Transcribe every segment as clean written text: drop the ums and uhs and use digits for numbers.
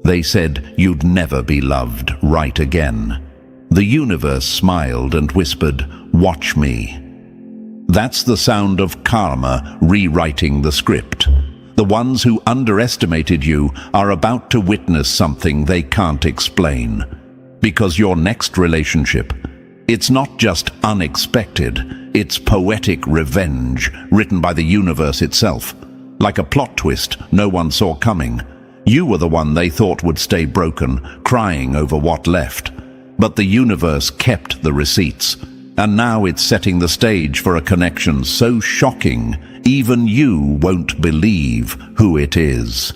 They said you'd never be loved right again. The universe smiled and whispered, "Watch me." That's the sound of karma rewriting the script. The ones who underestimated you are about to witness something they can't explain. Because your next relationship, it's not just unexpected, it's poetic revenge written by the universe itself. Like a plot twist no one saw coming. You were the one they thought would stay broken, crying over what left. But the universe kept the receipts. And now it's setting the stage for a connection so shocking, even you won't believe who it is.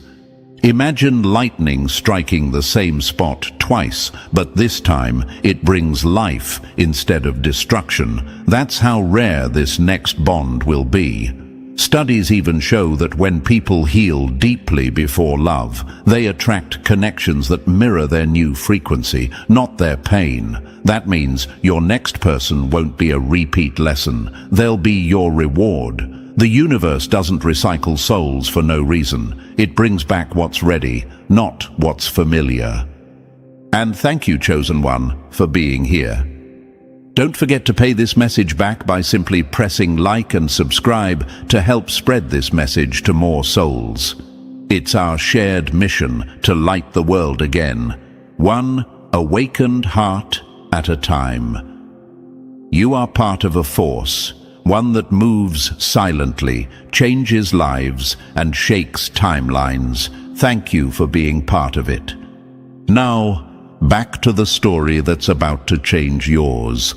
Imagine lightning striking the same spot twice, but this time it brings life instead of destruction. That's how rare this next bond will be. Studies even show that when people heal deeply before love, they attract connections that mirror their new frequency, not their pain. That means your next person won't be a repeat lesson. They'll be your reward. The universe doesn't recycle souls for no reason. It brings back what's ready, not what's familiar. And thank you, chosen one, for being here. Don't forget to pay this message back by simply pressing like and subscribe to help spread this message to more souls. It's our shared mission to light the world again, one awakened heart at a time. You are part of a force, one that moves silently, changes lives, and shakes timelines. Thank you for being part of it. Now, back to the story that's about to change yours.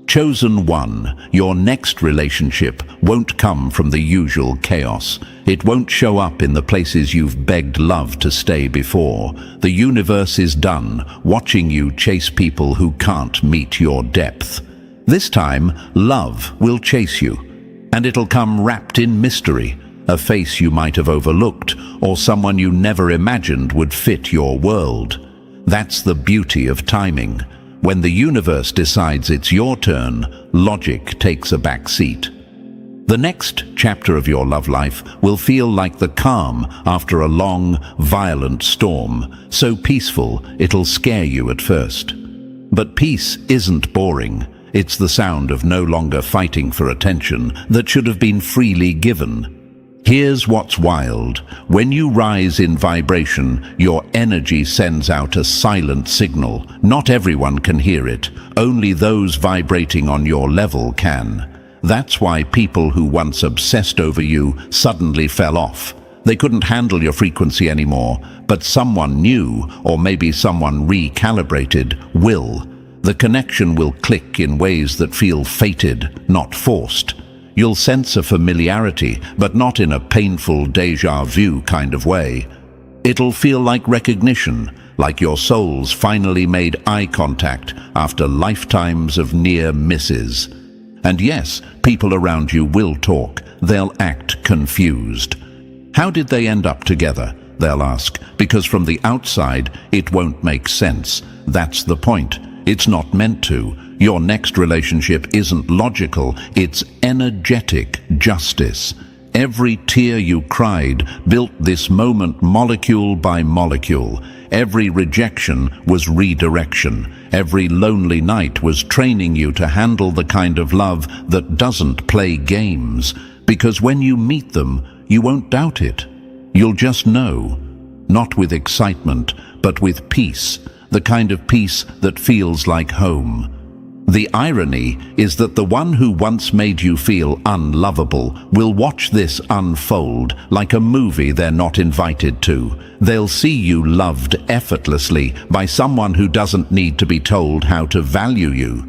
Chosen one, your next relationship won't come from the usual chaos. It won't show up in the places you've begged love to stay before. The universe is done watching you chase people who can't meet your depth. This time, love will chase you, and it'll come wrapped in mystery, a face you might have overlooked, or someone you never imagined would fit your world. That's the beauty of timing. When the universe decides it's your turn, logic takes a back seat. The next chapter of your love life will feel like the calm after a long, violent storm, so peaceful it'll scare you at first. But peace isn't boring. It's the sound of no longer fighting for attention that should have been freely given. Here's what's wild. When you rise in vibration, your energy sends out a silent signal. Not everyone can hear it. Only those vibrating on your level can. That's why people who once obsessed over you suddenly fell off. They couldn't handle your frequency anymore, but someone new, or maybe someone recalibrated, will. The connection will click in ways that feel fated, not forced. You'll sense a familiarity, but not in a painful déjà vu kind of way. It'll feel like recognition, like your souls finally made eye contact after lifetimes of near misses. And yes, people around you will talk. They'll act confused. How did they end up together? They'll ask, because from the outside, it won't make sense. That's the point. It's not meant to. Your next relationship isn't logical, it's energetic justice. Every tear you cried built this moment molecule by molecule. Every rejection was redirection. Every lonely night was training you to handle the kind of love that doesn't play games. Because when you meet them, you won't doubt it. You'll just know. Not with excitement, but with peace. The kind of peace that feels like home. The irony is that the one who once made you feel unlovable will watch this unfold like a movie they're not invited to. They'll see you loved effortlessly by someone who doesn't need to be told how to value you.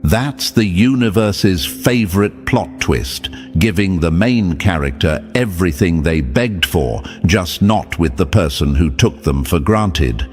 That's the universe's favorite plot twist, giving the main character everything they begged for, just not with the person who took them for granted.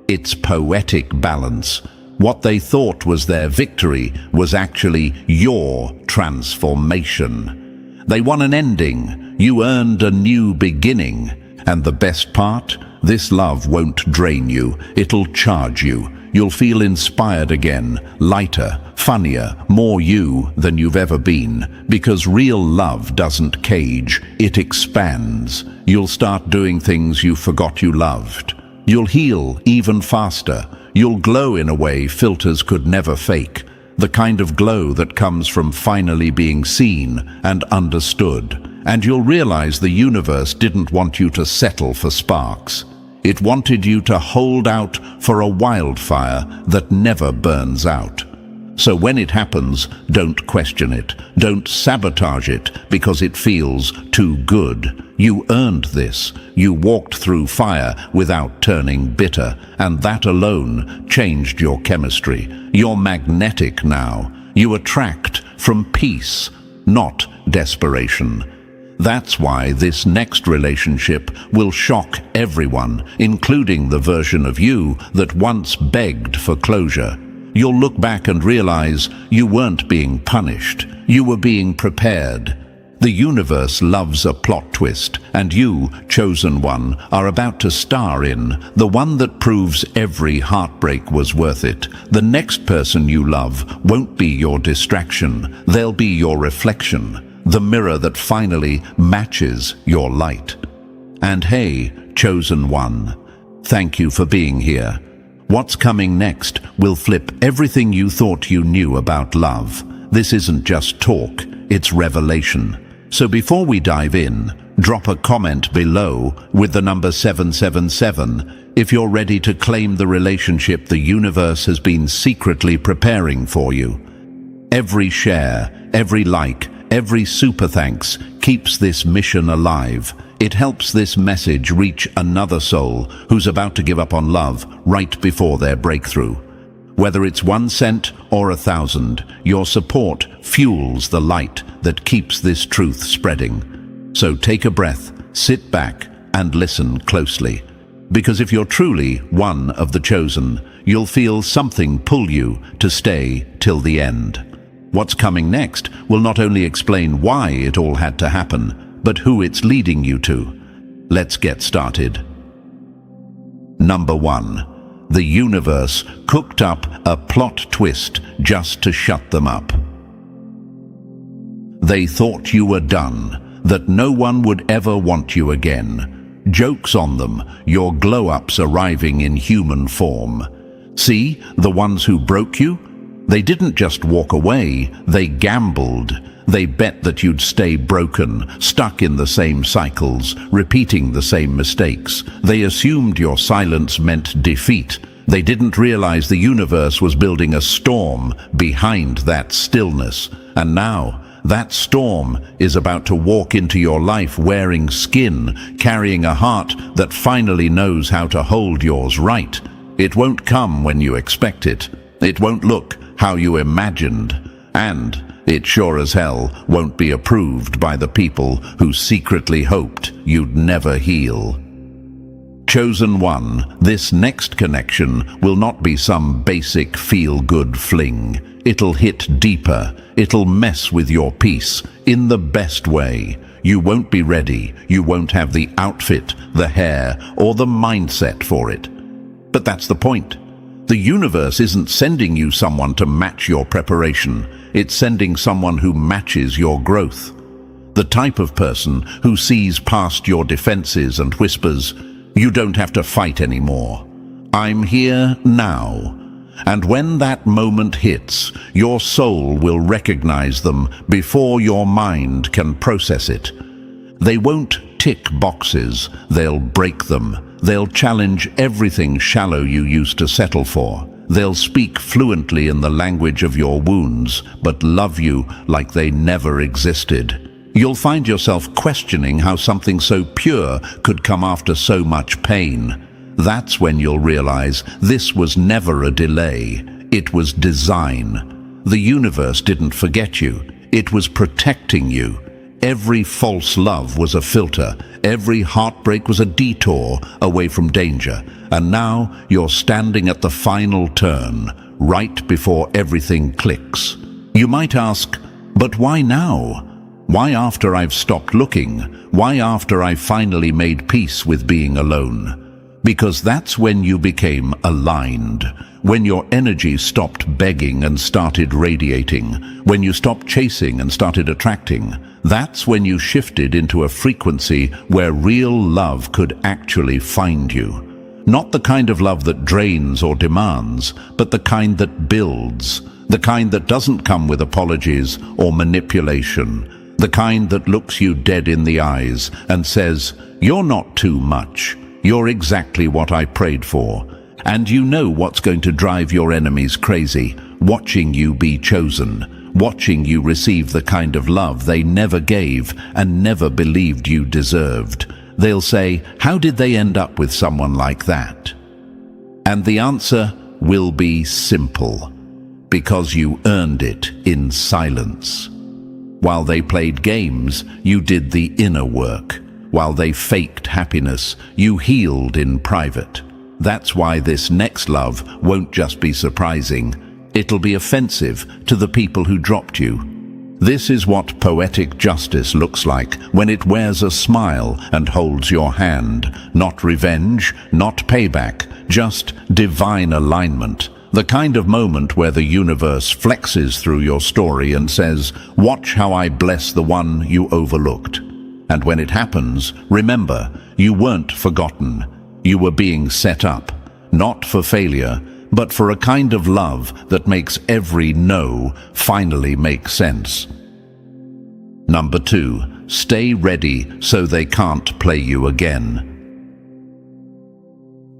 It's poetic balance. What they thought was their victory was actually your transformation. They won an ending. You earned a new beginning. And the best part? This love won't drain you. It'll charge you. You'll feel inspired again, lighter, funnier, more you than you've ever been. Because real love doesn't cage, it expands. You'll start doing things you forgot you loved. You'll heal even faster. You'll glow in a way filters could never fake. The kind of glow that comes from finally being seen and understood. And you'll realize the universe didn't want you to settle for sparks. It wanted you to hold out for a wildfire that never burns out. So when it happens, don't question it. Don't sabotage it because it feels too good. You earned this. You walked through fire without turning bitter, and that alone changed your chemistry. You're magnetic now. You attract from peace, not desperation. That's why this next relationship will shock everyone, including the version of you that once begged for closure. You'll look back and realize you weren't being punished. You were being prepared. The universe loves a plot twist, and you, chosen one, are about to star in the one that proves every heartbreak was worth it. The next person you love won't be your distraction. They'll be your reflection, the mirror that finally matches your light. And hey, chosen one, thank you for being here. What's coming next will flip everything you thought you knew about love. This isn't just talk, it's revelation. So before we dive in, drop a comment below with the number 777 if you're ready to claim the relationship the universe has been secretly preparing for you. Every share, every like, every super thanks keeps this mission alive. It helps this message reach another soul who's about to give up on love right before their breakthrough. Whether it's 1 cent or 1,000, your support fuels the light that keeps this truth spreading. So take a breath, sit back, and listen closely. Because if you're truly one of the chosen, you'll feel something pull you to stay till the end. What's coming next will not only explain why it all had to happen, but who it's leading you to. Let's get started. Number 1. The universe cooked up a plot twist just to shut them up. They thought you were done, that no one would ever want you again. Joke's on them, your glow-ups arriving in human form. See, the ones who broke you? They didn't just walk away, they gambled. They bet that you'd stay broken, stuck in the same cycles, repeating the same mistakes. They assumed your silence meant defeat. They didn't realize the universe was building a storm behind that stillness. And now, that storm is about to walk into your life wearing skin, carrying a heart that finally knows how to hold yours right. It won't come when you expect it. It won't look how you imagined. And it sure as hell won't be approved by the people who secretly hoped you'd never heal. Chosen one, this next connection will not be some basic feel-good fling. It'll hit deeper. It'll mess with your peace in the best way. You won't be ready. You won't have the outfit, the hair, or the mindset for it. But that's the point. The universe isn't sending you someone to match your preparation. It's sending someone who matches your growth. The type of person who sees past your defenses and whispers, "You don't have to fight anymore. I'm here now." And when that moment hits, your soul will recognize them before your mind can process it. They won't tick boxes, they'll break them. They'll challenge everything shallow you used to settle for. They'll speak fluently in the language of your wounds, but love you like they never existed. You'll find yourself questioning how something so pure could come after so much pain. That's when you'll realize this was never a delay. It was design. The universe didn't forget you. It was protecting you. Every false love was a filter. Every heartbreak was a detour away from danger. And now you're standing at the final turn, right before everything clicks. You might ask, but why now? Why after I've stopped looking? Why after I've finally made peace with being alone? Because that's when you became aligned. When your energy stopped begging and started radiating. When you stopped chasing and started attracting. That's when you shifted into a frequency where real love could actually find you. Not the kind of love that drains or demands, but the kind that builds. The kind that doesn't come with apologies or manipulation. The kind that looks you dead in the eyes and says, "You're not too much. You're exactly what I prayed for." And you know what's going to drive your enemies crazy, watching you be chosen, watching you receive the kind of love they never gave and never believed you deserved. They'll say, "How did they end up with someone like that?" And the answer will be simple. Because you earned it in silence. While they played games, you did the inner work. While they faked happiness, you healed in private. That's why this next love won't just be surprising. It'll be offensive to the people who dropped you. This is what poetic justice looks like when it wears a smile and holds your hand. Not revenge, not payback, just divine alignment. The kind of moment where the universe flexes through your story and says, "Watch how I bless the one you overlooked." And when it happens, remember, you weren't forgotten. You were being set up, not for failure, but for a kind of love that makes every no finally make sense. Number 2, stay ready so they can't play you again.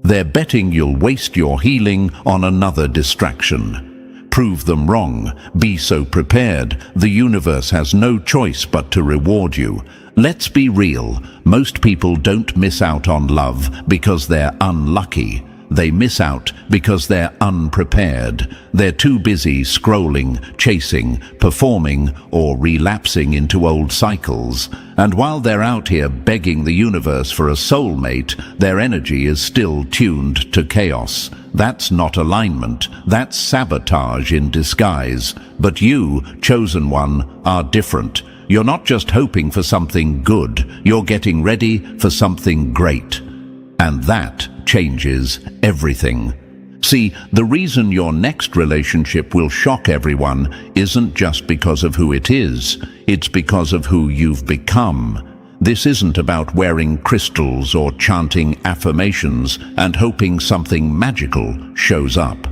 They're betting you'll waste your healing on another distraction. Prove them wrong. Be so prepared. The universe has no choice but to reward you. Let's be real. Most people don't miss out on love because they're unlucky. They miss out because they're unprepared. They're too busy scrolling, chasing, performing, or relapsing into old cycles. And while they're out here begging the universe for a soulmate, their energy is still tuned to chaos. That's not alignment. That's sabotage in disguise. But you, chosen one, are different. You're not just hoping for something good. You're getting ready for something great. And that changes everything. See, the reason your next relationship will shock everyone isn't just because of who it is, it's because of who you've become. This isn't about wearing crystals or chanting affirmations and hoping something magical shows up.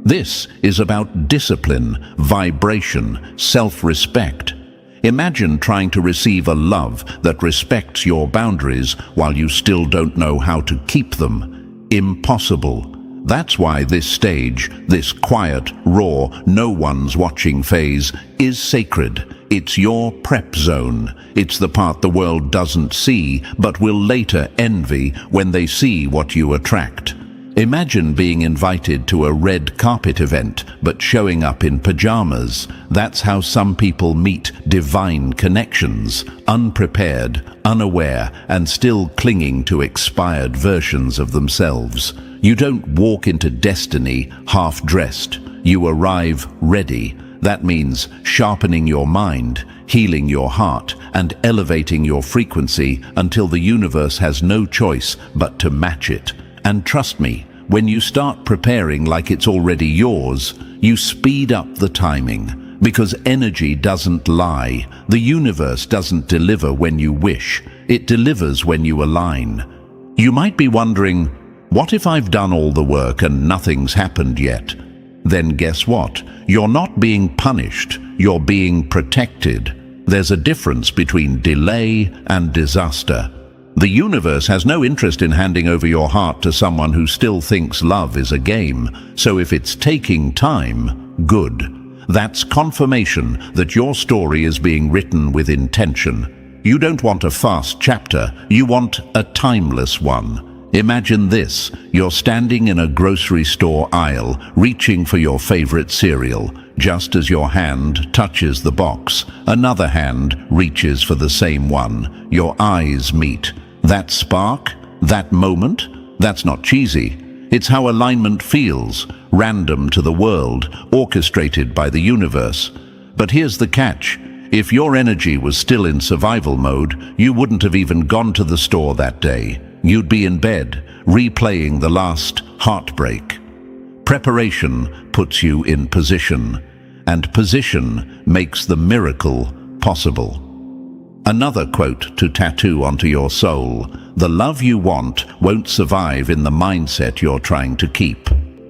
This is about discipline, vibration, self-respect. Imagine trying to receive a love that respects your boundaries while you still don't know how to keep them. Impossible. That's why this stage, this quiet, raw, no one's watching phase, is sacred. It's your prep zone. It's the part the world doesn't see, but will later envy when they see what you attract. Imagine being invited to a red carpet event, but showing up in pajamas. That's how some people meet divine connections, unprepared, unaware, and still clinging to expired versions of themselves. You don't walk into destiny half-dressed. You arrive ready. That means sharpening your mind, healing your heart, and elevating your frequency until the universe has no choice but to match it. And trust me, when you start preparing like it's already yours, you speed up the timing. Because energy doesn't lie. The universe doesn't deliver when you wish. It delivers when you align. You might be wondering, what if I've done all the work and nothing's happened yet? Then guess what? You're not being punished. You're being protected. There's a difference between delay and disaster. The universe has no interest in handing over your heart to someone who still thinks love is a game. So if it's taking time, good. That's confirmation that your story is being written with intention. You don't want a fast chapter, you want a timeless one. Imagine this, you're standing in a grocery store aisle, reaching for your favorite cereal. Just as your hand touches the box, another hand reaches for the same one. Your eyes meet. That spark, that moment, that's not cheesy. It's how alignment feels, random to the world, orchestrated by the universe. But here's the catch. If your energy was still in survival mode, you wouldn't have even gone to the store that day. You'd be in bed, replaying the last heartbreak. Preparation puts you in position, and position makes the miracle possible. Another quote to tattoo onto your soul: the love you want won't survive in the mindset you're trying to keep.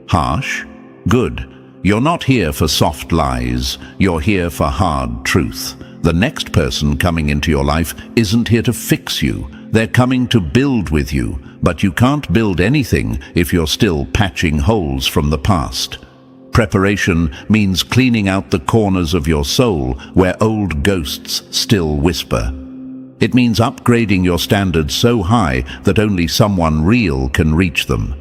Harsh? Good. You're not here for soft lies, you're here for hard truth. The next person coming into your life isn't here to fix you, they're coming to build with you, but you can't build anything if you're still patching holes from the past. Preparation means cleaning out the corners of your soul where old ghosts still whisper. It means upgrading your standards so high that only someone real can reach them.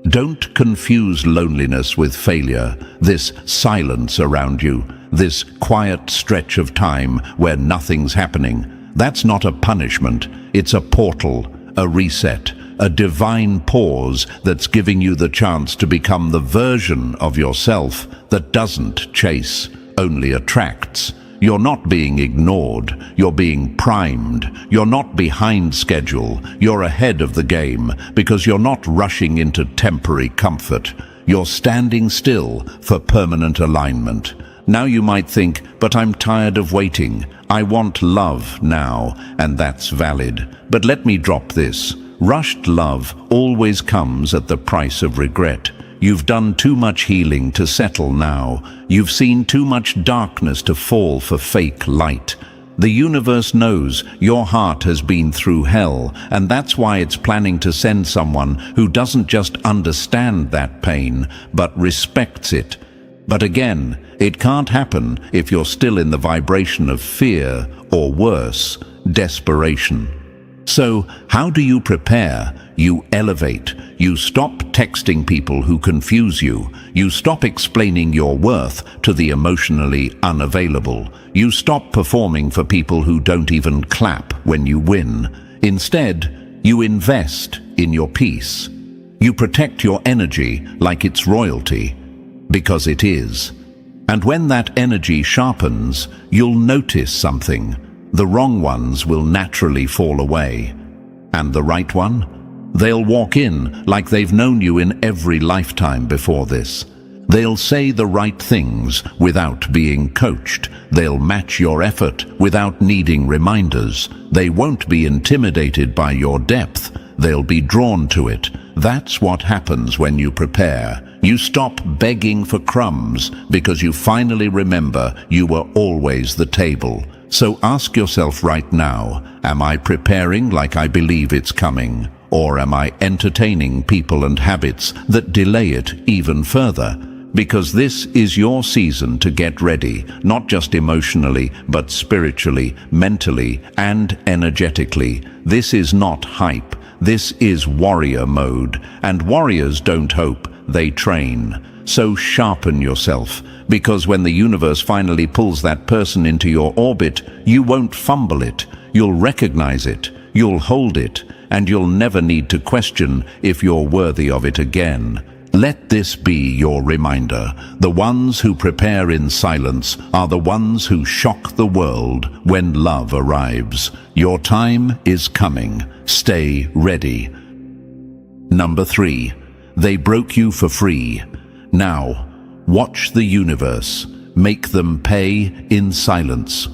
Don't confuse loneliness with failure, this silence around you, this quiet stretch of time where nothing's happening. That's not a punishment, it's a portal, a reset, a divine pause that's giving you the chance to become the version of yourself that doesn't chase, only attracts. You're not being ignored, you're being primed. You're not behind schedule, you're ahead of the game, because you're not rushing into temporary comfort. You're standing still for permanent alignment. Now you might think, but I'm tired of waiting. I want love now, and that's valid. But let me drop this. Rushed love always comes at the price of regret. You've done too much healing to settle now. You've seen too much darkness to fall for fake light. The universe knows your heart has been through hell, and that's why it's planning to send someone who doesn't just understand that pain, but respects it. But again, it can't happen if you're still in the vibration of fear, or worse, desperation. So, how do you prepare? You elevate. You stop texting people who confuse you. You stop explaining your worth to the emotionally unavailable. You stop performing for people who don't even clap when you win. Instead, you invest in your peace. You protect your energy like it's royalty, because it is. And when that energy sharpens, you'll notice something. The wrong ones will naturally fall away. And the right one? They'll walk in like they've known you in every lifetime before this. They'll say the right things without being coached. They'll match your effort without needing reminders. They won't be intimidated by your depth. They'll be drawn to it. That's what happens when you prepare. You stop begging for crumbs because you finally remember you were always the table. So ask yourself right now, am I preparing like I believe it's coming? Or am I entertaining people and habits that delay it even further? Because this is your season to get ready, not just emotionally, but spiritually, mentally, and energetically. This is not hype. This is warrior mode. And warriors don't hope, they train. So sharpen yourself, because when the universe finally pulls that person into your orbit, you won't fumble it. You'll recognize it, you'll hold it, and you'll never need to question if you're worthy of it again. Let this be your reminder. The ones who prepare in silence are the ones who shock the world when love arrives. Your time is coming. Stay ready. Number 3. They broke you for free. Now, watch the universe. Make them pay in silence.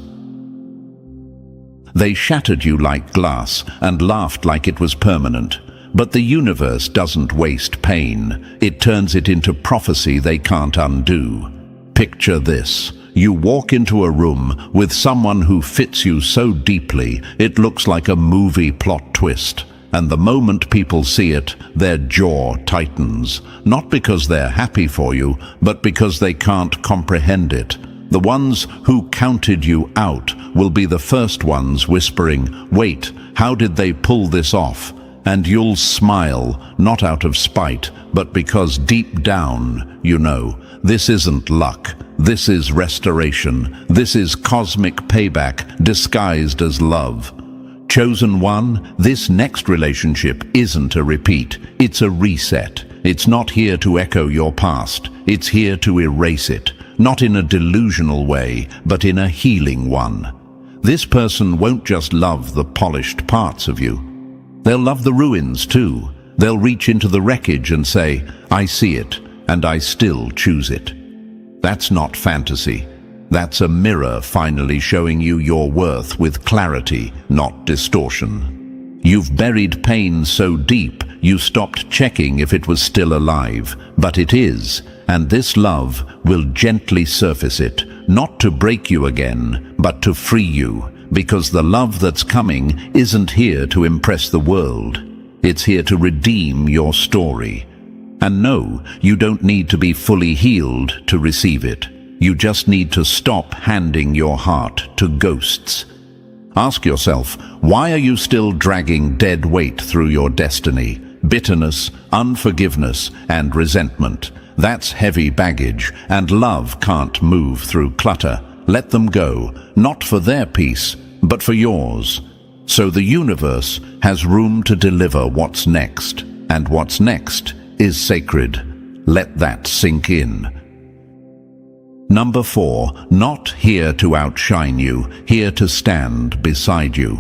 They shattered you like glass and laughed like it was permanent. But the universe doesn't waste pain. It turns it into prophecy they can't undo. Picture this. You walk into a room with someone who fits you so deeply it looks like a movie plot twist. And the moment people see it, their jaw tightens. Not because they're happy for you, but because they can't comprehend it. The ones who counted you out will be the first ones whispering, "Wait, how did they pull this off?" And you'll smile, not out of spite, but because deep down, you know, this isn't luck. This is restoration. This is cosmic payback disguised as love. Chosen one, this next relationship isn't a repeat. It's a reset. It's not here to echo your past. It's here to erase it. Not in a delusional way, but in a healing one. This person won't just love the polished parts of you. They'll love the ruins too. They'll reach into the wreckage and say, "I see it, and I still choose it." That's not fantasy. That's a mirror finally showing you your worth with clarity, not distortion. You've buried pain so deep you stopped checking if it was still alive, but it is, and this love will gently surface it, not to break you again, but to free you, because the love that's coming isn't here to impress the world. It's here to redeem your story. And no, you don't need to be fully healed to receive it. You just need to stop handing your heart to ghosts. Ask yourself, why are you still dragging dead weight through your destiny? Bitterness, unforgiveness, and resentment. That's heavy baggage, and love can't move through clutter. Let them go, not for their peace, but for yours. So the universe has room to deliver what's next, and what's next is sacred. Let that sink in. Number 4, not here to outshine you, here to stand beside you.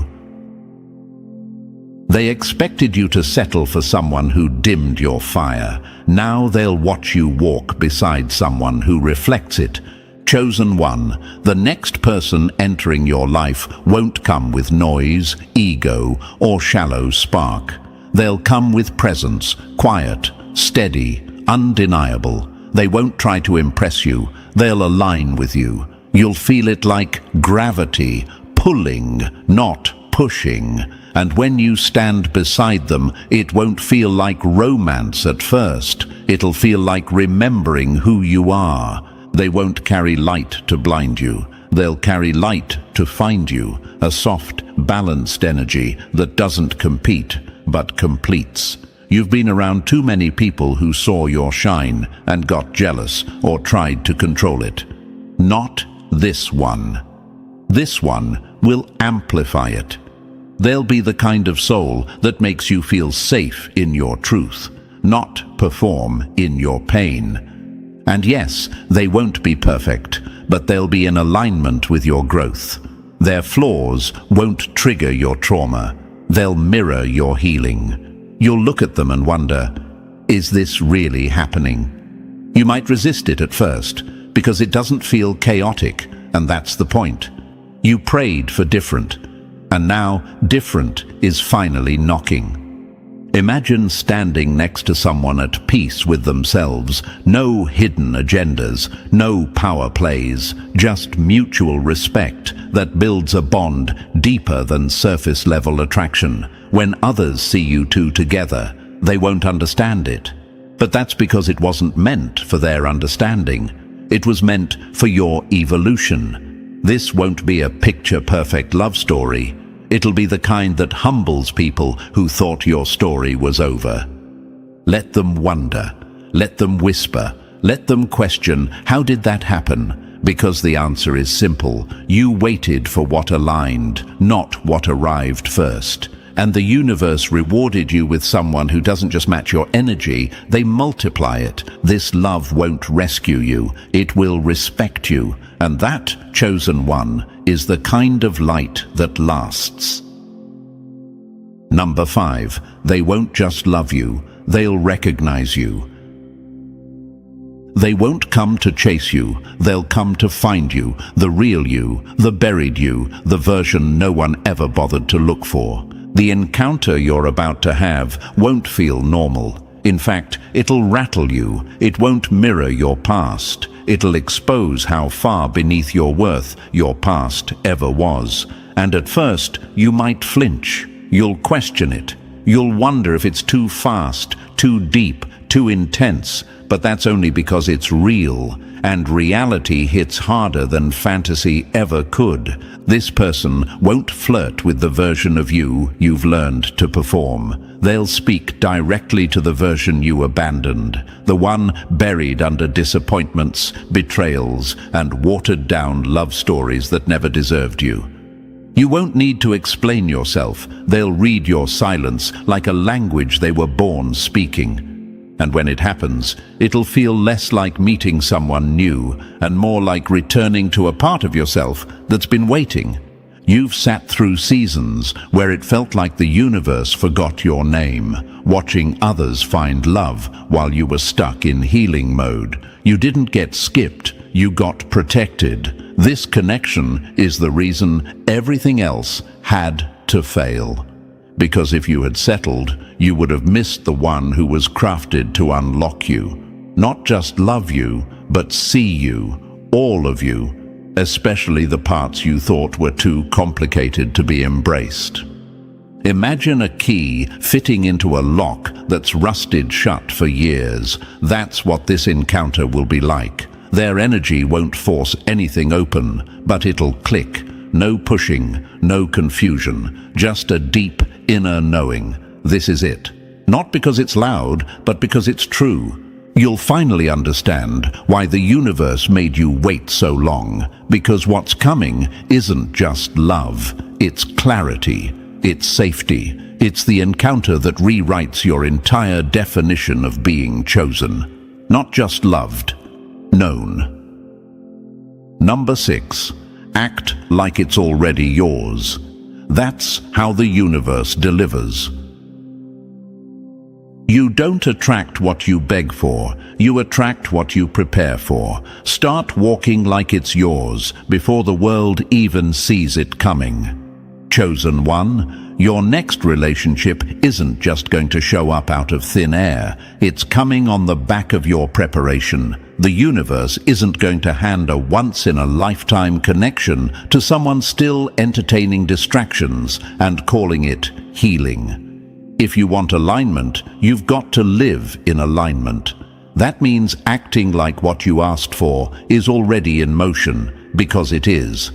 They expected you to settle for someone who dimmed your fire. Now they'll watch you walk beside someone who reflects it. Chosen one, the next person entering your life won't come with noise, ego, or shallow spark. They'll come with presence, quiet, steady, undeniable. They won't try to impress you. They'll align with you. You'll feel it like gravity, pulling, not pushing. And when you stand beside them, it won't feel like romance at first. It'll feel like remembering who you are. They won't carry light to blind you. They'll carry light to find you, a soft, balanced energy that doesn't compete, but completes. You've been around too many people who saw your shine and got jealous or tried to control it. Not this one. This one will amplify it. They'll be the kind of soul that makes you feel safe in your truth, not perform in your pain. And yes, they won't be perfect, but they'll be in alignment with your growth. Their flaws won't trigger your trauma. They'll mirror your healing. You'll look at them and wonder, is this really happening? You might resist it at first, because it doesn't feel chaotic, and that's the point. You prayed for different, and now different is finally knocking. Imagine standing next to someone at peace with themselves, no hidden agendas, no power plays, just mutual respect that builds a bond deeper than surface-level attraction. When others see you two together, they won't understand it. But that's because it wasn't meant for their understanding. It was meant for your evolution. This won't be a picture-perfect love story. It'll be the kind that humbles people who thought your story was over. Let them wonder. Let them whisper. Let them question, how did that happen? Because the answer is simple. You waited for what aligned, not what arrived first. And the universe rewarded you with someone who doesn't just match your energy, they multiply it. This love won't rescue you. It will respect you. And that chosen one is the kind of light that lasts. Number 5, they won't just love you, they'll recognize you. They won't come to chase you, they'll come to find you, the real you, the buried you, the version no one ever bothered to look for. The encounter you're about to have won't feel normal. In fact, it'll rattle you. It won't mirror your past. It'll expose how far beneath your worth your past ever was. And at first, you might flinch. You'll question it. You'll wonder if it's too fast, too deep, too intense. But that's only because it's real. And reality hits harder than fantasy ever could. This person won't flirt with the version of you you've learned to perform. They'll speak directly to the version you abandoned, the one buried under disappointments, betrayals, and watered-down love stories that never deserved you. You won't need to explain yourself. They'll read your silence like a language they were born speaking. And when it happens, it'll feel less like meeting someone new and more like returning to a part of yourself that's been waiting. You've sat through seasons where it felt like the universe forgot your name, watching others find love while you were stuck in healing mode. You didn't get skipped, you got protected. This connection is the reason everything else had to fail. Because if you had settled, you would have missed the one who was crafted to unlock you. Not just love you, but see you, all of you, especially the parts you thought were too complicated to be embraced. Imagine a key fitting into a lock that's rusted shut for years. That's what this encounter will be like. Their energy won't force anything open, but it'll click. No pushing, no confusion, just a deep inner knowing. This is it. Not because it's loud, but because it's true. You'll finally understand why the universe made you wait so long, because what's coming isn't just love, it's clarity, it's safety, it's the encounter that rewrites your entire definition of being chosen. Not just loved, known. Number 6. Act like it's already yours. That's how the universe delivers. You don't attract what you beg for, you attract what you prepare for. Start walking like it's yours before the world even sees it coming. Chosen one, your next relationship isn't just going to show up out of thin air. It's coming on the back of your preparation. The universe isn't going to hand a once-in-a-lifetime connection to someone still entertaining distractions and calling it healing. If you want alignment, you've got to live in alignment. That means acting like what you asked for is already in motion, because it is.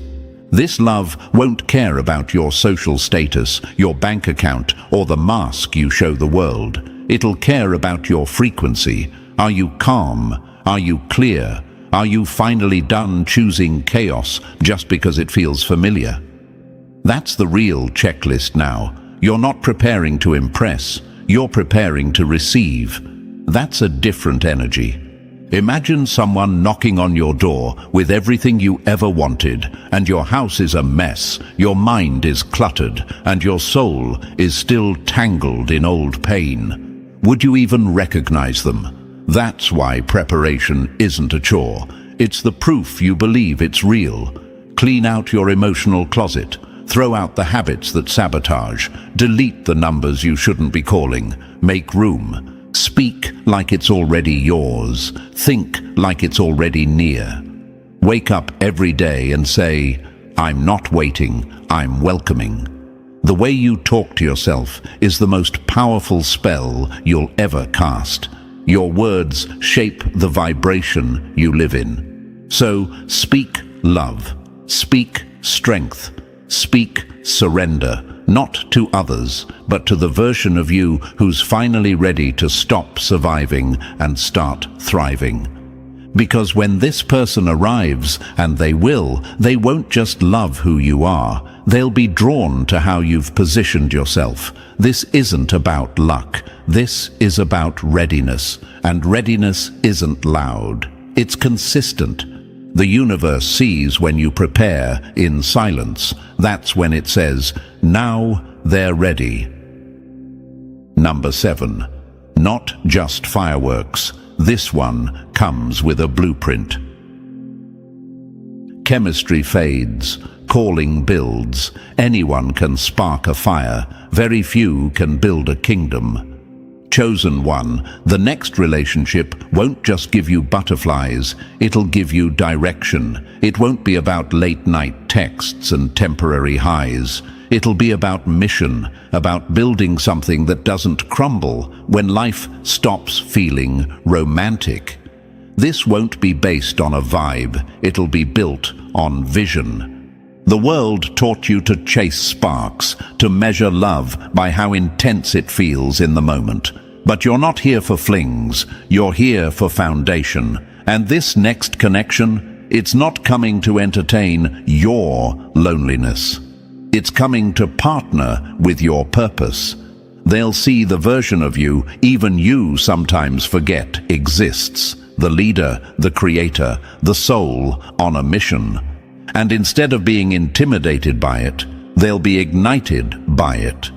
This love won't care about your social status, your bank account, or the mask you show the world. It'll care about your frequency. Are you calm? Are you clear? Are you finally done choosing chaos just because it feels familiar? That's the real checklist now. You're not preparing to impress, you're preparing to receive. That's a different energy. Imagine someone knocking on your door with everything you ever wanted, and your house is a mess, your mind is cluttered, and your soul is still tangled in old pain. Would you even recognize them? That's why preparation isn't a chore. It's the proof you believe it's real. Clean out your emotional closet. Throw out the habits that sabotage. Delete the numbers you shouldn't be calling. Make room. Speak like it's already yours. Think like it's already near. Wake up every day and say, I'm not waiting, I'm welcoming. The way you talk to yourself is the most powerful spell you'll ever cast. Your words shape the vibration you live in. So speak love. Speak strength. Speak surrender, not to others, but to the version of you who's finally ready to stop surviving and start thriving. Because when this person arrives, and they won't just love who you are, they'll be drawn to how you've positioned yourself. This isn't about luck, this is about readiness, and readiness isn't loud, it's consistent. The universe sees when you prepare in silence. That's when it says, now they're ready. Number 7. Not just fireworks. This one comes with a blueprint. Chemistry fades. Calling builds. Anyone can spark a fire. Very few can build a kingdom. Chosen one, the next relationship won't just give you butterflies, it'll give you direction. It won't be about late-night texts and temporary highs. It'll be about mission, about building something that doesn't crumble when life stops feeling romantic. This won't be based on a vibe, it'll be built on vision. The world taught you to chase sparks, to measure love by how intense it feels in the moment. But you're not here for flings, you're here for foundation. And this next connection, it's not coming to entertain your loneliness. It's coming to partner with your purpose. They'll see the version of you even you sometimes forget exists. The leader, the creator, the soul on a mission. And instead of being intimidated by it, they'll be ignited by it.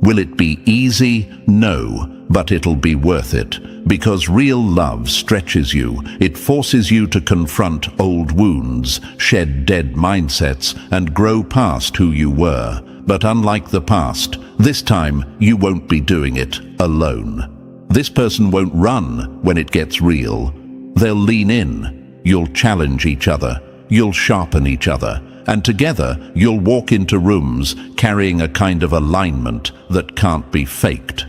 Will it be easy? No. but it'll be worth it, because real love stretches you. It forces you to confront old wounds, shed dead mindsets, and grow past who you were. But unlike the past, this time you won't be doing it alone. This person won't run when it gets real. They'll lean in. You'll challenge each other. You'll sharpen each other. And together, you'll walk into rooms carrying a kind of alignment that can't be faked.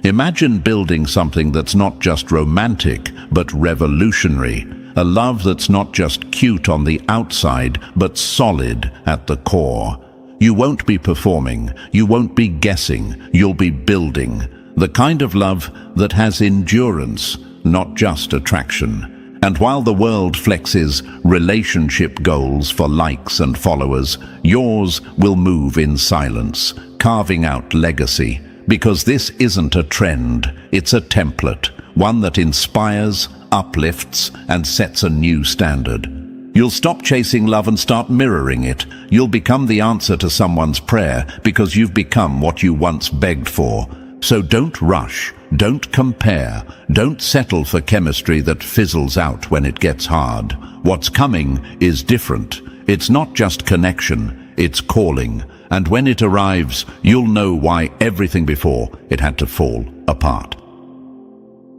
Imagine building something that's not just romantic, but revolutionary. A love that's not just cute on the outside, but solid at the core. You won't be performing. You won't be guessing. You'll be building. The kind of love that has endurance, not just attraction. And while the world flexes relationship goals for likes and followers, yours will move in silence, carving out legacy. Because this isn't a trend, it's a template, one that inspires, uplifts, and sets a new standard. You'll stop chasing love and start mirroring it. You'll become the answer to someone's prayer because you've become what you once begged for. So don't rush, don't compare, don't settle for chemistry that fizzles out when it gets hard. What's coming is different. It's not just connection, it's calling. And when it arrives, you'll know why everything before it had to fall apart.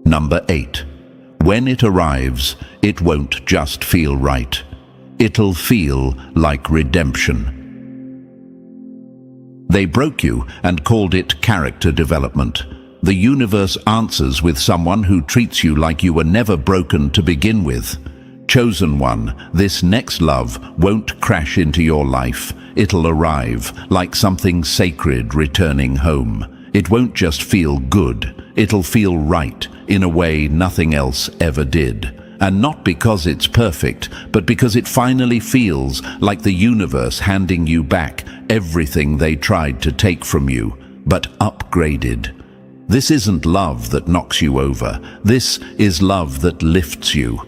Number 8. When it arrives, it won't just feel right. It'll feel like redemption. They broke you and called it character development. The universe answers with someone who treats you like you were never broken to begin with. Chosen one, this next love won't crash into your life. It'll arrive like something sacred returning home. It won't just feel good. It'll feel right in a way nothing else ever did. And not because it's perfect, but because it finally feels like the universe handing you back everything they tried to take from you, but upgraded. This isn't love that knocks you over. This is love that lifts you.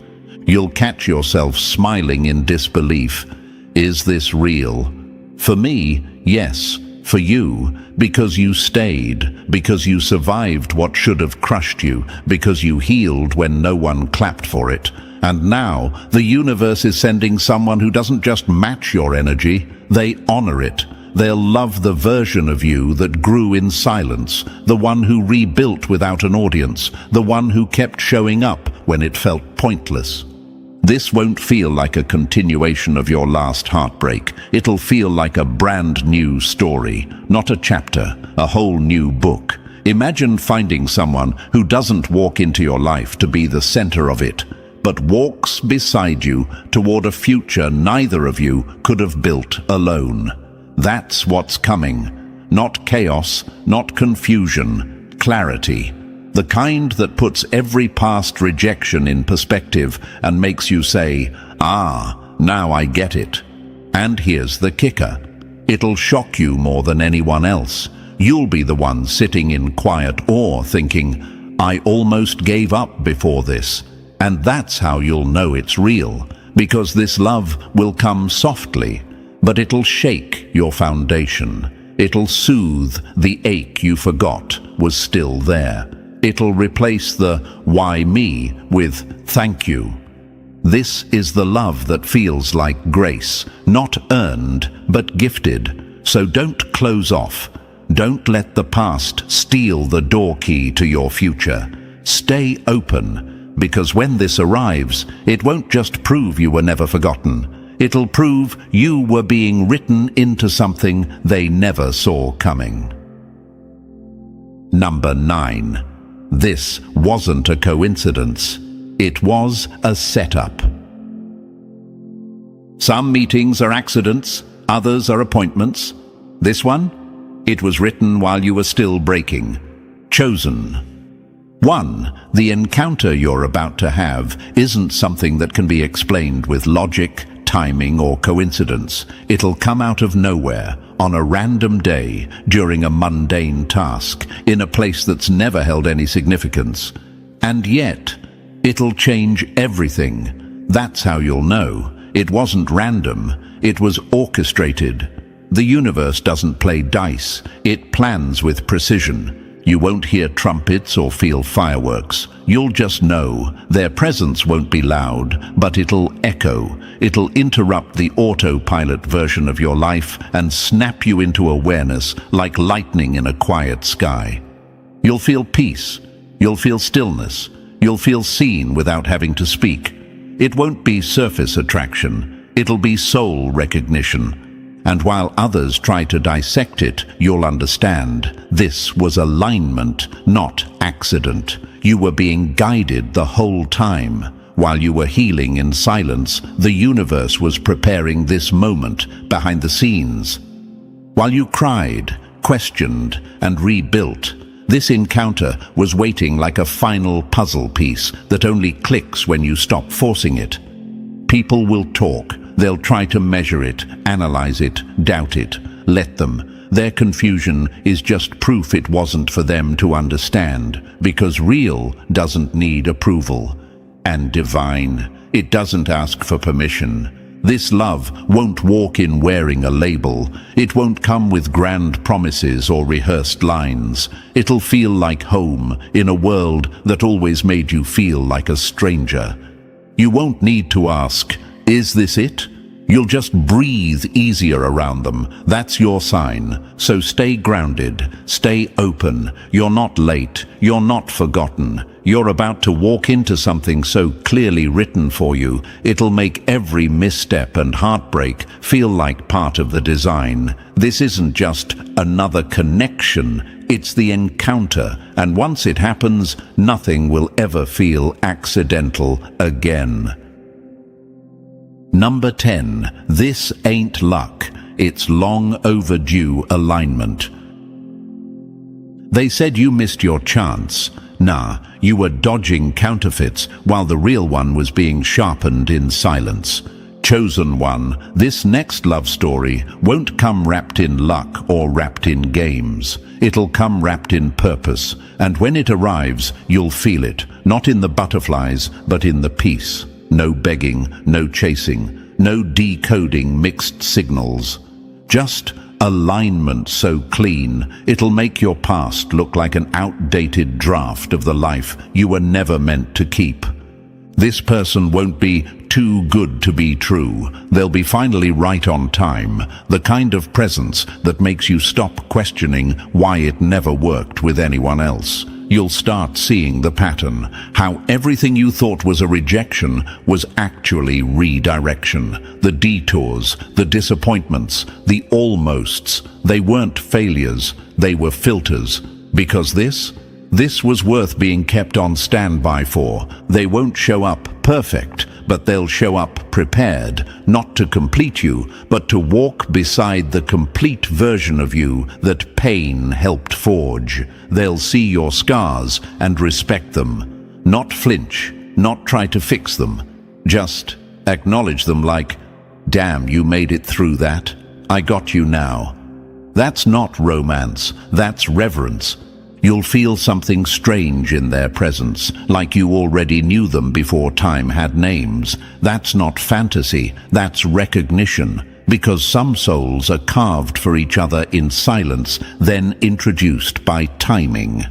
You'll catch yourself smiling in disbelief. Is this real? For me, yes. For you, because you stayed, because you survived what should have crushed you, because you healed when no one clapped for it. And now, the universe is sending someone who doesn't just match your energy, they honor it. They'll love the version of you that grew in silence, the one who rebuilt without an audience, the one who kept showing up when it felt pointless. This won't feel like a continuation of your last heartbreak. It'll feel like a brand new story, not a chapter, a whole new book. Imagine finding someone who doesn't walk into your life to be the center of it, but walks beside you toward a future neither of you could have built alone. That's what's coming. Not chaos, not confusion, clarity. The kind that puts every past rejection in perspective and makes you say, "Ah, now I get it." And here's the kicker. It'll shock you more than anyone else. You'll be the one sitting in quiet awe thinking, "I almost gave up before this." And that's how you'll know it's real, because this love will come softly, but it'll shake your foundation. It'll soothe the ache you forgot was still there. It'll replace the "why me" with "thank you." This is the love that feels like grace, not earned, but gifted. So don't close off. Don't let the past steal the door key to your future. Stay open, because when this arrives, it won't just prove you were never forgotten. It'll prove you were being written into something they never saw coming. Number 9. This wasn't a coincidence. It was a setup. Some meetings are accidents, others are appointments. This one? It was written while you were still breaking. Chosen. 1. The encounter you're about to have isn't something that can be explained with logic, timing, or coincidence. It'll come out of nowhere, on a random day, during a mundane task, in a place that's never held any significance. And yet, it'll change everything. That's how you'll know. It wasn't random, it was orchestrated. The universe doesn't play dice, it plans with precision. You won't hear trumpets or feel fireworks. You'll just know. Their presence won't be loud, but it'll echo. It'll interrupt the autopilot version of your life and snap you into awareness like lightning in a quiet sky. You'll feel peace. You'll feel stillness. You'll feel seen without having to speak. It won't be surface attraction. It'll be soul recognition. And while others try to dissect it, you'll understand this was alignment, not accident. You were being guided the whole time. While you were healing in silence, the universe was preparing this moment behind the scenes. While you cried, questioned, and rebuilt, this encounter was waiting like a final puzzle piece that only clicks when you stop forcing it. People will talk. They'll try to measure it, analyze it, doubt it. Let them. Their confusion is just proof it wasn't for them to understand, because real doesn't need approval. And divine, it doesn't ask for permission. This love won't walk in wearing a label. It won't come with grand promises or rehearsed lines. It'll feel like home in a world that always made you feel like a stranger. You won't need to ask, "Is this it?" You'll just breathe easier around them. That's your sign. So stay grounded, stay open. You're not late, you're not forgotten. You're about to walk into something so clearly written for you, it'll make every misstep and heartbreak feel like part of the design. This isn't just another connection, it's the encounter. And once it happens, nothing will ever feel accidental again. Number 10. This ain't luck. It's long overdue alignment. They said you missed your chance. Nah, you were dodging counterfeits while the real one was being sharpened in silence. Chosen one, this next love story won't come wrapped in luck or wrapped in games. It'll come wrapped in purpose, and when it arrives, you'll feel it, not in the butterflies, but in the peace. No begging, no chasing, no decoding mixed signals. Just alignment so clean, it'll make your past look like an outdated draft of the life you were never meant to keep. This person won't be too good to be true. They'll be finally right on time, the kind of presence that makes you stop questioning why it never worked with anyone else. You'll start seeing the pattern, how everything you thought was a rejection was actually redirection. The detours, the disappointments, the almosts, they weren't failures, they were filters. Because this was worth being kept on standby for. They won't show up perfect, but they'll show up prepared, not to complete you, but to walk beside the complete version of you that pain helped forge. They'll see your scars and respect them. Not flinch, not try to fix them. Just acknowledge them like, "Damn, you made it through that. I got you now." That's not romance, that's reverence. You'll feel something strange in their presence, like you already knew them before time had names. That's not fantasy, that's recognition, because some souls are carved for each other in silence, then introduced by timing.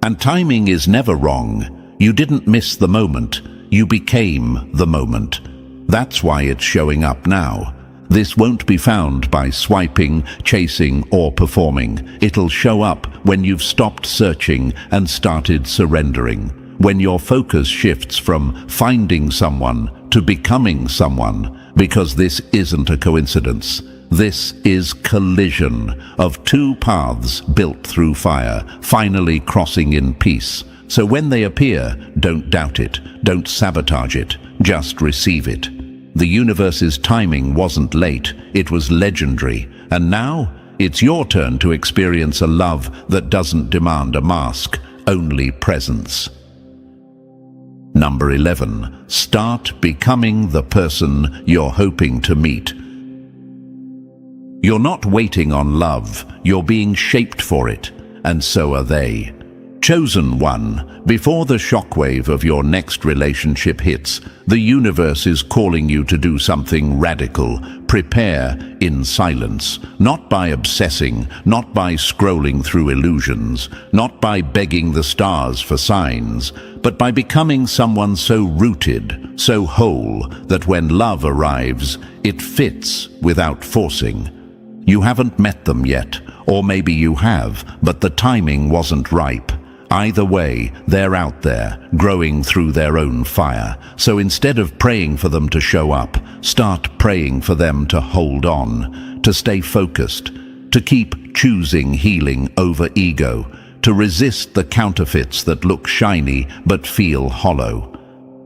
And timing is never wrong. You didn't miss the moment, you became the moment. That's why it's showing up now. This won't be found by swiping, chasing, or performing. It'll show up when you've stopped searching and started surrendering. When your focus shifts from finding someone to becoming someone, because this isn't a coincidence. This is collision of two paths built through fire, finally crossing in peace. So when they appear, don't doubt it, don't sabotage it, just receive it. The universe's timing wasn't late, it was legendary. And now, it's your turn to experience a love that doesn't demand a mask, only presence. Number 11. Start becoming the person you're hoping to meet. You're not waiting on love, you're being shaped for it, and so are they. Chosen one, before the shockwave of your next relationship hits, the universe is calling you to do something radical. Prepare in silence, not by obsessing, not by scrolling through illusions, not by begging the stars for signs, but by becoming someone so rooted, so whole, that when love arrives, it fits without forcing. You haven't met them yet, or maybe you have, but the timing wasn't ripe. Either way, they're out there, growing through their own fire. So instead of praying for them to show up, start praying for them to hold on, to stay focused, to keep choosing healing over ego, to resist the counterfeits that look shiny but feel hollow.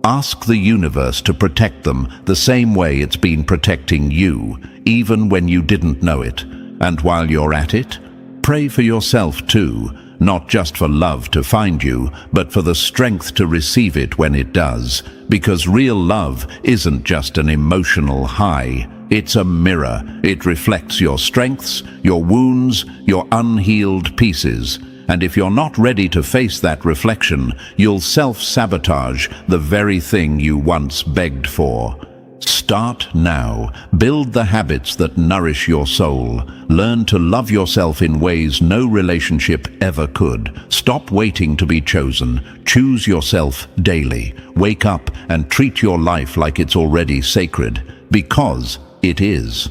Ask the universe to protect them the same way it's been protecting you, even when you didn't know it. And while you're at it, pray for yourself too. Not just for love to find you, but for the strength to receive it when it does. Because real love isn't just an emotional high. It's a mirror. It reflects your strengths, your wounds, your unhealed pieces. And if you're not ready to face that reflection, you'll self-sabotage the very thing you once begged for. Start now. Build the habits that nourish your soul. Learn to love yourself in ways no relationship ever could. Stop waiting to be chosen. Choose yourself daily. Wake up and treat your life like it's already sacred, because it is.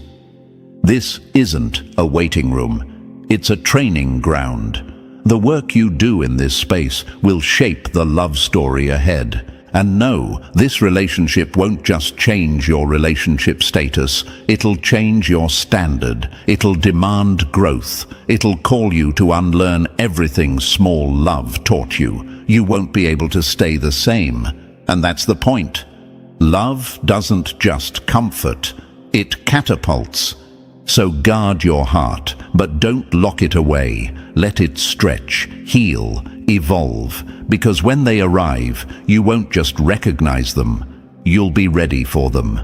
This isn't a waiting room. It's a training ground. The work you do in this space will shape the love story ahead. And no, this relationship won't just change your relationship status. It'll change your standard. It'll demand growth. It'll call you to unlearn everything small love taught you. You won't be able to stay the same. And that's the point. Love doesn't just comfort. It catapults. So guard your heart, but don't lock it away. Let it stretch, heal, evolve. Because when they arrive, you won't just recognize them, you'll be ready for them.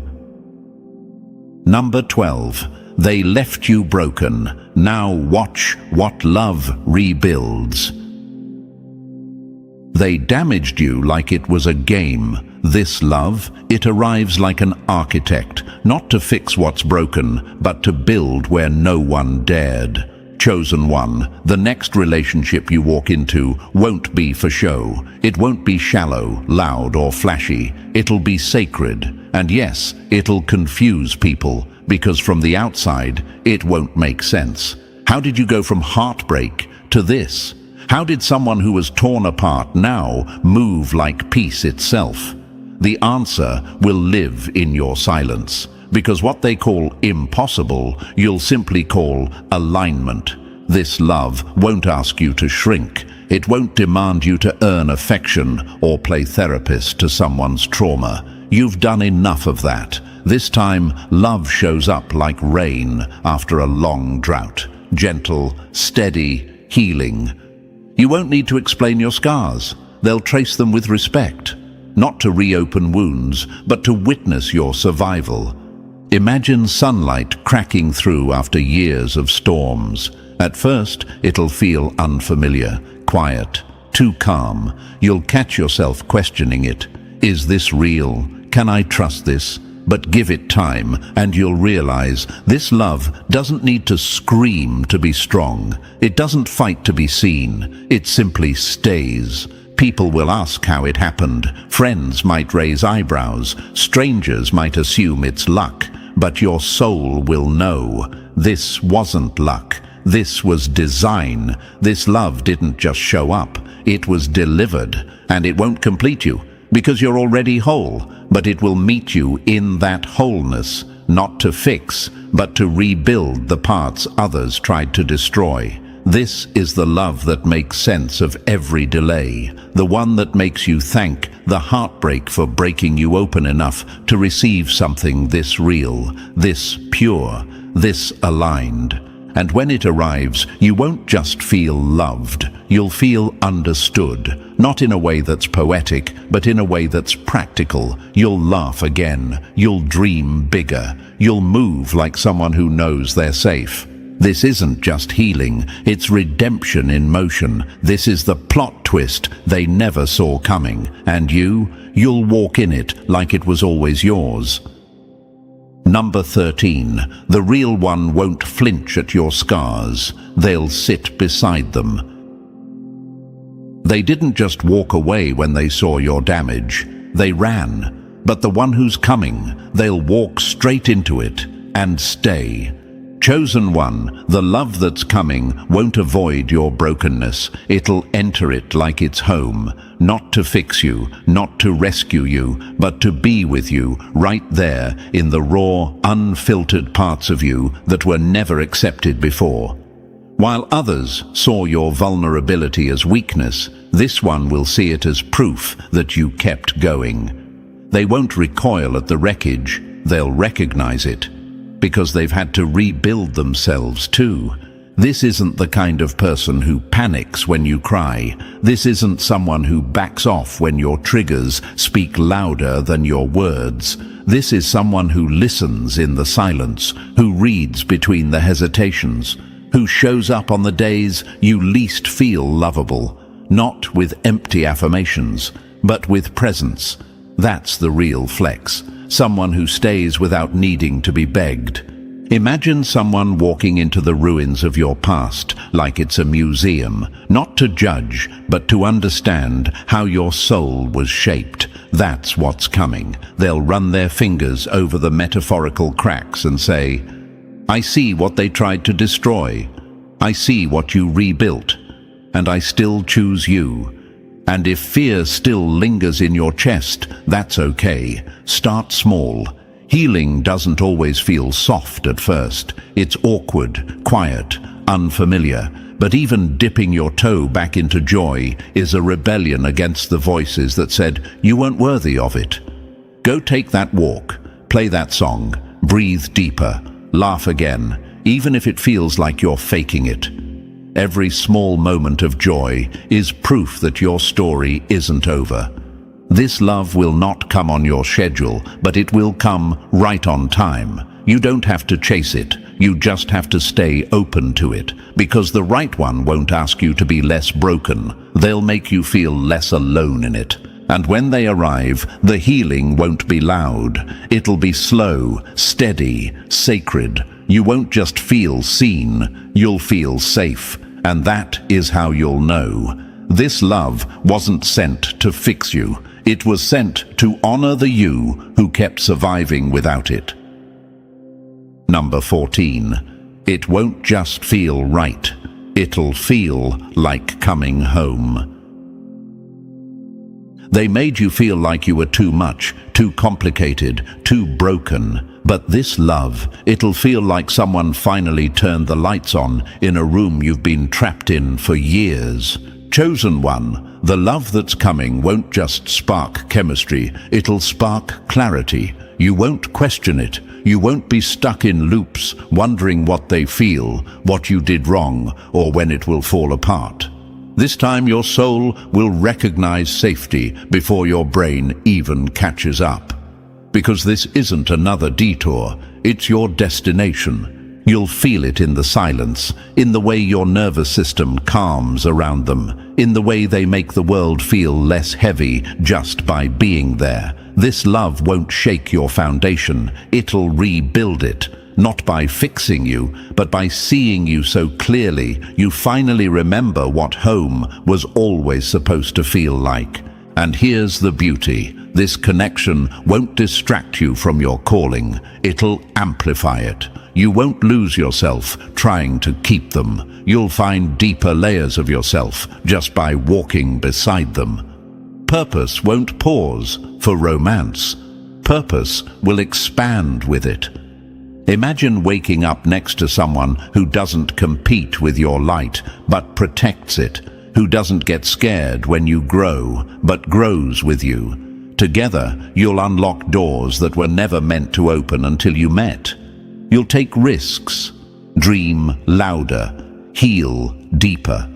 Number 12. They left you broken. Now watch what love rebuilds. They damaged you like it was a game. This love, it arrives like an architect, not to fix what's broken, but to build where no one dared. Chosen one, the next relationship you walk into won't be for show. It won't be shallow, loud, or flashy. It'll be sacred. And yes, it'll confuse people, because from the outside, it won't make sense. How did you go from heartbreak to this? How did someone who was torn apart now move like peace itself? The answer will live in your silence. Because what they call impossible, you'll simply call alignment. This love won't ask you to shrink. It won't demand you to earn affection or play therapist to someone's trauma. You've done enough of that. This time, love shows up like rain after a long drought. Gentle, steady, healing. You won't need to explain your scars. They'll trace them with respect. Not to reopen wounds, but to witness your survival. Imagine sunlight cracking through after years of storms. At first, it'll feel unfamiliar, quiet, too calm. You'll catch yourself questioning it. Is this real? Can I trust this? But give it time, and you'll realize this love doesn't need to scream to be strong. It doesn't fight to be seen. It simply stays. People will ask how it happened. Friends might raise eyebrows. Strangers might assume it's luck. But your soul will know. This wasn't luck. This was design. This love didn't just show up. It was delivered. And it won't complete you, because you're already whole. But it will meet you in that wholeness, not to fix, but to rebuild the parts others tried to destroy. This is the love that makes sense of every delay, the one that makes you thank the heartbreak for breaking you open enough to receive something this real, this pure, this aligned. And when it arrives, you won't just feel loved, you'll feel understood, not in a way that's poetic, but in a way that's practical. You'll laugh again, you'll dream bigger, you'll move like someone who knows they're safe. This isn't just healing, it's redemption in motion. This is the plot twist they never saw coming, and you'll walk in it like it was always yours. Number 13. The real one won't flinch at your scars. They'll sit beside them. They didn't just walk away when they saw your damage. They ran. But the one who's coming, they'll walk straight into it and stay. Chosen one, the love that's coming won't avoid your brokenness. It'll enter it like it's home, not to fix you, not to rescue you, but to be with you right there in the raw, unfiltered parts of you that were never accepted before. While others saw your vulnerability as weakness, this one will see it as proof that you kept going. They won't recoil at the wreckage, they'll recognize it, because they've had to rebuild themselves too. This isn't the kind of person who panics when you cry. This isn't someone who backs off when your triggers speak louder than your words. This is someone who listens in the silence, who reads between the hesitations, who shows up on the days you least feel lovable, not with empty affirmations, but with presence. That's the real flex. Someone who stays without needing to be begged. Imagine someone walking into the ruins of your past like it's a museum, not to judge, but to understand how your soul was shaped. That's what's coming. They'll run their fingers over the metaphorical cracks and say, I see what they tried to destroy. I see what you rebuilt. And I still choose you. And if fear still lingers in your chest, that's okay. Start small. Healing doesn't always feel soft at first. It's awkward, quiet, unfamiliar. But even dipping your toe back into joy is a rebellion against the voices that said you weren't worthy of it. Go take that walk, play that song, breathe deeper, laugh again, even if it feels like you're faking it. Every small moment of joy is proof that your story isn't over. This love will not come on your schedule, but it will come right on time. You don't have to chase it, you just have to stay open to it, because the right one won't ask you to be less broken. They'll make you feel less alone in it. And when they arrive, the healing won't be loud. It'll be slow, steady, sacred. You won't just feel seen, you'll feel safe. And that is how you'll know. This love wasn't sent to fix you. It was sent to honor the you who kept surviving without it. Number 14. It won't just feel right. It'll feel like coming home. They made you feel like you were too much, too complicated, too broken. But this love, it'll feel like someone finally turned the lights on in a room you've been trapped in for years. Chosen one, the love that's coming won't just spark chemistry, it'll spark clarity. You won't question it. You won't be stuck in loops, wondering what they feel, what you did wrong, or when it will fall apart. This time your soul will recognize safety before your brain even catches up. Because this isn't another detour, it's your destination. You'll feel it in the silence, in the way your nervous system calms around them, in the way they make the world feel less heavy just by being there. This love won't shake your foundation, it'll rebuild it. Not by fixing you, but by seeing you so clearly, you finally remember what home was always supposed to feel like. And here's the beauty. This connection won't distract you from your calling. It'll amplify it. You won't lose yourself trying to keep them. You'll find deeper layers of yourself just by walking beside them. Purpose won't pause for romance. Purpose will expand with it. Imagine waking up next to someone who doesn't compete with your light, but protects it, who doesn't get scared when you grow, but grows with you. Together, you'll unlock doors that were never meant to open until you met. You'll take risks, dream louder, heal deeper.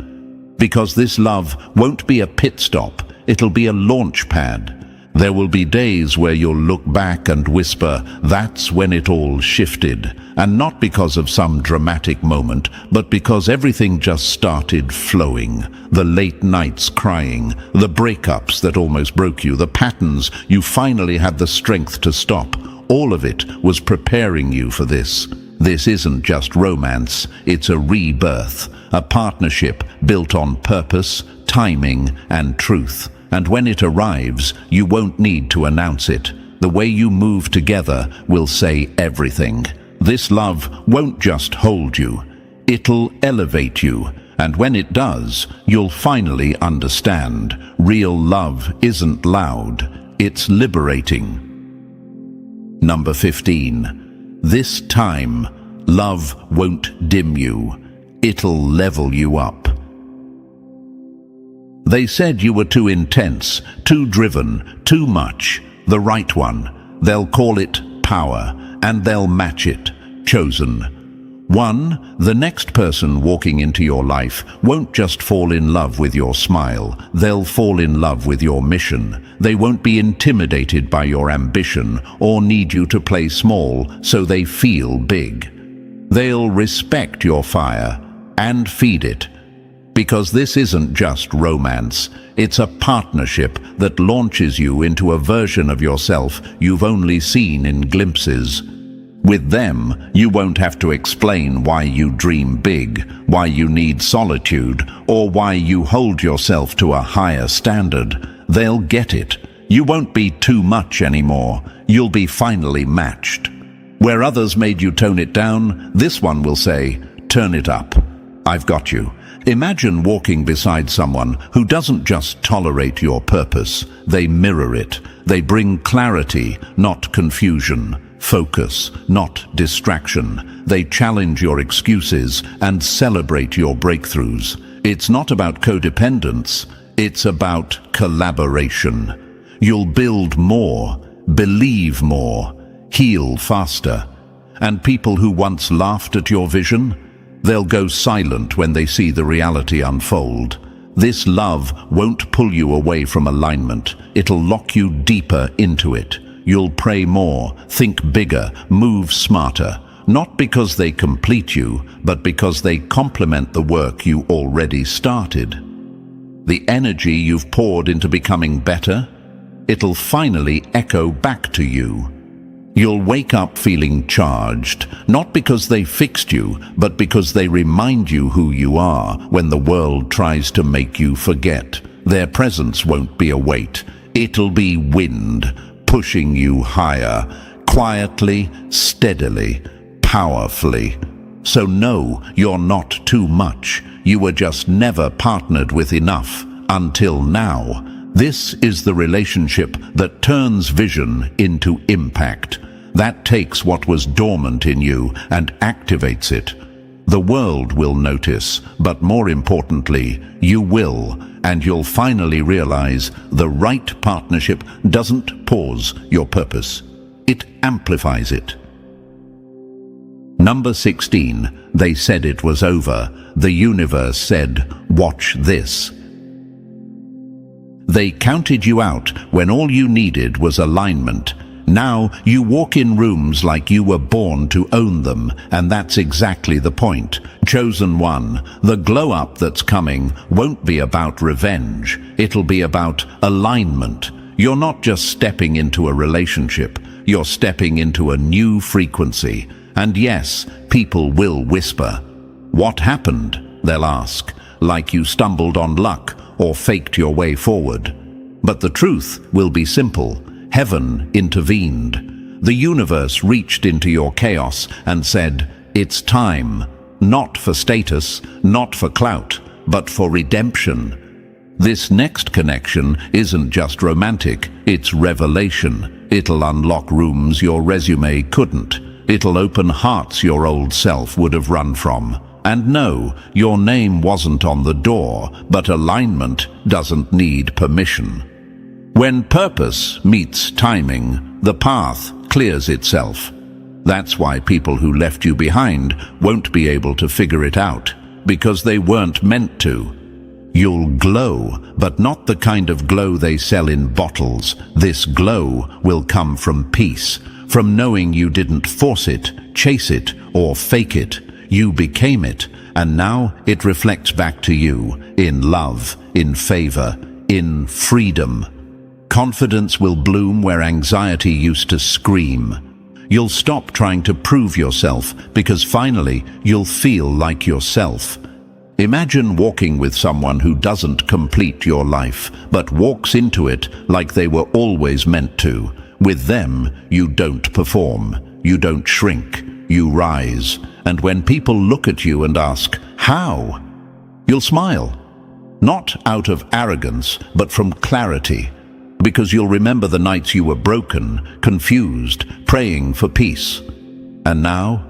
Because this love won't be a pit stop, it'll be a launch pad. There will be days where you'll look back and whisper, "That's when it all shifted." And not because of some dramatic moment, but because everything just started flowing. The late nights crying, the breakups that almost broke you, the patterns you finally had the strength to stop. All of it was preparing you for this. This isn't just romance, it's a rebirth, a partnership built on purpose, timing, and truth. And when it arrives, you won't need to announce it. The way you move together will say everything. This love won't just hold you, it'll elevate you. And when it does, you'll finally understand. Real love isn't loud, it's liberating. Number 15. This time, love won't dim you. It'll level you up. They said you were too intense, too driven, too much. The right one. They'll call it power, and they'll match it. Chosen. One, the next person walking into your life won't just fall in love with your smile. They'll fall in love with your mission. They won't be intimidated by your ambition or need you to play small so they feel big. They'll respect your fire and feed it. Because this isn't just romance, it's a partnership that launches you into a version of yourself you've only seen in glimpses. With them, you won't have to explain why you dream big, why you need solitude, or why you hold yourself to a higher standard. They'll get it. You won't be too much anymore. You'll be finally matched. Where others made you tone it down, this one will say, "Turn it up. I've got you." Imagine walking beside someone who doesn't just tolerate your purpose, they mirror it. They bring clarity, not confusion, focus, not distraction. They challenge your excuses and celebrate your breakthroughs. It's not about codependence, it's about collaboration. You'll build more, believe more, heal faster. And people who once laughed at your vision, they'll go silent when they see the reality unfold. This love won't pull you away from alignment. It'll lock you deeper into it. You'll pray more, think bigger, move smarter. Not because they complete you, but because they complement the work you already started. The energy you've poured into becoming better, it'll finally echo back to you. You'll wake up feeling charged, not because they fixed you, but because they remind you who you are when the world tries to make you forget. Their presence won't be a weight. It'll be wind, pushing you higher, quietly, steadily, powerfully. So no, you're not too much. You were just never partnered with enough, until now. This is the relationship that turns vision into impact. That takes what was dormant in you and activates it. The world will notice, but more importantly, you will, and you'll finally realize the right partnership doesn't pause your purpose. It amplifies it. Number 16, they said it was over. The universe said, "Watch this." They counted you out when all you needed was alignment. Now you walk in rooms like you were born to own them, and that's exactly the point. Chosen one, the glow-up that's coming won't be about revenge. It'll be about alignment. You're not just stepping into a relationship, you're stepping into a new frequency. And yes, people will whisper. What happened? They'll ask, like you stumbled on luck or faked your way forward. But the truth will be simple. Heaven intervened. The universe reached into your chaos and said, "It's time." Not for status, not for clout, but for redemption. This next connection isn't just romantic, it's revelation. It'll unlock rooms your resume couldn't. It'll open hearts your old self would have run from. And no, your name wasn't on the door, but alignment doesn't need permission. When purpose meets timing, the path clears itself. That's why people who left you behind won't be able to figure it out, because they weren't meant to. You'll glow, but not the kind of glow they sell in bottles. This glow will come from peace, from knowing you didn't force it, chase it, or fake it. You became it, and now it reflects back to you, in love, in favor, in freedom. Confidence will bloom where anxiety used to scream. You'll stop trying to prove yourself, because finally you'll feel like yourself. Imagine walking with someone who doesn't complete your life, but walks into it like they were always meant to. With them, you don't perform, you don't shrink, you rise. And when people look at you and ask, "How?" you'll smile. Not out of arrogance, but from clarity. Because you'll remember the nights you were broken, confused, praying for peace. And now,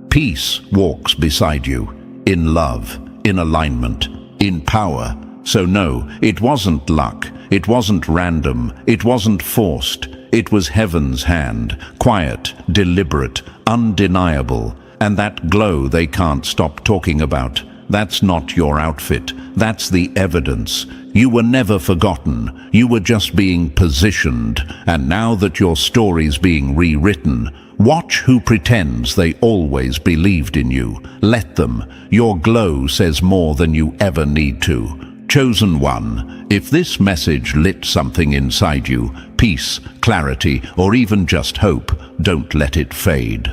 peace walks beside you, in love, in alignment, in power. So no, it wasn't luck, it wasn't random, it wasn't forced. It was heaven's hand, quiet, deliberate, undeniable. And that glow they can't stop talking about, that's not your outfit, that's the evidence. You were never forgotten, you were just being positioned. And now that your story's being rewritten, watch who pretends they always believed in you. Let them. Your glow says more than you ever need to. Chosen one, if this message lit something inside you, peace, clarity, or even just hope, don't let it fade.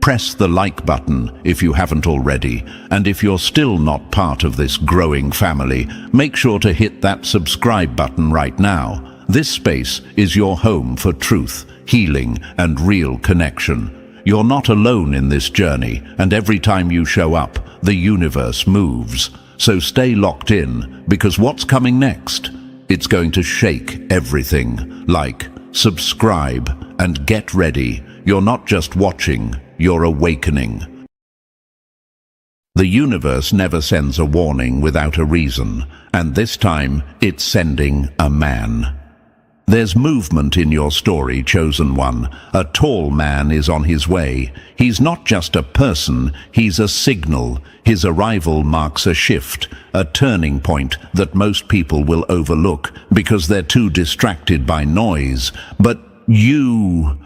Press the like button if you haven't already, and if you're still not part of this growing family, make sure to hit that subscribe button right now. This space is your home for truth, healing, and real connection. You're not alone in this journey, and every time you show up, the universe moves. So stay locked in, because what's coming next? It's going to shake everything. Like, subscribe, and get ready. You're not just watching, you're awakening. The universe never sends a warning without a reason, and this time it's sending a man. There's movement in your story, chosen one. A tall man is on his way. He's not just a person, he's a signal. His arrival marks a shift, a turning point that most people will overlook because they're too distracted by noise. But you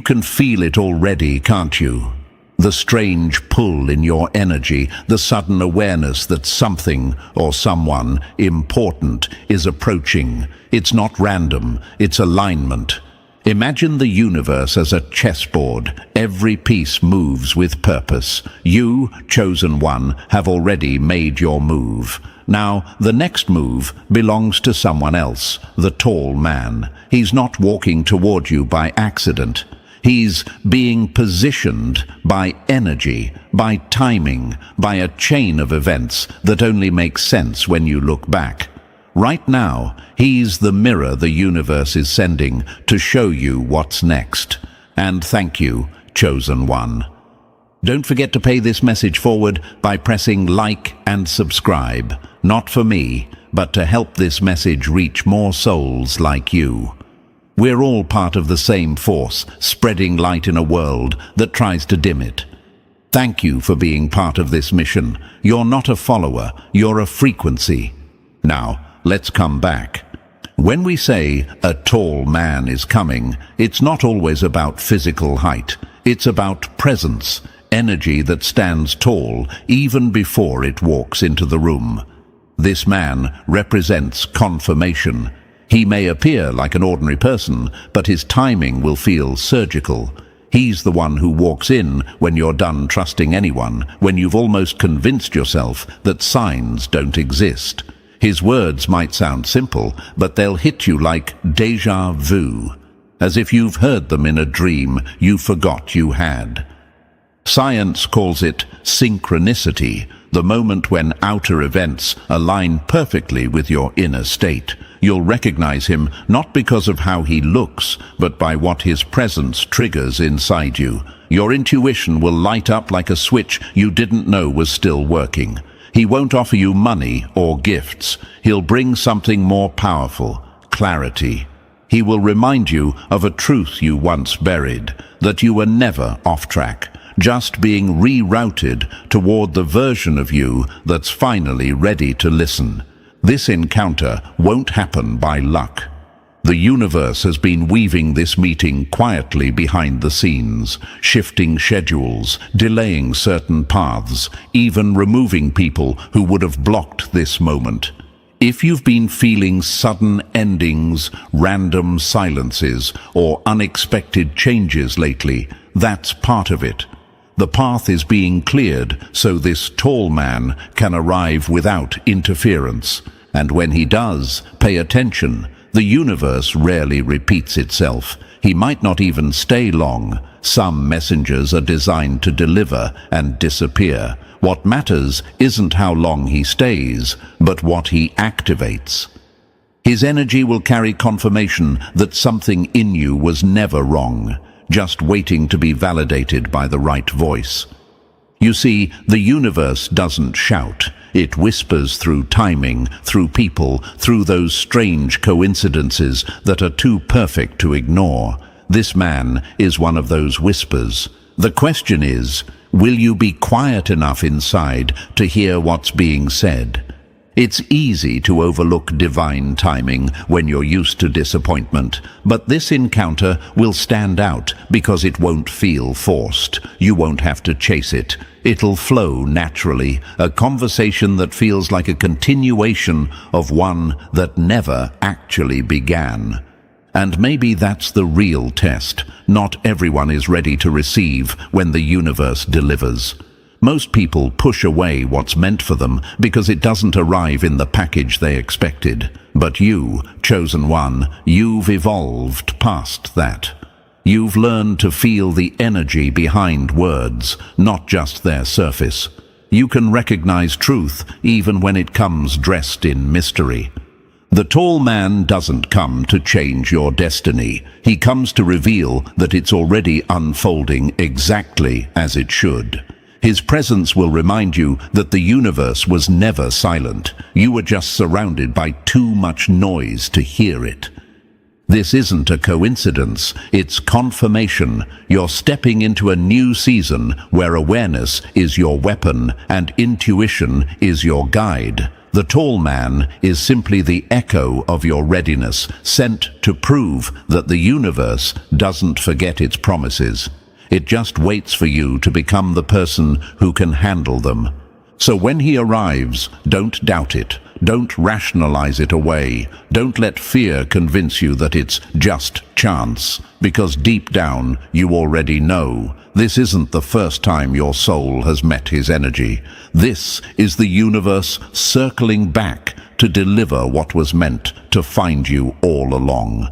can feel it already, can't you? The strange pull in your energy, the sudden awareness that something or someone important is approaching. It's not random, it's alignment. Imagine the universe as a chessboard. Every piece moves with purpose. You, chosen one, have already made your move. Now, the next move belongs to someone else, the tall man. He's not walking toward you by accident. He's being positioned by energy, by timing, by a chain of events that only makes sense when you look back. Right now, he's the mirror the universe is sending to show you what's next. And thank you, chosen one. Don't forget to pay this message forward by pressing like and subscribe. Not for me, but to help this message reach more souls like you. We're all part of the same force, spreading light in a world that tries to dim it. Thank you for being part of this mission. You're not a follower, you're a frequency. Now, let's come back. When we say a tall man is coming, it's not always about physical height. It's about presence, energy that stands tall even before it walks into the room. This man represents confirmation. He may appear like an ordinary person, but his timing will feel surgical. He's the one who walks in when you're done trusting anyone, when you've almost convinced yourself that signs don't exist. His words might sound simple, but they'll hit you like déjà vu, as if you've heard them in a dream you forgot you had. Science calls it synchronicity, the moment when outer events align perfectly with your inner state. You'll recognize him not because of how he looks, but by what his presence triggers inside you. Your intuition will light up like a switch you didn't know was still working. He won't offer you money or gifts. He'll bring something more powerful, clarity. He will remind you of a truth you once buried, that you were never off track. just being rerouted toward the version of you that's finally ready to listen. This encounter won't happen by luck. The universe has been weaving this meeting quietly behind the scenes, shifting schedules, delaying certain paths, even removing people who would have blocked this moment. If you've been feeling sudden endings, random silences, or unexpected changes lately, that's part of it. The path is being cleared so this tall man can arrive without interference. And when he does, pay attention. The universe rarely repeats itself. He might not even stay long. Some messengers are designed to deliver and disappear. What matters isn't how long he stays, but what he activates. His energy will carry confirmation that something in you was never wrong, just waiting to be validated by the right voice. You see, the universe doesn't shout. It whispers through timing, through people, through those strange coincidences that are too perfect to ignore. This man is one of those whispers. The question is, will you be quiet enough inside to hear what's being said? It's easy to overlook divine timing when you're used to disappointment, but this encounter will stand out because it won't feel forced. You won't have to chase it. It'll flow naturally, a conversation that feels like a continuation of one that never actually began. And maybe that's the real test. Not everyone is ready to receive when the universe delivers. Most people push away what's meant for them because it doesn't arrive in the package they expected. But you, chosen one, you've evolved past that. You've learned to feel the energy behind words, not just their surface. You can recognize truth even when it comes dressed in mystery. The tall man doesn't come to change your destiny. He comes to reveal that it's already unfolding exactly as it should. His presence will remind you that the universe was never silent. You were just surrounded by too much noise to hear it. This isn't a coincidence, it's confirmation. You're stepping into a new season where awareness is your weapon and intuition is your guide. The tall man is simply the echo of your readiness, sent to prove that the universe doesn't forget its promises. It just waits for you to become the person who can handle them. So when he arrives, don't doubt it. Don't rationalize it away. Don't let fear convince you that it's just chance, because deep down you already know. This isn't the first time your soul has met his energy. This is the universe circling back to deliver what was meant to find you all along.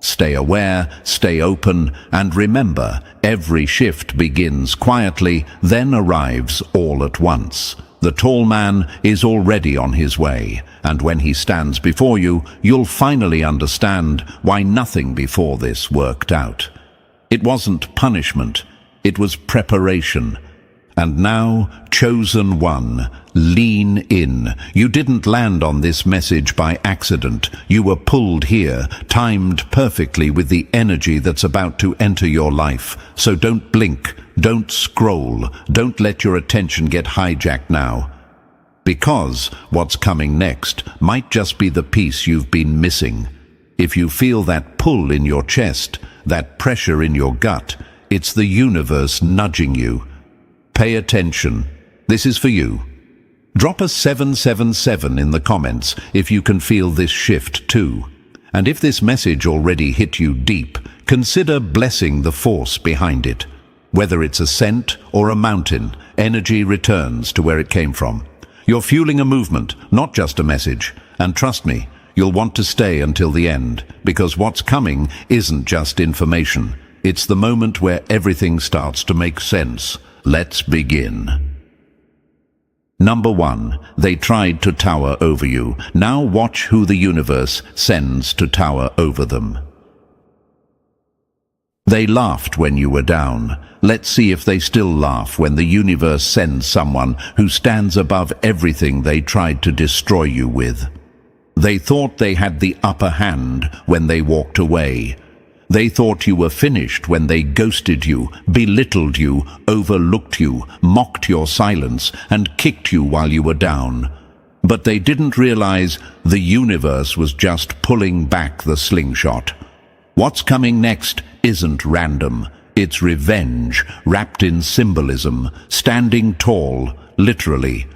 Stay aware, stay open, and remember, every shift begins quietly, then arrives all at once. The tall man is already on his way, and when he stands before you, you'll finally understand why nothing before this worked out. It wasn't punishment, it was preparation. And now, chosen one, lean in. You didn't land on this message by accident. You were pulled here, timed perfectly with the energy that's about to enter your life. So don't blink, don't scroll, don't let your attention get hijacked now. Because what's coming next might just be the piece you've been missing. If you feel that pull in your chest, that pressure in your gut, it's the universe nudging you. Pay attention. This is for you. Drop a 777 in the comments if you can feel this shift too. And if this message already hit you deep, consider blessing the force behind it. Whether it's a scent or a mountain, energy returns to where it came from. You're fueling a movement, not just a message. And trust me, you'll want to stay until the end, because what's coming isn't just information. It's the moment where everything starts to make sense. Let's begin. Number 1. They tried to tower over you. Now watch who the universe sends to tower over them. They laughed when you were down. Let's see if they still laugh when the universe sends someone who stands above everything they tried to destroy you with. They thought they had the upper hand when they walked away. They thought you were finished when they ghosted you, belittled you, overlooked you, mocked your silence, and kicked you while you were down. But they didn't realize the universe was just pulling back the slingshot. What's coming next isn't random. It's revenge, wrapped in symbolism, standing tall, literally.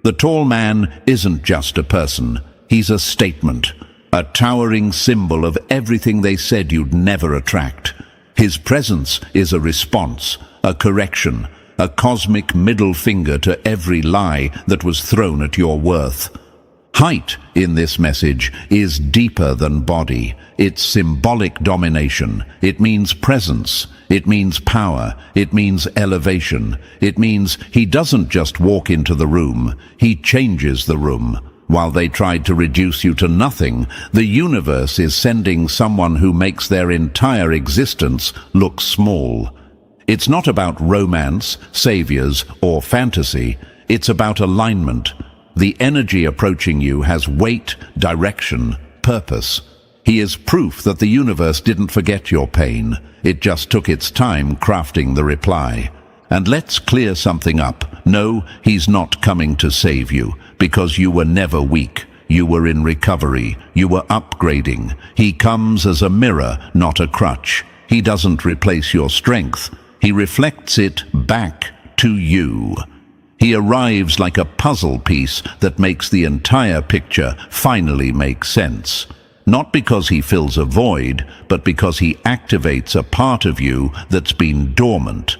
The tall man isn't just a person. He's a statement, a towering symbol of everything they said you'd never attract. His presence is a response, a correction, a cosmic middle finger to every lie that was thrown at your worth. Height in this message is deeper than body. It's symbolic domination. It means presence. It means power. It means elevation. It means he doesn't just walk into the room. He changes the room. While they tried to reduce you to nothing, the universe is sending someone who makes their entire existence look small. It's not about romance, saviors, or fantasy. It's about alignment. The energy approaching you has weight, direction, purpose. He is proof that the universe didn't forget your pain. It just took its time crafting the reply. And let's clear something up. No, he's not coming to save you, because you were never weak. You were in recovery. You were upgrading. He comes as a mirror, not a crutch. He doesn't replace your strength. He reflects it back to you. He arrives like a puzzle piece that makes the entire picture finally make sense. Not because he fills a void, but because he activates a part of you that's been dormant.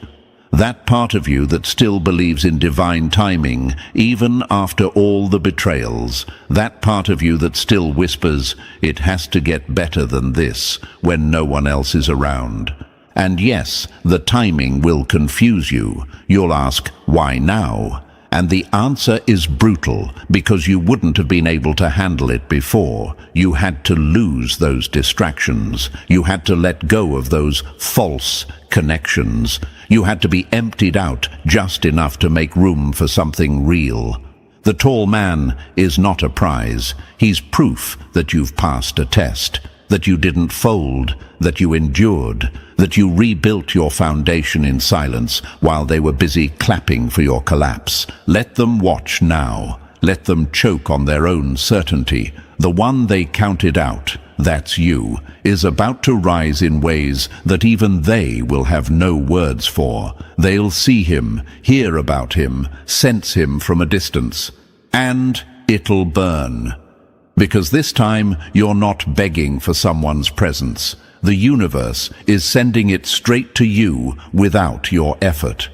That part of you that still believes in divine timing, even after all the betrayals. That part of you that still whispers, it has to get better than this, when no one else is around. And yes, the timing will confuse you. You'll ask, why now? And the answer is brutal, because you wouldn't have been able to handle it before. You had to lose those distractions. You had to let go of those false connections. You had to be emptied out just enough to make room for something real. The tall man is not a prize. He's proof that you've passed a test, that you didn't fold, that you endured, that you rebuilt your foundation in silence while they were busy clapping for your collapse. Let them watch now. Let them choke on their own certainty. The one they counted out, that's you, is about to rise in ways that even they will have no words for. They'll see him, hear about him, sense him from a distance. And it'll burn. Because this time, you're not begging for someone's presence. The universe is sending it straight to you without your effort.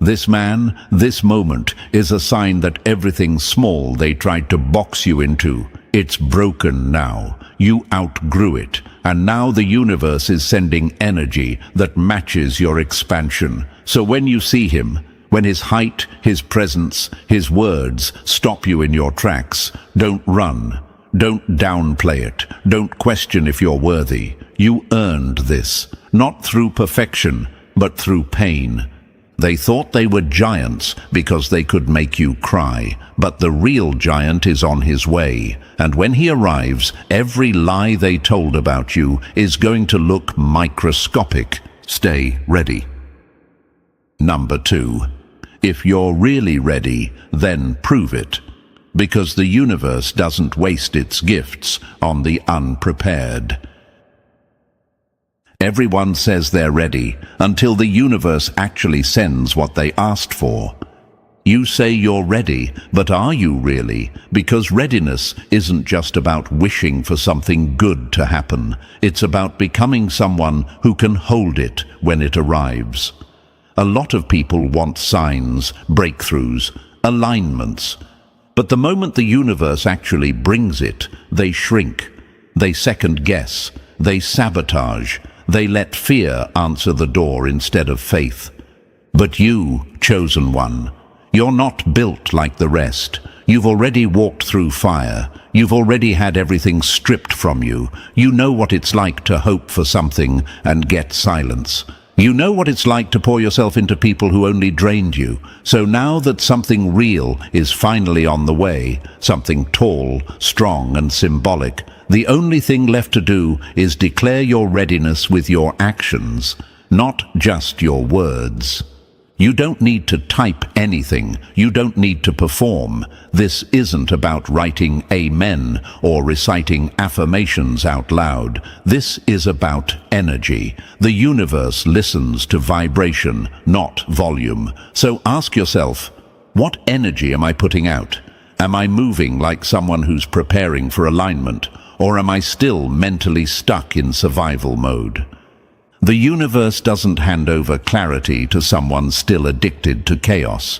This man, this moment, is a sign that everything small they tried to box you into, it's broken now. You outgrew it, and now the universe is sending energy that matches your expansion. So when you see him, when his height, his presence, his words stop you in your tracks, don't run. Don't downplay it. Don't question if you're worthy. You earned this, not through perfection, but through pain. They thought they were giants because they could make you cry, but the real giant is on his way, and when he arrives, every lie they told about you is going to look microscopic. Stay ready. Number 2. If you're really ready, then prove it. Because the universe doesn't waste its gifts on the unprepared. Everyone says they're ready until the universe actually sends what they asked for. You say you're ready, but are you really? Because readiness isn't just about wishing for something good to happen. It's about becoming someone who can hold it when it arrives. A lot of people want signs, breakthroughs, alignments. But the moment the universe actually brings it, they shrink, they second-guess, they sabotage, they let fear answer the door instead of faith. But you, chosen one, you're not built like the rest. You've already walked through fire. You've already had everything stripped from you. You know what it's like to hope for something and get silence. You know what it's like to pour yourself into people who only drained you. So now that something real is finally on the way, something tall, strong, and symbolic, The only thing left to do is declare your readiness with your actions, not just your words. You don't need to type anything. You don't need to perform. This isn't about writing amen or reciting affirmations out loud. This is about energy. The universe listens to vibration, not volume. So ask yourself, what energy am I putting out? Am I moving like someone who's preparing for alignment, or am I still mentally stuck in survival mode? The universe doesn't hand over clarity to someone still addicted to chaos.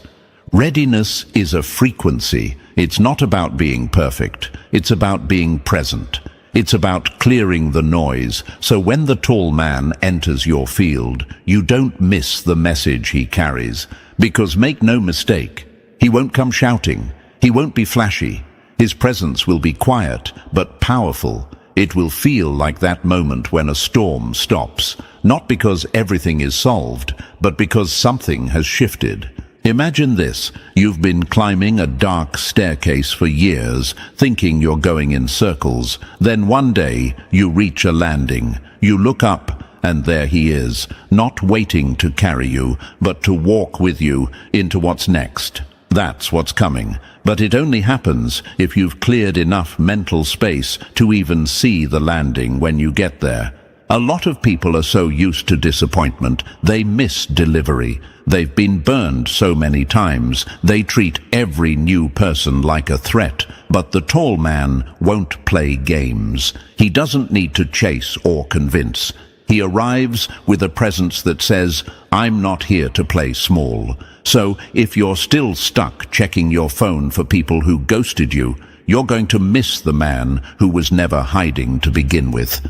Readiness is a frequency. It's not about being perfect. It's about being present. It's about clearing the noise, so when the tall man enters your field, you don't miss the message he carries. Because make no mistake, he won't come shouting. He won't be flashy. His presence will be quiet, but powerful. It will feel like that moment when a storm stops, not because everything is solved, but because something has shifted. Imagine this. You've been climbing a dark staircase for years, thinking you're going in circles. Then one day, you reach a landing. You look up, and there he is, not waiting to carry you, but to walk with you into what's next. That's what's coming. But it only happens if you've cleared enough mental space to even see the landing when you get there. A lot of people are so used to disappointment, they miss delivery. They've been burned so many times, they treat every new person like a threat. But the tall man won't play games. He doesn't need to chase or convince. He arrives with a presence that says, I'm not here to play small. So if you're still stuck checking your phone for people who ghosted you, you're going to miss the man who was never hiding to begin with.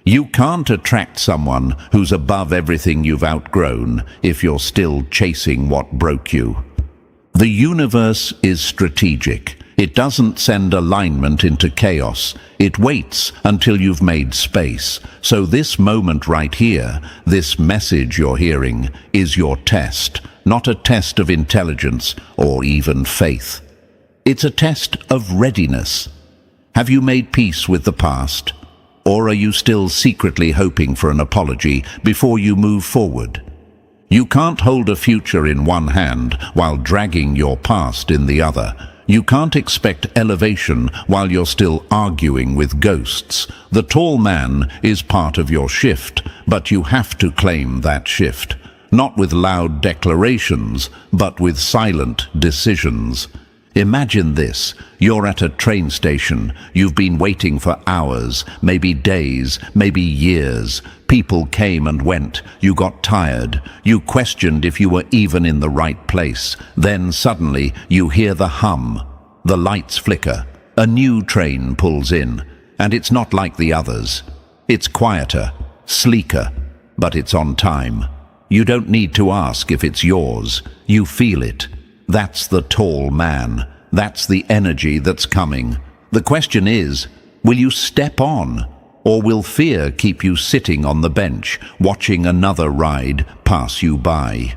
You can't attract someone who's above everything you've outgrown if you're still chasing what broke you. The universe is strategic. It doesn't send alignment into chaos. It waits until you've made space. So this moment right here, this message you're hearing, is your test, not a test of intelligence or even faith. It's a test of readiness. Have you made peace with the past? Or are you still secretly hoping for an apology before you move forward? You can't hold a future in one hand while dragging your past in the other. You can't expect elevation while you're still arguing with ghosts. The tall man is part of your shift, but you have to claim that shift. Not with loud declarations, but with silent decisions. Imagine this. You're at a train station. You've been waiting for hours, maybe days, maybe years. People came and went. You got tired. You questioned if you were even in the right place. Then suddenly you hear the hum. The lights flicker. A new train pulls in. And it's not like the others. It's quieter, sleeker, but it's on time. You don't need to ask if it's yours. You feel it. That's the tall man. That's the energy that's coming. The question is, will you step on? Or will fear keep you sitting on the bench, watching another ride pass you by?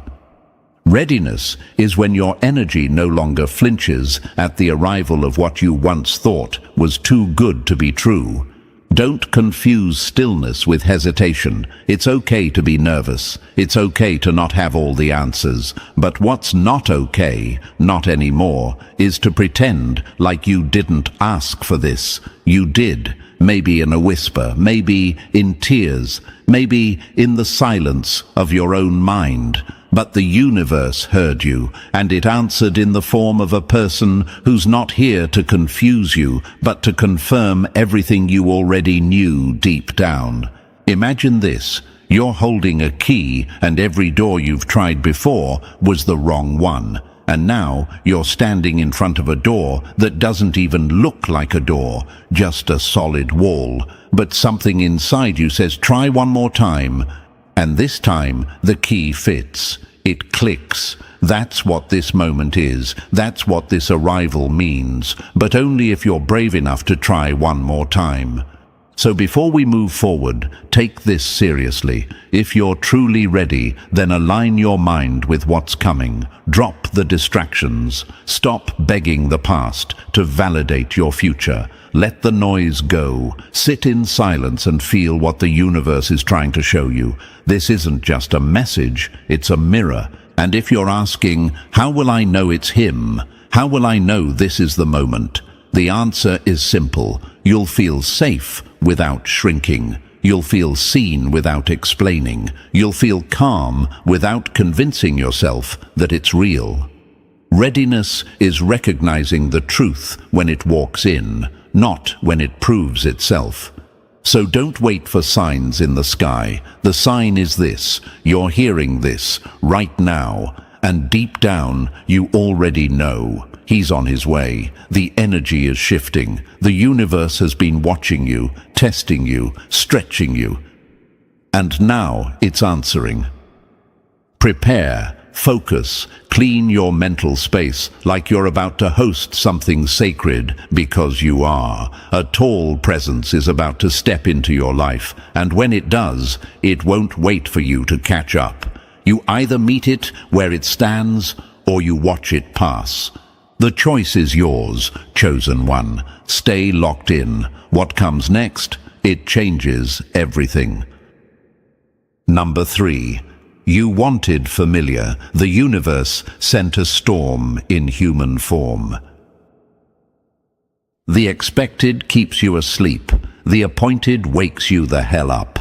Readiness is when your energy no longer flinches at the arrival of what you once thought was too good to be true. Don't confuse stillness with hesitation. It's okay to be nervous. It's okay to not have all the answers. But what's not okay, not anymore, is to pretend like you didn't ask for this. You did. Maybe in a whisper, maybe in tears, maybe in the silence of your own mind. But the universe heard you, and it answered in the form of a person who's not here to confuse you, but to confirm everything you already knew deep down. Imagine this. You're holding a key, and every door you've tried before was the wrong one. And now you're standing in front of a door that doesn't even look like a door, just a solid wall. But something inside you says, try one more time. And this time, the key fits. It clicks. That's what this moment is. That's what this arrival means. But only if you're brave enough to try one more time. So before we move forward, take this seriously. If you're truly ready, then align your mind with what's coming. Drop the distractions. Stop begging the past to validate your future. Let the noise go. Sit in silence and feel what the universe is trying to show you. This isn't just a message, it's a mirror. And if you're asking, how will I know it's him? How will I know this is the moment? The answer is simple. You'll feel safe without shrinking. You'll feel seen without explaining. You'll feel calm without convincing yourself that it's real. Readiness is recognizing the truth when it walks in, not when it proves itself. So don't wait for signs in the sky. The sign is this. You're hearing this right now. And deep down, you already know. He's on his way. The energy is shifting. The universe has been watching you, testing you, stretching you. And now it's answering. Prepare, focus, clean your mental space like you're about to host something sacred, because you are. A tall presence is about to step into your life, and when it does, it won't wait for you to catch up. You either meet it where it stands, or you watch it pass. The choice is yours, chosen one. Stay locked in. What comes next? It changes everything. Number 3. You wanted familiar. The universe sent a storm in human form. The expected keeps you asleep. The appointed wakes you the hell up.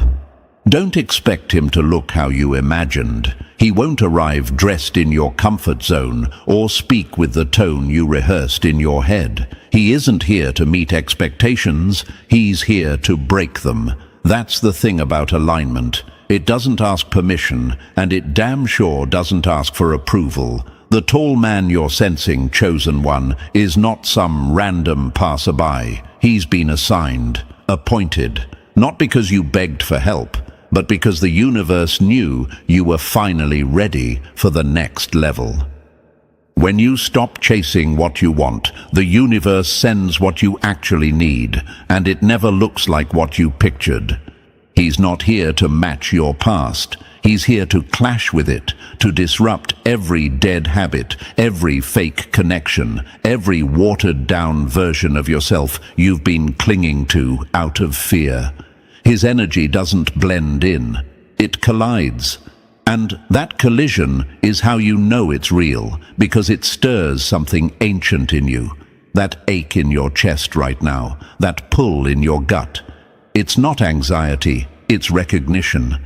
Don't expect him to look how you imagined. He won't arrive dressed in your comfort zone or speak with the tone you rehearsed in your head. He isn't here to meet expectations. He's here to break them. That's the thing about alignment. It doesn't ask permission, and it damn sure doesn't ask for approval. The tall man you're sensing, chosen one, is not some random passerby. He's been assigned, appointed, not because you begged for help, but because the universe knew you were finally ready for the next level. When you stop chasing what you want, the universe sends what you actually need, and it never looks like what you pictured. He's not here to match your past. He's here to clash with it, to disrupt every dead habit, every fake connection, every watered-down version of yourself you've been clinging to out of fear. His energy doesn't blend in. It collides. And that collision is how you know it's real, because it stirs something ancient in you. That ache in your chest right now, that pull in your gut. It's not anxiety, it's recognition.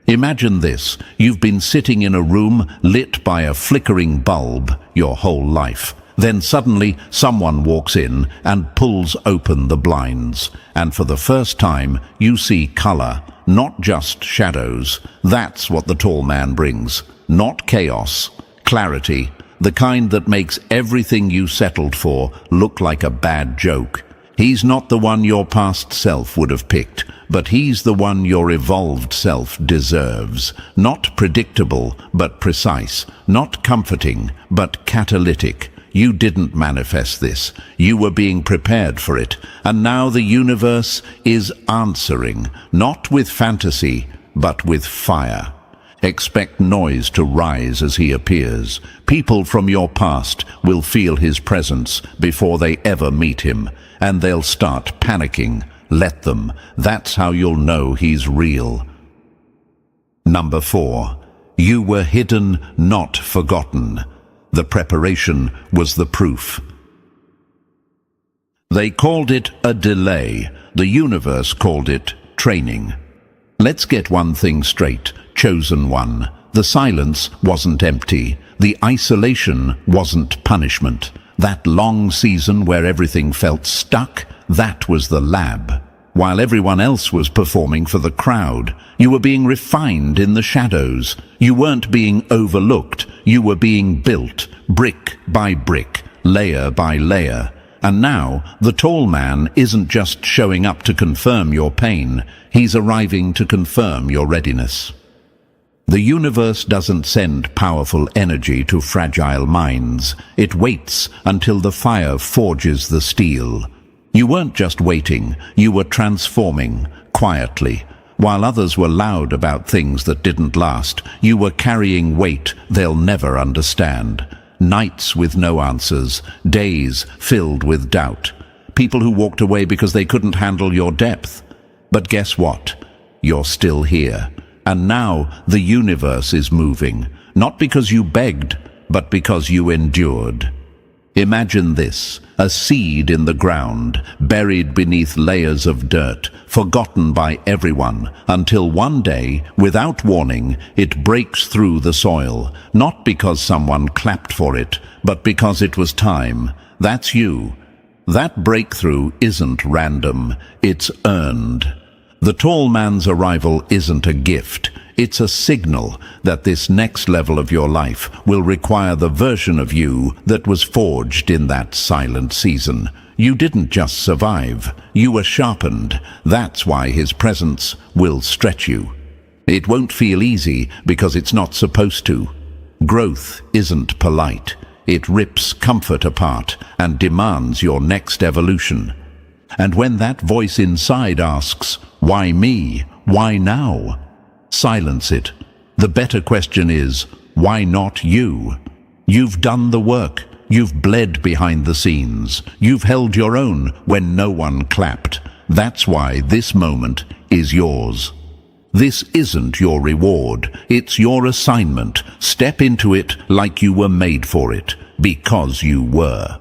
Imagine this. You've been sitting in a room lit by a flickering bulb your whole life. Then suddenly someone walks in and pulls open the blinds. And for the first time, you see color, not just shadows. That's what the tall man brings. Not chaos, clarity, the kind that makes everything you settled for look like a bad joke. He's not the one your past self would have picked, but he's the one your evolved self deserves. Not predictable, but precise. Not comforting, but catalytic. You didn't manifest this. You were being prepared for it. And now the universe is answering, not with fantasy, but with fire. Expect noise to rise as he appears. People from your past will feel his presence before they ever meet him, and they'll start panicking. Let them. That's how you'll know he's real. Number 4. You were hidden, not forgotten. The preparation was the proof. They called it a delay. The universe called it training. Let's get one thing straight, chosen one. The silence wasn't empty. The isolation wasn't punishment. That long season where everything felt stuck, that was the lab. While everyone else was performing for the crowd, you were being refined in the shadows. You weren't being overlooked. You were being built, brick by brick, layer by layer. And now, the tall man isn't just showing up to confirm your pain. He's arriving to confirm your readiness. The universe doesn't send powerful energy to fragile minds. It waits until the fire forges the steel. You weren't just waiting, you were transforming, quietly. While others were loud about things that didn't last, you were carrying weight they'll never understand. Nights with no answers, days filled with doubt. people who walked away because they couldn't handle your depth. But guess what? You're still here. And now the universe is moving, not because you begged, but because you endured. Imagine this, a seed in the ground, buried beneath layers of dirt, forgotten by everyone, until one day, without warning, it breaks through the soil, not because someone clapped for it, but because it was time. That's you. That breakthrough isn't random, it's earned. The tall man's arrival isn't a gift. It's a signal that this next level of your life will require the version of you that was forged in that silent season. You didn't just survive, you were sharpened. That's why his presence will stretch you. It won't feel easy because it's not supposed to. Growth isn't polite. It rips comfort apart and demands your next evolution. And when that voice inside asks, "Why me? Why now?" silence it. The better question is, why not you? You've done the work. You've bled behind the scenes. You've held your own when no one clapped. That's why this moment is yours. This isn't your reward. It's your assignment. Step into it like you were made for it, because you were.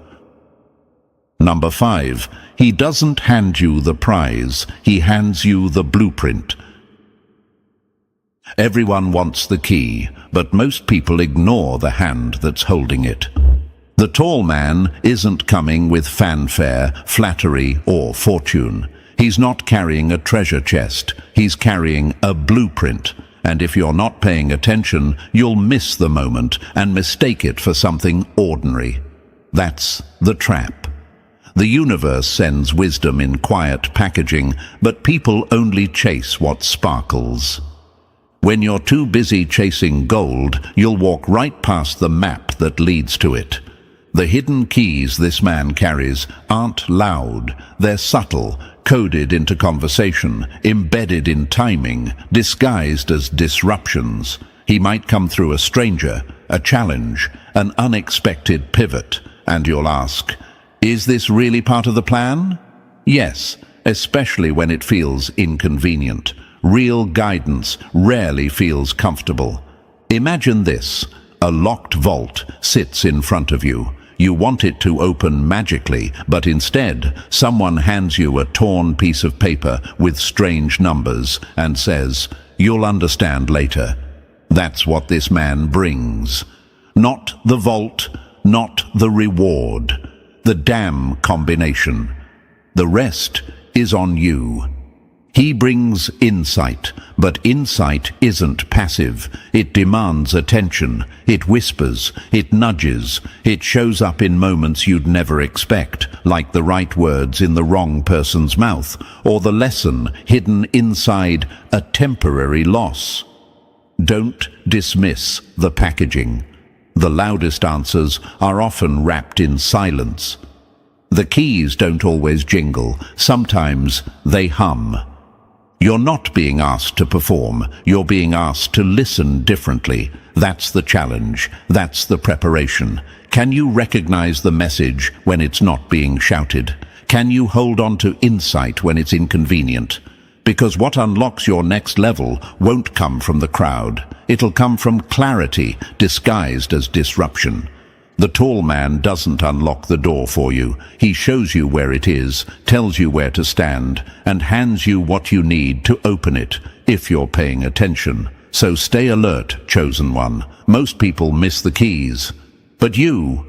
Number 5. He doesn't hand you the prize. He hands you the blueprint. Everyone wants the key, but most people ignore the hand that's holding it. The tall man isn't coming with fanfare, flattery, or fortune. He's not carrying a treasure chest. He's carrying a blueprint. And if you're not paying attention, you'll miss the moment and mistake it for something ordinary. That's the trap. The universe sends wisdom in quiet packaging, but people only chase what sparkles. When you're too busy chasing gold, you'll walk right past the map that leads to it. The hidden keys this man carries aren't loud. They're subtle, coded into conversation, embedded in timing, disguised as disruptions. He might come through a stranger, a challenge, an unexpected pivot, and you'll ask, is this really part of the plan? Yes, especially when it feels inconvenient. Real guidance rarely feels comfortable. Imagine this. A locked vault sits in front of you. You want it to open magically, but instead, someone hands you a torn piece of paper with strange numbers and says, "You'll understand later." That's what this man brings. Not the vault, not the reward. The damn combination. The rest is on you. He brings insight, but insight isn't passive. It demands attention. It whispers. It nudges. It shows up in moments you'd never expect, like the right words in the wrong person's mouth, or the lesson hidden inside a temporary loss. Don't dismiss the packaging. The loudest answers are often wrapped in silence. The keys don't always jingle. Sometimes they hum. You're not being asked to perform. You're being asked to listen differently. That's the challenge. That's the preparation. Can you recognize the message when it's not being shouted? Can you hold on to insight when it's inconvenient? Because what unlocks your next level won't come from the crowd. It'll come from clarity disguised as disruption. The tall man doesn't unlock the door for you. He shows you where it is, tells you where to stand, and hands you what you need to open it, if you're paying attention. So stay alert, chosen one. Most people miss the keys. But you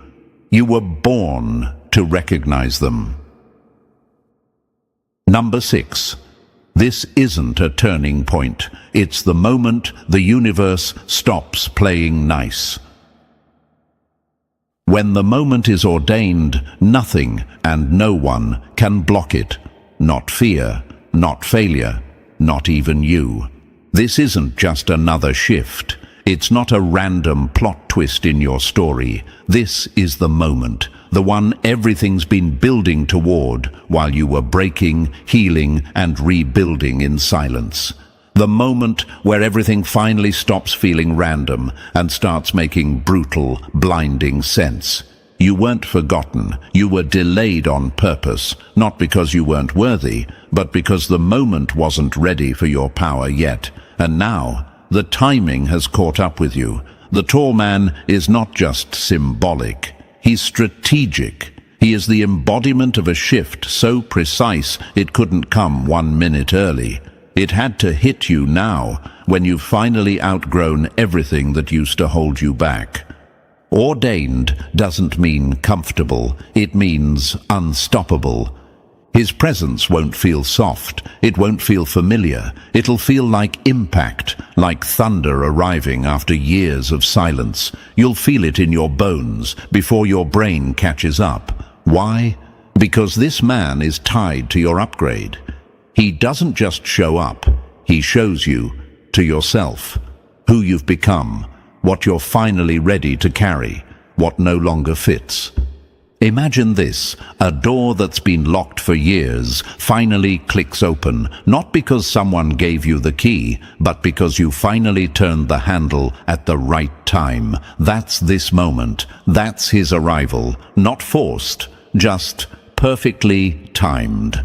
were born to recognize them. Number 6. This isn't a turning point. It's the moment the universe stops playing nice. When the moment is ordained, nothing and no one can block it. Not fear, not failure, not even you. This isn't just another shift. It's not a random plot twist in your story. This is the moment, the one everything's been building toward while you were breaking, healing, and rebuilding in silence. The moment where everything finally stops feeling random and starts making brutal, blinding sense. You weren't forgotten. You were delayed on purpose, not because you weren't worthy, but because the moment wasn't ready for your power yet. And now, the timing has caught up with you. The tall man is not just symbolic. He's strategic. He is the embodiment of a shift so precise it couldn't come 1 minute early. It had to hit you now, when you've finally outgrown everything that used to hold you back. Ordained doesn't mean comfortable, it means unstoppable. His presence won't feel soft, it won't feel familiar, it'll feel like impact, like thunder arriving after years of silence. You'll feel it in your bones before your brain catches up. Why? Because this man is tied to your upgrade. He doesn't just show up, he shows you to yourself, who you've become, what you're finally ready to carry, what no longer fits. Imagine this, a door that's been locked for years finally clicks open, not because someone gave you the key, but because you finally turned the handle at the right time. That's this moment, that's his arrival, not forced, just perfectly timed.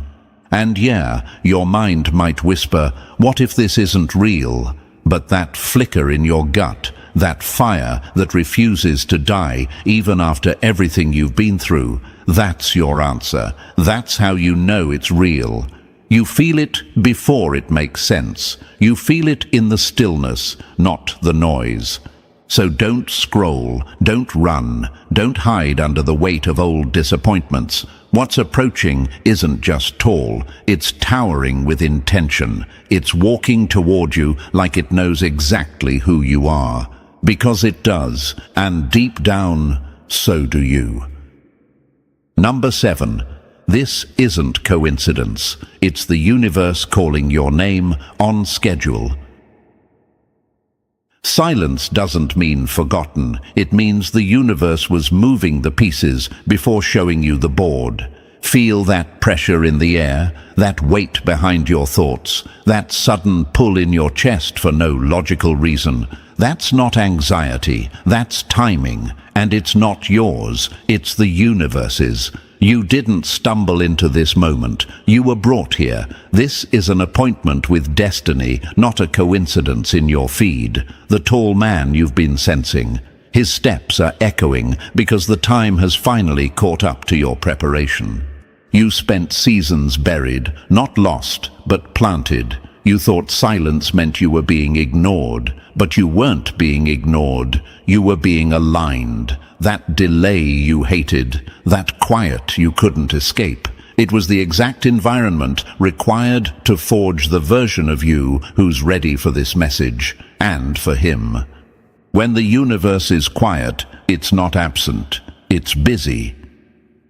And yeah, your mind might whisper, what if this isn't real? But that flicker in your gut, that fire that refuses to die even after everything you've been through, that's your answer. That's how you know it's real. You feel it before it makes sense. You feel it in the stillness, not the noise. So don't scroll, don't run, don't hide under the weight of old disappointments. What's approaching isn't just tall, it's towering with intention. It's walking toward you like it knows exactly who you are. Because it does, and deep down, so do you. Number 7. This isn't coincidence. It's the universe calling your name on schedule. Silence doesn't mean forgotten. It means the universe was moving the pieces before showing you the board. Feel that pressure in the air, that weight behind your thoughts, that sudden pull in your chest for no logical reason. That's not anxiety, that's timing, and it's not yours, it's the universe's. You didn't stumble into this moment, you were brought here. This is an appointment with destiny, not a coincidence in your feed. The tall man you've been sensing. His steps are echoing because the time has finally caught up to your preparation. You spent seasons buried, not lost, but planted. You thought silence meant you were being ignored, but you weren't being ignored. You were being aligned. That delay you hated, that quiet you couldn't escape. It was the exact environment required to forge the version of you who's ready for this message, and for him. When the universe is quiet, it's not absent, it's busy.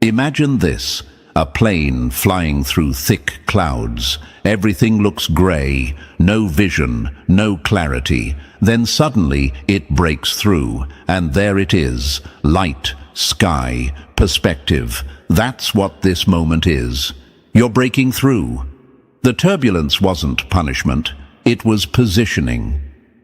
Imagine this. A plane flying through thick clouds. Everything looks grey, no vision, no clarity. Then suddenly it breaks through, and there it is. Light, sky, perspective. That's what this moment is. You're breaking through. The turbulence wasn't punishment, it was positioning.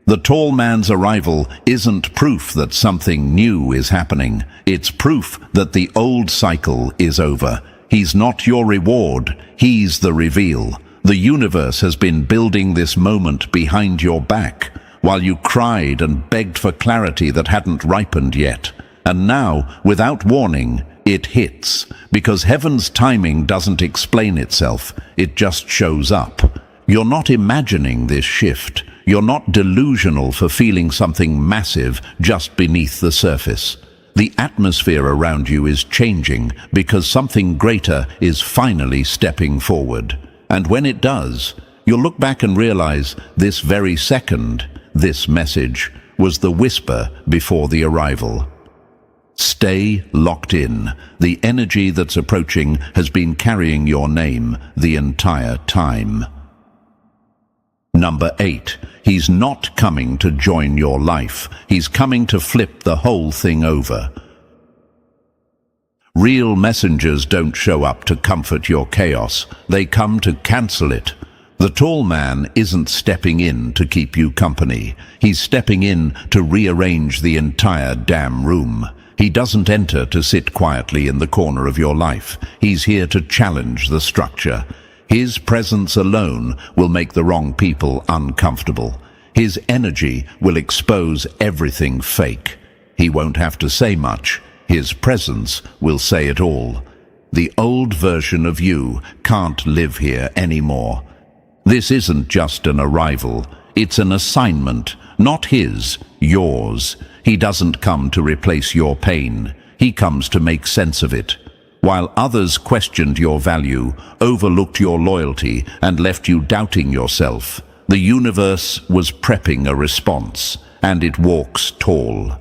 The tall man's arrival isn't proof that something new is happening. It's proof that the old cycle is over. He's not your reward, he's the reveal. The universe has been building this moment behind your back, while you cried and begged for clarity that hadn't ripened yet. And now, without warning, it hits, because heaven's timing doesn't explain itself, it just shows up. You're not imagining this shift. You're not delusional for feeling something massive just beneath the surface. The atmosphere around you is changing because something greater is finally stepping forward. And when it does, you'll look back and realize this very second, this message was the whisper before the arrival. Stay locked in. The energy that's approaching has been carrying your name the entire time. Number 8. He's not coming to join your life. He's coming to flip the whole thing over. Real messengers don't show up to comfort your chaos. They come to cancel it. The tall man isn't stepping in to keep you company. He's stepping in to rearrange the entire damn room. He doesn't enter to sit quietly in the corner of your life. He's here to challenge the structure. His presence alone will make the wrong people uncomfortable. His energy will expose everything fake. He won't have to say much. His presence will say it all. The old version of you can't live here anymore. This isn't just an arrival. It's an assignment, not his, yours. He doesn't come to replace your pain. He comes to make sense of it. While others questioned your value, overlooked your loyalty, and left you doubting yourself, the universe was prepping a response, and it walks tall.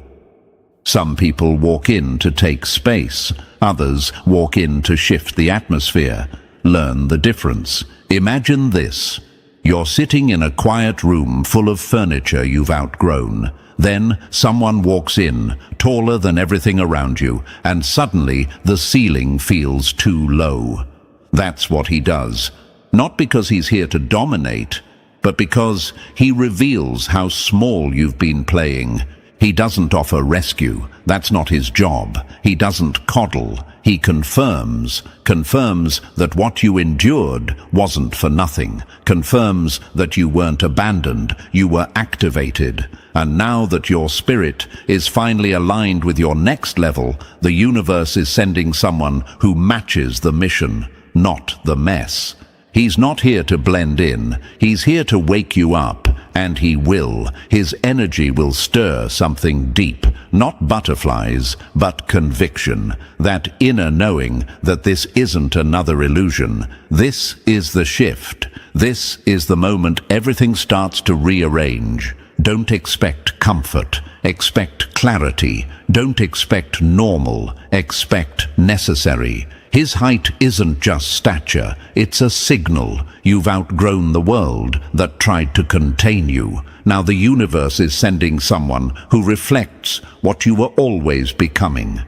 Some people walk in to take space. Others walk in to shift the atmosphere. Learn the difference. Imagine this. You're sitting in a quiet room full of furniture you've outgrown. Then someone walks in, taller than everything around you, and suddenly the ceiling feels too low. That's what he does. Not because he's here to dominate, but because he reveals how small you've been playing. He doesn't offer rescue. That's not his job. He doesn't coddle. He confirms that what you endured wasn't for nothing, confirms that you weren't abandoned, you were activated. And now that your spirit is finally aligned with your next level, the universe is sending someone who matches the mission, not the mess. He's not here to blend in. He's here to wake you up, and he will. His energy will stir something deep, not butterflies, but conviction. That inner knowing that this isn't another illusion. This is the shift. This is the moment everything starts to rearrange. Don't expect comfort. Expect clarity. Don't expect normal. Expect necessary. His height isn't just stature, it's a signal. You've outgrown the world that tried to contain you. Now the universe is sending someone who reflects what you were always becoming.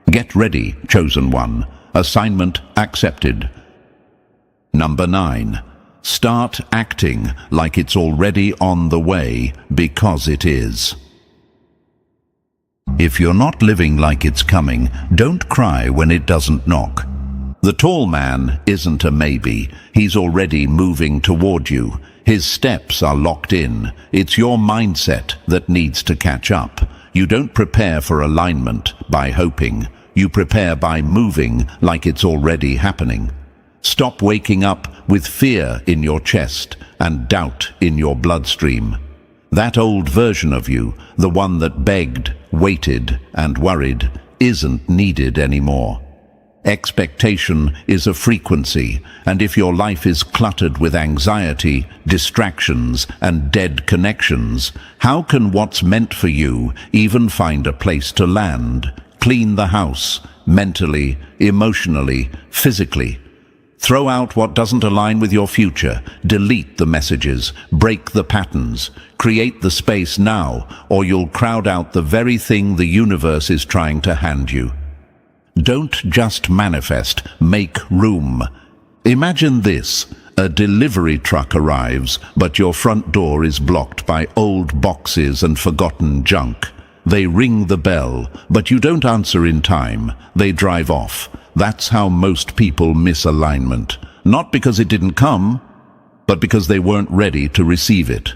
Get ready, chosen one. Assignment accepted. Number 9. Start acting like it's already on the way, because it is. If you're not living like it's coming, don't cry when it doesn't knock. The tall man isn't a maybe. He's already moving toward you. His steps are locked in. It's your mindset that needs to catch up. You don't prepare for alignment by hoping. You prepare by moving like it's already happening. Stop waking up with fear in your chest and doubt in your bloodstream. That old version of you, the one that begged, waited, and worried, isn't needed anymore. Expectation is a frequency, and if your life is cluttered with anxiety, distractions, and dead connections, how can what's meant for you even find a place to land? Clean the house, mentally, emotionally, physically. Throw out what doesn't align with your future. Delete the messages. Break the patterns. Create the space now, or you'll crowd out the very thing the universe is trying to hand you. Don't just manifest, make room. Imagine this. A delivery truck arrives, but your front door is blocked by old boxes and forgotten junk. They ring the bell, but you don't answer in time. They drive off. That's how most people miss alignment. Not because it didn't come, but because they weren't ready to receive it.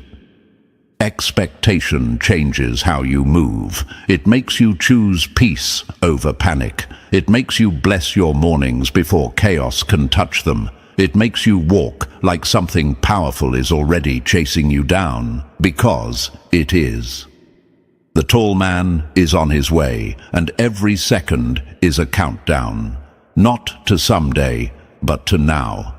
Expectation changes how you move. It makes you choose peace over panic. It makes you bless your mornings before chaos can touch them. It makes you walk like something powerful is already chasing you down, because it is. The tall man is on his way, and every second is a countdown. Not to someday, but to now.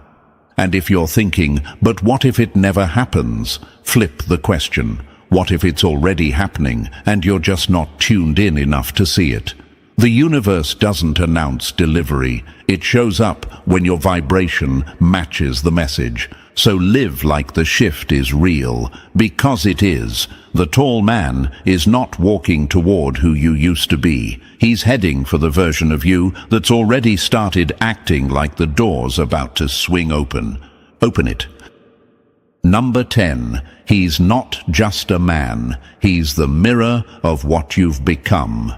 And if you're thinking, but what if it never happens? Flip the question. What if it's already happening and you're just not tuned in enough to see it? The universe doesn't announce delivery. It shows up when your vibration matches the message. So live like the shift is real, because it is. The tall man is not walking toward who you used to be. He's heading for the version of you that's already started acting like the door's about to swing open. Open it. Number 10. He's not just a man. He's the mirror of what you've become.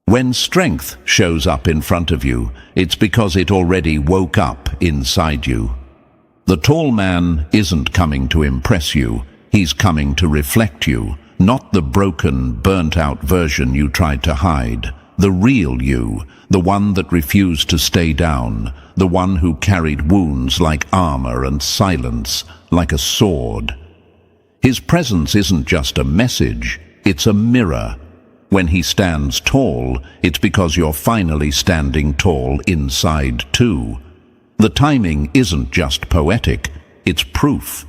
When strength shows up in front of you, it's because it already woke up inside you. The tall man isn't coming to impress you, he's coming to reflect you, not the broken, burnt-out version you tried to hide. The real you, the one that refused to stay down, the one who carried wounds like armor and silence like a sword. His presence isn't just a message, it's a mirror. When he stands tall, it's because you're finally standing tall inside too. The timing isn't just poetic, it's proof.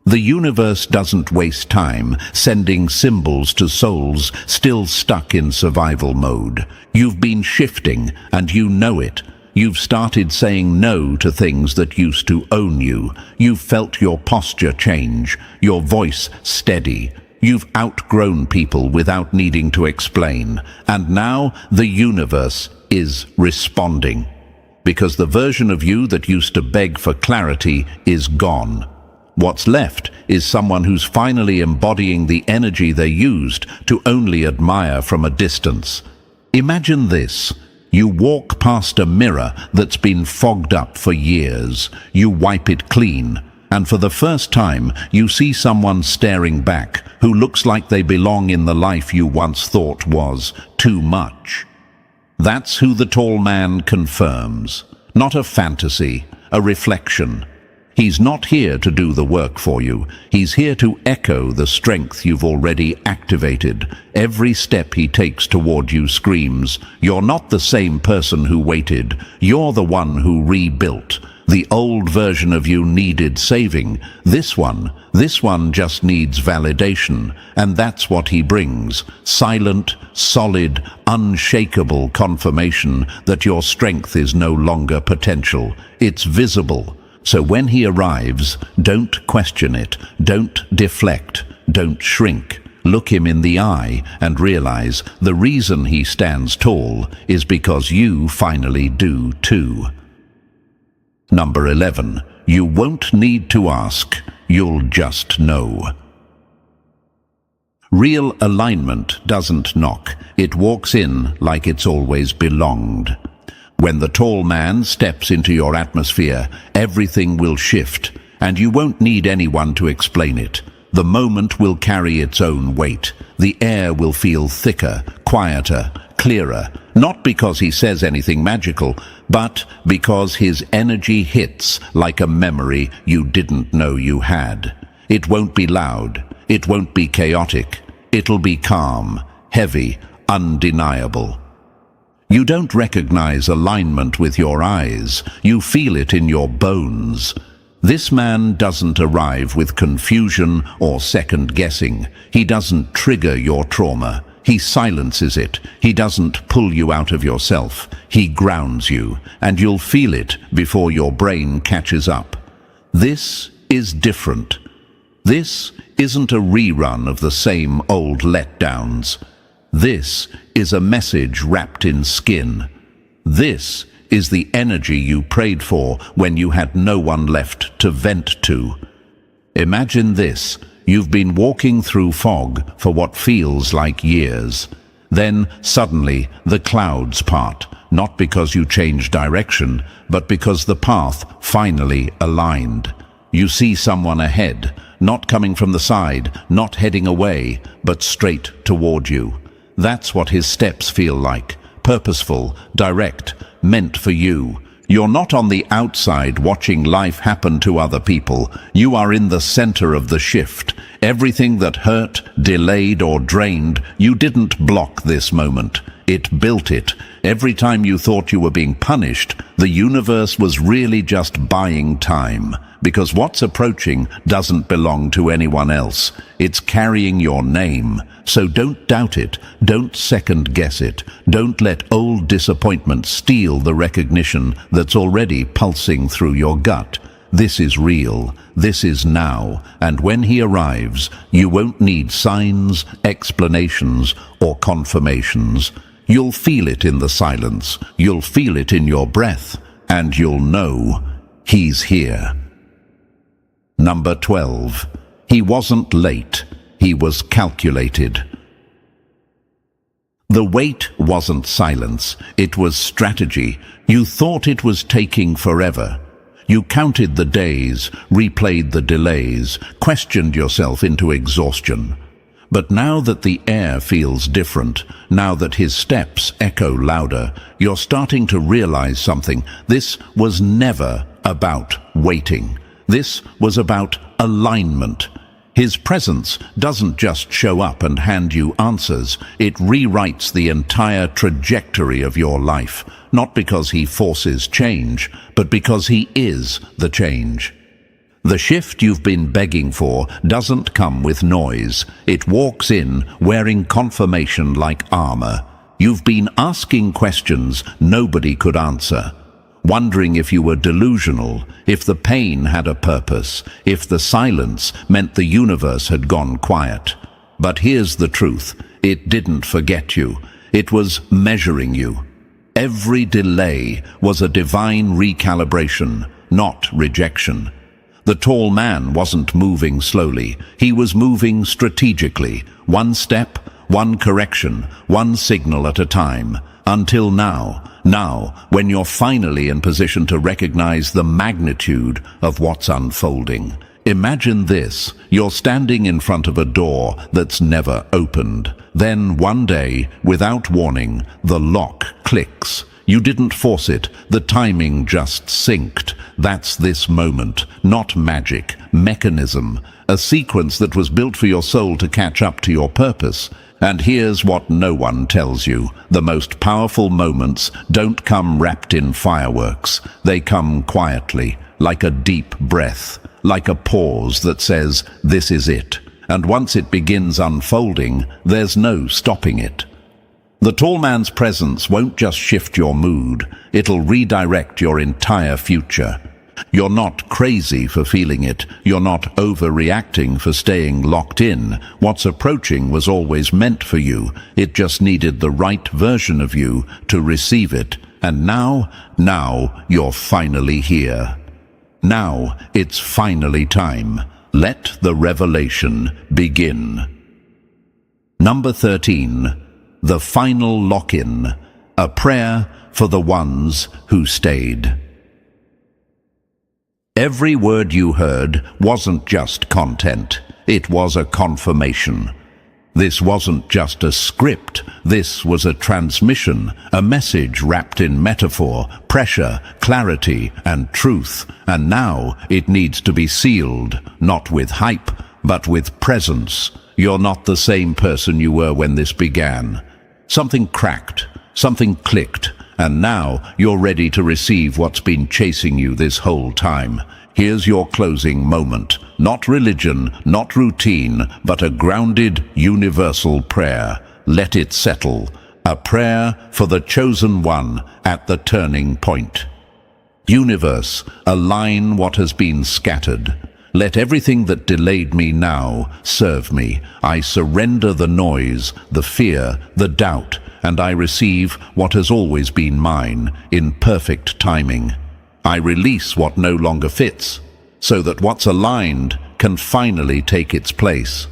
The universe doesn't waste time sending symbols to souls still stuck in survival mode. You've been shifting, and you know it. You've started saying no to things that used to own you. You've felt your posture change, your voice steady. You've outgrown people without needing to explain. And now the universe is responding. Because the version of you that used to beg for clarity is gone. What's left is someone who's finally embodying the energy they used to only admire from a distance. Imagine this. You walk past a mirror that's been fogged up for years. You wipe it clean, and for the first time, you see someone staring back who looks like they belong in the life you once thought was too much. That's who the tall man confirms. Not a fantasy, a reflection. He's not here to do the work for you. He's here to echo the strength you've already activated. Every step he takes toward you screams, you're not the same person who waited. You're the one who rebuilt. The old version of you needed saving. This one just needs validation. And that's what he brings. Silent, solid, unshakable confirmation that your strength is no longer potential. It's visible. So when he arrives, don't question it, don't deflect, don't shrink. Look him in the eye and realize the reason he stands tall is because you finally do too. Number 11. You won't need to ask, you'll just know. Real alignment doesn't knock, it walks in like it's always belonged. When the tall man steps into your atmosphere, everything will shift, and you won't need anyone to explain it. The moment will carry its own weight. The air will feel thicker, quieter, clearer, not because he says anything magical, but because his energy hits like a memory you didn't know you had. It won't be loud, it won't be chaotic, it'll be calm, heavy, undeniable. You don't recognize alignment with your eyes, you feel it in your bones. This man doesn't arrive with confusion or second-guessing. He doesn't trigger your trauma. He silences it. He doesn't pull you out of yourself. He grounds you, and you'll feel it before your brain catches up. This is different. This isn't a rerun of the same old letdowns. This is a message wrapped in skin. This is the energy you prayed for when you had no one left to vent to. Imagine this. You've been walking through fog for what feels like years. Then, suddenly, the clouds part, not because you changed direction, but because the path finally aligned. You see someone ahead, not coming from the side, not heading away, but straight toward you. That's what his steps feel like. Purposeful, direct, meant for you. You're not on the outside watching life happen to other people. You are in the center of the shift. Everything that hurt, delayed, or drained, you didn't block this moment. It built it. Every time you thought you were being punished, the universe was really just buying time. Because what's approaching doesn't belong to anyone else. It's carrying your name. So don't doubt it. Don't second-guess it. Don't let old disappointment steal the recognition that's already pulsing through your gut. This is real. This is now. And when he arrives, you won't need signs, explanations, or confirmations. You'll feel it in the silence. You'll feel it in your breath. And you'll know he's here. Number 12. He wasn't late. He was calculated. The wait wasn't silence, it was strategy. You thought it was taking forever. You counted the days, replayed the delays, questioned yourself into exhaustion. But now that the air feels different, now that his steps echo louder, you're starting to realize something. This was never about waiting. This was about alignment. His presence doesn't just show up and hand you answers. It rewrites the entire trajectory of your life, not because he forces change, but because he is the change. The shift you've been begging for doesn't come with noise. It walks in wearing confirmation like armor. You've been asking questions nobody could answer, wondering if you were delusional, if the pain had a purpose, if the silence meant the universe had gone quiet. But here's the truth. It didn't forget you. It was measuring you. Every delay was a divine recalibration, not rejection. The tall man wasn't moving slowly. He was moving strategically, one step, one correction, one signal at a time, until now, when you're finally in position to recognize the magnitude of what's unfolding. Imagine this. You're standing in front of a door that's never opened. Then one day, without warning, the lock clicks. You didn't force it, the timing just synced. That's this moment, not magic, mechanism, a sequence that was built for your soul to catch up to your purpose. And here's what no one tells you. The most powerful moments don't come wrapped in fireworks. They come quietly, like a deep breath, like a pause that says, "This is it." And once it begins unfolding, there's no stopping it. The tall man's presence won't just shift your mood, it'll redirect your entire future. You're not crazy for feeling it, you're not overreacting for staying locked in. What's approaching was always meant for you, it just needed the right version of you to receive it. And now you're finally here. Now it's finally time. Let the revelation begin. Number 13. The final lock-in, a prayer for the ones who stayed. Every word you heard wasn't just content, it was a confirmation. This wasn't just a script, this was a transmission, a message wrapped in metaphor, pressure, clarity, and truth. And now it needs to be sealed, not with hype, but with presence. You're not the same person you were when this began. Something cracked, something clicked, and now you're ready to receive what's been chasing you this whole time. Here's your closing moment. Not religion, not routine, but a grounded, universal prayer. Let it settle. A prayer for the chosen one at the turning point. Universe, align what has been scattered. Let everything that delayed me now serve me. I surrender the noise, the fear, the doubt, and I receive what has always been mine in perfect timing. I release what no longer fits, so that what's aligned can finally take its place.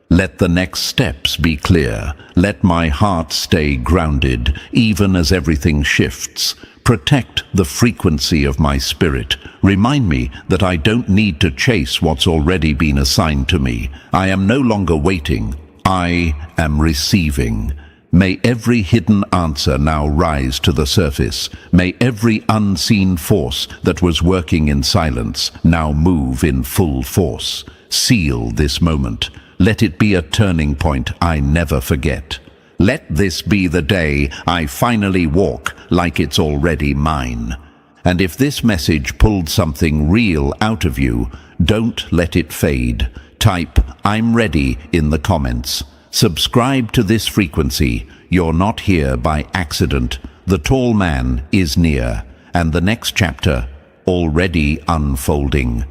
Let the next steps be clear. Let my heart stay grounded, even as everything shifts. Protect the frequency of my spirit. Remind me that I don't need to chase what's already been assigned to me. I am no longer waiting. I am receiving. May every hidden answer now rise to the surface. May every unseen force that was working in silence now move in full force. Seal this moment. Let it be a turning point I never forget. Let this be the day I finally walk like it's already mine. And if this message pulled something real out of you, don't let it fade. Type "I'm ready" in the comments. Subscribe to this frequency. You're not here by accident. The tall man is near, and the next chapter already unfolding.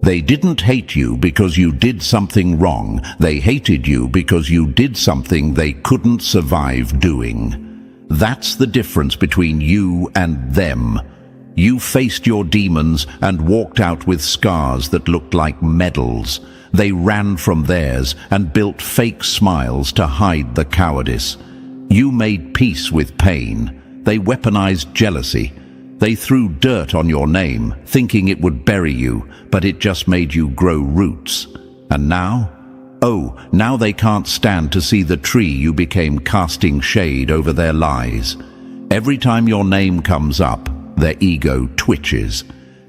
They didn't hate you because you did something wrong. They hated you because you did something they couldn't survive doing. That's the difference between you and them. You faced your demons and walked out with scars that looked like medals. They ran from theirs and built fake smiles to hide the cowardice. You made peace with pain. They weaponized jealousy. They threw dirt on your name, thinking it would bury you, but it just made you grow roots. And now? Oh, now they can't stand to see the tree you became, casting shade over their lies. Every time your name comes up, their ego twitches.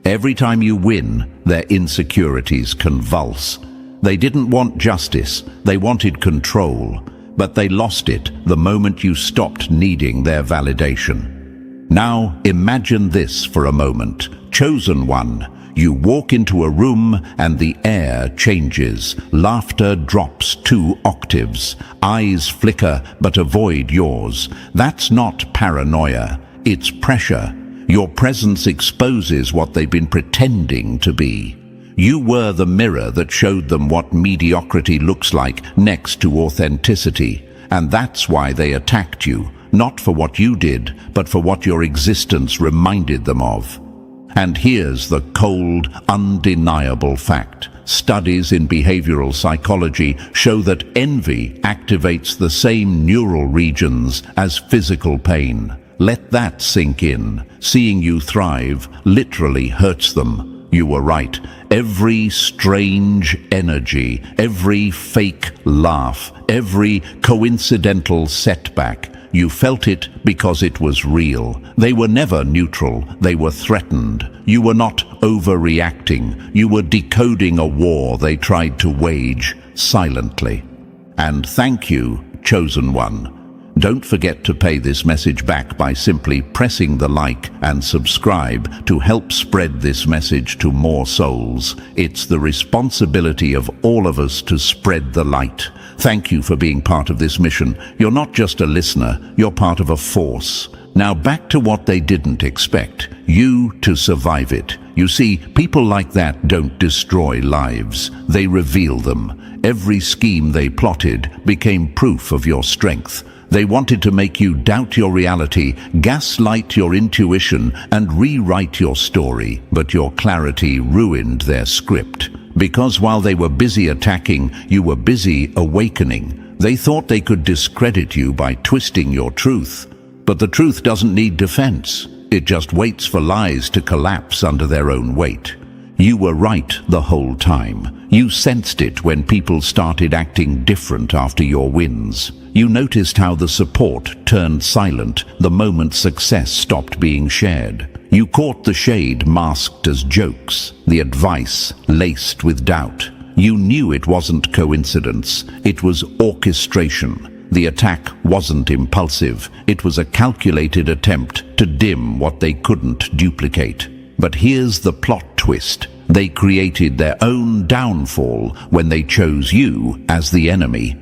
Every time you win, their insecurities convulse. They didn't want justice, they wanted control, but they lost it the moment you stopped needing their validation. Now imagine this for a moment. Chosen one. You walk into a room and the air changes. Laughter drops 2 octaves. Eyes flicker but avoid yours. That's not paranoia, it's pressure. Your presence exposes what they've been pretending to be. You were the mirror that showed them what mediocrity looks like next to authenticity. And that's why they attacked you, not for what you did, but for what your existence reminded them of. And here's the cold, undeniable fact. Studies in behavioral psychology show that envy activates the same neural regions as physical pain. Let that sink in. Seeing you thrive literally hurts them. You were right. Every strange energy, every fake laugh, every coincidental setback, you felt it because it was real. They were never neutral, they were threatened. You were not overreacting, you were decoding a war they tried to wage silently. And thank you, chosen one. Don't forget to pay this message back by simply pressing the like and subscribe to help spread this message to more souls. It's the responsibility of all of us to spread the light. Thank you for being part of this mission. You're not just a listener, you're part of a force. Now back to what they didn't expect, you to survive it. You see, people like that don't destroy lives, they reveal them. Every scheme they plotted became proof of your strength. They wanted to make you doubt your reality, gaslight your intuition, and rewrite your story. But your clarity ruined their script. Because while they were busy attacking, you were busy awakening. They thought they could discredit you by twisting your truth. But the truth doesn't need defense. It just waits for lies to collapse under their own weight. You were right the whole time. You sensed it when people started acting different after your wins. You noticed how the support turned silent the moment success stopped being shared. You caught the shade masked as jokes, the advice laced with doubt. You knew it wasn't coincidence, it was orchestration. The attack wasn't impulsive, it was a calculated attempt to dim what they couldn't duplicate. But here's the plot twist. They created their own downfall when they chose you as the enemy.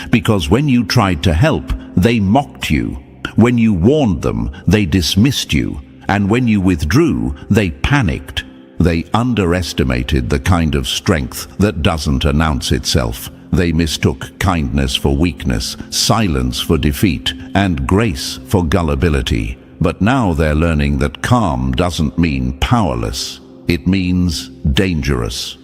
Because when you tried to help, they mocked you. When you warned them, they dismissed you. And when you withdrew, they panicked. They underestimated the kind of strength that doesn't announce itself. They mistook kindness for weakness, silence for defeat, and grace for gullibility. But now they're learning that calm doesn't mean powerless. It means dangerous.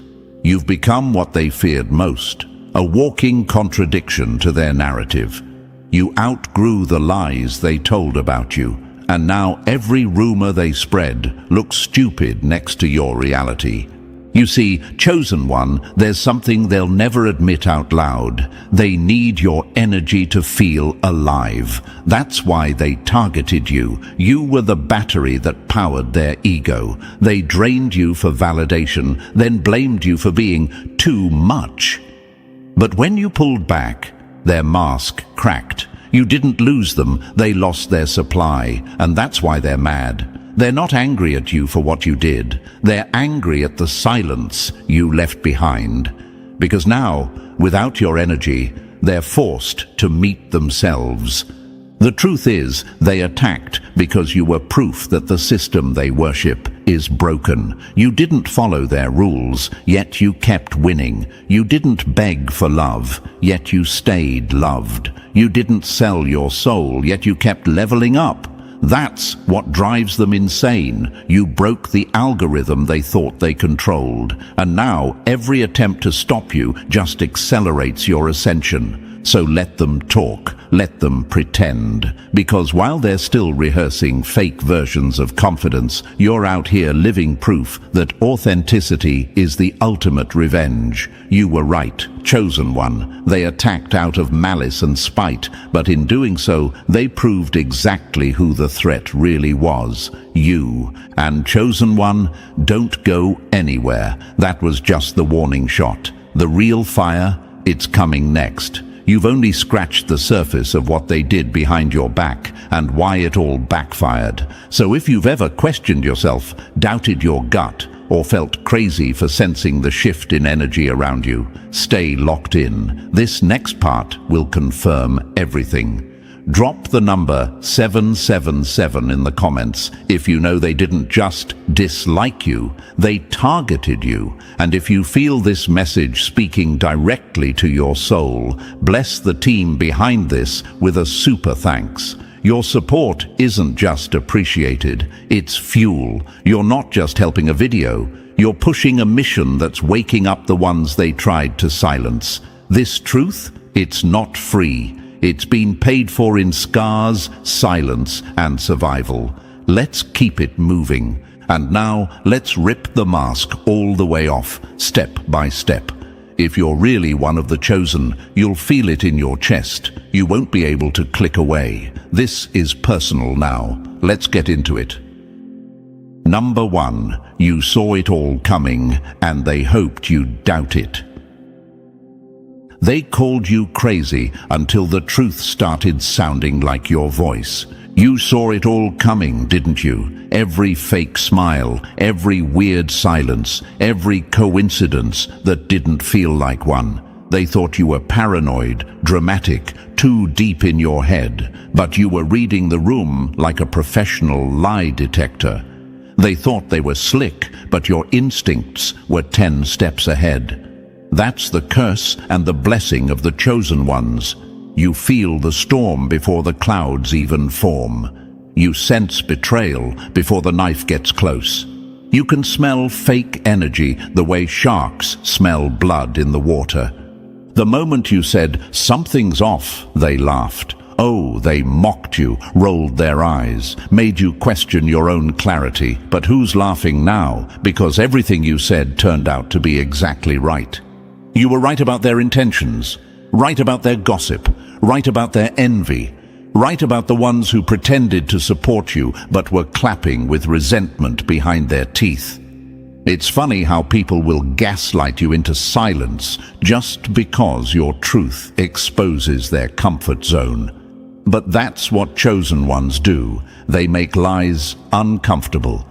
You've become what they feared most, a walking contradiction to their narrative. You outgrew the lies they told about you, and now every rumor they spread looks stupid next to your reality. You see, chosen one, there's something they'll never admit out loud. They need your energy to feel alive. That's why they targeted you. You were the battery that powered their ego. They drained you for validation, then blamed you for being too much. But when you pulled back, their mask cracked. You didn't lose them, they lost their supply, and that's why they're mad. They're not angry at you for what you did. They're angry at the silence you left behind. Because now, without your energy, they're forced to meet themselves. The truth is, they attacked because you were proof that the system they worship is broken. You didn't follow their rules, yet you kept winning. You didn't beg for love, yet you stayed loved. You didn't sell your soul, yet you kept leveling up. That's what drives them insane. You broke the algorithm they thought they controlled, and now every attempt to stop you just accelerates your ascension. So let them talk, let them pretend, because while they're still rehearsing fake versions of confidence, you're out here living proof that authenticity is the ultimate revenge. You were right, chosen one. They attacked out of malice and spite, but in doing so, they proved exactly who the threat really was. You. And chosen one, don't go anywhere. That was just the warning shot. The real fire, it's coming next. You've only scratched the surface of what they did behind your back and why it all backfired. So if you've ever questioned yourself, doubted your gut, or felt crazy for sensing the shift in energy around you, stay locked in. This next part will confirm everything. Drop the number 777 in the comments if you know they didn't just dislike you, they targeted you. And if you feel this message speaking directly to your soul, bless the team behind this with a super thanks. Your support isn't just appreciated, it's fuel. You're not just helping a video, you're pushing a mission that's waking up the ones they tried to silence. This truth, it's not free. It's been paid for in scars, silence, and survival. Let's keep it moving. And now, let's rip the mask all the way off, step by step. If you're really one of the chosen, you'll feel it in your chest. You won't be able to click away. This is personal now. Let's get into it. Number 1. You saw it all coming, and they hoped you'd doubt it. They called you crazy until the truth started sounding like your voice. You saw it all coming, didn't you? Every fake smile, every weird silence, every coincidence that didn't feel like one. They thought you were paranoid, dramatic, too deep in your head, but you were reading the room like a professional lie detector. They thought they were slick, but your instincts were 10 steps ahead. That's the curse and the blessing of the chosen ones. You feel the storm before the clouds even form. You sense betrayal before the knife gets close. You can smell fake energy the way sharks smell blood in the water. The moment you said, "Something's off," they laughed. Oh, they mocked you, rolled their eyes, made you question your own clarity. But who's laughing now? Because everything you said turned out to be exactly right. You were right about their intentions, right about their gossip, right about their envy, right about the ones who pretended to support you but were clapping with resentment behind their teeth. It's funny how people will gaslight you into silence just because your truth exposes their comfort zone. But that's what chosen ones do. They make lies uncomfortable.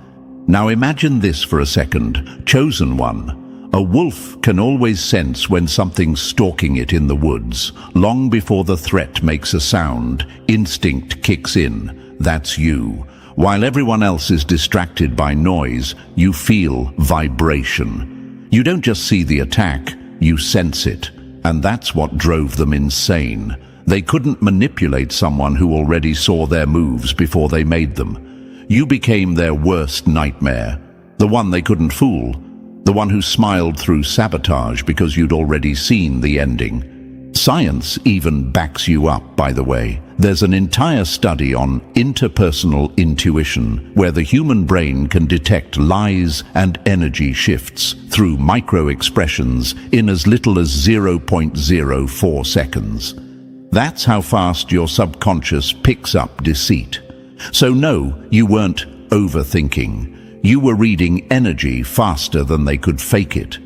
Now imagine this for a second. Chosen one. A wolf can always sense when something's stalking it in the woods. Long before the threat makes a sound, instinct kicks in. That's you. While everyone else is distracted by noise, you feel vibration. You don't just see the attack, you sense it. And that's what drove them insane. They couldn't manipulate someone who already saw their moves before they made them. You became their worst nightmare. The one they couldn't fool. The one who smiled through sabotage because you'd already seen the ending. Science even backs you up, by the way. There's an entire study on interpersonal intuition, where the human brain can detect lies and energy shifts through micro-expressions in as little as 0.04 seconds. That's how fast your subconscious picks up deceit. So no, you weren't overthinking. You were reading energy faster than they could fake it.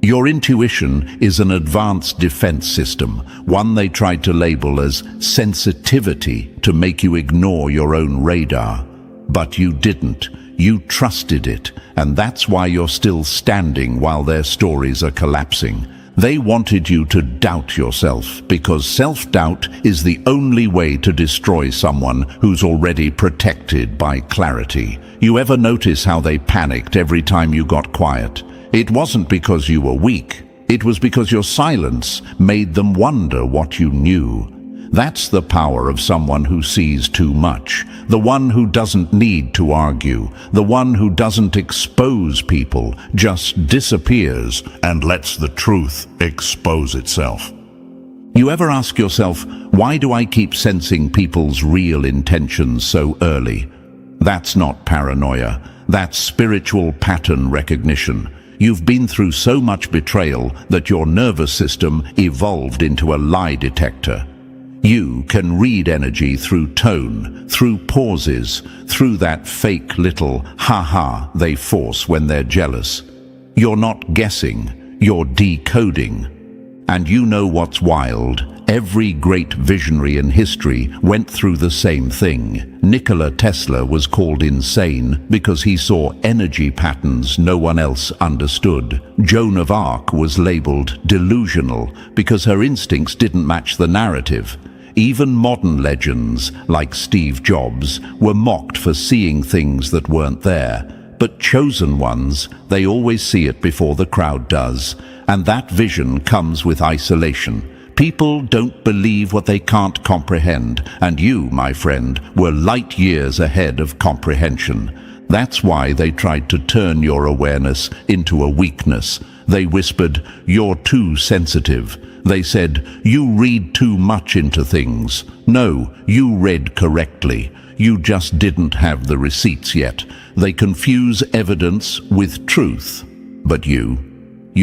Your intuition is an advanced defense system, one they tried to label as sensitivity to make you ignore your own radar. But you didn't. You trusted it, and that's why you're still standing while their stories are collapsing. They wanted you to doubt yourself, because self-doubt is the only way to destroy someone who's already protected by clarity. You ever notice how they panicked every time you got quiet? It wasn't because you were weak. It was because your silence made them wonder what you knew. That's the power of someone who sees too much, the one who doesn't need to argue, the one who doesn't expose people, just disappears and lets the truth expose itself. You ever ask yourself, why do I keep sensing people's real intentions so early? That's not paranoia, that's spiritual pattern recognition. You've been through so much betrayal that your nervous system evolved into a lie detector. You can read energy through tone, through pauses, through that fake little ha-ha they force when they're jealous. You're not guessing, you're decoding. And you know what's wild? Every great visionary in history went through the same thing. Nikola Tesla was called insane because he saw energy patterns no one else understood. Joan of Arc was labeled delusional because her instincts didn't match the narrative. Even modern legends, like Steve Jobs, were mocked for seeing things that weren't there. But chosen ones, they always see it before the crowd does. And that vision comes with isolation. People don't believe what they can't comprehend, and you, my friend, were light years ahead of comprehension. That's why they tried to turn your awareness into a weakness. They whispered, "You're too sensitive." They said, "You read too much into things." No, you read correctly. You just didn't have the receipts yet. They confuse evidence with truth. But you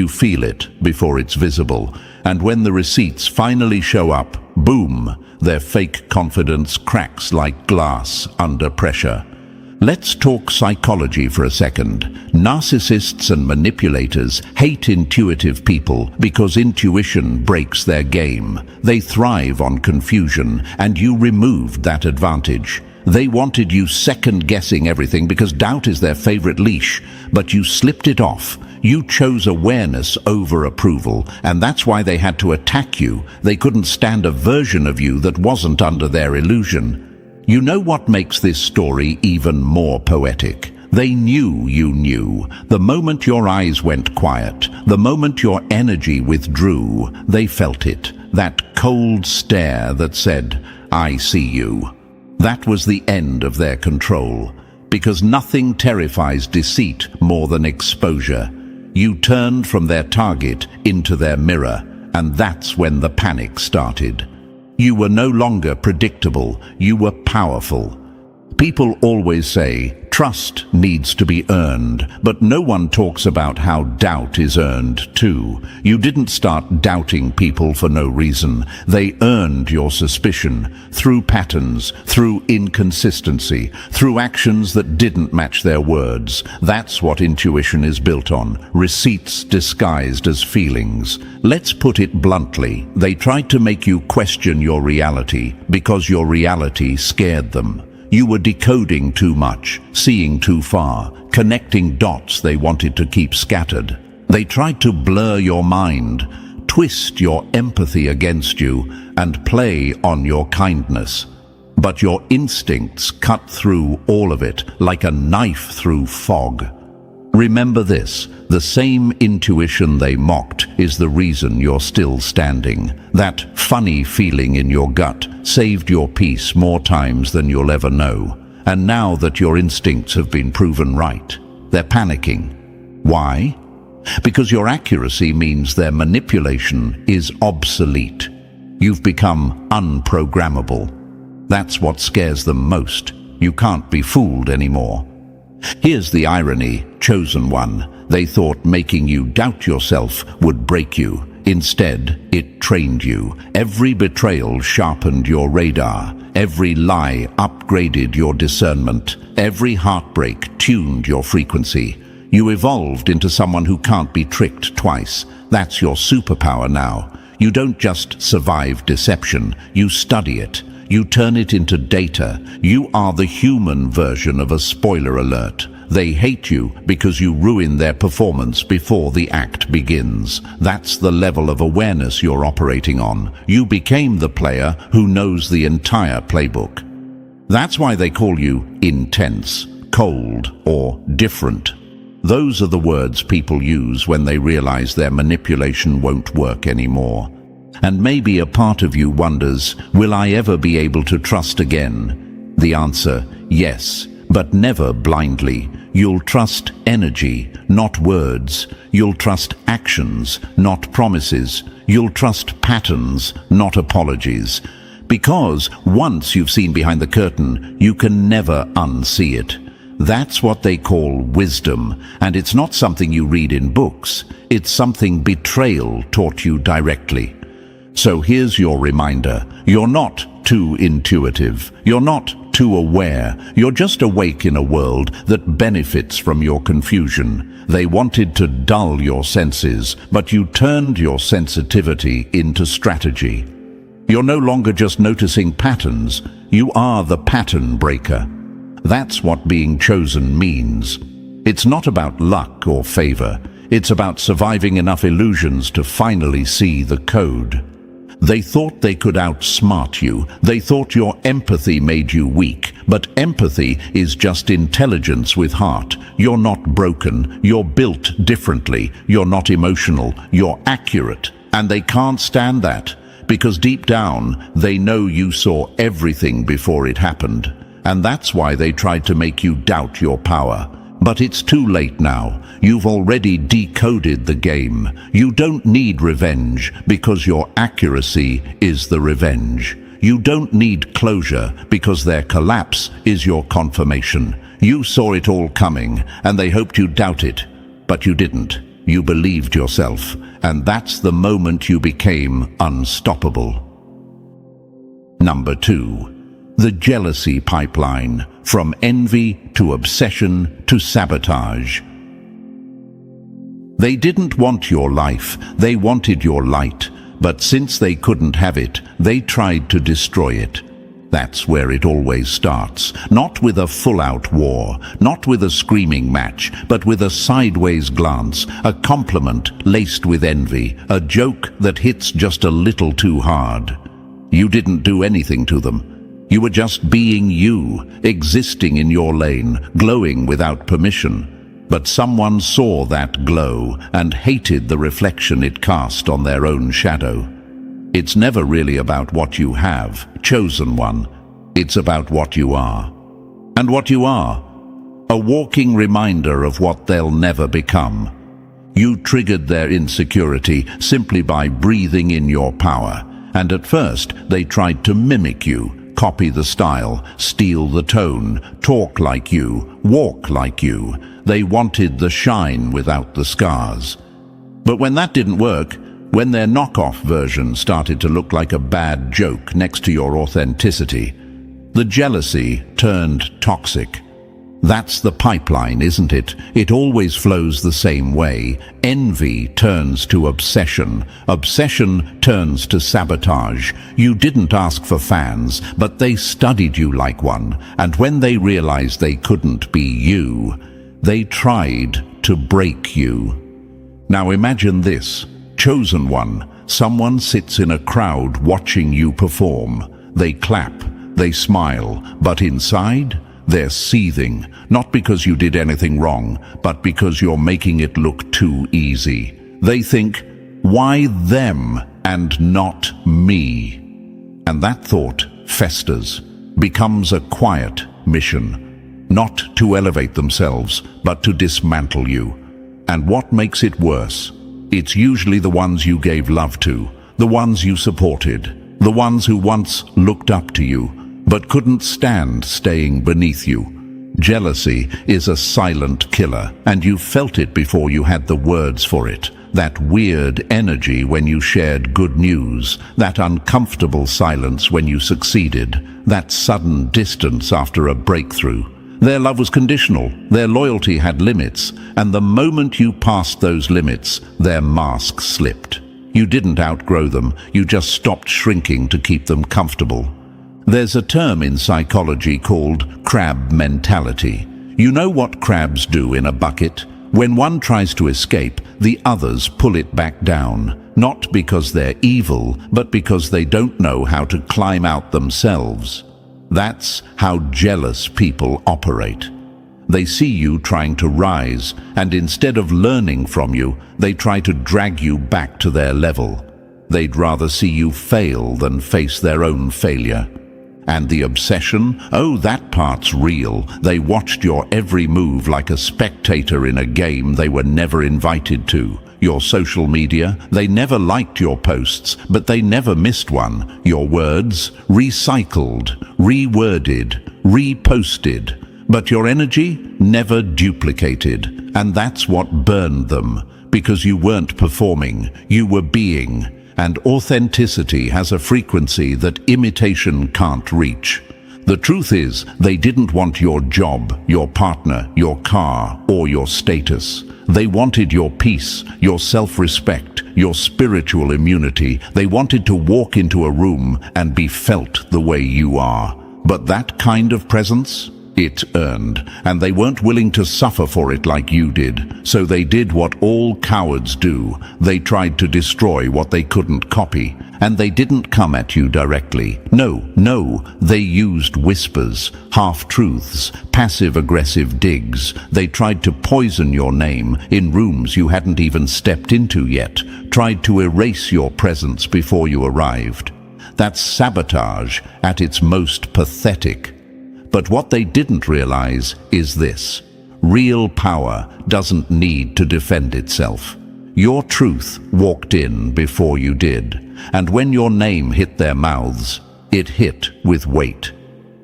feel it before it's visible. And when the receipts finally show up, boom, their fake confidence cracks like glass under pressure. Let's talk psychology for a second. Narcissists and manipulators hate intuitive people because intuition breaks their game. They thrive on confusion, and you removed that advantage. They wanted you second-guessing everything because doubt is their favorite leash, but you slipped it off. You chose awareness over approval, and that's why they had to attack you. They couldn't stand a version of you that wasn't under their illusion. You know what makes this story even more poetic? They knew you knew. The moment your eyes went quiet, the moment your energy withdrew, they felt it. That cold stare that said, "I see you." That was the end of their control, because nothing terrifies deceit more than exposure. You turned from their target into their mirror, and that's when the panic started. You were no longer predictable, you were powerful. People always say, trust needs to be earned, but no one talks about how doubt is earned too. You didn't start doubting people for no reason. They earned your suspicion through patterns, through inconsistency, through actions that didn't match their words. That's what intuition is built on, receipts disguised as feelings. Let's put it bluntly, they tried to make you question your reality because your reality scared them. You were decoding too much, seeing too far, connecting dots they wanted to keep scattered. They tried to blur your mind, twist your empathy against you, and play on your kindness. But your instincts cut through all of it like a knife through fog. Remember this, the same intuition they mocked is the reason you're still standing. That funny feeling in your gut saved your peace more times than you'll ever know. And now that your instincts have been proven right, they're panicking. Why? Because your accuracy means their manipulation is obsolete. You've become unprogrammable. That's what scares them most. You can't be fooled anymore. Here's the irony, chosen one. They thought making you doubt yourself would break you. Instead, it trained you. Every betrayal sharpened your radar. Every lie upgraded your discernment. Every heartbreak tuned your frequency. You evolved into someone who can't be tricked twice. That's your superpower now. You don't just survive deception, you study it. You turn it into data. You are the human version of a spoiler alert. They hate you because you ruin their performance before the act begins. That's the level of awareness you're operating on. You became the player who knows the entire playbook. That's why they call you intense, cold, or different. Those are the words people use when they realize their manipulation won't work anymore. And maybe a part of you wonders, will I ever be able to trust again? The answer, yes, but never blindly. You'll trust energy, not words. You'll trust actions, not promises. You'll trust patterns, not apologies. Because once you've seen behind the curtain, you can never unsee it. That's what they call wisdom, and it's not something you read in books. It's something betrayal taught you directly. So here's your reminder. You're not too intuitive. You're not too aware. You're just awake in a world that benefits from your confusion. They wanted to dull your senses, but you turned your sensitivity into strategy. You're no longer just noticing patterns. You are the pattern breaker. That's what being chosen means. It's not about luck or favor. It's about surviving enough illusions to finally see the code. They thought they could outsmart you. They thought your empathy made you weak. But empathy is just intelligence with heart. You're not broken. You're built differently. You're not emotional. You're accurate. And they can't stand that. Because deep down, they know you saw everything before it happened. And that's why they tried to make you doubt your power. But it's too late now. You've already decoded the game. You don't need revenge because your accuracy is the revenge. You don't need closure because their collapse is your confirmation. You saw it all coming and they hoped you'd doubt it. But you didn't. You believed yourself. And that's the moment you became unstoppable. Number 2. The jealousy pipeline, from envy to obsession to sabotage. They didn't want your life, they wanted your light, but since they couldn't have it, they tried to destroy it. That's where it always starts, not with a full-out war, not with a screaming match, but with a sideways glance, a compliment laced with envy, a joke that hits just a little too hard. You didn't do anything to them. You were just being you, existing in your lane, glowing without permission. But someone saw that glow and hated the reflection it cast on their own shadow. It's never really about what you have, chosen one. It's about what you are. And what you are, a walking reminder of what they'll never become. You triggered their insecurity simply by breathing in your power. And at first, they tried to mimic you. Copy the style, steal the tone, talk like you, walk like you. They wanted the shine without the scars. But when that didn't work, when their knockoff version started to look like a bad joke next to your authenticity, the jealousy turned toxic. That's the pipeline, isn't it? It always flows the same way. Envy turns to obsession. Obsession turns to sabotage. You didn't ask for fans, but they studied you like one. And when they realized they couldn't be you, they tried to break you. Now imagine this. Chosen one. Someone sits in a crowd watching you perform. They clap, they smile, but inside, they're seething, not because you did anything wrong, but because you're making it look too easy. They think, why them and not me? And that thought festers, becomes a quiet mission, not to elevate themselves, but to dismantle you. And what makes it worse? It's usually the ones you gave love to, the ones you supported, the ones who once looked up to you, but couldn't stand staying beneath you. Jealousy is a silent killer, and you felt it before you had the words for it. That weird energy when you shared good news, that uncomfortable silence when you succeeded, that sudden distance after a breakthrough. Their love was conditional, their loyalty had limits, and the moment you passed those limits, their mask slipped. You didn't outgrow them, you just stopped shrinking to keep them comfortable. There's a term in psychology called crab mentality. You know what crabs do in a bucket? When one tries to escape, the others pull it back down, not because they're evil, but because they don't know how to climb out themselves. That's how jealous people operate. They see you trying to rise, and instead of learning from you, they try to drag you back to their level. They'd rather see you fail than face their own failure. And the obsession? Oh, that part's real. They watched your every move like a spectator in a game they were never invited to. Your social media, they never liked your posts, but they never missed one. Your words, recycled, reworded, reposted. But your energy, never duplicated. And that's what burned them, because you weren't performing, you were being. And authenticity has a frequency that imitation can't reach. The truth is, they didn't want your job, your partner, your car, or your status. They wanted your peace, your self-respect, your spiritual immunity. They wanted to walk into a room and be felt the way you are. But that kind of presence? It earned, and they weren't willing to suffer for it like you did. So they did what all cowards do. They tried to destroy what they couldn't copy. And they didn't come at you directly. No, they used whispers, half-truths, passive-aggressive digs. They tried to poison your name in rooms you hadn't even stepped into yet, tried to erase your presence before you arrived. That's sabotage at its most pathetic. But what they didn't realize is this: real power doesn't need to defend itself. Your truth walked in before you did, and when your name hit their mouths, it hit with weight.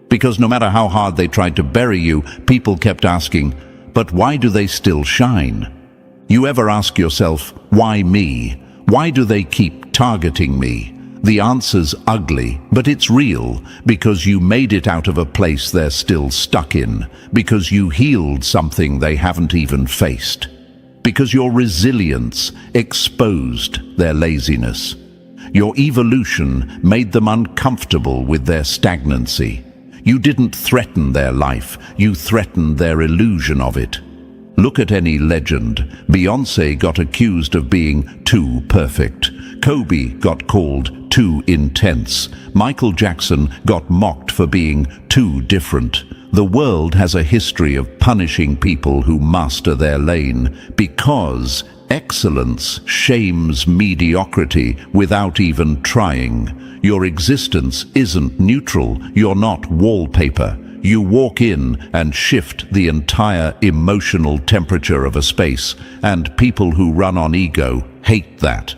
Because no matter how hard they tried to bury you, people kept asking, but why do they still shine? You ever ask yourself, why me? Why do they keep targeting me? The answer's ugly, but it's real, because you made it out of a place they're still stuck in, because you healed something they haven't even faced, because your resilience exposed their laziness. Your evolution made them uncomfortable with their stagnancy. You didn't threaten their life, you threatened their illusion of it. Look at any legend. Beyoncé got accused of being too perfect. Kobe got called too intense. Michael Jackson got mocked for being too different. The world has a history of punishing people who master their lane, because excellence shames mediocrity without even trying. Your existence isn't neutral. You're not wallpaper. You walk in and shift the entire emotional temperature of a space, and people who run on ego hate that.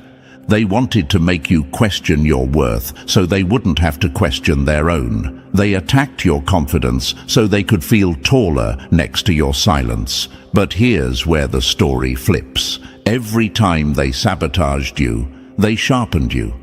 They wanted to make you question your worth so they wouldn't have to question their own. They attacked your confidence so they could feel taller next to your silence. But here's where the story flips. Every time they sabotaged you, they sharpened you.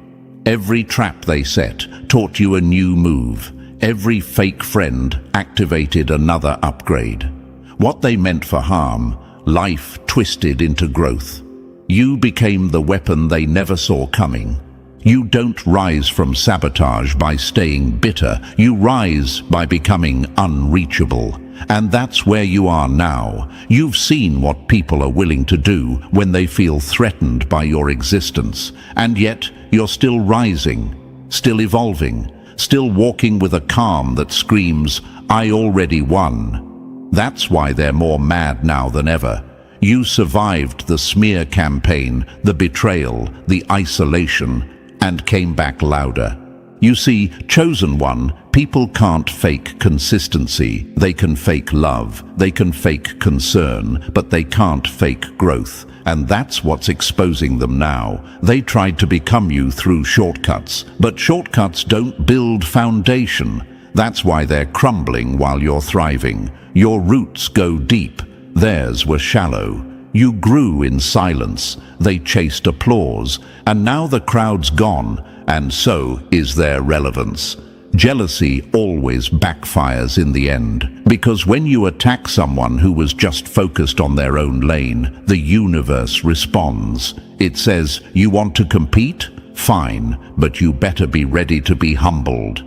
Every trap they set taught you a new move. Every fake friend activated another upgrade. What they meant for harm, life twisted into growth. You became the weapon they never saw coming. You don't rise from sabotage by staying bitter. You rise by becoming unreachable. And that's where you are now. You've seen what people are willing to do when they feel threatened by your existence. And yet, you're still rising, still evolving, still walking with a calm that screams, I already won. That's why they're more mad now than ever. You survived the smear campaign, the betrayal, the isolation, and came back louder. You see, chosen one, people can't fake consistency. They can fake love, they can fake concern, but they can't fake growth. And that's what's exposing them now. They tried to become you through shortcuts, but shortcuts don't build foundation. That's why they're crumbling while you're thriving. Your roots go deep. Theirs were shallow. You grew in silence. They chased applause. And now the crowd's gone, and so is their relevance. Jealousy always backfires in the end, because when you attack someone who was just focused on their own lane, the universe responds. It says, you want to compete? Fine, but you better be ready to be humbled.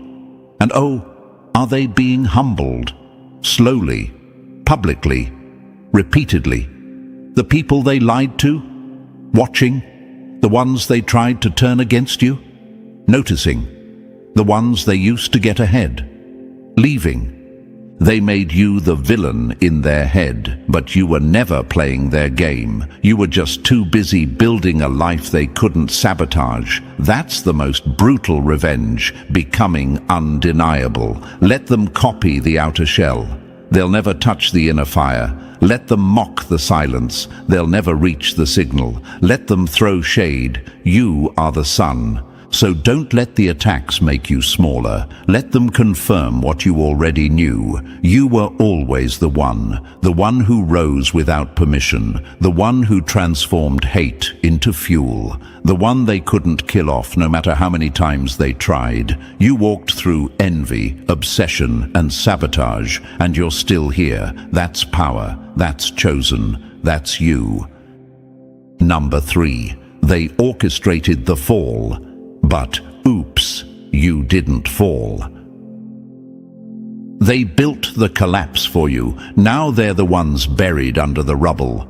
And oh, are they being humbled? Slowly, publicly, repeatedly. The people they lied to, watching, the ones they tried to turn against you, noticing, the ones they used to get ahead, leaving. They made you the villain in their head, but you were never playing their game. You were just too busy building a life they couldn't sabotage. That's the most brutal revenge, becoming undeniable. Let them copy the outer shell. They'll never touch the inner fire. Let them mock the silence. They'll never reach the signal. Let them throw shade. You are the sun. So don't let the attacks make you smaller. Let them confirm what you already knew. You were always the one who rose without permission, the one who transformed hate into fuel, the one they couldn't kill off no matter how many times they tried. You walked through envy, obsession, and sabotage, and you're still here. That's power. That's chosen. That's you. Number 3. They orchestrated the fall. But, oops, you didn't fall. They built the collapse for you. Now they're the ones buried under the rubble.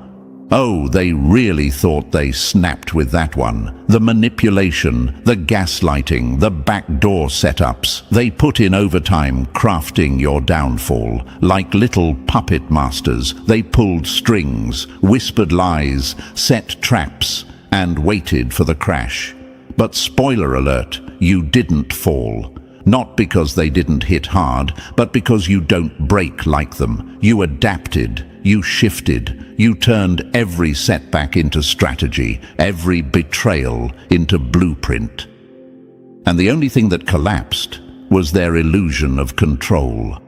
Oh, they really thought they snapped with that one. The manipulation, the gaslighting, the backdoor setups. They put in overtime crafting your downfall. Like little puppet masters, they pulled strings, whispered lies, set traps, and waited for the crash. But spoiler alert, you didn't fall. Not because they didn't hit hard, but because you don't break like them. You adapted, you shifted, you turned every setback into strategy, every betrayal into blueprint. And the only thing that collapsed was their illusion of control.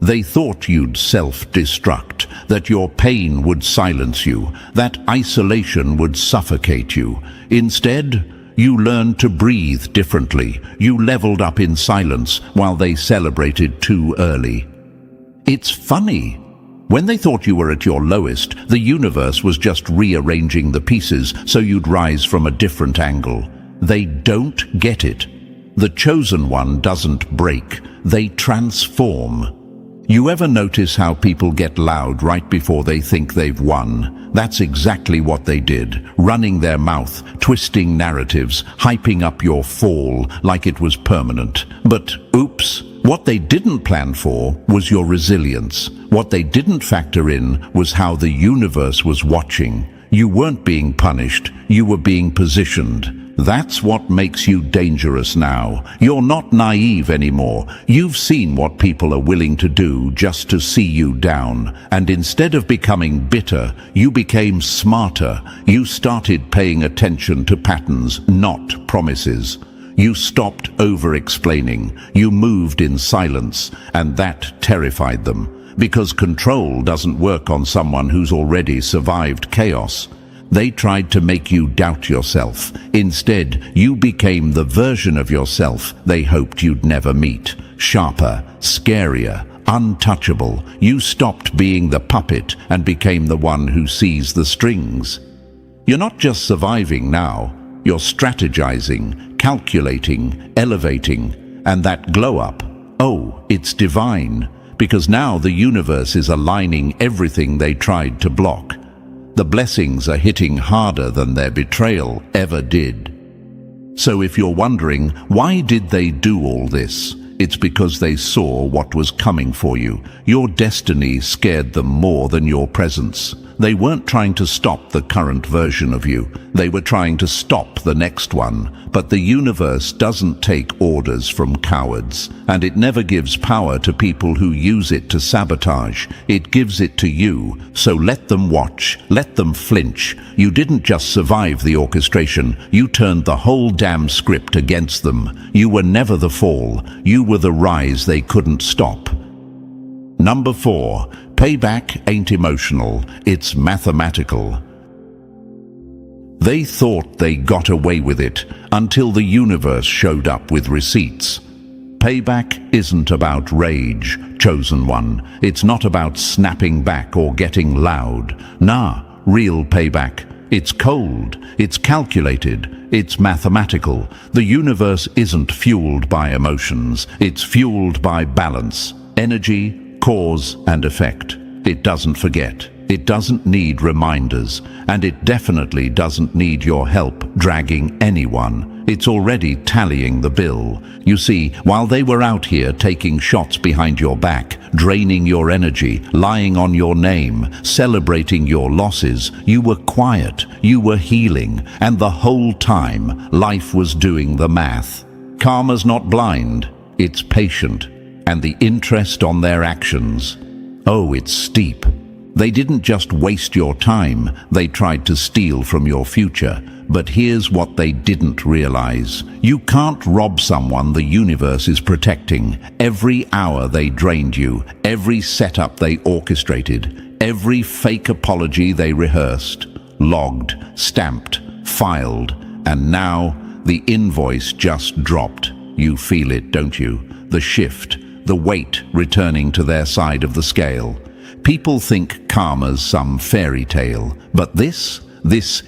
They thought you'd self-destruct, that your pain would silence you, that isolation would suffocate you. Instead, you learned to breathe differently. You leveled up in silence while they celebrated too early. It's funny. When they thought you were at your lowest, the universe was just rearranging the pieces so you'd rise from a different angle. They don't get it. The chosen one doesn't break. They transform. You ever notice how people get loud right before they think they've won? That's exactly what they did, running their mouth, twisting narratives, hyping up your fall like it was permanent. But oops, what they didn't plan for was your resilience. What they didn't factor in was how the universe was watching. You weren't being punished, you were being positioned. That's what makes you dangerous now. You're not naive anymore. You've seen what people are willing to do just to see you down. And instead of becoming bitter, you became smarter. You started paying attention to patterns, not promises. You stopped over-explaining. You moved in silence, and that terrified them. Because control doesn't work on someone who's already survived chaos. They tried to make you doubt yourself. Instead, you became the version of yourself they hoped you'd never meet. Sharper, scarier, untouchable. You stopped being the puppet and became the one who sees the strings. You're not just surviving now. You're strategizing, calculating, elevating. And that glow-up, oh, it's divine. Because now the universe is aligning everything they tried to block. The blessings are hitting harder than their betrayal ever did. So if you're wondering, why did they do all this? It's because they saw what was coming for you. Your destiny scared them more than your presence. They weren't trying to stop the current version of you. They were trying to stop the next one. But the universe doesn't take orders from cowards, and it never gives power to people who use it to sabotage. It gives it to you, so let them watch, let them flinch. You didn't just survive the orchestration, you turned the whole damn script against them. You were never the fall, you were the rise they couldn't stop. Number 4, payback ain't emotional, it's mathematical. They thought they got away with it until the universe showed up with receipts. Payback isn't about rage, chosen one. It's not about snapping back or getting loud. Nah, real payback. It's cold, it's calculated, it's mathematical. The universe isn't fueled by emotions. It's fueled by balance, energy, cause and effect. It doesn't forget. It doesn't need reminders, and it definitely doesn't need your help dragging anyone It's already tallying the bill. You see, while they were out here taking shots behind your back, draining your energy, lying on your name, celebrating your losses, you were quiet, you were healing, and the whole time, life was doing the math. Karma's not blind, it's patient, and the interest on their actions, oh, it's steep. They didn't just waste your time, they tried to steal from your future. But here's what they didn't realize. You can't rob someone the universe is protecting. Every hour they drained you, every setup they orchestrated, every fake apology they rehearsed, logged, stamped, filed, and now the invoice just dropped. You feel it, don't you? The shift, the weight returning to their side of the scale. People think karma's some fairy tale, but this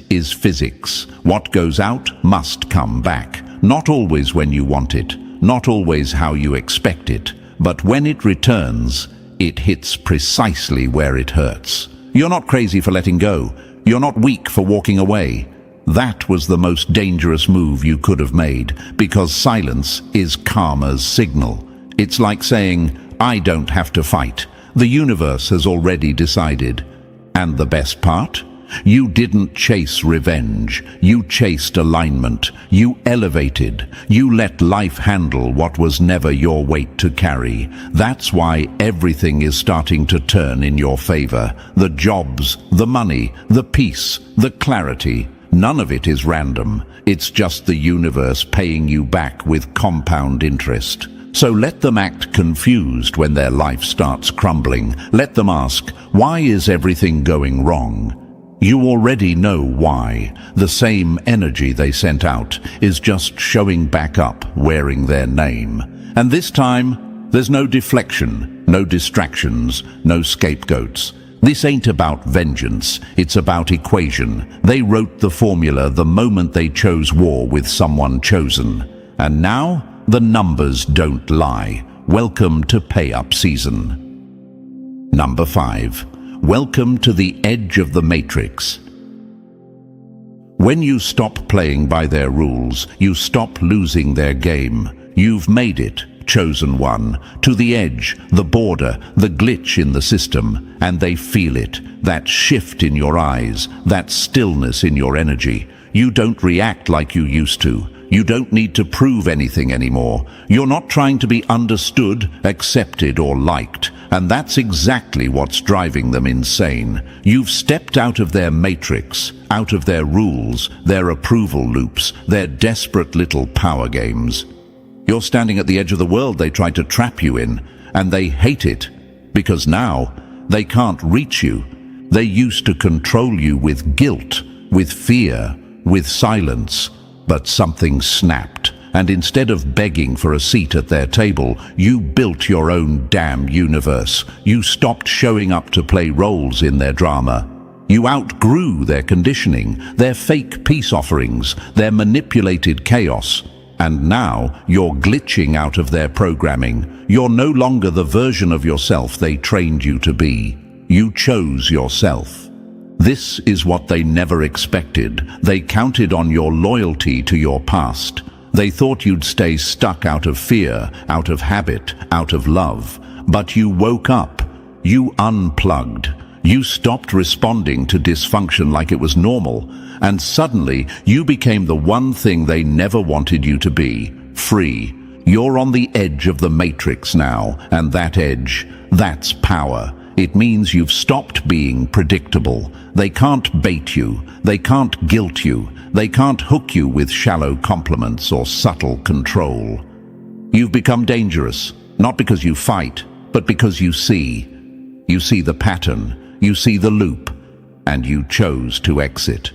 is physics. What goes out must come back. Not always when you want it, not always how you expect it, but when it returns, it hits precisely where it hurts. You're not crazy for letting go. You're not weak for walking away. That was the most dangerous move you could have made, because silence is karma's signal. It's like saying, I don't have to fight. The universe has already decided. And the best part? You didn't chase revenge. You chased alignment. You elevated. You let life handle what was never your weight to carry. That's why everything is starting to turn in your favor. The jobs, the money, the peace, the clarity. None of it is random. It's just the universe paying you back with compound interest. So let them act confused when their life starts crumbling. Let them ask, why is everything going wrong? You already know why. The same energy they sent out is just showing back up, wearing their name. And this time, there's no deflection, no distractions, no scapegoats. This ain't about vengeance, it's about equation. They wrote the formula the moment they chose war with someone chosen. And now, the numbers don't lie. Welcome to pay-up season. Number 5. Welcome to the edge of the matrix. When you stop playing by their rules, you stop losing their game. You've made it, chosen one, to the edge, the border, the glitch in the system, and they feel it, that shift in your eyes, that stillness in your energy. You don't react like you used to. You don't need to prove anything anymore. You're not trying to be understood, accepted, or liked. And that's exactly what's driving them insane. You've stepped out of their matrix, out of their rules, their approval loops, their desperate little power games. You're standing at the edge of the world they tried to trap you in, and they hate it, because now they can't reach you. They used to control you with guilt, with fear, with silence. But something snapped, and instead of begging for a seat at their table, you built your own damn universe. You stopped showing up to play roles in their drama. You outgrew their conditioning, their fake peace offerings, their manipulated chaos. And now you're glitching out of their programming. You're no longer the version of yourself they trained you to be. You chose yourself. This is what they never expected. They counted on your loyalty to your past. They thought you'd stay stuck out of fear, out of habit, out of love. But you woke up. You unplugged. You stopped responding to dysfunction like it was normal. And suddenly, you became the one thing they never wanted you to be: free. You're on the edge of the matrix now, and that edge, that's power. It means you've stopped being predictable. They can't bait you. They can't guilt you. They can't hook you with shallow compliments or subtle control. You've become dangerous, not because you fight, but because you see. You see the pattern, you see the loop, and you chose to exit.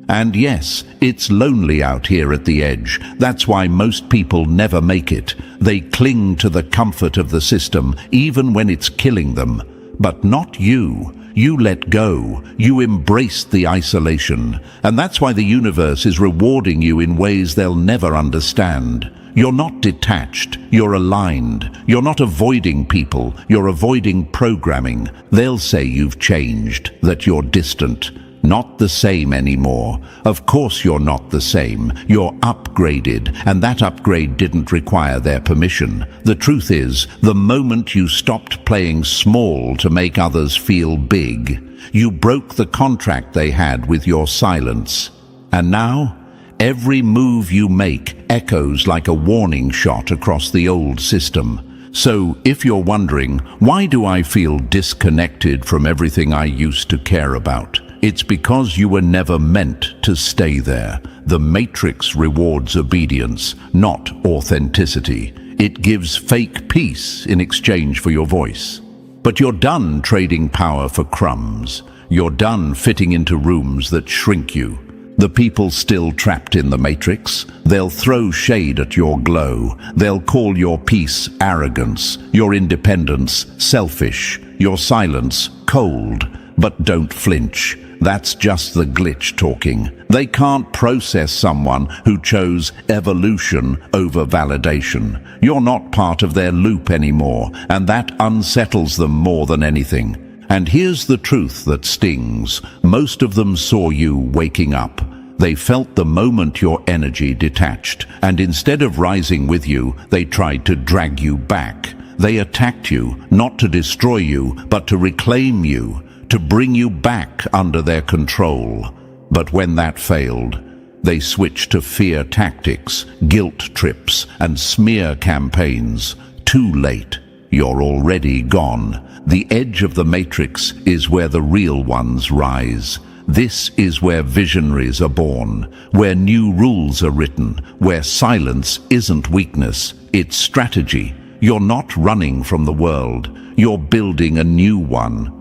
And yes, it's lonely out here at the edge. That's why most people never make it. They cling to the comfort of the system, even when it's killing them. But not you. You let go. You embraced the isolation. And that's why the universe is rewarding you in ways they'll never understand. You're not detached. You're aligned. You're not avoiding people. You're avoiding programming. They'll say you've changed, that you're distant. Not the same anymore. Of course you're not the same. You're upgraded, and that upgrade didn't require their permission. The truth is, the moment you stopped playing small to make others feel big, you broke the contract they had with your silence. And now, every move you make echoes like a warning shot across the old system. So, if you're wondering, why do I feel disconnected from everything I used to care about? It's because you were never meant to stay there. The Matrix rewards obedience, not authenticity. It gives fake peace in exchange for your voice. But you're done trading power for crumbs. You're done fitting into rooms that shrink you. The people still trapped in the Matrix, they'll throw shade at your glow. They'll call your peace arrogance, your independence selfish, your silence cold. But don't flinch. That's just the glitch talking. They can't process someone who chose evolution over validation. You're not part of their loop anymore, and that unsettles them more than anything. And here's the truth that stings. Most of them saw you waking up. They felt the moment your energy detached, and instead of rising with you, they tried to drag you back. They attacked you, not to destroy you, but to reclaim you, to bring you back under their control. But when that failed, they switched to fear tactics, guilt trips, and smear campaigns. Too late. You're already gone. The edge of the Matrix is where the real ones rise. This is where visionaries are born, where new rules are written, where silence isn't weakness, it's strategy. You're not running from the world. You're building a new one.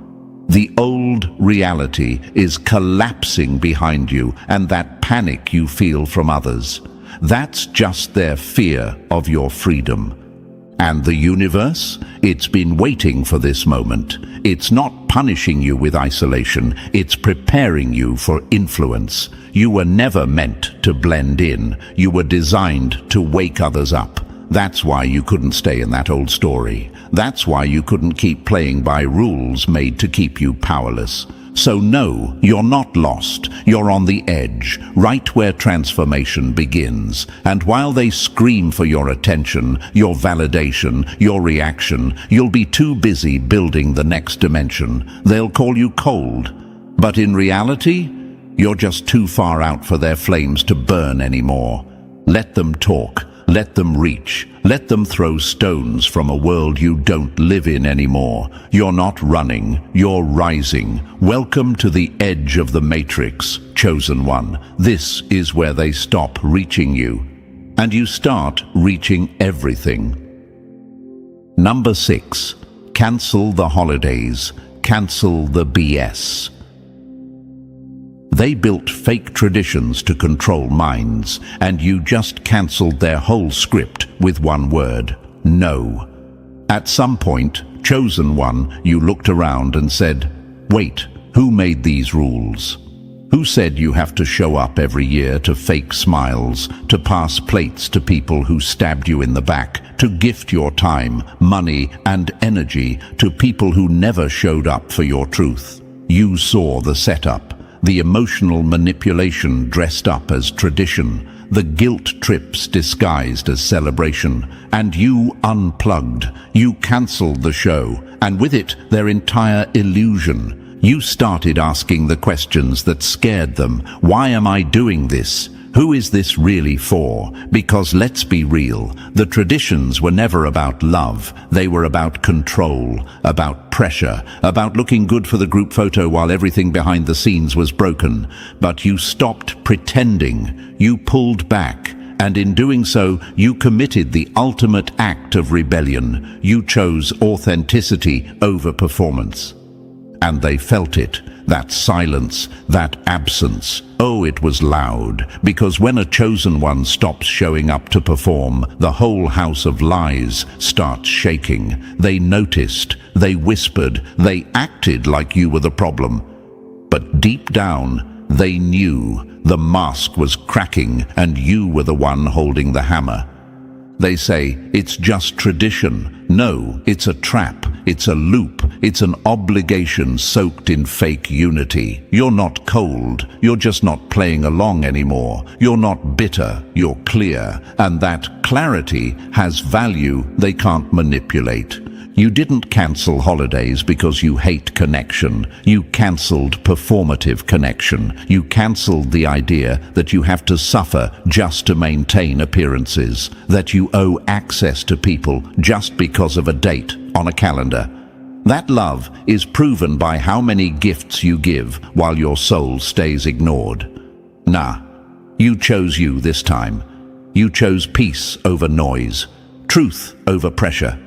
The old reality is collapsing behind you, and that panic you feel from others, that's just their fear of your freedom. And the universe? It's been waiting for this moment. It's not punishing you with isolation, it's preparing you for influence. You were never meant to blend in. You were designed to wake others up. That's why you couldn't stay in that old story. That's why you couldn't keep playing by rules made to keep you powerless. So no, you're not lost. You're on the edge, right where transformation begins. And while they scream for your attention, your validation, your reaction, you'll be too busy building the next dimension. They'll call you cold. But in reality, you're just too far out for their flames to burn anymore. Let them talk. Let them reach. Let them throw stones from a world you don't live in anymore. You're not running, you're rising. Welcome to the edge of the Matrix, chosen one. This is where they stop reaching you, and you start reaching everything. Number 6. Cancel the holidays. Cancel the BS. They built fake traditions to control minds, and you just cancelled their whole script with one word: no. At some point, chosen one, you looked around and said, wait, who made these rules? Who said you have to show up every year to fake smiles, to pass plates to people who stabbed you in the back, to gift your time, money, and energy to people who never showed up for your truth? You saw the setup. The emotional manipulation dressed up as tradition, the guilt trips disguised as celebration, and you unplugged. You cancelled the show, and with it, their entire illusion. You started asking the questions that scared them. Why am I doing this? Who is this really for? Because let's be real, the traditions were never about love. They were about control, about pressure, about looking good for the group photo while everything behind the scenes was broken. But you stopped pretending. You pulled back. And in doing so, you committed the ultimate act of rebellion. You chose authenticity over performance. And they felt it, that silence, that absence. Oh, it was loud, because when a chosen one stops showing up to perform, the whole house of lies starts shaking. They noticed, they whispered, they acted like you were the problem. But deep down, they knew the mask was cracking and you were the one holding the hammer. They say, it's just tradition. No, it's a trap, it's a loop, It's an obligation soaked in fake unity. You're not cold, you're just not playing along anymore. You're not bitter, you're clear. And that clarity has value they can't manipulate. You didn't cancel holidays because you hate connection. You cancelled performative connection. You cancelled the idea that you have to suffer just to maintain appearances, that you owe access to people just because of a date on a calendar. That love is proven by how many gifts you give while your soul stays ignored. Nah, you chose you this time. You chose peace over noise, truth over pressure,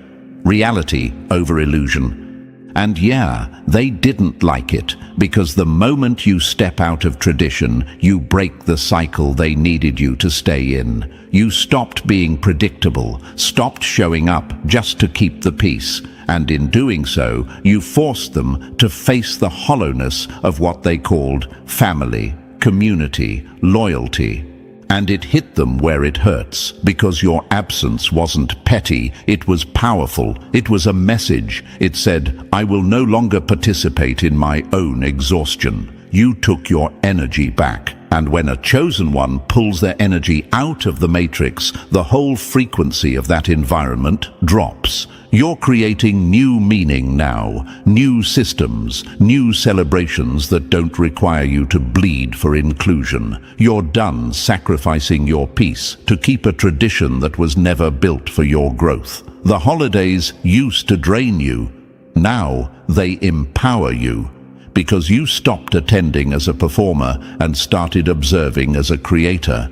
reality over illusion. And yeah, they didn't like it, because the moment you step out of tradition, you break the cycle they needed you to stay in. You stopped being predictable, stopped showing up just to keep the peace. And in doing so, you forced them to face the hollowness of what they called family, community, loyalty. And it hit them where it hurts, because your absence wasn't petty, it was powerful, it was a message. It said, I will no longer participate in my own exhaustion. You took your energy back. And when a chosen one pulls their energy out of the matrix, the whole frequency of that environment drops. You're creating new meaning now, new systems, new celebrations that don't require you to bleed for inclusion. You're done sacrificing your peace to keep a tradition that was never built for your growth. The holidays used to drain you. Now they empower you, because you stopped attending as a performer and started observing as a creator.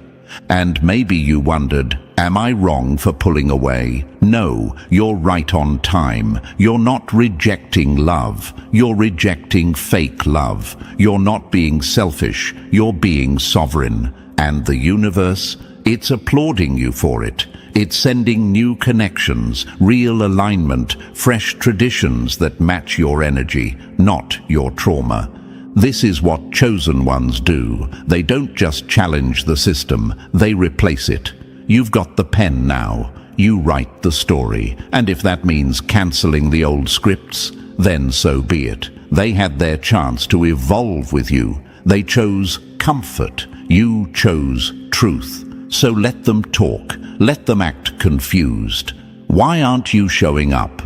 And maybe you wondered, am I wrong for pulling away? No, you're right on time. You're not rejecting love. You're rejecting fake love. You're not being selfish. You're being sovereign. And the universe, it's applauding you for it. It's sending new connections, real alignment, fresh traditions that match your energy, not your trauma. This is what chosen ones do. They don't just challenge the system, they replace it. You've got the pen now. You write the story. And if that means cancelling the old scripts, then so be it. They had their chance to evolve with you. They chose comfort. You chose truth. So let them talk. Let them act confused. Why aren't you showing up?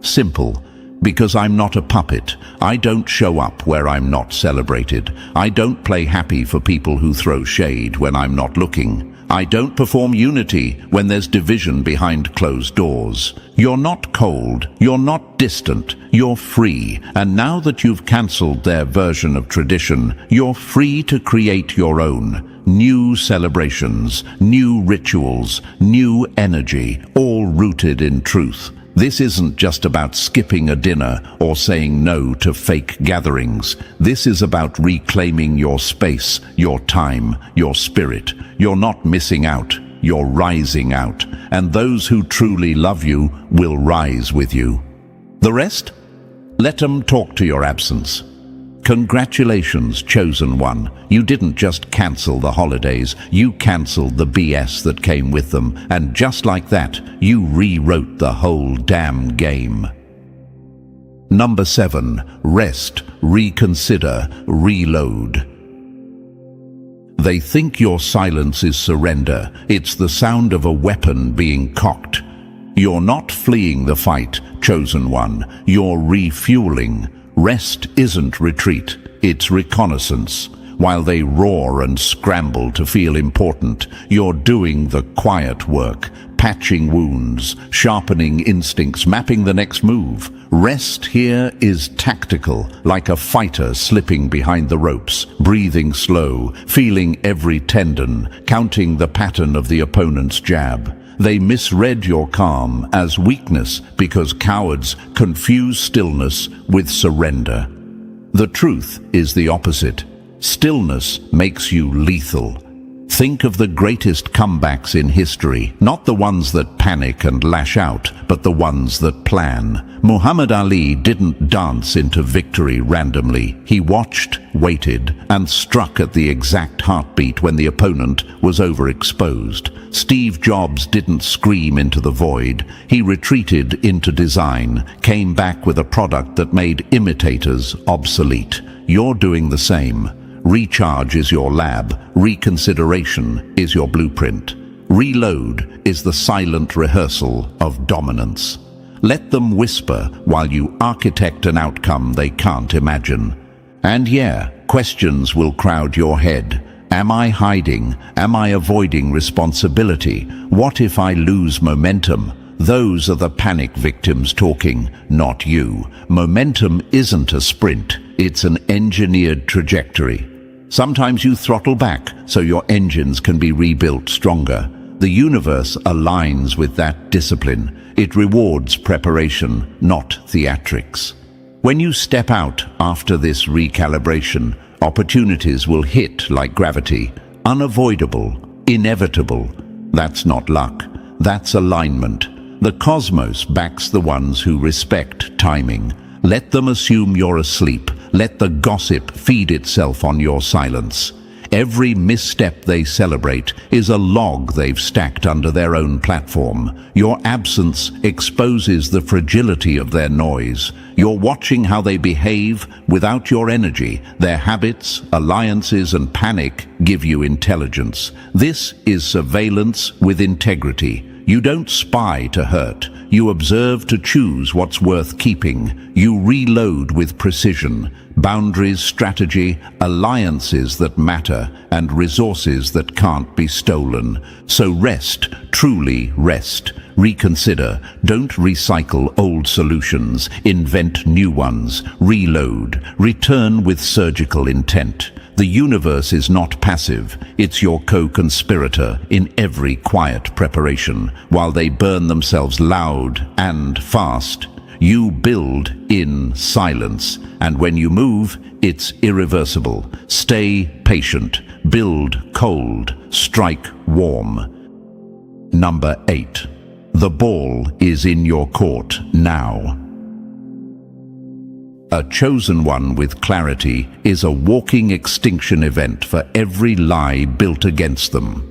Simple. Because I'm not a puppet. I don't show up where I'm not celebrated. I don't play happy for people who throw shade when I'm not looking. I don't perform unity when there's division behind closed doors. You're not cold. You're not distant. You're free. And now that you've cancelled their version of tradition, you're free to create your own. New celebrations, new rituals, new energy, all rooted in truth. This isn't just about skipping a dinner or saying no to fake gatherings. This is about reclaiming your space, your time, your spirit. You're not missing out, you're rising out. And those who truly love you will rise with you. The rest? Let them talk to your absence. Congratulations, chosen one. You didn't just cancel the holidays, you cancelled the BS that came with them, and just like that, you rewrote the whole damn game. Number 7. Rest, reconsider, reload. They think your silence is surrender. It's the sound of a weapon being cocked. You're not fleeing the fight, chosen one. You're refueling. Rest isn't retreat, it's reconnaissance. While they roar and scramble to feel important, you're doing the quiet work, patching wounds, sharpening instincts, mapping the next move. Rest here is tactical, like a fighter slipping behind the ropes, breathing slow, feeling every tendon, counting the pattern of the opponent's jab. They misread your calm as weakness because cowards confuse stillness with surrender. The truth is the opposite. Stillness makes you lethal. Think of the greatest comebacks in history, not the ones that panic and lash out, but the ones that plan. Muhammad Ali didn't dance into victory randomly. He watched, waited, and struck at the exact heartbeat when the opponent was overexposed. Steve Jobs didn't scream into the void. He retreated into design, came back with a product that made imitators obsolete. You're doing the same. Recharge is your lab. Reconsideration is your blueprint. Reload is the silent rehearsal of dominance. Let them whisper while you architect an outcome they can't imagine. And yeah, questions will crowd your head. Am I hiding? Am I avoiding responsibility? What if I lose momentum? Those are the panic victims talking, not you. Momentum isn't a sprint, it's an engineered trajectory. Sometimes you throttle back so your engines can be rebuilt stronger. The universe aligns with that discipline. It rewards preparation, not theatrics. When you step out after this recalibration, opportunities will hit like gravity. Unavoidable, inevitable. That's not luck. That's alignment. The cosmos backs the ones who respect timing. Let them assume you're asleep. Let the gossip feed itself on your silence. Every misstep they celebrate is a log they've stacked under their own platform. Your absence exposes the fragility of their noise. You're watching how they behave without your energy. Their habits, alliances, and panic give you intelligence. This is surveillance with integrity. You don't spy to hurt. You observe to choose what's worth keeping. You reload with precision. Boundaries, strategy, alliances that matter, and resources that can't be stolen. So rest, truly rest. Reconsider. Don't recycle old solutions. Invent new ones. Reload. Return with surgical intent. The universe is not passive. It's your co-conspirator in every quiet preparation. While they burn themselves loud and fast, you build in silence. And when you move, it's irreversible. Stay patient. Build cold. Strike warm. Number 8. The ball is in your court now. A chosen one with clarity is a walking extinction event for every lie built against them.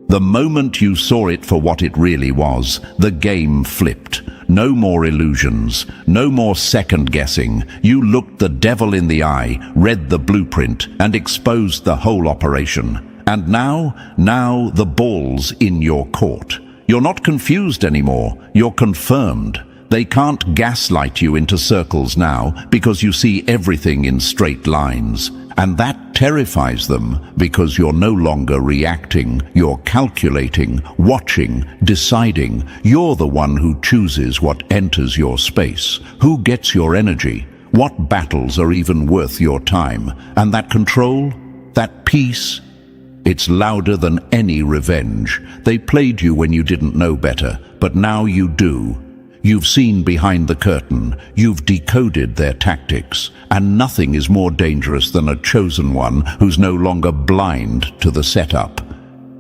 The moment you saw it for what it really was, the game flipped. No more illusions, no more second guessing. You looked the devil in the eye, read the blueprint, and exposed the whole operation. And now the ball's in your court. You're not confused anymore, you're confirmed. They can't gaslight you into circles now because you see everything in straight lines. And that terrifies them because you're no longer reacting, you're calculating, watching, deciding. You're the one who chooses what enters your space, who gets your energy, what battles are even worth your time. And that control, that peace, it's louder than any revenge. They played you when you didn't know better, but now you do. You've seen behind the curtain, you've decoded their tactics, and nothing is more dangerous than a chosen one who's no longer blind to the setup.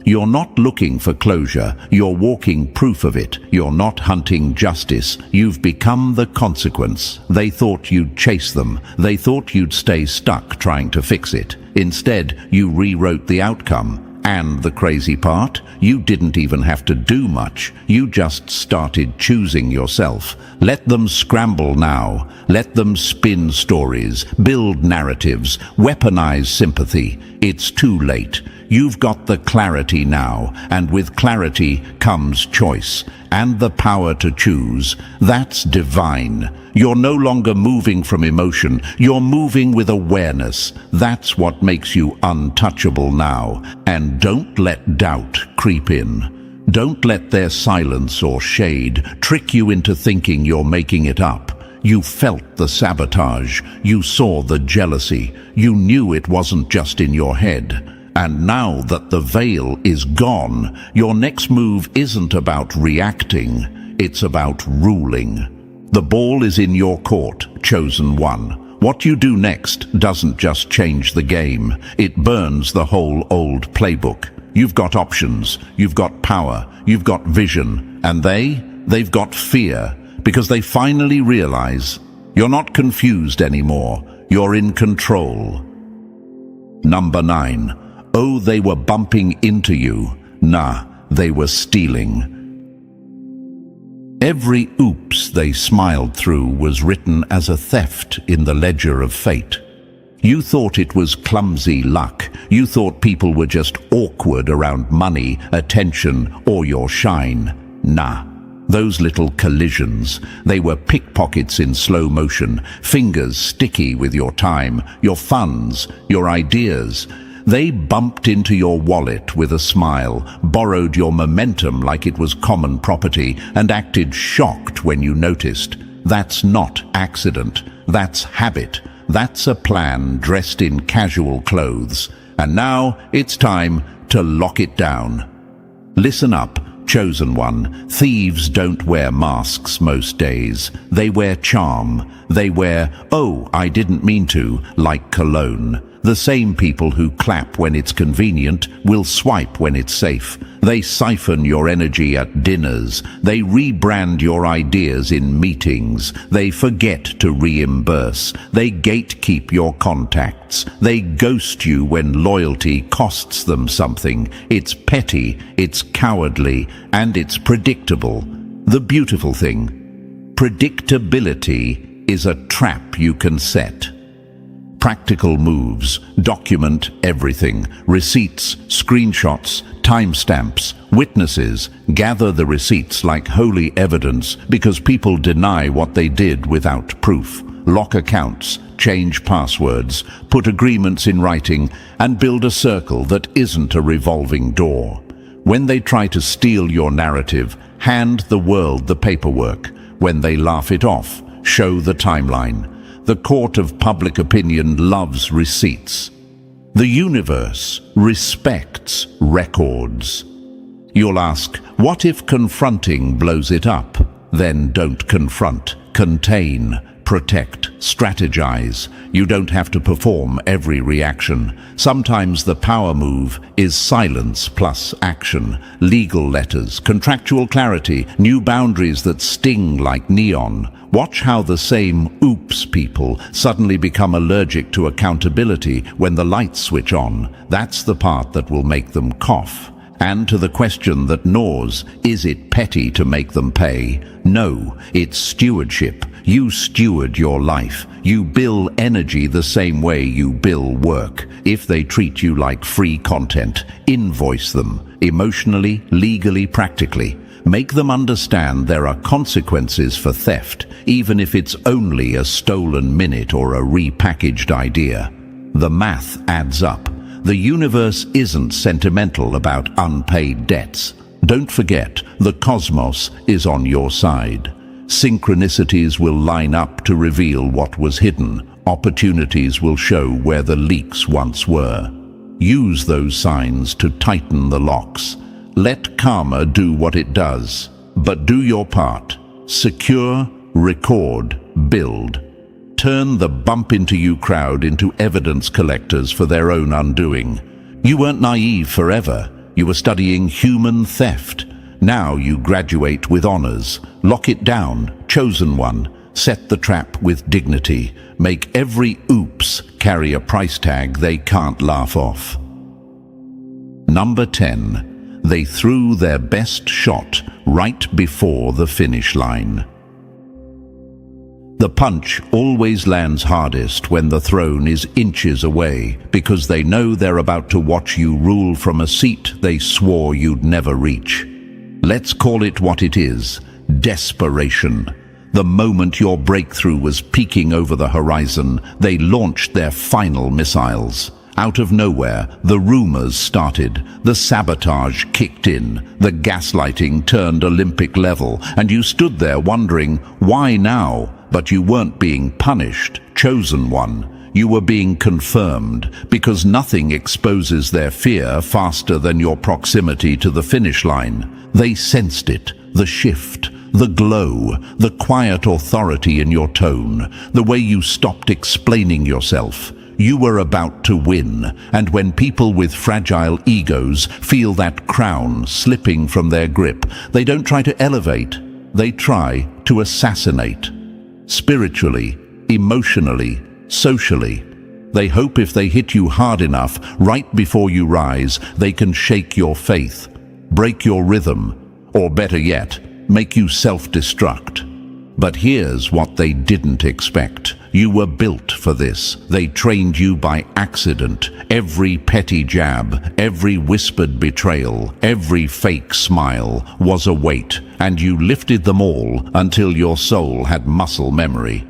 You're not looking for closure, you're walking proof of it. You're not hunting justice, you've become the consequence. They thought you'd chase them, they thought you'd stay stuck trying to fix it. Instead, you rewrote the outcome. And the crazy part, you didn't even have to do much. You just started choosing yourself. Let them scramble now. Let them spin stories, build narratives, weaponize sympathy. It's too late. You've got the clarity now, and with clarity comes choice and the power to choose. That's divine. You're no longer moving from emotion, you're moving with awareness. That's what makes you untouchable now. And don't let doubt creep in. Don't let their silence or shade trick you into thinking you're making it up. You felt the sabotage, you saw the jealousy, you knew it wasn't just in your head. And now that the veil is gone, your next move isn't about reacting, it's about ruling. The ball is in your court, chosen one. What you do next doesn't just change the game, it burns the whole old playbook. You've got options, you've got power, you've got vision, and they've got fear, because they finally realize you're not confused anymore, you're in control. Number 9. Oh, they were bumping into you. Nah, they were stealing. Every oops they smiled through was written as a theft in the ledger of fate. You thought it was clumsy luck. You thought people were just awkward around money, attention, or your shine. Nah, those little collisions, they were pickpockets in slow motion, fingers sticky with your time, your funds, your ideas. They bumped into your wallet with a smile, borrowed your momentum like it was common property, and acted shocked when you noticed. That's not accident. That's habit. That's a plan dressed in casual clothes. And now it's time to lock it down. Listen up, chosen one. Thieves don't wear masks most days. They wear charm. They wear, "Oh, I didn't mean to," like cologne. The same people who clap when it's convenient will swipe when it's safe. They siphon your energy at dinners. They rebrand your ideas in meetings. They forget to reimburse. They gatekeep your contacts. They ghost you when loyalty costs them something. It's petty, it's cowardly, and it's predictable. The beautiful thing: predictability is a trap you can set. Practical moves: document everything. Receipts, screenshots, timestamps, witnesses. Gather the receipts like holy evidence, because people deny what they did without proof. Lock accounts, change passwords, put agreements in writing, and build a circle that isn't a revolving door. When they try to steal your narrative, hand the world the paperwork. When they laugh it off, show the timeline. The court of public opinion loves receipts. The universe respects records. You'll ask, what if confronting blows it up? Then don't confront. Contain, protect, strategize. You don't have to perform every reaction. Sometimes the power move is silence plus action. Legal letters, contractual clarity, new boundaries that sting like neon. Watch how the same oops people suddenly become allergic to accountability when the lights switch on. That's the part that will make them cough. And to the question that gnaws, is it petty to make them pay? No, it's stewardship. You steward your life. You bill energy the same way you bill work. If they treat you like free content, invoice them, emotionally, legally, practically. Make them understand there are consequences for theft, even if it's only a stolen minute or a repackaged idea. The math adds up. The universe isn't sentimental about unpaid debts. Don't forget, the cosmos is on your side. Synchronicities will line up to reveal what was hidden. Opportunities will show where the leaks once were. Use those signs to tighten the locks. Let karma do what it does, but do your part. Secure, record, build. Turn the bump into you crowd into evidence collectors for their own undoing. You weren't naive forever. You were studying human theft. Now you graduate with honors. Lock it down, chosen one. Set the trap with dignity. Make every oops carry a price tag they can't laugh off. Number 10. They threw their best shot right before the finish line. The punch always lands hardest when the throne is inches away, because they know they're about to watch you rule from a seat they swore you'd never reach. Let's call it what it is: desperation. The moment your breakthrough was peeking over the horizon, they launched their final missiles. Out of nowhere, the rumors started, the sabotage kicked in, the gaslighting turned Olympic level, and you stood there wondering, why now? But you weren't being punished, chosen one. You were being confirmed, because nothing exposes their fear faster than your proximity to the finish line. They sensed it, the shift, the glow, the quiet authority in your tone, the way you stopped explaining yourself. You were about to win, and when people with fragile egos feel that crown slipping from their grip, they don't try to elevate. They try to assassinate. Spiritually, emotionally, socially. They hope if they hit you hard enough, right before you rise, they can shake your faith, break your rhythm, or better yet, make you self-destruct. But here's what they didn't expect. You were built for this. They trained you by accident. Every petty jab, every whispered betrayal, every fake smile was a weight, and you lifted them all until your soul had muscle memory.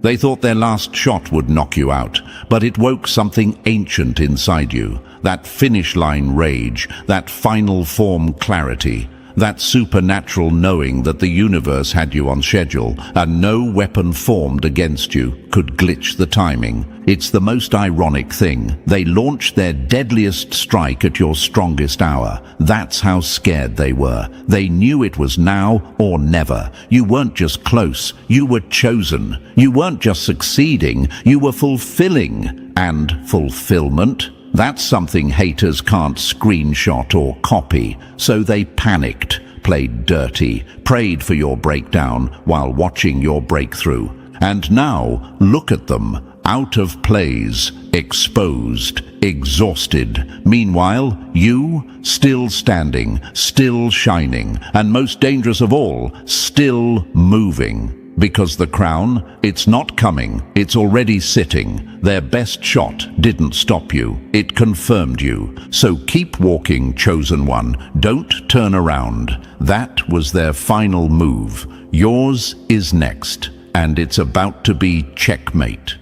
They thought their last shot would knock you out, but it woke something ancient inside you. That finish line rage, that final form clarity, that supernatural knowing that the universe had you on schedule and no weapon formed against you could glitch the timing. It's the most ironic thing. They launched their deadliest strike at your strongest hour. That's how scared they were. They knew it was now or never. You weren't just close, you were chosen. You weren't just succeeding, you were fulfilling. And fulfillment? That's something haters can't screenshot or copy, so they panicked, played dirty, prayed for your breakdown while watching your breakthrough. And now, look at them, out of plays, exposed, exhausted. Meanwhile, you, still standing, still shining, and most dangerous of all, still moving. Because the crown, it's not coming, it's already sitting. Their best shot didn't stop you, it confirmed you. So keep walking, chosen one, don't turn around. That was their final move. Yours is next, and it's about to be checkmate.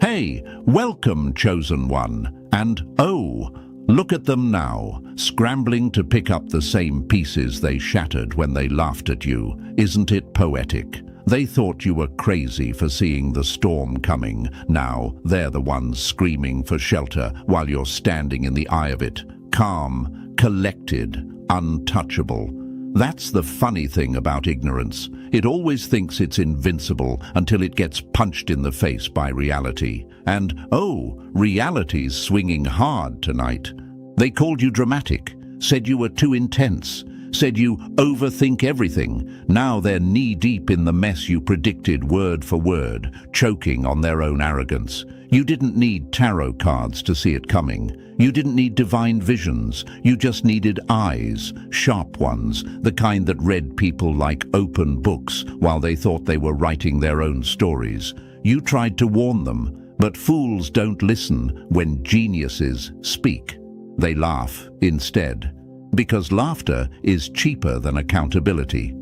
Hey, welcome, chosen one, and oh, look at them now, scrambling to pick up the same pieces they shattered when they laughed at you. Isn't it poetic? They thought you were crazy for seeing the storm coming. Now they're the ones screaming for shelter while you're standing in the eye of it, calm, collected, untouchable. That's the funny thing about ignorance. It always thinks it's invincible until it gets punched in the face by reality. And, oh, reality's swinging hard tonight. They called you dramatic, said you were too intense, said you overthink everything. Now they're knee-deep in the mess you predicted word for word, choking on their own arrogance. You didn't need tarot cards to see it coming. You didn't need divine visions. You just needed eyes, sharp ones, the kind that read people like open books while they thought they were writing their own stories. You tried to warn them, but fools don't listen when geniuses speak. They laugh instead, because laughter is cheaper than accountability.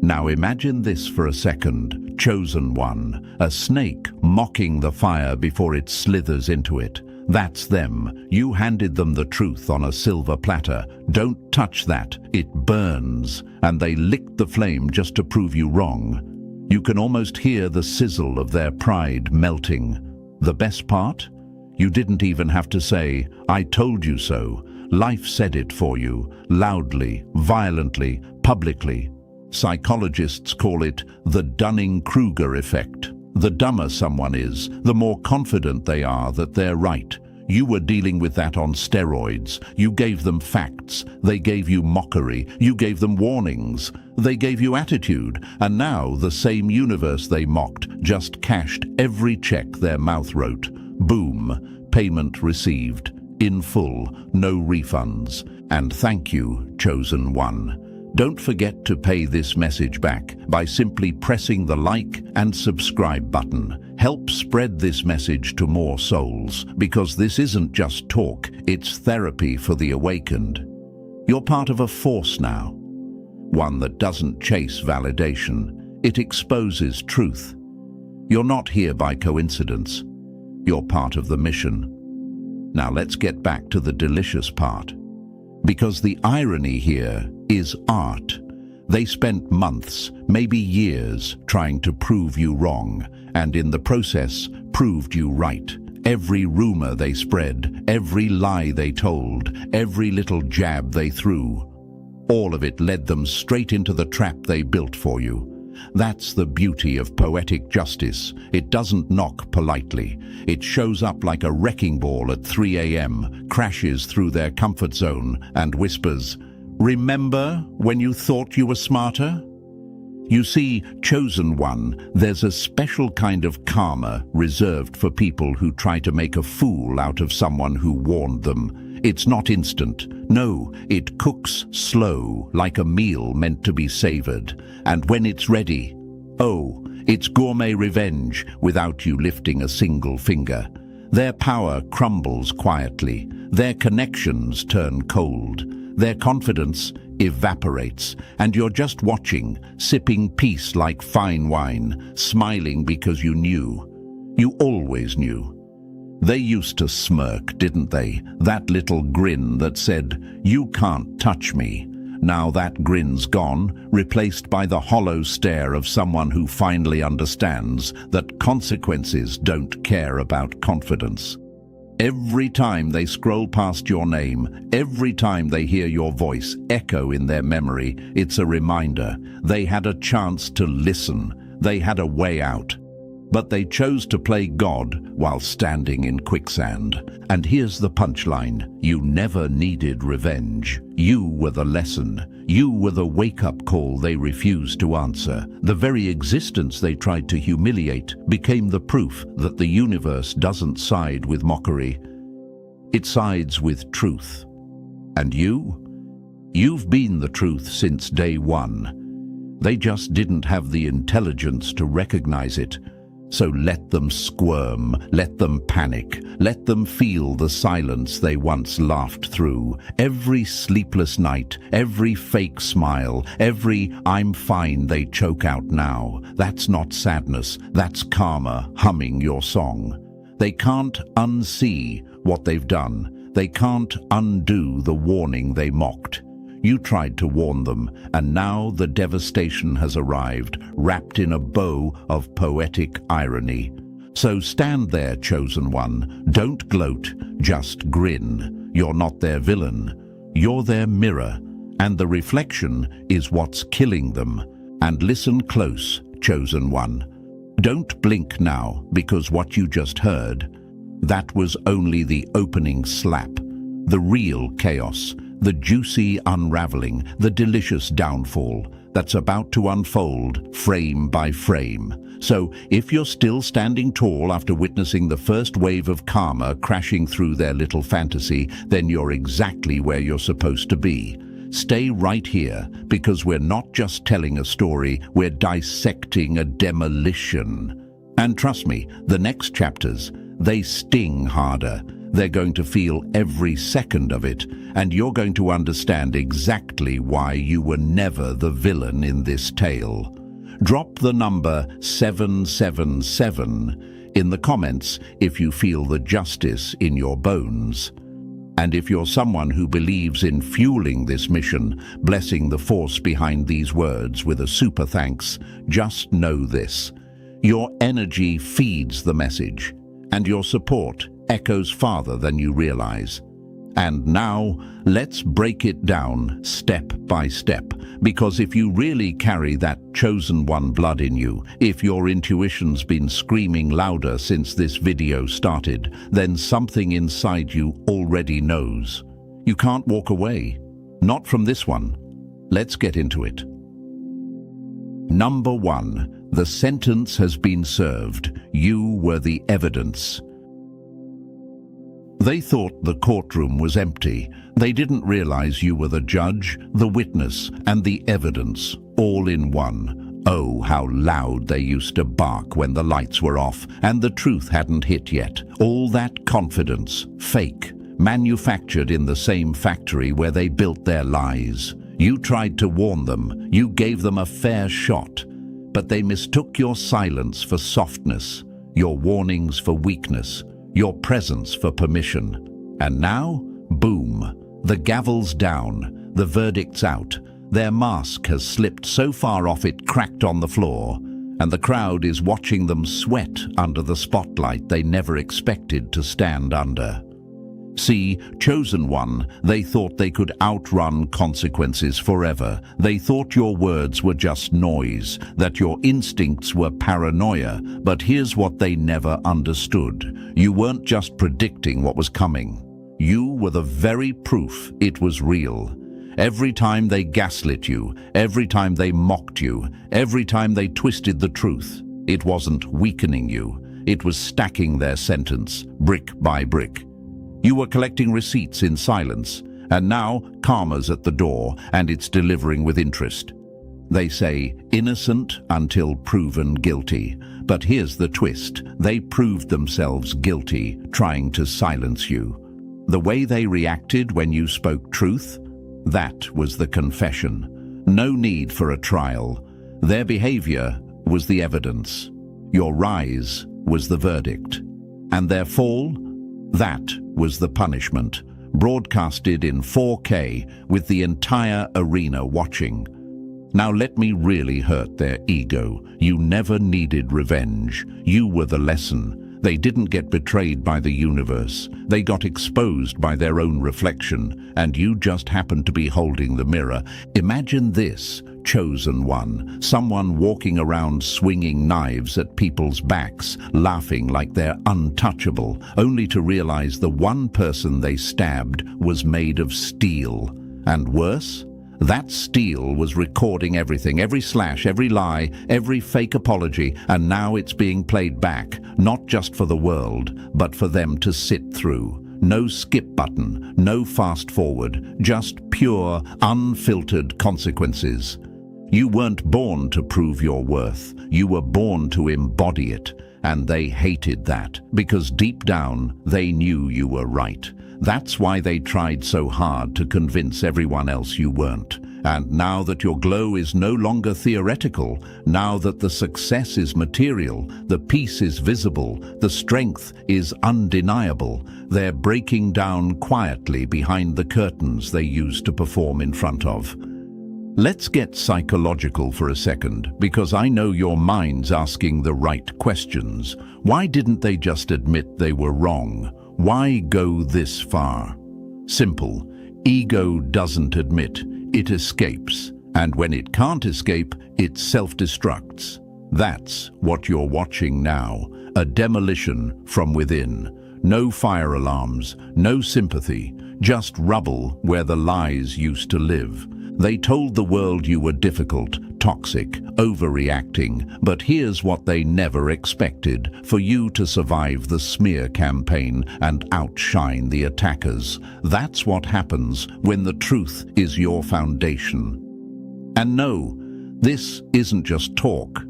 Now imagine this for a second, chosen one, a snake mocking the fire before it slithers into it. That's them. You handed them the truth on a silver platter. Don't touch that, it burns. And they licked the flame just to prove you wrong. You can almost hear the sizzle of their pride melting. The best part? You didn't even have to say, "I told you so." Life said it for you, loudly, violently, publicly. Psychologists call it the Dunning-Kruger effect. The dumber someone is, the more confident they are that they're right. You were dealing with that on steroids. You gave them facts. They gave you mockery. You gave them warnings. They gave you attitude. And now the same universe they mocked just cashed every check their mouth wrote. Boom. Payment received. In full. No refunds. And thank you, chosen one. Don't forget to pay this message back by simply pressing the like and subscribe button. Help spread this message to more souls, because this isn't just talk, it's therapy for the awakened. You're part of a force now, one that doesn't chase validation. It exposes truth. You're not here by coincidence. You're part of the mission. Now let's get back to the delicious part. Because the irony here is art. They spent months, maybe years, trying to prove you wrong, and in the process, proved you right. Every rumor they spread, every lie they told, every little jab they threw, all of it led them straight into the trap they built for you. That's the beauty of poetic justice. It doesn't knock politely. It shows up like a wrecking ball at 3 a.m., crashes through their comfort zone, and whispers, Remember when you thought you were smarter? You see, chosen one, there's a special kind of karma reserved for people who try to make a fool out of someone who warned them. It's not instant. No, it cooks slow, like a meal meant to be savored. And when it's ready, oh, it's gourmet revenge without you lifting a single finger. Their power crumbles quietly. Their connections turn cold. Their confidence evaporates, and you're just watching, sipping peace like fine wine, smiling because you knew. You always knew. They used to smirk, didn't they? That little grin that said, "You can't touch me." Now that grin's gone, replaced by the hollow stare of someone who finally understands that consequences don't care about confidence. Every time they scroll past your name, every time they hear your voice echo in their memory, it's a reminder. They had a chance to listen. They had a way out. But they chose to play God while standing in quicksand. And here's the punchline. You never needed revenge. You were the lesson. You were the wake-up call they refused to answer. The very existence they tried to humiliate became the proof that the universe doesn't side with mockery. It sides with truth. And you've been the truth since day one. They just didn't have the intelligence to recognize it. So let them squirm, let them panic, let them feel the silence they once laughed through. Every sleepless night, every fake smile, every "I'm fine" they choke out now. That's not sadness, that's karma humming your song. They can't unsee what they've done. They can't undo the warning they mocked. You tried to warn them, and now the devastation has arrived, wrapped in a bow of poetic irony. So stand there, chosen one. Don't gloat, just grin. You're not their villain. You're their mirror, and the reflection is what's killing them. And listen close, chosen one. Don't blink now, because what you just heard, that was only the opening slap. The real chaos, the juicy unraveling, the delicious downfall that's about to unfold frame by frame. So if you're still standing tall after witnessing the first wave of karma crashing through their little fantasy, then you're exactly where you're supposed to be. Stay right here, because we're not just telling a story, we're dissecting a demolition. And trust me, the next chapters, they sting harder. They're going to feel every second of it, and you're going to understand exactly why you were never the villain in this tale. Drop the number 777 in the comments if you feel the justice in your bones. And if you're someone who believes in fueling this mission, blessing the force behind these words with a super thanks, just know this. Your energy feeds the message, and your support echoes farther than you realize. And now, let's break it down step by step, because if you really carry that chosen one blood in you, if your intuition's been screaming louder since this video started, then something inside you already knows. You can't walk away. Not from this one. Let's get into it. Number 1. The sentence has been served. You were the evidence. They thought the courtroom was empty. They didn't realize you were the judge, the witness, and the evidence, all in one. Oh, how loud they used to bark when the lights were off and the truth hadn't hit yet. All that confidence, fake, manufactured in the same factory where they built their lies. You tried to warn them. You gave them a fair shot. But they mistook your silence for softness, your warnings for weakness, your presence for permission. And now, boom, the gavel's down, the verdict's out. Their mask has slipped so far off it cracked on the floor, and the crowd is watching them sweat under the spotlight they never expected to stand under. See, chosen one, they thought they could outrun consequences forever. They thought your words were just noise, that your instincts were paranoia. But here's what they never understood. You weren't just predicting what was coming. You were the very proof it was real. Every time they gaslit you, every time they mocked you, every time they twisted the truth, it wasn't weakening you. It was stacking their sentence, brick by brick. You were collecting receipts in silence, and now karma's at the door, and it's delivering with interest. They say, innocent until proven guilty. But here's the twist. They proved themselves guilty, trying to silence you. The way they reacted when you spoke truth, that was the confession. No need for a trial. Their behavior was the evidence. Your rise was the verdict. And their fall, that was the punishment, broadcasted in 4K with the entire arena watching. Now let me really hurt their ego. You never needed revenge. You were the lesson. They didn't get betrayed by the universe. They got exposed by their own reflection, and you just happened to be holding the mirror. Imagine this, chosen one, someone walking around swinging knives at people's backs, laughing like they're untouchable, only to realize the one person they stabbed was made of steel. And worse? That steel was recording everything, every slash, every lie, every fake apology, and now it's being played back, not just for the world, but for them to sit through. No skip button, no fast forward, just pure, unfiltered consequences. You weren't born to prove your worth. You were born to embody it, and they hated that, because deep down, they knew you were right. That's why they tried so hard to convince everyone else you weren't. And now that your glow is no longer theoretical, now that the success is material, the peace is visible, the strength is undeniable, they're breaking down quietly behind the curtains they used to perform in front of. Let's get psychological for a second, because I know your mind's asking the right questions. Why didn't they just admit they were wrong? Why go this far? Simple. Ego doesn't admit, it escapes. And when it can't escape, it self-destructs. That's what you're watching now, a demolition from within. No fire alarms, no sympathy, just rubble where the lies used to live. They told the world you were difficult, toxic, overreacting, but here's what they never expected: for you to survive the smear campaign and outshine the attackers. That's what happens when the truth is your foundation. And no, this isn't just talk.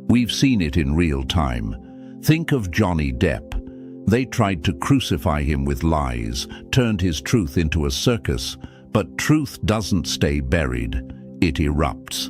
We've seen it in real time. Think of Johnny Depp. They tried to crucify him with lies, turned his truth into a circus. But truth doesn't stay buried, it erupts.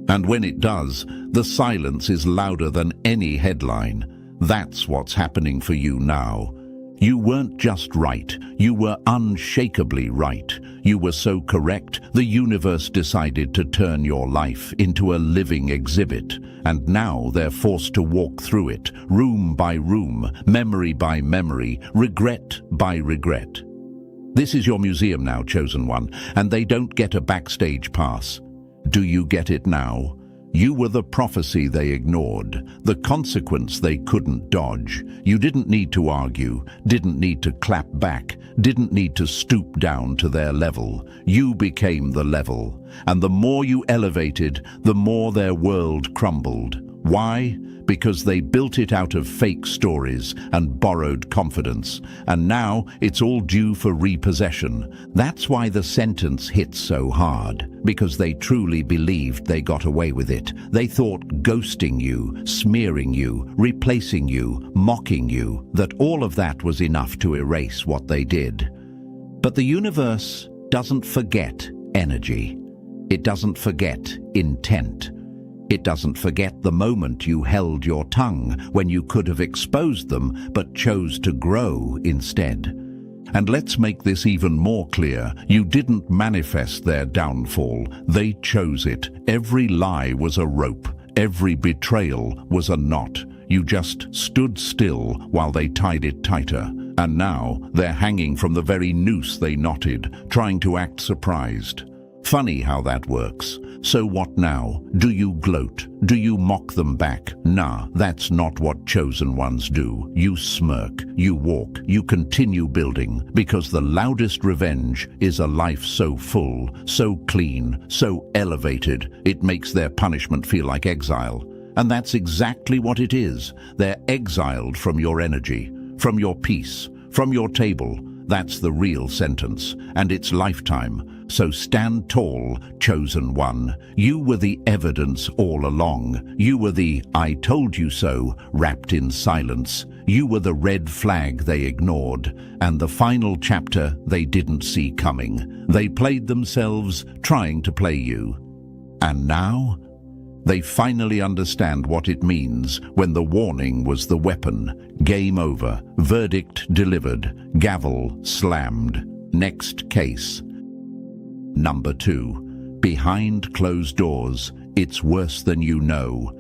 And when it does, the silence is louder than any headline. That's what's happening for you now. You weren't just right, you were unshakably right. You were so correct, the universe decided to turn your life into a living exhibit. And now they're forced to walk through it, room by room, memory by memory, regret by regret. This is your museum now, chosen one, and they don't get a backstage pass. Do you get it now? You were the prophecy they ignored, the consequence they couldn't dodge. You didn't need to argue, didn't need to clap back, didn't need to stoop down to their level. You became the level, and the more you elevated, the more their world crumbled. Why? Because they built it out of fake stories and borrowed confidence, and now it's all due for repossession. That's why the sentence hits so hard, because they truly believed they got away with it. They thought ghosting you, smearing you, replacing you, mocking you, that all of that was enough to erase what they did. But the universe doesn't forget energy. It doesn't forget intent. It doesn't forget the moment you held your tongue when you could have exposed them but chose to grow instead. And let's make this even more clear. You didn't manifest their downfall. They chose it. Every lie was a rope. Every betrayal was a knot. You just stood still while they tied it tighter. And now they're hanging from the very noose they knotted, trying to act surprised. Funny how that works. So what now? Do you gloat? Do you mock them back? Nah, that's not what chosen ones do. You smirk, you walk, you continue building, because the loudest revenge is a life so full, so clean, so elevated, it makes their punishment feel like exile. And that's exactly what it is. They're exiled from your energy, from your peace, from your table. That's the real sentence, and it's lifetime. So stand tall, chosen one. You were the evidence all along. You were the "I told you so" wrapped in silence. You were the red flag they ignored, and the final chapter they didn't see coming. They played themselves, trying to play you. And now? They finally understand what it means when the warning was the weapon. Game over. Verdict delivered. Gavel slammed. Next case. Number 2. Behind closed doors, it's worse than you know.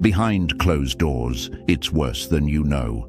Behind closed doors, it's worse than you know.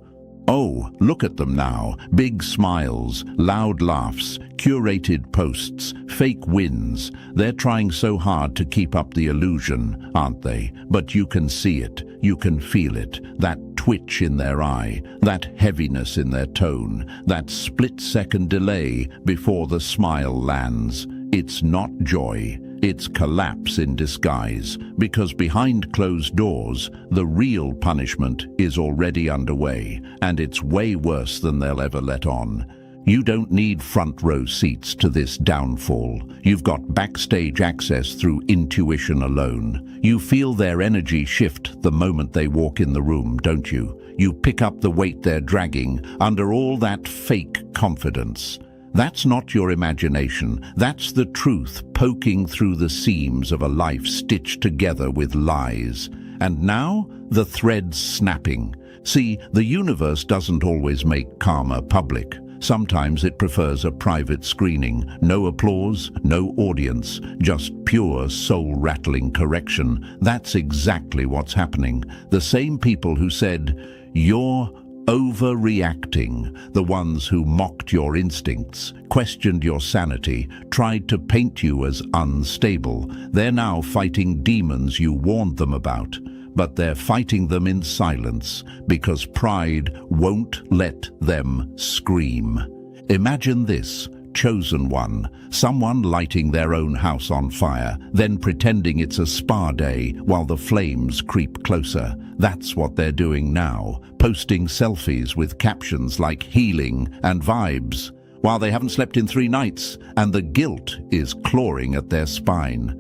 Oh, look at them now. Big smiles, loud laughs, curated posts, fake wins. They're trying so hard to keep up the illusion, aren't they? But you can see it, you can feel it, that twitch in their eye, that heaviness in their tone, that split-second delay before the smile lands. It's not joy. It's collapse in disguise, because behind closed doors, the real punishment is already underway, and it's way worse than they'll ever let on. You don't need front row seats to this downfall. You've got backstage access through intuition alone. You feel their energy shift the moment they walk in the room, don't you? You pick up the weight they're dragging under all that fake confidence. That's not your imagination. That's the truth poking through the seams of a life stitched together with lies. And now, the thread's snapping. See, the universe doesn't always make karma public. Sometimes it prefers a private screening. No applause, no audience, just pure soul-rattling correction. That's exactly what's happening. The same people who said, "You're overreacting," the ones who mocked your instincts, questioned your sanity, tried to paint you as unstable, they're now fighting demons you warned them about. But they're fighting them in silence, because pride won't let them scream. Imagine this. Chosen one, someone lighting their own house on fire, then pretending it's a spa day while the flames creep closer. That's what they're doing now, posting selfies with captions like healing and vibes, while they haven't slept in 3 nights, and the guilt is clawing at their spine.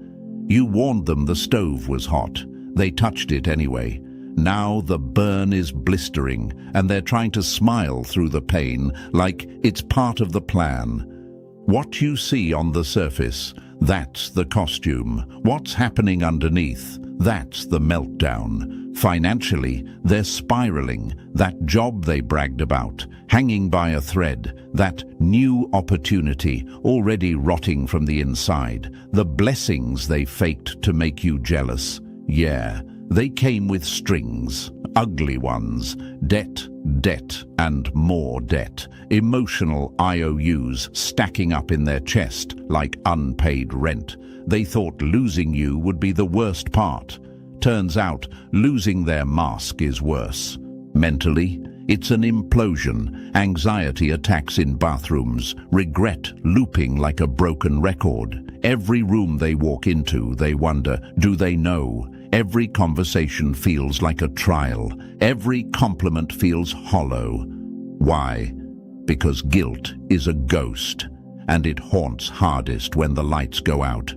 You warned them the stove was hot. They touched it anyway. Now the burn is blistering, and they're trying to smile through the pain like it's part of the plan. What you see on the surface, that's the costume. What's happening underneath, that's the meltdown. Financially, they're spiraling. That job they bragged about, hanging by a thread, that new opportunity, already rotting from the inside. The blessings they faked to make you jealous. Yeah, they came with strings, ugly ones, debt, and more debt. Emotional IOUs stacking up in their chest like unpaid rent. They thought losing you would be the worst part. Turns out, losing their mask is worse. Mentally, it's an implosion. Anxiety attacks in bathrooms, regret looping like a broken record. Every room they walk into, they wonder, do they know? Every conversation feels like a trial. Every compliment feels hollow. Why? Because guilt is a ghost, and it haunts hardest when the lights go out.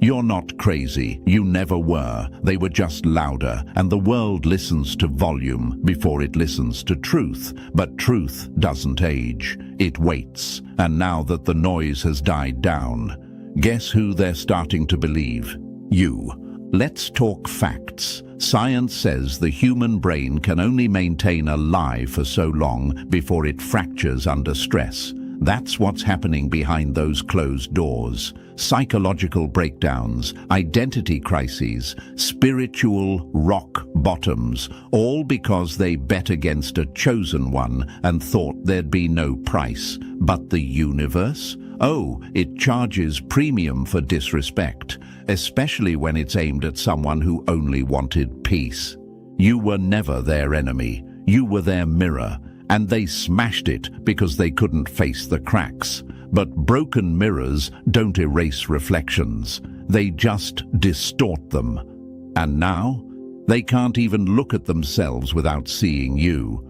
You're not crazy. You never were. They were just louder, and the world listens to volume before it listens to truth. But truth doesn't age. It waits. And now that the noise has died down, guess who they're starting to believe? You. Let's talk facts. Science says the human brain can only maintain a lie for so long before it fractures under stress. That's what's happening behind those closed doors. Psychological breakdowns, identity crises, spiritual rock bottoms, all because they bet against a chosen one and thought there'd be no price. But the universe? Oh, it charges premium for disrespect, especially when it's aimed at someone who only wanted peace. You were never their enemy. You were their mirror, and they smashed it because they couldn't face the cracks. But broken mirrors don't erase reflections. They just distort them. And now, they can't even look at themselves without seeing you.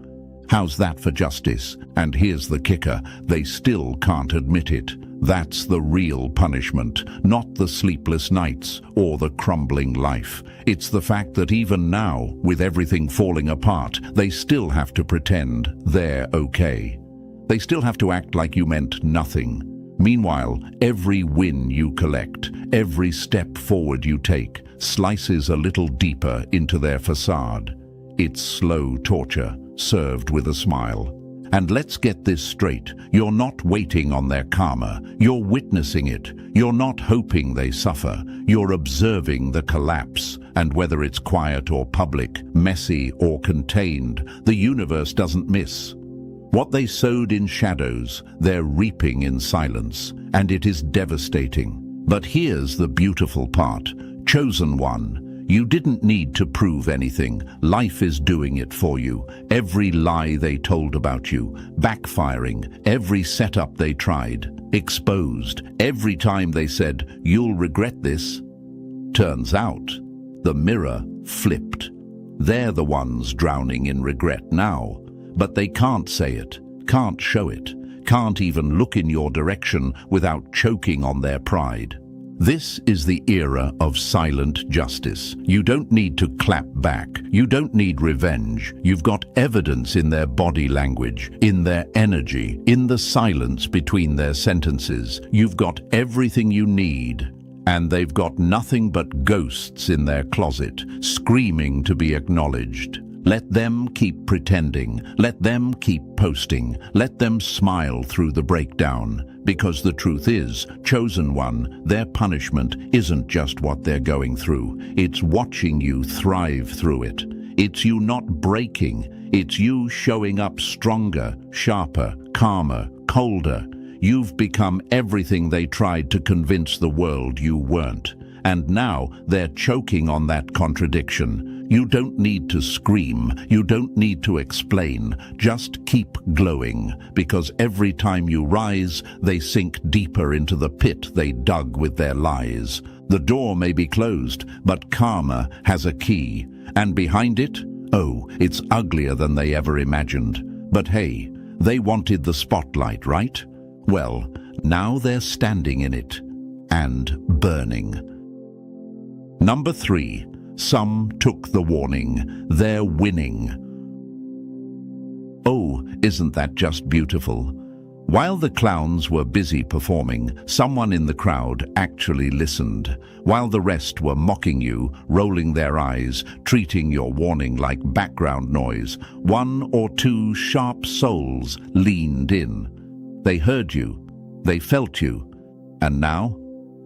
How's that for justice? And here's the kicker, they still can't admit it. That's the real punishment, not the sleepless nights or the crumbling life. It's the fact that even now, with everything falling apart, they still have to pretend they're okay. They still have to act like you meant nothing. Meanwhile, every win you collect, every step forward you take, slices a little deeper into their facade. It's slow torture, served with a smile. And let's get this straight. You're not waiting on their karma. You're witnessing it. You're not hoping they suffer. You're observing the collapse. And whether it's quiet or public, messy or contained, the universe doesn't miss. What they sowed in shadows, they're reaping in silence. And it is devastating. But here's the beautiful part. Chosen one. You didn't need to prove anything. Life is doing it for you. Every lie they told about you, backfiring, every setup they tried, exposed, every time they said, "You'll regret this." Turns out, the mirror flipped. They're the ones drowning in regret now, but they can't say it, can't show it, can't even look in your direction without choking on their pride. This is the era of silent justice. You don't need to clap back. You don't need revenge. You've got evidence in their body language, in their energy, in the silence between their sentences. You've got everything you need. And they've got nothing but ghosts in their closet, screaming to be acknowledged. Let them keep pretending. Let them keep posting. Let them smile through the breakdown. Because the truth is, chosen one, their punishment isn't just what they're going through. It's watching you thrive through it. It's you not breaking. It's you showing up stronger, sharper, calmer, colder. You've become everything they tried to convince the world you weren't. And now they're choking on that contradiction. You don't need to scream. You don't need to explain. Just keep glowing, because every time you rise, they sink deeper into the pit they dug with their lies. The door may be closed, but karma has a key. And behind it, oh, it's uglier than they ever imagined. But hey, they wanted the spotlight, right? Well, now they're standing in it and burning. Number 3. Some took the warning. They're winning. Oh, isn't that just beautiful? While the clowns were busy performing, someone in the crowd actually listened. While the rest were mocking you, rolling their eyes, treating your warning like background noise, 1 or 2 sharp souls leaned in. They heard you. They felt you. And now,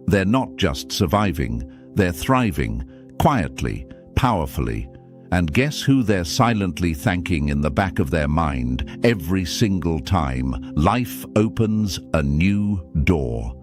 they're not just surviving. They're thriving. Quietly, powerfully. And guess who they're silently thanking in the back of their mind every single time life opens a new door?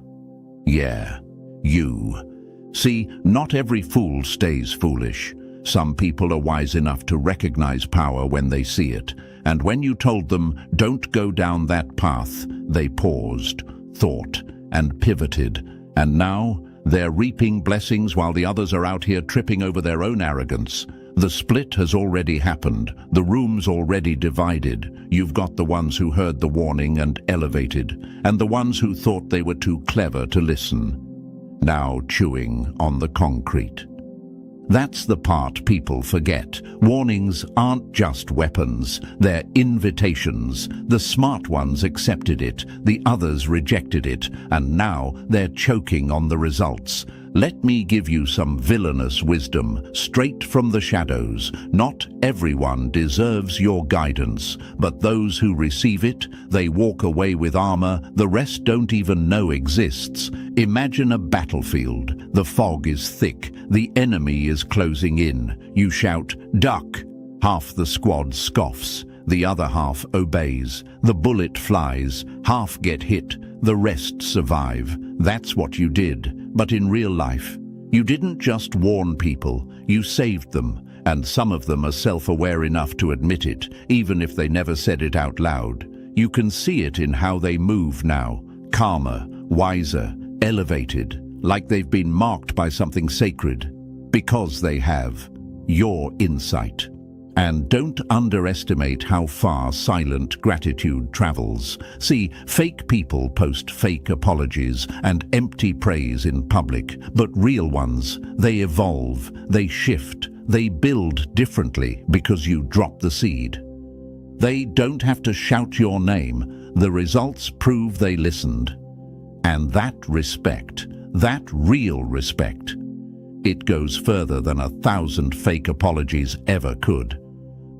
Yeah, you. See, not every fool stays foolish. Some people are wise enough to recognize power when they see it. And when you told them, don't go down that path, they paused, thought, and pivoted. And now, they're reaping blessings while the others are out here tripping over their own arrogance. The split has already happened. The room's already divided. You've got the ones who heard the warning and elevated, and the ones who thought they were too clever to listen, now chewing on the concrete. That's the part people forget. Warnings aren't just weapons, they're invitations. The smart ones accepted it, the others rejected it, and now they're choking on the results. Let me give you some villainous wisdom, straight from the shadows. Not everyone deserves your guidance, but those who receive it, they walk away with armor the rest don't even know exists. Imagine a battlefield. The fog is thick. The enemy is closing in. You shout, "Duck!" Half the squad scoffs. The other half obeys. The bullet flies. Half get hit. The rest survive. That's what you did. But in real life, you didn't just warn people, you saved them. And some of them are self-aware enough to admit it, even if they never said it out loud. You can see it in how they move now, calmer, wiser, elevated, like they've been marked by something sacred, because they have your insight. And don't underestimate how far silent gratitude travels. See, fake people post fake apologies and empty praise in public, but real ones, they evolve, they shift, they build differently because you drop the seed. They don't have to shout your name. The results prove they listened. And that respect, that real respect, it goes further than 1,000 fake apologies ever could.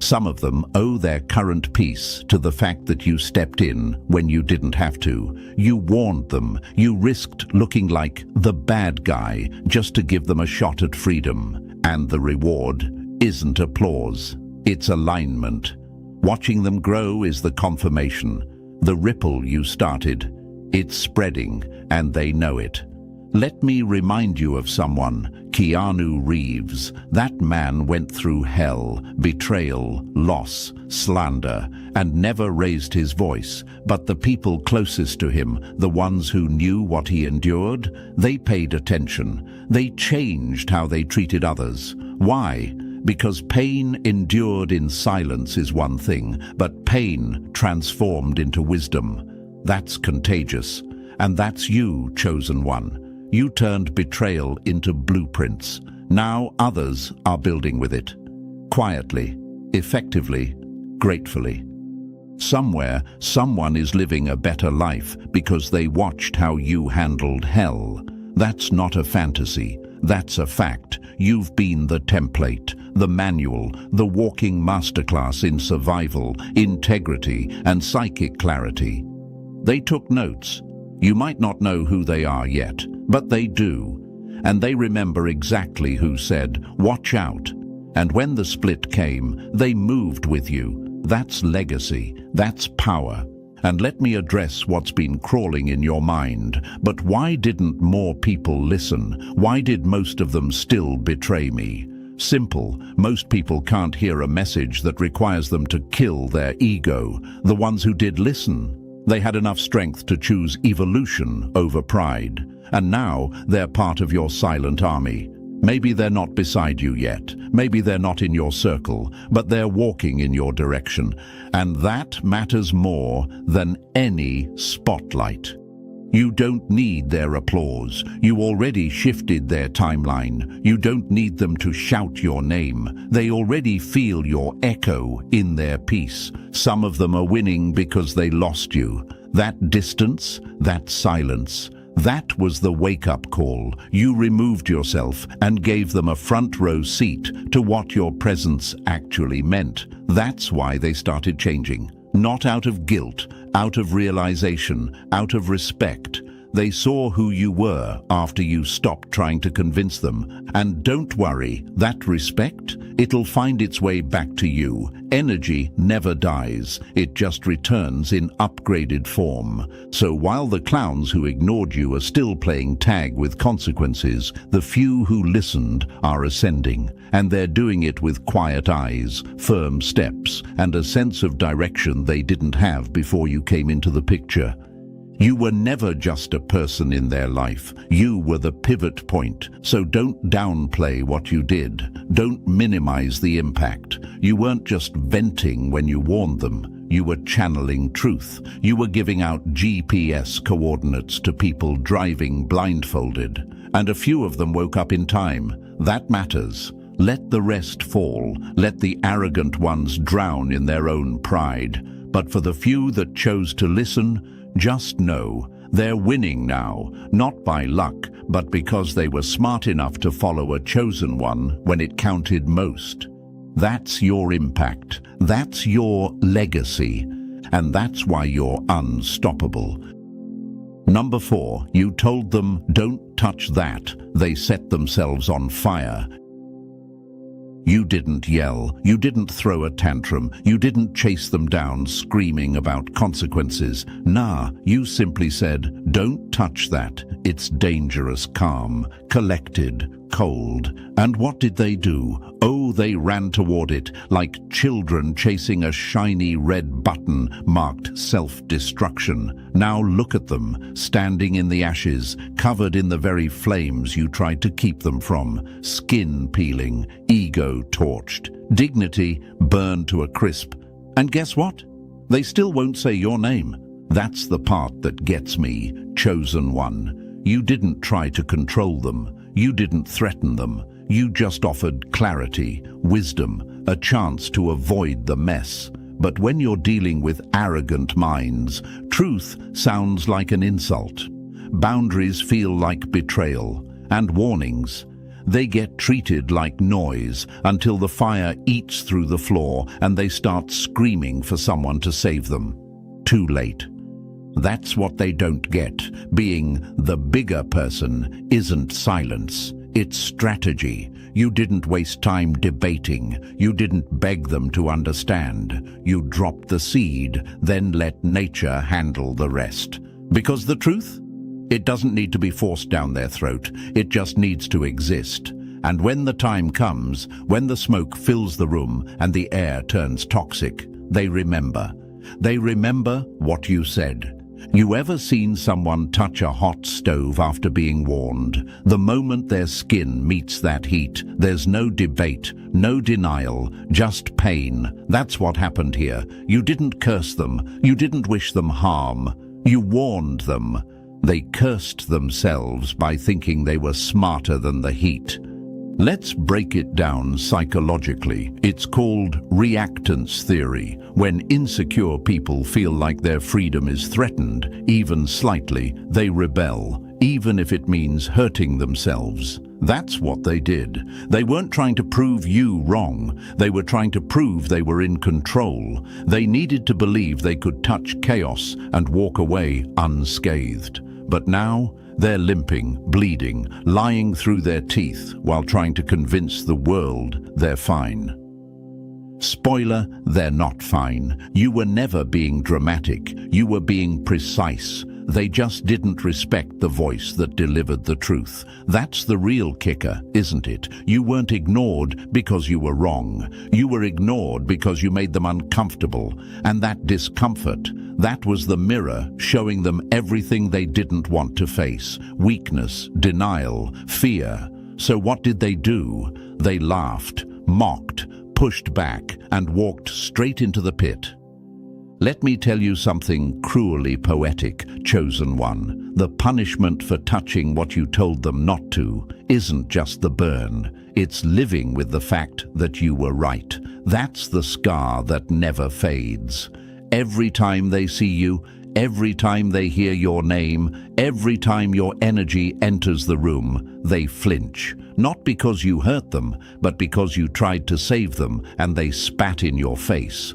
Some of them owe their current peace to the fact that you stepped in when you didn't have to. You warned them. You risked looking like the bad guy just to give them a shot at freedom. And the reward isn't applause. It's alignment. Watching them grow is the confirmation. The ripple you started, it's spreading, and they know it. Let me remind you of someone, Keanu Reeves. That man went through hell, betrayal, loss, slander, and never raised his voice. But the people closest to him, the ones who knew what he endured, they paid attention. They changed how they treated others. Why? Because pain endured in silence is one thing, but pain transformed into wisdom. That's contagious. And that's you, chosen one. You turned betrayal into blueprints. Now others are building with it. Quietly, effectively, gratefully. Somewhere, someone is living a better life because they watched how you handled hell. That's not a fantasy. That's a fact. You've been the template, the manual, the walking masterclass in survival, integrity, and psychic clarity. They took notes. You might not know who they are yet, but they do. And they remember exactly who said, "Watch out." And when the split came, they moved with you. That's legacy. That's power. And let me address what's been crawling in your mind. But why didn't more people listen? Why did most of them still betray me? Simple. Most people can't hear a message that requires them to kill their ego. The ones who did listen, they had enough strength to choose evolution over pride. And now they're part of your silent army. Maybe they're not beside you yet. Maybe they're not in your circle, but they're walking in your direction. And that matters more than any spotlight. You don't need their applause. You already shifted their timeline. You don't need them to shout your name. They already feel your echo in their peace. Some of them are winning because they lost you. That distance, that silence, that was the wake-up call. You removed yourself and gave them a front-row seat to what your presence actually meant. That's why they started changing. Not out of guilt, out of realization, out of respect. They saw who you were after you stopped trying to convince them. And don't worry, that respect, it'll find its way back to you. Energy never dies. It just returns in upgraded form. So while the clowns who ignored you are still playing tag with consequences, the few who listened are ascending. And they're doing it with quiet eyes, firm steps, and a sense of direction they didn't have before you came into the picture. You were never just a person in their life. You were the pivot point. So don't downplay what you did. Don't minimize the impact. You weren't just venting when you warned them. You were channeling truth. You were giving out GPS coordinates to people driving blindfolded. And a few of them woke up in time. That matters. Let the rest fall. Let the arrogant ones drown in their own pride. But for the few that chose to listen, just know they're winning now, not by luck, but because they were smart enough to follow a chosen one when it counted most. That's your impact. That's your legacy. And that's why you're unstoppable. Number 4, you told them, "Don't touch that." They set themselves on fire. You didn't yell, you didn't throw a tantrum, you didn't chase them down screaming about consequences. Nah, you simply said, "Don't touch that. It's dangerous." Calm, collected, cold. And what did they do? Oh, they ran toward it like children chasing a shiny red button marked self-destruction. Now look at them, standing in the ashes, covered in the very flames you tried to keep them from. Skin peeling, ego torched, dignity burned to a crisp. And guess what? They still won't say your name. That's the part that gets me, chosen one. You didn't try to control them. You didn't threaten them. You just offered clarity, wisdom, a chance to avoid the mess. But when you're dealing with arrogant minds, truth sounds like an insult. Boundaries feel like betrayal, and warnings, they get treated like noise until the fire eats through the floor and they start screaming for someone to save them. Too late. That's what they don't get. Being the bigger person isn't silence. It's strategy. You didn't waste time debating. You didn't beg them to understand. You dropped the seed, then let nature handle the rest. Because the truth? It doesn't need to be forced down their throat. It just needs to exist. And when the time comes, when the smoke fills the room and the air turns toxic, they remember. They remember what you said. You ever seen someone touch a hot stove after being warned? The moment their skin meets that heat, there's no debate, no denial, just pain. That's what happened here. You didn't curse them. You didn't wish them harm. You warned them. They cursed themselves by thinking they were smarter than the heat. Let's break it down psychologically. It's called reactance theory. When insecure people feel like their freedom is threatened, even slightly, they rebel, even if it means hurting themselves. That's what they did. They weren't trying to prove you wrong. They were trying to prove they were in control. They needed to believe they could touch chaos and walk away unscathed. But now, they're limping, bleeding, lying through their teeth while trying to convince the world they're fine. Spoiler, they're not fine. You were never being dramatic. You were being precise. They just didn't respect the voice that delivered the truth. That's the real kicker, isn't it? You weren't ignored because you were wrong. You were ignored because you made them uncomfortable. And that discomfort, that was the mirror showing them everything they didn't want to face. Weakness, denial, fear. So what did they do? They laughed, mocked, pushed back, and walked straight into the pit. Let me tell you something cruelly poetic, chosen one. The punishment for touching what you told them not to isn't just the burn. It's living with the fact that you were right. That's the scar that never fades. Every time they see you, every time they hear your name, every time your energy enters the room, they flinch. Not because you hurt them, but because you tried to save them and they spat in your face.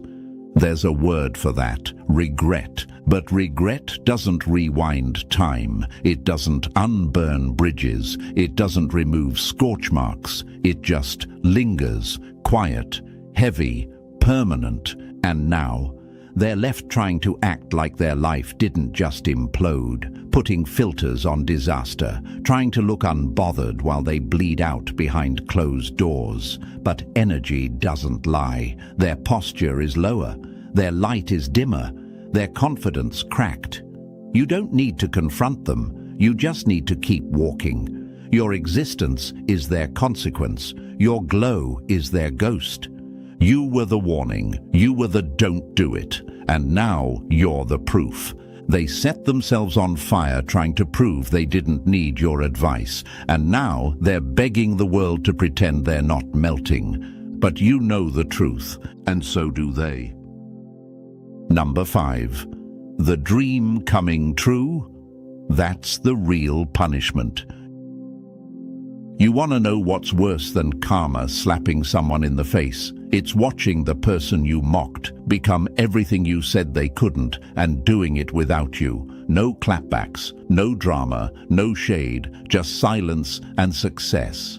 There's a word for that, regret. But regret doesn't rewind time. It doesn't unburn bridges. It doesn't remove scorch marks. It just lingers, quiet, heavy, permanent. And now, they're left trying to act like their life didn't just implode, putting filters on disaster, trying to look unbothered while they bleed out behind closed doors. But energy doesn't lie. Their posture is lower. Their light is dimmer. Their confidence cracked. You don't need to confront them. You just need to keep walking. Your existence is their consequence. Your glow is their ghost. You were the warning. You were the don't do it. And now you're the proof. They set themselves on fire trying to prove they didn't need your advice. And now they're begging the world to pretend they're not melting. But you know the truth, and so do they. Number 5. The dream coming true? That's the real punishment. You want to know what's worse than karma slapping someone in the face? It's watching the person you mocked become everything you said they couldn't and doing it without you. No clapbacks, no drama, no shade, just silence and success.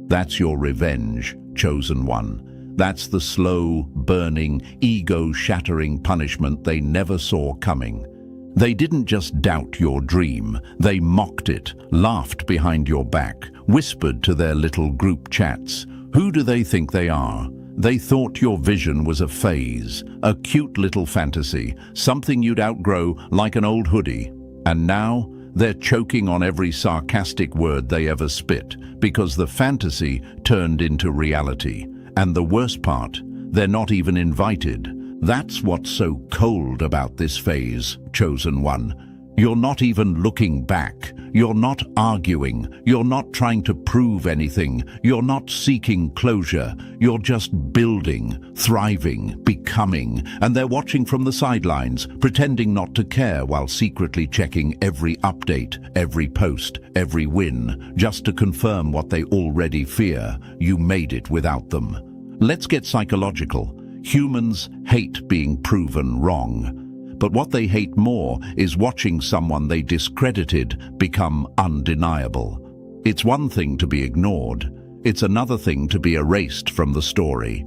That's your revenge. chosen one. That's the slow, burning, ego-shattering punishment they never saw coming. They didn't just doubt your dream, they mocked it, laughed behind your back, whispered to their little group chats. Who do they think they are? They thought your vision was a phase, a cute little fantasy, something you'd outgrow like an old hoodie. And now, they're choking on every sarcastic word they ever spit, because the fantasy turned into reality. And the worst part, they're not even invited. That's what's so cold about this phase, chosen one. You're not even looking back. You're not arguing. You're not trying to prove anything. You're not seeking closure. You're just building, thriving, becoming. And they're watching from the sidelines, pretending not to care while secretly checking every update, every post, every win, just to confirm what they already fear. You made it without them. Let's get psychological. Humans hate being proven wrong. But what they hate more is watching someone they discredited become undeniable. It's one thing to be ignored. It's another thing to be erased from the story.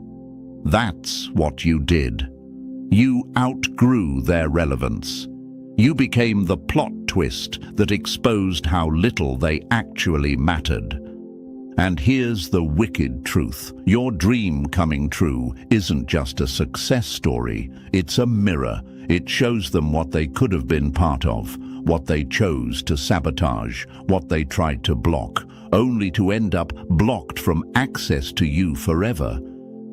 That's what you did. You outgrew their relevance. You became the plot twist that exposed how little they actually mattered. And here's the wicked truth. Your dream coming true isn't just a success story, it's a mirror. It shows them what they could have been part of, what they chose to sabotage, what they tried to block, only to end up blocked from access to you forever.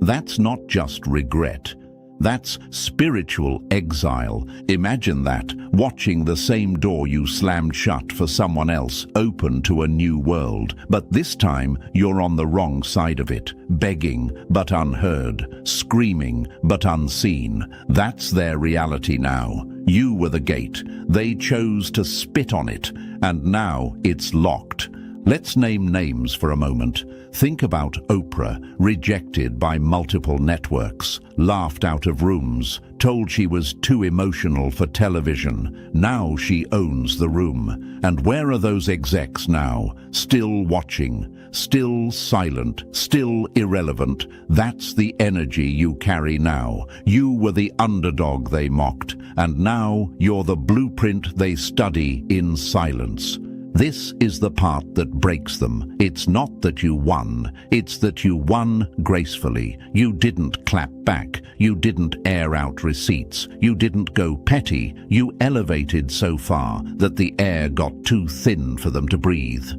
That's not just regret. That's spiritual exile. Imagine that, watching the same door you slammed shut for someone else open to a new world. But this time, you're on the wrong side of it, begging but unheard, screaming but unseen. That's their reality now. You were the gate. They chose to spit on it, and now it's locked. Let's name names for a moment. Think about Oprah, rejected by multiple networks, laughed out of rooms, told she was too emotional for television. Now she owns the room. And where are those execs now? Still watching, still silent, still irrelevant. That's the energy you carry now. You were the underdog they mocked, and now you're the blueprint they study in silence. This is the part that breaks them. It's not that you won, it's that you won gracefully. You didn't clap back, you didn't air out receipts, you didn't go petty, you elevated so far that the air got too thin for them to breathe.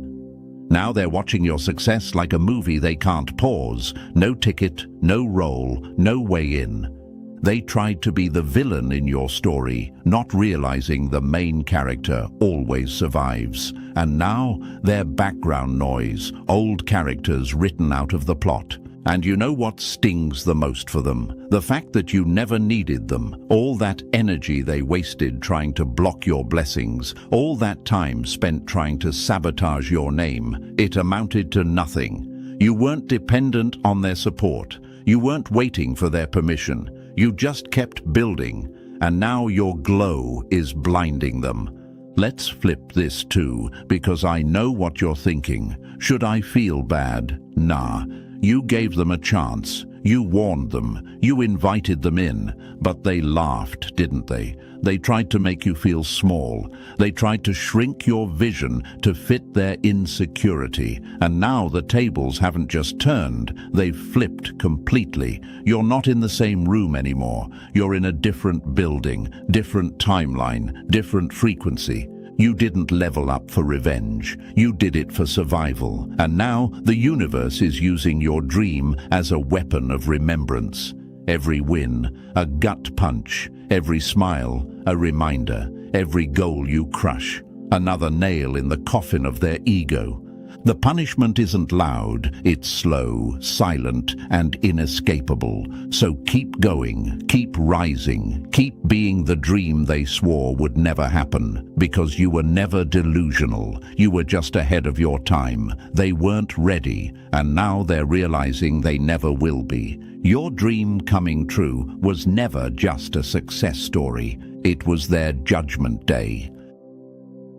Now they're watching your success like a movie they can't pause. No ticket, no role, no way in. They tried to be the villain in your story, not realizing the main character always survives. And now they're background noise, old characters written out of the plot. And you know what stings the most for them? The fact that you never needed them. All that energy they wasted trying to block your blessings, all that time spent trying to sabotage your name, it amounted to nothing. You weren't dependent on their support. You weren't waiting for their permission. You just kept building, and now your glow is blinding them. Let's flip this too, because I know what you're thinking. Should I feel bad? Nah. You gave them a chance. You warned them. You invited them in. But they laughed, didn't they? They tried to make you feel small. They tried to shrink your vision to fit their insecurity. And now the tables haven't just turned, they've flipped completely. You're not in the same room anymore. You're in a different building, different timeline, different frequency. You didn't level up for revenge. You did it for survival. And now the universe is using your dream as a weapon of remembrance. Every win, a gut punch. Every smile, a reminder. Every goal you crush, another nail in the coffin of their ego. The punishment isn't loud, it's slow, silent, and inescapable. So keep going, keep rising, keep being the dream they swore would never happen, because you were never delusional. You were just ahead of your time. They weren't ready, and now they're realizing they never will be. Your dream coming true was never just a success story. It was their judgment day.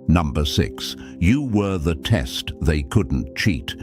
Number 6. You were the test they couldn't cheat.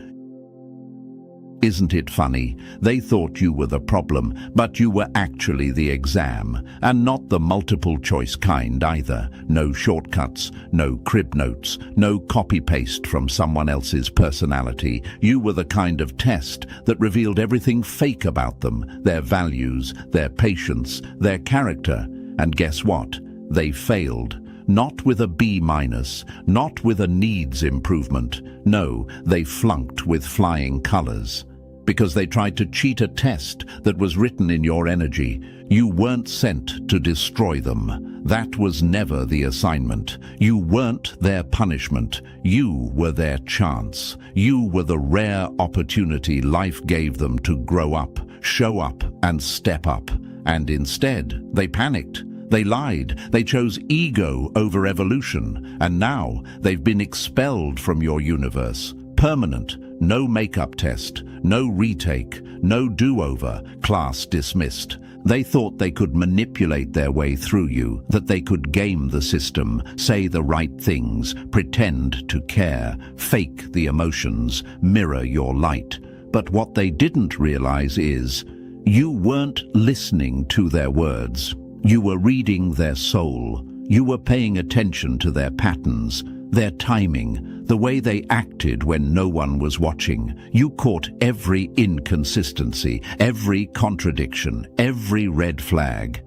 Isn't it funny? They thought you were the problem, but you were actually the exam, and not the multiple-choice kind either. No shortcuts, no crib notes, no copy-paste from someone else's personality. You were the kind of test that revealed everything fake about them, their values, their patience, their character. And guess what? They failed. Not with a B-, not with a needs improvement. No, they flunked with flying colors. Because they tried to cheat a test that was written in your energy. You weren't sent to destroy them. That was never the assignment. You weren't their punishment. You were their chance. You were the rare opportunity life gave them to grow up, show up, and step up. And instead, they panicked. They lied. They chose ego over evolution. And now they've been expelled from your universe. Permanent. No makeup test. No retake. No do-over. Class dismissed. They thought they could manipulate their way through you, that they could game the system, say the right things, pretend to care, fake the emotions, mirror your light. But what they didn't realize is, you weren't listening to their words. You were reading their soul. You were paying attention to their patterns, their timing, the way they acted when no one was watching. You caught every inconsistency, every contradiction, every red flag.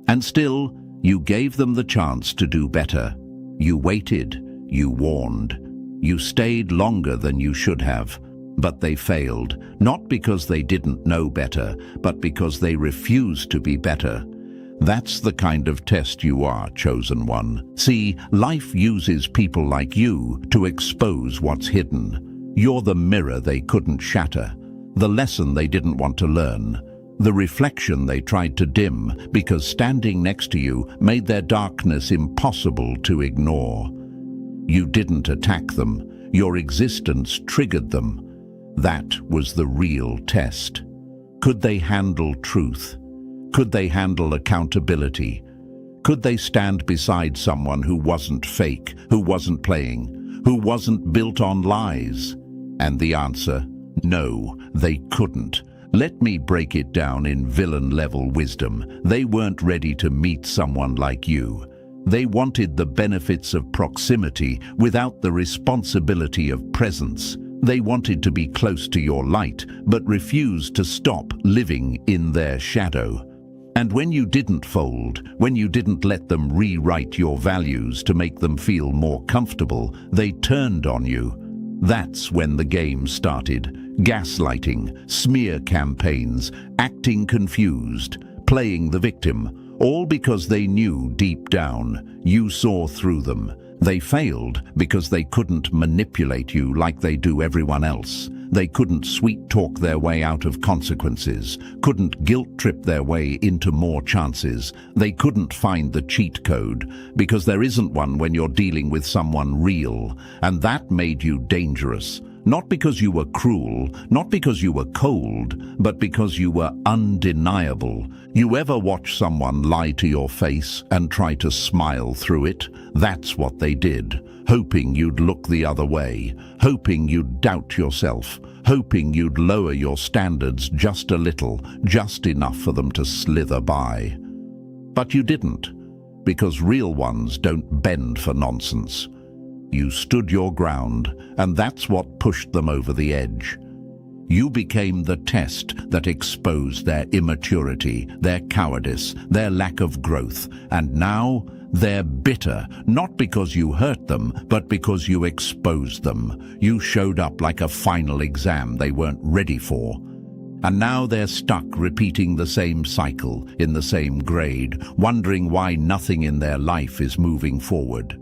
And still, you gave them the chance to do better. You waited, you warned, you stayed longer than you should have. But they failed, not because they didn't know better, but because they refused to be better. That's the kind of test you are, chosen one. See, life uses people like you to expose what's hidden. You're the mirror they couldn't shatter, the lesson they didn't want to learn, the reflection they tried to dim because standing next to you made their darkness impossible to ignore. You didn't attack them. Your existence triggered them. That was the real test. Could they handle truth? Could they handle accountability? Could they stand beside someone who wasn't fake, who wasn't playing, who wasn't built on lies? And the answer, no, they couldn't. Let me break it down in villain-level wisdom. They weren't ready to meet someone like you. They wanted the benefits of proximity without the responsibility of presence. They wanted to be close to your light, but refused to stop living in their shadow. And when you didn't fold, when you didn't let them rewrite your values to make them feel more comfortable, they turned on you. That's when the game started. Gaslighting, smear campaigns, acting confused, playing the victim, all because they knew deep down you saw through them. They failed because they couldn't manipulate you like they do everyone else. They couldn't sweet-talk their way out of consequences, couldn't guilt-trip their way into more chances. They couldn't find the cheat code, because there isn't one when you're dealing with someone real. And that made you dangerous. Not because you were cruel, not because you were cold, but because you were undeniable. You ever watch someone lie to your face and try to smile through it? That's what they did, hoping you'd look the other way, hoping you'd doubt yourself, hoping you'd lower your standards just a little, just enough for them to slither by. But you didn't, because real ones don't bend for nonsense. You stood your ground, and that's what pushed them over the edge. You became the test that exposed their immaturity, their cowardice, their lack of growth, and now they're bitter, not because you hurt them, but because you exposed them. You showed up like a final exam they weren't ready for. And now they're stuck repeating the same cycle, in the same grade, wondering why nothing in their life is moving forward.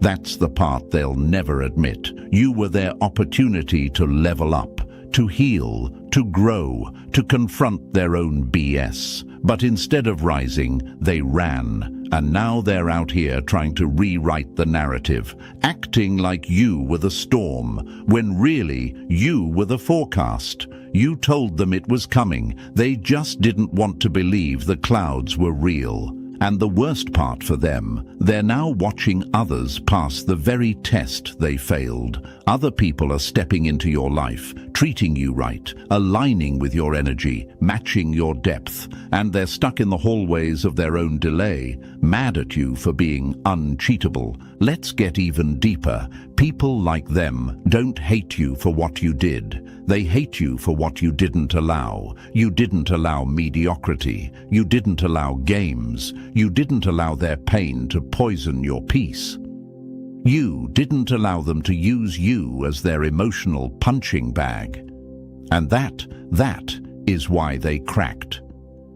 That's the part they'll never admit. You were their opportunity to level up, to heal, to grow, to confront their own BS. But instead of rising, they ran. And now they're out here trying to rewrite the narrative, acting like you were the storm, when really you were the forecast. You told them it was coming. They just didn't want to believe the clouds were real. And the worst part for them, they're now watching others pass the very test they failed. Other people are stepping into your life, treating you right, aligning with your energy, matching your depth, and they're stuck in the hallways of their own delay, mad at you for being uncheatable. Let's get even deeper. People like them don't hate you for what you did. They hate you for what you didn't allow. You didn't allow mediocrity. You didn't allow games. You didn't allow their pain to poison your peace. You didn't allow them to use you as their emotional punching bag. And that is why they cracked.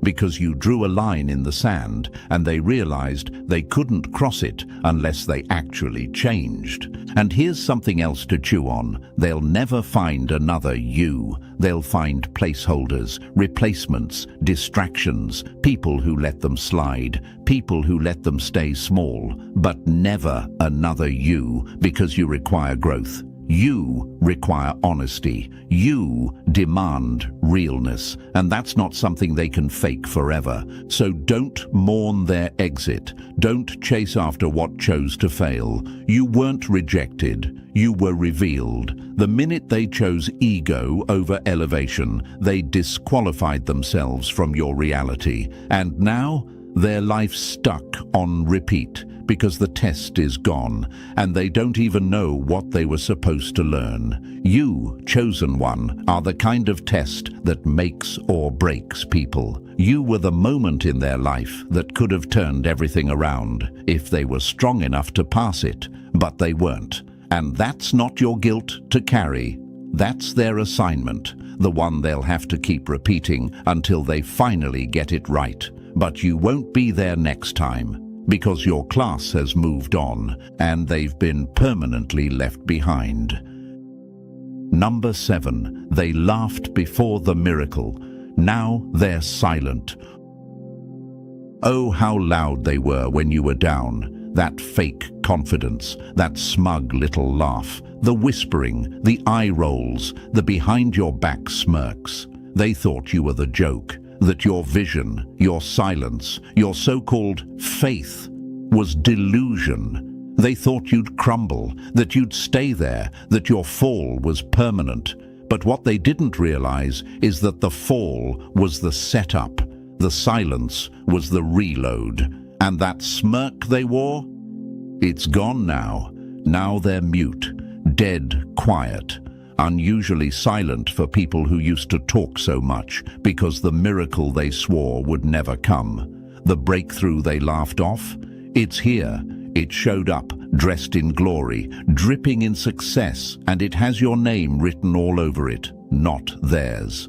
Because you drew a line in the sand and they realized they couldn't cross it unless they actually changed. And here's something else to chew on. They'll never find another you. They'll find placeholders, replacements, distractions, people who let them slide, people who let them stay small, but never another you, because you require growth. You require honesty. You demand realness, and that's not something they can fake forever. So don't mourn their exit. Don't chase after what chose to fail. You weren't rejected. You were revealed. The minute they chose ego over elevation, they disqualified themselves from your reality. And now their life's stuck on repeat, because the test is gone, and they don't even know what they were supposed to learn. You, chosen one, are the kind of test that makes or breaks people. You were the moment in their life that could have turned everything around if they were strong enough to pass it, but they weren't. And that's not your guilt to carry. That's their assignment, the one they'll have to keep repeating until they finally get it right. But you won't be there next time, because your class has moved on and they've been permanently left behind. Number 7, they laughed before the miracle. Now they're silent. Oh, how loud they were when you were down. That fake confidence, that smug little laugh, the whispering, the eye rolls, the behind-your-back smirks. They thought you were the joke, that your vision, your silence, your so-called faith was delusion. They thought you'd crumble, that you'd stay there, that your fall was permanent. But what they didn't realize is that the fall was the setup, the silence was the reload. And that smirk they wore? It's gone now. Now they're mute, dead quiet. Unusually silent for people who used to talk so much, because the miracle they swore would never come. The breakthrough they laughed off? It's here. It showed up, dressed in glory, dripping in success, and it has your name written all over it, not theirs.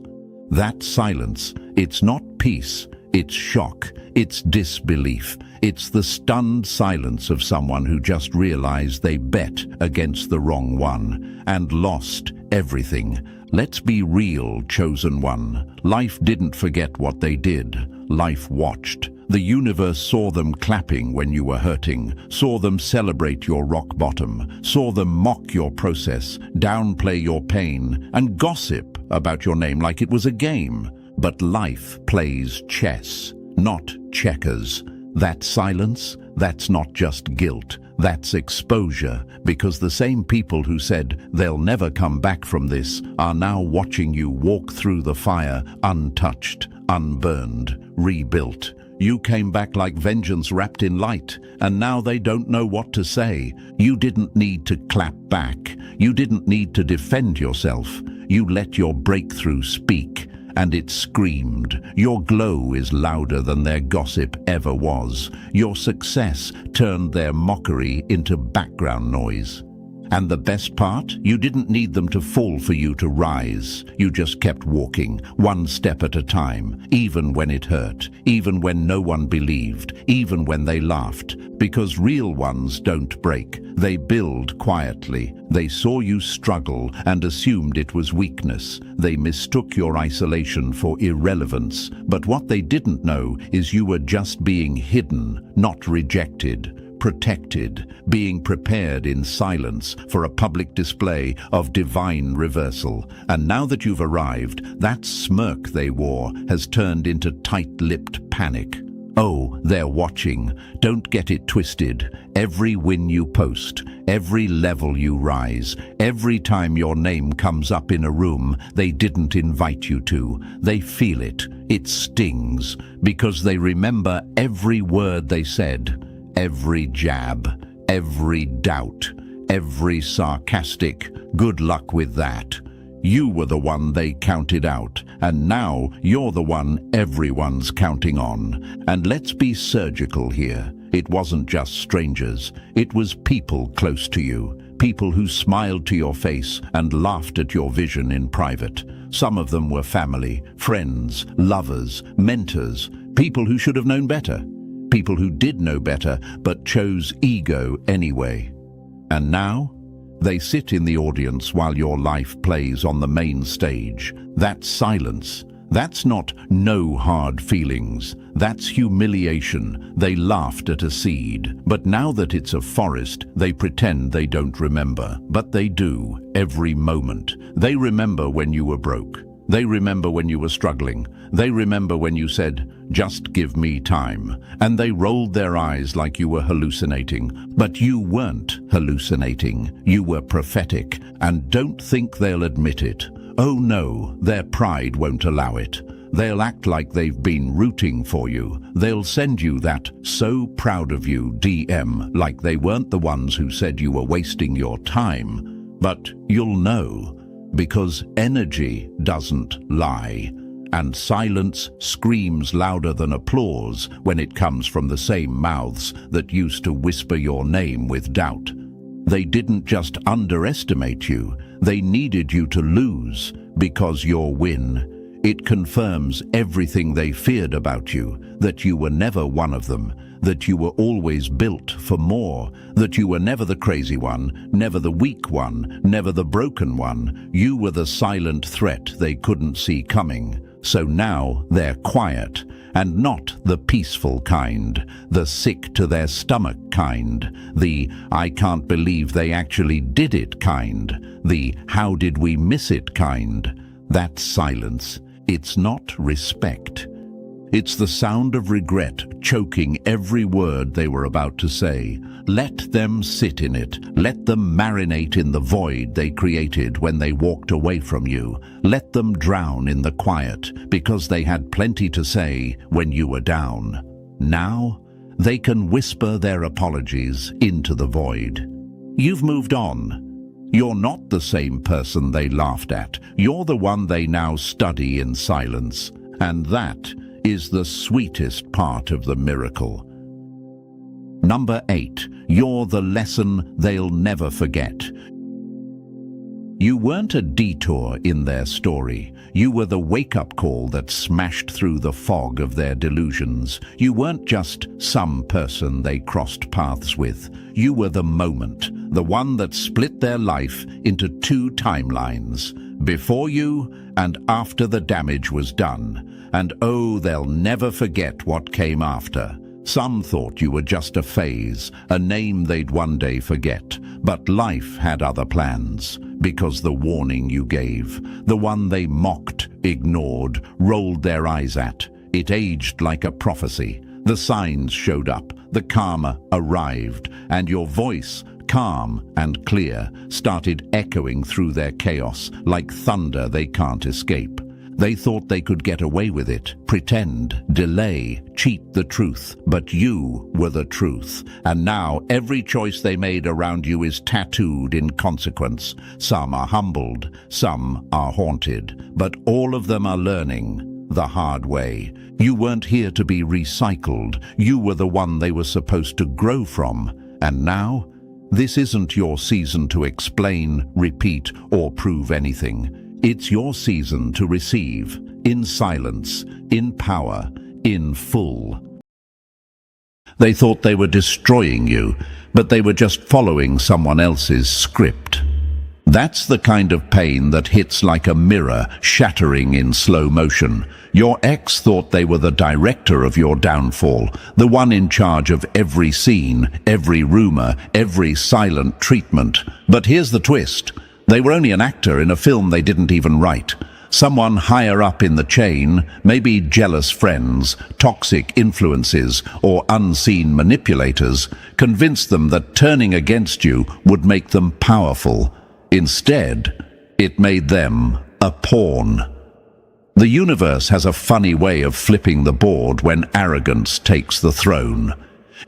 That silence, it's not peace, it's shock, it's disbelief. It's the stunned silence of someone who just realized they bet against the wrong one and lost everything. Let's be real, chosen one. Life didn't forget what they did. Life watched. The universe saw them clapping when you were hurting, saw them celebrate your rock bottom, saw them mock your process, downplay your pain, and gossip about your name like it was a game. But life plays chess, not checkers. That silence, that's not just guilt, that's exposure, because the same people who said they'll never come back from this are now watching you walk through the fire untouched, unburned, rebuilt. You came back like vengeance wrapped in light, and now they don't know what to say. You didn't need to clap back. You didn't need to defend yourself. You let your breakthrough speak. And it screamed. Your glow is louder than their gossip ever was. Your success turned their mockery into background noise. And the best part? You didn't need them to fall for you to rise. You just kept walking, one step at a time, even when it hurt, even when no one believed, even when they laughed. Because real ones don't break. They build quietly. They saw you struggle and assumed it was weakness. They mistook your isolation for irrelevance. But what they didn't know is you were just being hidden, not rejected. Protected, being prepared in silence for a public display of divine reversal. And now that you've arrived, that smirk they wore has turned into tight-lipped panic. Oh, they're watching. Don't get it twisted. Every win you post, every level you rise, every time your name comes up in a room they didn't invite you to, they feel it. It stings because they remember every word they said, every jab, every doubt, every sarcastic, "Good luck with that." You were the one they counted out, and now you're the one everyone's counting on. And let's be surgical here. It wasn't just strangers. It was people close to you. People who smiled to your face and laughed at your vision in private. Some of them were family, friends, lovers, mentors, people who should have known better. People who did know better, but chose ego anyway. And now, they sit in the audience while your life plays on the main stage. That's silence. That's not no hard feelings. That's humiliation. They laughed at a seed. But now that it's a forest, they pretend they don't remember. But they do, every moment. They remember when you were broke. They remember when you were struggling. They remember when you said, "Just give me time." And they rolled their eyes like you were hallucinating. But you weren't hallucinating. You were prophetic. And don't think they'll admit it. Oh no, their pride won't allow it. They'll act like they've been rooting for you. They'll send you that "so proud of you" DM like they weren't the ones who said you were wasting your time. But you'll know. Because energy doesn't lie, and silence screams louder than applause when it comes from the same mouths that used to whisper your name with doubt. They didn't just underestimate you, they needed you to lose, because your win, it confirms everything they feared about you, that you were never one of them, that you were always built for more, that you were never the crazy one, never the weak one, never the broken one. You were the silent threat they couldn't see coming. So now they're quiet, and not the peaceful kind, the sick to their stomach kind, the "I can't believe they actually did it" kind, the "how did we miss it" kind. That's silence. It's not respect. It's the sound of regret choking every word they were about to say. Let them sit in it. Let them marinate in the void they created when they walked away from you. Let them drown in the quiet, because they had plenty to say when you were down. Now, they can whisper their apologies into the void. You've moved on. You're not the same person they laughed at. You're the one they now study in silence. And that is the sweetest part of the miracle. Number 8, you're the lesson they'll never forget. You weren't a detour in their story. You were the wake-up call that smashed through the fog of their delusions. You weren't just some person they crossed paths with. You were the moment, the one that split their life into 2 timelines, before you and after the damage was done. And oh, they'll never forget what came after. Some thought you were just a phase, a name they'd one day forget. But life had other plans, because the warning you gave, the one they mocked, ignored, rolled their eyes at, it aged like a prophecy. The signs showed up, the karma arrived, and your voice, calm and clear, started echoing through their chaos like thunder they can't escape. They thought they could get away with it, pretend, delay, cheat the truth, but you were the truth. And now every choice they made around you is tattooed in consequence. Some are humbled, some are haunted, but all of them are learning the hard way. You weren't here to be recycled. You were the one they were supposed to grow from. And now, this isn't your season to explain, repeat, or prove anything. It's your season to receive, in silence, in power, in full. They thought they were destroying you, but they were just following someone else's script. That's the kind of pain that hits like a mirror, shattering in slow motion. Your ex thought they were the director of your downfall, the one in charge of every scene, every rumor, every silent treatment. But here's the twist. They were only an actor in a film they didn't even write. Someone higher up in the chain, maybe jealous friends, toxic influences, or unseen manipulators, convinced them that turning against you would make them powerful. Instead, it made them a pawn. The universe has a funny way of flipping the board when arrogance takes the throne.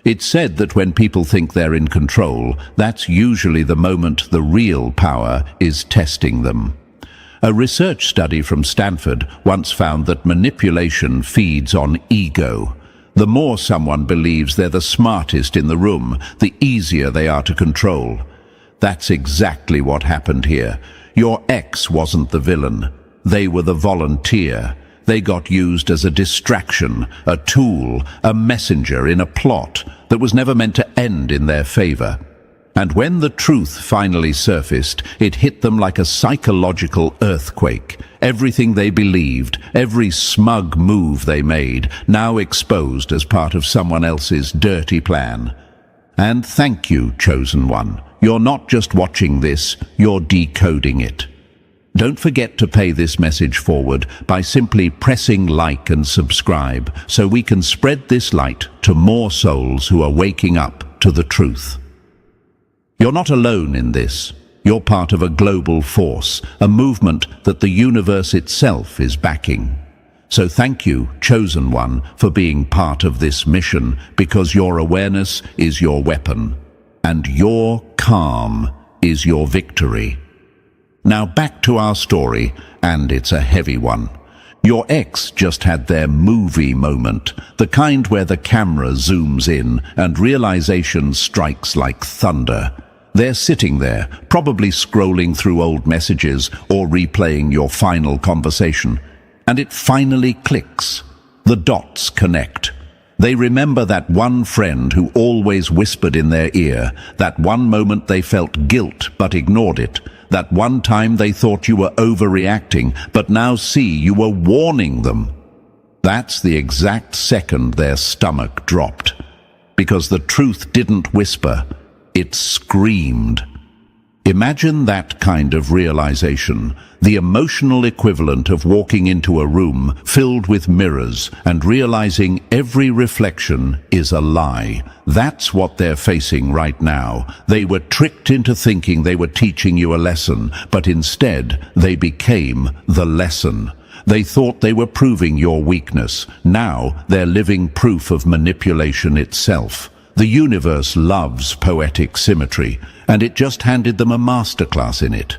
It's said that when people think they're in control, that's usually the moment the real power is testing them. A research study from Stanford once found that manipulation feeds on ego. The more someone believes they're the smartest in the room, the easier they are to control. That's exactly what happened here. Your ex wasn't the villain. They were the volunteer. They got used as a distraction, a tool, a messenger in a plot that was never meant to end in their favor. And when the truth finally surfaced, it hit them like a psychological earthquake. Everything they believed, every smug move they made, now exposed as part of someone else's dirty plan. And thank you, chosen one. You're not just watching this, you're decoding it. Don't forget to pay this message forward by simply pressing like and subscribe so we can spread this light to more souls who are waking up to the truth. You're not alone in this. You're part of a global force, a movement that the universe itself is backing. So thank you, chosen one, for being part of this mission, because your awareness is your weapon, and your calm is your victory. Now back to our story, and it's a heavy one. Your ex just had their movie moment, the kind where the camera zooms in and realization strikes like thunder. They're sitting there, probably scrolling through old messages or replaying your final conversation. And it finally clicks. The dots connect. They remember that one friend who always whispered in their ear, that one moment they felt guilt but ignored it, that one time they thought you were overreacting but now see you were warning them. That's the exact second their stomach dropped. Because the truth didn't whisper, it screamed. Imagine that kind of realization, the emotional equivalent of walking into a room filled with mirrors and realizing every reflection is a lie. That's what they're facing right now. They were tricked into thinking they were teaching you a lesson, but instead they became the lesson. They thought they were proving your weakness. Now they're living proof of manipulation itself. The universe loves poetic symmetry, and it just handed them a masterclass in it.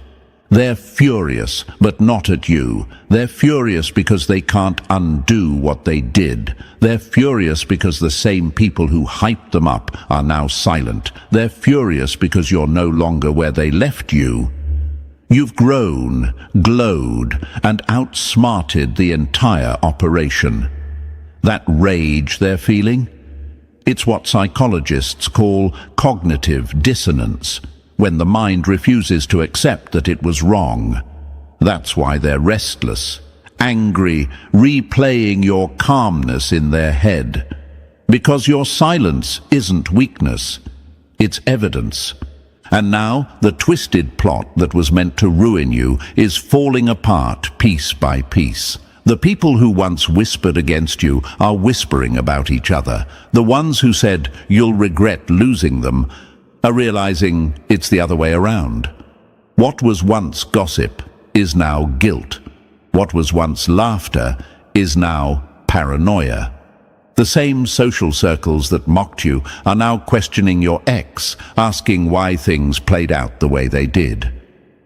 They're furious, but not at you. They're furious because they can't undo what they did. They're furious because the same people who hyped them up are now silent. They're furious because you're no longer where they left you. You've grown, glowed, and outsmarted the entire operation. That rage they're feeling? It's what psychologists call cognitive dissonance, when the mind refuses to accept that it was wrong. That's why they're restless, angry, replaying your calmness in their head. Because your silence isn't weakness, it's evidence. And now the twisted plot that was meant to ruin you is falling apart piece by piece. The people who once whispered against you are whispering about each other. The ones who said you'll regret losing them are realizing it's the other way around. What was once gossip is now guilt. What was once laughter is now paranoia. The same social circles that mocked you are now questioning your ex, asking why things played out the way they did.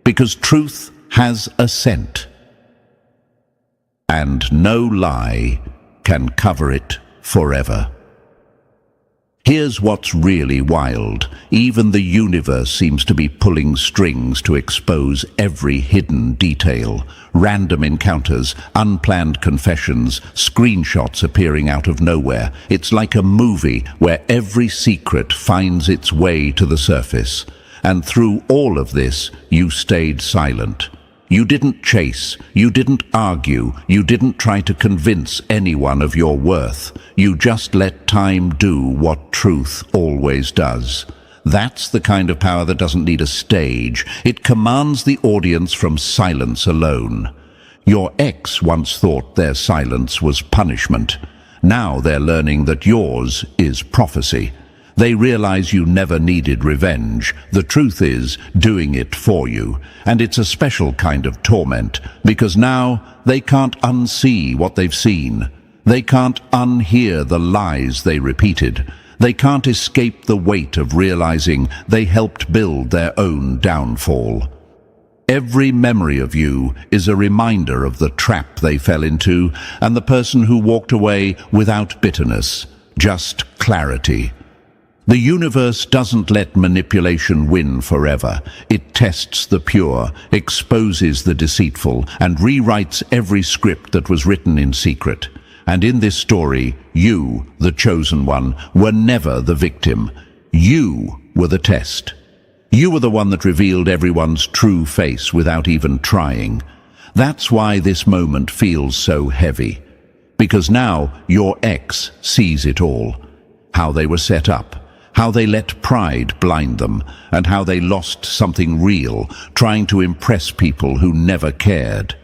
Because truth has a scent. And no lie can cover it forever. Here's what's really wild. Even the universe seems to be pulling strings to expose every hidden detail. Random encounters, unplanned confessions, screenshots appearing out of nowhere. It's like a movie where every secret finds its way to the surface. And through all of this, you stayed silent. You didn't chase, you didn't argue, you didn't try to convince anyone of your worth. You just let time do what truth always does. That's the kind of power that doesn't need a stage. It commands the audience from silence alone. Your ex once thought their silence was punishment. Now they're learning that yours is prophecy. They realize you never needed revenge. The truth is doing it for you. And it's a special kind of torment, because now they can't unsee what they've seen. They can't unhear the lies they repeated. They can't escape the weight of realizing they helped build their own downfall. Every memory of you is a reminder of the trap they fell into, and the person who walked away without bitterness, just clarity. The universe doesn't let manipulation win forever. It tests the pure, exposes the deceitful, and rewrites every script that was written in secret. And in this story, you, the chosen one, were never the victim. You were the test. You were the one that revealed everyone's true face without even trying. That's why this moment feels so heavy. Because now your ex sees it all. How they were set up, how they let pride blind them, and how they lost something real, trying to impress people who never cared.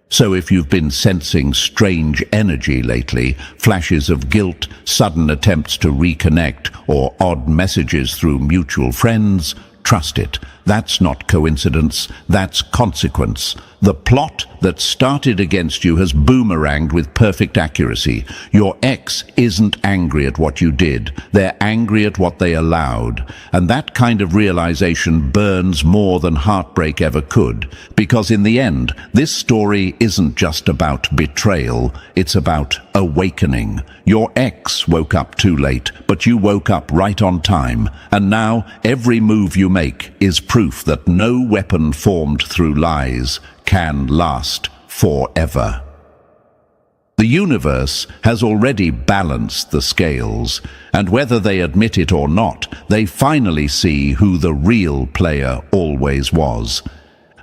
So if you've been sensing strange energy lately, flashes of guilt, sudden attempts to reconnect, or odd messages through mutual friends, trust it. That's not coincidence, that's consequence. The plot that started against you has boomeranged with perfect accuracy. Your ex isn't angry at what you did, they're angry at what they allowed. And that kind of realization burns more than heartbreak ever could. Because in the end, this story isn't just about betrayal, it's about awakening. Your ex woke up too late, but you woke up right on time. And now, every move you make is proof that no weapon formed through lies can last forever. The universe has already balanced the scales, and whether they admit it or not, they finally see who the real player always was.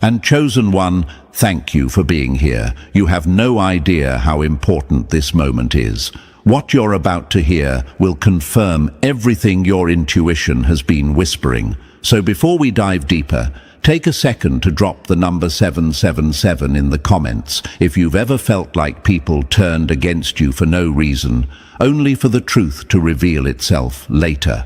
And chosen one, thank you for being here. You have no idea how important this moment is. What you're about to hear will confirm everything your intuition has been whispering. So before we dive deeper, take a second to drop the number 777 in the comments if you've ever felt like people turned against you for no reason, only for the truth to reveal itself later.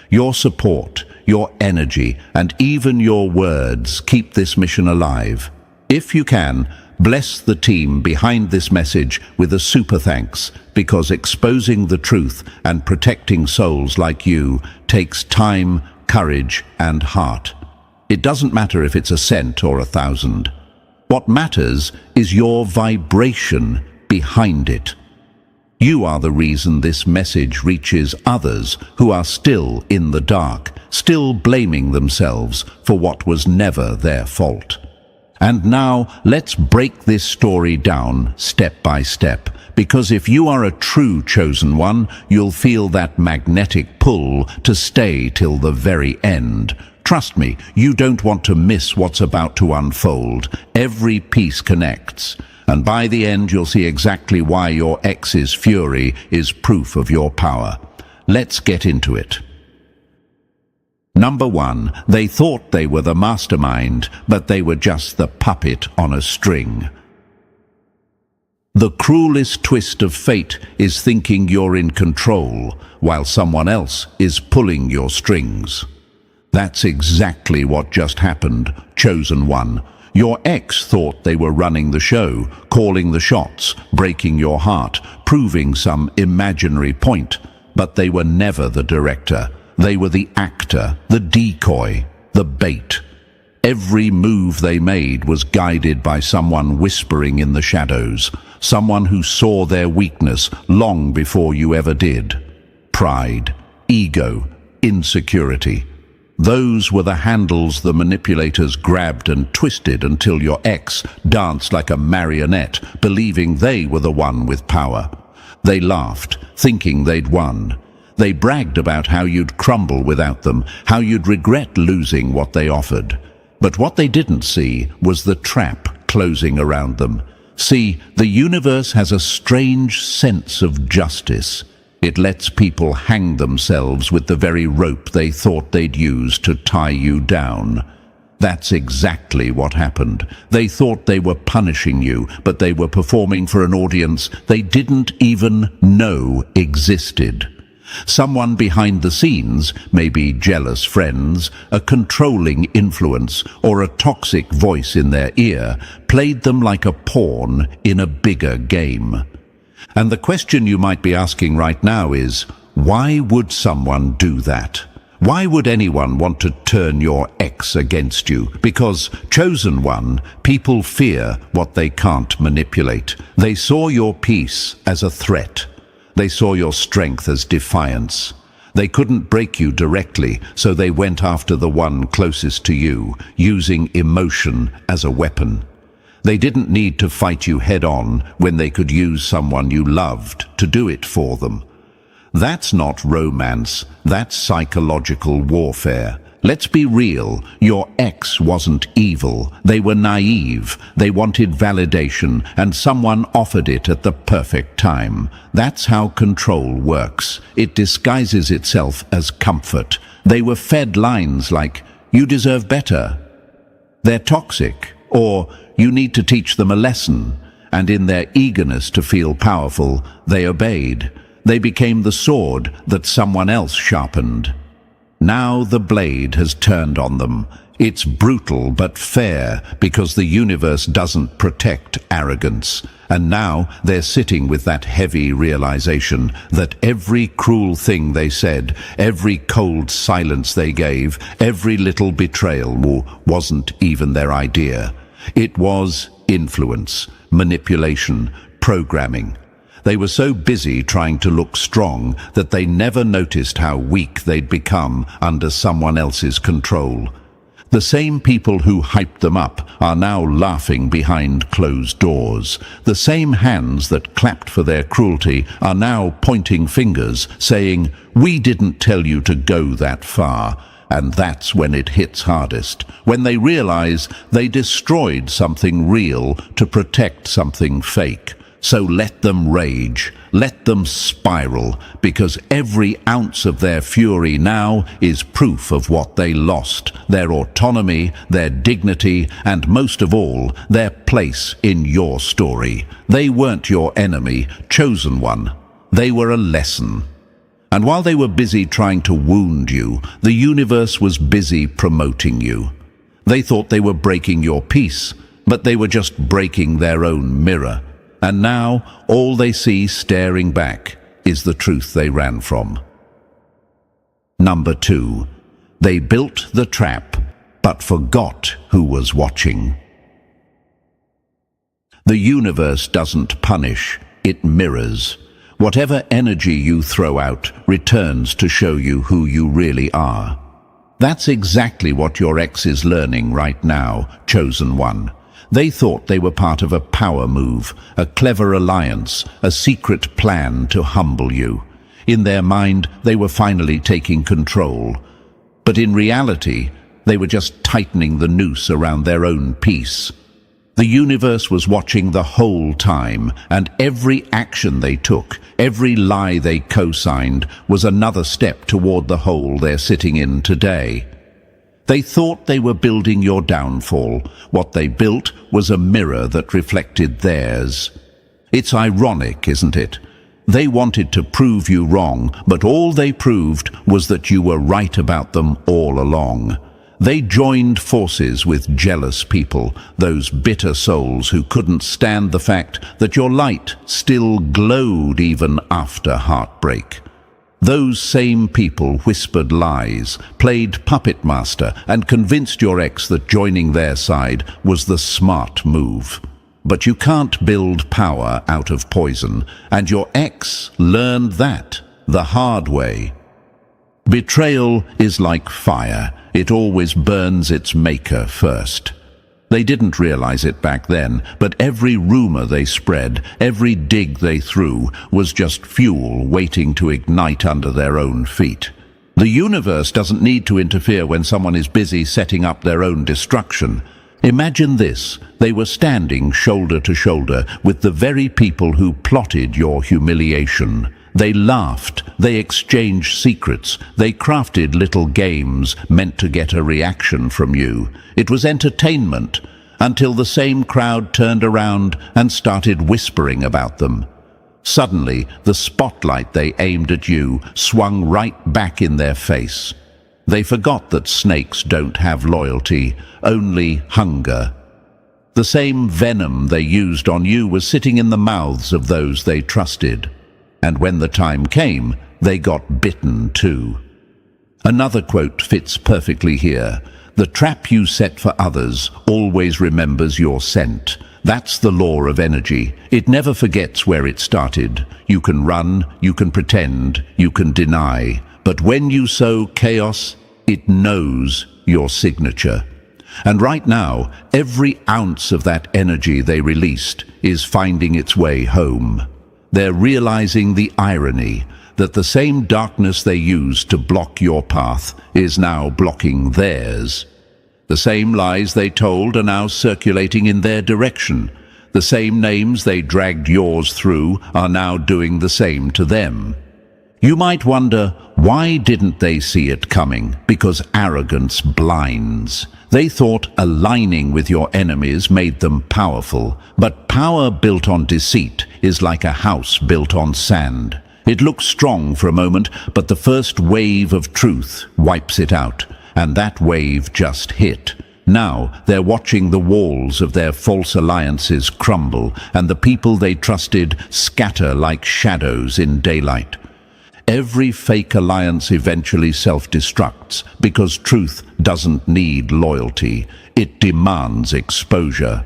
Your support, your energy, and even your words keep this mission alive. If you can, bless the team behind this message with a super thanks, because exposing the truth and protecting souls like you takes time, courage, and heart. It doesn't matter if it's a cent or 1,000. What matters is your vibration behind it. You are the reason this message reaches others who are still in the dark, still blaming themselves for what was never their fault. And now, let's break this story down step by step, because if you are a true chosen one, you'll feel that magnetic pull to stay till the very end. Trust me, you don't want to miss what's about to unfold. Every piece connects. And by the end, you'll see exactly why your ex's fury is proof of your power. Let's get into it. Number 1, they thought they were the mastermind, but they were just the puppet on a string. The cruelest twist of fate is thinking you're in control, while someone else is pulling your strings. That's exactly what just happened, chosen one. Your ex thought they were running the show, calling the shots, breaking your heart, proving some imaginary point. But they were never the director. They were the actor, the decoy, the bait. Every move they made was guided by someone whispering in the shadows, someone who saw their weakness long before you ever did. Pride, ego, insecurity. Those were the handles the manipulators grabbed and twisted until your ex danced like a marionette, believing they were the one with power. They laughed, thinking they'd won. They bragged about how you'd crumble without them, how you'd regret losing what they offered. But what they didn't see was the trap closing around them. See, the universe has a strange sense of justice. It lets people hang themselves with the very rope they thought they'd use to tie you down. That's exactly what happened. They thought they were punishing you, but they were performing for an audience they didn't even know existed. Someone behind the scenes, maybe jealous friends, a controlling influence, or a toxic voice in their ear, played them like a pawn in a bigger game. And the question you might be asking right now is, why would someone do that? Why would anyone want to turn your ex against you? Because, chosen one, people fear what they can't manipulate. They saw your peace as a threat. They saw your strength as defiance. They couldn't break you directly, so they went after the one closest to you, using emotion as a weapon. They didn't need to fight you head-on when they could use someone you loved to do it for them. That's not romance, that's psychological warfare. Let's be real, your ex wasn't evil. They were naive, they wanted validation, and someone offered it at the perfect time. That's how control works. It disguises itself as comfort. They were fed lines like, "You deserve better." They're toxic, or "You need to teach them a lesson." And in their eagerness to feel powerful, they obeyed. They became the sword that someone else sharpened. Now the blade has turned on them. It's brutal but fair because the universe doesn't protect arrogance. And now they're sitting with that heavy realization that every cruel thing they said, every cold silence they gave, every little betrayal wasn't even their idea. It was influence, manipulation, programming. They were so busy trying to look strong that they never noticed how weak they'd become under someone else's control. The same people who hyped them up are now laughing behind closed doors. The same hands that clapped for their cruelty are now pointing fingers, saying, "We didn't tell you to go that far." And that's when it hits hardest, when they realize they destroyed something real to protect something fake. So let them rage, let them spiral, because every ounce of their fury now is proof of what they lost, their autonomy, their dignity, and most of all, their place in your story. They weren't your enemy, chosen one. They were a lesson. And while they were busy trying to wound you, the universe was busy promoting you. They thought they were breaking your peace, but they were just breaking their own mirror. And now, all they see staring back is the truth they ran from. Number 2. They built the trap, but forgot who was watching. The universe doesn't punish, it mirrors. Whatever energy you throw out returns to show you who you really are. That's exactly what your ex is learning right now, chosen one. They thought they were part of a power move, a clever alliance, a secret plan to humble you. In their mind, they were finally taking control. But in reality, they were just tightening the noose around their own peace. The universe was watching the whole time, and every action they took, every lie they co-signed, was another step toward the hole they're sitting in today. They thought they were building your downfall. What they built was a mirror that reflected theirs. It's ironic, isn't it? They wanted to prove you wrong, but all they proved was that you were right about them all along. They joined forces with jealous people, those bitter souls who couldn't stand the fact that your light still glowed even after heartbreak. Those same people whispered lies, played puppet master, and convinced your ex that joining their side was the smart move. But you can't build power out of poison, and your ex learned that the hard way. Betrayal is like fire. It always burns its maker first. They didn't realize it back then, but every rumor they spread, every dig they threw, was just fuel waiting to ignite under their own feet. The universe doesn't need to interfere when someone is busy setting up their own destruction. Imagine this, they were standing shoulder to shoulder with the very people who plotted your humiliation. They laughed, they exchanged secrets, they crafted little games meant to get a reaction from you. It was entertainment, until the same crowd turned around and started whispering about them. Suddenly, the spotlight they aimed at you swung right back in their face. They forgot that snakes don't have loyalty, only hunger. The same venom they used on you was sitting in the mouths of those they trusted. And when the time came, they got bitten too. Another quote fits perfectly here. The trap you set for others always remembers your scent. That's the law of energy. It never forgets where it started. You can run, you can pretend, you can deny. But when you sow chaos, it knows your signature. And right now, every ounce of that energy they released is finding its way home. They're realizing the irony that the same darkness they used to block your path is now blocking theirs. The same lies they told are now circulating in their direction. The same names they dragged yours through are now doing the same to them. You might wonder, why didn't they see it coming? Because arrogance blinds. They thought aligning with your enemies made them powerful, but power built on deceit is like a house built on sand. It looks strong for a moment, but the first wave of truth wipes it out, and that wave just hit. Now they're watching the walls of their false alliances crumble, and the people they trusted scatter like shadows in daylight. Every fake alliance eventually self-destructs because truth doesn't need loyalty. It demands exposure.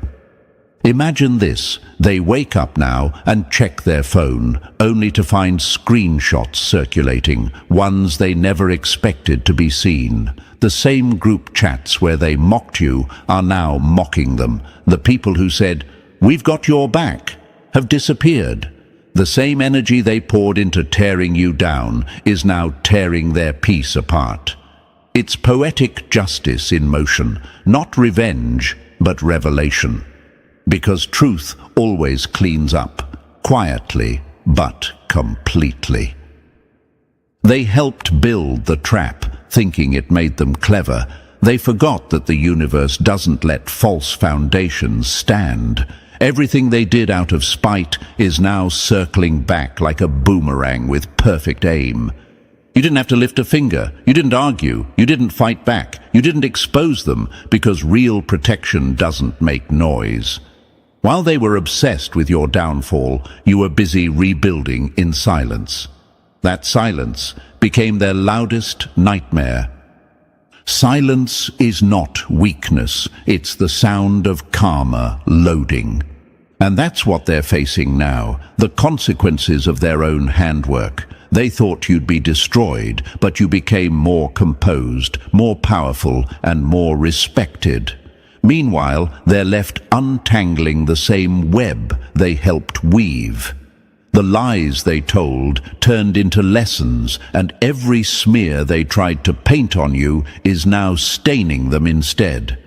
Imagine this. They wake up now and check their phone, only to find screenshots circulating, ones they never expected to be seen. The same group chats where they mocked you are now mocking them. The people who said, "We've got your back," have disappeared. The same energy they poured into tearing you down is now tearing their peace apart. It's poetic justice in motion, not revenge, but revelation. Because truth always cleans up, quietly but completely. They helped build the trap, thinking it made them clever. They forgot that the universe doesn't let false foundations stand. Everything they did out of spite is now circling back like a boomerang with perfect aim. You didn't have to lift a finger. You didn't argue. You didn't fight back. You didn't expose them, because real protection doesn't make noise. While they were obsessed with your downfall, you were busy rebuilding in silence. That silence became their loudest nightmare. Silence is not weakness. It's the sound of karma loading. And that's what they're facing now, the consequences of their own handwork. They thought you'd be destroyed, but you became more composed, more powerful, and more respected. Meanwhile, they're left untangling the same web they helped weave. The lies they told turned into lessons, and every smear they tried to paint on you is now staining them instead.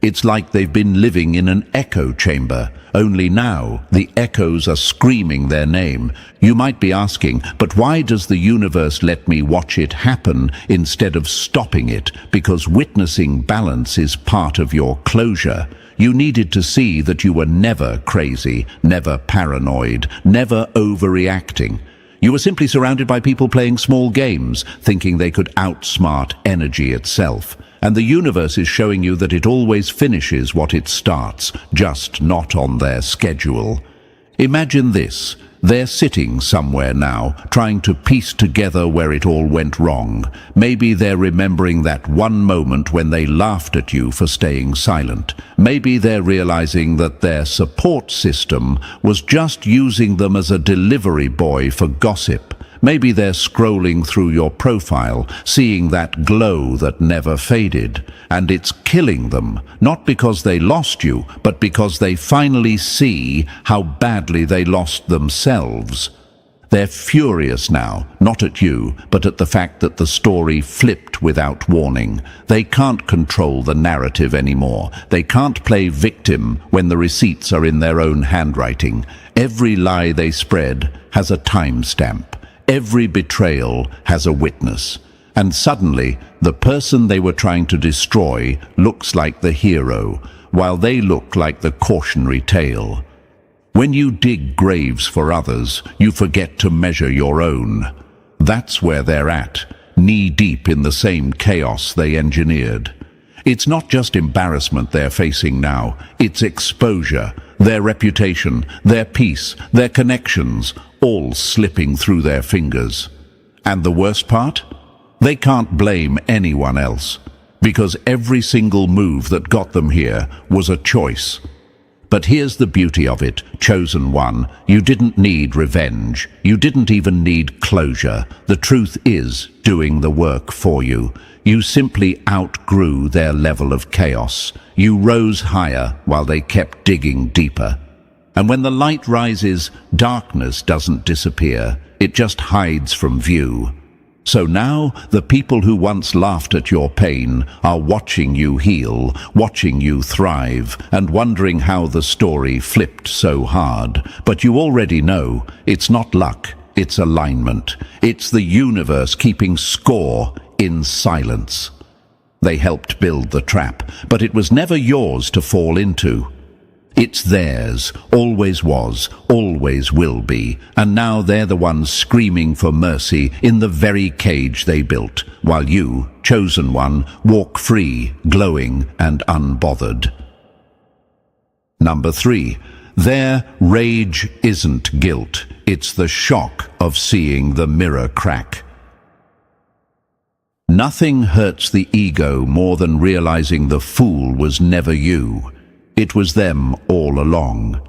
It's like they've been living in an echo chamber, only now the echoes are screaming their name. You might be asking, but why does the universe let me watch it happen instead of stopping it? Because witnessing balance is part of your closure. You needed to see that you were never crazy, never paranoid, never overreacting. You were simply surrounded by people playing small games, thinking they could outsmart energy itself. And the universe is showing you that it always finishes what it starts, just not on their schedule. Imagine this. They're sitting somewhere now, trying to piece together where it all went wrong. Maybe they're remembering that one moment when they laughed at you for staying silent. Maybe they're realizing that their support system was just using them as a delivery boy for gossip. Maybe they're scrolling through your profile, seeing that glow that never faded, and it's killing them, not because they lost you, but because they finally see how badly they lost themselves. They're furious now, not at you, but at the fact that the story flipped without warning. They can't control the narrative anymore. They can't play victim when the receipts are in their own handwriting. Every lie they spread has a timestamp. Every betrayal has a witness. And suddenly, the person they were trying to destroy looks like the hero, while they look like the cautionary tale. When you dig graves for others, you forget to measure your own. That's where they're at, knee-deep in the same chaos they engineered. It's not just embarrassment they're facing now, it's exposure, their reputation, their peace, their connections, all slipping through their fingers. And the worst part? They can't blame anyone else, because every single move that got them here was a choice. But here's the beauty of it, chosen one. You didn't need revenge. You didn't even need closure. The truth is doing the work for you. You simply outgrew their level of chaos. You rose higher while they kept digging deeper. And when the light rises, darkness doesn't disappear. It just hides from view. So now, the people who once laughed at your pain are watching you heal, watching you thrive, and wondering how the story flipped so hard. But you already know, it's not luck, it's alignment. It's the universe keeping score in silence. They helped build the trap, but it was never yours to fall into. It's theirs, always was, always will be, and now they're the ones screaming for mercy in the very cage they built, while you, chosen one, walk free, glowing and unbothered. Number 3. Their rage isn't guilt, it's the shock of seeing the mirror crack. Nothing hurts the ego more than realizing the fool was never you. It was them all along.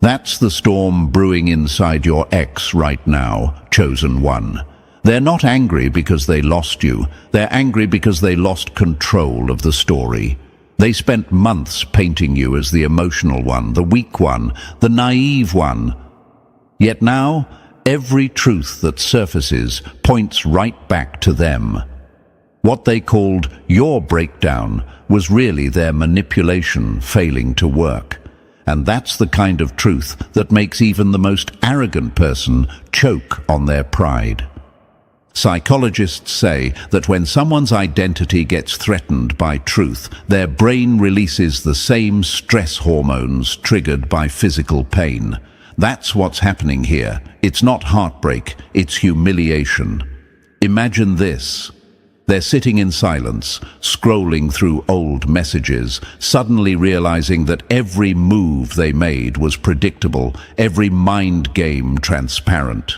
That's the storm brewing inside your ex right now, chosen one. They're not angry because they lost you. They're angry because they lost control of the story. They spent months painting you as the emotional one, the weak one, the naive one. Yet now, every truth that surfaces points right back to them. What they called your breakdown was really their manipulation failing to work. And that's the kind of truth that makes even the most arrogant person choke on their pride. Psychologists say that when someone's identity gets threatened by truth, their brain releases the same stress hormones triggered by physical pain. That's what's happening here. It's not heartbreak, it's humiliation. Imagine this. They're sitting in silence, scrolling through old messages, suddenly realizing that every move they made was predictable, every mind game transparent.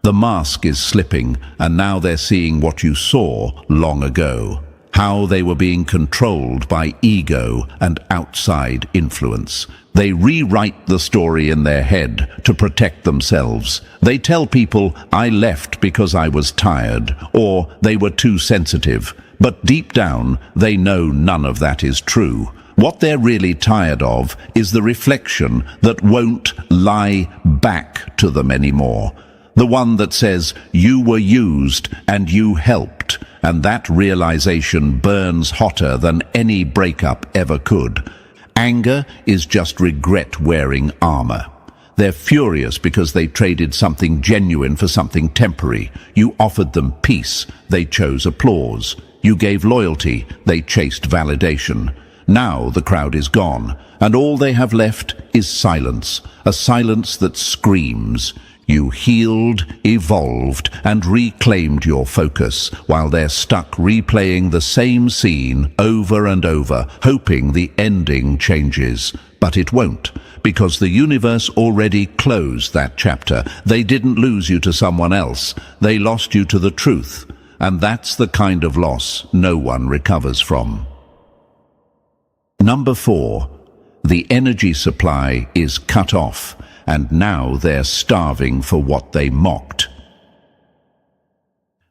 The mask is slipping, and now they're seeing what you saw long ago. How they were being controlled by ego and outside influence. They rewrite the story in their head to protect themselves. They tell people, I left because I was tired, or they were too sensitive. But deep down, they know none of that is true. What they're really tired of is the reflection that won't lie back to them anymore. The one that says, you were used and you helped, and that realization burns hotter than any breakup ever could. Anger is just regret wearing armor. They're furious because they traded something genuine for something temporary. You offered them peace, they chose applause. You gave loyalty, they chased validation. Now the crowd is gone, and all they have left is silence, a silence that screams. You healed, evolved, and reclaimed your focus, while they're stuck replaying the same scene over and over, hoping the ending changes. But it won't, because the universe already closed that chapter. They didn't lose you to someone else. They lost you to the truth. And that's the kind of loss no one recovers from. Number 4. The energy supply is cut off, and now they're starving for what they mocked.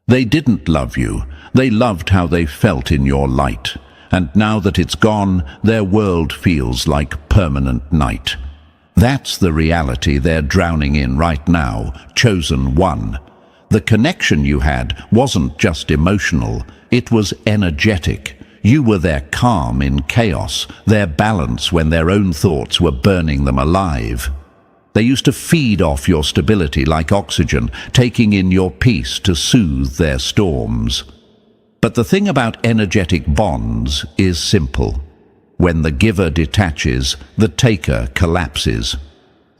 They didn't love you. They loved how they felt in your light. And now that it's gone, their world feels like permanent night. That's the reality they're drowning in right now, chosen one. The connection you had wasn't just emotional, it was energetic. You were their calm in chaos, their balance when their own thoughts were burning them alive. They used to feed off your stability like oxygen, taking in your peace to soothe their storms. But the thing about energetic bonds is simple. When the giver detaches, the taker collapses.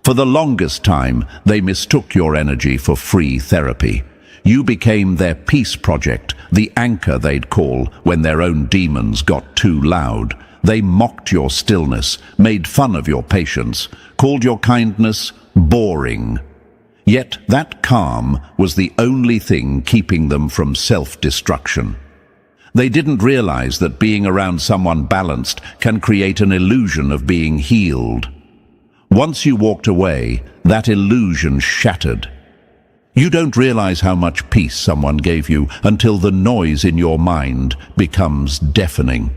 For the longest time, they mistook your energy for free therapy. You became their peace project, the anchor they'd call when their own demons got too loud. They mocked your stillness, made fun of your patience, called your kindness boring. Yet that calm was the only thing keeping them from self-destruction. They didn't realize that being around someone balanced can create an illusion of being healed. Once you walked away, that illusion shattered. You don't realize how much peace someone gave you until the noise in your mind becomes deafening.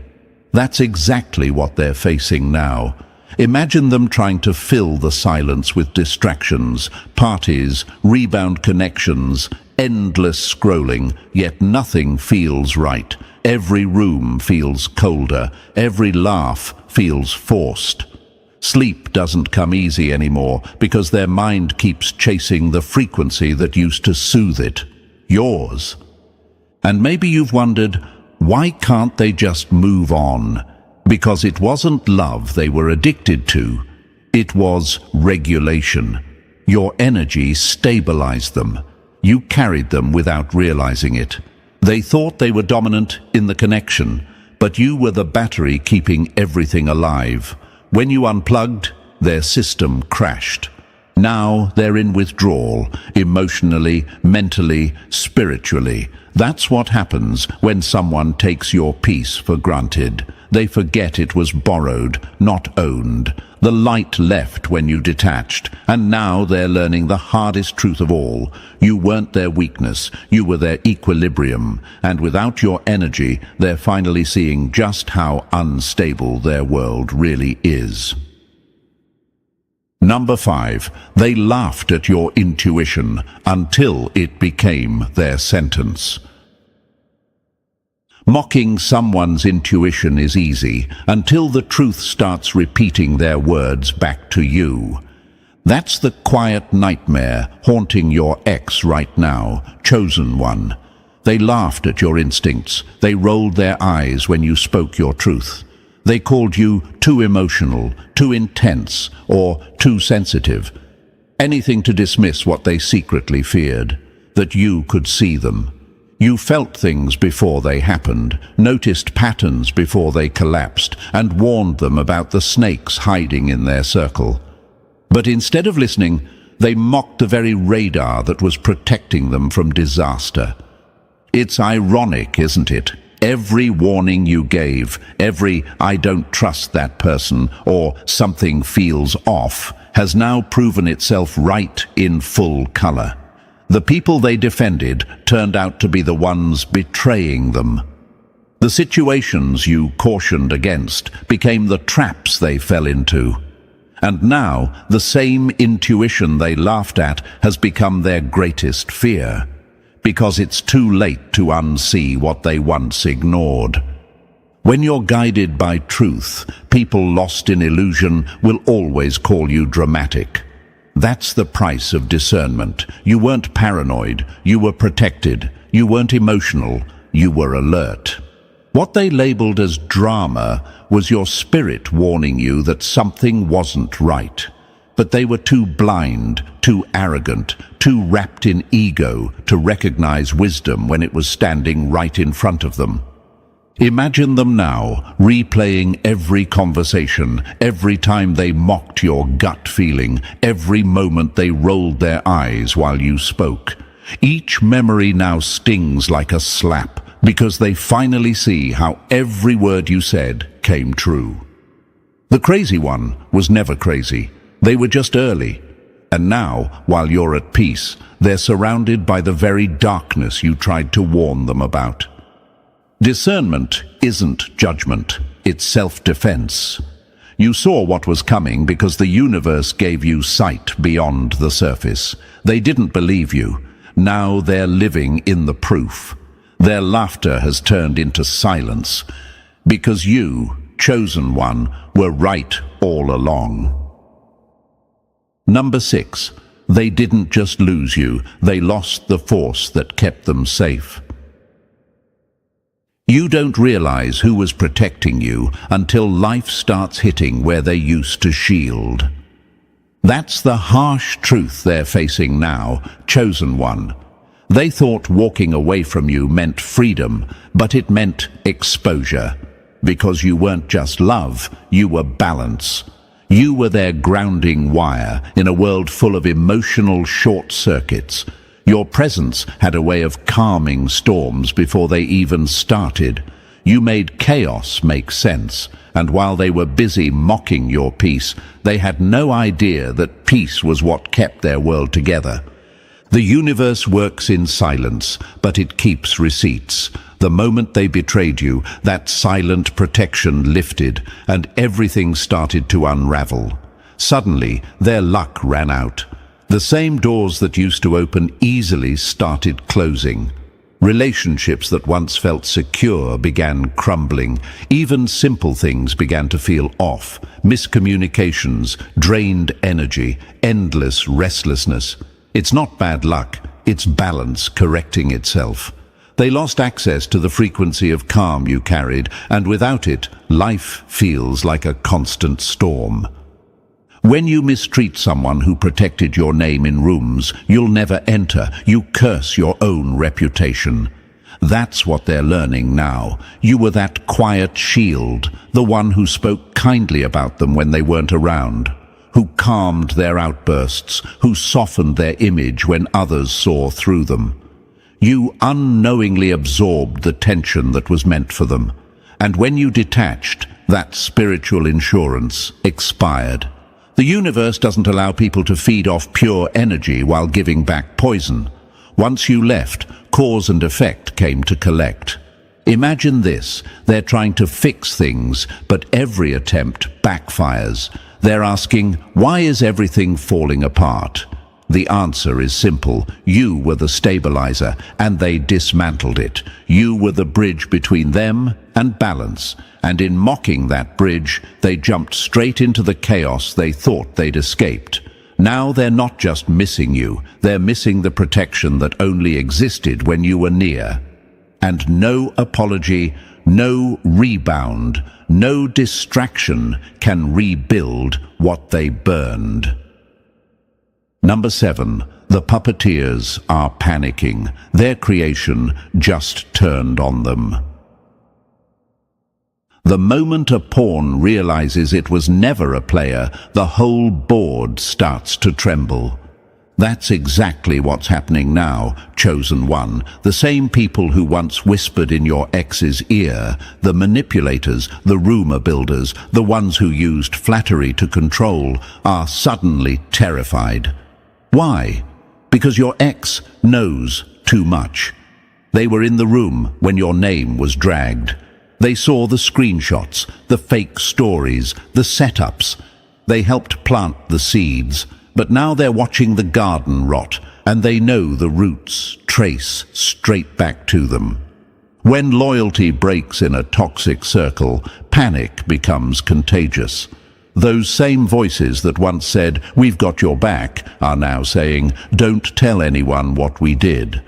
That's exactly what they're facing now. Imagine them trying to fill the silence with distractions, parties, rebound connections, endless scrolling, yet nothing feels right. Every room feels colder, every laugh feels forced. Sleep doesn't come easy anymore because their mind keeps chasing the frequency that used to soothe it, yours. And maybe you've wondered, why can't they just move on? Because it wasn't love they were addicted to. It was regulation. Your energy stabilized them. You carried them without realizing it. They thought they were dominant in the connection, but you were the battery keeping everything alive. When you unplugged, their system crashed. Now they're in withdrawal, emotionally, mentally, spiritually. That's what happens when someone takes your peace for granted. They forget it was borrowed, not owned. The light left when you detached, and now they're learning the hardest truth of all. You weren't their weakness, you were their equilibrium, and without your energy, they're finally seeing just how unstable their world really is. Number 5, they laughed at your intuition until it became their sentence. Mocking someone's intuition is easy until the truth starts repeating their words back to you. That's the quiet nightmare haunting your ex right now, chosen one. They laughed at your instincts. They rolled their eyes when you spoke your truth. They called you too emotional, too intense, or too sensitive. Anything to dismiss what they secretly feared, that you could see them. You felt things before they happened, noticed patterns before they collapsed, and warned them about the snakes hiding in their circle. But instead of listening, they mocked the very radar that was protecting them from disaster. It's ironic, isn't it? Every warning you gave, every "I don't trust that person" or "something feels off" has now proven itself right in full color. The people they defended turned out to be the ones betraying them. The situations you cautioned against became the traps they fell into. And now, the same intuition they laughed at has become their greatest fear, because it's too late to unsee what they once ignored. When you're guided by truth, people lost in illusion will always call you dramatic. That's the price of discernment. You weren't paranoid, you were protected. You weren't emotional, you were alert. What they labeled as drama was your spirit warning you that something wasn't right. But they were too blind, too arrogant, too wrapped in ego to recognize wisdom when it was standing right in front of them. Imagine them now, replaying every conversation, every time they mocked your gut feeling, every moment they rolled their eyes while you spoke. Each memory now stings like a slap, because they finally see how every word you said came true. The crazy one was never crazy. They were just early. And now, while you're at peace, they're surrounded by the very darkness you tried to warn them about. Discernment isn't judgment, it's self-defense. You saw what was coming because the universe gave you sight beyond the surface. They didn't believe you. Now they're living in the proof. Their laughter has turned into silence because you, chosen one, were right all along. Number 6. They didn't just lose you, they lost the force that kept them safe. You don't realize who was protecting you until life starts hitting where they used to shield. That's the harsh truth they're facing now, chosen one. They thought walking away from you meant freedom, but it meant exposure. Because you weren't just love, you were balance. You were their grounding wire in a world full of emotional short circuits. Your presence had a way of calming storms before they even started. You made chaos make sense, and while they were busy mocking your peace, they had no idea that peace was what kept their world together. The universe works in silence, but it keeps receipts. The moment they betrayed you, that silent protection lifted, and everything started to unravel. Suddenly, their luck ran out. The same doors that used to open easily started closing. Relationships that once felt secure began crumbling. Even simple things began to feel off. Miscommunications, drained energy, endless restlessness. It's not bad luck, it's balance correcting itself. They lost access to the frequency of calm you carried, and without it, life feels like a constant storm. When you mistreat someone who protected your name in rooms you'll never enter, you curse your own reputation. That's what they're learning now. You were that quiet shield, the one who spoke kindly about them when they weren't around, who calmed their outbursts, who softened their image when others saw through them. You unknowingly absorbed the tension that was meant for them. And when you detached, that spiritual insurance expired. The universe doesn't allow people to feed off pure energy while giving back poison. Once you left, cause and effect came to collect. Imagine this, they're trying to fix things, but every attempt backfires. They're asking, why is everything falling apart? The answer is simple. You were the stabilizer, and they dismantled it. You were the bridge between them and balance. And in mocking that bridge, they jumped straight into the chaos they thought they'd escaped. Now they're not just missing you, they're missing the protection that only existed when you were near. And no apology, no rebound, no distraction can rebuild what they burned. Number 7. The puppeteers are panicking. Their creation just turned on them. The moment a pawn realizes it was never a player, the whole board starts to tremble. That's exactly what's happening now, chosen one. The same people who once whispered in your ex's ear, the manipulators, the rumor builders, the ones who used flattery to control, are suddenly terrified. Why? Because your ex knows too much. They were in the room when your name was dragged. They saw the screenshots, the fake stories, the setups. They helped plant the seeds, but now they're watching the garden rot, and they know the roots trace straight back to them. When loyalty breaks in a toxic circle, panic becomes contagious. Those same voices that once said, "We've got your back," are now saying, "Don't tell anyone what we did."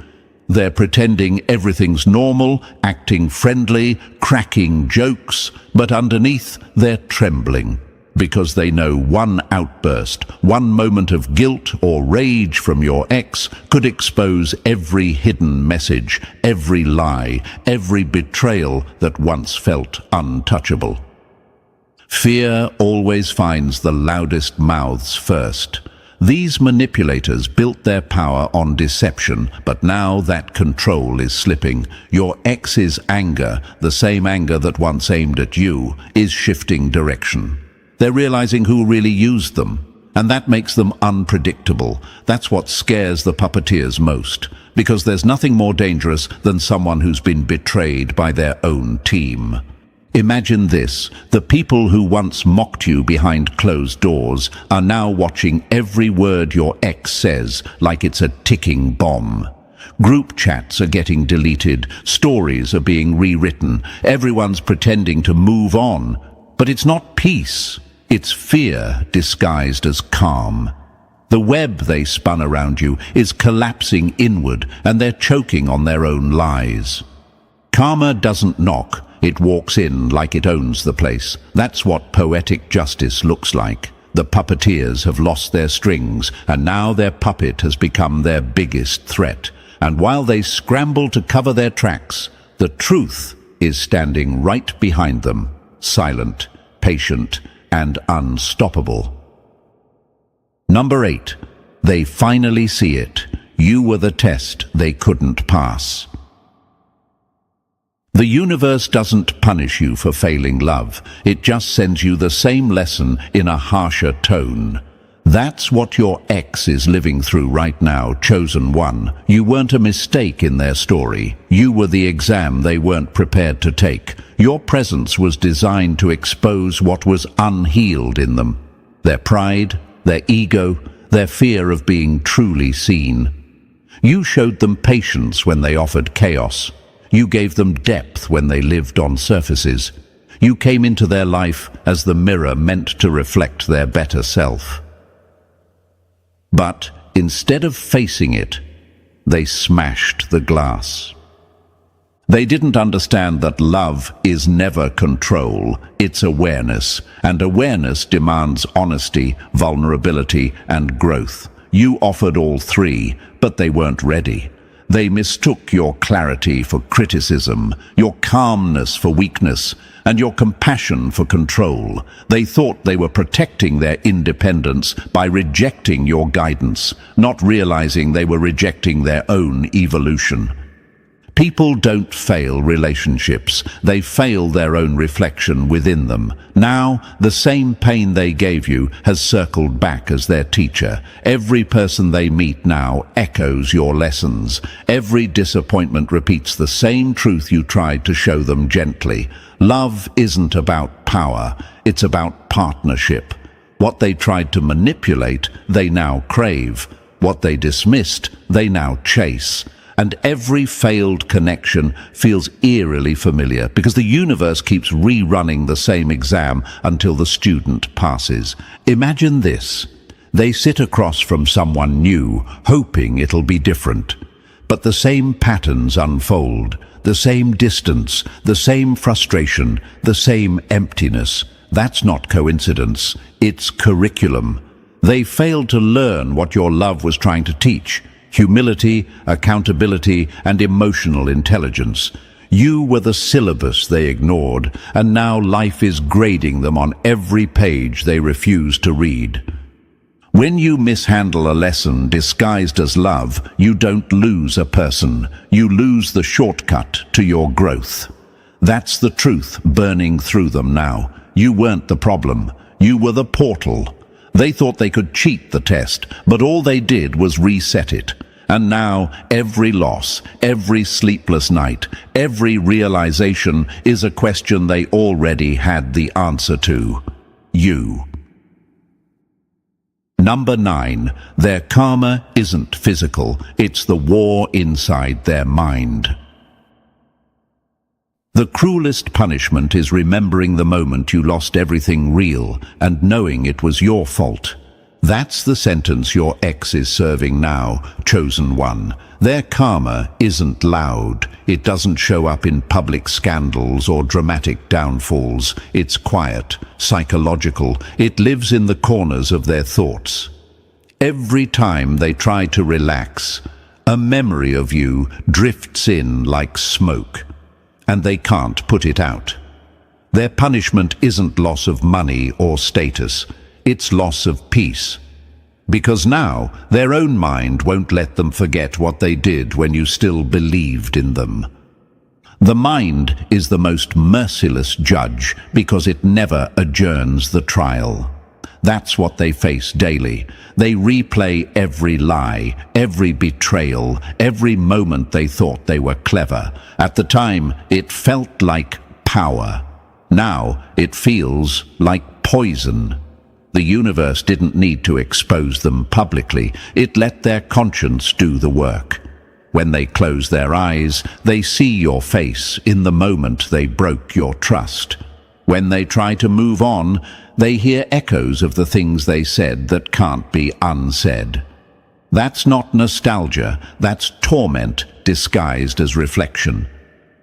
They're pretending everything's normal, acting friendly, cracking jokes, but underneath they're trembling, because they know one outburst, one moment of guilt or rage from your ex could expose every hidden message, every lie, every betrayal that once felt untouchable. Fear always finds the loudest mouths first. These manipulators built their power on deception, but now that control is slipping. Your ex's anger, the same anger that once aimed at you, is shifting direction. They're realizing who really used them, and that makes them unpredictable. That's what scares the puppeteers most, because there's nothing more dangerous than someone who's been betrayed by their own team. Imagine this: the people who once mocked you behind closed doors are now watching every word your ex says like it's a ticking bomb. Group chats are getting deleted, stories are being rewritten, everyone's pretending to move on. But it's not peace, it's fear disguised as calm. The web they spun around you is collapsing inward, and they're choking on their own lies. Karma doesn't knock, it walks in like it owns the place. That's what poetic justice looks like. The puppeteers have lost their strings, and now their puppet has become their biggest threat. And while they scramble to cover their tracks, the truth is standing right behind them, silent, patient, and unstoppable. Number 8. They finally see it. You were the test they couldn't pass. The universe doesn't punish you for failing love. It just sends you the same lesson in a harsher tone. That's what your ex is living through right now, chosen one. You weren't a mistake in their story. You were the exam they weren't prepared to take. Your presence was designed to expose what was unhealed in them. Their pride, their ego, their fear of being truly seen. You showed them patience when they offered chaos. You gave them depth when they lived on surfaces. You came into their life as the mirror meant to reflect their better self. But instead of facing it, they smashed the glass. They didn't understand that love is never control, it's awareness, and awareness demands honesty, vulnerability, and growth. You offered all three, but they weren't ready. They mistook your clarity for criticism, your calmness for weakness, and your compassion for control. They thought they were protecting their independence by rejecting your guidance, not realizing they were rejecting their own evolution. People don't fail relationships, they fail their own reflection within them. Now, the same pain they gave you has circled back as their teacher. Every person they meet now echoes your lessons. Every disappointment repeats the same truth you tried to show them gently. Love isn't about power, it's about partnership. What they tried to manipulate, they now crave. What they dismissed, they now chase. And every failed connection feels eerily familiar because the universe keeps rerunning the same exam until the student passes. Imagine this. They sit across from someone new, hoping it'll be different. But the same patterns unfold, the same distance, the same frustration, the same emptiness. That's not coincidence, it's curriculum. They failed to learn what your love was trying to teach. Humility, accountability, and emotional intelligence. You were the syllabus they ignored, and now life is grading them on every page they refuse to read. When you mishandle a lesson disguised as love, you don't lose a person, you lose the shortcut to your growth. That's the truth burning through them now. You weren't the problem, you were the portal. They thought they could cheat the test, but all they did was reset it. And now every loss, every sleepless night, every realization is a question they already had the answer to. You. Number 9. Their karma isn't physical, it's the war inside their mind. The cruelest punishment is remembering the moment you lost everything real and knowing it was your fault. That's the sentence your ex is serving now, chosen one. Their karma isn't loud. It doesn't show up in public scandals or dramatic downfalls. It's quiet, psychological. It lives in the corners of their thoughts. Every time they try to relax, a memory of you drifts in like smoke, and they can't put it out. Their punishment isn't loss of money or status. It's loss of peace. Because now, their own mind won't let them forget what they did when you still believed in them. The mind is the most merciless judge because it never adjourns the trial. That's what they face daily. They replay every lie, every betrayal, every moment they thought they were clever. At the time, it felt like power. Now it feels like poison. The universe didn't need to expose them publicly. It let their conscience do the work. When they close their eyes, they see your face in the moment they broke your trust. When they try to move on, they hear echoes of the things they said that can't be unsaid. That's not nostalgia, that's torment disguised as reflection.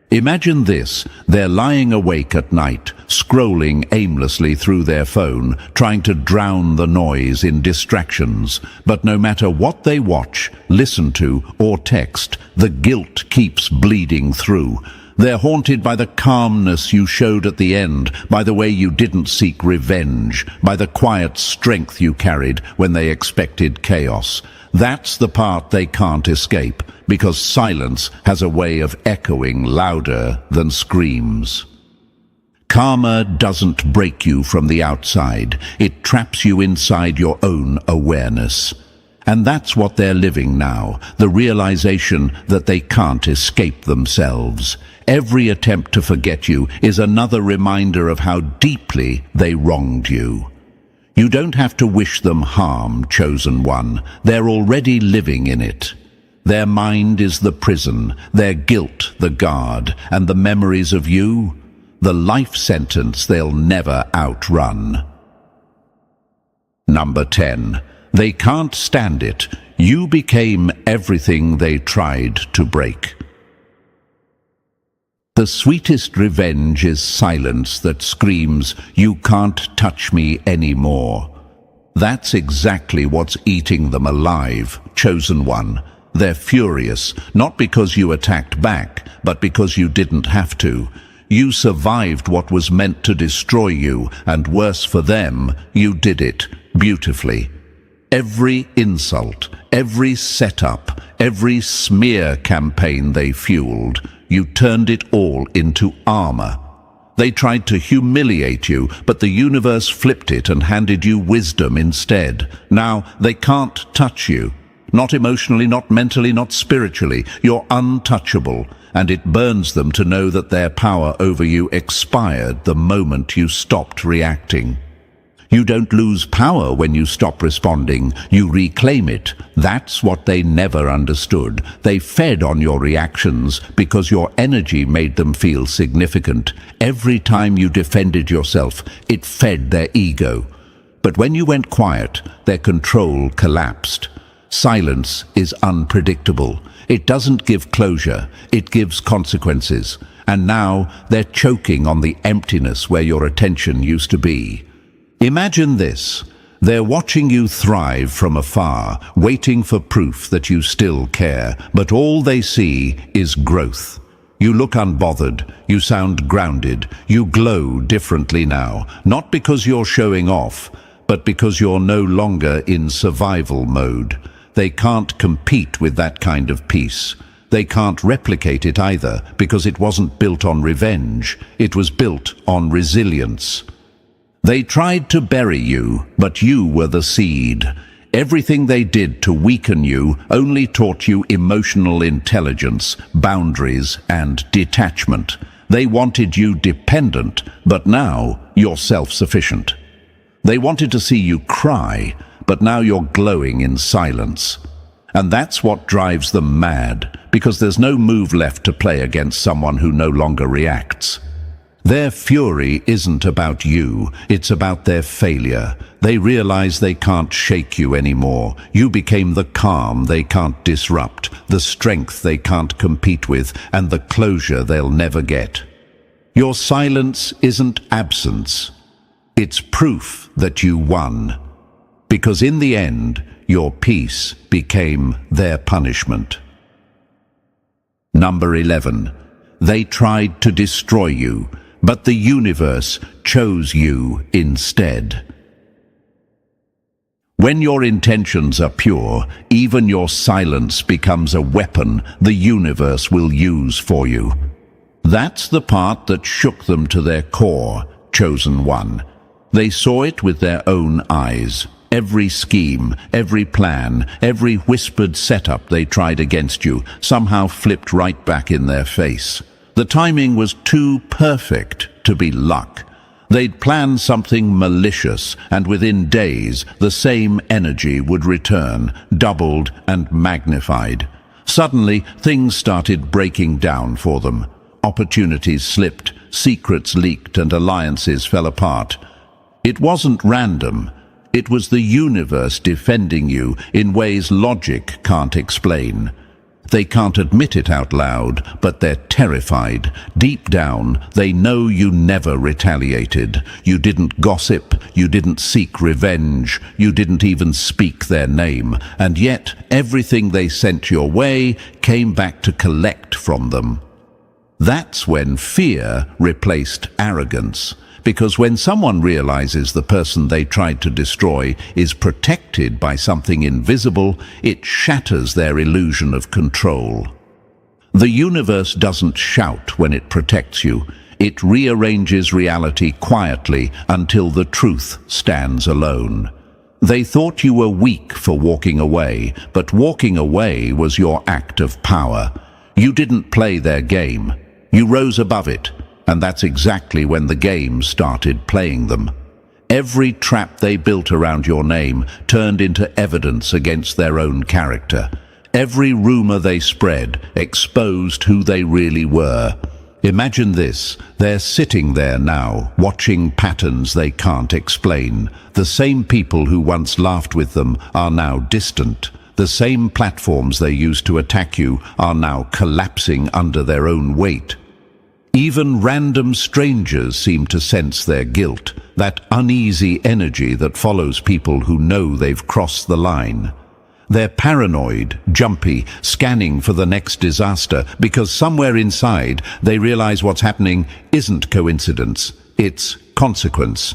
Imagine this: they're lying awake at night, scrolling aimlessly through their phone, trying to drown the noise in distractions. But no matter what they watch, listen to, or text, the guilt keeps bleeding through. They're haunted by the calmness you showed at the end, by the way you didn't seek revenge, by the quiet strength you carried when they expected chaos. That's the part they can't escape, because silence has a way of echoing louder than screams. Karma doesn't break you from the outside. It traps you inside your own awareness. And that's what they're living now, the realization that they can't escape themselves. Every attempt to forget you is another reminder of how deeply they wronged you. You don't have to wish them harm, chosen one. They're already living in it. Their mind is the prison, their guilt the guard, and the memories of you, the life sentence they'll never outrun. Number 10. They can't stand it. You became everything they tried to break. The sweetest revenge is silence that screams, "You can't touch me anymore." That's exactly what's eating them alive, chosen one. They're furious, not because you attacked back, but because you didn't have to. You survived what was meant to destroy you, and worse for them, you did it beautifully. Every insult, every setup, every smear campaign they fueled, you turned it all into armor. They tried to humiliate you, but the universe flipped it and handed you wisdom instead. Now they can't touch you. Not emotionally, not mentally, not spiritually. You're untouchable, and it burns them to know that their power over you expired the moment you stopped reacting. You don't lose power when you stop responding, you reclaim it. That's what they never understood. They fed on your reactions because your energy made them feel significant. Every time you defended yourself, it fed their ego. But when you went quiet, their control collapsed. Silence is unpredictable. It doesn't give closure, it gives consequences. And now they're choking on the emptiness where your attention used to be. Imagine this. They're watching you thrive from afar, waiting for proof that you still care, but all they see is growth. You look unbothered, you sound grounded, you glow differently now, not because you're showing off, but because you're no longer in survival mode. They can't compete with that kind of peace. They can't replicate it either, because it wasn't built on revenge, it was built on resilience. They tried to bury you, but you were the seed. Everything they did to weaken you only taught you emotional intelligence, boundaries, and detachment. They wanted you dependent, but now you're self-sufficient. They wanted to see you cry, but now you're glowing in silence. And that's what drives them mad, because there's no move left to play against someone who no longer reacts. Their fury isn't about you, it's about their failure. They realize they can't shake you anymore. You became the calm they can't disrupt, the strength they can't compete with, and the closure they'll never get. Your silence isn't absence. It's proof that you won. Because in the end, your peace became their punishment. Number 11. They tried to destroy you, but the universe chose you instead. When your intentions are pure, even your silence becomes a weapon the universe will use for you. That's the part that shook them to their core, chosen one. They saw it with their own eyes. Every scheme, every plan, every whispered setup they tried against you somehow flipped right back in their face. The timing was too perfect, to be luck. They'd plan something malicious, and within days the same energy would return, doubled and magnified. Suddenly, things started breaking down for them. Opportunities slipped, secrets leaked, and alliances fell apart. It wasn't random. It was the universe defending you in ways logic can't explain. They can't admit it out loud, but they're terrified. Deep down, they know you never retaliated. You didn't gossip, you didn't seek revenge, you didn't even speak their name. And yet, everything they sent your way came back to collect from them. That's when fear replaced arrogance. Because when someone realizes the person they tried to destroy is protected by something invisible, it shatters their illusion of control. The universe doesn't shout when it protects you. It rearranges reality quietly until the truth stands alone. They thought you were weak for walking away, but walking away was your act of power. You didn't play their game. You rose above it. And that's exactly when the game started playing them. Every trap they built around your name turned into evidence against their own character. Every rumor they spread exposed who they really were. Imagine this, they're sitting there now, watching patterns they can't explain. The same people who once laughed with them are now distant. The same platforms they used to attack you are now collapsing under their own weight. Even random strangers seem to sense their guilt, that uneasy energy that follows people who know they've crossed the line. They're paranoid, jumpy, scanning for the next disaster, because somewhere inside they realize what's happening isn't coincidence, it's consequence.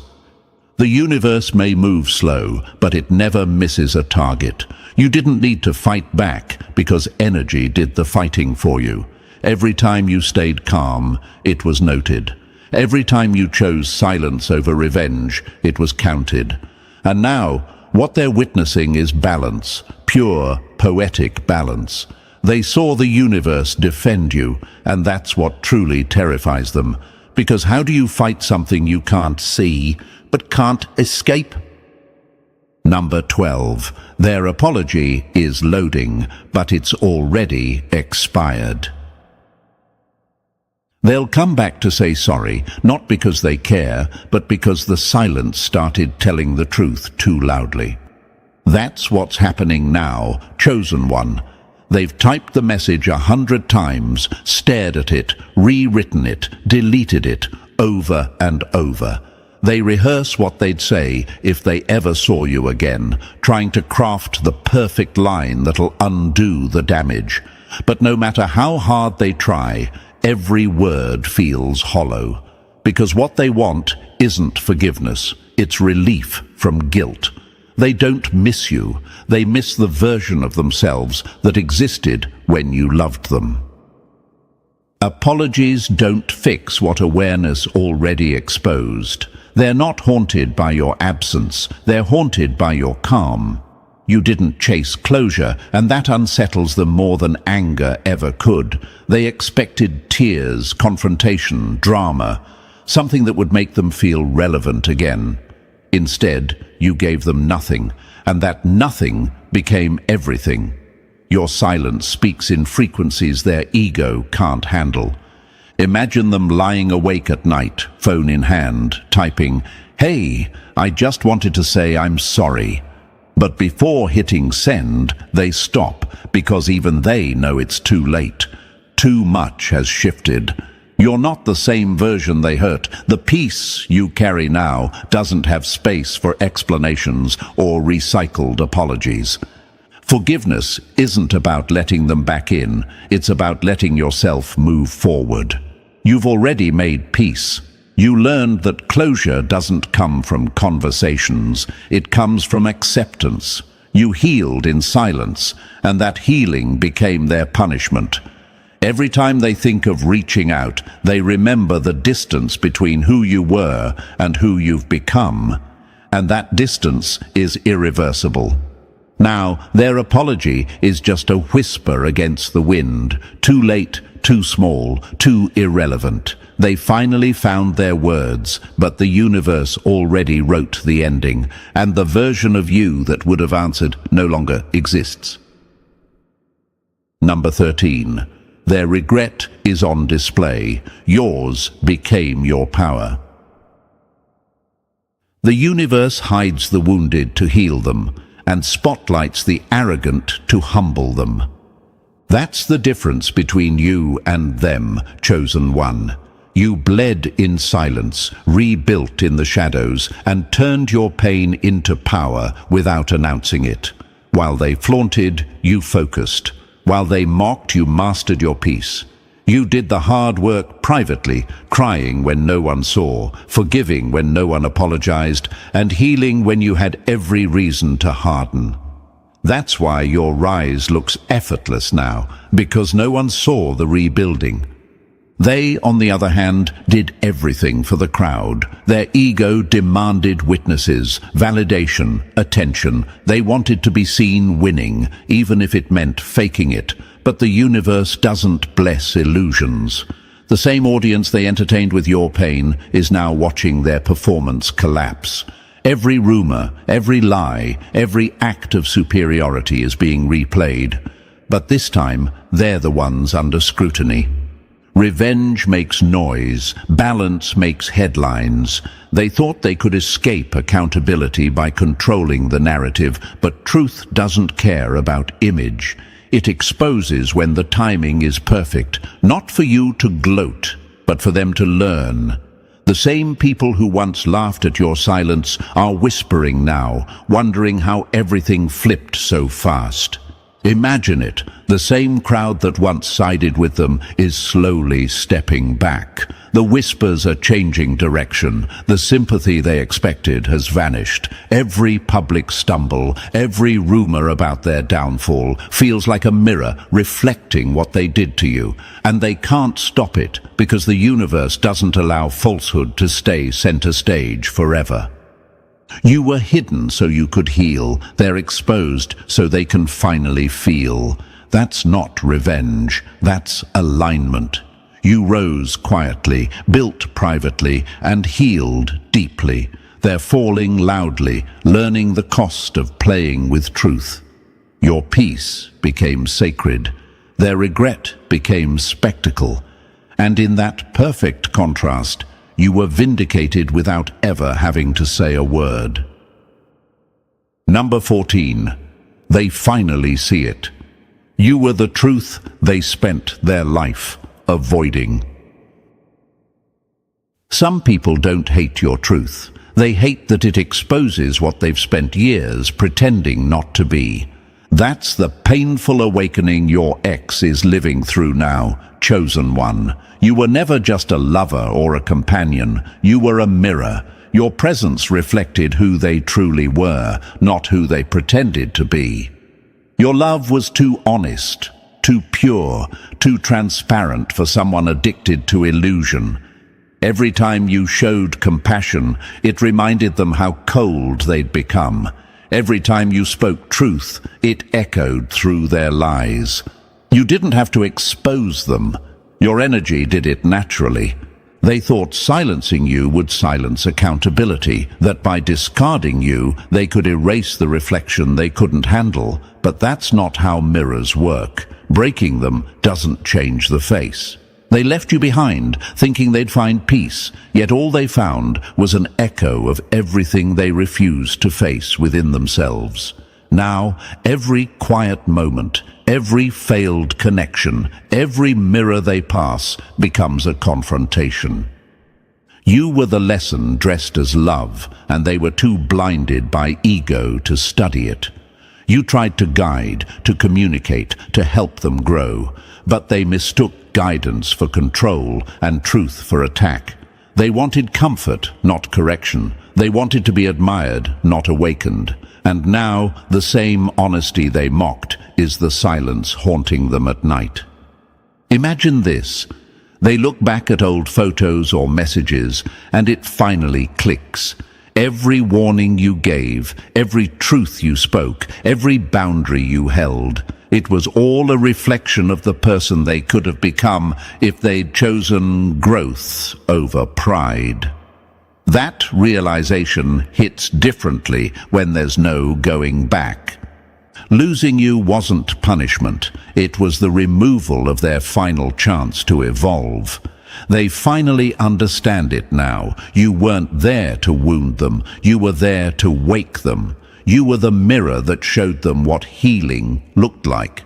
The universe may move slow, but it never misses a target. You didn't need to fight back, because energy did the fighting for you. Every time you stayed calm, it was noted. Every time you chose silence over revenge, it was counted. And now, what they're witnessing is balance, pure, poetic balance. They saw the universe defend you, and that's what truly terrifies them. Because how do you fight something you can't see, but can't escape? Number 12. Their apology is loading, but it's already expired. They'll come back to say sorry, not because they care, but because the silence started telling the truth too loudly. That's what's happening now, chosen one. They've typed the message 100 times, stared at it, rewritten it, deleted it, over and over. They rehearse what they'd say if they ever saw you again, trying to craft the perfect line that'll undo the damage. But no matter how hard they try, every word feels hollow, because what they want isn't forgiveness, it's relief from guilt. They don't miss you, they miss the version of themselves that existed when you loved them. Apologies don't fix what awareness already exposed. They're not haunted by your absence, they're haunted by your calm. You didn't chase closure, and that unsettles them more than anger ever could. They expected tears, confrontation, drama, something that would make them feel relevant again. Instead, you gave them nothing, and that nothing became everything. Your silence speaks in frequencies their ego can't handle. Imagine them lying awake at night, phone in hand, typing, "Hey, I just wanted to say I'm sorry." But before hitting send, they stop, because even they know it's too late. Too much has shifted. You're not the same version they hurt. The peace you carry now doesn't have space for explanations or recycled apologies. Forgiveness isn't about letting them back in, it's about letting yourself move forward. You've already made peace. You learned that closure doesn't come from conversations, it comes from acceptance. You healed in silence, and that healing became their punishment. Every time they think of reaching out, they remember the distance between who you were and who you've become, and that distance is irreversible. Now, their apology is just a whisper against the wind, too late, too small, too irrelevant. They finally found their words, but the universe already wrote the ending, and the version of you that would have answered no longer exists. Number 13. Their regret is on display. Yours became your power. The universe hides the wounded to heal them, and spotlights the arrogant to humble them. That's the difference between you and them, chosen one. You bled in silence, rebuilt in the shadows, and turned your pain into power without announcing it. While they flaunted, you focused. While they mocked, you mastered your peace. You did the hard work privately, crying when no one saw, forgiving when no one apologized, and healing when you had every reason to harden. That's why your rise looks effortless now, because no one saw the rebuilding. They, on the other hand, did everything for the crowd. Their ego demanded witnesses, validation, attention. They wanted to be seen winning, even if it meant faking it. But the universe doesn't bless illusions. The same audience they entertained with your pain is now watching their performance collapse. Every rumor, every lie, every act of superiority is being replayed. But this time, they're the ones under scrutiny. Revenge makes noise, balance makes headlines. They thought they could escape accountability by controlling the narrative, but truth doesn't care about image. It exposes when the timing is perfect, not for you to gloat, but for them to learn. The same people who once laughed at your silence are whispering now, wondering how everything flipped so fast. Imagine it, the same crowd that once sided with them is slowly stepping back. The whispers are changing direction. The sympathy they expected has vanished. Every public stumble, every rumor about their downfall feels like a mirror reflecting what they did to you. And they can't stop it because the universe doesn't allow falsehood to stay center stage forever. You were hidden so you could heal. They're exposed so they can finally feel. That's not revenge. That's alignment. You rose quietly, built privately, and healed deeply. They're falling loudly, learning the cost of playing with truth. Your peace became sacred. Their regret became spectacle. And in that perfect contrast, you were vindicated without ever having to say a word. Number 14. They finally see it. You were the truth they spent their life avoiding. Some people don't hate your truth. They hate that it exposes what they've spent years pretending not to be. That's the painful awakening your ex is living through now, chosen one. You were never just a lover or a companion. You were a mirror. Your presence reflected who they truly were, not who they pretended to be. Your love was too honest, too pure, too transparent for someone addicted to illusion. Every time you showed compassion, it reminded them how cold they'd become. Every time you spoke truth, it echoed through their lies. You didn't have to expose them. Your energy did it naturally. They thought silencing you would silence accountability, that by discarding you, they could erase the reflection they couldn't handle. But that's not how mirrors work. Breaking them doesn't change the face. They left you behind, thinking they'd find peace, yet all they found was an echo of everything they refused to face within themselves. Now, every quiet moment, every failed connection, every mirror they pass becomes a confrontation. You were the lesson dressed as love, and they were too blinded by ego to study it. You tried to guide, to communicate, to help them grow, but they mistook guidance for control and truth for attack. They wanted comfort, not correction. They wanted to be admired, not awakened. And now, the same honesty they mocked is the silence haunting them at night. Imagine this. They look back at old photos or messages, and it finally clicks. Every warning you gave, every truth you spoke, every boundary you held, It was all a reflection of the person they could have become if they'd chosen growth over pride. That realization hits differently when there's no going back. Losing you wasn't punishment, it was the removal of their final chance to evolve. They finally understand it now. You weren't there to wound them, you were there to wake them. You were the mirror that showed them what healing looked like.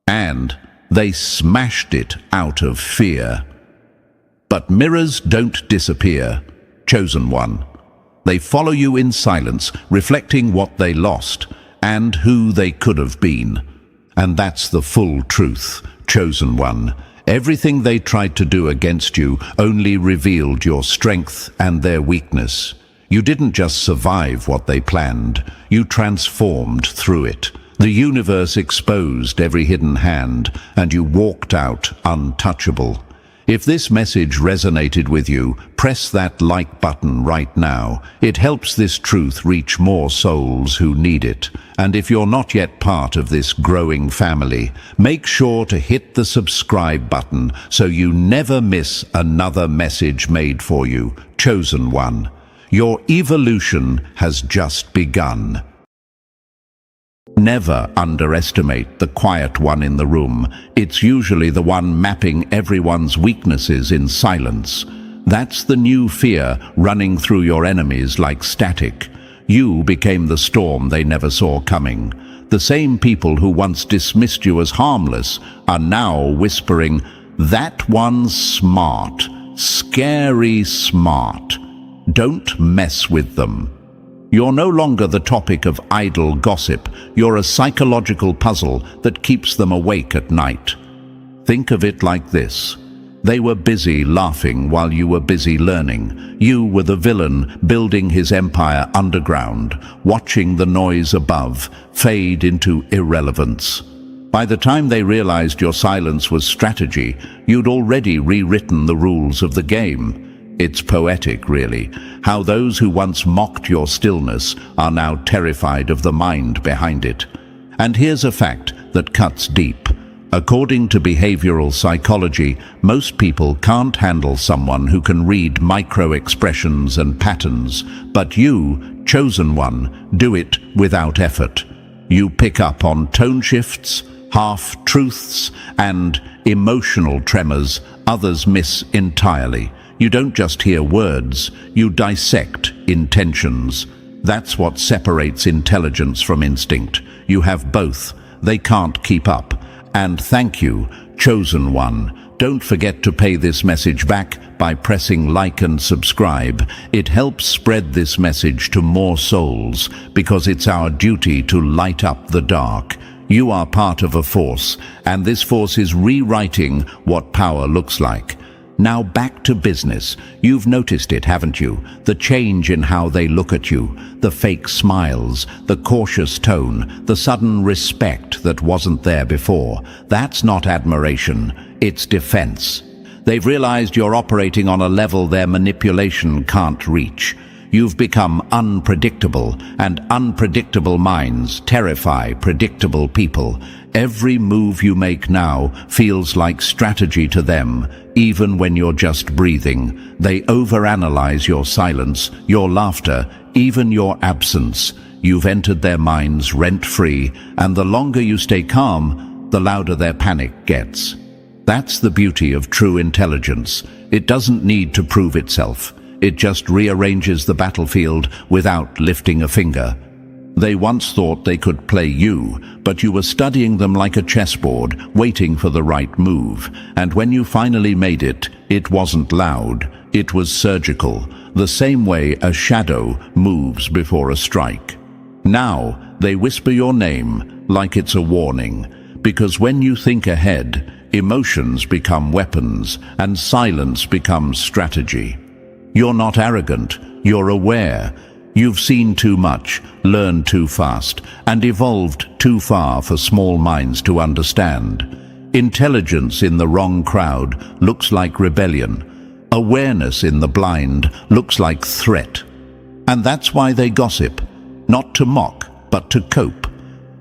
And they smashed it out of fear. But mirrors don't disappear, chosen one. They follow you in silence, reflecting what they lost and who they could have been. And that's the full truth, chosen one. Everything they tried to do against you only revealed your strength and their weakness. You didn't just survive what they planned, you transformed through it. The universe exposed every hidden hand, and you walked out untouchable. If this message resonated with you, press that like button right now. It helps this truth reach more souls who need it. And if you're not yet part of this growing family, make sure to hit the subscribe button so you never miss another message made for you, chosen one. Your evolution has just begun. Never underestimate the quiet one in the room. It's usually the one mapping everyone's weaknesses in silence. That's the new fear running through your enemies like static. You became the storm they never saw coming. The same people who once dismissed you as harmless are now whispering, "That one's smart, scary smart. Don't mess with them." You're no longer the topic of idle gossip. You're a psychological puzzle that keeps them awake at night. Think of it like this. They were busy laughing while you were busy learning. You were the villain building his empire underground, watching the noise above fade into irrelevance. By the time they realized your silence was strategy, you'd already rewritten the rules of the game. It's poetic, really, how those who once mocked your stillness are now terrified of the mind behind it. And here's a fact that cuts deep. According to behavioral psychology, most people can't handle someone who can read micro-expressions and patterns, but you, chosen one, do it without effort. You pick up on tone shifts, half-truths, and emotional tremors others miss entirely. You don't just hear words, you dissect intentions. That's what separates intelligence from instinct. You have both. They can't keep up. And thank you, chosen one. Don't forget to pay this message back by pressing like and subscribe. It helps spread this message to more souls because it's our duty to light up the dark. You are part of a force, and this force is rewriting what power looks like. Now back to business. You've noticed it, haven't you? The change in how they look at you, the fake smiles, the cautious tone, the sudden respect that wasn't there before. That's not admiration, it's defense. They've realized you're operating on a level their manipulation can't reach. You've become unpredictable, and unpredictable minds terrify predictable people. Every move you make now feels like strategy to them, even when you're just breathing. They overanalyze your silence, your laughter, even your absence. You've entered their minds rent-free, and the longer you stay calm, the louder their panic gets. That's the beauty of true intelligence. It doesn't need to prove itself. It just rearranges the battlefield without lifting a finger. They once thought they could play you, but you were studying them like a chessboard, waiting for the right move. And when you finally made it, it wasn't loud, it was surgical, the same way a shadow moves before a strike. Now, they whisper your name like it's a warning, because when you think ahead, emotions become weapons and silence becomes strategy. You're not arrogant, you're aware. You've seen too much, learned too fast, and evolved too far for small minds to understand. Intelligence in the wrong crowd looks like rebellion. Awareness in the blind looks like threat. And that's why they gossip, not to mock, but to cope.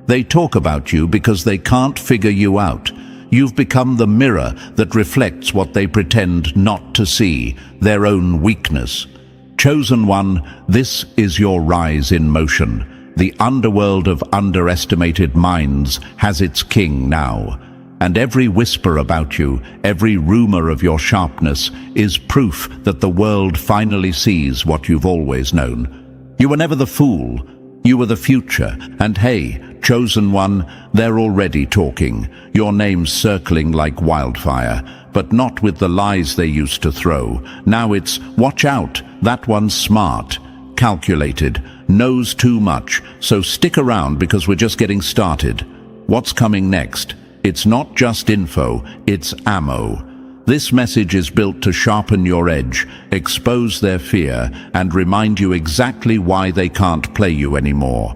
They talk about you because they can't figure you out. You've become the mirror that reflects what they pretend not to see, their own weakness. Chosen one, this is your rise in motion. The underworld of underestimated minds has its king now. And every whisper about you, every rumor of your sharpness, is proof that the world finally sees what you've always known. You were never the fool. You were the future. And hey, chosen one, they're already talking. Your name's circling like wildfire, but not with the lies they used to throw. Now it's, watch out, that one's smart, calculated, knows too much, so stick around because we're just getting started. What's coming next? It's not just info, it's ammo. This message is built to sharpen your edge, expose their fear, and remind you exactly why they can't play you anymore.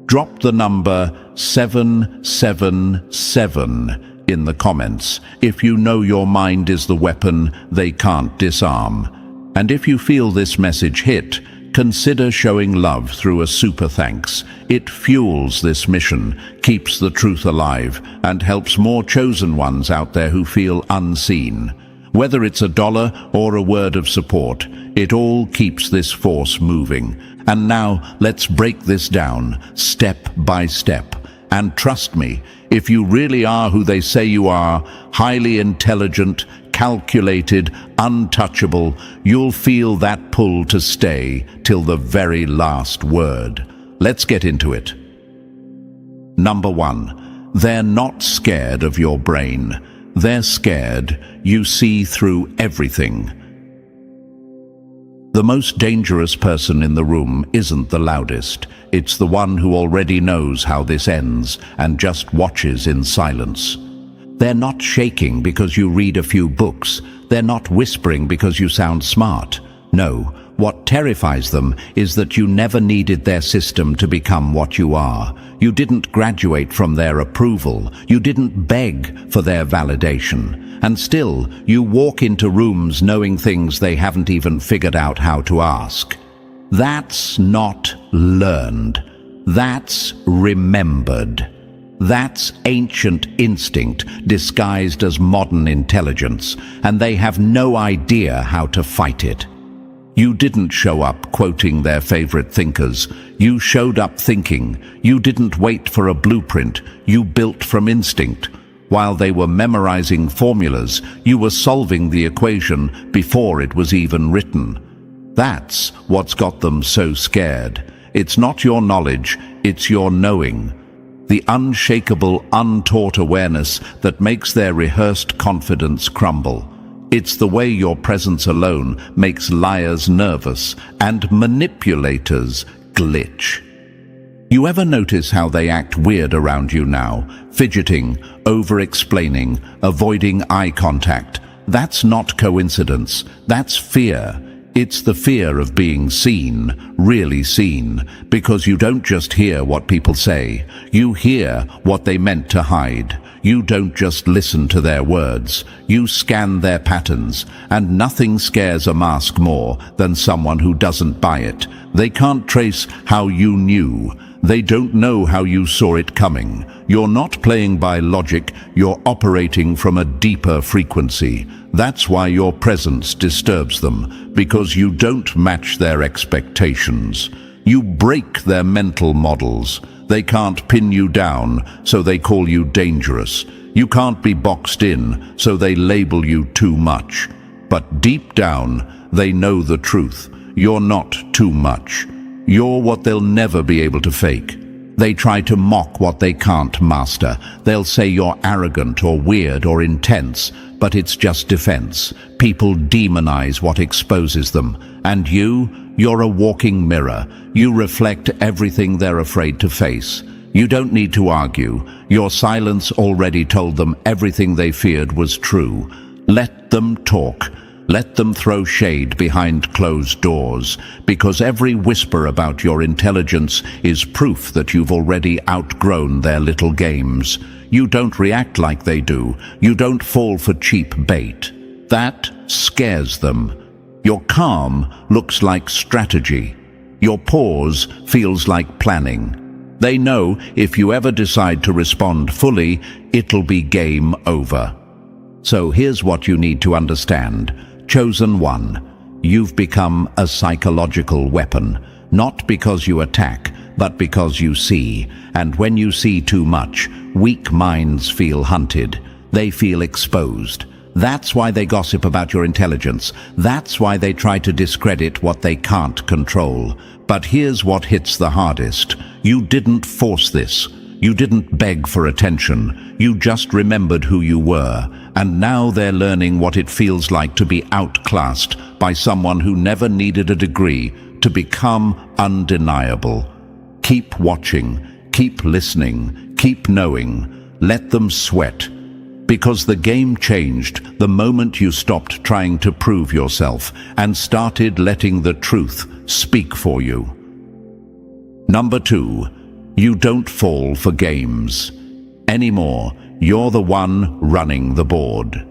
Drop the number 777 in the comments if you know your mind is the weapon they can't disarm. And if you feel this message hit, consider showing love through a super thanks. It fuels this mission, keeps the truth alive, and helps more chosen ones out there who feel unseen. Whether it's $1 or a word of support, it all keeps this force moving. And now, let's break this down, step by step. And trust me, if you really are who they say you are, highly intelligent, calculated, untouchable, you'll feel that pull to stay till the very last word. Let's get into it. Number 1, they're not scared of your brain. They're scared you see through everything. The most dangerous person in the room isn't the loudest. It's the one who already knows how this ends and just watches in silence. They're not shaking because you read a few books. They're not whispering because you sound smart. No, what terrifies them is that you never needed their system to become what you are. You didn't graduate from their approval. You didn't beg for their validation. And still, you walk into rooms knowing things they haven't even figured out how to ask. That's not learned. That's remembered. That's ancient instinct disguised as modern intelligence, and they have no idea how to fight it. You didn't show up quoting their favorite thinkers. You showed up thinking. You didn't wait for a blueprint. You built from instinct. While they were memorizing formulas, you were solving the equation before it was even written. That's what's got them so scared. It's not your knowledge, it's your knowing. The unshakable, untaught awareness that makes their rehearsed confidence crumble. It's the way your presence alone makes liars nervous and manipulators glitch. You ever notice how they act weird around you now? Fidgeting, over-explaining, avoiding eye contact. That's not coincidence. That's fear. It's the fear of being seen, really seen, because you don't just hear what people say. You hear what they meant to hide. You don't just listen to their words. You scan their patterns, and nothing scares a mask more than someone who doesn't buy it. They can't trace how you knew. They don't know how you saw it coming. You're not playing by logic, you're operating from a deeper frequency. That's why your presence disturbs them, because you don't match their expectations. You break their mental models. They can't pin you down, so they call you dangerous. You can't be boxed in, so they label you too much. But deep down, they know the truth. You're not too much. You're what they'll never be able to fake. They try to mock what they can't master. They'll say you're arrogant or weird or intense, but it's just defense. People demonize what exposes them. And you're a walking mirror. You reflect everything they're afraid to face. You don't need to argue. Your silence already told them everything they feared was true. Let them talk. Let them throw shade behind closed doors, because every whisper about your intelligence is proof that you've already outgrown their little games. You don't react like they do. You don't fall for cheap bait. That scares them. Your calm looks like strategy. Your pause feels like planning. They know if you ever decide to respond fully, it'll be game over. So here's what you need to understand. Chosen one, you've become a psychological weapon, not because you attack, but because you see. And when you see too much, weak minds feel hunted. They feel exposed. That's why they gossip about your intelligence. That's why they try to discredit what they can't control. But here's what hits the hardest. You didn't force this. You didn't beg for attention. You just remembered who you were. And now they're learning what it feels like to be outclassed by someone who never needed a degree to become undeniable. Keep watching, keep listening, keep knowing. Let them sweat. Because the game changed the moment you stopped trying to prove yourself and started letting the truth speak for you. Number 2, you don't fall for games. Anymore, you're the one running the board.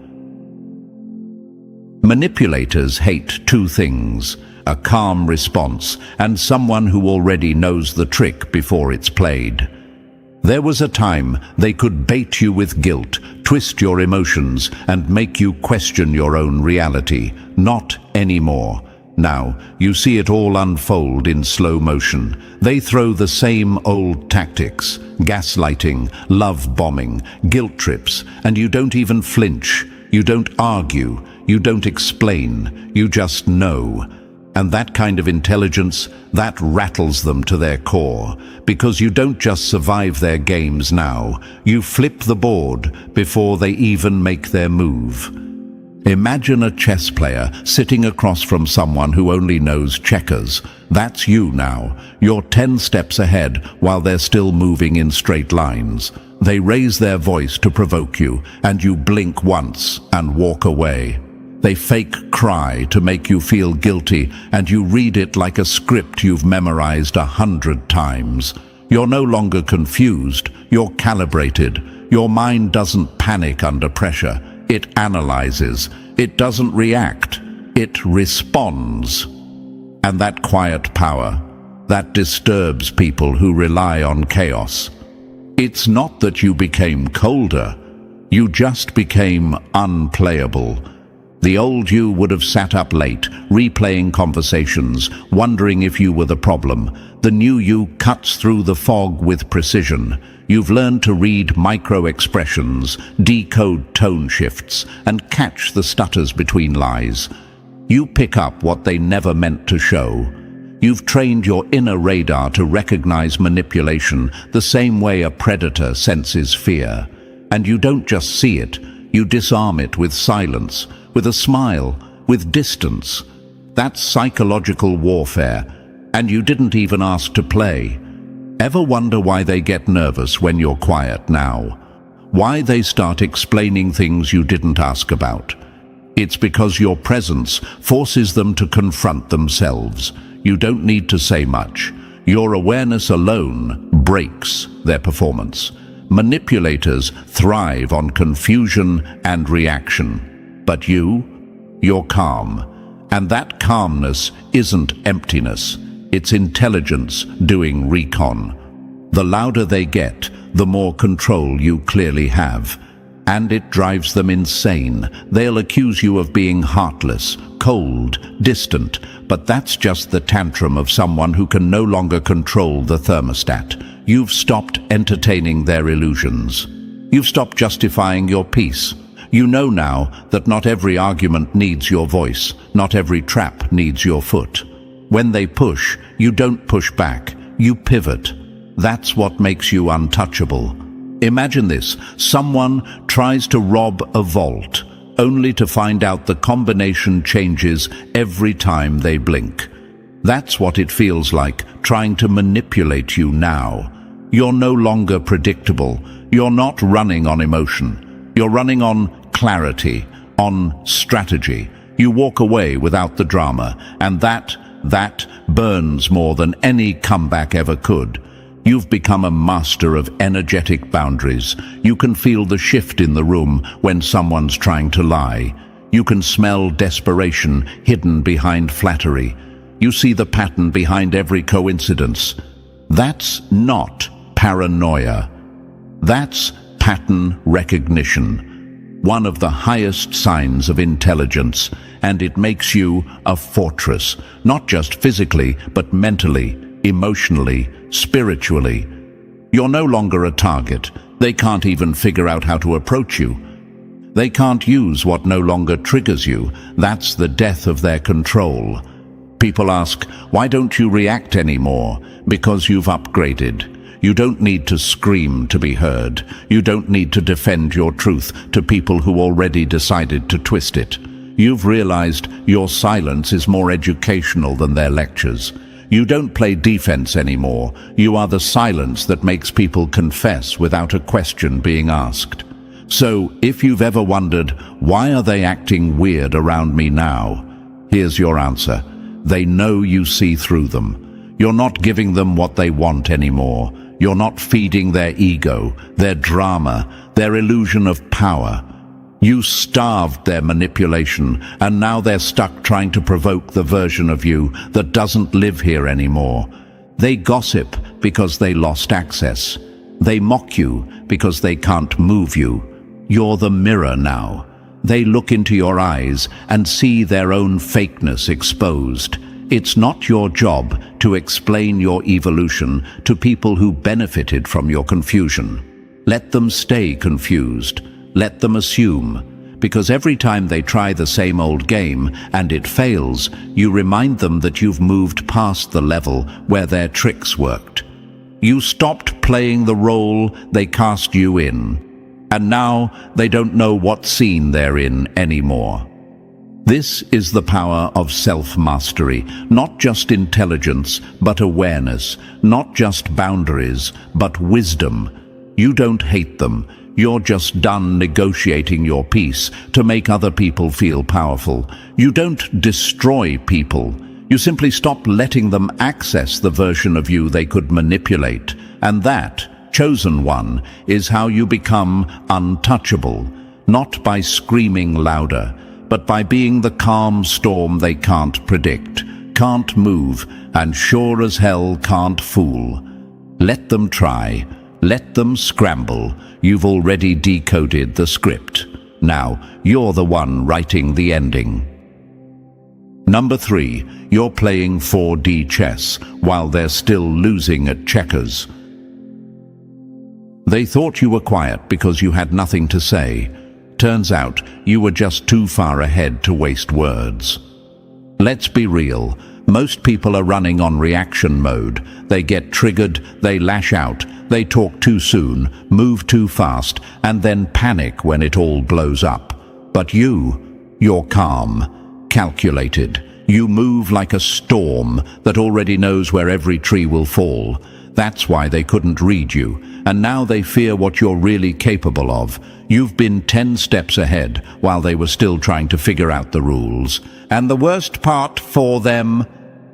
Manipulators hate two things: a calm response and someone who already knows the trick before it's played. There was a time they could bait you with guilt, twist your emotions, and make you question your own reality. Not anymore. Now, you see it all unfold in slow motion. They throw the same old tactics: gaslighting, love bombing, guilt trips, and you don't even flinch. You don't argue. You don't explain. You just know. And that kind of intelligence, that rattles them to their core, because you don't just survive their games now, you flip the board before they even make their move. Imagine a chess player sitting across from someone who only knows checkers. That's you now. You're 10 steps ahead while they're still moving in straight lines. They raise their voice to provoke you, and you blink once and walk away. They fake cry to make you feel guilty, and you read it like a script you've memorized 100 times. You're no longer confused, you're calibrated. Your mind doesn't panic under pressure. It analyzes. It doesn't react. It responds. And that quiet power, that disturbs people who rely on chaos. It's not that you became colder. You just became unplayable. The old you would have sat up late, replaying conversations, wondering if you were the problem. The new you cuts through the fog with precision. You've learned to read micro-expressions, decode tone shifts, and catch the stutters between lies. You pick up what they never meant to show. You've trained your inner radar to recognize manipulation the same way a predator senses fear. And you don't just see it, you disarm it with silence, with a smile, with distance. That's psychological warfare, and you didn't even ask to play. Ever wonder why they get nervous when you're quiet now? Why they start explaining things you didn't ask about? It's because your presence forces them to confront themselves. You don't need to say much. Your awareness alone breaks their performance. Manipulators thrive on confusion and reaction. But you're calm. And that calmness isn't emptiness. It's intelligence doing recon. The louder they get, the more control you clearly have. And it drives them insane. They'll accuse you of being heartless, cold, distant, but that's just the tantrum of someone who can no longer control the thermostat. You've stopped entertaining their illusions. You've stopped justifying your peace. You know now that not every argument needs your voice, not every trap needs your foot. When they push, you don't push back, you pivot. That's what makes you untouchable. Imagine this: someone tries to rob a vault, only to find out the combination changes every time they blink. That's what it feels like trying to manipulate you now. You're no longer predictable. You're not running on emotion. You're running on clarity, on strategy. You walk away without the drama, and that burns more than any comeback ever could. You've become a master of energetic boundaries. You can feel the shift in the room when someone's trying to lie. You can smell desperation hidden behind flattery. You see the pattern behind every coincidence. That's not paranoia. That's pattern recognition, one of the highest signs of intelligence, and it makes you a fortress, not just physically, but mentally, emotionally, spiritually. You're no longer a target. They can't even figure out how to approach you. They can't use what no longer triggers you. That's the death of their control. People ask, why don't you react anymore? Because you've upgraded. You don't need to scream to be heard. You don't need to defend your truth to people who already decided to twist it. You've realized your silence is more educational than their lectures. You don't play defense anymore. You are the silence that makes people confess without a question being asked. So, if you've ever wondered, why are they acting weird around me now? Here's your answer. They know you see through them. You're not giving them what they want anymore. You're not feeding their ego, their drama, their illusion of power. You starved their manipulation, and now they're stuck trying to provoke the version of you that doesn't live here anymore. They gossip because they lost access. They mock you because they can't move you. You're the mirror now. They look into your eyes and see their own fakeness exposed. It's not your job to explain your evolution to people who benefited from your confusion. Let them stay confused. Let them assume. Because every time they try the same old game and it fails, you remind them that you've moved past the level where their tricks worked. You stopped playing the role they cast you in. And now they don't know what scene they're in anymore. This is the power of self-mastery, not just intelligence, but awareness, not just boundaries, but wisdom. You don't hate them. You're just done negotiating your peace to make other people feel powerful. You don't destroy people. You simply stop letting them access the version of you they could manipulate. And that, chosen one, is how you become untouchable, not by screaming louder, but by being the calm storm they can't predict, can't move, and sure as hell can't fool. Let them try. Let them scramble. You've already decoded the script. Now, you're the one writing the ending. Number 3, you're playing 4D chess while they're still losing at checkers. They thought you were quiet because you had nothing to say. Turns out you were just too far ahead to waste words. Let's be real. Most people are running on reaction mode. They get triggered, they lash out, they talk too soon, move too fast, and then panic when it all blows up. But you're calm, calculated. You move like a storm that already knows where every tree will fall. That's why they couldn't read you, and now they fear what you're really capable of. You've been 10 steps ahead while they were still trying to figure out the rules. And the worst part for them,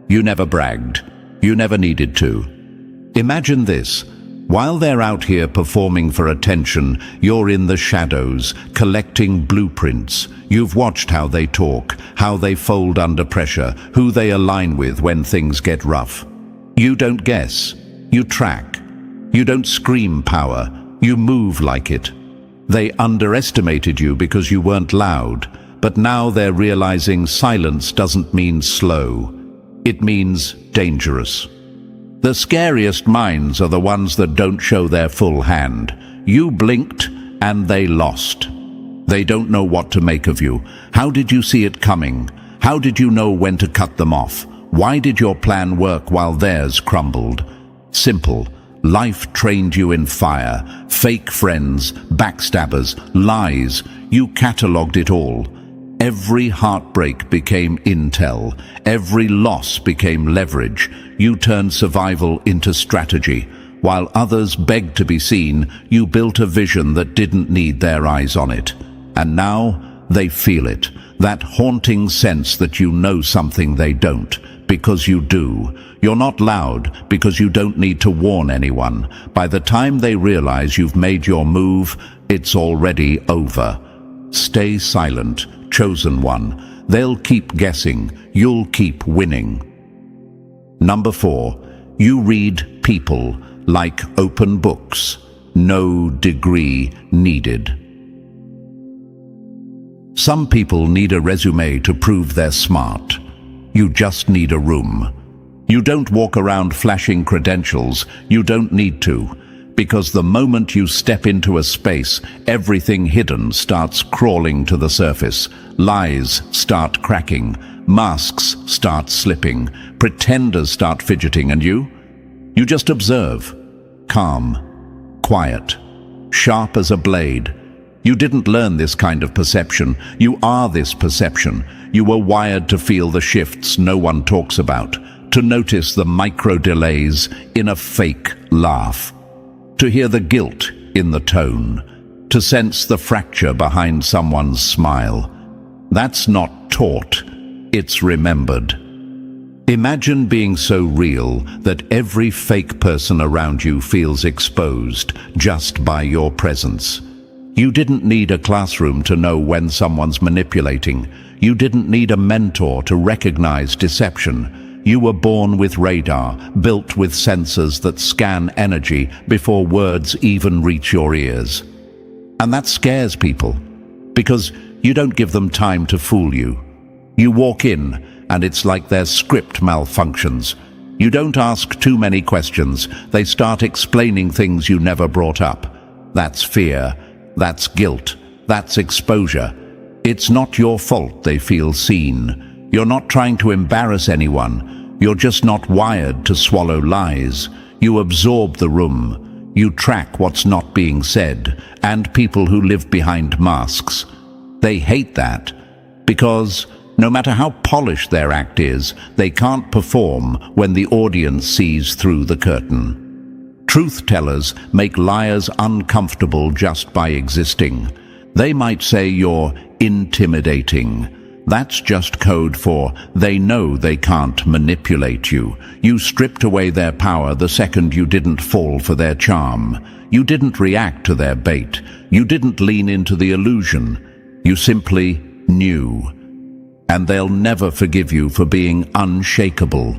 you never bragged. You never needed to. Imagine this. While they're out here performing for attention, you're in the shadows, collecting blueprints. You've watched how they talk, how they fold under pressure, who they align with when things get rough. You don't guess. You track. You don't scream power. You move like it. They underestimated you because you weren't loud, but now they're realizing silence doesn't mean slow. It means dangerous. The scariest minds are the ones that don't show their full hand. You blinked and they lost. They don't know what to make of you. How did you see it coming? How did you know when to cut them off? Why did your plan work while theirs crumbled? Simple. Life trained you in fire, fake friends, backstabbers, lies. You catalogued it all. Every heartbreak became intel. Every loss became leverage. You turned survival into strategy. While others begged to be seen, you built a vision that didn't need their eyes on it. And now they feel it. That haunting sense that you know something they don't, because you do. You're not loud because you don't need to warn anyone. By the time they realize you've made your move, it's already over. Stay silent, chosen one. They'll keep guessing. You'll keep winning. Number 4, you read people, like open books, no degree needed. Some people need a resume to prove they're smart. You just need a room. You don't walk around flashing credentials. You don't need to, because the moment you step into a space, everything hidden starts crawling to the surface. Lies start cracking. Masks start slipping. Pretenders start fidgeting, and you just observe. Calm, quiet, sharp as a blade. You didn't learn this kind of perception. You are this perception. You were wired to feel the shifts no one talks about, to notice the micro delays in a fake laugh, to hear the guilt in the tone, to sense the fracture behind someone's smile. That's not taught, it's remembered. Imagine being so real that every fake person around you feels exposed just by your presence. You didn't need a classroom to know when someone's manipulating. You didn't need a mentor to recognize deception. You were born with radar, built with sensors that scan energy before words even reach your ears. And that scares people, because you don't give them time to fool you. You walk in, and it's like their script malfunctions. You don't ask too many questions. They start explaining things you never brought up. That's fear. That's guilt. That's exposure. It's not your fault they feel seen. You're not trying to embarrass anyone. You're just not wired to swallow lies. You absorb the room. You track what's not being said, and people who live behind masks. They hate that, because no matter how polished their act is, they can't perform when the audience sees through the curtain. Truth-tellers make liars uncomfortable just by existing. They might say you're intimidating. That's just code for they know they can't manipulate you. You stripped away their power the second you didn't fall for their charm. You didn't react to their bait. You didn't lean into the illusion. You simply knew. And they'll never forgive you for being unshakable.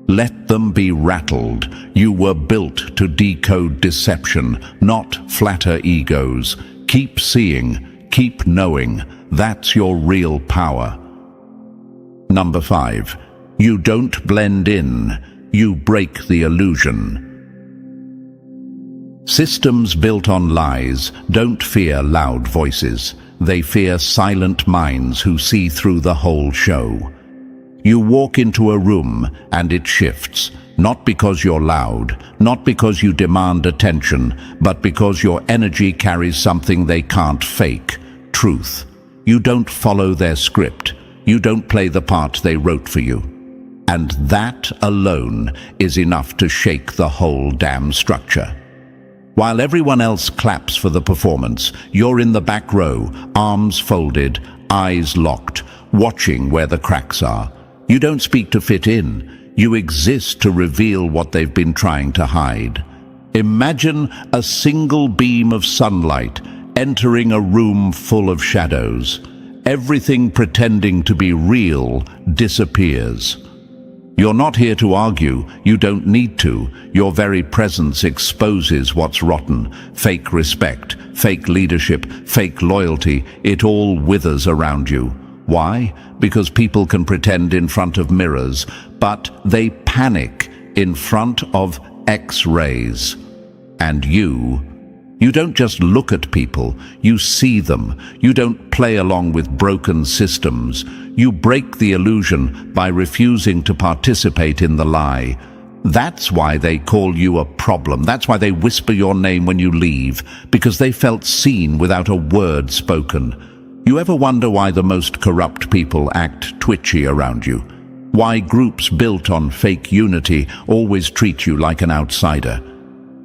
Let them be rattled. You were built to decode deception, not flatter egos. Keep seeing, keep knowing. That's your real power. Number 5. You don't blend in. You break the illusion. Systems built on lies don't fear loud voices. They fear silent minds who see through the whole show. You walk into a room and it shifts, not because you're loud, not because you demand attention, but because your energy carries something they can't fake: truth. You don't follow their script. You don't play the part they wrote for you. And that alone is enough to shake the whole damn structure. While everyone else claps for the performance, you're in the back row, arms folded, eyes locked, watching where the cracks are. You don't speak to fit in. You exist to reveal what they've been trying to hide. Imagine a single beam of sunlight entering a room full of shadows. Everything pretending to be real disappears. You're not here to argue. You don't need to. Your very presence exposes what's rotten. Fake respect, fake leadership, fake loyalty. It all withers around you. Why? Because people can pretend in front of mirrors, but they panic in front of X-rays. And you don't just look at people, you see them. You don't play along with broken systems. You break the illusion by refusing to participate in the lie. That's why they call you a problem. That's why they whisper your name when you leave, because they felt seen without a word spoken. You ever wonder why the most corrupt people act twitchy around you? Why groups built on fake unity always treat you like an outsider?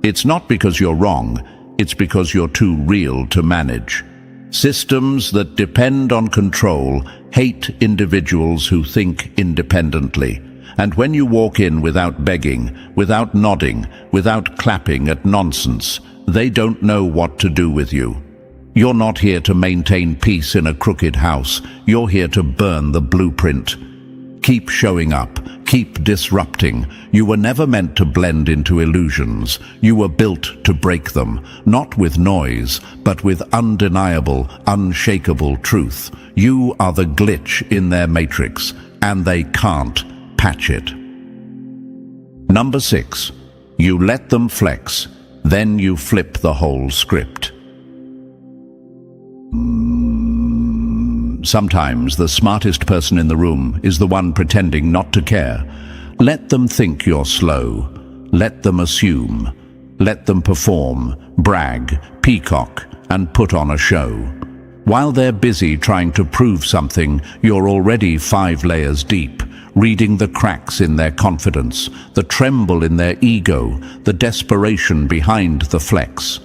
It's not because you're wrong, it's because you're too real to manage. Systems that depend on control hate individuals who think independently. And when you walk in without begging, without nodding, without clapping at nonsense, they don't know what to do with you. You're not here to maintain peace in a crooked house. You're here to burn the blueprint. Keep showing up. Keep disrupting. You were never meant to blend into illusions. You were built to break them, not with noise, but with undeniable, unshakable truth. You are the glitch in their matrix, and they can't patch it. Number 6. You let them flex, then you flip the whole script. Sometimes the smartest person in the room is the one pretending not to care. Let them think you're slow. Let them assume. Let them perform, brag, peacock, and put on a show. While they're busy trying to prove something, you're already 5 layers deep, reading the cracks in their confidence, the tremble in their ego, the desperation behind the flex.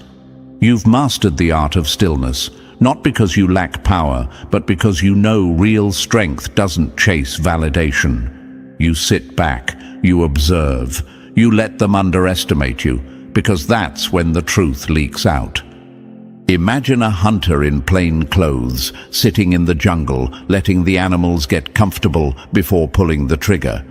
You've mastered the art of stillness, not because you lack power, but because you know real strength doesn't chase validation. You sit back, you observe, you let them underestimate you, because that's when the truth leaks out. Imagine a hunter in plain clothes, sitting in the jungle, letting the animals get comfortable before pulling the trigger.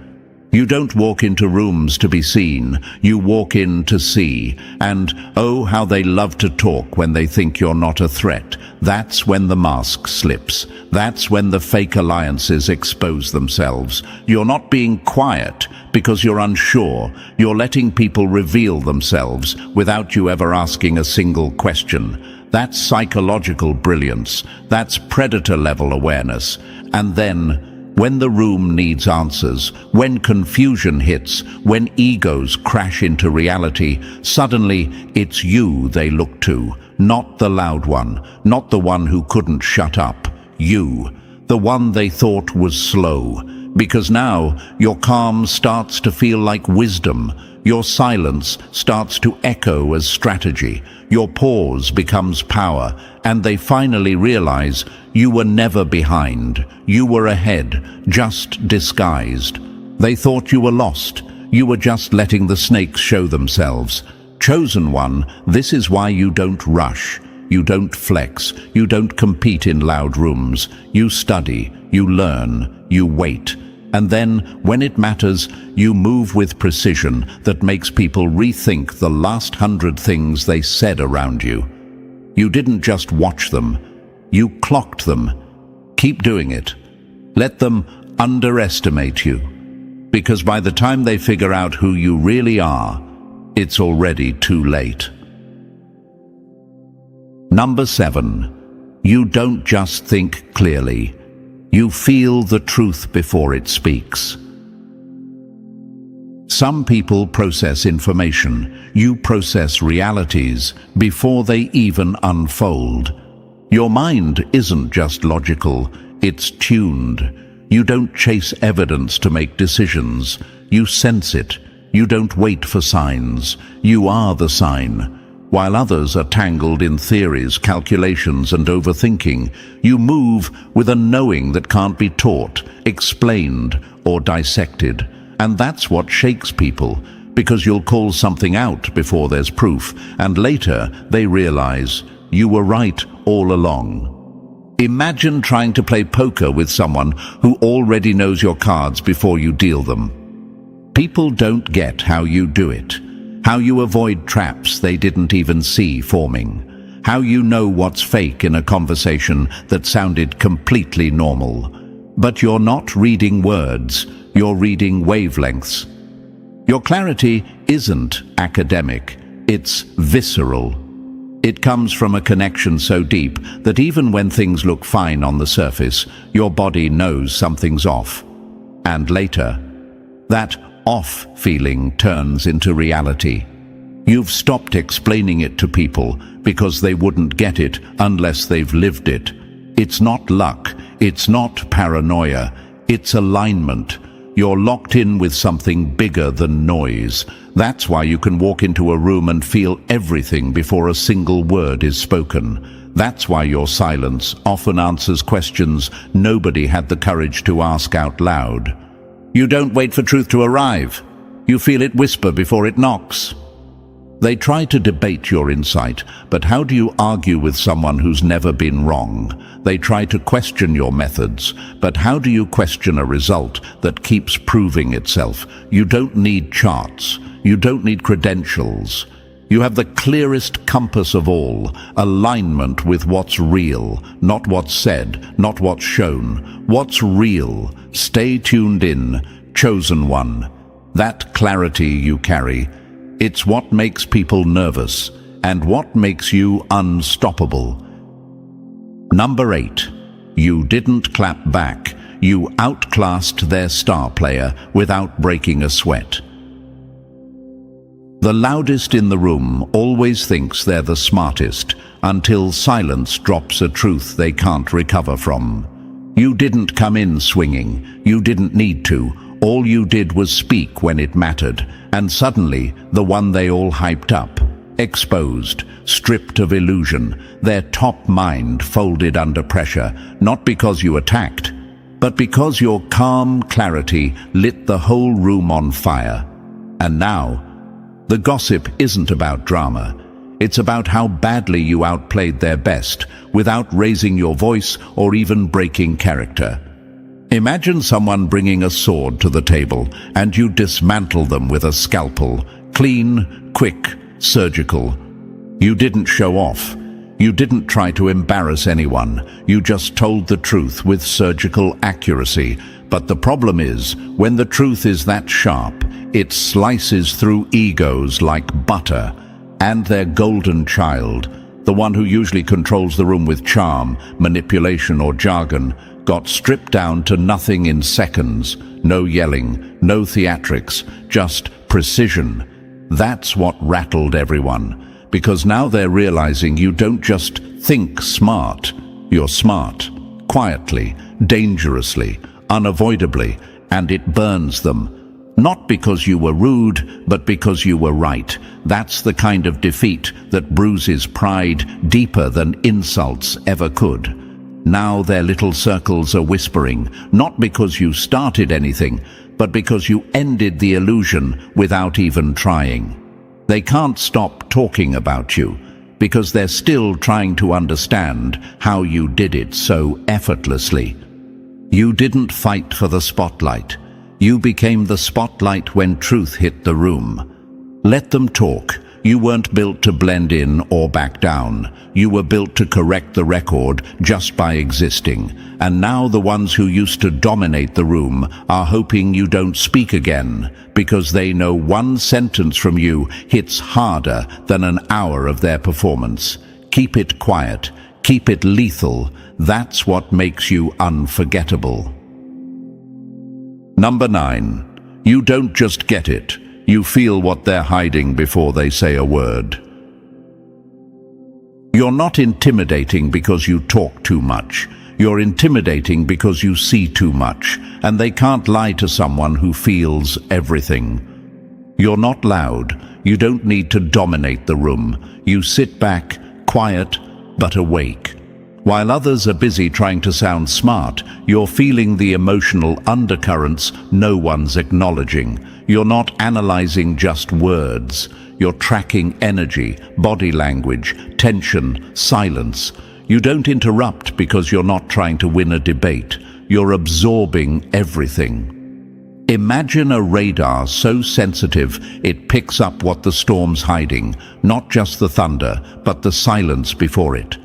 You don't walk into rooms to be seen, you walk in to see. And oh, how they love to talk when they think you're not a threat. That's when the mask slips. That's when the fake alliances expose themselves. You're not being quiet because you're unsure. You're letting people reveal themselves without you ever asking a single question. That's psychological brilliance. That's predator-level awareness. And then, when the room needs answers, when confusion hits, when egos crash into reality, suddenly it's you they look to, not the loud one, not the one who couldn't shut up. You, the one they thought was slow. Because now your calm starts to feel like wisdom. Your silence starts to echo as strategy. Your pause becomes power, and they finally realize you were never behind. You were ahead, just disguised. They thought you were lost. You were just letting the snakes show themselves. Chosen one, this is why you don't rush. You don't flex. You don't compete in loud rooms. You study. You learn. You wait. And then, when it matters, you move with precision that makes people rethink the last 100 things they said around you. You didn't just watch them, you clocked them. Keep doing it. Let them underestimate you. Because by the time they figure out who you really are, it's already too late. Number 7. You don't just think clearly. You feel the truth before it speaks. Some people process information. You process realities before they even unfold. Your mind isn't just logical, it's tuned. You don't chase evidence to make decisions. You sense it. You don't wait for signs. You are the sign. While others are tangled in theories, calculations, and overthinking, you move with a knowing that can't be taught, explained, or dissected. And that's what shakes people, because you'll call something out before there's proof, and later they realize you were right all along. Imagine trying to play poker with someone who already knows your cards before you deal them. People don't get how you do it. How you avoid traps they didn't even see forming. How you know what's fake in a conversation that sounded completely normal. But you're not reading words, you're reading wavelengths. Your clarity isn't academic, it's visceral. It comes from a connection so deep that even when things look fine on the surface, your body knows something's off. And later, that off feeling turns into reality. You've stopped explaining it to people because they wouldn't get it unless they've lived it. It's not luck, it's not paranoia, it's alignment. You're locked in with something bigger than noise. That's why you can walk into a room and feel everything before a single word is spoken. That's why your silence often answers questions nobody had the courage to ask out loud. You don't wait for truth to arrive. You feel it whisper before it knocks. They try to debate your insight, but how do you argue with someone who's never been wrong? They try to question your methods, but how do you question a result that keeps proving itself? You don't need charts. You don't need credentials. You have the clearest compass of all, alignment with what's real, not what's said, not what's shown. What's real? Stay tuned in, chosen one. That clarity you carry, it's what makes people nervous and what makes you unstoppable. Number 8. You didn't clap back. You outclassed their star player without breaking a sweat. The loudest in the room always thinks they're the smartest until silence drops a truth they can't recover from. You didn't come in swinging. You didn't need to. All you did was speak when it mattered, and suddenly the one they all hyped up, exposed, stripped of illusion, their top mind folded under pressure, not because you attacked, but because your calm clarity lit the whole room on fire. And now, the gossip isn't about drama. It's about how badly you outplayed their best without raising your voice or even breaking character. Imagine someone bringing a sword to the table and you dismantle them with a scalpel, clean, quick, surgical. You didn't show off. You didn't try to embarrass anyone. You just told the truth with surgical accuracy. But the problem is, when the truth is that sharp, it slices through egos like butter. And their golden child, the one who usually controls the room with charm, manipulation or jargon, got stripped down to nothing in seconds. No yelling, no theatrics, just precision. That's what rattled everyone, because now they're realizing you don't just think smart. You're smart, quietly, dangerously, unavoidably, and it burns them. Not because you were rude, but because you were right. That's the kind of defeat that bruises pride deeper than insults ever could. Now their little circles are whispering, not because you started anything, but because you ended the illusion without even trying. They can't stop talking about you, because they're still trying to understand how you did it so effortlessly. You didn't fight for the spotlight. You became the spotlight when truth hit the room. Let them talk. You weren't built to blend in or back down. You were built to correct the record just by existing. And now the ones who used to dominate the room are hoping you don't speak again, because they know one sentence from you hits harder than an hour of their performance. Keep it quiet. Keep it lethal. That's what makes you unforgettable. Number 9. You don't just get it. You feel what they're hiding before they say a word. You're not intimidating because you talk too much. You're intimidating because you see too much, and they can't lie to someone who feels everything. You're not loud. You don't need to dominate the room. You sit back, quiet, but awake. While others are busy trying to sound smart, you're feeling the emotional undercurrents no one's acknowledging. You're not analyzing just words. You're tracking energy, body language, tension, silence. You don't interrupt because you're not trying to win a debate. You're absorbing everything. Imagine a radar so sensitive it picks up what the storm's hiding, not just the thunder, but the silence before it.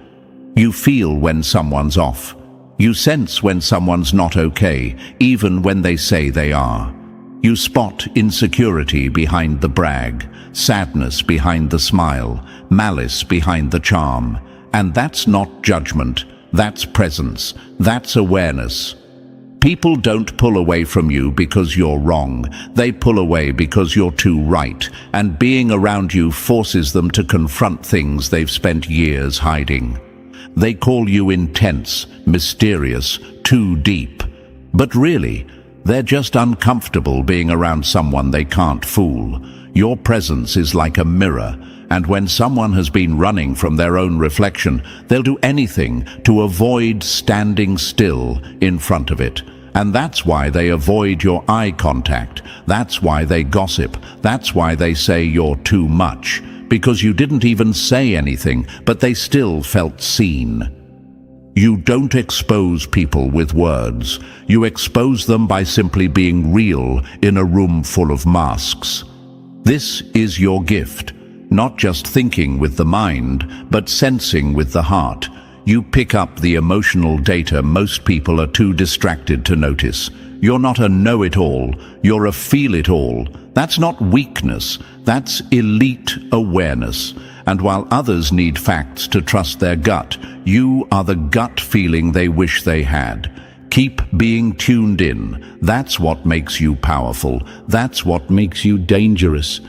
You feel when someone's off. You sense when someone's not okay, even when they say they are. You spot insecurity behind the brag, sadness behind the smile, malice behind the charm. And that's not judgment, that's presence, that's awareness. People don't pull away from you because you're wrong. They pull away because you're too right, and being around you forces them to confront things they've spent years hiding. They call you intense, mysterious, too deep. But really, they're just uncomfortable being around someone they can't fool. Your presence is like a mirror, and when someone has been running from their own reflection, they'll do anything to avoid standing still in front of it. And that's why they avoid your eye contact. That's why they gossip. That's why they say you're too much. because you didn't even say anything, but they still felt seen. You don't expose people with words. You expose them by simply being real in a room full of masks. This is your gift, not just thinking with the mind, but sensing with the heart. You pick up the emotional data most people are too distracted to notice. You're not a know-it-all, you're a feel-it-all. That's not weakness, that's elite awareness. And while others need facts to trust their gut, you are the gut feeling they wish they had. Keep being tuned in. That's what makes you powerful. That's what makes you dangerous.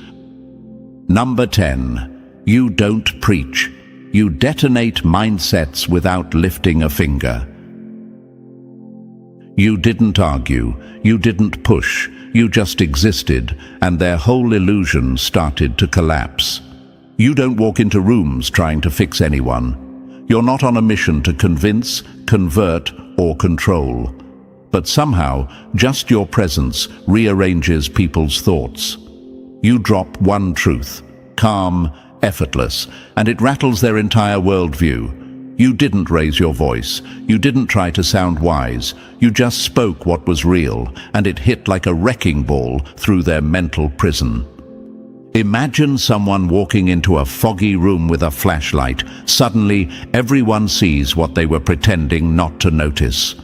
Number 10. You don't preach. You detonate mindsets without lifting a finger. You didn't argue, you didn't push, you just existed, and their whole illusion started to collapse. You don't walk into rooms trying to fix anyone. You're not on a mission to convince, convert, or control. But somehow, just your presence rearranges people's thoughts. You drop one truth, calm, effortless, and it rattles their entire worldview. You didn't raise your voice. You didn't try to sound wise. You just spoke what was real, and it hit like a wrecking ball through their mental prison. Imagine someone walking into a foggy room with a flashlight. Suddenly, everyone sees what they were pretending not to notice.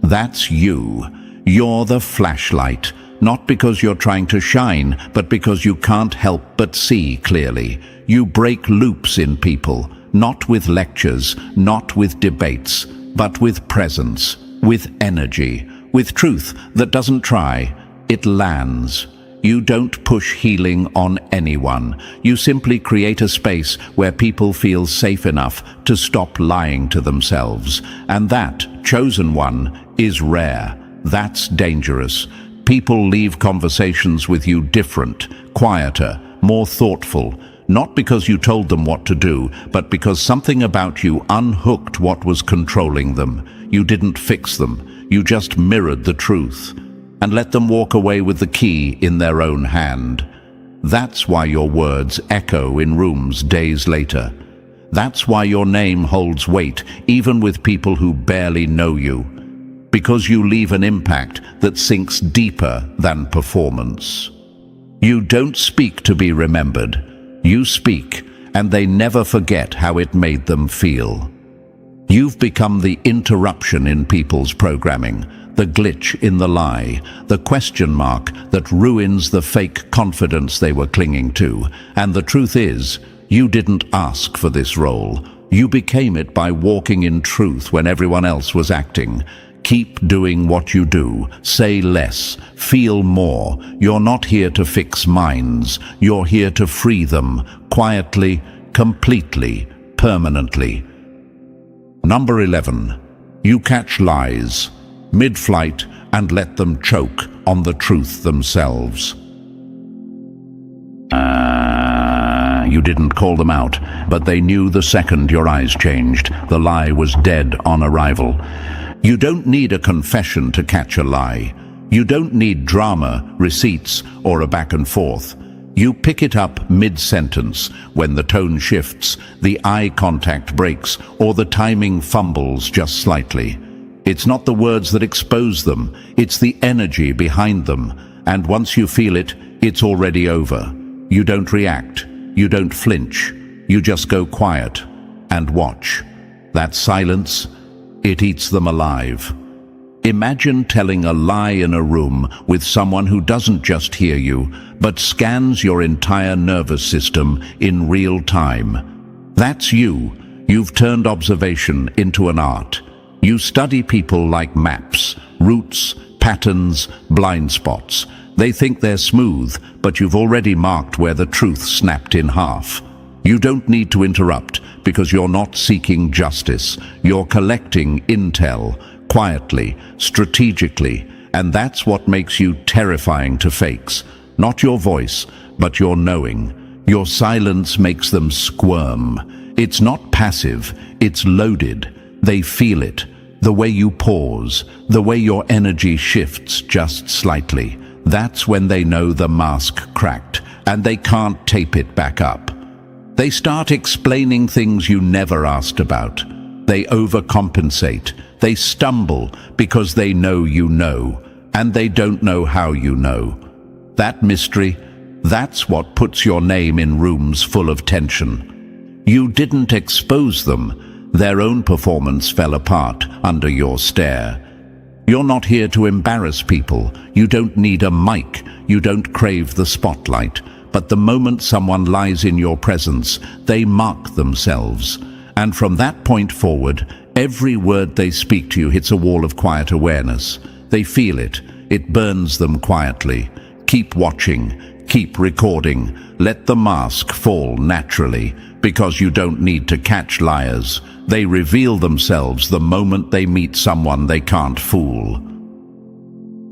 That's you. You're the flashlight, not because you're trying to shine, but because you can't help but see clearly. You break loops in people, not with lectures, not with debates, but with presence, with energy, with truth that doesn't try, it lands. You don't push healing on anyone. You simply create a space where people feel safe enough to stop lying to themselves. And that, chosen one, is rare. That's dangerous. People leave conversations with you different, quieter, more thoughtful, not because you told them what to do, but because something about you unhooked what was controlling them. You didn't fix them. You just mirrored the truth and let them walk away with the key in their own hand. That's why your words echo in rooms days later. That's why your name holds weight, even with people who barely know you. Because you leave an impact that sinks deeper than performance. You don't speak to be remembered. You speak, and they never forget how it made them feel. You've become the interruption in people's programming, the glitch in the lie, the question mark that ruins the fake confidence they were clinging to. And the truth is, you didn't ask for this role. You became it by walking in truth when everyone else was acting. Keep doing what you do. Say less. Feel more. You're not here to fix minds. You're here to free them. Quietly, completely, permanently. Number 11. You catch lies mid-flight and let them choke on the truth themselves. You didn't call them out, but they knew the second your eyes changed. The lie was dead on arrival. You don't need a confession to catch a lie. You don't need drama, receipts, or a back and forth. You pick it up mid-sentence when the tone shifts, the eye contact breaks, or the timing fumbles just slightly. It's not the words that expose them, it's the energy behind them. And once you feel it, it's already over. You don't react, you don't flinch, you just go quiet and watch. That silence, it eats them alive. Imagine telling a lie in a room with someone who doesn't just hear you, but scans your entire nervous system in real time. That's you. You've turned observation into an art. You study people like maps, routes, patterns, blind spots. They think they're smooth, but you've already marked where the truth snapped in half. You don't need to interrupt because you're not seeking justice. You're collecting intel, quietly, strategically, and that's what makes you terrifying to fakes. Not your voice, but your knowing. Your silence makes them squirm. It's not passive, it's loaded. They feel it. The way you pause, the way your energy shifts just slightly. That's when they know the mask cracked, and they can't tape it back up. They start explaining things you never asked about. They overcompensate. They stumble because they know you know, and they don't know how you know. That mystery, that's what puts your name in rooms full of tension. You didn't expose them. Their own performance fell apart under your stare. You're not here to embarrass people. You don't need a mic. You don't crave the spotlight. But the moment someone lies in your presence, they mark themselves. And from that point forward, every word they speak to you hits a wall of quiet awareness. They feel it. It burns them quietly. Keep watching. Keep recording. Let the mask fall naturally, because you don't need to catch liars. They reveal themselves the moment they meet someone they can't fool.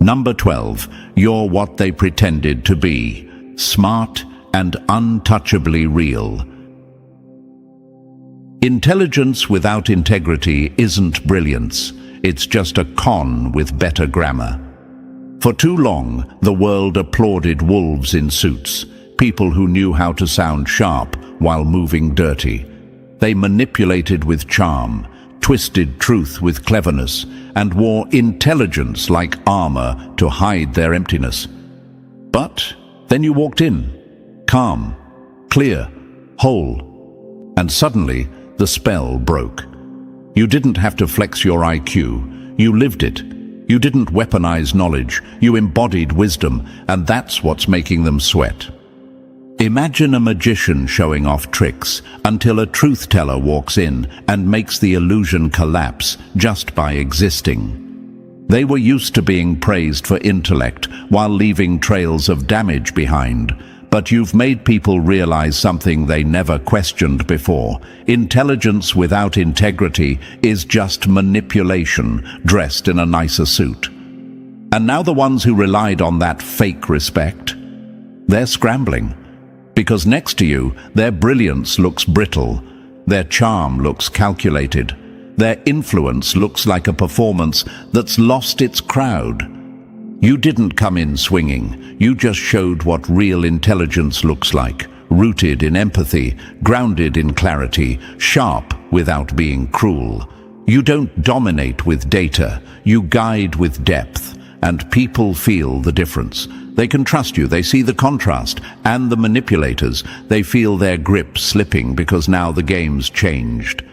Number 12. You're what they pretended to be. Smart and untouchably real. Intelligence without integrity isn't brilliance. It's just a con with better grammar. For too long, the world applauded wolves in suits, people who knew how to sound sharp while moving dirty. They manipulated with charm, twisted truth with cleverness, and wore intelligence like armor to hide their emptiness. But then you walked in, calm, clear, whole, and suddenly the spell broke. You didn't have to flex your IQ, you lived it. You didn't weaponize knowledge, you embodied wisdom, and that's what's making them sweat. Imagine a magician showing off tricks until a truth-teller walks in and makes the illusion collapse just by existing. They were used to being praised for intellect while leaving trails of damage behind. But you've made people realize something they never questioned before. Intelligence without integrity is just manipulation dressed in a nicer suit. And now the ones who relied on that fake respect, they're scrambling. Because next to you, their brilliance looks brittle, their charm looks calculated, their influence looks like a performance that's lost its crowd. You didn't come in swinging, you just showed what real intelligence looks like, rooted in empathy, grounded in clarity, sharp without being cruel. You don't dominate with data, you guide with depth, and people feel the difference. They can trust you, they see the contrast, and the manipulators, they feel their grip slipping because now the game's changed.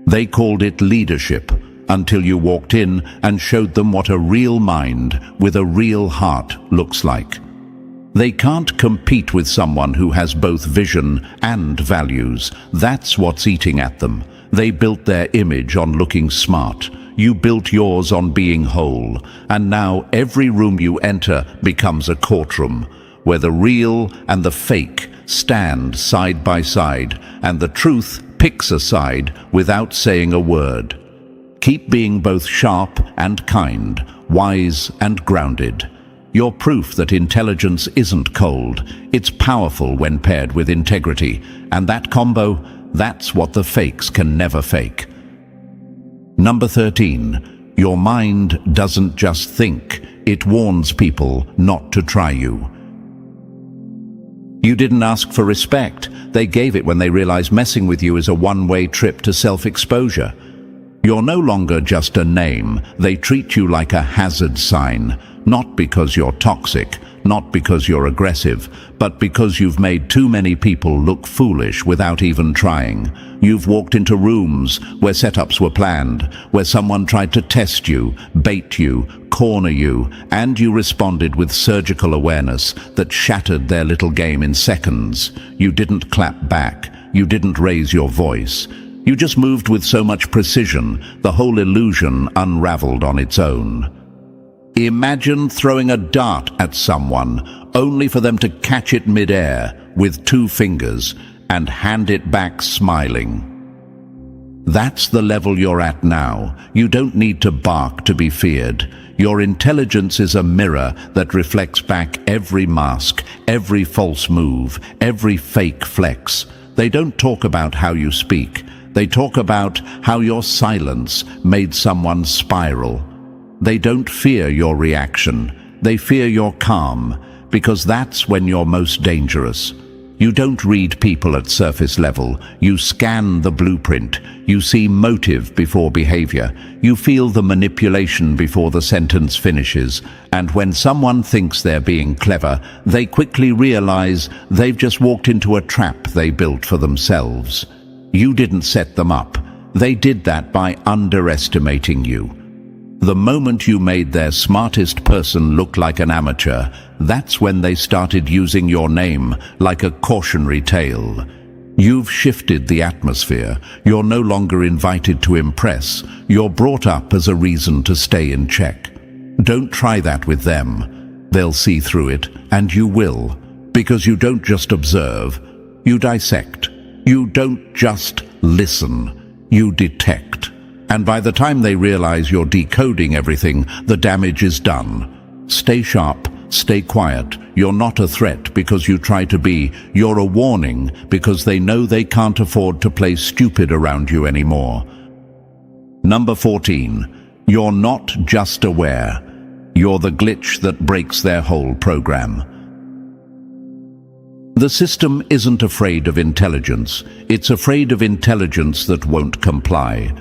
They called it leadership, until you walked in and showed them what a real mind with a real heart looks like. They can't compete with someone who has both vision and values. That's what's eating at them. They built their image on looking smart. You built yours on being whole. And now every room you enter becomes a courtroom, where the real and the fake stand side by side, and the truth picks a side without saying a word. Keep being both sharp and kind, wise and grounded. You're proof that intelligence isn't cold. It's powerful when paired with integrity. And that combo, that's what the fakes can never fake. Number 13. Your mind doesn't just think. It warns people not to try you. You didn't ask for respect. They gave it when they realized messing with you is a one-way trip to self-exposure. You're no longer just a name. They treat you like a hazard sign, not because you're toxic, not because you're aggressive, but because you've made too many people look foolish without even trying. You've walked into rooms where setups were planned, where someone tried to test you, bait you, corner you, and you responded with surgical awareness that shattered their little game in seconds. You didn't clap back. You didn't raise your voice. You just moved with so much precision, the whole illusion unraveled on its own. Imagine throwing a dart at someone, only for them to catch it mid-air with 2 fingers and hand it back smiling. That's the level you're at now. You don't need to bark to be feared. Your intelligence is a mirror that reflects back every mask, every false move, every fake flex. They don't talk about how you speak. They talk about how your silence made someone spiral. They don't fear your reaction. They fear your calm, because that's when you're most dangerous. You don't read people at surface level. You scan the blueprint. You see motive before behavior. You feel the manipulation before the sentence finishes. And when someone thinks they're being clever, they quickly realize they've just walked into a trap they built for themselves. You didn't set them up. They did that by underestimating you. The moment you made their smartest person look like an amateur, that's when they started using your name like a cautionary tale. You've shifted the atmosphere. You're no longer invited to impress. You're brought up as a reason to stay in check. Don't try that with them. They'll see through it, and you will, because you don't just observe, you dissect. You don't just listen, you detect. And by the time they realize you're decoding everything, the damage is done. Stay sharp, stay quiet. You're not a threat because you try to be. You're a warning because they know they can't afford to play stupid around you anymore. Number 14. You're not just aware. You're the glitch that breaks their whole program. The system isn't afraid of intelligence. It's afraid of intelligence that won't comply.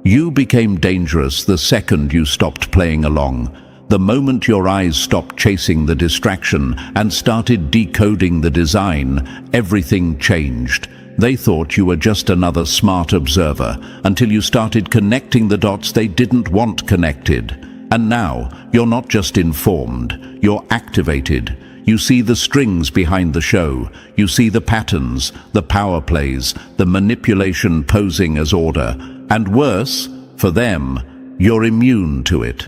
You became dangerous the second you stopped playing along. The moment your eyes stopped chasing the distraction and started decoding the design, everything changed. They thought you were just another smart observer until you started connecting the dots they didn't want connected. And now, you're not just informed, you're activated. You see the strings behind the show. You see the patterns, the power plays, the manipulation posing as order. And worse, for them, you're immune to it.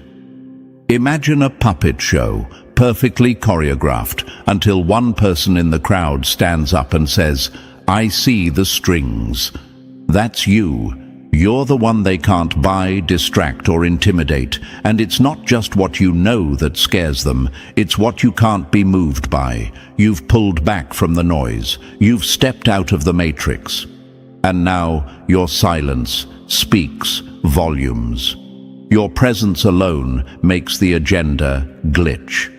Imagine a puppet show, perfectly choreographed, until one person in the crowd stands up and says, "I see the strings." That's you. You're the one they can't buy, distract, or intimidate. And it's not just what you know that scares them, it's what you can't be moved by. You've pulled back from the noise. You've stepped out of the matrix. And now, your silence speaks volumes. Your presence alone makes the agenda glitch.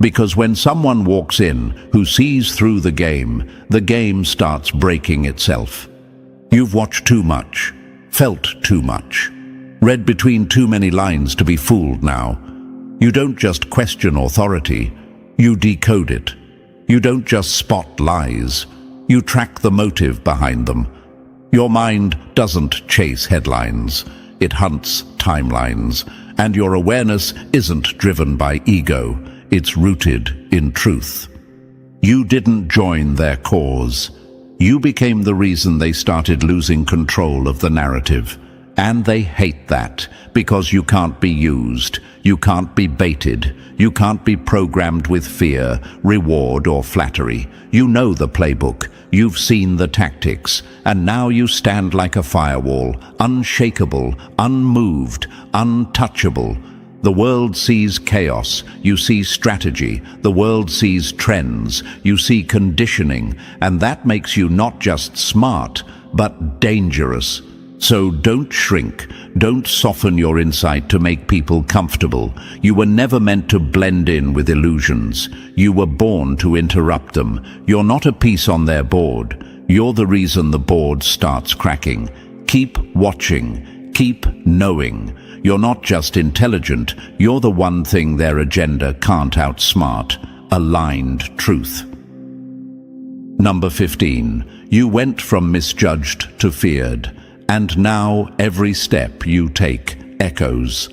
Because when someone walks in who sees through the game starts breaking itself. You've watched too much, felt too much, read between too many lines to be fooled now. You don't just question authority, you decode it. You don't just spot lies, you track the motive behind them. Your mind doesn't chase headlines, it hunts timelines, and your awareness isn't driven by ego, it's rooted in truth. You didn't join their cause. You became the reason they started losing control of the narrative. And they hate that, because you can't be used, you can't be baited, you can't be programmed with fear, reward, or flattery. You know the playbook, you've seen the tactics, and now you stand like a firewall, unshakable, unmoved, untouchable. The world sees chaos, you see strategy, the world sees trends, you see conditioning, and that makes you not just smart, but dangerous. So don't shrink, don't soften your insight to make people comfortable. You were never meant to blend in with illusions. You were born to interrupt them. You're not a piece on their board. You're the reason the board starts cracking. Keep watching, keep knowing. You're not just intelligent, you're the one thing their agenda can't outsmart: aligned truth. Number 15. You went from misjudged to feared. And now every step you take echoes.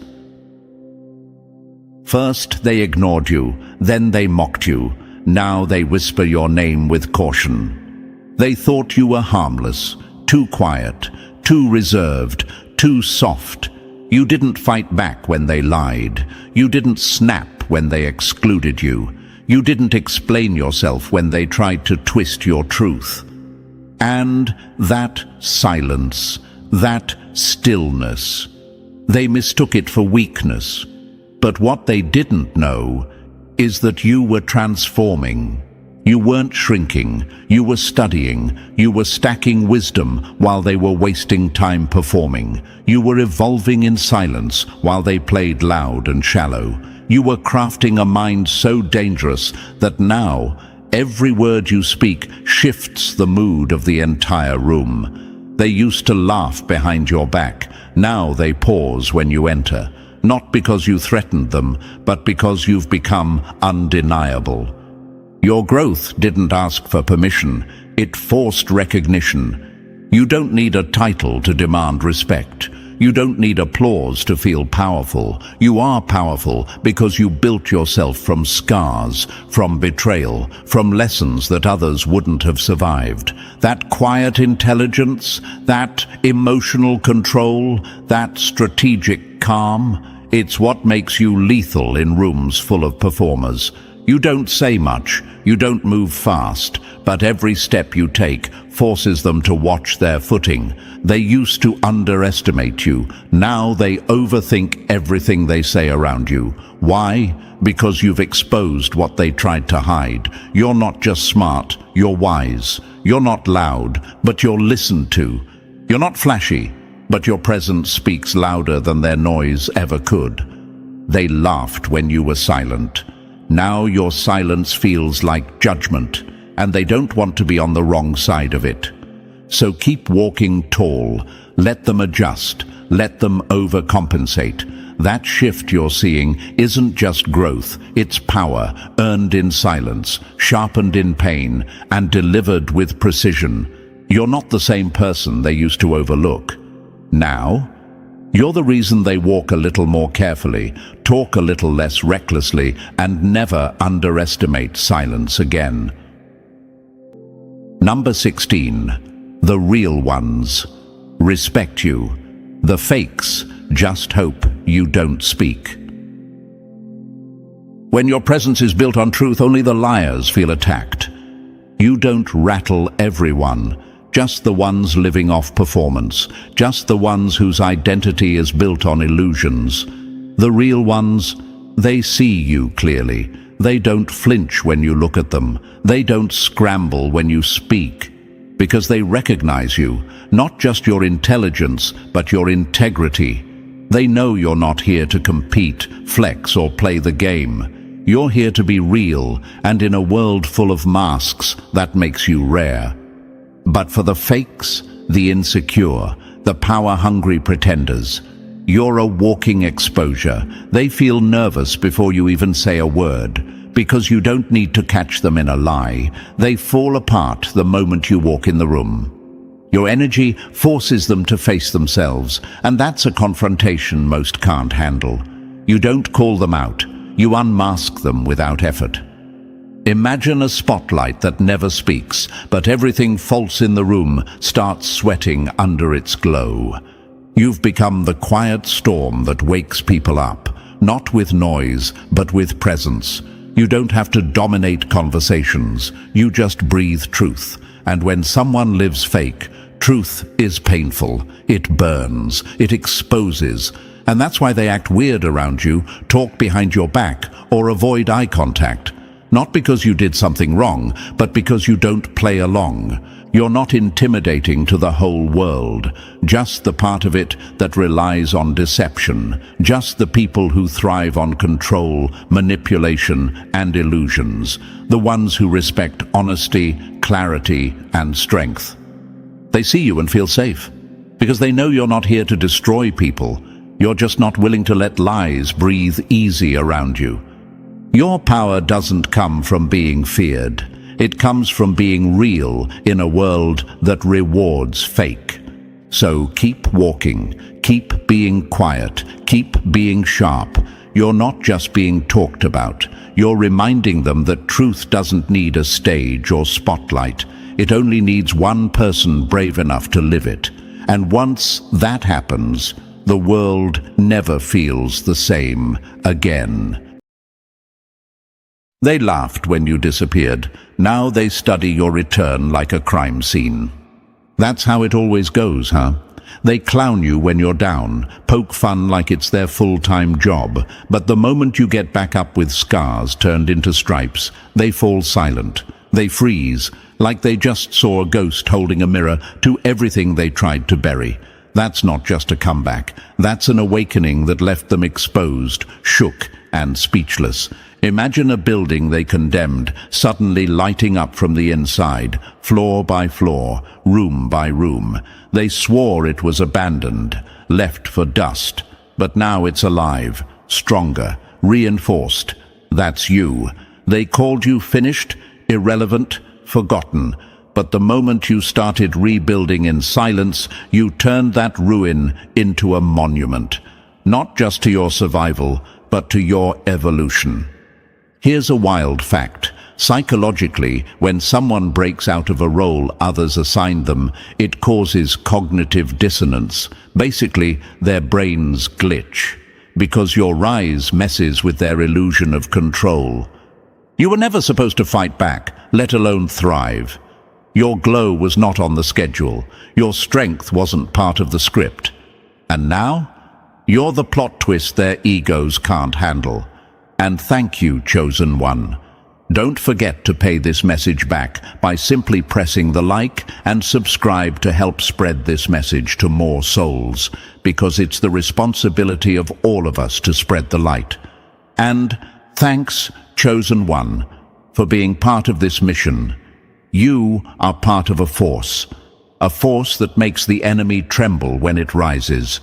First they ignored you, then they mocked you, now they whisper your name with caution. They thought you were harmless, too quiet, too reserved, too soft. You didn't fight back when they lied. You didn't snap when they excluded you. You didn't explain yourself when they tried to twist your truth. And that silence, that stillness, they mistook it for weakness. But what they didn't know is that you were transforming. You weren't shrinking, you were studying, you were stacking wisdom while they were wasting time performing. You were evolving in silence while they played loud and shallow. You were crafting a mind so dangerous that now every word you speak shifts the mood of the entire room. They used to laugh behind your back. Now they pause when you enter, not because you threatened them, but because you've become undeniable. Your growth didn't ask for permission, it forced recognition. You don't need a title to demand respect. You don't need applause to feel powerful. You are powerful because you built yourself from scars, from betrayal, from lessons that others wouldn't have survived. That quiet intelligence, that emotional control, that strategic calm, it's what makes you lethal in rooms full of performers. You don't say much, you don't move fast, but every step you take forces them to watch their footing. They used to underestimate you. Now they overthink everything they say around you. Why? Because you've exposed what they tried to hide. You're not just smart, you're wise. You're not loud, but you're listened to. You're not flashy, but your presence speaks louder than their noise ever could. They laughed when you were silent. Now your silence feels like judgment, and they don't want to be on the wrong side of it. So keep walking tall. Let them adjust. Let them overcompensate. That shift you're seeing isn't just growth, it's power, earned in silence, sharpened in pain, and delivered with precision. You're not the same person they used to overlook. Now, you're the reason they walk a little more carefully, talk a little less recklessly, and never underestimate silence again. Number 16. The real ones respect you. The fakes just hope you don't speak. When your presence is built on truth, only the liars feel attacked. You don't rattle everyone. Just the ones living off performance, just the ones whose identity is built on illusions. The real ones, they see you clearly. They don't flinch when you look at them. They don't scramble when you speak, because they recognize you, not just your intelligence, but your integrity. They know you're not here to compete, flex, or play the game. You're here to be real, and in a world full of masks, that makes you rare. But for the fakes, the insecure, the power-hungry pretenders, you're a walking exposure. They feel nervous before you even say a word, because you don't need to catch them in a lie. They fall apart the moment you walk in the room. Your energy forces them to face themselves, and that's a confrontation most can't handle. You don't call them out. You unmask them without effort. Imagine a spotlight that never speaks, but everything false in the room starts sweating under its glow. You've become the quiet storm that wakes people up, not with noise, but with presence. You don't have to dominate conversations, you just breathe truth. And when someone lives fake, truth is painful, it burns, it exposes. And that's why they act weird around you, talk behind your back, or avoid eye contact. Not because you did something wrong, but because you don't play along. You're not intimidating to the whole world, just the part of it that relies on deception, just the people who thrive on control, manipulation, and illusions, the ones who respect honesty, clarity, and strength. They see you and feel safe, because they know you're not here to destroy people. You're just not willing to let lies breathe easy around you. Your power doesn't come from being feared. It comes from being real in a world that rewards fake. So keep walking, keep being quiet, keep being sharp. You're not just being talked about. You're reminding them that truth doesn't need a stage or spotlight. It only needs one person brave enough to live it. And once that happens, the world never feels the same again. They laughed when you disappeared. Now they study your return like a crime scene. That's how it always goes, huh? They clown you when you're down, poke fun like it's their full-time job. But the moment you get back up with scars turned into stripes, they fall silent. They freeze, like they just saw a ghost holding a mirror to everything they tried to bury. That's not just a comeback. That's an awakening that left them exposed, shook, and speechless. Imagine a building they condemned suddenly lighting up from the inside, floor by floor, room by room. They swore it was abandoned, left for dust. But now it's alive, stronger, reinforced. That's you. They called you finished, irrelevant, forgotten. But the moment you started rebuilding in silence, you turned that ruin into a monument. Not just to your survival, but to your evolution. Here's a wild fact. Psychologically, when someone breaks out of a role others assigned them, it causes cognitive dissonance. Basically, their brains glitch, because your rise messes with their illusion of control. You were never supposed to fight back, let alone thrive. Your glow was not on the schedule. Your strength wasn't part of the script. And now, you're the plot twist their egos can't handle. And thank you, chosen one. Don't forget to pay this message back by simply pressing the like and subscribe to help spread this message to more souls, because it's the responsibility of all of us to spread the light. And thanks, chosen one, for being part of this mission. You are part of a force that makes the enemy tremble when it rises.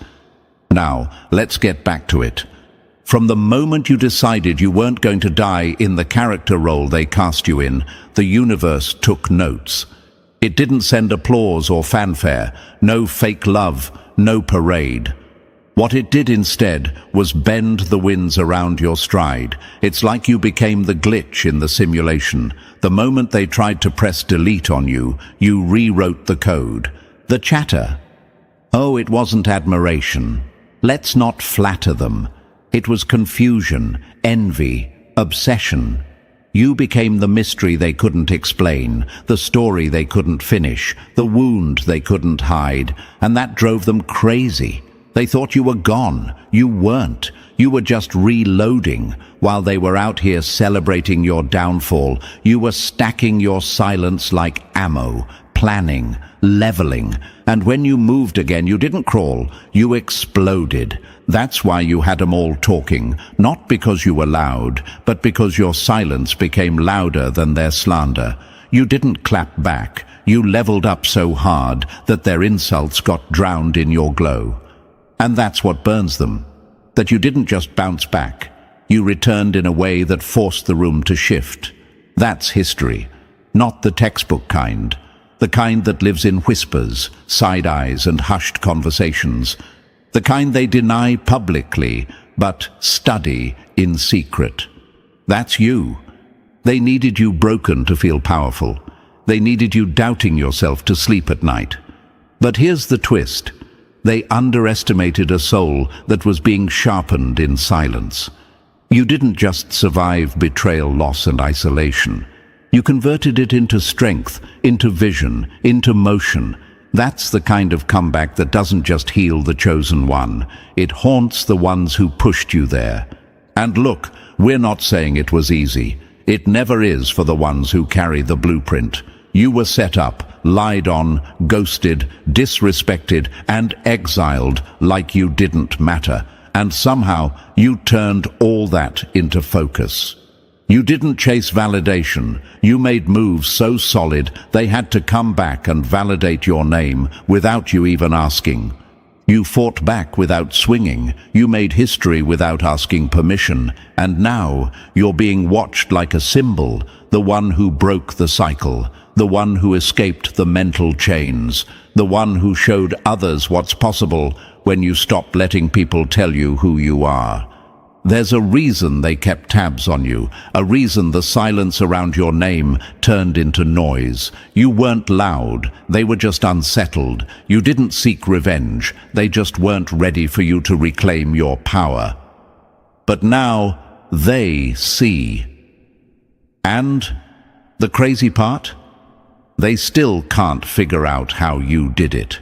Now, let's get back to it. From the moment you decided you weren't going to die in the character role they cast you in, the universe took notes. It didn't send applause or fanfare, no fake love, no parade. What it did instead was bend the winds around your stride. It's like you became the glitch in the simulation. The moment they tried to press delete on you, you rewrote the code. The chatter. Oh, it wasn't admiration. Let's not flatter them. It was confusion, envy, obsession. You became the mystery they couldn't explain, the story they couldn't finish, the wound they couldn't hide, and that drove them crazy. They thought you were gone. You weren't. You were just reloading. While they were out here celebrating your downfall, you were stacking your silence like ammo, planning, leveling. And when you moved again, you didn't crawl, you exploded. That's why you had them all talking, not because you were loud, but because your silence became louder than their slander. You didn't clap back. You leveled up so hard that their insults got drowned in your glow. And that's what burns them, that you didn't just bounce back. You returned in a way that forced the room to shift. That's history, not the textbook kind. The kind that lives in whispers, side eyes, and hushed conversations. The kind they deny publicly, but study in secret. That's you. They needed you broken to feel powerful. They needed you doubting yourself to sleep at night. But here's the twist. They underestimated a soul that was being sharpened in silence. You didn't just survive betrayal, loss, and isolation. You converted it into strength, into vision, into motion. That's the kind of comeback that doesn't just heal the chosen one. It haunts the ones who pushed you there. And look, we're not saying it was easy. It never is for the ones who carry the blueprint. You were set up, lied on, ghosted, disrespected, and exiled like you didn't matter. And somehow you turned all that into focus. You didn't chase validation. You made moves so solid they had to come back and validate your name without you even asking. You fought back without swinging. You made history without asking permission. And now you're being watched like a symbol, the one who broke the cycle, the one who escaped the mental chains, the one who showed others what's possible when you stop letting people tell you who you are. There's a reason they kept tabs on you, a reason the silence around your name turned into noise. You weren't loud, they were just unsettled. You didn't seek revenge, they just weren't ready for you to reclaim your power. But now they see. And the crazy part? They still can't figure out how you did it.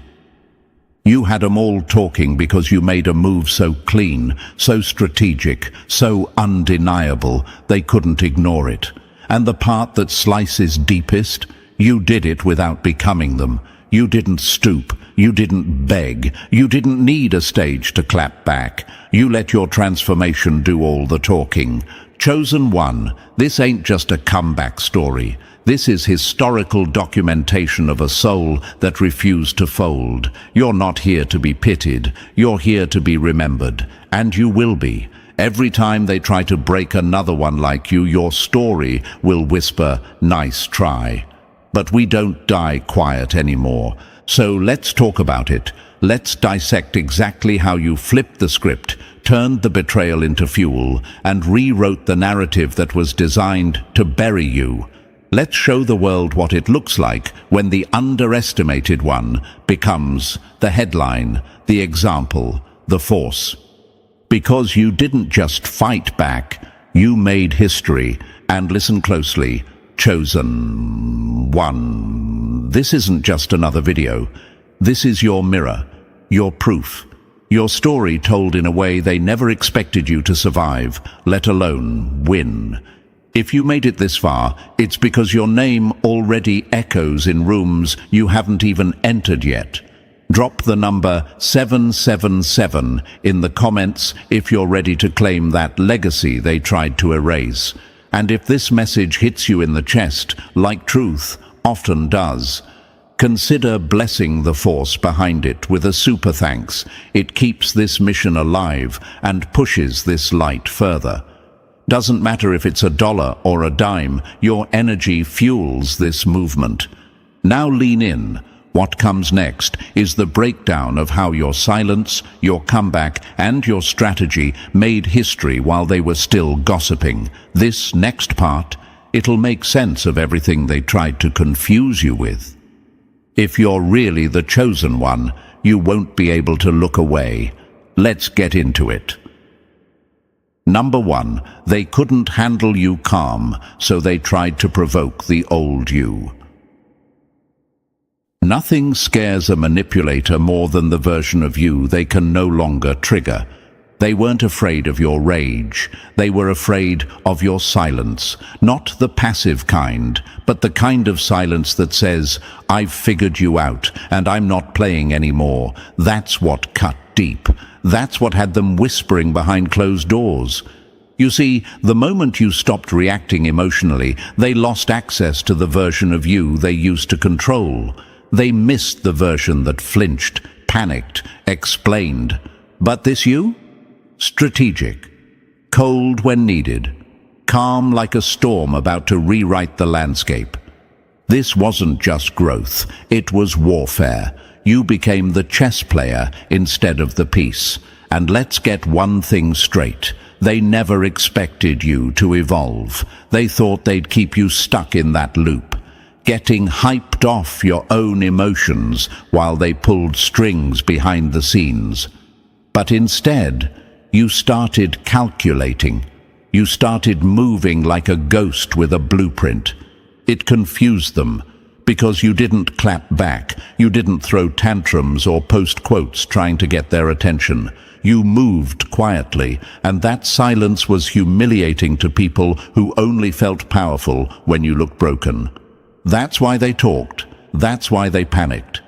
You had them all talking because you made a move so clean, so strategic, so undeniable, they couldn't ignore it. And the part that slices deepest, you did it without becoming them. You didn't stoop. You didn't beg. You didn't need a stage to clap back. You let your transformation do all the talking. Chosen one, this ain't just a comeback story. This is historical documentation of a soul that refused to fold. You're not here to be pitied. You're here to be remembered. And you will be. Every time they try to break another one like you, your story will whisper, "Nice try." But we don't die quiet anymore. So let's talk about it. Let's dissect exactly how you flipped the script, turned the betrayal into fuel, and rewrote the narrative that was designed to bury you. Let's show the world what it looks like when the underestimated one becomes the headline, the example, the force. Because you didn't just fight back, you made history. And listen closely, chosen one. This isn't just another video. This is your mirror, your proof, your story told in a way they never expected you to survive, let alone win. If you made it this far, it's because your name already echoes in rooms you haven't even entered yet. Drop the number 777 in the comments if you're ready to claim that legacy they tried to erase. And if this message hits you in the chest, like truth often does, consider blessing the force behind it with a super thanks. It keeps this mission alive and pushes this light further. Doesn't matter if it's $1 or a dime, your energy fuels this movement. Now lean in. What comes next is the breakdown of how your silence, your comeback, and your strategy made history while they were still gossiping. This next part, it'll make sense of everything they tried to confuse you with. If you're really the chosen one, you won't be able to look away. Let's get into it. Number 1, they couldn't handle you calm, so they tried to provoke the old you. Nothing scares a manipulator more than the version of you they can no longer trigger. They weren't afraid of your rage. They were afraid of your silence. Not the passive kind, but the kind of silence that says, "I've figured you out, and I'm not playing anymore." That's what cut deep. That's what had them whispering behind closed doors. You see, the moment you stopped reacting emotionally, they lost access to the version of you they used to control. They missed the version that flinched, panicked, explained. But this you? Strategic, cold when needed, calm like a storm about to rewrite the landscape. This wasn't just growth, it was warfare. You became the chess player instead of the piece. And let's get one thing straight. They never expected you to evolve. They thought they'd keep you stuck in that loop, getting hyped off your own emotions while they pulled strings behind the scenes. But instead, you started calculating. You started moving like a ghost with a blueprint. It confused them, because you didn't clap back, you didn't throw tantrums or post quotes trying to get their attention. You moved quietly, and that silence was humiliating to people who only felt powerful when you looked broken. That's why they talked. That's why they panicked.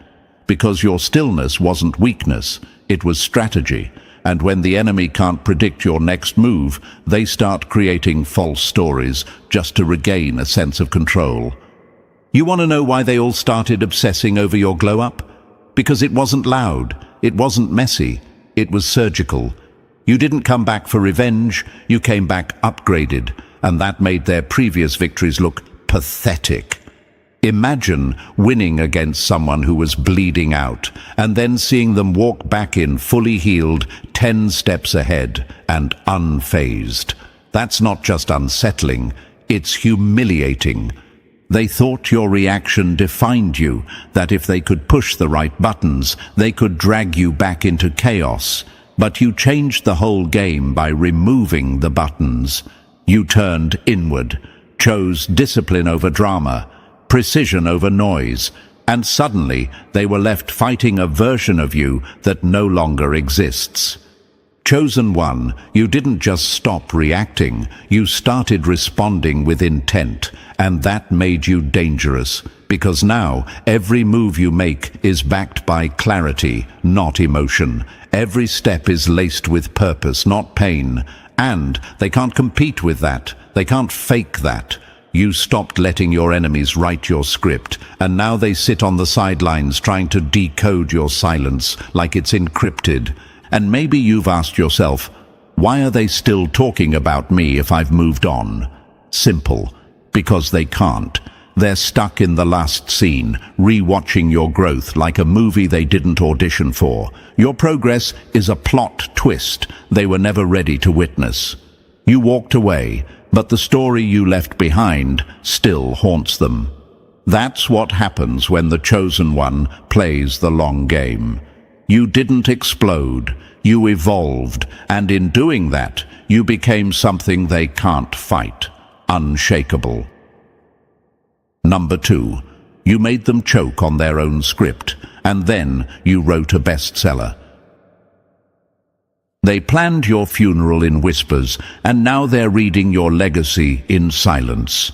Because your stillness wasn't weakness, it was strategy. And when the enemy can't predict your next move, they start creating false stories just to regain a sense of control. You want to know why they all started obsessing over your glow-up? Because it wasn't loud, it wasn't messy, it was surgical. You didn't come back for revenge, you came back upgraded, and that made their previous victories look pathetic. Imagine winning against someone who was bleeding out, and then seeing them walk back in fully healed, 10 steps ahead, and unfazed. That's not just unsettling, it's humiliating. They thought your reaction defined you, that if they could push the right buttons, they could drag you back into chaos. But you changed the whole game by removing the buttons. You turned inward, chose discipline over drama, precision over noise, and suddenly they were left fighting a version of you that no longer exists. Chosen one, you didn't just stop reacting, you started responding with intent, and that made you dangerous, because now every move you make is backed by clarity, not emotion. Every step is laced with purpose, not pain. And they can't compete with that. They can't fake that. You stopped letting your enemies write your script, and now they sit on the sidelines trying to decode your silence like it's encrypted. And maybe you've asked yourself, why are they still talking about me if I've moved on? Simple. Because they can't. They're stuck in the last scene, re-watching your growth like a movie they didn't audition for. Your progress is a plot twist they were never ready to witness. You walked away, but the story you left behind still haunts them. That's what happens when the chosen one plays the long game. You didn't explode, you evolved, and in doing that, you became something they can't fight. Unshakable. Number 2, you made them choke on their own script, and then you wrote a bestseller. They planned your funeral in whispers, and now they're reading your legacy in silence.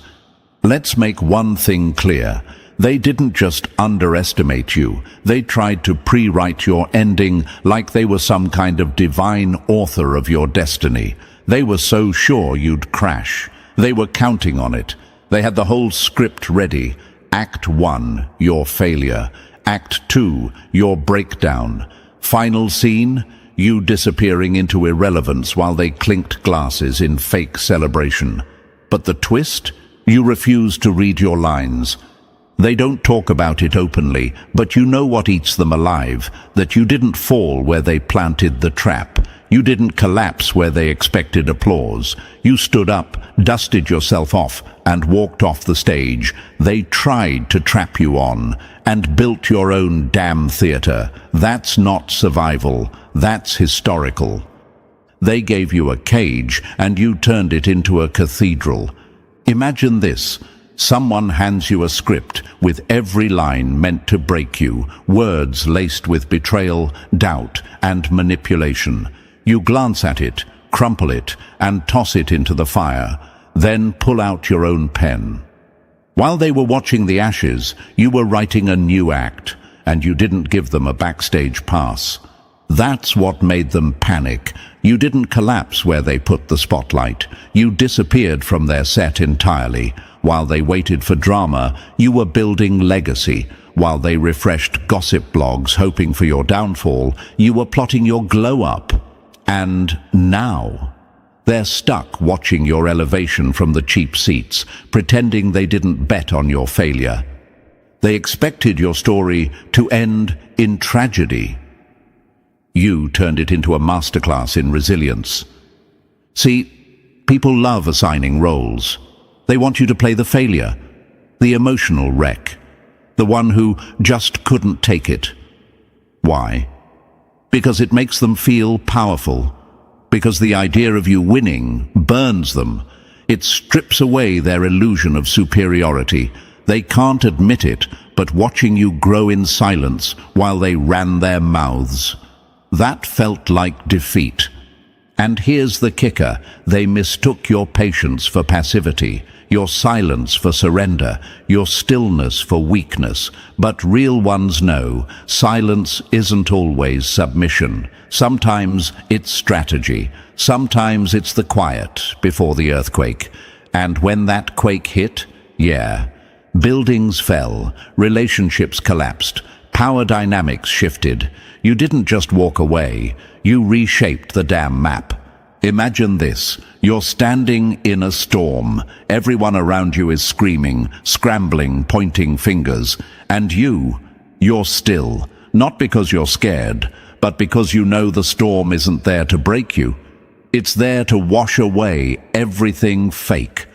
Let's make one thing clear. They didn't just underestimate you. They tried to pre-write your ending like they were some kind of divine author of your destiny. They were so sure you'd crash. They were counting on it. They had the whole script ready. Act 1, your failure. Act 2, your breakdown. Final scene, you disappearing into irrelevance while they clinked glasses in fake celebration. But the twist? You refused to read your lines. They don't talk about it openly, but you know what eats them alive, that you didn't fall where they planted the trap. You didn't collapse where they expected applause. You stood up, dusted yourself off, and walked off the stage. They tried to trap you on, and built your own damn theater. That's not survival. That's historical. They gave you a cage, and you turned it into a cathedral. Imagine this. Someone hands you a script with every line meant to break you, words laced with betrayal, doubt, and manipulation. You glance at it, crumple it, and toss it into the fire, then pull out your own pen. While they were watching the ashes, you were writing a new act, and you didn't give them a backstage pass. That's what made them panic. You didn't collapse where they put the spotlight. You disappeared from their set entirely. While they waited for drama, you were building legacy. While they refreshed gossip blogs hoping for your downfall, you were plotting your glow-up. And now, they're stuck watching your elevation from the cheap seats, pretending they didn't bet on your failure. They expected your story to end in tragedy. You turned it into a masterclass in resilience. See, people love assigning roles. They want you to play the failure, the emotional wreck, the one who just couldn't take it. Why? Because it makes them feel powerful. Because the idea of you winning burns them. It strips away their illusion of superiority. They can't admit it, but watching you grow in silence while they ran their mouths, that felt like defeat. And here's the kicker. They mistook your patience for passivity, your silence for surrender, your stillness for weakness. But real ones know silence isn't always submission. Sometimes it's strategy. Sometimes it's the quiet before the earthquake. And when that quake hit, buildings fell, relationships collapsed, power dynamics shifted. You didn't just walk away, you reshaped the damn map. Imagine this. You're standing in a storm. Everyone around you is screaming, scrambling, pointing fingers. And you're still. Not because you're scared, but because you know the storm isn't there to break you. It's there to wash away everything fake.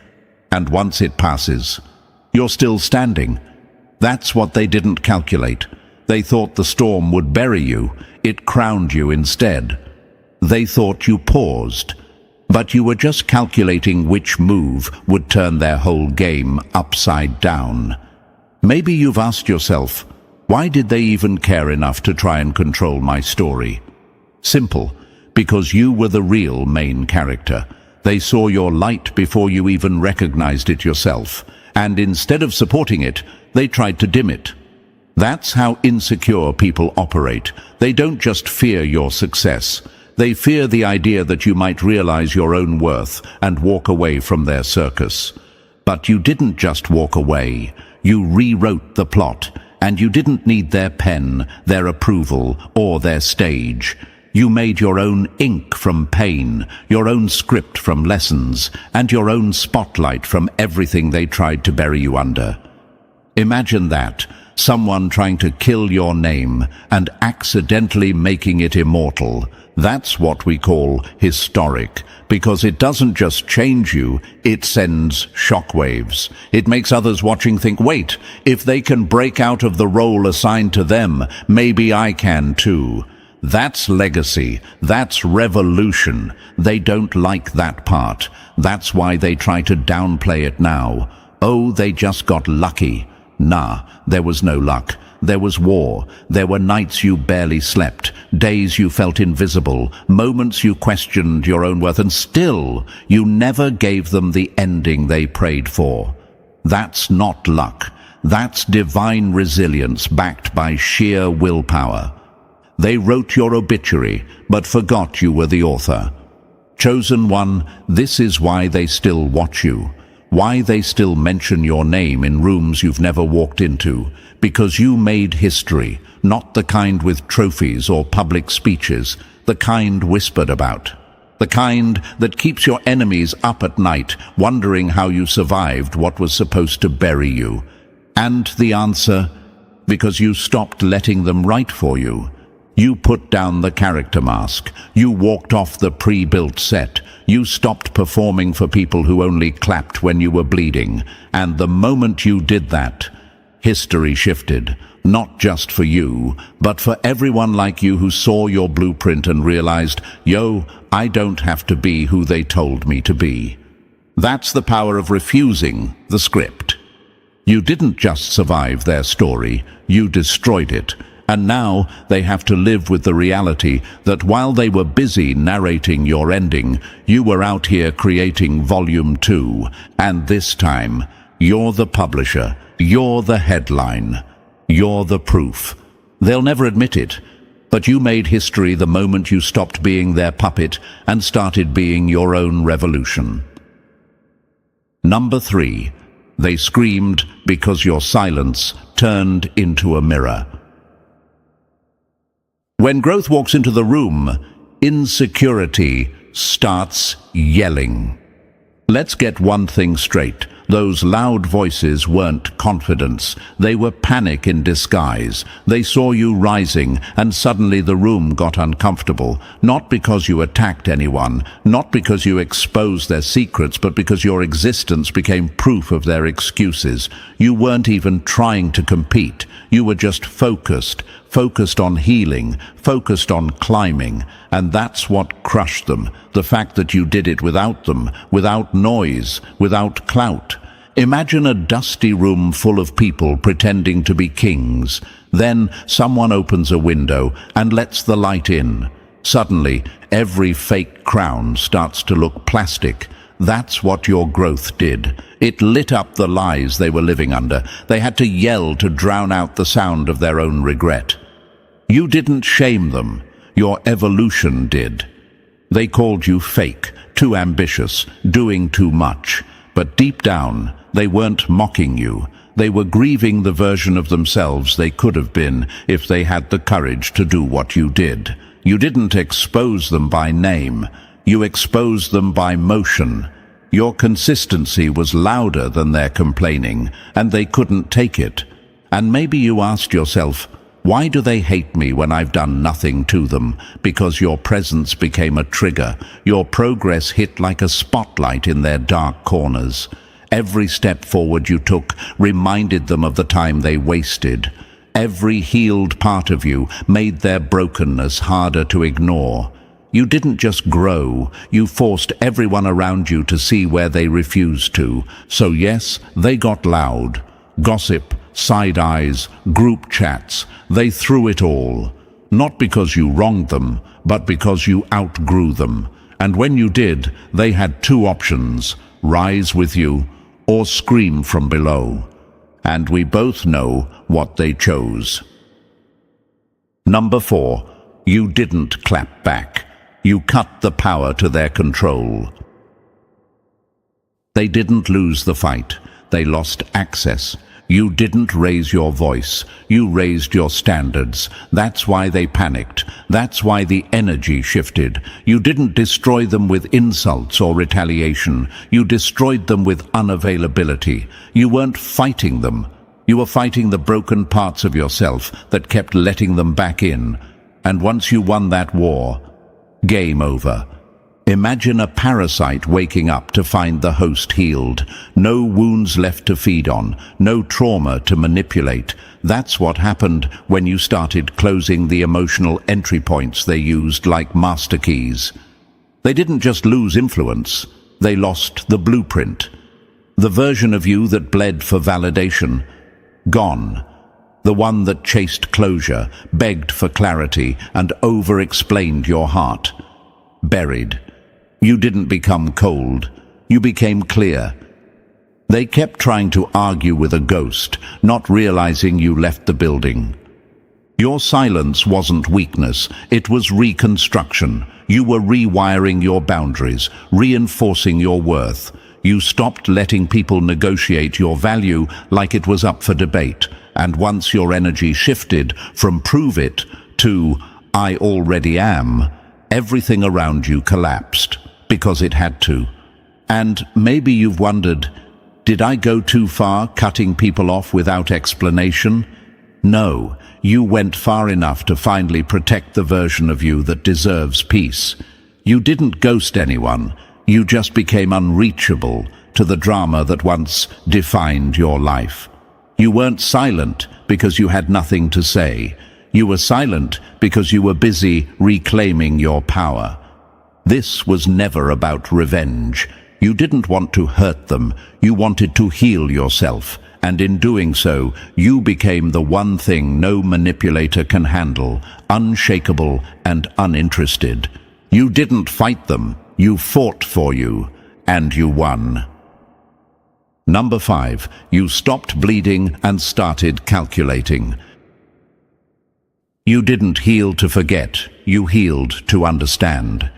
And once it passes, you're still standing. That's what they didn't calculate. They thought the storm would bury you. It crowned you instead. They thought you paused, but you were just calculating which move would turn their whole game upside down. Maybe you've asked yourself, why did they even care enough to try and control my story? Simple, because you were the real main character. They saw your light before you even recognized it yourself, and instead of supporting it, they tried to dim it. That's how insecure people operate. They don't just fear your success. They fear the idea that you might realize your own worth and walk away from their circus. But you didn't just walk away. You rewrote the plot, and you didn't need their pen, their approval, or their stage. You made your own ink from pain, your own script from lessons, and your own spotlight from everything they tried to bury you under. Imagine that. Someone trying to kill your name and accidentally making it immortal. That's what we call historic, because it doesn't just change you, it sends shockwaves. It makes others watching think, wait, if they can break out of the role assigned to them, maybe I can too. That's legacy. That's revolution. They don't like that part. That's why they try to downplay it now. Oh, they just got lucky. Nah, there was no luck. There was war. There were nights you barely slept, days you felt invisible, moments you questioned your own worth, and still you never gave them the ending they prayed for. That's not luck. That's divine resilience backed by sheer willpower. They wrote your obituary, but forgot you were the author. Chosen one, this is why they still watch you. Why they still mention your name in rooms you've never walked into. Because you made history, not the kind with trophies or public speeches, the kind whispered about. The kind that keeps your enemies up at night, wondering how you survived what was supposed to bury you. And the answer? Because you stopped letting them write for you. You put down the character mask. You walked off the pre-built set. You stopped performing for people who only clapped when you were bleeding. And the moment you did that, history shifted. Not just for you, but for everyone like you who saw your blueprint and realized, yo, I don't have to be who they told me to be. That's the power of refusing the script. You didn't just survive their story, you destroyed it. And now they have to live with the reality that while they were busy narrating your ending, you were out here creating Volume 2. And this time, you're the publisher, you're the headline, you're the proof. They'll never admit it, but you made history the moment you stopped being their puppet and started being your own revolution. Number 3, they screamed because your silence turned into a mirror. When growth walks into the room, insecurity starts yelling. Let's get one thing straight. Those loud voices weren't confidence. They were panic in disguise. They saw you rising, and suddenly the room got uncomfortable. Not because you attacked anyone, not because you exposed their secrets, but because your existence became proof of their excuses. You weren't even trying to compete. You were just focused on healing, focused on climbing, and that's what crushed them, the fact that you did it without them, without noise, without clout. Imagine a dusty room full of people pretending to be kings. Then someone opens a window and lets the light in. Suddenly, every fake crown starts to look plastic. That's what your growth did. It lit up the lies they were living under. They had to yell to drown out the sound of their own regret. You didn't shame them. Your evolution did. They called you fake, too ambitious, doing too much. But deep down, they weren't mocking you. They were grieving the version of themselves they could have been if they had the courage to do what you did. You didn't expose them by name. You exposed them by motion. Your consistency was louder than their complaining, and they couldn't take it. And maybe you asked yourself, why do they hate me when I've done nothing to them? Because your presence became a trigger. Your progress hit like a spotlight in their dark corners. Every step forward you took reminded them of the time they wasted. Every healed part of you made their brokenness harder to ignore. You didn't just grow, you forced everyone around you to see where they refused to. So yes, they got loud. Gossip, side eyes, group chats, they threw it all. Not because you wronged them, but because you outgrew them. And when you did, they had two options: rise with you or scream from below. and we both know what they chose. Number 4. You didn't clap back. You cut the power to their control. They didn't lose the fight. They lost access. You didn't raise your voice. You raised your standards. That's why they panicked. That's why the energy shifted. You didn't destroy them with insults or retaliation. You destroyed them with unavailability. You weren't fighting them. You were fighting the broken parts of yourself that kept letting them back in. And once you won that war, game over. Imagine a parasite waking up to find the host healed. No wounds left to feed on, no trauma to manipulate. That's what happened when you started closing the emotional entry points they used like master keys. They didn't just lose influence, they lost the blueprint. The version of you that bled for validation, gone. The one that chased closure, begged for clarity, and over-explained your heart, buried. You didn't become cold. You became clear. They kept trying to argue with a ghost, not realizing you left the building. Your silence wasn't weakness, it was reconstruction. You were rewiring your boundaries, reinforcing your worth. You stopped letting people negotiate your value like it was up for debate. And once your energy shifted from prove it to I already am, everything around you collapsed. Because it had to. And maybe you've wondered, did I go too far cutting people off without explanation? No, you went far enough to finally protect the version of you that deserves peace. You didn't ghost anyone, you just became unreachable to the drama that once defined your life. You weren't silent because you had nothing to say. You were silent because you were busy reclaiming your power. This was never about revenge. You didn't want to hurt them, you wanted to heal yourself, and in doing so, you became the one thing no manipulator can handle, unshakable and uninterested. You didn't fight them, you fought for you, and you won. Number 5. You stopped bleeding and started calculating. You didn't heal to forget, you healed to understand.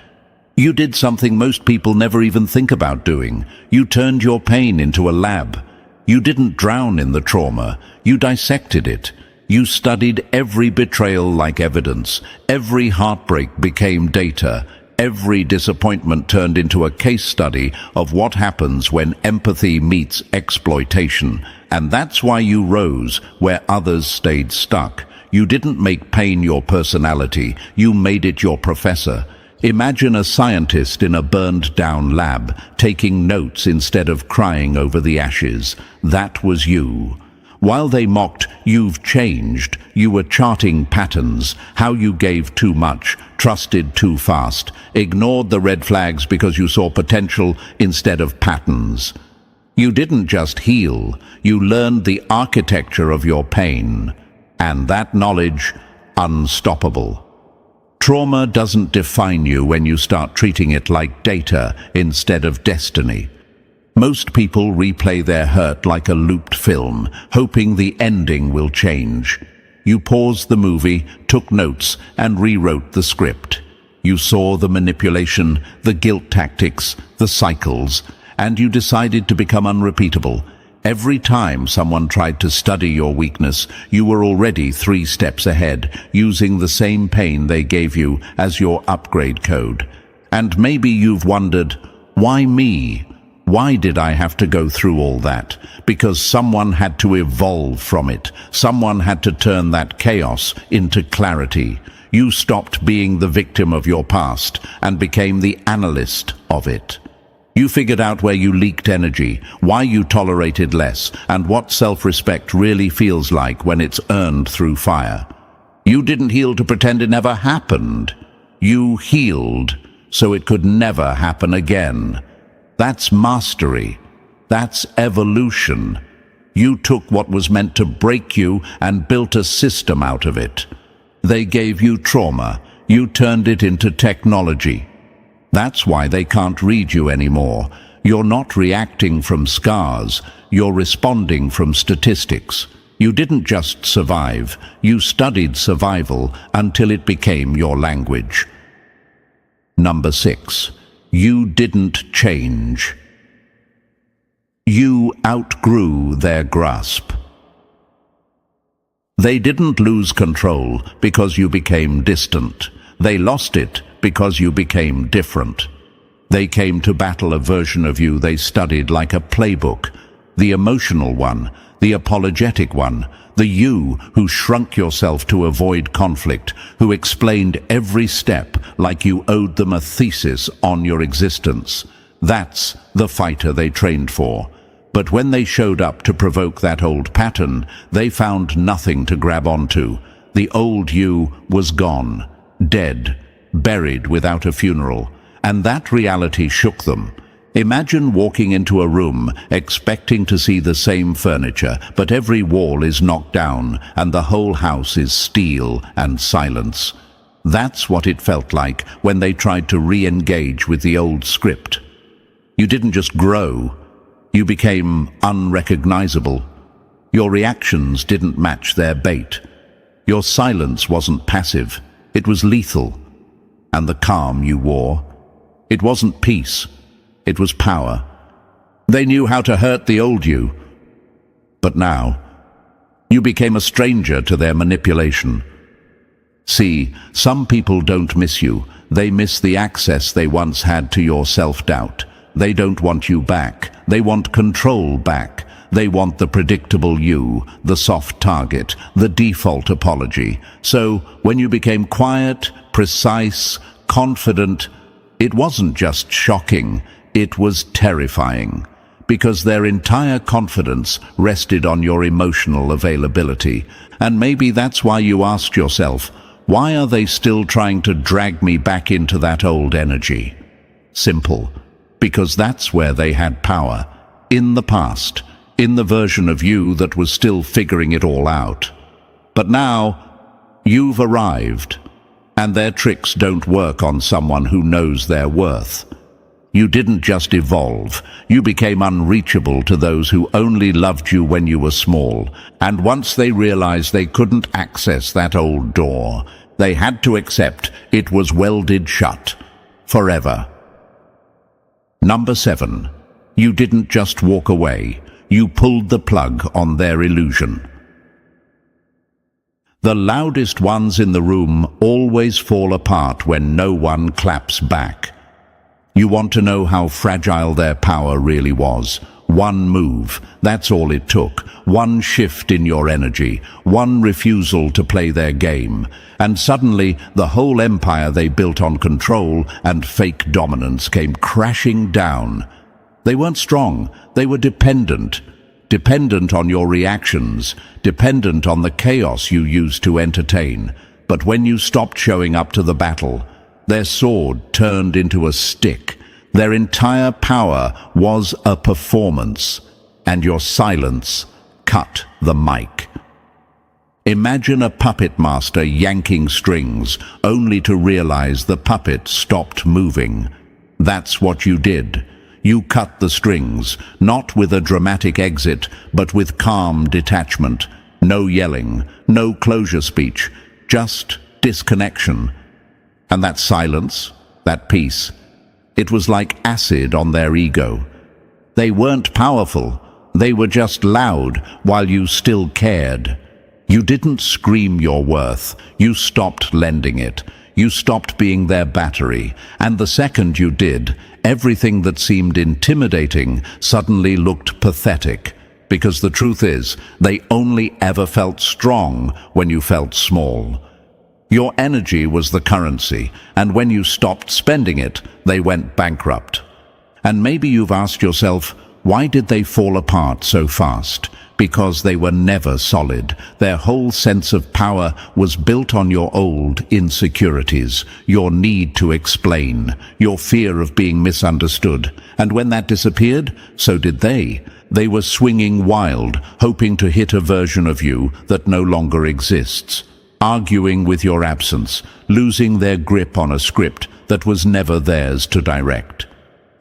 You did something most people never even think about doing. You turned your pain into a lab. You didn't drown in the trauma. You dissected it. You studied every betrayal like evidence. Every heartbreak became data. Every disappointment turned into a case study of what happens when empathy meets exploitation. And that's why you rose where others stayed stuck. You didn't make pain your personality. You made it your professor. Imagine a scientist in a burned-down lab, taking notes instead of crying over the ashes. That was you. While they mocked, "You've changed," you were charting patterns, how you gave too much, trusted too fast, ignored the red flags because you saw potential instead of patterns. You didn't just heal, you learned the architecture of your pain. And that knowledge, unstoppable. Trauma doesn't define you when you start treating it like data instead of destiny. Most people replay their hurt like a looped film, hoping the ending will change. You paused the movie, took notes, and rewrote the script. You saw the manipulation, the guilt tactics, the cycles, and you decided to become unrepeatable. Every time someone tried to study your weakness, you were already 3 steps ahead, using the same pain they gave you as your upgrade code. And maybe you've wondered, why me? Why did I have to go through all that? Because someone had to evolve from it. Someone had to turn that chaos into clarity. You stopped being the victim of your past and became the analyst of it. You figured out where you leaked energy, why you tolerated less, and what self-respect really feels like when it's earned through fire. You didn't heal to pretend it never happened. You healed so it could never happen again. That's mastery. That's evolution. You took what was meant to break you and built a system out of it. They gave you trauma. You turned it into technology. That's why they can't read you anymore. You're not reacting from scars, you're responding from statistics. You didn't just survive, you studied survival until it became your language. Number 6. You didn't change. You outgrew their grasp. They didn't lose control because you became distant. They lost it because you became different. They came to battle a version of you they studied like a playbook, the emotional one, the apologetic one, the you who shrunk yourself to avoid conflict, who explained every step like you owed them a thesis on your existence. That's the fighter they trained for. But when they showed up to provoke that old pattern, they found nothing to grab onto. The old you was gone, dead, buried without a funeral, and that reality shook them. Imagine walking into a room expecting to see the same furniture, but every wall is knocked down and the whole house is steel and silence. That's what it felt like when they tried to re-engage with the old script. You didn't just grow, you became unrecognizable. Your reactions didn't match their bait. Your silence wasn't passive, it was lethal. And the calm you wore, it wasn't peace, it was power. They knew how to hurt the old you. But now, you became a stranger to their manipulation. See, some people don't miss you. They miss the access they once had to your self-doubt. They don't want you back. They want control back. They want the predictable you, the soft target, the default apology. So, when you became quiet, precise, confident, it wasn't just shocking, it was terrifying, because their entire confidence rested on your emotional availability. And maybe that's why you asked yourself, why are they still trying to drag me back into that old energy? Simple, because that's where they had power, in the past, in the version of you that was still figuring it all out. But now, you've arrived, and their tricks don't work on someone who knows their worth. You didn't just evolve, you became unreachable to those who only loved you when you were small, and once they realized they couldn't access that old door, they had to accept it was welded shut, forever. Number 7. You didn't just walk away, you pulled the plug on their illusion. The loudest ones in the room always fall apart when no one claps back. You want to know how fragile their power really was. One move, that's all it took. One shift in your energy, one refusal to play their game. And suddenly, the whole empire they built on control and fake dominance came crashing down. They weren't strong, they were dependent. Dependent on your reactions, dependent on the chaos you used to entertain. But when you stopped showing up to the battle, their sword turned into a stick. Their entire power was a performance, and your silence cut the mic. Imagine a puppet master yanking strings, only to realize the puppet stopped moving. That's what you did. You cut the strings, not with a dramatic exit, but with calm detachment. No yelling, no closure speech, just disconnection. And that silence, that peace, it was like acid on their ego. They weren't powerful, they were just loud while you still cared. You didn't scream your worth, you stopped lending it. You stopped being their battery, and the second you did, everything that seemed intimidating suddenly looked pathetic. Because the truth is, they only ever felt strong when you felt small. Your energy was the currency, and when you stopped spending it, they went bankrupt. And maybe you've asked yourself, why did they fall apart so fast? Because they were never solid. Their whole sense of power was built on your old insecurities, your need to explain, your fear of being misunderstood. And when that disappeared, so did they. They were swinging wild, hoping to hit a version of you that no longer exists, arguing with your absence, losing their grip on a script that was never theirs to direct.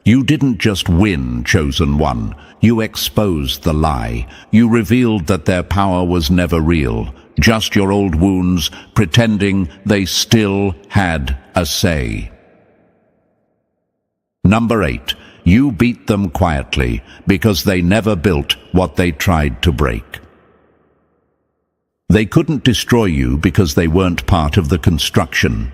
You didn't just win, chosen one. You exposed the lie. You revealed that their power was never real, just your old wounds, pretending they still had a say. Number 8. You beat them quietly because they never built what they tried to break. They couldn't destroy you because they weren't part of the construction.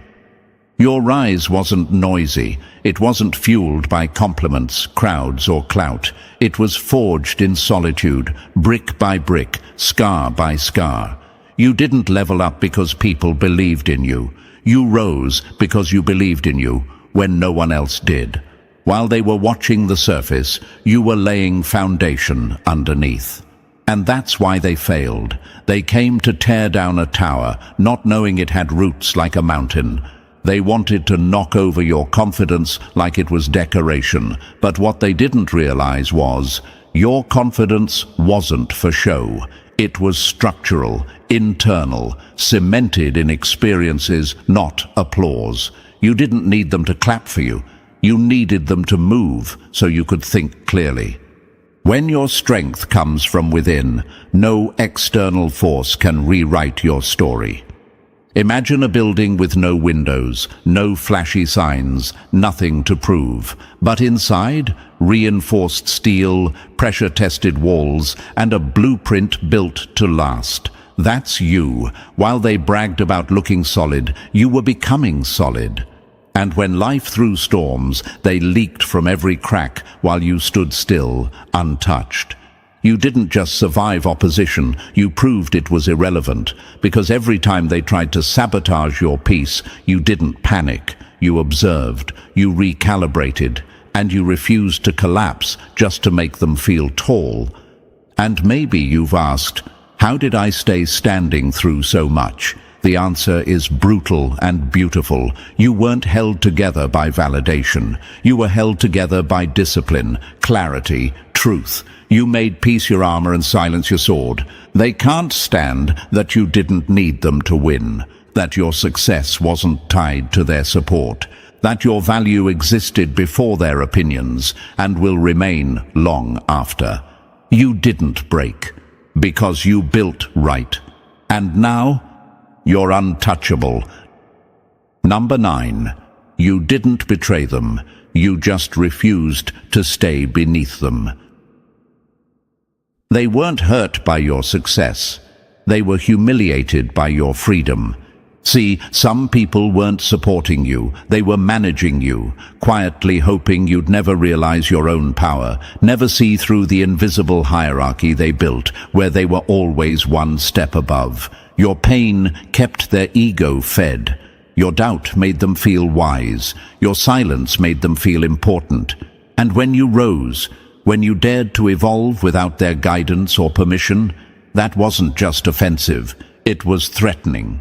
Your rise wasn't noisy. It wasn't fueled by compliments, crowds, or clout. It was forged in solitude, brick by brick, scar by scar. You didn't level up because people believed in you. You rose because you believed in you when no one else did. While they were watching the surface, you were laying foundation underneath. And that's why they failed. They came to tear down a tower, not knowing it had roots like a mountain. They wanted to knock over your confidence like it was decoration, but what they didn't realize was, your confidence wasn't for show. It was structural, internal, cemented in experiences, not applause. You didn't need them to clap for you. You needed them to move so you could think clearly. When your strength comes from within, no external force can rewrite your story. Imagine a building with no windows, no flashy signs, nothing to prove. But inside, reinforced steel, pressure-tested walls, and a blueprint built to last. That's you. While they bragged about looking solid, you were becoming solid. And when life threw storms, they leaked from every crack while you stood still, untouched. You didn't just survive opposition, you proved it was irrelevant, because every time they tried to sabotage your peace, you didn't panic, you observed, you recalibrated, and you refused to collapse just to make them feel tall. And maybe you've asked, how did I stay standing through so much? The answer is brutal and beautiful. You weren't held together by validation. You were held together by discipline, clarity, truth. You made peace your armor and silence your sword. They can't stand that you didn't need them to win, that your success wasn't tied to their support, that your value existed before their opinions and will remain long after. You didn't break, because you built right. And now, you're untouchable. Number 9. You didn't betray them. You just refused to stay beneath them. They weren't hurt by your success. They were humiliated by your freedom. See, some people weren't supporting you. They were managing you, quietly hoping you'd never realize your own power, never see through the invisible hierarchy they built, where they were always one step above. Your pain kept their ego fed. Your doubt made them feel wise. Your silence made them feel important. And when you rose, when you dared to evolve without their guidance or permission, that wasn't just offensive, it was threatening.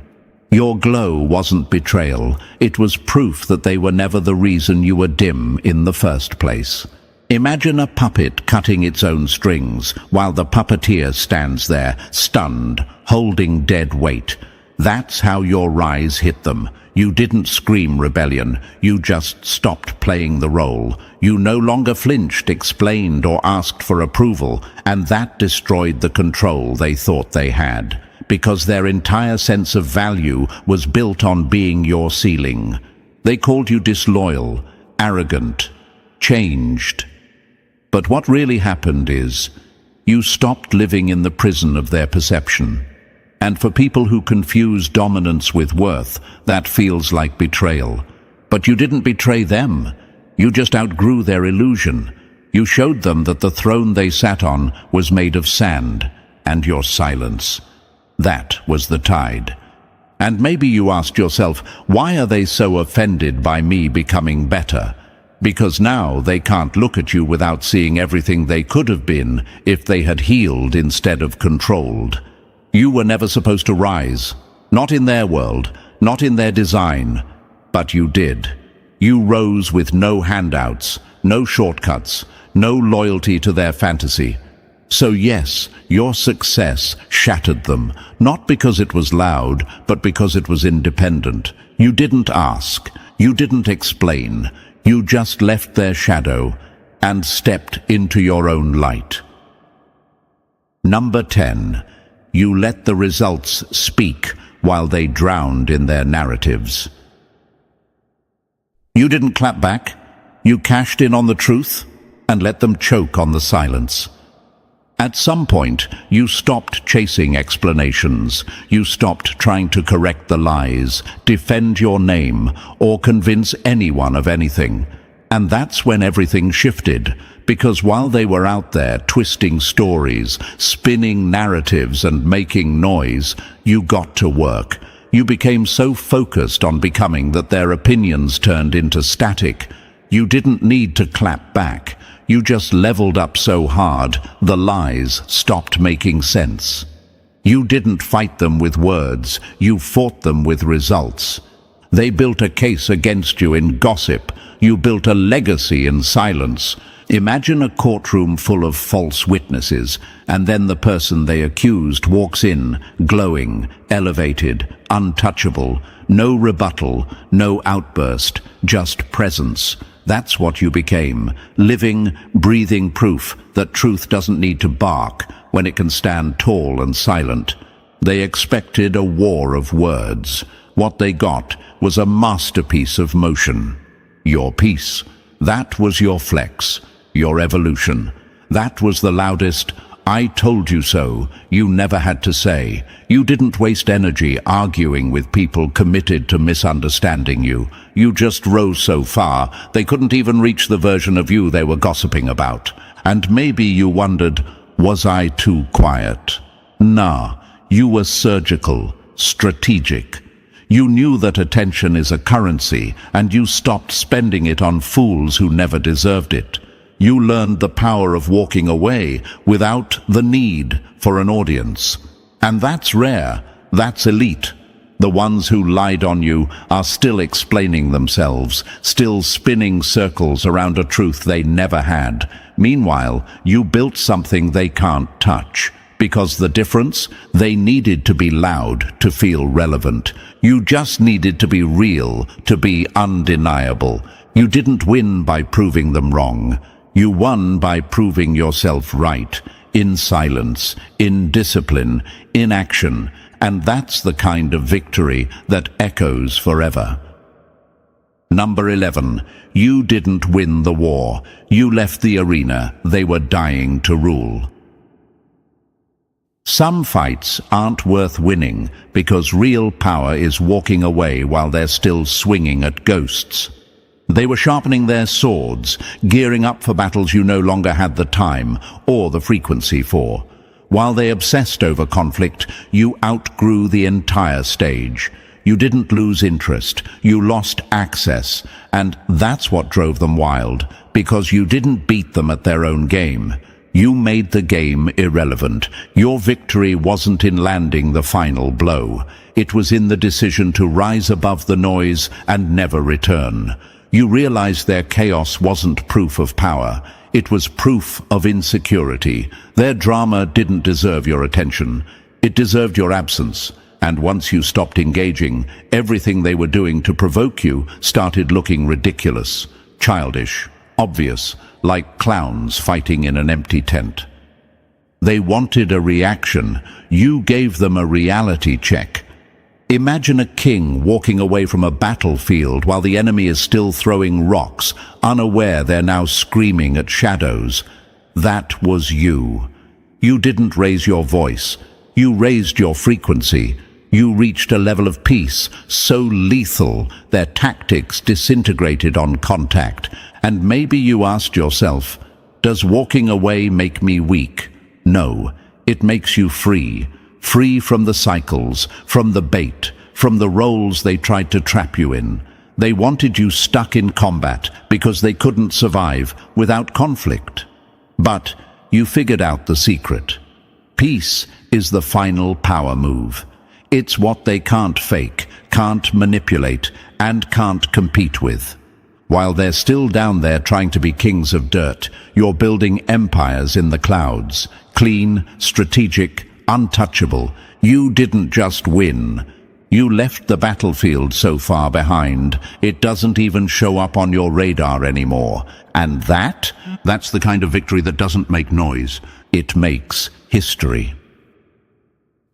Your glow wasn't betrayal, it was proof that they were never the reason you were dim in the first place. Imagine a puppet cutting its own strings, while the puppeteer stands there, stunned, holding dead weight. That's how your rise hit them. You didn't scream rebellion, you just stopped playing the role. You no longer flinched, explained, or asked for approval, and that destroyed the control they thought they had, because their entire sense of value was built on being your ceiling. They called you disloyal, arrogant, changed. But what really happened is, you stopped living in the prison of their perception. And for people who confuse dominance with worth, that feels like betrayal. But you didn't betray them. You just outgrew their illusion. You showed them that the throne they sat on was made of sand, and your silence. That was the tide. And maybe you asked yourself, why are they so offended by me becoming better? Because now they can't look at you without seeing everything they could have been if they had healed instead of controlled. You were never supposed to rise. Not in their world, not in their design. But you did. You rose with no handouts, no shortcuts, no loyalty to their fantasy. So yes, your success shattered them, not because it was loud, but because it was independent. You didn't ask. You didn't explain. You just left their shadow and stepped into your own light. Number 10. You let the results speak while they drowned in their narratives. You didn't clap back. You cashed in on the truth and let them choke on the silence. At some point, you stopped chasing explanations. You stopped trying to correct the lies, defend your name, or convince anyone of anything. And that's when everything shifted, because while they were out there twisting stories, spinning narratives, and making noise, you got to work. You became so focused on becoming that their opinions turned into static. You didn't need to clap back. You just leveled up so hard, the lies stopped making sense. You didn't fight them with words, you fought them with results. They built a case against you in gossip. You built a legacy in silence. Imagine a courtroom full of false witnesses, and then the person they accused walks in, glowing, elevated, untouchable, no rebuttal, no outburst, just presence. That's what you became, living, breathing proof that truth doesn't need to bark when it can stand tall and silent. They expected a war of words. What they got was a masterpiece of motion. Your peace. That was your flex, your evolution. That was the loudest, "I told you so," you never had to say. You didn't waste energy arguing with people committed to misunderstanding you. You just rose so far, they couldn't even reach the version of you they were gossiping about. And maybe you wondered, was I too quiet? Nah, you were surgical, strategic. You knew that attention is a currency, and you stopped spending it on fools who never deserved it. You learned the power of walking away without the need for an audience. And that's rare, that's elite. The ones who lied on you are still explaining themselves, still spinning circles around a truth they never had. Meanwhile, you built something they can't touch. Because the difference? They needed to be loud to feel relevant. You just needed to be real, to be undeniable. You didn't win by proving them wrong. You won by proving yourself right, in silence, in discipline, in action, and that's the kind of victory that echoes forever. Number 11. You didn't win the war. You left the arena they were dying to rule. Some fights aren't worth winning because real power is walking away while they're still swinging at ghosts. They were sharpening their swords, gearing up for battles you no longer had the time or the frequency for. While they obsessed over conflict, you outgrew the entire stage. You didn't lose interest, you lost access, and that's what drove them wild, because you didn't beat them at their own game. You made the game irrelevant. Your victory wasn't in landing the final blow. It was in the decision to rise above the noise and never return. You realized their chaos wasn't proof of power. It was proof of insecurity. Their drama didn't deserve your attention. It deserved your absence. And once you stopped engaging, everything they were doing to provoke you started looking ridiculous, childish, obvious, like clowns fighting in an empty tent. They wanted a reaction. You gave them a reality check. Imagine a king walking away from a battlefield while the enemy is still throwing rocks, unaware they're now screaming at shadows. That was you. You didn't raise your voice. You raised your frequency. You reached a level of peace so lethal their tactics disintegrated on contact. And maybe you asked yourself, does walking away make me weak? No, it makes you free. Free from the cycles, from the bait, from the roles they tried to trap you in. They wanted you stuck in combat because they couldn't survive without conflict. But you figured out the secret. Peace is the final power move. It's what they can't fake, can't manipulate, and can't compete with. While they're still down there trying to be kings of dirt, you're building empires in the clouds. Clean, strategic, untouchable. You didn't just win. You left the battlefield so far behind, it doesn't even show up on your radar anymore. And that's the kind of victory that doesn't make noise. It makes history.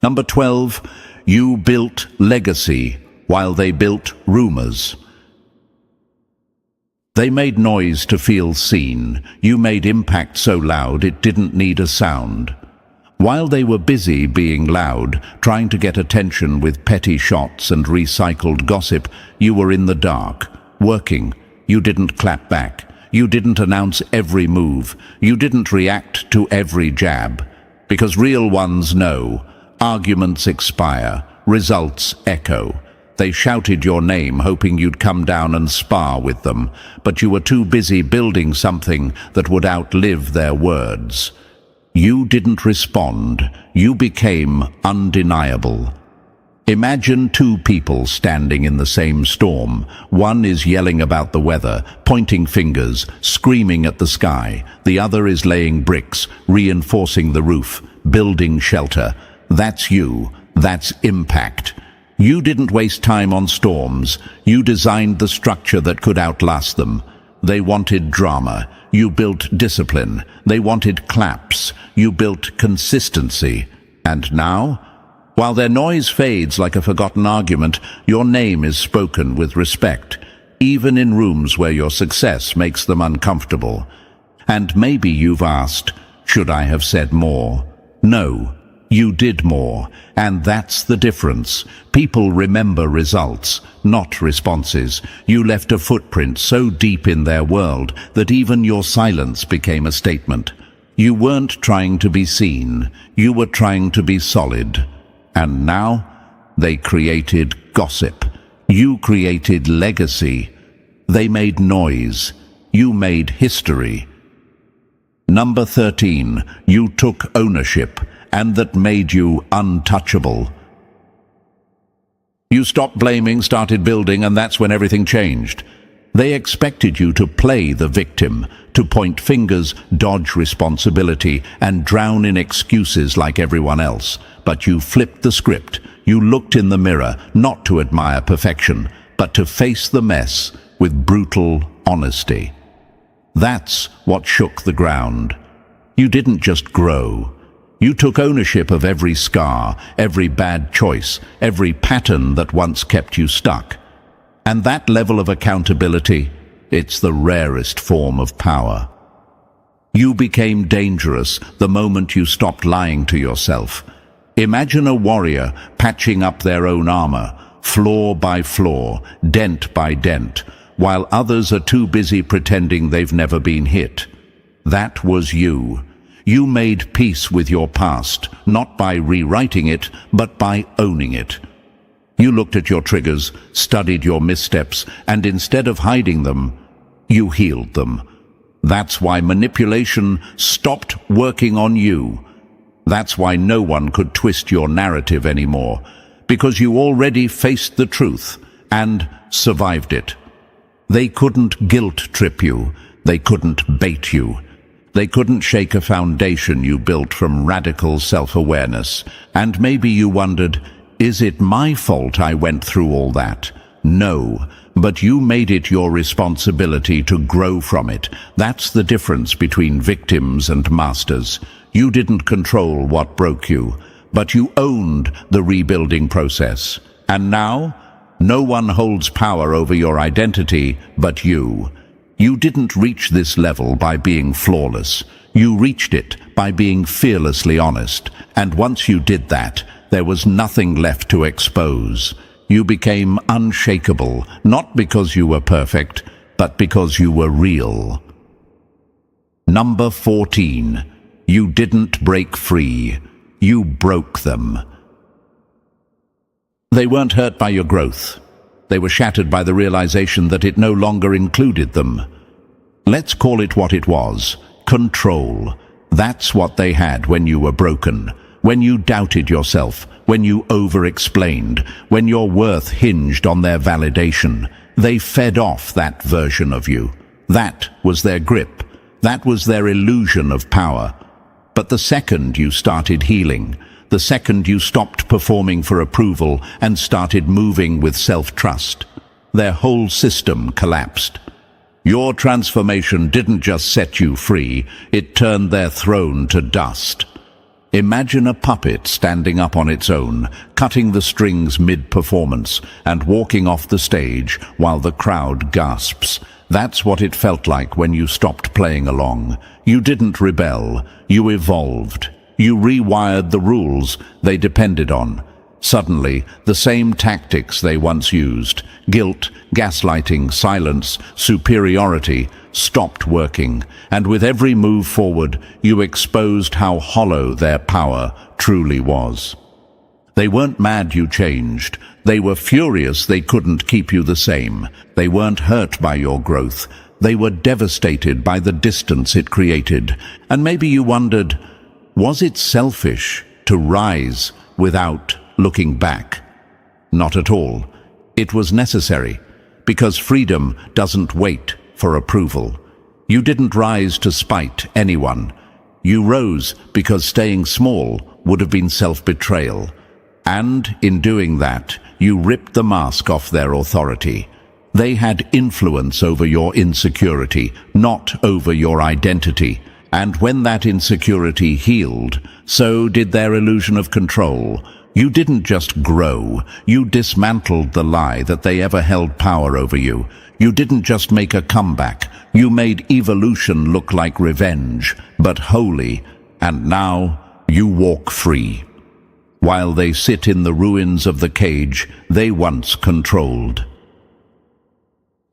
Number 12, you built legacy while they built rumors. They made noise to feel seen. You made impact so loud it didn't need a sound. While they were busy being loud, trying to get attention with petty shots and recycled gossip, you were in the dark, working. You didn't clap back. You didn't announce every move. You didn't react to every jab. Because real ones know, arguments expire, results echo. They shouted your name, hoping you'd come down and spar with them, but you were too busy building something that would outlive their words. You didn't respond. You became undeniable. Imagine two people standing in the same storm. One is yelling about the weather, pointing fingers, screaming at the sky. The other is laying bricks, reinforcing the roof, building shelter. That's you. That's impact. You didn't waste time on storms. You designed the structure that could outlast them. They wanted drama. You built discipline. They wanted claps. You built consistency. And now, while their noise fades like a forgotten argument, your name is spoken with respect, even in rooms where your success makes them uncomfortable. And maybe you've asked, should I have said more? No, you did more. And that's the difference. People remember results, not responses. You left a footprint so deep in their world that even your silence became a statement. You weren't trying to be seen. You were trying to be solid. And now, they created gossip. You created legacy. They made noise. You made history. Number 13, you took ownership, and that made you untouchable. You stopped blaming, started building, and that's when everything changed. They expected you to play the victim, to point fingers, dodge responsibility, and drown in excuses like everyone else. But you flipped the script. You looked in the mirror, not to admire perfection, but to face the mess with brutal honesty. That's what shook the ground. You didn't just grow. You took ownership of every scar, every bad choice, every pattern that once kept you stuck. And that level of accountability, it's the rarest form of power. You became dangerous the moment you stopped lying to yourself. Imagine a warrior patching up their own armor, flaw by flaw, dent by dent, while others are too busy pretending they've never been hit. That was you. You made peace with your past, not by rewriting it, but by owning it. You looked at your triggers, studied your missteps, and instead of hiding them, you healed them. That's why manipulation stopped working on you. That's why no one could twist your narrative anymore, because you already faced the truth and survived it. They couldn't guilt trip you. They couldn't bait you. They couldn't shake a foundation you built from radical self-awareness. And maybe you wondered, is it my fault I went through all that? No, but you made it your responsibility to grow from it. That's the difference between victims and masters. You didn't control what broke you, but you owned the rebuilding process. And now, no one holds power over your identity but you. You didn't reach this level by being flawless. You reached it by being fearlessly honest. And once you did that, there was nothing left to expose. You became unshakable, not because you were perfect, but because you were real. Number 14. You didn't break free. You broke them. They weren't hurt by your growth. They were shattered by the realization that it no longer included them. Let's call it what it was. Control. That's what they had when you were broken. When you doubted yourself, when you over-explained, when your worth hinged on their validation. They fed off that version of you. That was their grip. That was their illusion of power. But the second you started healing, the second you stopped performing for approval and started moving with self-trust. Their whole system collapsed. Your transformation didn't just set you free, it turned their throne to dust. Imagine a puppet standing up on its own, cutting the strings mid-performance and walking off the stage while the crowd gasps. That's what it felt like when you stopped playing along. You didn't rebel, you evolved. You rewired the rules they depended on. Suddenly, the same tactics they once used, guilt, gaslighting, silence, superiority, stopped working, and with every move forward, you exposed how hollow their power truly was. They weren't mad you changed. They were furious they couldn't keep you the same. They weren't hurt by your growth. They were devastated by the distance it created. And maybe you wondered, was it selfish to rise without looking back? Not at all. It was necessary, because freedom doesn't wait for approval. You didn't rise to spite anyone. You rose because staying small would have been self-betrayal. And in doing that, you ripped the mask off their authority. They had influence over your insecurity, not over your identity. And when that insecurity healed, so did their illusion of control. You didn't just grow, you dismantled the lie that they ever held power over you. You didn't just make a comeback, you made evolution look like revenge, but holy, and now you walk free. While they sit in the ruins of the cage they once controlled.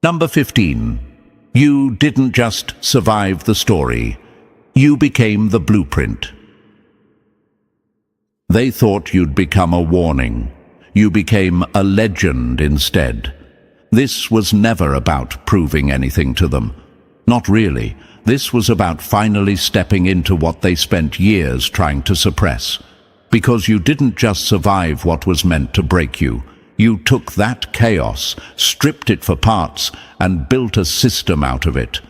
Number 15. You didn't just survive the story, you became the blueprint. They thought you'd become a warning. You became a legend instead. This was never about proving anything to them. Not really. This was about finally stepping into what they spent years trying to suppress. Because you didn't just survive what was meant to break you. You took that chaos, stripped it for parts, and built a system out of it.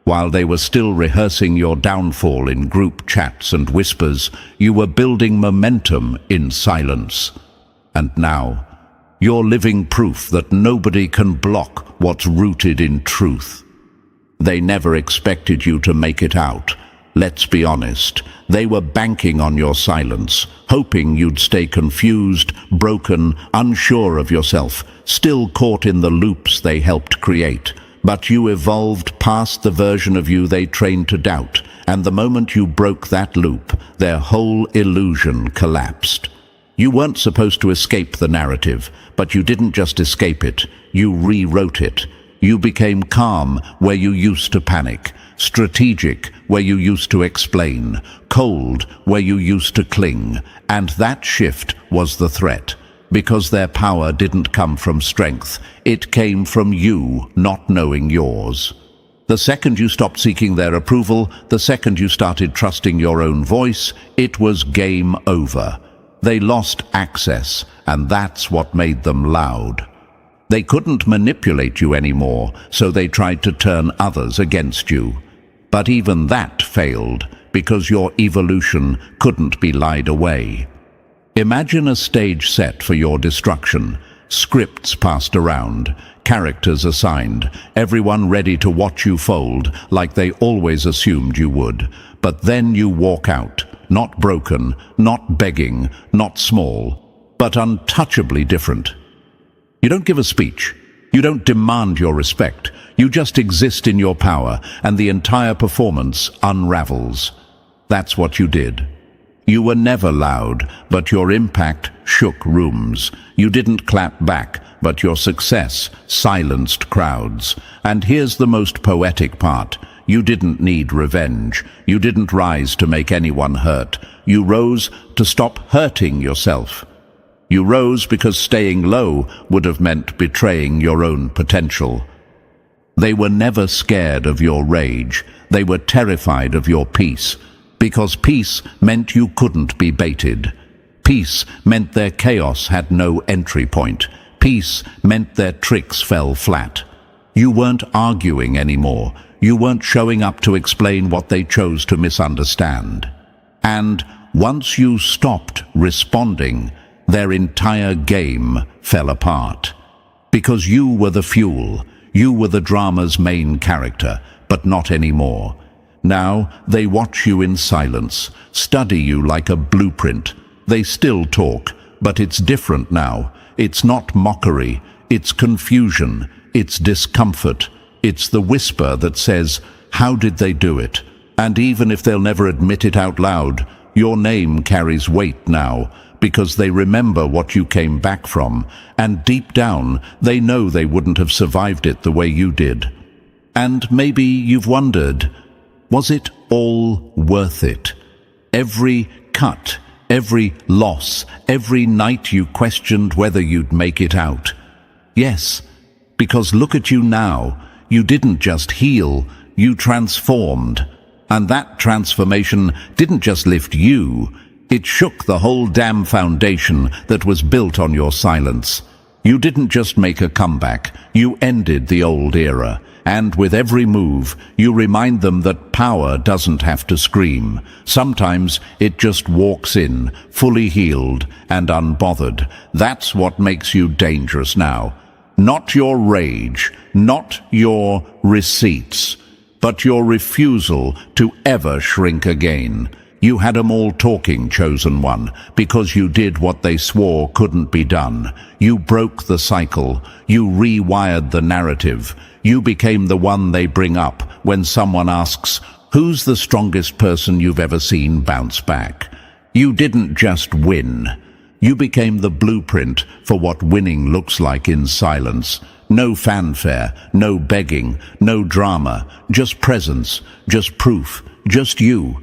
While they were still rehearsing your downfall in group chats and whispers, you were building momentum in silence. And now, you're living proof that nobody can block what's rooted in truth. They never expected you to make it out. Let's be honest, they were banking on your silence, hoping you'd stay confused, broken, unsure of yourself, still caught in the loops they helped create. But you evolved past the version of you they trained to doubt, and the moment you broke that loop, their whole illusion collapsed. You weren't supposed to escape the narrative, but you didn't just escape it, you rewrote it. You became calm where you used to panic, strategic where you used to explain, cold where you used to cling, and that shift was the threat. Because their power didn't come from strength, it came from you not knowing yours. The second you stopped seeking their approval, the second you started trusting your own voice, it was game over. They lost access, and that's what made them loud. They couldn't manipulate you anymore, so they tried to turn others against you. But even that failed, because your evolution couldn't be lied away. Imagine a stage set for your destruction, scripts passed around, characters assigned, everyone ready to watch you fold like they always assumed you would. But then you walk out, not broken, not begging, not small, but untouchably different. You don't give a speech. You don't demand your respect. You just exist in your power, and the entire performance unravels. That's what you did. You were never loud, but your impact shook rooms. You didn't clap back, but your success silenced crowds. And here's the most poetic part. You didn't need revenge. You didn't rise to make anyone hurt. You rose to stop hurting yourself. You rose because staying low would have meant betraying your own potential. They were never scared of your rage. They were terrified of your peace. Because peace meant you couldn't be baited. Peace meant their chaos had no entry point. Peace meant their tricks fell flat. You weren't arguing anymore. You weren't showing up to explain what they chose to misunderstand. And once you stopped responding, their entire game fell apart. Because you were the fuel, you were the drama's main character, but not anymore. Now they watch you in silence, study you like a blueprint. They still talk, but it's different now. It's not mockery, it's confusion, it's discomfort. It's the whisper that says, "How did they do it?" And even if they'll never admit it out loud, your name carries weight now, because they remember what you came back from, and deep down they know they wouldn't have survived it the way you did. And maybe you've wondered, was it all worth it? Every cut, every loss, every night you questioned whether you'd make it out. Yes, because look at you now. You didn't just heal, you transformed. And that transformation didn't just lift you, it shook the whole damn foundation that was built on your silence. You didn't just make a comeback, you ended the old era. And with every move, you remind them that power doesn't have to scream. Sometimes it just walks in, fully healed and unbothered. That's what makes you dangerous now. Not your rage, not your receipts, but your refusal to ever shrink again. You had 'em all talking, chosen one, because you did what they swore couldn't be done. You broke the cycle. You rewired the narrative. You became the one they bring up when someone asks, "Who's the strongest person you've ever seen bounce back?" You didn't just win. You became the blueprint for what winning looks like in silence. No fanfare, no begging, no drama, just presence, just proof, just you.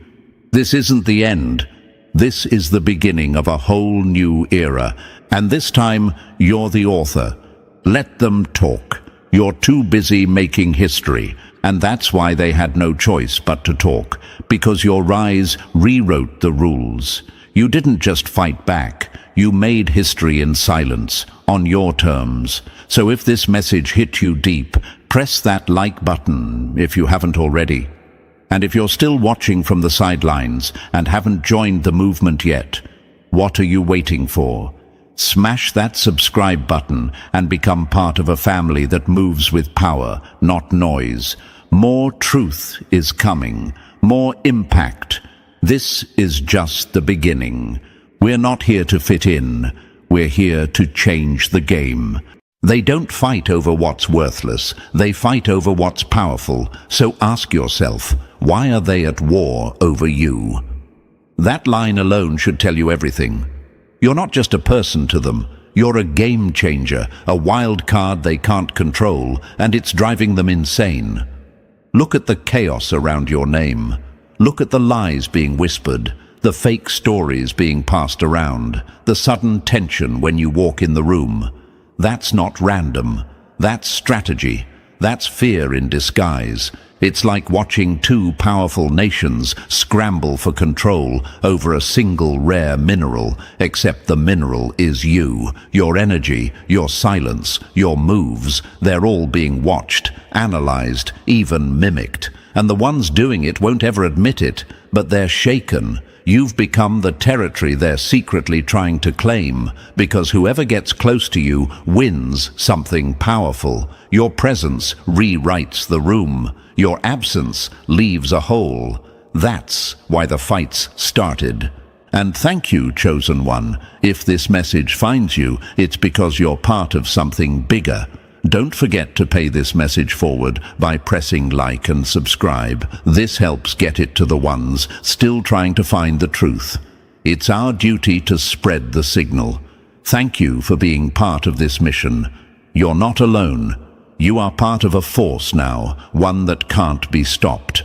This isn't the end. This is the beginning of a whole new era. And this time, you're the author. Let them talk. You're too busy making history. And that's why they had no choice but to talk. Because your rise rewrote the rules. You didn't just fight back. You made history in silence, on your terms. So if this message hit you deep, press that like button if you haven't already. And if you're still watching from the sidelines and haven't joined the movement yet, what are you waiting for? Smash that subscribe button and become part of a family that moves with power, not noise. More truth is coming, more impact. This is just the beginning. We're not here to fit in. We're here to change the game. They don't fight over what's worthless. They fight over what's powerful. So ask yourself, why are they at war over you? That line alone should tell you everything. You're not just a person to them. You're a game changer, a wild card they can't control, and it's driving them insane. Look at the chaos around your name. Look at the lies being whispered, the fake stories being passed around, the sudden tension when you walk in the room. That's not random. That's strategy. That's fear in disguise. It's like watching two powerful nations scramble for control over a single rare mineral, except the mineral is you, your energy, your silence, your moves. They're all being watched, analyzed, even mimicked. And the ones doing it won't ever admit it, but they're shaken. You've become the territory they're secretly trying to claim, because whoever gets close to you wins something powerful. Your presence rewrites the room. Your absence leaves a hole. That's why the fights started. And thank you, chosen one. If this message finds you, it's because you're part of something bigger. Don't forget to pay this message forward by pressing like and subscribe. This helps get it to the ones still trying to find the truth. It's our duty to spread the signal. Thank you for being part of this mission. You're not alone. You are part of a force now, one that can't be stopped.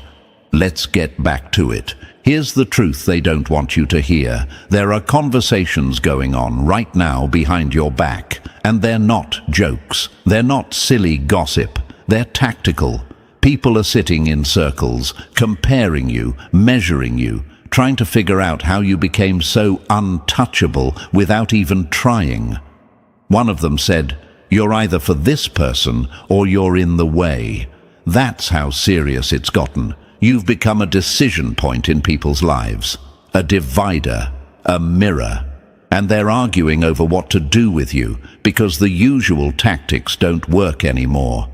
Let's get back to it. Here's the truth they don't want you to hear. There are conversations going on right now behind your back, and they're not jokes. They're not silly gossip. They're tactical. People are sitting in circles, comparing you, measuring you, trying to figure out how you became so untouchable without even trying. One of them said, "You're either for this person or you're in the way." That's how serious it's gotten. You've become a decision point in people's lives. a divider, a mirror. And they're arguing over what to do with you because the usual tactics don't work anymore.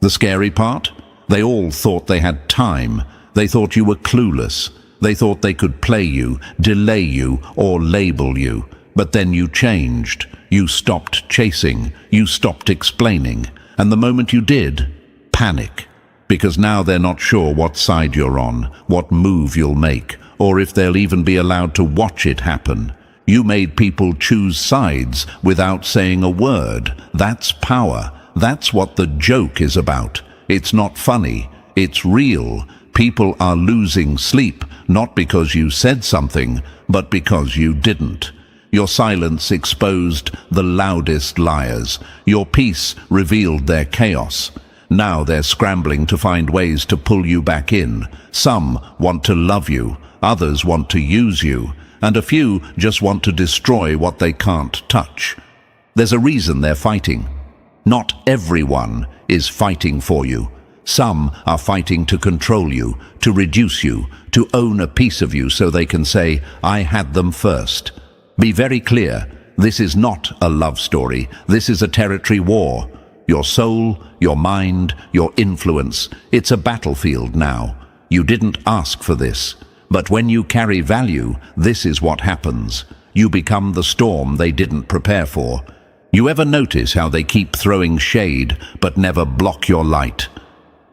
The scary part? They all thought they had time. They thought you were clueless. They thought they could play you, delay you, or label you. But then you changed. You stopped chasing. You stopped explaining. And the moment you did, panic. Because now they're not sure what side you're on, what move you'll make, or if they'll even be allowed to watch it happen. You made people choose sides without saying a word. That's power. That's what the joke is about. It's not funny. It's real. People are losing sleep, not because you said something, but because you didn't. Your silence exposed the loudest liars. Your peace revealed their chaos. Now they're scrambling to find ways to pull you back in. Some want to love you, others want to use you, and a few just want to destroy what they can't touch. There's a reason they're fighting. Not everyone is fighting for you. Some are fighting to control you, to reduce you, to own a piece of you so they can say, "I had them first." Be very clear, this is not a love story. This is a territory war. Your soul, your mind, your influence, it's a battlefield now. You didn't ask for this. But when you carry value, this is what happens. You become the storm they didn't prepare for. You ever notice how they keep throwing shade but never block your light?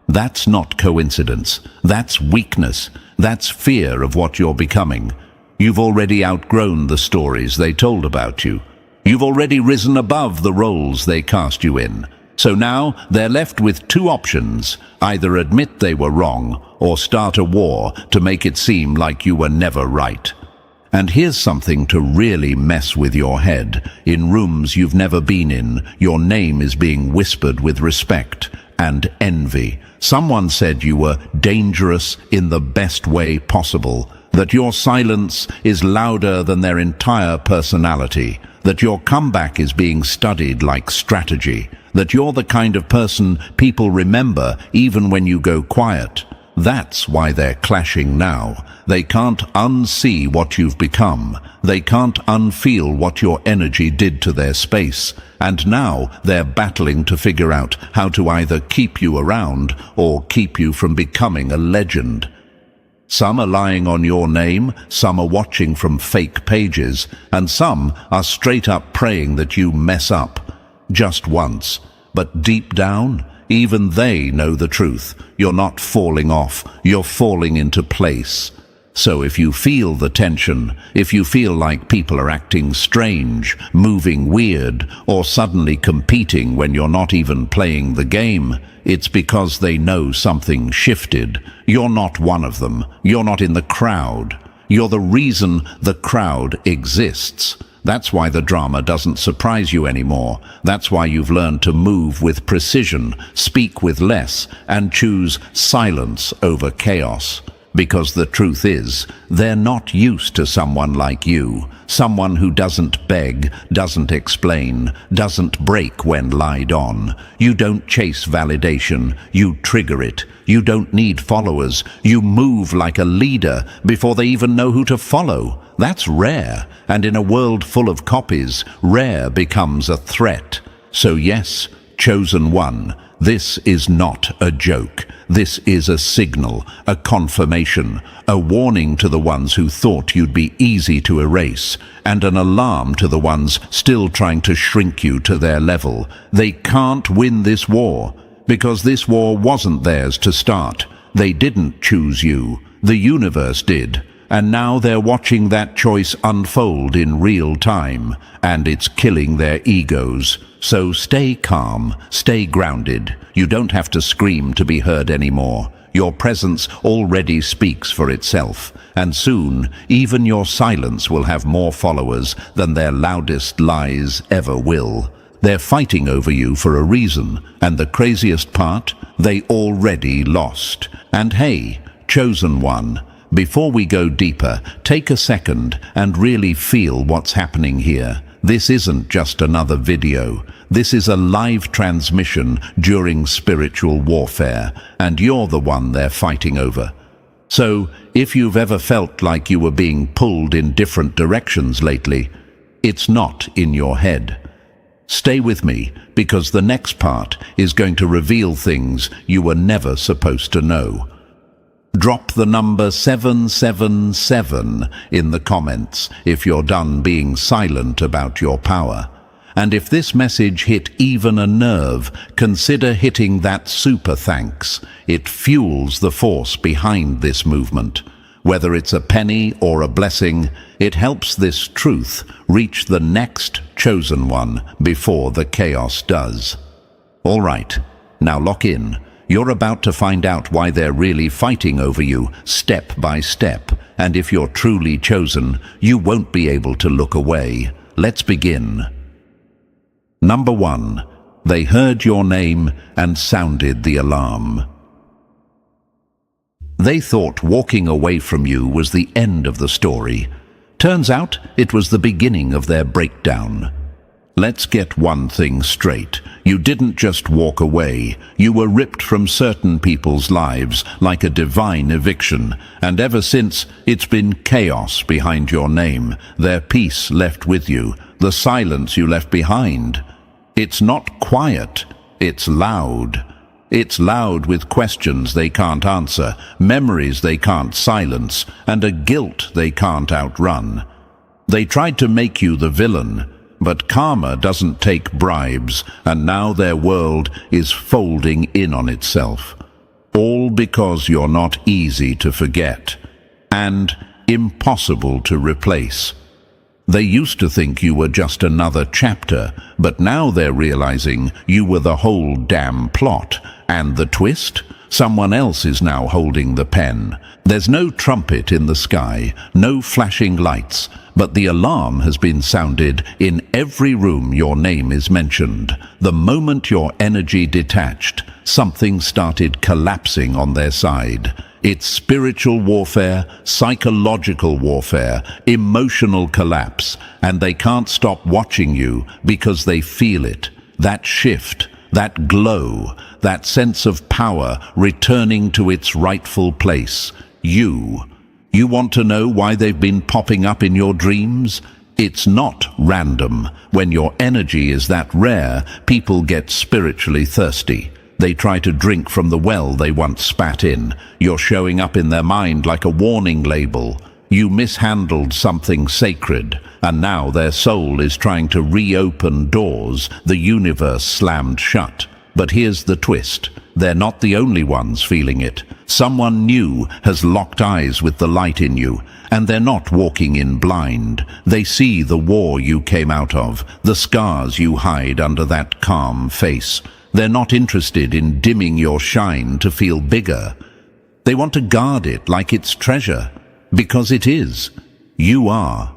That's not coincidence. That's weakness. That's fear of what you're becoming. You've already outgrown the stories they told about you. You've already risen above the roles they cast you in. So now they're left with two options: either admit they were wrong or start a war to make it seem like you were never right. And here's something to really mess with your head. In rooms you've never been in, your name is being whispered with respect and envy. Someone said you were dangerous in the best way possible, that your silence is louder than their entire personality, that your comeback is being studied like strategy, that you're the kind of person people remember even when you go quiet. That's why they're clashing now. They can't unsee what you've become. They can't unfeel what your energy did to their space. And now they're battling to figure out how to either keep you around or keep you from becoming a legend. Some are lying on your name, some are watching from fake pages, and some are straight up praying that you mess up. Just once. But deep down, even they know the truth. You're not falling off, you're falling into place. So if you feel the tension, if you feel like people are acting strange, moving weird, or suddenly competing when you're not even playing the game, it's because they know something shifted. You're not one of them. You're not in the crowd. You're the reason the crowd exists. That's why the drama doesn't surprise you anymore. That's why you've learned to move with precision, speak with less, and choose silence over chaos. Because the truth is, they're not used to someone like you, someone who doesn't beg, doesn't explain, doesn't break when lied on. You don't chase validation, you trigger it. You don't need followers, you move like a leader before they even know who to follow. That's rare, and in a world full of copies, rare becomes a threat. So yes, chosen one, this is not a joke. This is a signal, a confirmation, a warning to the ones who thought you'd be easy to erase, and an alarm to the ones still trying to shrink you to their level. They can't win this war, because this war wasn't theirs to start. They didn't choose you. The universe did. And now they're watching that choice unfold in real time, and it's killing their egos. So stay calm, stay grounded. You don't have to scream to be heard anymore. Your presence already speaks for itself, and soon even your silence will have more followers than their loudest lies ever will. They're fighting over you for a reason, and the craziest part, they already lost. And hey, chosen one, before we go deeper, take a second and really feel what's happening here. This isn't just another video. This is a live transmission during spiritual warfare, and you're the one they're fighting over. So, if you've ever felt like you were being pulled in different directions lately, it's not in your head. Stay with me, because the next part is going to reveal things you were never supposed to know. Drop the number 777 in the comments if you're done being silent about your power. And if this message hit even a nerve, consider hitting that super thanks. It fuels the force behind this movement. Whether it's a penny or a blessing, it helps this truth reach the next chosen one before the chaos does. All right, now lock in. You're about to find out why they're really fighting over you, step by step. And if you're truly chosen, you won't be able to look away. Let's begin. Number 1. They heard your name and sounded the alarm. They thought walking away from you was the end of the story. Turns out it was the beginning of their breakdown. Let's get one thing straight. You didn't just walk away. You were ripped from certain people's lives like a divine eviction. And ever since, it's been chaos behind your name. Their peace left with you. The silence you left behind. It's not quiet, it's loud. It's loud with questions they can't answer, memories they can't silence, and a guilt they can't outrun. They tried to make you the villain, but karma doesn't take bribes, and now their world is folding in on itself. All because you're not easy to forget, and impossible to replace. They used to think you were just another chapter, but now they're realizing you were the whole damn plot. And the twist? Someone else is now holding the pen. There's no trumpet in the sky, no flashing lights, but the alarm has been sounded in every room your name is mentioned. The moment your energy detached, something started collapsing on their side. It's spiritual warfare, psychological warfare, emotional collapse, and they can't stop watching you because they feel it. That shift, that glow, that sense of power returning to its rightful place. You want to know why they've been popping up in your dreams? It's not random. When your energy is that rare, people get spiritually thirsty. They try to drink from the well they once spat in. You're showing up in their mind like a warning label. You mishandled something sacred, and now their soul is trying to reopen doors the universe slammed shut. But here's the twist. They're not the only ones feeling it. Someone new has locked eyes with the light in you, and they're not walking in blind. They see the war you came out of, the scars you hide under that calm face. They're not interested in dimming your shine to feel bigger. They want to guard it like it's treasure, because it is. You are.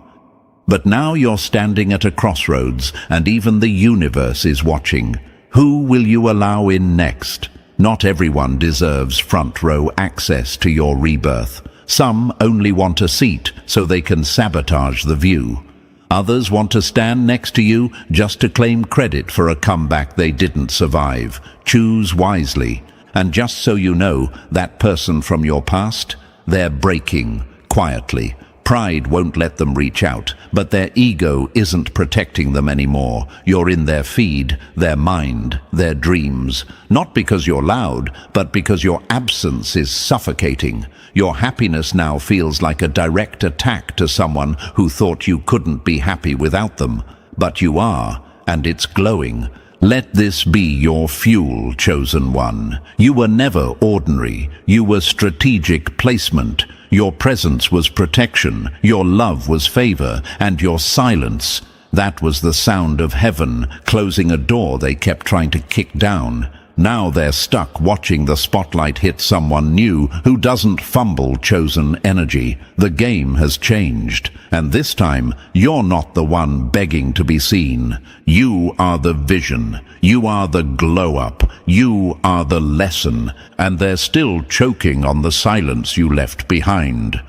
But now you're standing at a crossroads, and even the universe is watching. Who will you allow in next? Not everyone deserves front row access to your rebirth. Some only want a seat so they can sabotage the view. Others want to stand next to you just to claim credit for a comeback they didn't survive. Choose wisely. And just so you know, that person from your past, they're breaking quietly. Pride won't let them reach out, but their ego isn't protecting them anymore. You're in their feed, their mind, their dreams. Not because you're loud, but because your absence is suffocating. Your happiness now feels like a direct attack to someone who thought you couldn't be happy without them. But you are, and it's glowing. Let this be your fuel, chosen one. You were never ordinary. You were strategic placement. Your presence was protection, your love was favor, and your silence, that was the sound of heaven closing a door they kept trying to kick down. Now they're stuck watching the spotlight hit someone new who doesn't fumble chosen energy. The game has changed, and this time you're not the one begging to be seen. You are the vision. You are the glow-up. You are the lesson, and they're still choking on the silence you left behind.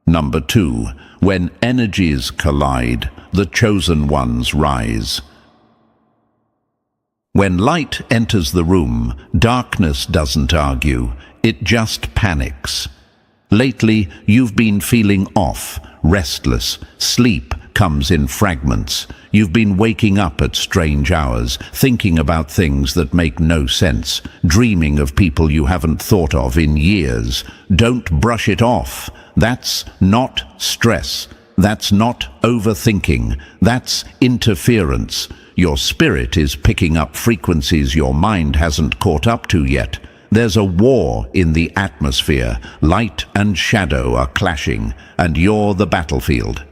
Number 2. When energies collide, the chosen ones rise. When light enters the room, darkness doesn't argue. it just panics. Lately, you've been feeling off, restless, sleep comes in fragments. You've been waking up at strange hours, thinking about things that make no sense, dreaming of people you haven't thought of in years. Don't brush it off. That's not stress. That's not overthinking. That's interference. Your spirit is picking up frequencies your mind hasn't caught up to yet. There's a war in the atmosphere. Light and shadow are clashing, and you're the battlefield.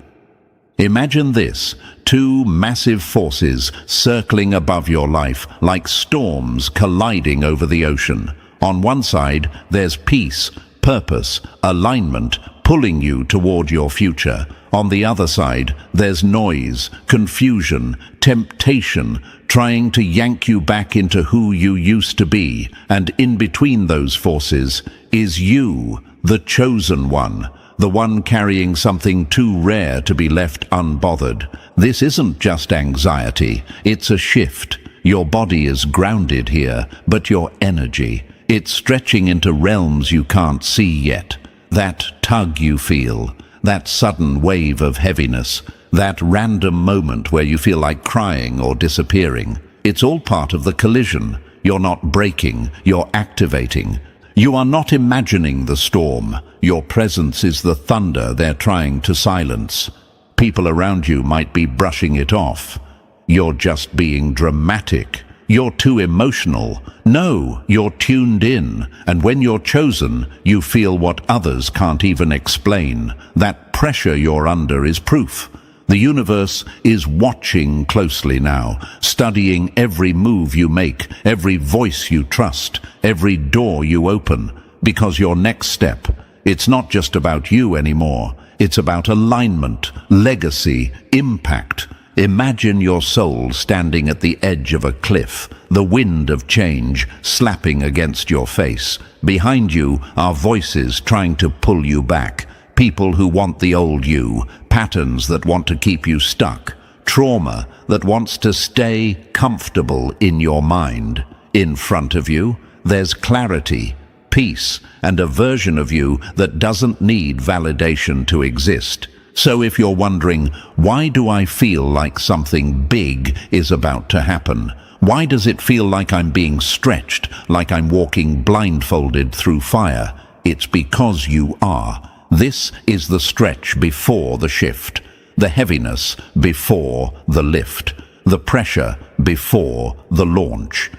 Imagine this, two massive forces circling above your life, like storms colliding over the ocean. On one side, there's peace, purpose, alignment, pulling you toward your future. On the other side, there's noise, confusion, temptation, trying to yank you back into who you used to be. And in between those forces is you, the chosen one, the one carrying something too rare to be left unbothered. This isn't just anxiety, it's a shift. Your body is grounded here, but your energy, it's stretching into realms you can't see yet. That tug you feel, that sudden wave of heaviness, that random moment where you feel like crying or disappearing. It's all part of the collision. You're not breaking, you're activating. You are not imagining the storm. Your presence is the thunder they're trying to silence. People around you might be brushing it off. You're just being dramatic. You're too emotional. No, you're tuned in. And when you're chosen, you feel what others can't even explain. That pressure you're under is proof. The universe is watching closely now, studying every move you make, every voice you trust, every door you open. Because your next step, it's not just about you anymore. It's about alignment, legacy, impact. Imagine your soul standing at the edge of a cliff, the wind of change slapping against your face. Behind you are voices trying to pull you back. People who want the old you, patterns that want to keep you stuck, trauma that wants to stay comfortable in your mind. In front of you, there's clarity, peace, and a version of you that doesn't need validation to exist. So if you're wondering, why do I feel like something big is about to happen? Why does it feel like I'm being stretched, like I'm walking blindfolded through fire? It's because you are. This is the stretch before the shift, the heaviness before the lift, the pressure before the launch.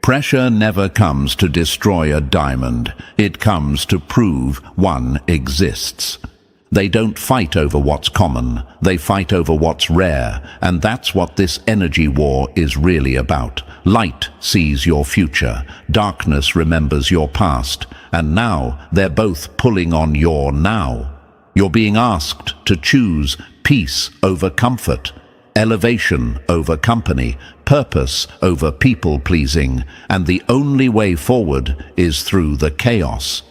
Pressure never comes to destroy a diamond. It comes to prove one exists. They don't fight over what's common, they fight over what's rare, and that's what this energy war is really about. Light sees your future, darkness remembers your past, and now they're both pulling on your now. You're being asked to choose peace over comfort, elevation over company, purpose over people-pleasing, and the only way forward is through the chaos.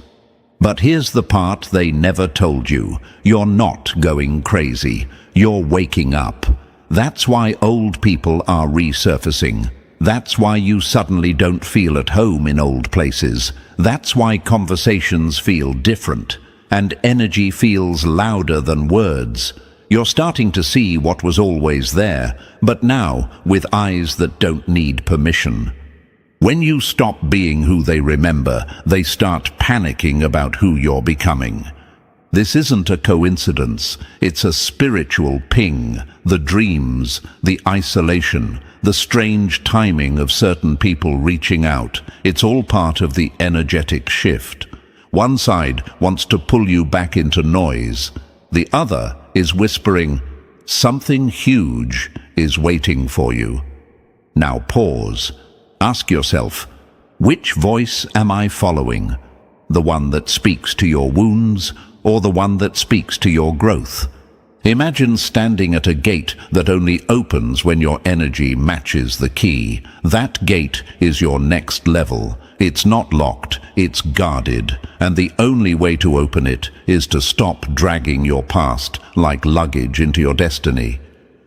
But here's the part they never told you. You're not going crazy. You're waking up. That's why old people are resurfacing. That's why you suddenly don't feel at home in old places. That's why conversations feel different, and energy feels louder than words. You're starting to see what was always there, but now with eyes that don't need permission. When you stop being who they remember, they start panicking about who you're becoming. This isn't a coincidence, it's a spiritual ping. The dreams, the isolation, the strange timing of certain people reaching out, it's all part of the energetic shift. One side wants to pull you back into noise. The other is whispering, something huge is waiting for you. Now pause. Ask yourself, which voice am I following? The one that speaks to your wounds, or the one that speaks to your growth? Imagine standing at a gate that only opens when your energy matches the key. That gate is your next level. It's not locked, it's guarded, and the only way to open it is to stop dragging your past like luggage into your destiny.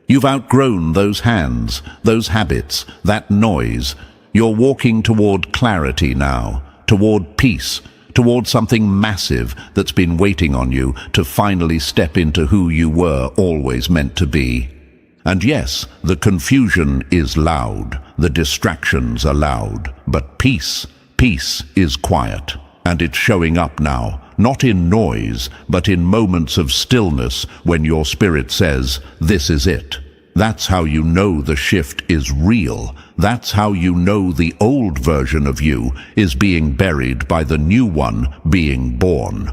You've outgrown those hands, those habits, that noise. You're walking toward clarity now, toward peace, towards something massive that's been waiting on you to finally step into who you were always meant to be. And yes, the confusion is loud, the distractions are loud, but peace is quiet. And it's showing up now, not in noise, but in moments of stillness when your spirit says, "This is it." That's how you know the shift is real. That's how you know the old version of you is being buried by the new one being born.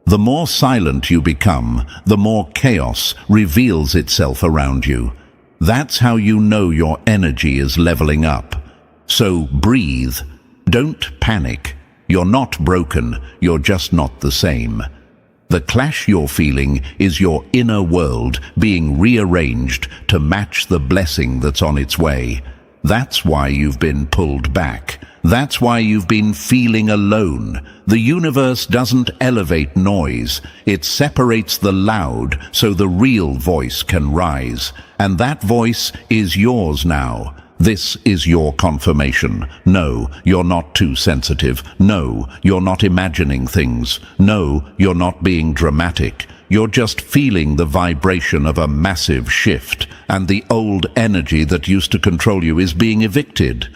The more silent you become, the more chaos reveals itself around you. That's how you know your energy is leveling up. So breathe. Don't panic. You're not broken, you're just not the same. The clash you're feeling is your inner world being rearranged to match the blessing that's on its way. That's why you've been pulled back. That's why you've been feeling alone. The universe doesn't elevate noise. It separates the loud so the real voice can rise. And that voice is yours now. This is your confirmation. No, you're not too sensitive. No, you're not imagining things. No, you're not being dramatic. You're just feeling the vibration of a massive shift, and the old energy that used to control you is being evicted.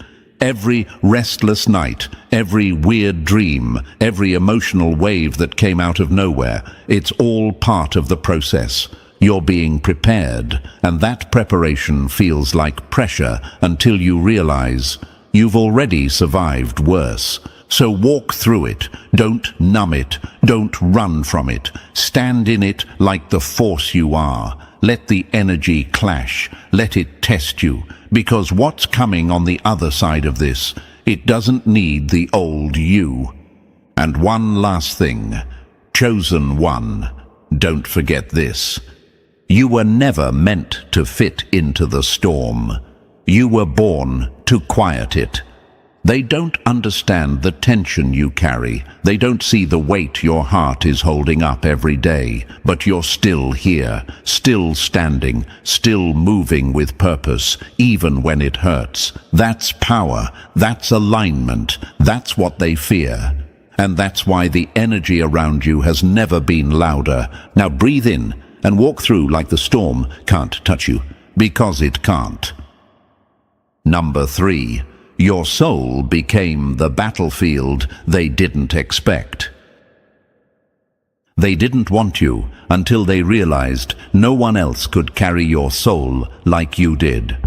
Every restless night, every weird dream, every emotional wave that came out of nowhere, it's all part of the process. You're being prepared, and that preparation feels like pressure until you realize you've already survived worse. So walk through it. Don't numb it. Don't run from it. Stand in it like the force you are. Let the energy clash. Let it test you. Because what's coming on the other side of this, it doesn't need the old you. And one last thing. Chosen one. Don't forget this. You were never meant to fit into the storm. You were born to quiet it. They don't understand the tension you carry. They don't see the weight your heart is holding up every day. But you're still here, still standing, still moving with purpose, even when it hurts. That's power. That's alignment. That's what they fear. And that's why the energy around you has never been louder. Now breathe in and walk through like the storm can't touch you, because it can't. Number 3. Your soul became the battlefield they didn't expect. They didn't want you until they realized no one else could carry your soul like you did.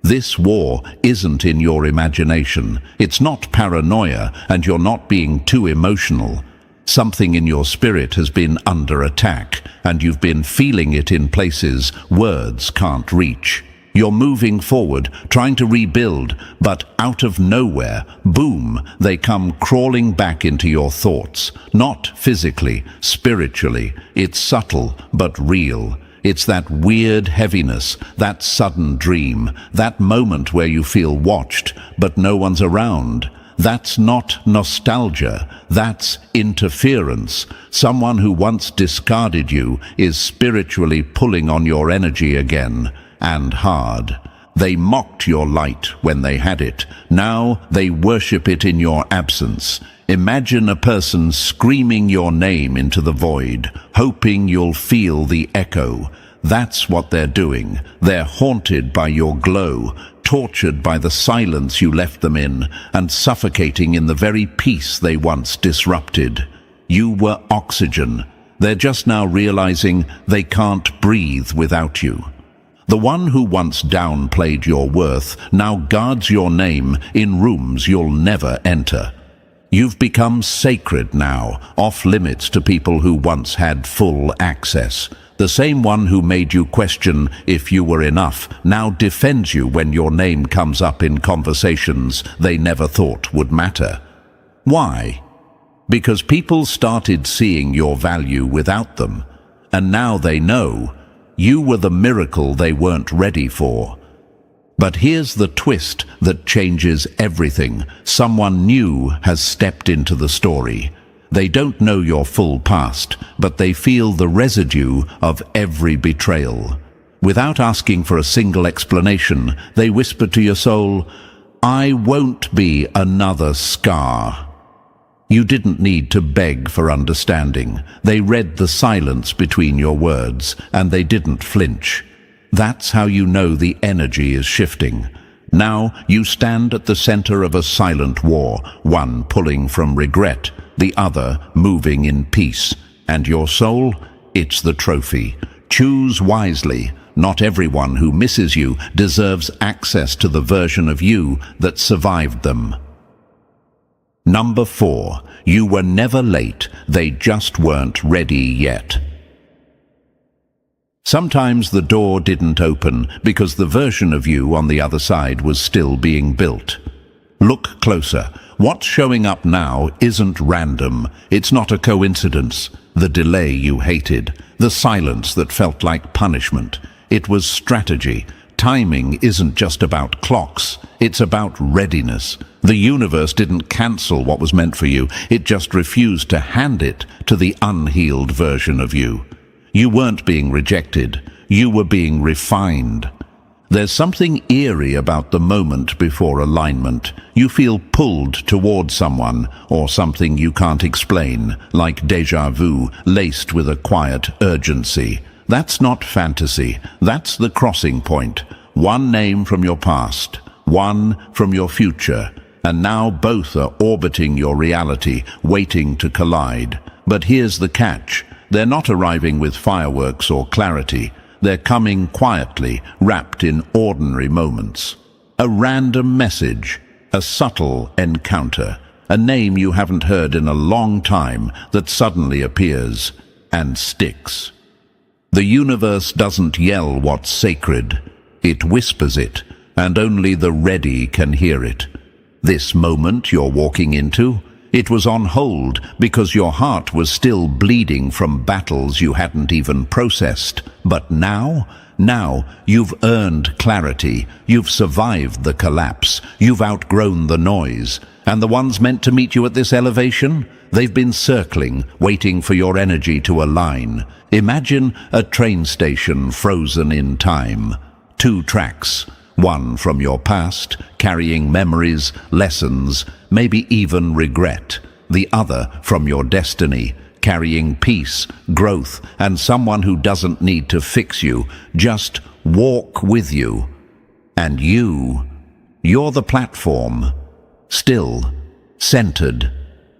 This war isn't in your imagination. It's not paranoia, and you're not being too emotional. Something in your spirit has been under attack, and you've been feeling it in places words can't reach. You're moving forward, trying to rebuild, but out of nowhere, boom, they come crawling back into your thoughts. Not physically, spiritually. It's subtle, but real. It's that weird heaviness, that sudden dream, that moment where you feel watched, but no one's around. That's not nostalgia, that's interference. Someone who once discarded you is spiritually pulling on your energy again, and hard. They mocked your light when they had it. Now they worship it in your absence. Imagine a person screaming your name into the void, hoping you'll feel the echo. That's what they're doing. They're haunted by your glow, tortured by the silence you left them in, and suffocating in the very peace they once disrupted. You were oxygen. They're just now realizing they can't breathe without you. The one who once downplayed your worth now guards your name in rooms you'll never enter. You've become sacred now, off limits to people who once had full access. The same one who made you question if you were enough now defends you when your name comes up in conversations they never thought would matter. Why? Because people started seeing your value without them, and now they know you were the miracle they weren't ready for. But here's the twist that changes everything. Someone new has stepped into the story. They don't know your full past, but they feel the residue of every betrayal. Without asking for a single explanation, they whisper to your soul, "I won't be another scar." You didn't need to beg for understanding. They read the silence between your words, and they didn't flinch. That's how you know the energy is shifting. Now you stand at the center of a silent war, one pulling from regret, the other moving in peace. And your soul? It's the trophy. Choose wisely. Not everyone who misses you deserves access to the version of you that survived them. Number 4. You were never late, they just weren't ready yet. Sometimes the door didn't open because the version of you on the other side was still being built. Look closer. What's showing up now isn't random. It's not a coincidence. The delay you hated, the silence that felt like punishment. It was strategy. Timing isn't just about clocks, it's about readiness. The universe didn't cancel what was meant for you, it just refused to hand it to the unhealed version of you. You weren't being rejected, you were being refined. There's something eerie about the moment before alignment. You feel pulled towards someone or something you can't explain, like déjà vu laced with a quiet urgency. That's not fantasy, that's the crossing point. One name from your past, one from your future, and now both are orbiting your reality, waiting to collide. But here's the catch. They're not arriving with fireworks or clarity. They're coming quietly, wrapped in ordinary moments. A random message, a subtle encounter, a name you haven't heard in a long time that suddenly appears and sticks. The universe doesn't yell what's sacred, it whispers it, and only the ready can hear it. This moment you're walking into, it was on hold because your heart was still bleeding from battles you hadn't even processed. But now you've earned clarity, you've survived the collapse, you've outgrown the noise. And the ones meant to meet you at this elevation? They've been circling, waiting for your energy to align. Imagine a train station frozen in time. 2 tracks, one from your past, carrying memories, lessons, maybe even regret. The other from your destiny, carrying peace, growth, and someone who doesn't need to fix you, just walk with you. And you're the platform, still, centered,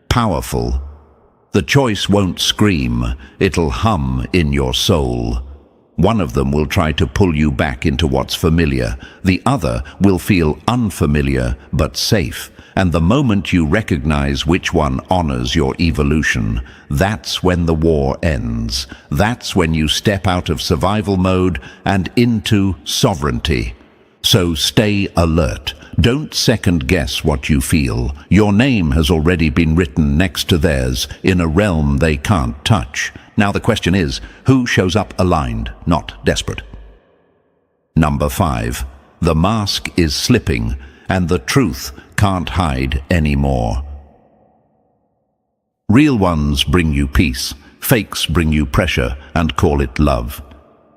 powerful. The choice won't scream, it'll hum in your soul. One of them will try to pull you back into what's familiar. The other will feel unfamiliar but safe. And the moment you recognize which one honors your evolution, that's when the war ends. That's when you step out of survival mode and into sovereignty. So stay alert. Don't second-guess what you feel. Your name has already been written next to theirs in a realm they can't touch. Now the question is, who shows up aligned, not desperate? Number 5. The mask is slipping, and the truth can't hide anymore. Real ones bring you peace, fakes bring you pressure and call it love.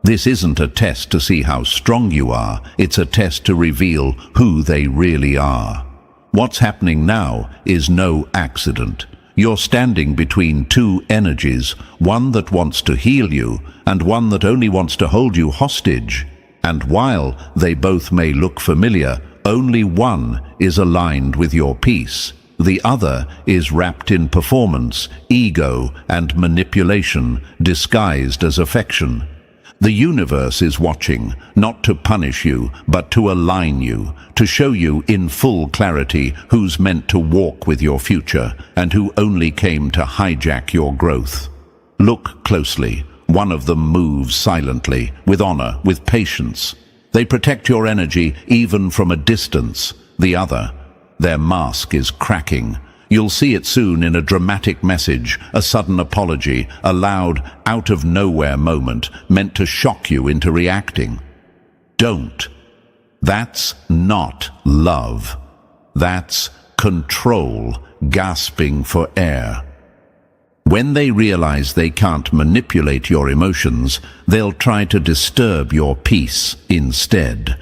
This isn't a test to see how strong you are, it's a test to reveal who they really are. What's happening now is no accident. You're standing between 2 energies, one that wants to heal you and one that only wants to hold you hostage. And while they both may look familiar, only one is aligned with your peace. The other is wrapped in performance, ego, and manipulation, disguised as affection. The universe is watching, not to punish you, but to align you, to show you in full clarity who's meant to walk with your future and who only came to hijack your growth. Look closely. One of them moves silently, with honor, with patience. They protect your energy even from a distance. The other, their mask is cracking. You'll see it soon in a dramatic message, a sudden apology, a loud, out-of-nowhere moment meant to shock you into reacting. Don't. That's not love. That's control, gasping for air. When they realize they can't manipulate your emotions, they'll try to disturb your peace instead.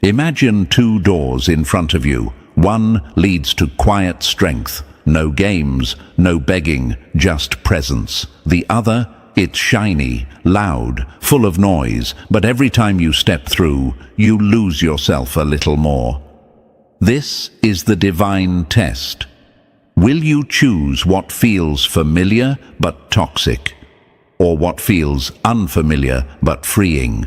Imagine 2 doors in front of you. One leads to quiet strength, no games, no begging, just presence. The other, it's shiny, loud, full of noise, but every time you step through, you lose yourself a little more. This is the divine test. Will you choose what feels familiar but toxic, or what feels unfamiliar but freeing?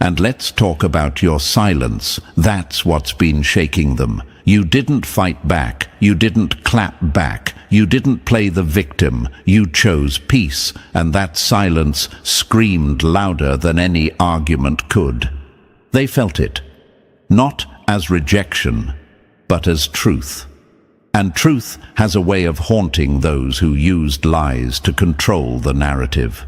And let's talk about your silence. That's what's been shaking them. You didn't fight back, you didn't clap back, you didn't play the victim, you chose peace, and that silence screamed louder than any argument could. They felt it, not as rejection, but as truth. And truth has a way of haunting those who used lies to control the narrative.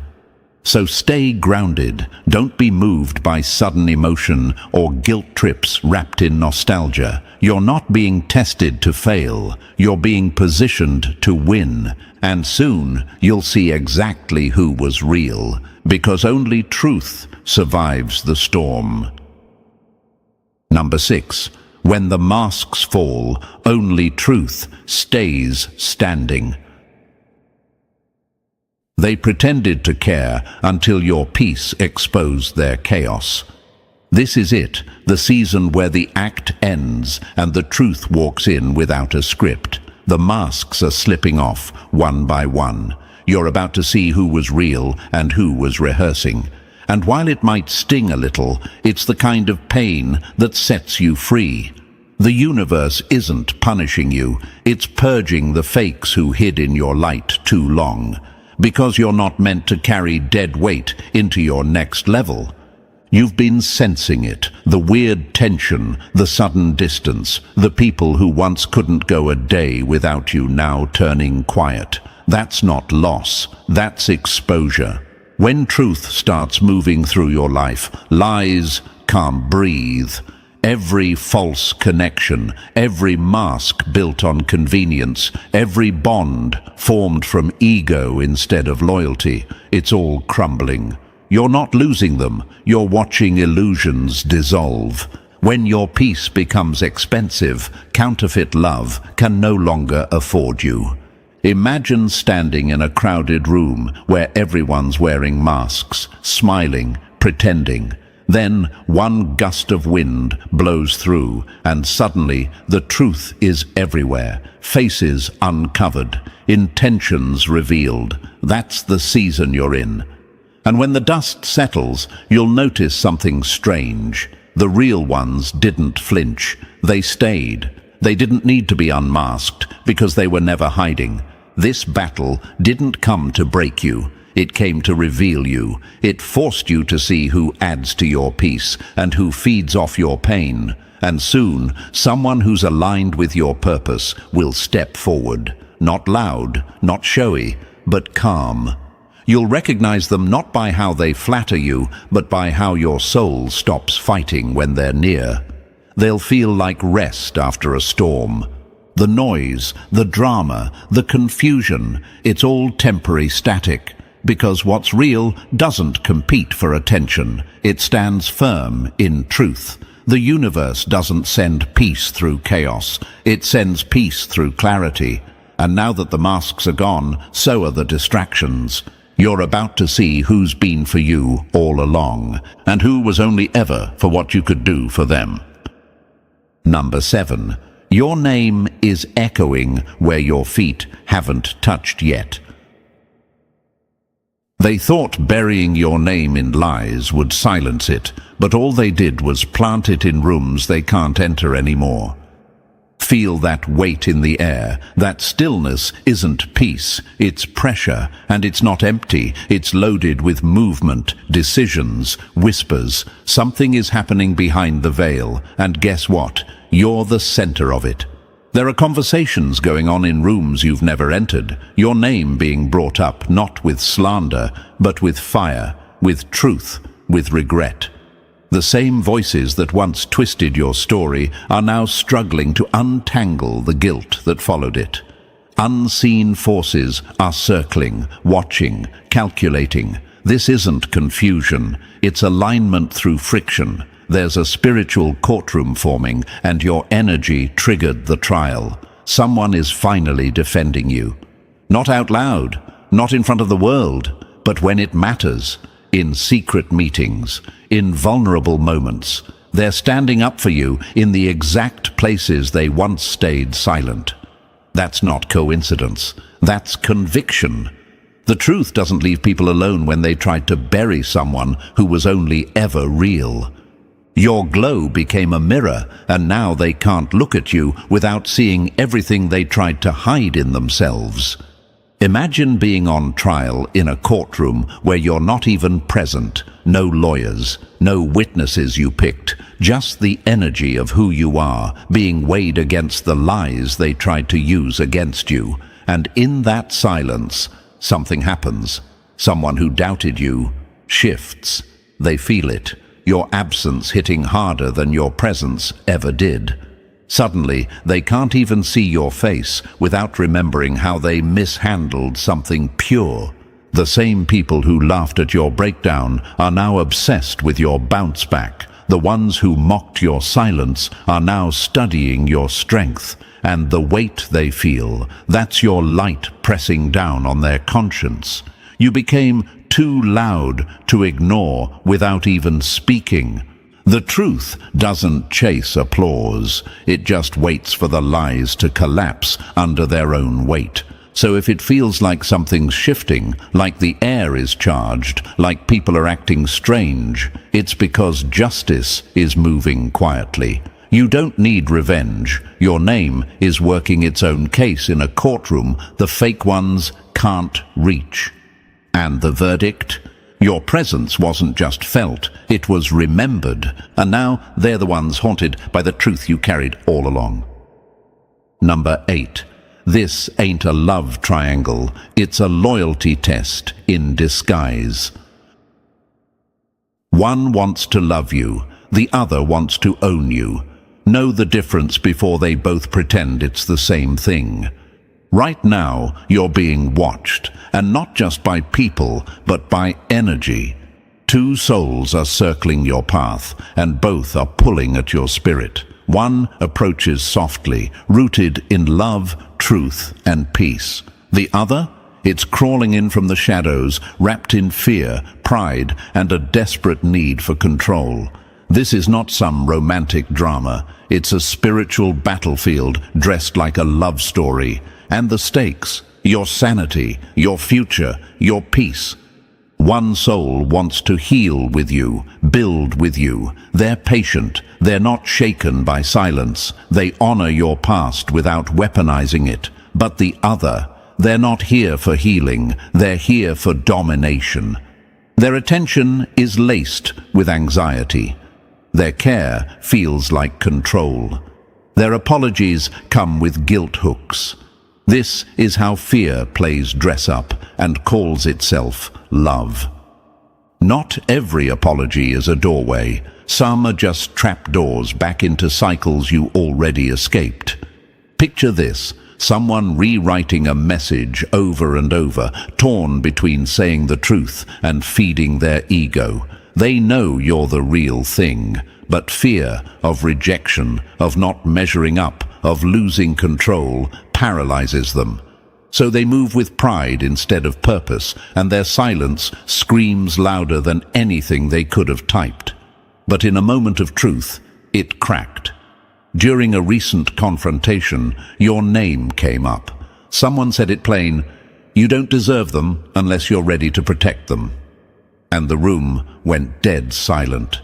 So stay grounded, don't be moved by sudden emotion or guilt trips wrapped in nostalgia. You're not being tested to fail, you're being positioned to win. And soon you'll see exactly who was real, because only truth survives the storm. Number 6. When the masks fall, only truth stays standing. They pretended to care until your peace exposed their chaos. This is it, the season where the act ends and the truth walks in without a script. The masks are slipping off, one by one. You're about to see who was real and who was rehearsing. And while it might sting a little, it's the kind of pain that sets you free. The universe isn't punishing you, it's purging the fakes who hid in your light too long. Because you're not meant to carry dead weight into your next level. You've been sensing it, the weird tension, the sudden distance, the people who once couldn't go a day without you now turning quiet. That's not loss, that's exposure. When truth starts moving through your life, lies can't breathe. Every false connection, every mask built on convenience, every bond formed from ego instead of loyalty, it's all crumbling. You're not losing them, you're watching illusions dissolve. When your peace becomes expensive, counterfeit love can no longer afford you. Imagine standing in a crowded room where everyone's wearing masks, smiling, pretending. Then one gust of wind blows through, and suddenly the truth is everywhere, faces uncovered, intentions revealed. That's the season you're in. And when the dust settles, you'll notice something strange. The real ones didn't flinch. They stayed. They didn't need to be unmasked because they were never hiding. This battle didn't come to break you. It came to reveal you. It forced you to see who adds to your peace and who feeds off your pain. And soon, someone who's aligned with your purpose will step forward. Not loud, not showy, but calm. You'll recognize them not by how they flatter you, but by how your soul stops fighting when they're near. They'll feel like rest after a storm. The noise, the drama, the confusion, it's all temporary static. Because what's real doesn't compete for attention. It stands firm in truth. The universe doesn't send peace through chaos. It sends peace through clarity. And now that the masks are gone, so are the distractions. You're about to see who's been for you all along, and who was only ever for what you could do for them. Number 7. Your name is echoing where your feet haven't touched yet. They thought burying your name in lies would silence it, but all they did was plant it in rooms they can't enter anymore. Feel that weight in the air. That stillness isn't peace, it's pressure, and it's not empty, it's loaded with movement, decisions, whispers. Something is happening behind the veil, and guess what? You're the center of it. There are conversations going on in rooms you've never entered, your name being brought up not with slander, but with fire, with truth, with regret. The same voices that once twisted your story are now struggling to untangle the guilt that followed it. Unseen forces are circling, watching, calculating. This isn't confusion, it's alignment through friction. There's a spiritual courtroom forming, and your energy triggered the trial. Someone is finally defending you. Not out loud, not in front of the world, but when it matters, in secret meetings, in vulnerable moments. They're standing up for you in the exact places they once stayed silent. That's not coincidence. That's conviction. The truth doesn't leave people alone when they tried to bury someone who was only ever real. Your glow became a mirror, and now they can't look at you without seeing everything they tried to hide in themselves. Imagine being on trial in a courtroom where you're not even present, no lawyers, no witnesses you picked, just the energy of who you are being weighed against the lies they tried to use against you. And in that silence, something happens. Someone who doubted you shifts. They feel it, your absence hitting harder than your presence ever did. Suddenly, they can't even see your face without remembering how they mishandled something pure. The same people who laughed at your breakdown are now obsessed with your bounce back. The ones who mocked your silence are now studying your strength. And the weight they feel, that's your light pressing down on their conscience. You became too loud to ignore without even speaking. The truth doesn't chase applause. It just waits for the lies to collapse under their own weight. So if it feels like something's shifting, like the air is charged, like people are acting strange, it's because justice is moving quietly. You don't need revenge. Your name is working its own case in a courtroom the fake ones can't reach. And the verdict? Your presence wasn't just felt, it was remembered, and now they're the ones haunted by the truth you carried all along. Number 8. This ain't a love triangle, it's a loyalty test in disguise. One wants to love you, the other wants to own you. Know the difference before they both pretend it's the same thing. Right now, you're being watched, and not just by people, but by energy. Two souls are circling your path, and both are pulling at your spirit. One approaches softly, rooted in love, truth, and peace. The other? It's crawling in from the shadows, wrapped in fear, pride, and a desperate need for control. This is not some romantic drama. It's a spiritual battlefield dressed like a love story. And the stakes, your sanity, your future, your peace. One soul wants to heal with you, build with you. They're patient. They're not shaken by silence. They honor your past without weaponizing it. But the other, they're not here for healing. They're here for domination. Their attention is laced with anxiety. Their care feels like control. Their apologies come with guilt hooks. This is how fear plays dress-up and calls itself love. Not every apology is a doorway. Some are just trapdoors back into cycles you already escaped. Picture this, someone rewriting a message over and over, torn between saying the truth and feeding their ego. They know you're the real thing, but fear of rejection, of not measuring up, of losing control, paralyzes them. So they move with pride instead of purpose, and their silence screams louder than anything they could have typed. But in a moment of truth, it cracked. During a recent confrontation, your name came up. Someone said it plain, "You don't deserve them unless you're ready to protect them." And the room went dead silent.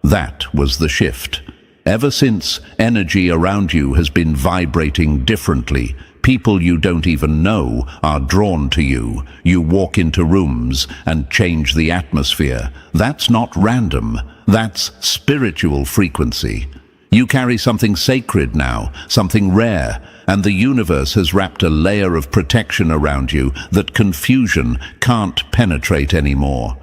That was the shift. Ever since, energy around you has been vibrating differently. People you don't even know are drawn to you. You walk into rooms and change the atmosphere. That's not random. That's spiritual frequency. You carry something sacred now, something rare, and the universe has wrapped a layer of protection around you that confusion can't penetrate anymore.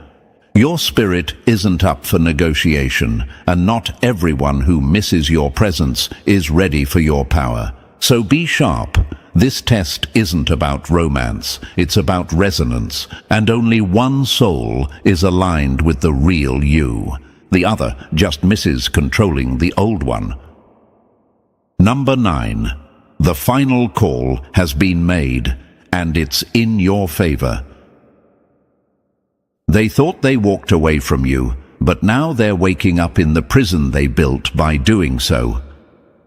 Your spirit isn't up for negotiation, and not everyone who misses your presence is ready for your power. So be sharp. This test isn't about romance, it's about resonance, and only one soul is aligned with the real you. The other just misses controlling the old one. Number 9. The final call has been made, and it's in your favor. They thought they walked away from you, but now they're waking up in the prison they built by doing so.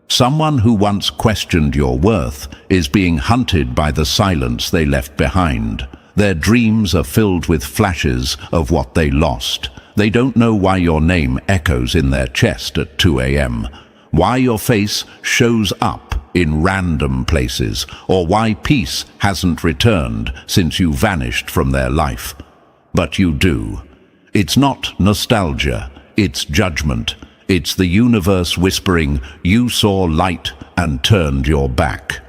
Someone who once questioned your worth is being hunted by the silence they left behind. Their dreams are filled with flashes of what they lost. They don't know why your name echoes in their chest at 2 a.m., why your face shows up in random places, or why peace hasn't returned since you vanished from their life. But you do. It's not nostalgia, it's judgment. It's the universe whispering, you saw light and turned your back.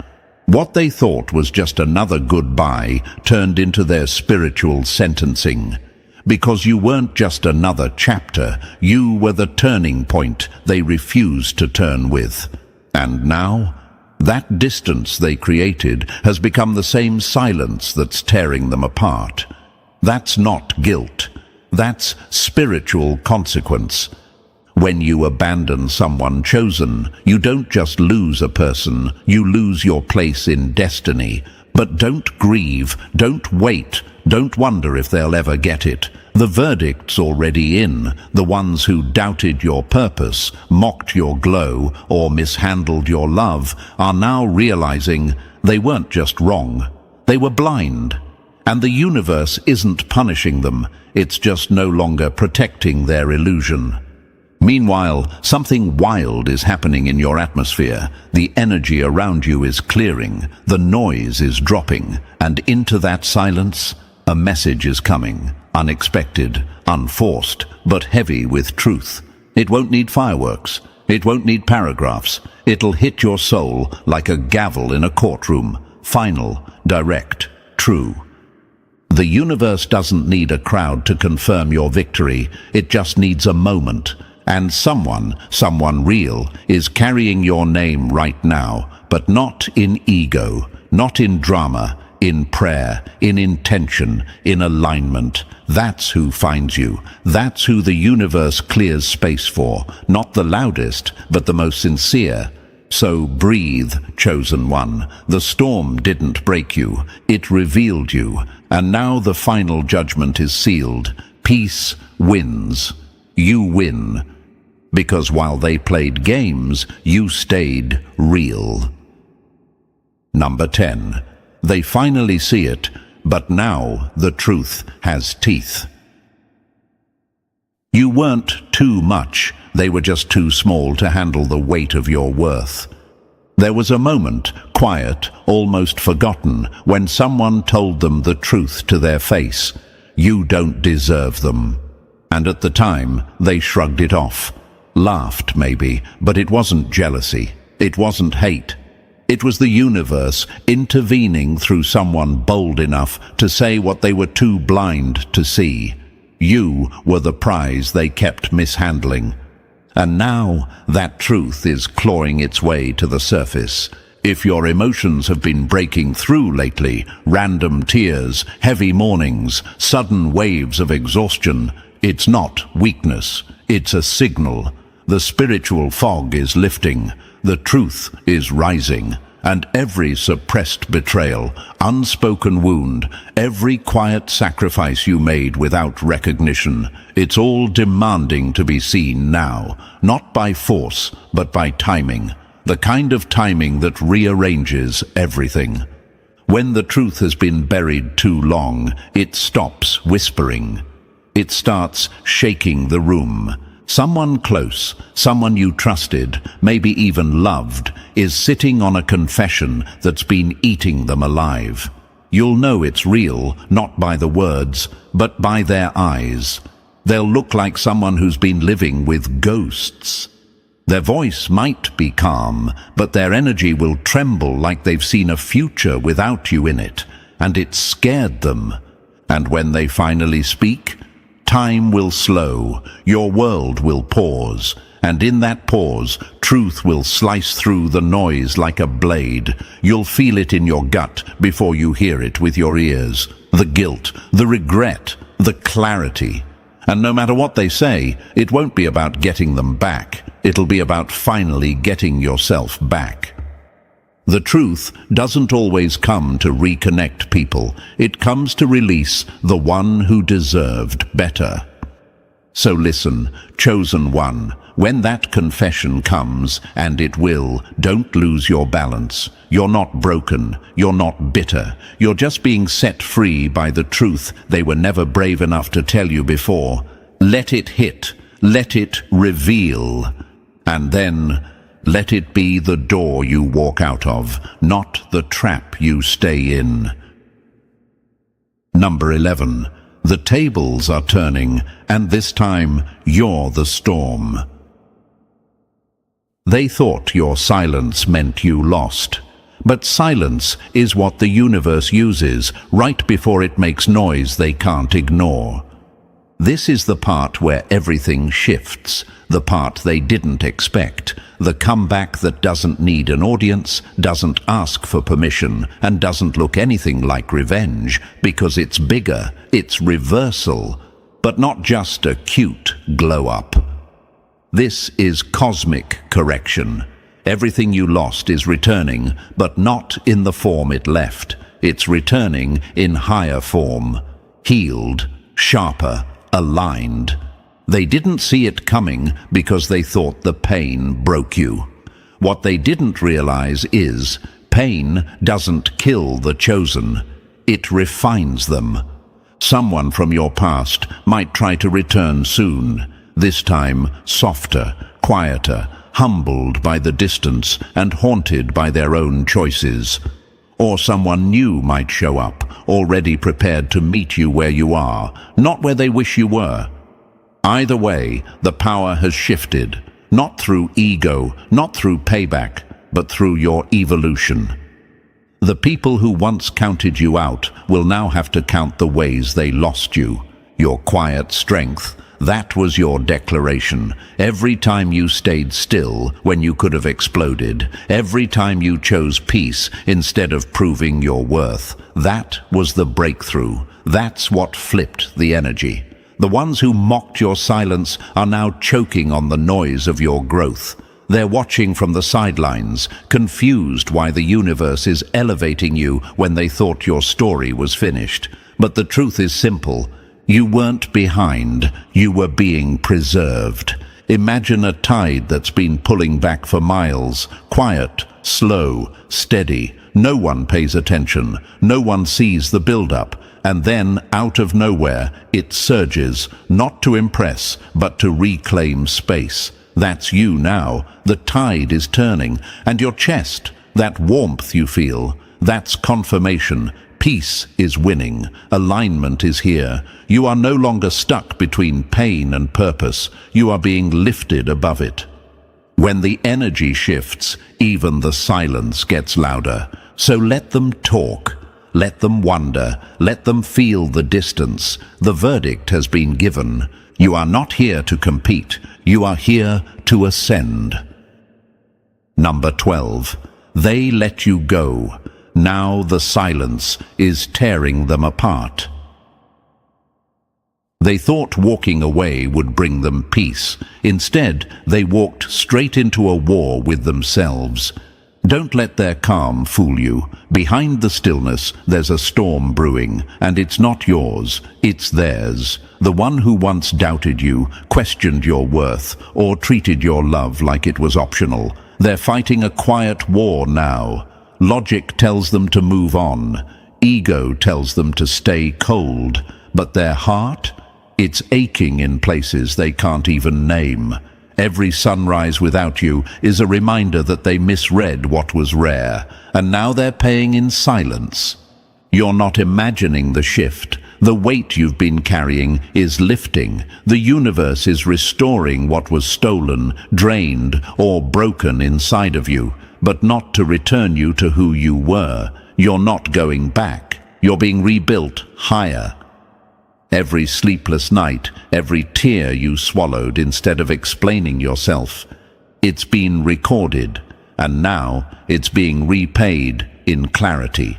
What they thought was just another goodbye turned into their spiritual sentencing. Because you weren't just another chapter, you were the turning point they refused to turn with. And now, that distance they created has become the same silence that's tearing them apart. That's not guilt. That's spiritual consequence. When you abandon someone chosen, you don't just lose a person, you lose your place in destiny. But don't grieve, don't wait, don't wonder if they'll ever get it. The verdict's already in. The ones who doubted your purpose, mocked your glow, or mishandled your love are now realizing they weren't just wrong, they were blind. And the universe isn't punishing them, it's just no longer protecting their illusion. Meanwhile, something wild is happening in your atmosphere. The energy around you is clearing, the noise is dropping, and into that silence, a message is coming, unexpected, unforced, but heavy with truth. It won't need fireworks, it won't need paragraphs. It'll hit your soul like a gavel in a courtroom, final, direct, true. The universe doesn't need a crowd to confirm your victory, it just needs a moment. And someone real, is carrying your name right now, but not in ego, not in drama, in prayer, in intention, in alignment. That's who finds you. That's who the universe clears space for, not the loudest, but the most sincere. So breathe, chosen one. The storm didn't break you, it revealed you. And now the final judgment is sealed. Peace wins. You win. Because while they played games, you stayed real. Number 10. They finally see it, but now the truth has teeth. You weren't too much, they were just too small to handle the weight of your worth. There was a moment, quiet, almost forgotten, when someone told them the truth to their face. You don't deserve them. And at the time, they shrugged it off. Laughed, maybe, but it wasn't jealousy. It wasn't hate. It was the universe intervening through someone bold enough to say what they were too blind to see. You were the prize they kept mishandling. And now that truth is clawing its way to the surface. If your emotions have been breaking through lately, random tears, heavy mornings, sudden waves of exhaustion, it's not weakness, it's a signal. The spiritual fog is lifting, the truth is rising, and every suppressed betrayal, unspoken wound, every quiet sacrifice you made without recognition, it's all demanding to be seen now, not by force, but by timing, the kind of timing that rearranges everything. When the truth has been buried too long, it stops whispering. It starts shaking the room. Someone close, someone you trusted, maybe even loved, is sitting on a confession that's been eating them alive. You'll know it's real, not by the words, but by their eyes. They'll look like someone who's been living with ghosts. Their voice might be calm, but their energy will tremble like they've seen a future without you in it, and it scared them. And when they finally speak, time will slow, your world will pause, and in that pause, truth will slice through the noise like a blade. You'll feel it in your gut before you hear it with your ears. The guilt, the regret, the clarity. And no matter what they say, it won't be about getting them back. It'll be about finally getting yourself back. The truth doesn't always come to reconnect people. It comes to release the one who deserved better. So listen, chosen one, when that confession comes, and it will, don't lose your balance. You're not broken, you're not bitter, you're just being set free by the truth they were never brave enough to tell you before. Let it hit, let it reveal, and then let it be the door you walk out of, not the trap you stay in. Number 11. The tables are turning, and this time you're the storm. They thought your silence meant you lost. But silence is what the universe uses right before it makes noise they can't ignore. This is the part where everything shifts, the part they didn't expect, the comeback that doesn't need an audience, doesn't ask for permission, and doesn't look anything like revenge, because it's bigger, it's reversal, but not just a cute glow-up. This is cosmic correction. Everything you lost is returning, but not in the form it left. It's returning in higher form, healed, sharper, aligned. They didn't see it coming because they thought the pain broke you. What they didn't realize is pain doesn't kill the chosen. It refines them. Someone from your past might try to return soon, this time softer, quieter, humbled by the distance and haunted by their own choices. Or someone new might show up, already prepared to meet you where you are, not where they wish you were. Either way, the power has shifted, not through ego, not through payback, but through your evolution. The people who once counted you out will now have to count the ways they lost you. Your quiet strength, that was your declaration. Every time you stayed still when you could have exploded, every time you chose peace instead of proving your worth, that was the breakthrough. That's what flipped the energy. The ones who mocked your silence are now choking on the noise of your growth. They're watching from the sidelines, confused why the universe is elevating you when they thought your story was finished. But the truth is simple. You weren't behind, you were being preserved. Imagine a tide that's been pulling back for miles, quiet, slow, steady. No one pays attention, no one sees the build-up. And then, out of nowhere, it surges, not to impress, but to reclaim space. That's you now. The tide is turning, and your chest, that warmth you feel, that's confirmation. Peace is winning. Alignment is here. You are no longer stuck between pain and purpose. You are being lifted above it. When the energy shifts, even the silence gets louder. So let them talk. Let them wonder. Let them feel the distance. The verdict has been given. You are not here to compete. You are here to ascend. Number 12. They let you go. Now the silence is tearing them apart. They thought walking away would bring them peace. Instead, they walked straight into a war with themselves. Don't let their calm fool you. Behind the stillness, there's a storm brewing, and it's not yours, it's theirs. The one who once doubted you, questioned your worth, or treated your love like it was optional. They're fighting a quiet war now. Logic tells them to move on. Ego tells them to stay cold. But their heart? It's aching in places they can't even name. Every sunrise without you is a reminder that they misread what was rare, and now they're paying in silence. You're not imagining the shift. The weight you've been carrying is lifting. The universe is restoring what was stolen, drained, or broken inside of you, but not to return you to who you were. You're not going back. You're being rebuilt higher. Every sleepless night, every tear you swallowed instead of explaining yourself, it's been recorded, and now it's being repaid in clarity.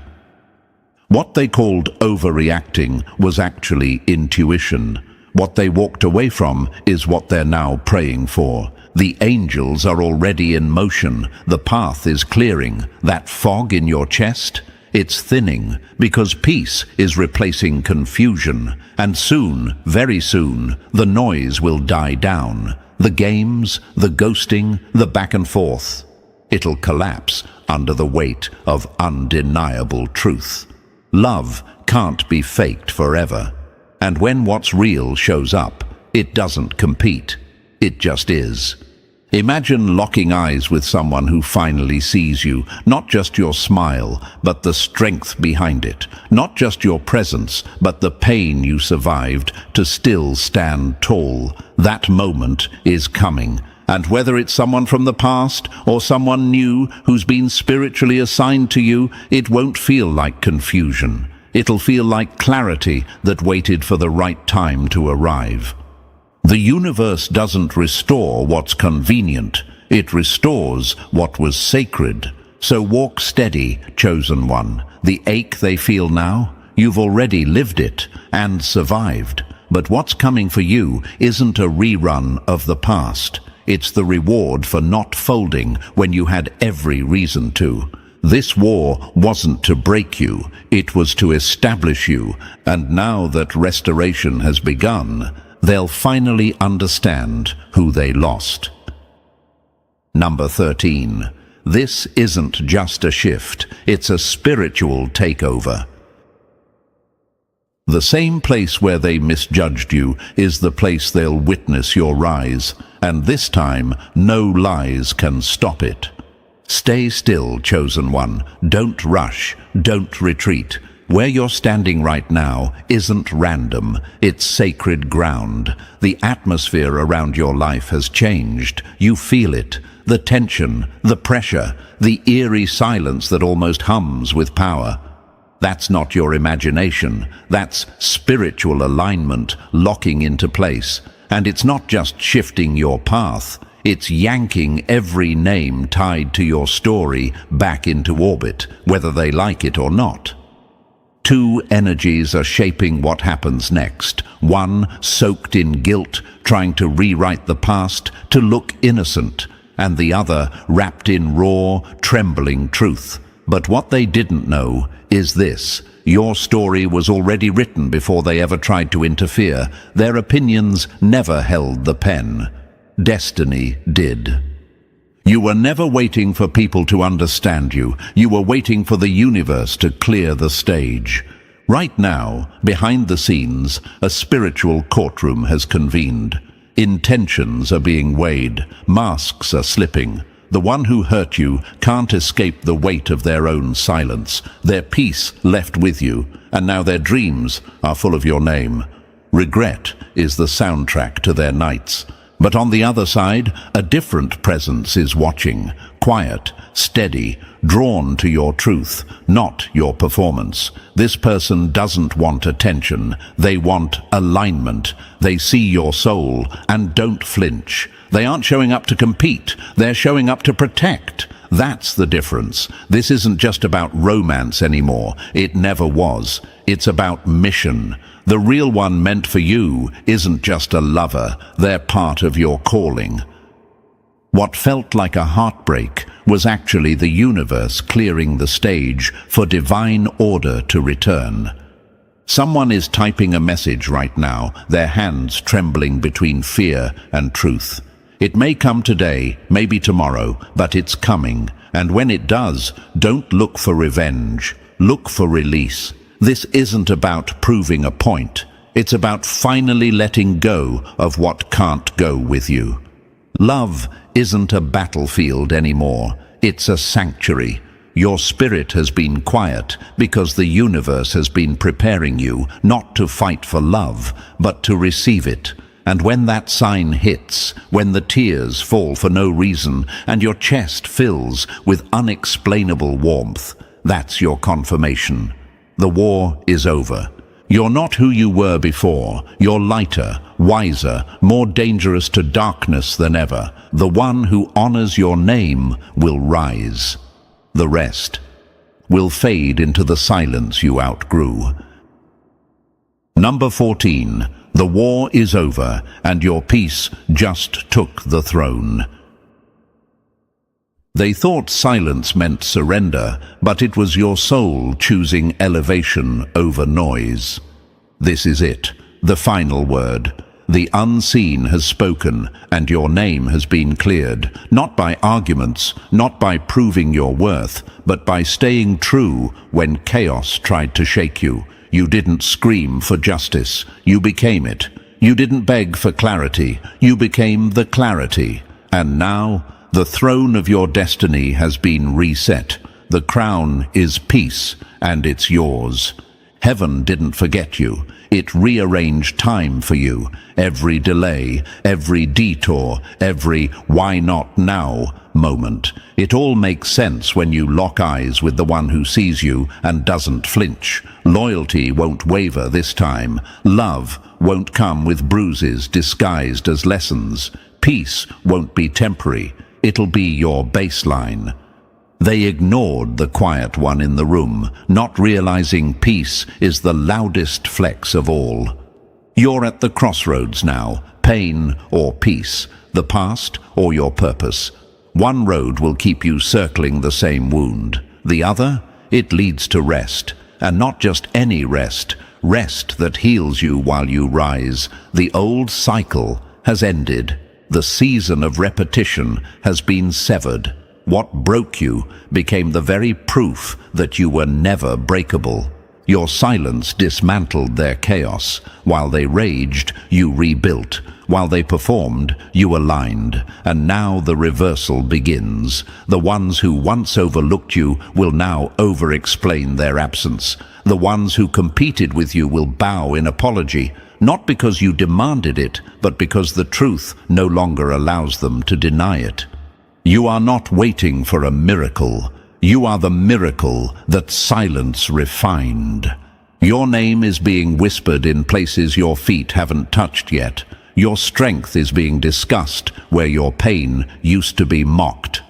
What they called overreacting was actually intuition. What they walked away from is what they're now praying for. The angels are already in motion. The path is clearing. That fog in your chest, it's thinning, because peace is replacing confusion. And soon, very soon, the noise will die down. The games, the ghosting, the back and forth. It'll collapse under the weight of undeniable truth. Love can't be faked forever. And when what's real shows up, it doesn't compete. It just is. Imagine locking eyes with someone who finally sees you, not just your smile, but the strength behind it, not just your presence, but the pain you survived to still stand tall. That moment is coming, and whether it's someone from the past or someone new who's been spiritually assigned to you, it won't feel like confusion. It'll feel like clarity that waited for the right time to arrive. The universe doesn't restore what's convenient. It restores what was sacred. So walk steady, chosen one. The ache they feel now, you've already lived it and survived. But what's coming for you isn't a rerun of the past. It's the reward for not folding when you had every reason to. This war wasn't to break you, it was to establish you. And now that restoration has begun, they'll finally understand who they lost. Number 13. This isn't just a shift, it's a spiritual takeover. The same place where they misjudged you is the place they'll witness your rise, and this time no lies can stop it. Stay still, chosen one. Don't rush, don't retreat. Where you're standing right now isn't random, it's sacred ground. The atmosphere around your life has changed. You feel it. The tension, the pressure, the eerie silence that almost hums with power. That's not your imagination. That's spiritual alignment locking into place. And it's not just shifting your path. It's yanking every name tied to your story back into orbit, whether they like it or not. Two energies are shaping what happens next. One soaked in guilt, trying to rewrite the past to look innocent, and the other wrapped in raw, trembling truth. But what they didn't know is this: your story was already written before they ever tried to interfere. Their opinions never held the pen. Destiny did. You were never waiting for people to understand you. You were waiting for the universe to clear the stage. Right now, behind the scenes, a spiritual courtroom has convened. Intentions are being weighed. Masks are slipping. The one who hurt you can't escape the weight of their own silence. Their peace left with you, and now their dreams are full of your name. Regret is the soundtrack to their nights. But on the other side, a different presence is watching, quiet, steady, drawn to your truth, not your performance. This person doesn't want attention, they want alignment. They see your soul and don't flinch. They aren't showing up to compete, they're showing up to protect. That's the difference. This isn't just about romance anymore. It never was. It's about mission. The real one meant for you isn't just a lover, they're part of your calling. What felt like a heartbreak was actually the universe clearing the stage for divine order to return. Someone is typing a message right now, their hands trembling between fear and truth. It may come today, maybe tomorrow, but it's coming. And when it does, don't look for revenge. Look for release. This isn't about proving a point. It's about finally letting go of what can't go with you. Love isn't a battlefield anymore. It's a sanctuary. Your spirit has been quiet because the universe has been preparing you not to fight for love, but to receive it. And when that sign hits, when the tears fall for no reason and your chest fills with unexplainable warmth, that's your confirmation. The war is over. You're not who you were before. You're lighter, wiser, more dangerous to darkness than ever. The one who honors your name will rise. The rest will fade into the silence you outgrew. Number 14. The war is over, and your peace just took the throne. They thought silence meant surrender, but it was your soul choosing elevation over noise. This is it, the final word. The unseen has spoken, and your name has been cleared, not by arguments, not by proving your worth, but by staying true when chaos tried to shake you. You didn't scream for justice, you became it. You didn't beg for clarity, you became the clarity. And now, the throne of your destiny has been reset. The crown is peace, and it's yours. Heaven didn't forget you. It rearranged time for you. Every delay, every detour, every "why not now" moment. It all makes sense when you lock eyes with the one who sees you and doesn't flinch. Loyalty won't waver this time. Love won't come with bruises disguised as lessons. Peace won't be temporary. It'll be your baseline. They ignored the quiet one in the room, not realizing peace is the loudest flex of all. You're at the crossroads now, pain or peace, the past or your purpose. One road will keep you circling the same wound. The other, it leads to rest, and not just any rest, rest that heals you while you rise. The old cycle has ended. The season of repetition has been severed. What broke you became the very proof that you were never breakable. Your silence dismantled their chaos. While they raged, you rebuilt. While they performed, you aligned. And now the reversal begins. The ones who once overlooked you will now over-explain their absence. The ones who competed with you will bow in apology, not because you demanded it, but because the truth no longer allows them to deny it. You are not waiting for a miracle. You are the miracle that silence refined. Your name is being whispered in places your feet haven't touched yet. Your strength is being discussed where your pain used to be mocked.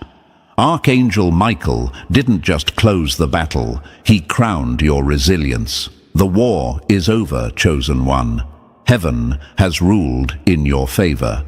Archangel Michael didn't just close the battle, he crowned your resilience. The war is over, chosen one. Heaven has ruled in your favor.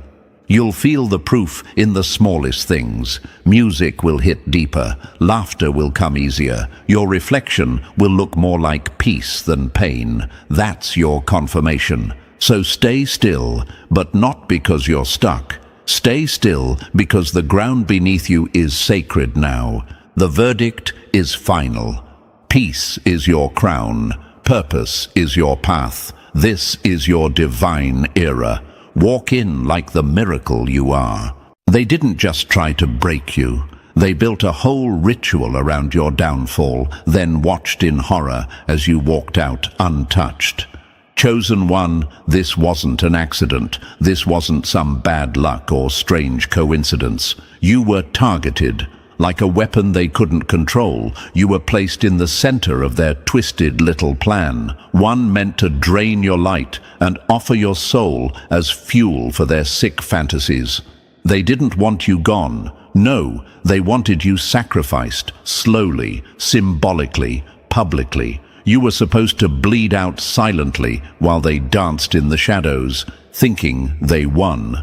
You'll feel the proof in the smallest things. Music will hit deeper. Laughter will come easier. Your reflection will look more like peace than pain. That's your confirmation. So stay still, but not because you're stuck. Stay still because the ground beneath you is sacred now. The verdict is final. Peace is your crown. Purpose is your path. This is your divine era. Walk in like the miracle you are. They didn't just try to break you. They built a whole ritual around your downfall, then watched in horror as you walked out untouched. Chosen one, this wasn't an accident. This wasn't some bad luck or strange coincidence. You were targeted. Like a weapon they couldn't control, you were placed in the center of their twisted little plan, one meant to drain your light and offer your soul as fuel for their sick fantasies. They didn't want you gone. No, they wanted you sacrificed, slowly, symbolically, publicly. You were supposed to bleed out silently while they danced in the shadows, thinking they won.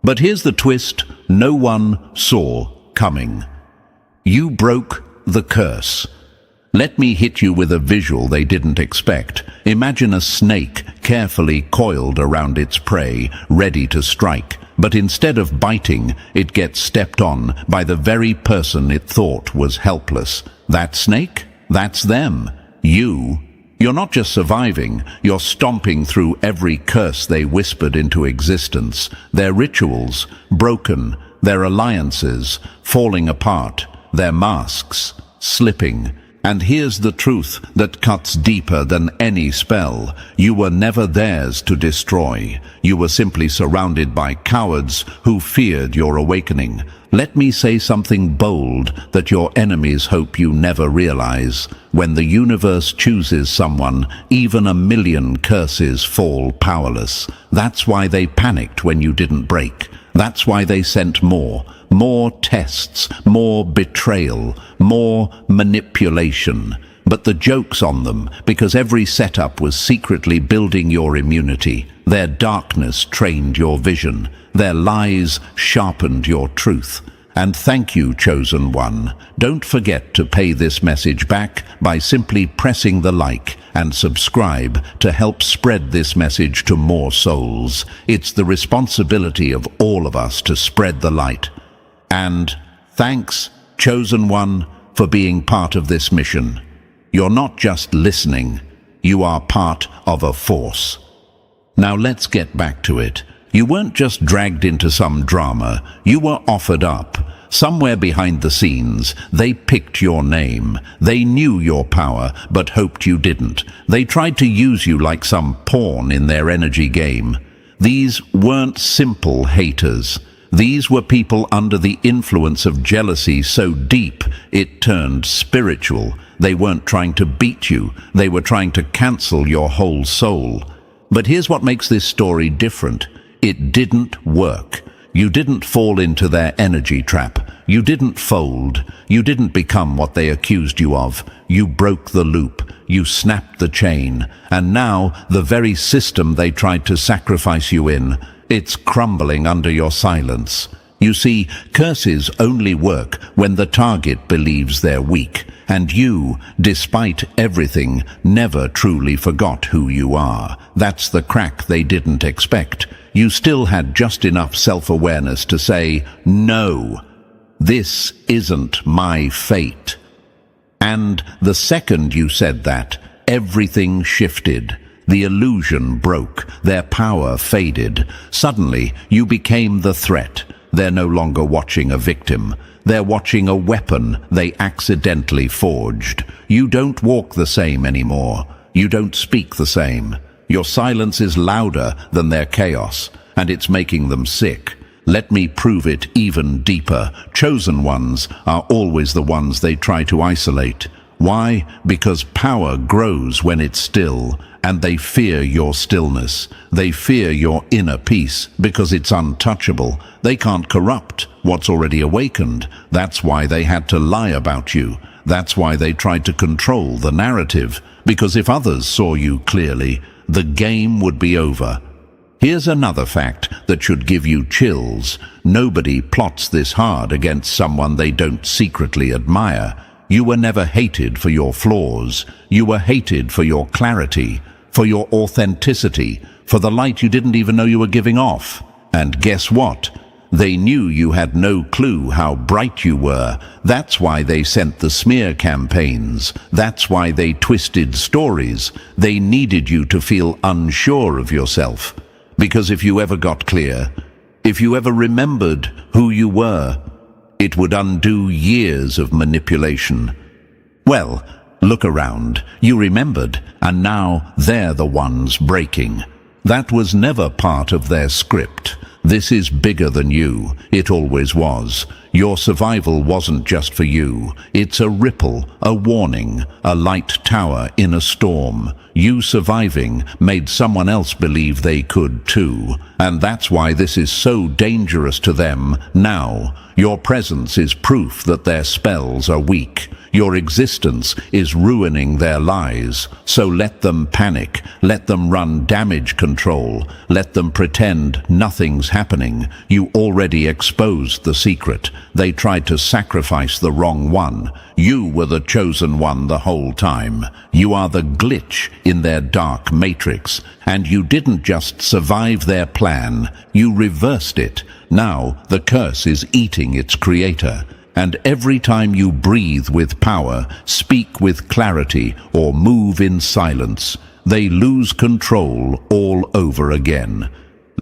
But here's the twist no one saw coming. You broke the curse. Let me hit you with a visual they didn't expect. Imagine a snake carefully coiled around its prey, ready to strike. But instead of biting, it gets stepped on by the very person it thought was helpless. That snake? That's them. You're not just surviving, you're stomping through every curse they whispered into existence. Their rituals, broken. Their alliances falling apart, their masks slipping. And here's the truth that cuts deeper than any spell. You were never theirs to destroy. You were simply surrounded by cowards who feared your awakening. Let me say something bold that your enemies hope you never realize. When the universe chooses someone, even 1,000,000 curses fall powerless. That's why they panicked when you didn't break. That's why they sent more tests, more betrayal, more manipulation, but the joke's on them, because every setup was secretly building your immunity. Their darkness trained your vision. Their lies sharpened your truth. And thank you, Chosen One. Don't forget to pay this message back by simply pressing the like and subscribe to help spread this message to more souls. It's the responsibility of all of us to spread the light. And thanks, Chosen One, for being part of this mission. You're not just listening, you are part of a force. Now let's get back to it. You weren't just dragged into some drama, you were offered up. Somewhere behind the scenes, they picked your name. They knew your power, but hoped you didn't. They tried to use you like some pawn in their energy game. These weren't simple haters. These were people under the influence of jealousy so deep it turned spiritual. They weren't trying to beat you, they were trying to cancel your whole soul. But here's what makes this story different. It didn't work. You didn't fall into their energy trap. You didn't fold. You didn't become what they accused you of. You broke the loop. You snapped the chain. And now, the very system they tried to sacrifice you in, it's crumbling under your silence. You see, curses only work when the target believes they're weak. And you, despite everything, never truly forgot who you are. That's the crack they didn't expect. You still had just enough self-awareness to say, no, this isn't my fate. And the second you said that, everything shifted. The illusion broke, their power faded. Suddenly, you became the threat. They're no longer watching a victim. They're watching a weapon they accidentally forged. You don't walk the same anymore. You don't speak the same. Your silence is louder than their chaos, and it's making them sick. Let me prove it even deeper. Chosen ones are always the ones they try to isolate. Why? Because power grows when it's still, and they fear your stillness. They fear your inner peace because it's untouchable. They can't corrupt what's already awakened. That's why they had to lie about you. That's why they tried to control the narrative, because if others saw you clearly, the game would be over. Here's another fact that should give you chills. Nobody plots this hard against someone they don't secretly admire. You were never hated for your flaws. You were hated for your clarity, for your authenticity, for the light you didn't even know you were giving off. And guess what? They knew you had no clue how bright you were. That's why they sent the smear campaigns. That's why they twisted stories. They needed you to feel unsure of yourself. Because if you ever got clear, if you ever remembered who you were, it would undo years of manipulation. Well, look around. You remembered, and now they're the ones breaking. That was never part of their script. This is bigger than you. It always was. Your survival wasn't just for you. It's a ripple, a warning, a light tower in a storm. You surviving made someone else believe they could too. And that's why this is so dangerous to them now. Your presence is proof that their spells are weak. Your existence is ruining their lies. So let them panic. Let them run damage control. Let them pretend nothing's happening. You already exposed the secret. They tried to sacrifice the wrong one. You were the chosen one the whole time. You are the glitch in their dark matrix. And you didn't just survive their plan. You reversed it. Now the curse is eating its creator. And every time you breathe with power, speak with clarity, or move in silence, they lose control all over again.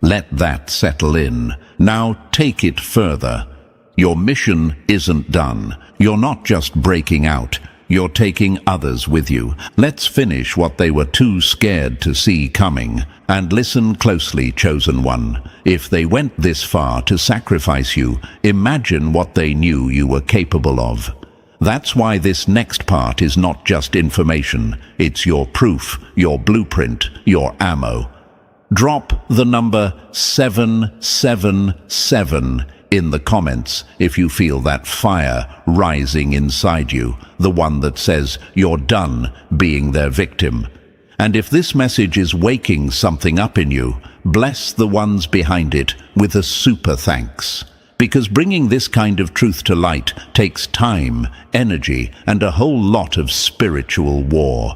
Let that settle in. Now take it further. Your mission isn't done. You're not just breaking out. You're taking others with you. Let's finish what they were too scared to see coming. And listen closely, Chosen One. If they went this far to sacrifice you, imagine what they knew you were capable of. That's why this next part is not just information. It's your proof, your blueprint, your ammo. Drop the number 777 in the comments if you feel that fire rising inside you, the one that says you're done being their victim. And if this message is waking something up in you, bless the ones behind it with a super thanks. Because bringing this kind of truth to light takes time, energy, and a whole lot of spiritual war.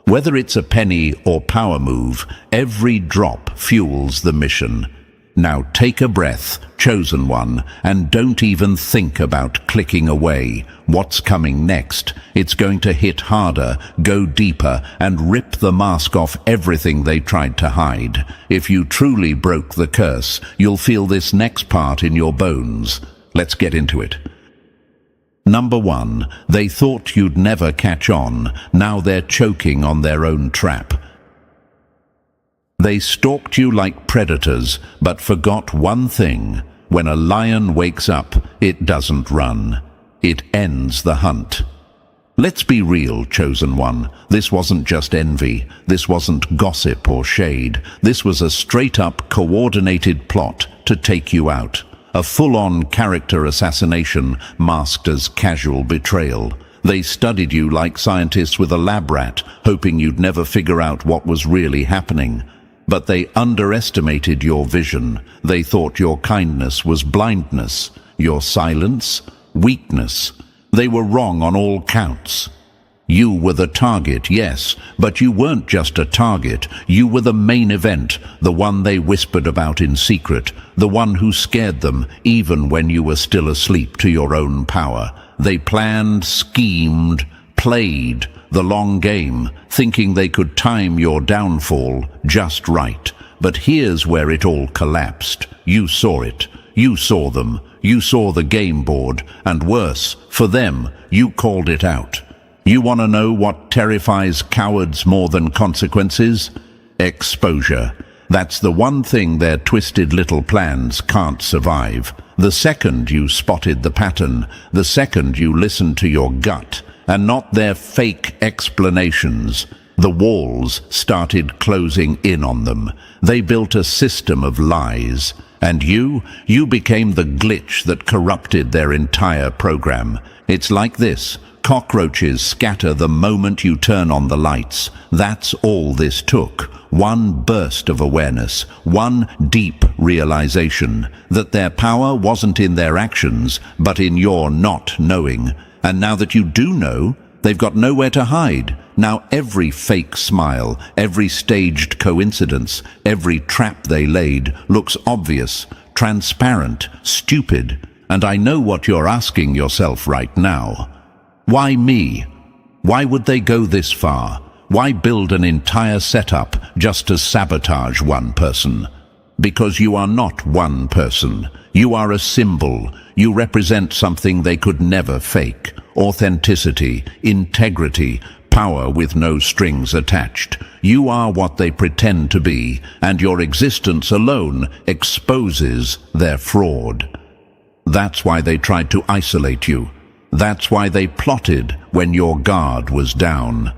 Whether it's a penny or power move, every drop fuels the mission. Now take a breath, chosen one, and don't even think about clicking away. What's coming next? It's going to hit harder, go deeper, and rip the mask off everything they tried to hide. If you truly broke the curse, you'll feel this next part in your bones. Let's get into it. Number 1, they thought you'd never catch on. Now they're choking on their own trap. They stalked you like predators, but forgot one thing. When a lion wakes up, it doesn't run. It ends the hunt. Let's be real, chosen one. This wasn't just envy. This wasn't gossip or shade. This was a straight-up coordinated plot to take you out. A full-on character assassination masked as casual betrayal. They studied you like scientists with a lab rat, hoping you'd never figure out what was really happening. But they underestimated your vision. They thought your kindness was blindness, your silence, weakness. They were wrong on all counts. You were the target, yes, but you weren't just a target. You were the main event, the one they whispered about in secret, the one who scared them even when you were still asleep to your own power. They planned, schemed, played the long game, thinking they could time your downfall just right. But here's where it all collapsed. You saw it. You saw them. You saw the game board. And worse, for them, you called it out. You want to know what terrifies cowards more than consequences? Exposure. That's the one thing their twisted little plans can't survive. The second you spotted the pattern, the second you listened to your gut, and not their fake explanations, the walls started closing in on them. They built a system of lies. And you became the glitch that corrupted their entire program. It's like this. Cockroaches scatter the moment you turn on the lights. That's all this took. One burst of awareness, one deep realization that their power wasn't in their actions, but in your not knowing. And now that you do know, they've got nowhere to hide. Now every fake smile, every staged coincidence, every trap they laid looks obvious, transparent, stupid. And I know what you're asking yourself right now. Why me? Why would they go this far? Why build an entire setup just to sabotage one person? Because you are not one person. You are a symbol. You represent something they could never fake. Authenticity, integrity, power with no strings attached. You are what they pretend to be, and your existence alone exposes their fraud. That's why they tried to isolate you. That's why they plotted when your guard was down.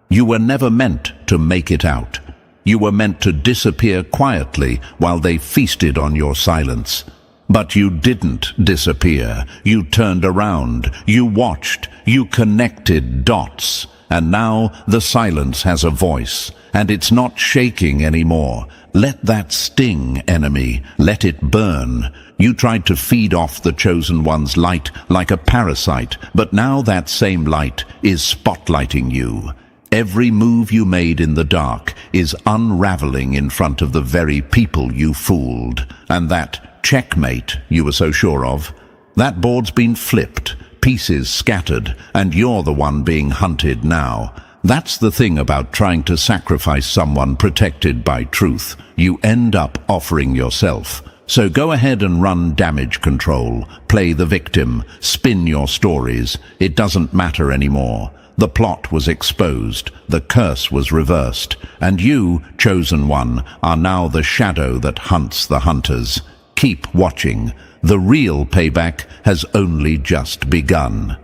You were never meant to make it out. You were meant to disappear quietly while they feasted on your silence. But you didn't disappear. You turned around. You watched. You connected dots. And now the silence has a voice, and it's not shaking anymore. Let that sting, enemy. Let it burn. You tried to feed off the chosen one's light like a parasite, but now that same light is spotlighting you. Every move you made in the dark is unraveling in front of the very people you fooled. And that checkmate you were so sure of, that board's been flipped, pieces scattered, and you're the one being hunted now. That's the thing about trying to sacrifice someone protected by truth. You end up offering yourself. So go ahead and run damage control, play the victim, spin your stories. It doesn't matter anymore. The plot was exposed, the curse was reversed, and you, chosen one, are now the shadow that hunts the hunters. Keep watching. The real payback has only just begun.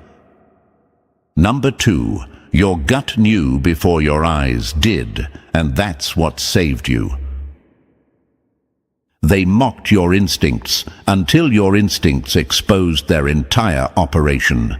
Number 2. Your gut knew before your eyes did, and that's what saved you. They mocked your instincts until your instincts exposed their entire operation.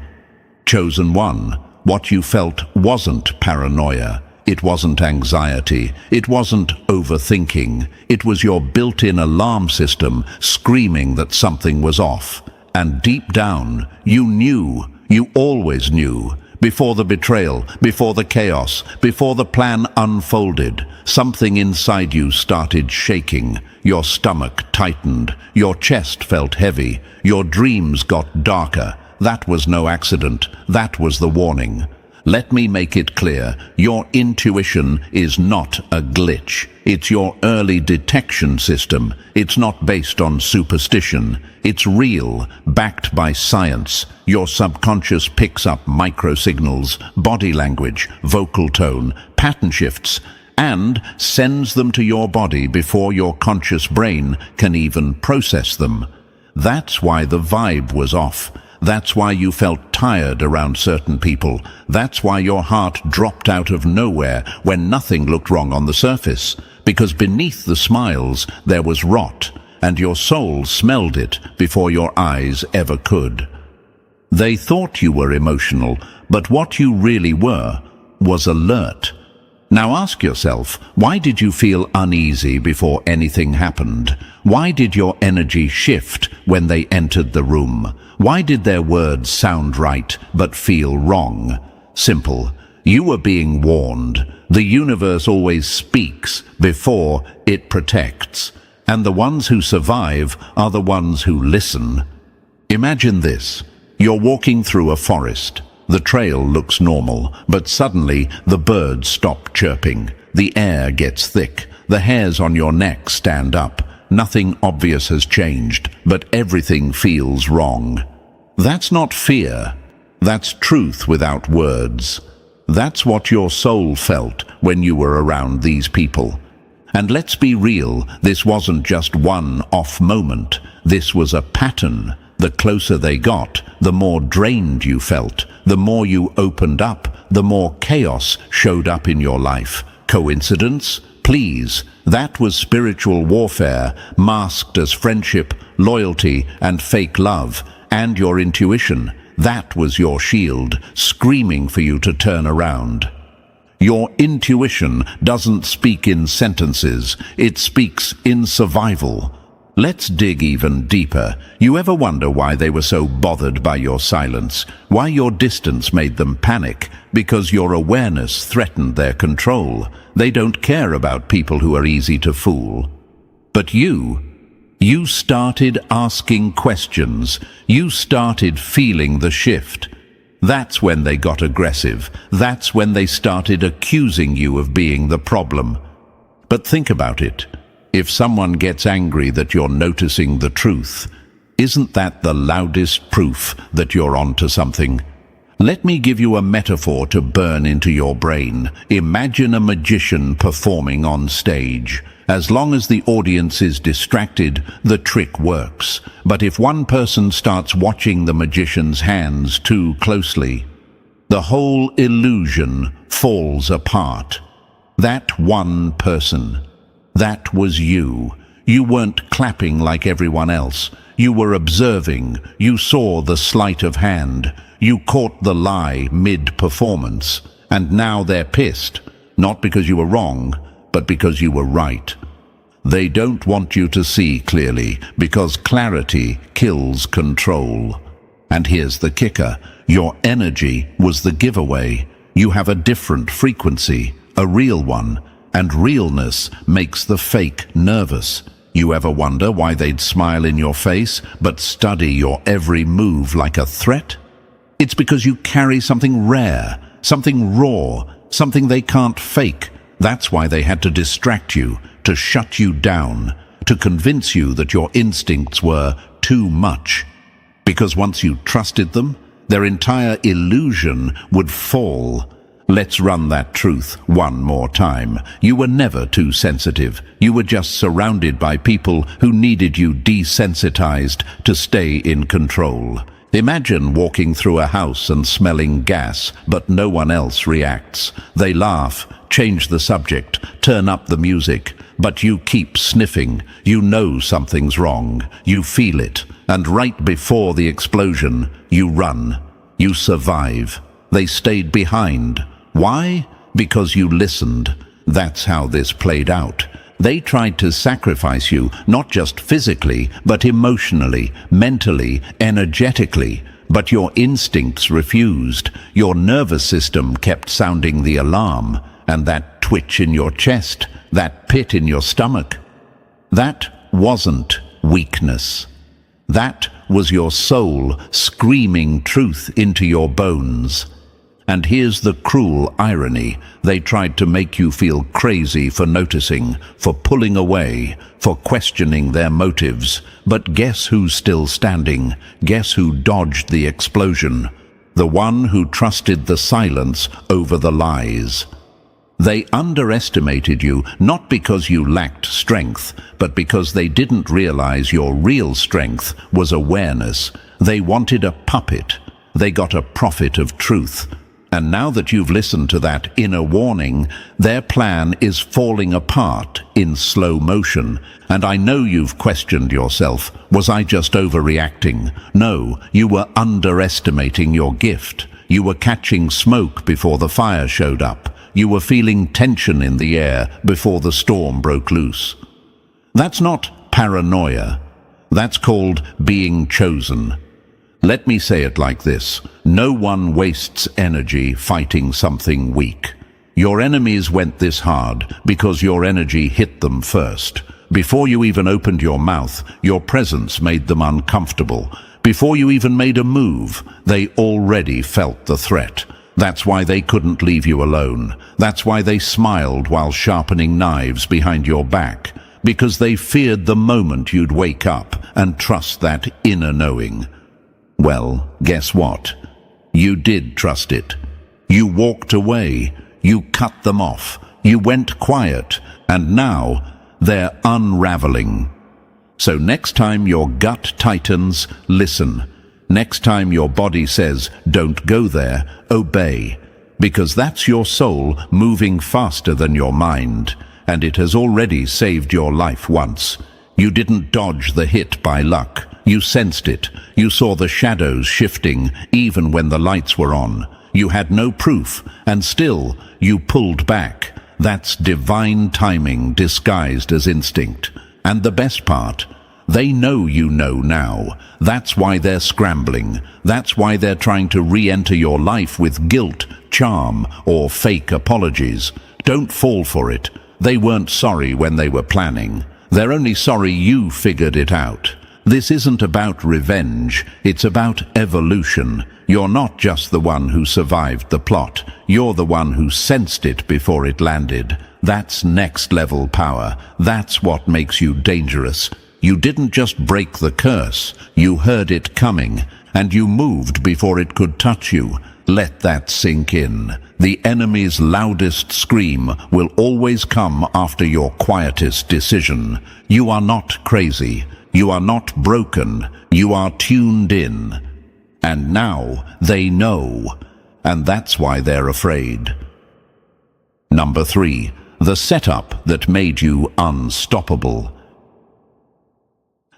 Chosen one, what you felt wasn't paranoia. It wasn't anxiety. It wasn't overthinking. It was your built-in alarm system screaming that something was off. And deep down, you knew, you always knew, before the betrayal, before the chaos, before the plan unfolded, something inside you started shaking. Your stomach tightened. Your chest felt heavy. Your dreams got darker. That was no accident. That was the warning. Let me make it clear, your intuition is not a glitch. It's your early detection system. It's not based on superstition. It's real, backed by science. Your subconscious picks up microsignals, body language, vocal tone, pattern shifts, and sends them to your body before your conscious brain can even process them. That's why the vibe was off. That's why you felt tired around certain people. That's why your heart dropped out of nowhere when nothing looked wrong on the surface. Because beneath the smiles there was rot, and your soul smelled it before your eyes ever could. They thought you were emotional, but what you really were was alert. Now ask yourself, why did you feel uneasy before anything happened? Why did your energy shift when they entered the room? Why did their words sound right but feel wrong? Simple. You were being warned. The universe always speaks before it protects. And the ones who survive are the ones who listen. Imagine this. You're walking through a forest. The trail looks normal, but suddenly the birds stop chirping. The air gets thick. The hairs on your neck stand up. Nothing obvious has changed, but everything feels wrong. That's not fear. That's truth without words. That's what your soul felt when you were around these people. And let's be real, this wasn't just one off moment. This was a pattern. The closer they got, the more drained you felt. The more you opened up, the more chaos showed up in your life. Coincidence? Please. That was spiritual warfare, masked as friendship, loyalty, and fake love. And your intuition. That was your shield, screaming for you to turn around. Your intuition doesn't speak in sentences. It speaks in survival. Let's dig even deeper. You ever wonder why they were so bothered by your silence? Why your distance made them panic? Because your awareness threatened their control. They don't care about people who are easy to fool. But you started asking questions. You started feeling the shift. That's when they got aggressive. That's when they started accusing you of being the problem. But think about it. If someone gets angry that you're noticing the truth, isn't that the loudest proof that you're onto something? Let me give you a metaphor to burn into your brain. Imagine a magician performing on stage. As long as the audience is distracted, the trick works. But if one person starts watching the magician's hands too closely, the whole illusion falls apart. That one person, that was you. You weren't clapping like everyone else. You were observing. You saw the sleight of hand. You caught the lie mid-performance. And now they're pissed. Not because you were wrong, but because you were right. They don't want you to see clearly, because clarity kills control. And here's the kicker. Your energy was the giveaway. You have a different frequency, a real one. And realness makes the fake nervous. You ever wonder why they'd smile in your face, but study your every move like a threat? It's because you carry something rare, something raw, something they can't fake. That's why they had to distract you, to shut you down, to convince you that your instincts were too much. Because once you trusted them, their entire illusion would fall. Let's run that truth one more time. You were never too sensitive. You were just surrounded by people who needed you desensitized to stay in control. Imagine walking through a house and smelling gas, but no one else reacts. They laugh, change the subject, turn up the music, but you keep sniffing. You know something's wrong. You feel it. And right before the explosion, you run. You survive. They stayed behind. Why? Because you listened. That's how this played out. They tried to sacrifice you, not just physically, but emotionally, mentally, energetically. But your instincts refused. Your nervous system kept sounding the alarm. And that twitch in your chest, that pit in your stomach, that wasn't weakness. That was your soul screaming truth into your bones. And here's the cruel irony. They tried to make you feel crazy for noticing, for pulling away, for questioning their motives. But guess who's still standing? Guess who dodged the explosion? The one who trusted the silence over the lies. They underestimated you, not because you lacked strength, but because they didn't realize your real strength was awareness. They wanted a puppet. They got a prophet of truth. And now that you've listened to that inner warning, their plan is falling apart in slow motion. And I know you've questioned yourself. Was I just overreacting? No, you were underestimating your gift. You were catching smoke before the fire showed up. You were feeling tension in the air before the storm broke loose. That's not paranoia. That's called being chosen. Let me say it like this. No one wastes energy fighting something weak. Your enemies went this hard because your energy hit them first. Before you even opened your mouth, your presence made them uncomfortable. Before you even made a move, they already felt the threat. That's why they couldn't leave you alone. That's why they smiled while sharpening knives behind your back. Because they feared the moment you'd wake up and trust that inner knowing. Well, guess what? You did trust it. You walked away. You cut them off. You went quiet. And now they're unraveling. So next time your gut tightens, listen. Next time your body says, don't go there, obey. Because that's your soul moving faster than your mind. And it has already saved your life once. You didn't dodge the hit by luck. You sensed it. You saw the shadows shifting even when the lights were on. You had no proof, and still you pulled back. That's divine timing disguised as instinct. And the best part, they know you know now. That's why they're scrambling. That's why they're trying to re-enter your life with guilt, charm, or fake apologies. Don't fall for it. They weren't sorry when they were planning. They're only sorry you figured it out. This isn't about revenge, it's about evolution. You're not just the one who survived the plot, you're the one who sensed it before it landed. That's next level power. That's what makes you dangerous. You didn't just break the curse, you heard it coming, and you moved before it could touch you. Let that sink in. The enemy's loudest scream will always come after your quietest decision. You are not crazy. You are not broken. You are tuned in. And now they know. And that's why they're afraid. Number 3. The setup that made you unstoppable.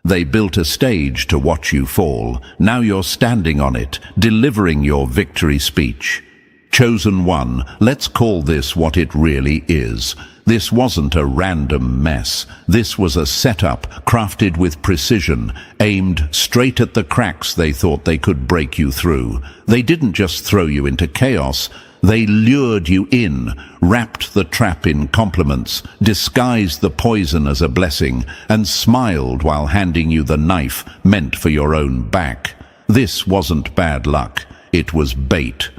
They built a stage to watch you fall. Now you're standing on it, delivering your victory speech. Chosen one, let's call this what it really is. This wasn't a random mess. This was a setup crafted with precision, aimed straight at the cracks they thought they could break you through. They didn't just throw you into chaos. They lured you in, wrapped the trap in compliments, disguised the poison as a blessing, and smiled while handing you the knife meant for your own back. This wasn't bad luck. It was bait.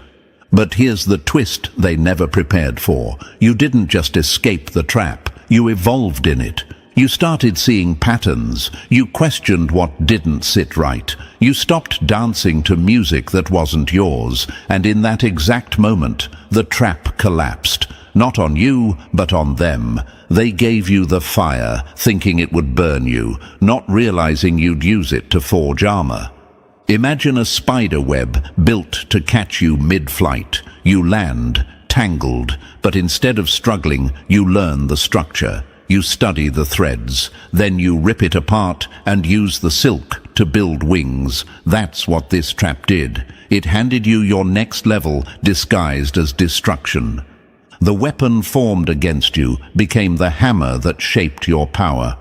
But here's the twist they never prepared for. You didn't just escape the trap. You evolved in it. You started seeing patterns. You questioned what didn't sit right. You stopped dancing to music that wasn't yours. And in that exact moment, the trap collapsed. Not on you, but on them. They gave you the fire, thinking it would burn you, not realizing you'd use it to forge armor. Imagine a spider web built to catch you mid-flight. You land, tangled, but instead of struggling, you learn the structure. You study the threads, then you rip it apart and use the silk to build wings. That's what this trap did. It handed you your next level disguised as destruction. The weapon formed against you became the hammer that shaped your power.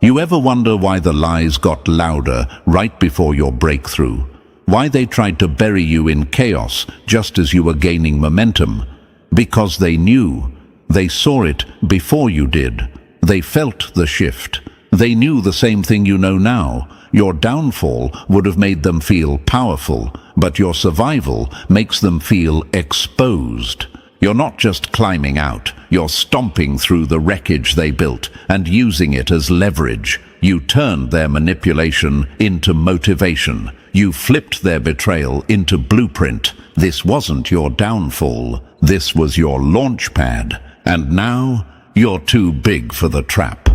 You ever wonder why the lies got louder right before your breakthrough? Why they tried to bury you in chaos just as you were gaining momentum? Because they knew. They saw it before you did. They felt the shift. They knew the same thing you know now. Your downfall would have made them feel powerful, but your survival makes them feel exposed. You're not just climbing out, you're stomping through the wreckage they built and using it as leverage. You turned their manipulation into motivation. You flipped their betrayal into blueprint. This wasn't your downfall. This was your launch pad. And now, you're too big for the trap.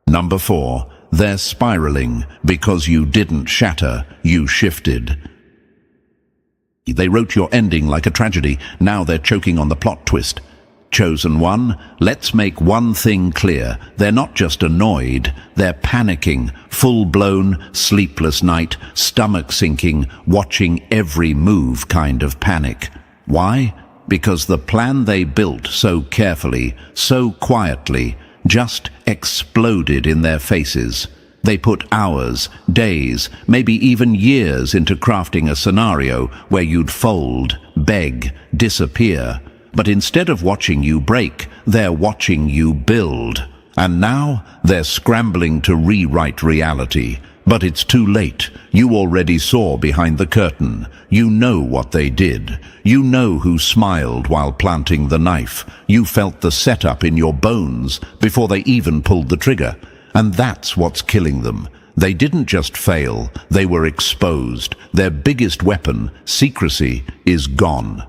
Number 4. They're spiraling because you didn't shatter, you shifted. They wrote your ending like a tragedy. Now they're choking on the plot twist. Chosen one, let's make one thing clear. They're not just annoyed, they're panicking. Full-blown, sleepless night, stomach sinking, watching every move kind of panic. Why? Because the plan they built so carefully, so quietly, just exploded in their faces. They put hours, days, maybe even years into crafting a scenario where you'd fold, beg, disappear. But instead of watching you break, they're watching you build. And now they're scrambling to rewrite reality. But it's too late. You already saw behind the curtain. You know what they did. You know who smiled while planting the knife. You felt the setup in your bones before they even pulled the trigger. And that's what's killing them. They didn't just fail, they were exposed. Their biggest weapon, secrecy, is gone.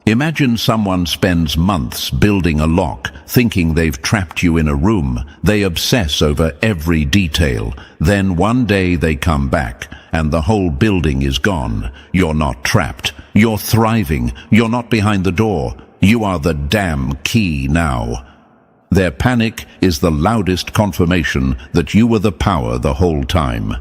Imagine someone spends months building a lock, thinking they've trapped you in a room. They obsess over every detail. Then one day they come back, and the whole building is gone. You're not trapped. You're thriving. You're not behind the door. You are the damn key now. Their panic is the loudest confirmation that you were the power the whole time.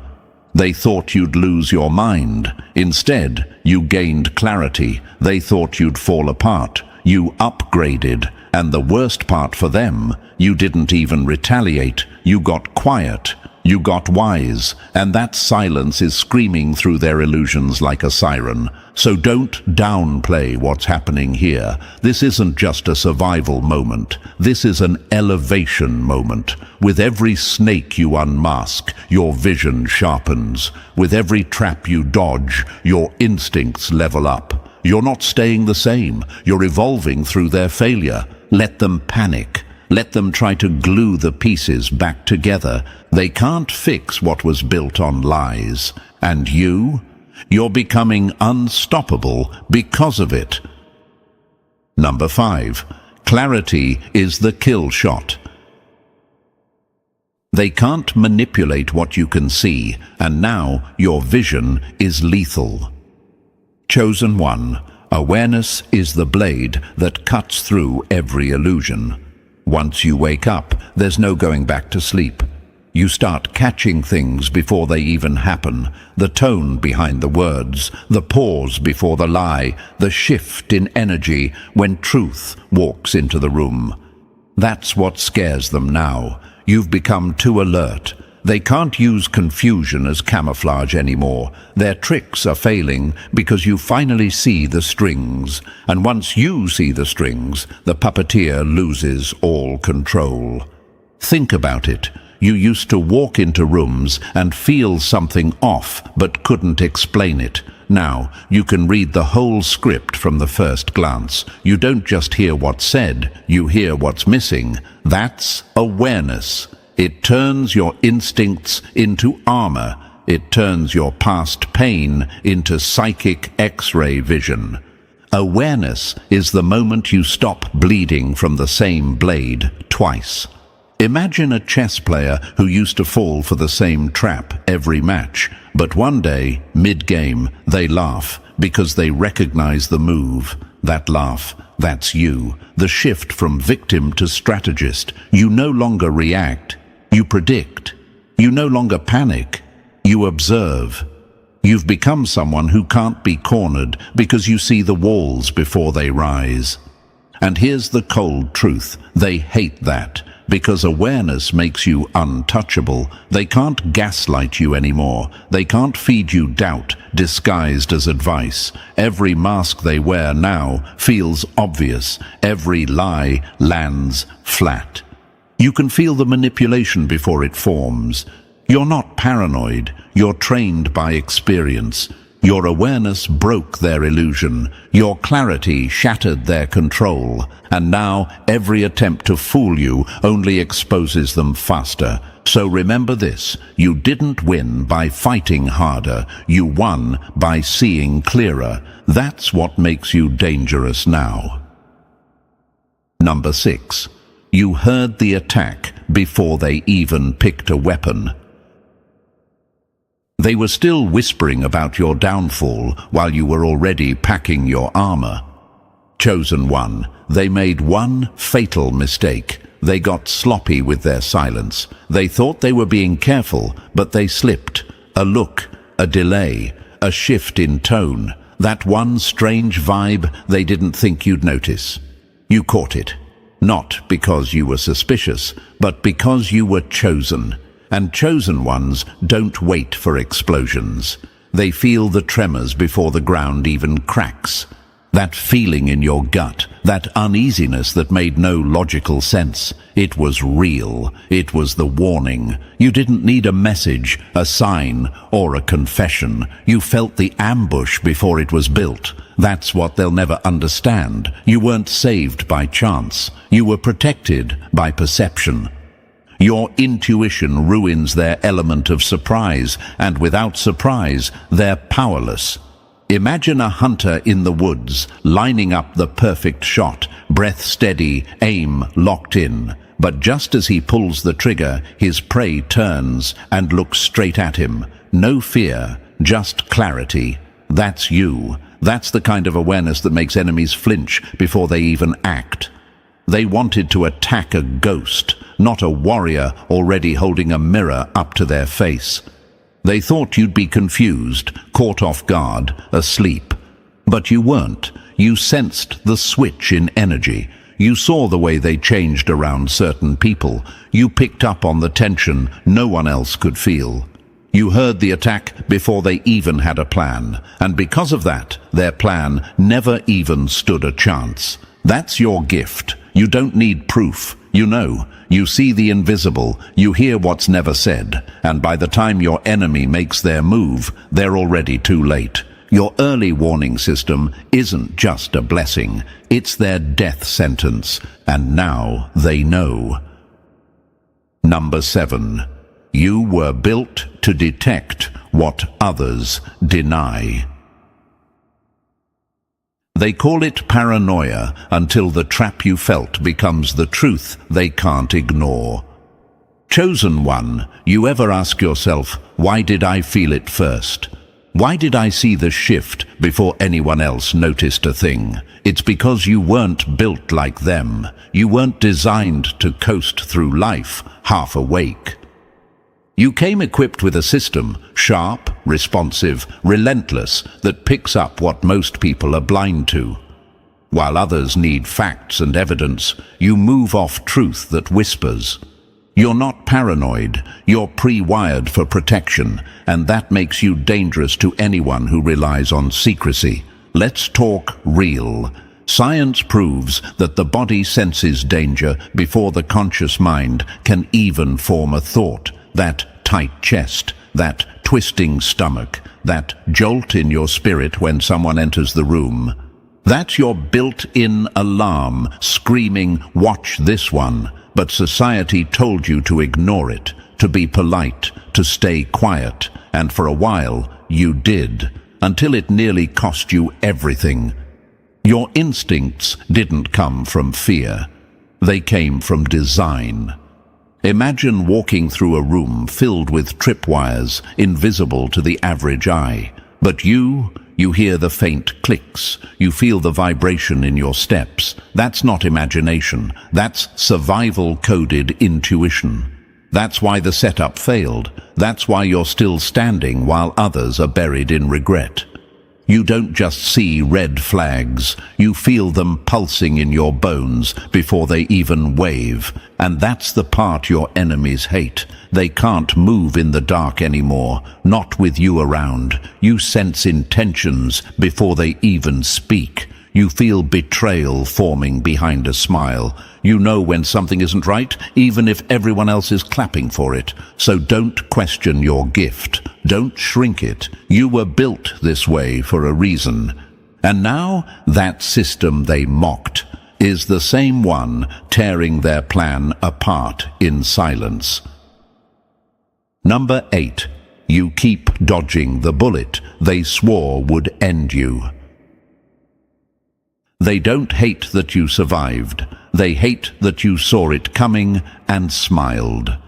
They thought you'd lose your mind. Instead, you gained clarity. They thought you'd fall apart. You upgraded. And the worst part for them, you didn't even retaliate. You got quiet. You got wise. And that silence is screaming through their illusions like a siren. So don't downplay what's happening here. This isn't just a survival moment. This is an elevation moment. With every snake you unmask, your vision sharpens. With every trap you dodge, your instincts level up. You're not staying the same. You're evolving through their failure. Let them panic. Let them try to glue the pieces back together. They can't fix what was built on lies. And you're becoming unstoppable because of it. Number 5. Clarity is the kill shot. They can't manipulate what you can see, and now your vision is lethal. Chosen one, awareness is the blade that cuts through every illusion. Once you wake up, there's no going back to sleep. You start catching things before they even happen. The tone behind the words, the pause before the lie, the shift in energy when truth walks into the room. That's what scares them now. You've become too alert. They can't use confusion as camouflage anymore. Their tricks are failing because you finally see the strings. And once you see the strings, the puppeteer loses all control. Think about it. You used to walk into rooms and feel something off but couldn't explain it. Now, you can read the whole script from the first glance. You don't just hear what's said, you hear what's missing. That's awareness. It turns your instincts into armor. It turns your past pain into psychic X-ray vision. Awareness is the moment you stop bleeding from the same blade twice. Imagine a chess player who used to fall for the same trap every match, but one day, mid-game, they laugh because they recognize the move. That laugh, That's you, the shift from victim to strategist. You no longer react, you predict. You no longer panic, you observe. You've become someone who can't be cornered because you see the walls before they rise. And here's the cold truth, they hate that. Because awareness makes you untouchable. They can't gaslight you anymore. They can't feed you doubt disguised as advice. Every mask they wear now feels obvious. Every lie lands flat. You can feel the manipulation before it forms. You're not paranoid. You're trained by experience. Your awareness broke their illusion. Your clarity shattered their control. And now every attempt to fool you only exposes them faster. So remember this, you didn't win by fighting harder. You won by seeing clearer. That's what makes you dangerous now. Number 6. You heard the attack before they even picked a weapon. They were still whispering about your downfall while you were already packing your armor. Chosen one, they made one fatal mistake. They got sloppy with their silence. They thought they were being careful, but they slipped. A look, a delay, a shift in tone. That one strange vibe they didn't think you'd notice. You caught it. Not because you were suspicious, but because you were chosen. And chosen ones don't wait for explosions. They feel the tremors before the ground even cracks. That feeling in your gut, that uneasiness that made no logical sense, it was real. It was the warning. You didn't need a message, a sign, or a confession. You felt the ambush before it was built. That's what they'll never understand. You weren't saved by chance. You were protected by perception. Your intuition ruins their element of surprise, and without surprise, they're powerless. Imagine a hunter in the woods, lining up the perfect shot, breath steady, aim locked in. But just as he pulls the trigger, his prey turns and looks straight at him. No fear, just clarity. That's you. That's the kind of awareness that makes enemies flinch before they even act. They wanted to attack a ghost, not a warrior already holding a mirror up to their face. They thought you'd be confused, caught off guard, asleep. But you weren't. You sensed the switch in energy. You saw the way they changed around certain people. You picked up on the tension no one else could feel. You heard the attack before they even had a plan. And because of that, their plan never even stood a chance. That's your gift. You don't need proof. You know. You see the invisible, you hear what's never said, and by the time your enemy makes their move, they're already too late. Your early warning system isn't just a blessing, it's their death sentence, and now they know. Number 7. You were built to detect what others deny. They call it paranoia until the trap you felt becomes the truth they can't ignore. Chosen one, you ever ask yourself, why did I feel it first? Why did I see the shift before anyone else noticed a thing? It's because you weren't built like them. You weren't designed to coast through life half awake. You came equipped with a system, sharp, responsive, relentless, that picks up what most people are blind to. While others need facts and evidence, you move off truth that whispers. You're not paranoid, you're pre-wired for protection, and that makes you dangerous to anyone who relies on secrecy. Let's talk real. Science proves that the body senses danger before the conscious mind can even form a thought. That tight chest, that twisting stomach, that jolt in your spirit when someone enters the room. That's your built-in alarm screaming, "Watch this one." But society told you to ignore it, to be polite, to stay quiet, and for a while you did, until it nearly cost you everything. Your instincts didn't come from fear. They came from design. Imagine walking through a room filled with tripwires, invisible to the average eye. But you You hear the faint clicks. You feel the vibration in your steps. That's not imagination. That's survival-coded intuition. That's why the setup failed. That's why you're still standing while others are buried in regret. You don't just see red flags, you feel them pulsing in your bones before they even wave. And that's the part your enemies hate. They can't move in the dark anymore, not with you around. You sense intentions before they even speak. You feel betrayal forming behind a smile. You know when something isn't right, even if everyone else is clapping for it. So don't question your gift. Don't shrink it. You were built this way for a reason. And now, that system they mocked is the same one tearing their plan apart in silence. Number 8. You keep dodging the bullet they swore would end you. They don't hate that you survived. They hate that you saw it coming and smiled.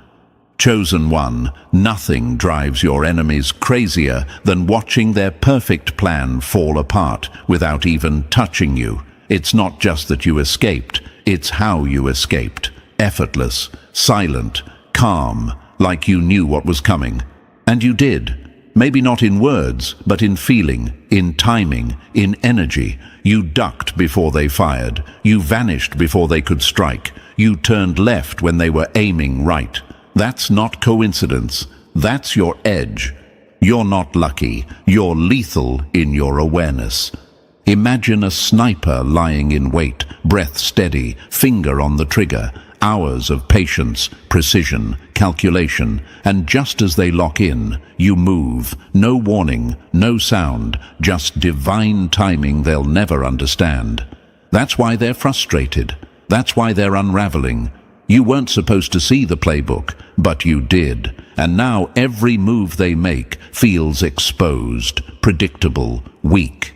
Chosen one, nothing drives your enemies crazier than watching their perfect plan fall apart without even touching you. It's not just that you escaped, it's how you escaped. Effortless, silent, calm, like you knew what was coming. And you did. Maybe not in words, but in feeling, in timing, in energy. You ducked before they fired. You vanished before they could strike. You turned left when they were aiming right. That's not coincidence. That's your edge. You're not lucky. You're lethal in your awareness. Imagine a sniper lying in wait, breath steady, finger on the trigger. Hours of patience, precision, calculation, and just as they lock in, you move. No warning, no sound, just divine timing they'll never understand. That's why they're frustrated. That's why they're unraveling. You weren't supposed to see the playbook, but you did. And now every move they make feels exposed, predictable, weak.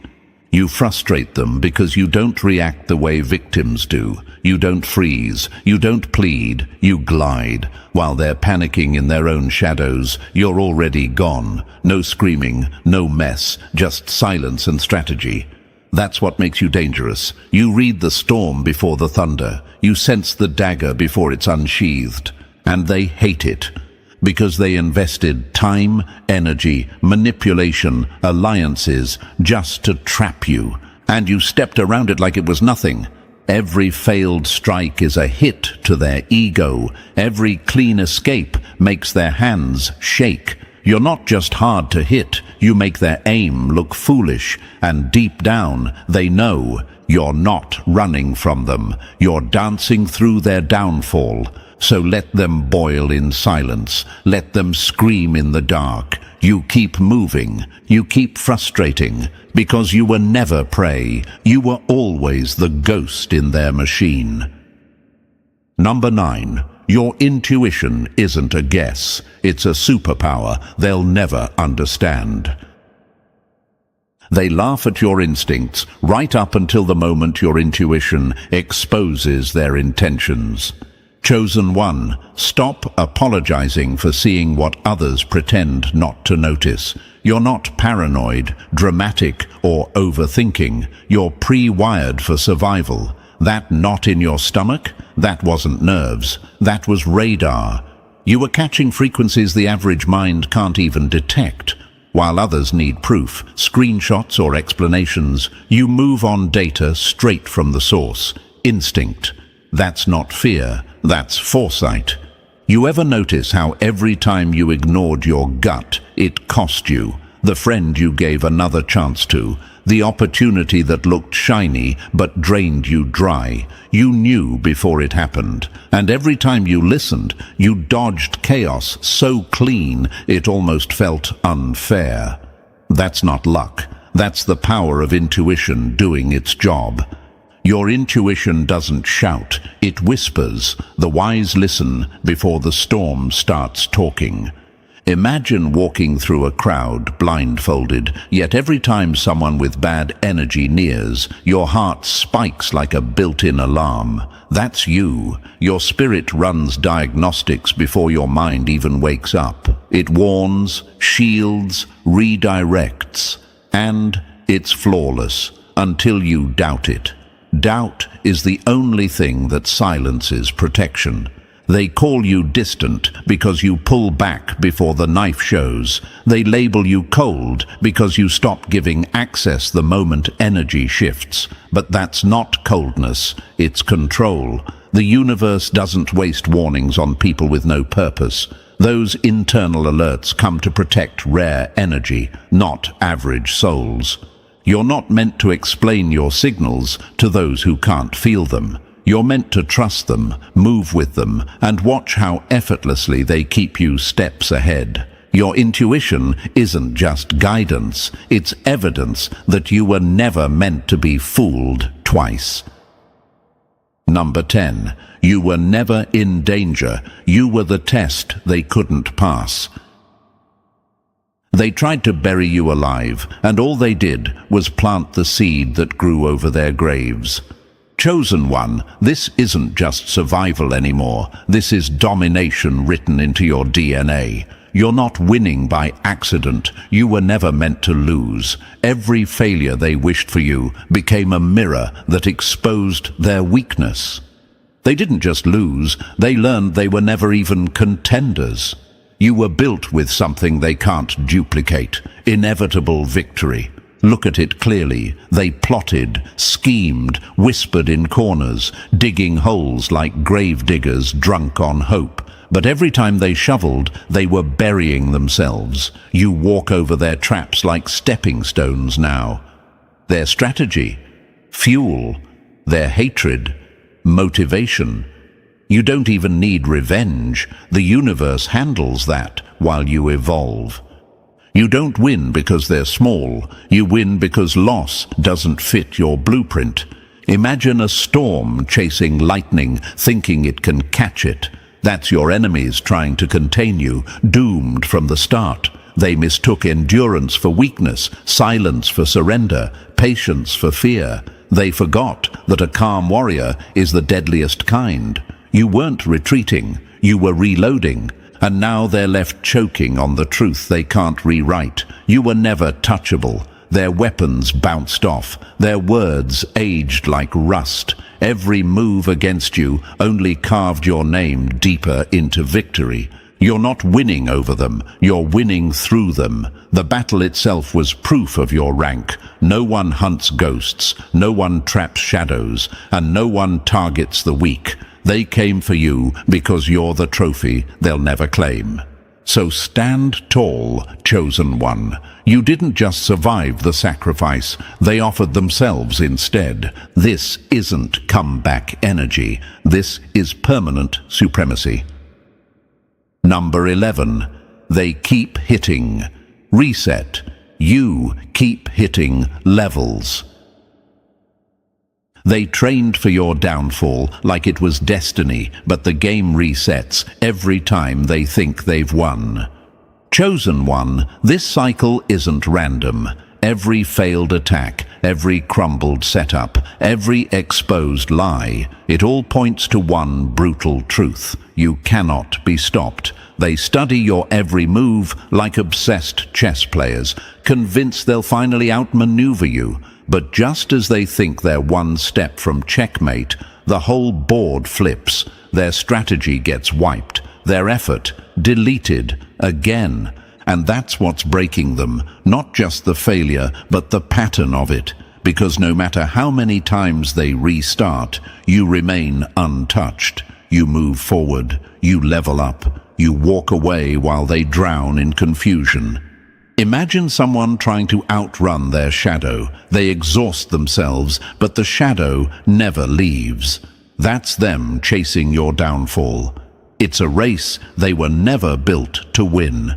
You frustrate them because you don't react the way victims do. You don't freeze, you don't plead, you glide. While they're panicking in their own shadows, you're already gone. No screaming, no mess, just silence and strategy. That's what makes you dangerous. You read the storm before the thunder. You sense the dagger before it's unsheathed. And they hate it. Because they invested time, energy, manipulation, alliances, just to trap you. And you stepped around it like it was nothing. Every failed strike is a hit to their ego. Every clean escape makes their hands shake. You're not just hard to hit, you make their aim look foolish. And deep down, they know you're not running from them. You're dancing through their downfall. So let them boil in silence. Let them scream in the dark. You keep moving. You keep frustrating. Because you were never prey. You were always the ghost in their machine. Number 9. Your intuition isn't a guess. It's a superpower they'll never understand. They laugh at your instincts right up until the moment your intuition exposes their intentions. Chosen one, stop apologizing for seeing what others pretend not to notice. You're not paranoid, dramatic, or overthinking. You're pre-wired for survival. That knot in your stomach? That wasn't nerves. That was radar. You were catching frequencies the average mind can't even detect. While others need proof, screenshots, or explanations, you move on data straight from the source. Instinct. That's not fear. That's foresight. You ever notice how every time you ignored your gut, it cost you? The friend you gave another chance to, the opportunity that looked shiny but drained you dry. You knew before it happened. And every time you listened, you dodged chaos so clean it almost felt unfair. That's not luck. That's the power of intuition doing its job. Your intuition doesn't shout, it whispers. The wise listen before the storm starts talking. Imagine walking through a crowd blindfolded, yet every time someone with bad energy nears, your heart spikes like a built-in alarm. That's you. Your spirit runs diagnostics before your mind even wakes up. It warns, shields, redirects, and It's flawless until you doubt it. Doubt is the only thing that silences protection. They call you distant because you pull back before the knife shows. They label you cold because you stop giving access the moment energy shifts. But that's not coldness, it's control. The universe doesn't waste warnings on people with no purpose. Those internal alerts come to protect rare energy, not average souls. You're not meant to explain your signals to those who can't feel them. You're meant to trust them, move with them, and watch how effortlessly they keep you steps ahead. Your intuition isn't just guidance, it's evidence that you were never meant to be fooled twice. Number 10. You were never in danger. You were the test they couldn't pass. They tried to bury you alive, and all they did was plant the seed that grew over their graves. Chosen one, this isn't just survival anymore. This is domination written into your DNA. You're not winning by accident. You were never meant to lose. Every failure they wished for you became a mirror that exposed their weakness. They didn't just lose, they learned they were never even contenders. You were built with something they can't duplicate, inevitable victory. Look at it clearly. They plotted, schemed, whispered in corners, digging holes like grave diggers drunk on hope. But every time they shoveled, they were burying themselves. You walk over their traps like stepping stones now. Their strategy, fuel. Their hatred, motivation. You don't even need revenge. The universe handles that while you evolve. You don't win because they're small. You win because loss doesn't fit your blueprint. Imagine a storm chasing lightning, thinking it can catch it. That's your enemies trying to contain you, doomed from the start. They mistook endurance for weakness, silence for surrender, patience for fear. They forgot that a calm warrior is the deadliest kind. You weren't retreating, you were reloading. And now they're left choking on the truth they can't rewrite. You were never touchable. Their weapons bounced off. Their words aged like rust. Every move against you only carved your name deeper into victory. You're not winning over them. You're winning through them. The battle itself was proof of your rank. No one hunts ghosts. No one traps shadows. And no one targets the weak. They came for you because you're the trophy they'll never claim. So stand tall, chosen one. You didn't just survive the sacrifice, they offered themselves instead. This isn't comeback energy. This is permanent supremacy. Number 11. They keep hitting. Reset. You keep hitting levels. They trained for your downfall like it was destiny, but the game resets every time they think they've won. Chosen one, this cycle isn't random. Every failed attack, every crumbled setup, every exposed lie, it all points to one brutal truth. You cannot be stopped. They study your every move like obsessed chess players, convinced they'll finally outmaneuver you. But just as they think they're one step from checkmate, the whole board flips. Their strategy gets wiped, their effort deleted again. And that's what's breaking them, not just the failure, but the pattern of it. Because no matter how many times they restart, you remain untouched. You move forward, you level up, you walk away while they drown in confusion. Imagine someone trying to outrun their shadow. They exhaust themselves, but the shadow never leaves. That's them chasing your downfall. It's a race they were never built to win.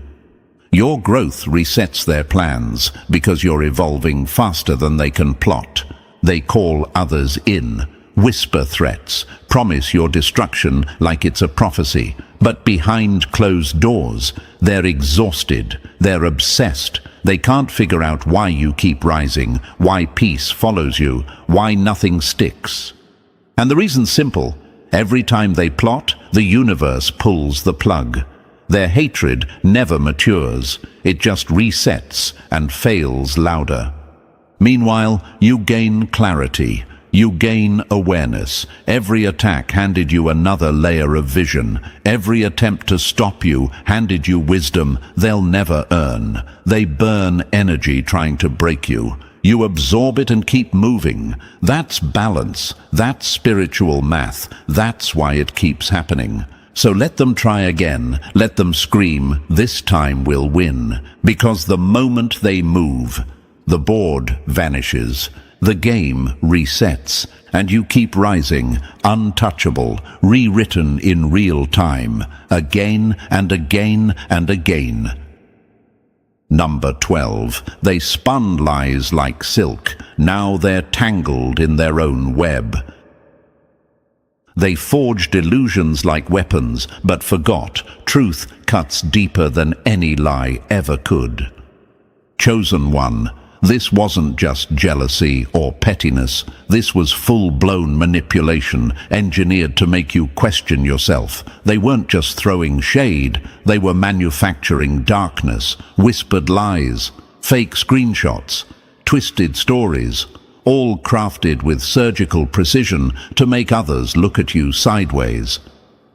Your growth resets their plans because you're evolving faster than they can plot. They call others in, whisper threats, promise your destruction like it's a prophecy. But behind closed doors, they're exhausted, they're obsessed. They can't figure out why you keep rising, why peace follows you, why nothing sticks. And the reason's simple. Every time they plot, the universe pulls the plug. Their hatred never matures. It just resets and fails louder. Meanwhile, you gain clarity. You gain awareness. Every attack handed you another layer of vision. Every attempt to stop you handed you wisdom they'll never earn. They burn energy trying to break you. You absorb it and keep moving. That's balance. That's spiritual math. That's why it keeps happening. So let them try again. Let them scream, "This time we'll win." Because the moment they move, the board vanishes. The game resets, and you keep rising, untouchable, rewritten in real time, again and again and again. Number 12. They spun lies like silk. Now they're tangled in their own web. They forged illusions like weapons, but forgot truth cuts deeper than any lie ever could. Chosen one. This wasn't just jealousy or pettiness. This was full-blown manipulation, engineered to make you question yourself. They weren't just throwing shade, they were manufacturing darkness, whispered lies, fake screenshots, twisted stories, all crafted with surgical precision to make others look at you sideways.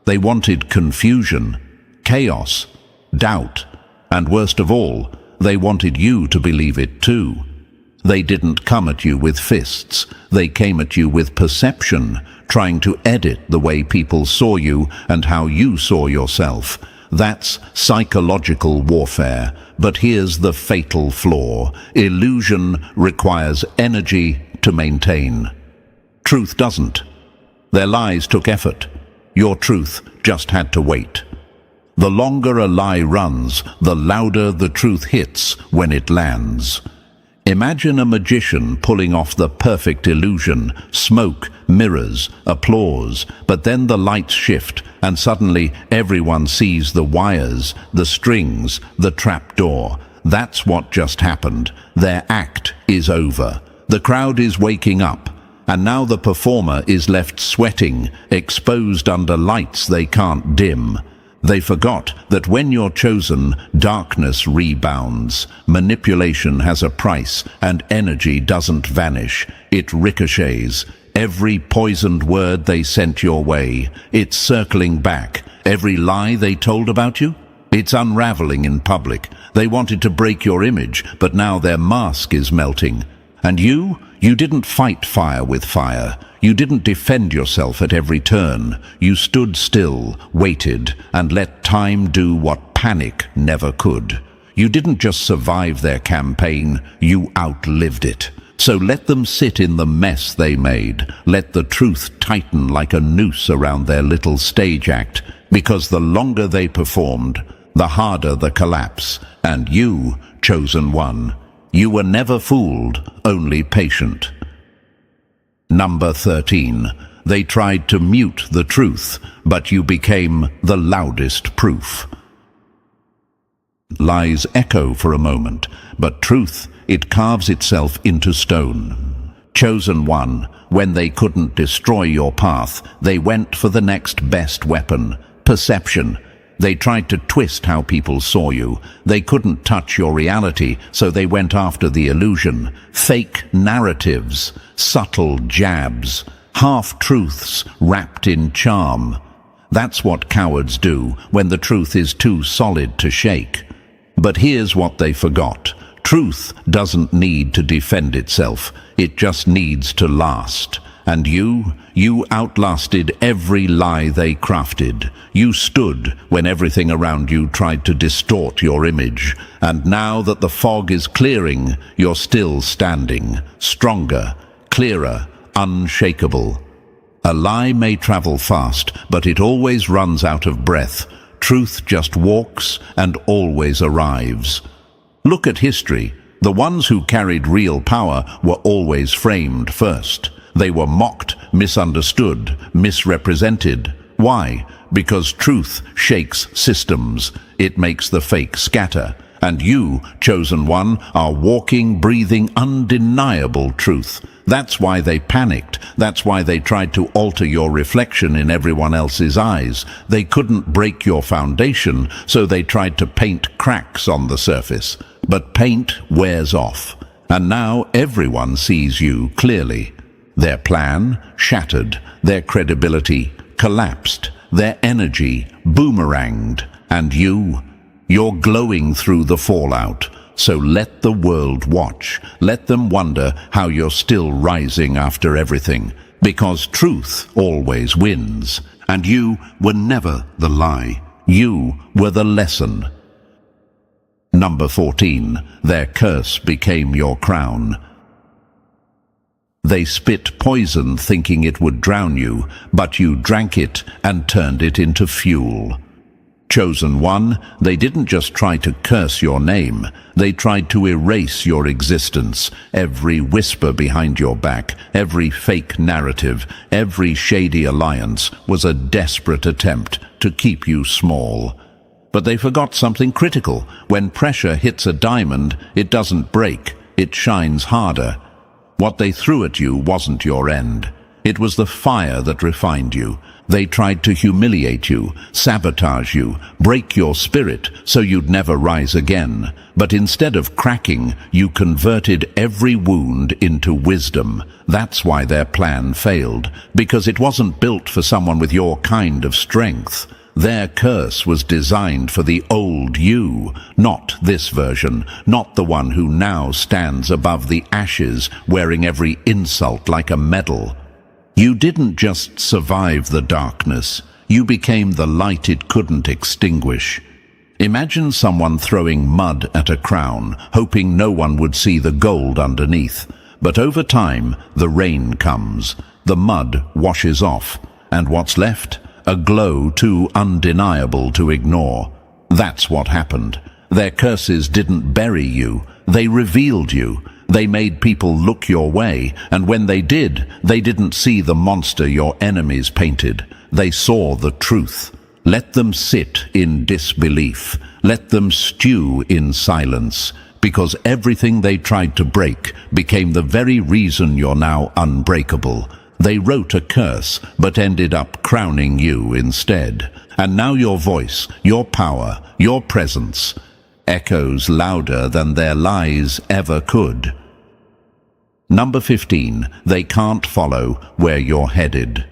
They wanted confusion, chaos, doubt, and worst of all, they wanted you to believe it too. They didn't come at you with fists. They came at you with perception, trying to edit the way people saw you and how you saw yourself. That's psychological warfare. But here's the fatal flaw. Illusion requires energy to maintain. Truth doesn't. Their lies took effort. Your truth just had to wait. The longer a lie runs, the louder the truth hits when it lands. Imagine a magician pulling off the perfect illusion, smoke, mirrors, applause, but then the lights shift and suddenly everyone sees the wires, the strings, the trapdoor. That's what just happened. Their act is over. The crowd is waking up, and now the performer is left sweating, exposed under lights they can't dim. They forgot that when you're chosen, darkness rebounds. Manipulation has a price, and energy doesn't vanish. It ricochets. Every poisoned word they sent your way, it's circling back. Every lie they told about you, it's unraveling in public. They wanted to break your image, but now their mask is melting. And you didn't fight fire with fire. You didn't defend yourself at every turn. You stood still, waited, and let time do what panic never could. You didn't just survive their campaign, you outlived it. So let them sit in the mess they made. Let the truth tighten like a noose around their little stage act, because the longer they performed, the harder the collapse. And you, chosen one, you were never fooled, only patient. Number 13. They tried to mute the truth, but you became the loudest proof. Lies echo for a moment, but truth, it carves itself into stone. Chosen one, when they couldn't destroy your path, they went for the next best weapon, perception. They tried to twist how people saw you. They couldn't touch your reality, so they went after the illusion. Fake narratives, subtle jabs, half-truths wrapped in charm. That's what cowards do when the truth is too solid to shake. But here's what they forgot. Truth doesn't need to defend itself. It just needs to last. And you outlasted every lie they crafted. You stood when everything around you tried to distort your image. And now that the fog is clearing, you're still standing, stronger, clearer, unshakable. A lie may travel fast, but it always runs out of breath. Truth just walks and always arrives. Look at history. The ones who carried real power were always framed first. They were mocked, misunderstood, misrepresented. Why? Because truth shakes systems. It makes the fake scatter. And you, chosen one, are walking, breathing, undeniable truth. That's why they panicked. That's why they tried to alter your reflection in everyone else's eyes. They couldn't break your foundation, so they tried to paint cracks on the surface. But paint wears off. And now everyone sees you clearly. Their plan shattered, their credibility collapsed, their energy boomeranged, and you're glowing through the fallout. So let the world watch. Let them wonder how you're still rising after everything. Because truth always wins. And you were never the lie. You were the lesson. Number 14. Their curse became your crown. They spit poison thinking it would drown you, but you drank it and turned it into fuel. Chosen one, they didn't just try to curse your name, they tried to erase your existence. Every whisper behind your back, every fake narrative, every shady alliance was a desperate attempt to keep you small. But they forgot something critical. When pressure hits a diamond, it doesn't break, it shines harder. What they threw at you wasn't your end. It was the fire that refined you. They tried to humiliate you, sabotage you, break your spirit so you'd never rise again. But instead of cracking, you converted every wound into wisdom. That's why their plan failed, because it wasn't built for someone with your kind of strength. Their curse was designed for the old you, not this version, not the one who now stands above the ashes, wearing every insult like a medal. You didn't just survive the darkness, you became the light it couldn't extinguish. Imagine someone throwing mud at a crown, hoping no one would see the gold underneath. But over time, the rain comes, the mud washes off, and what's left? A glow too undeniable to ignore. That's what happened. Their curses didn't bury you, they revealed you. They made people look your way, and when they did, they didn't see the monster your enemies painted. They saw the truth. Let them sit in disbelief. Let them stew in silence, because everything they tried to break became the very reason you're now unbreakable. They wrote a curse, but ended up crowning you instead. And now your voice, your power, your presence echoes louder than their lies ever could. Number 15. They can't follow where you're headed.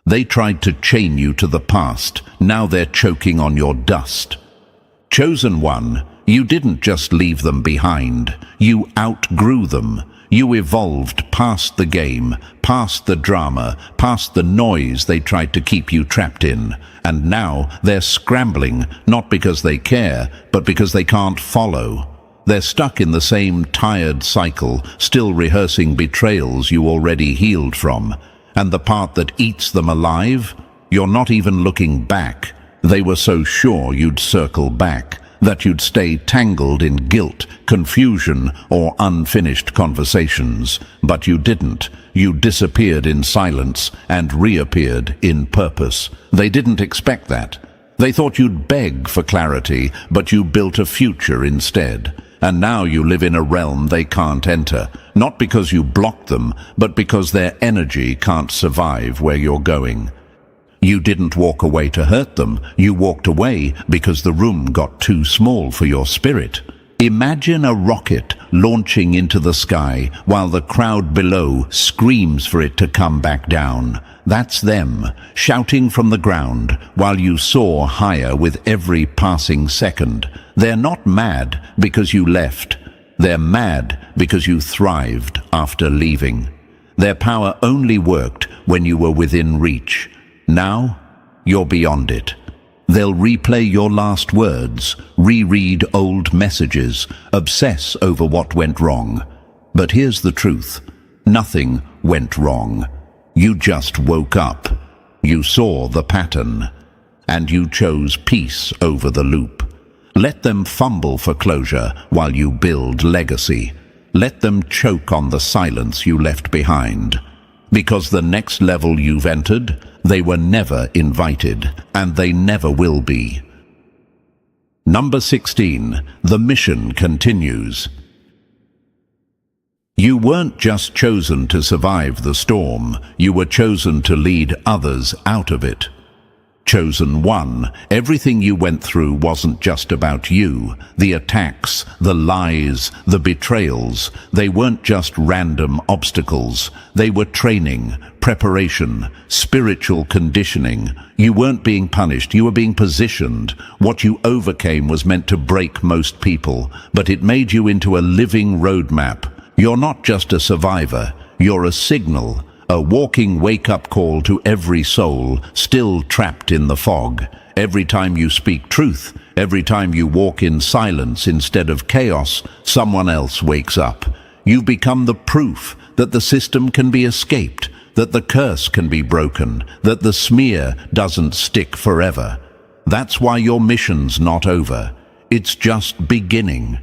They tried to chain you to the past. Now they're choking on your dust. Chosen one, you didn't just leave them behind. You outgrew them. You evolved past the game, past the drama, past the noise they tried to keep you trapped in. And now they're scrambling, not because they care, but because they can't follow. They're stuck in the same tired cycle, still rehearsing betrayals you already healed from. And the part that eats them alive? You're not even looking back. They were so sure you'd circle back, that you'd stay tangled in guilt, confusion, or unfinished conversations. But you didn't. You disappeared in silence and reappeared in purpose. They didn't expect that. They thought you'd beg for clarity, but you built a future instead. And now you live in a realm they can't enter, not because you blocked them, but because their energy can't survive where you're going. You didn't walk away to hurt them, you walked away because the room got too small for your spirit. Imagine a rocket launching into the sky while the crowd below screams for it to come back down. That's them, shouting from the ground while you soar higher with every passing second. They're not mad because you left. They're mad because you thrived after leaving. Their power only worked when you were within reach. Now, you're beyond it. They'll replay your last words, reread old messages, obsess over what went wrong. But here's the truth. Nothing went wrong. You just woke up. You saw the pattern. And you chose peace over the loop. Let them fumble for closure while you build legacy. Let them choke on the silence you left behind. Because the next level you've entered, they were never invited, and they never will be. Number 16. The mission continues. You weren't just chosen to survive the storm, you were chosen to lead others out of it. Chosen one, everything you went through wasn't just about you. The attacks, the lies, the betrayals, they weren't just random obstacles. They were training, preparation, spiritual conditioning. You weren't being punished, you were being positioned. What you overcame was meant to break most people, but it made you into a living roadmap. You're not just a survivor, you're a signal. A walking wake-up call to every soul still trapped in the fog. Every time you speak truth, every time you walk in silence instead of chaos, someone else wakes up. You've become the proof that the system can be escaped, that the curse can be broken, that the smear doesn't stick forever. That's why your mission's not over. It's just beginning.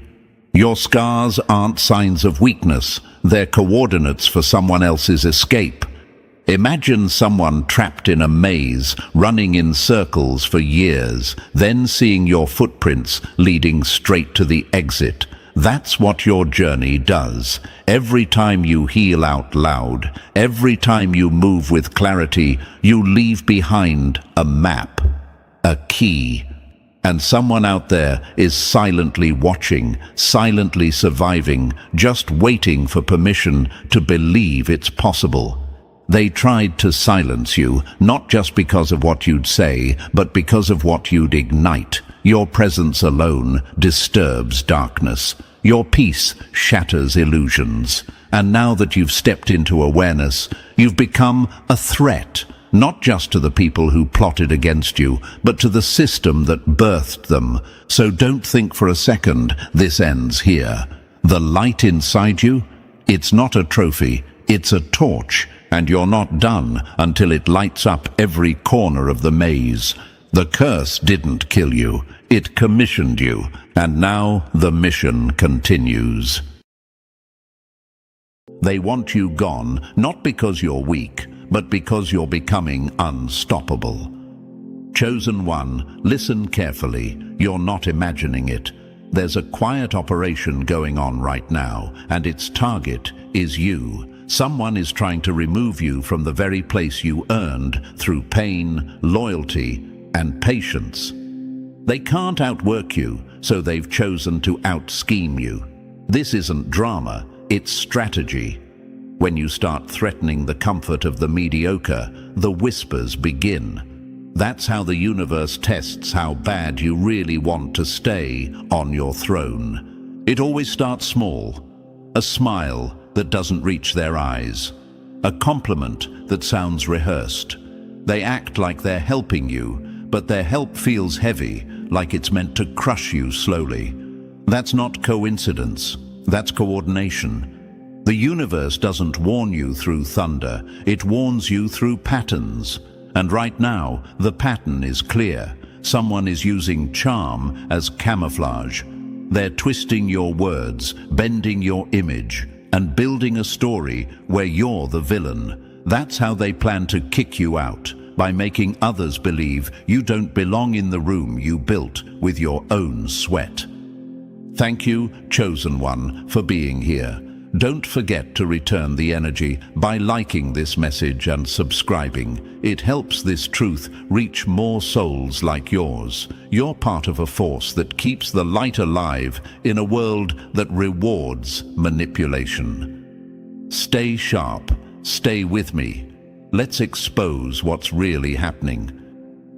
Your scars aren't signs of weakness, they're coordinates for someone else's escape. Imagine someone trapped in a maze, running in circles for years, then seeing your footprints leading straight to the exit. That's what your journey does. Every time you heal out loud, every time you move with clarity, you leave behind a map, a key. And someone out there is silently watching, silently surviving, just waiting for permission to believe it's possible. They tried to silence you, not just because of what you'd say, but because of what you'd ignite. Your presence alone disturbs darkness. Your peace shatters illusions. And now that you've stepped into awareness, you've become a threat. Not just to the people who plotted against you, but to the system that birthed them. So don't think for a second this ends here. The light inside you, it's not a trophy, it's a torch, and you're not done until it lights up every corner of the maze. The curse didn't kill you, it commissioned you, and now the mission continues. They want you gone, not because you're weak, but because you're becoming unstoppable. Chosen one, listen carefully. You're not imagining it. There's a quiet operation going on right now, and its target is you. Someone is trying to remove you from the very place you earned through pain, loyalty, and patience. They can't outwork you, so they've chosen to out-scheme you. This isn't drama, it's strategy. When you start threatening the comfort of the mediocre, the whispers begin. That's how the universe tests how bad you really want to stay on your throne. It always starts small. A smile that doesn't reach their eyes. A compliment that sounds rehearsed. They act like they're helping you, but their help feels heavy, like it's meant to crush you slowly. That's not coincidence. That's coordination. The universe doesn't warn you through thunder, it warns you through patterns. And right now, the pattern is clear. Someone is using charm as camouflage. They're twisting your words, bending your image, and building a story where you're the villain. That's how they plan to kick you out, by making others believe you don't belong in the room you built with your own sweat. Thank you, Chosen One, for being here. Don't forget to return the energy by liking this message and subscribing. It helps this truth reach more souls like yours. You're part of a force that keeps the light alive in a world that rewards manipulation. Stay sharp. Stay with me. Let's expose what's really happening.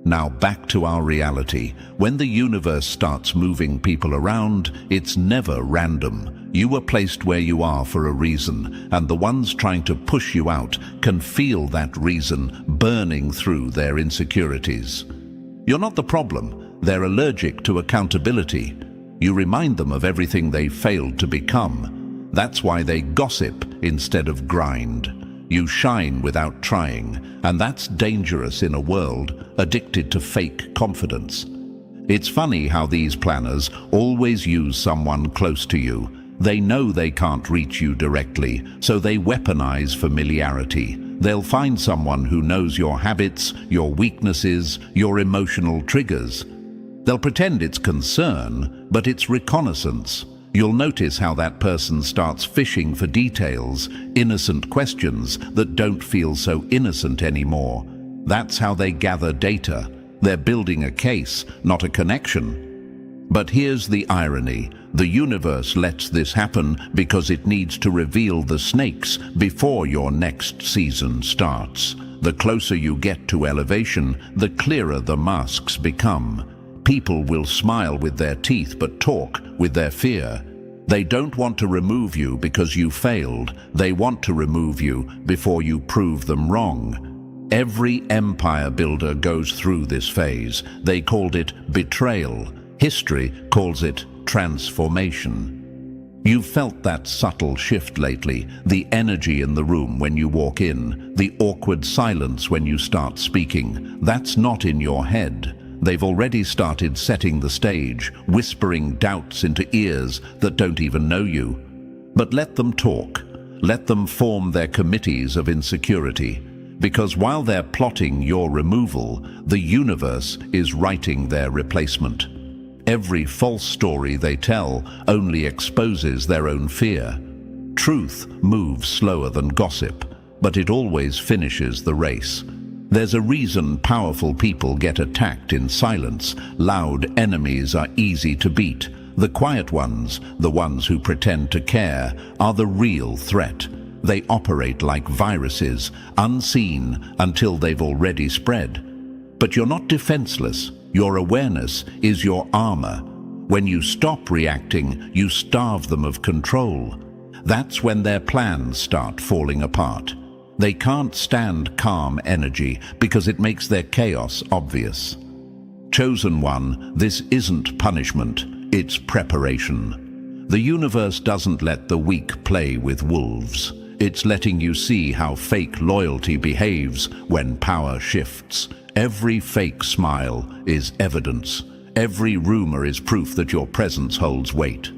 Now back to our reality. When the universe starts moving people around, it's never random. You were placed where you are for a reason, and the ones trying to push you out can feel that reason burning through their insecurities. You're not the problem. They're allergic to accountability. You remind them of everything they failed to become. That's why they gossip instead of grind. You shine without trying, and that's dangerous in a world addicted to fake confidence. It's funny how these planners always use someone close to you. They know they can't reach you directly, so they weaponize familiarity. They'll find someone who knows your habits, your weaknesses, your emotional triggers. They'll pretend it's concern, but it's reconnaissance. You'll notice how that person starts fishing for details, innocent questions that don't feel so innocent anymore. That's how they gather data. They're building a case, not a connection. But here's the irony. The universe lets this happen because it needs to reveal the snakes before your next season starts. The closer you get to elevation, the clearer the masks become. People will smile with their teeth but talk with their fear. They don't want to remove you because you failed. They want to remove you before you prove them wrong. Every empire builder goes through this phase. They called it betrayal. History calls it transformation. You've felt that subtle shift lately, the energy in the room when you walk in, the awkward silence when you start speaking. That's not in your head. They've already started setting the stage, whispering doubts into ears that don't even know you. But let them talk. Let them form their committees of insecurity. Because while they're plotting your removal, the universe is writing their replacement. Every false story they tell only exposes their own fear. Truth moves slower than gossip, but it always finishes the race. There's a reason powerful people get attacked in silence. Loud enemies are easy to beat. The quiet ones, the ones who pretend to care, are the real threat. They operate like viruses, unseen until they've already spread. But you're not defenseless. Your awareness is your armor. When you stop reacting, you starve them of control. That's when their plans start falling apart. They can't stand calm energy because it makes their chaos obvious. Chosen one, this isn't punishment, it's preparation. The universe doesn't let the weak play with wolves. It's letting you see how fake loyalty behaves when power shifts. Every fake smile is evidence. Every rumor is proof that your presence holds weight.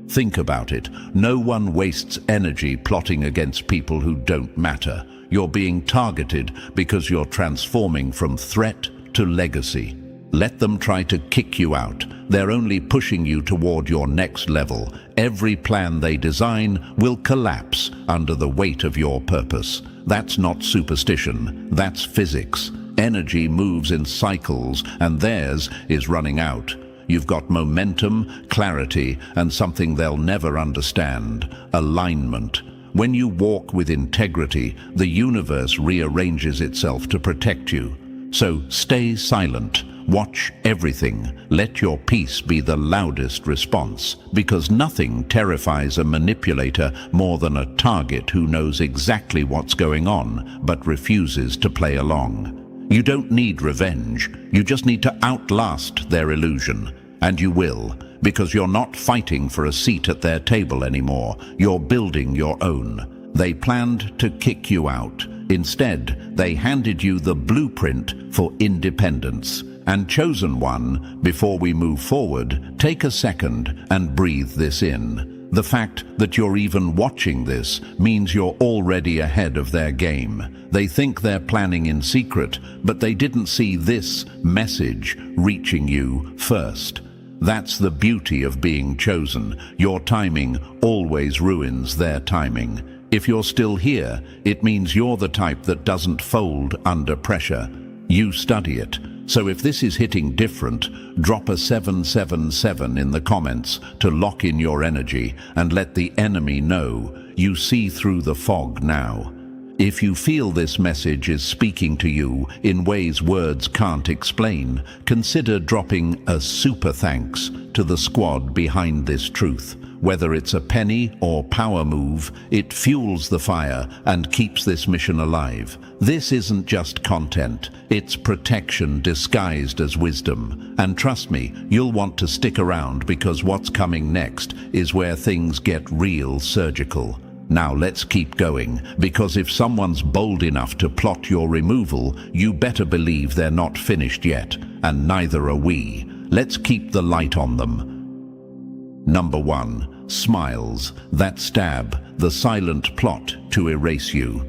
Think about it. No one wastes energy plotting against people who don't matter. You're being targeted because you're transforming from threat to legacy. Let them try to kick you out. They're only pushing you toward your next level. Every plan they design will collapse under the weight of your purpose. That's not superstition, that's physics. Energy moves in cycles, and theirs is running out. You've got momentum, clarity, and something they'll never understand: alignment. When you walk with integrity, the universe rearranges itself to protect you. So stay silent. Watch everything. Let your peace be the loudest response, because nothing terrifies a manipulator more than a target who knows exactly what's going on but refuses to play along. You don't need revenge. You just need to outlast their illusion. And you will, because you're not fighting for a seat at their table anymore. You're building your own. They planned to kick you out. Instead, they handed you the blueprint for independence. And chosen one, before we move forward, take a second and breathe this in. The fact that you're even watching this means you're already ahead of their game. They think they're planning in secret, but they didn't see this message reaching you first. That's the beauty of being chosen. Your timing always ruins their timing. If you're still here, it means you're the type that doesn't fold under pressure. You study it. So if this is hitting different, drop a 777 in the comments to lock in your energy and let the enemy know you see through the fog now. If you feel this message is speaking to you in ways words can't explain, consider dropping a super thanks to the squad behind this truth. Whether it's a penny or power move, it fuels the fire and keeps this mission alive. This isn't just content, it's protection disguised as wisdom. And trust me, you'll want to stick around, because what's coming next is where things get real surgical. Now let's keep going, because if someone's bold enough to plot your removal, you better believe they're not finished yet, and neither are we. Let's keep the light on them. Number 1. Smiles that stab, the silent plot to erase you.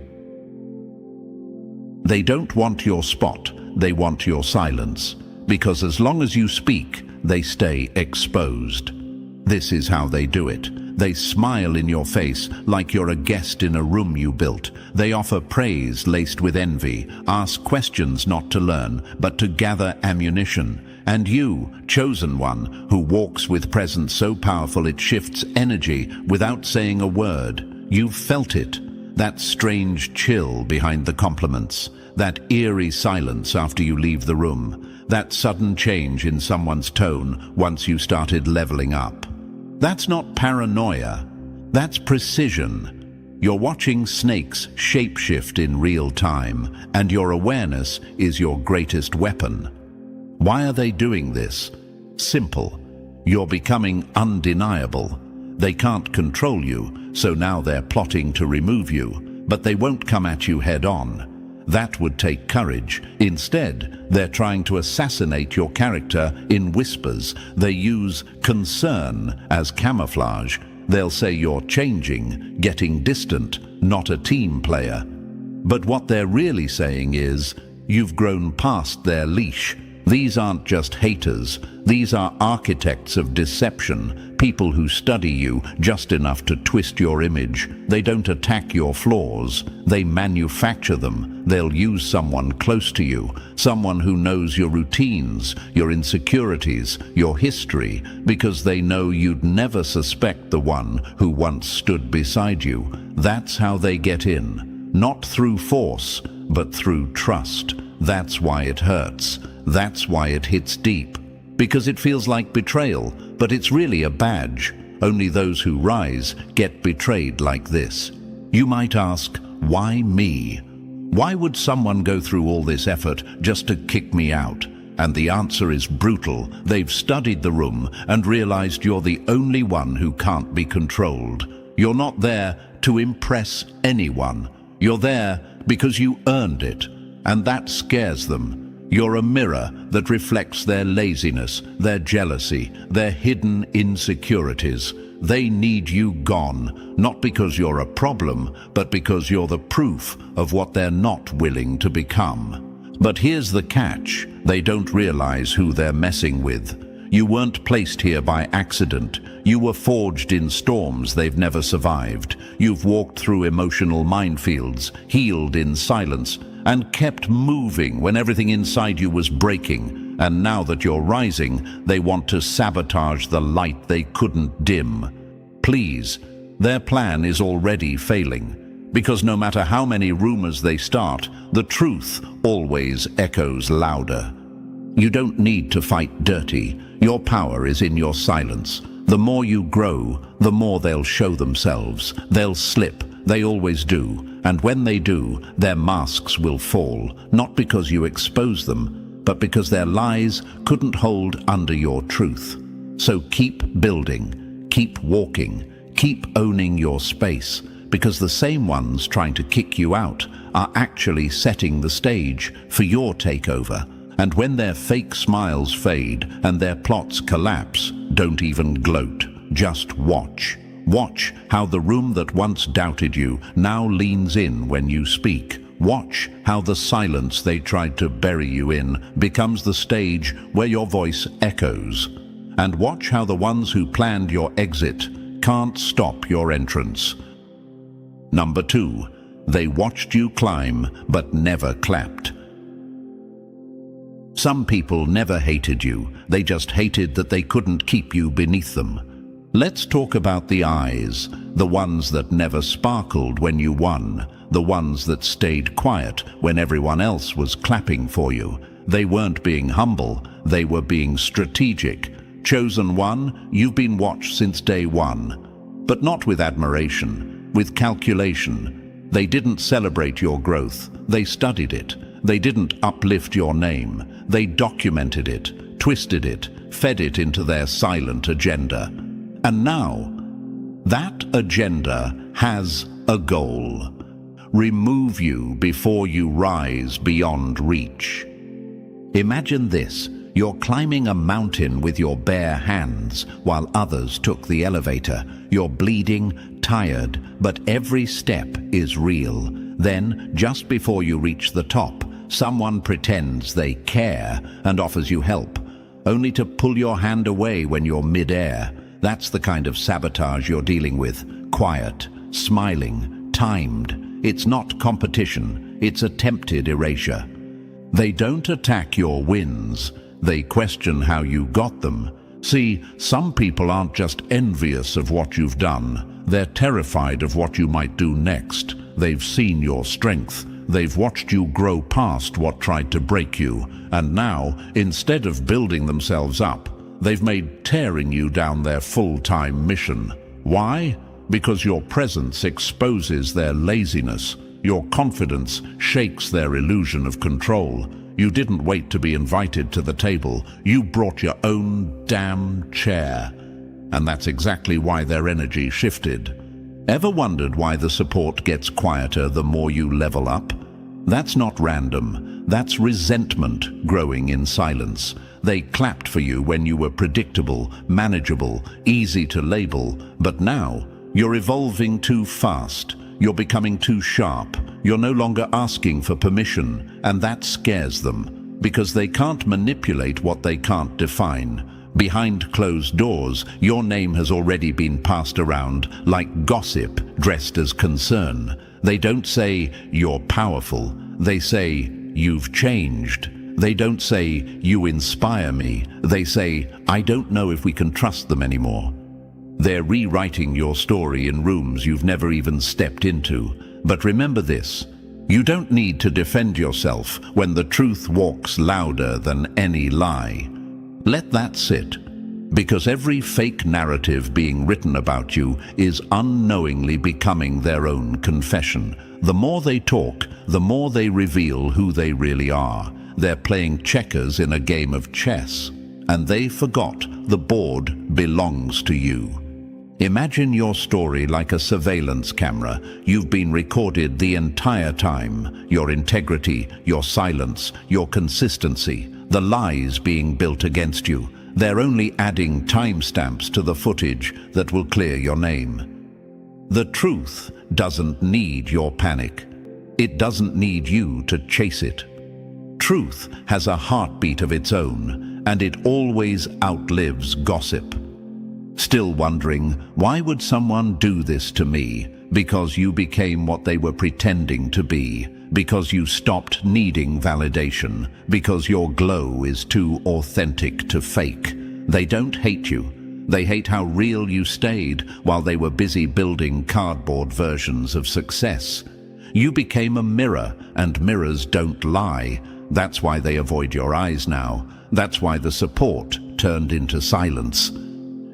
They don't want your spot, they want your silence. Because as long as you speak, they stay exposed. This is how they do it. They smile in your face like you're a guest in a room you built. They offer praise laced with envy, ask questions not to learn, but to gather ammunition. And you, chosen one, who walks with presence so powerful it shifts energy without saying a word. You've felt it, that strange chill behind the compliments, that eerie silence after you leave the room, that sudden change in someone's tone once you started leveling up. That's not paranoia, that's precision. You're watching snakes shapeshift in real time, and your awareness is your greatest weapon. Why are they doing this? Simple. You're becoming undeniable. They can't control you, so now they're plotting to remove you, but they won't come at you head-on. That would take courage. Instead, they're trying to assassinate your character in whispers. They use concern as camouflage. They'll say you're changing, getting distant, not a team player. But what they're really saying is, you've grown past their leash. These aren't just haters. These are architects of deception, people who study you just enough to twist your image. They don't attack your flaws. They manufacture them. They'll use someone close to you, someone who knows your routines, your insecurities, your history, because they know you'd never suspect the one who once stood beside you. That's how they get in. Not through force, but through trust. That's why it hurts. That's why it hits deep. Because it feels like betrayal, but it's really a badge. Only those who rise get betrayed like this. You might ask, why me? Why would someone go through all this effort just to kick me out? And the answer is brutal. They've studied the room and realized you're the only one who can't be controlled. You're not there to impress anyone. You're there because you earned it. And that scares them. You're a mirror that reflects their laziness, their jealousy, their hidden insecurities. They need you gone, not because you're a problem, but because you're the proof of what they're not willing to become. But here's the catch. They don't realize who they're messing with. You weren't placed here by accident. You were forged in storms they've never survived. You've walked through emotional minefields, healed in silence, and kept moving when everything inside you was breaking. And now that you're rising, they want to sabotage the light they couldn't dim. Please, their plan is already failing. Because no matter how many rumors they start, the truth always echoes louder. You don't need to fight dirty. Your power is in your silence. The more you grow, the more they'll show themselves. They'll slip. They always do. And when they do, their masks will fall, not because you expose them, but because their lies couldn't hold under your truth. So keep building, keep walking, keep owning your space, because the same ones trying to kick you out are actually setting the stage for your takeover. And when their fake smiles fade and their plots collapse, don't even gloat, just watch. Watch how the room that once doubted you now leans in when you speak. Watch how the silence they tried to bury you in becomes the stage where your voice echoes. And watch how the ones who planned your exit can't stop your entrance. Number 2, they watched you climb but never clapped. Some people never hated you, they just hated that they couldn't keep you beneath them. Let's talk about the eyes, the ones that never sparkled when you won, the ones that stayed quiet when everyone else was clapping for you. They weren't being humble, they were being strategic. Chosen one, you've been watched since day one. But not with admiration, with calculation. They didn't celebrate your growth, they studied it. They didn't uplift your name, they documented it, twisted it, fed it into their silent agenda. And now, that agenda has a goal. Remove you before you rise beyond reach. Imagine this. You're climbing a mountain with your bare hands while others took the elevator. You're bleeding, tired, but every step is real. Then, just before you reach the top, someone pretends they care and offers you help, only to pull your hand away when you're mid-air. That's the kind of sabotage you're dealing with. Quiet, smiling, timed. It's not competition, it's attempted erasure. They don't attack your wins, they question how you got them. See, some people aren't just envious of what you've done, they're terrified of what you might do next. They've seen your strength, they've watched you grow past what tried to break you, and now, instead of building themselves up, they've made tearing you down their full-time mission. Why? Because your presence exposes their laziness. Your confidence shakes their illusion of control. You didn't wait to be invited to the table. You brought your own damn chair. And that's exactly why their energy shifted. Ever wondered why the support gets quieter the more you level up? That's not random. That's resentment growing in silence. They clapped for you when you were predictable, manageable, easy to label, but now you're evolving too fast. You're becoming too sharp. You're no longer asking for permission, and that scares them, because they can't manipulate what they can't define. Behind closed doors, your name has already been passed around like gossip dressed as concern. They don't say, "You're powerful." They say, "You've changed." They don't say, "You inspire me." They say, "I don't know if we can trust them anymore." They're rewriting your story in rooms you've never even stepped into. But remember this, you don't need to defend yourself when the truth walks louder than any lie. Let that sit, because every fake narrative being written about you is unknowingly becoming their own confession. The more they talk, the more they reveal who they really are. They're playing checkers in a game of chess, and they forgot the board belongs to you. Imagine your story like a surveillance camera. You've been recorded the entire time. Your integrity, your silence, your consistency, the lies being built against you. They're only adding timestamps to the footage that will clear your name. The truth doesn't need your panic. It doesn't need you to chase it. Truth has a heartbeat of its own, and it always outlives gossip. Still wondering, why would someone do this to me? Because you became what they were pretending to be. Because you stopped needing validation. Because your glow is too authentic to fake. They don't hate you. They hate how real you stayed while they were busy building cardboard versions of success. You became a mirror, and mirrors don't lie. That's why they avoid your eyes now. That's why the support turned into silence.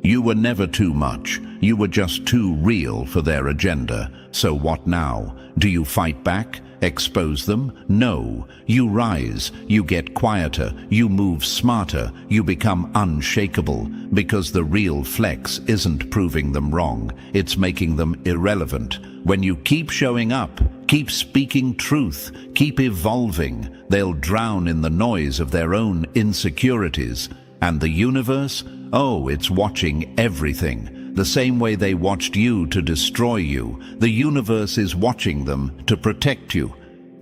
You were never too much. You were just too real for their agenda. So what now? Do you fight back? Expose them? No. You rise. You get quieter. You move smarter. You become unshakable. Because the real flex isn't proving them wrong. It's making them irrelevant. When you keep showing up, keep speaking truth, keep evolving, they'll drown in the noise of their own insecurities. And the universe? Oh, it's watching everything. The same way they watched you to destroy you, the universe is watching them to protect you.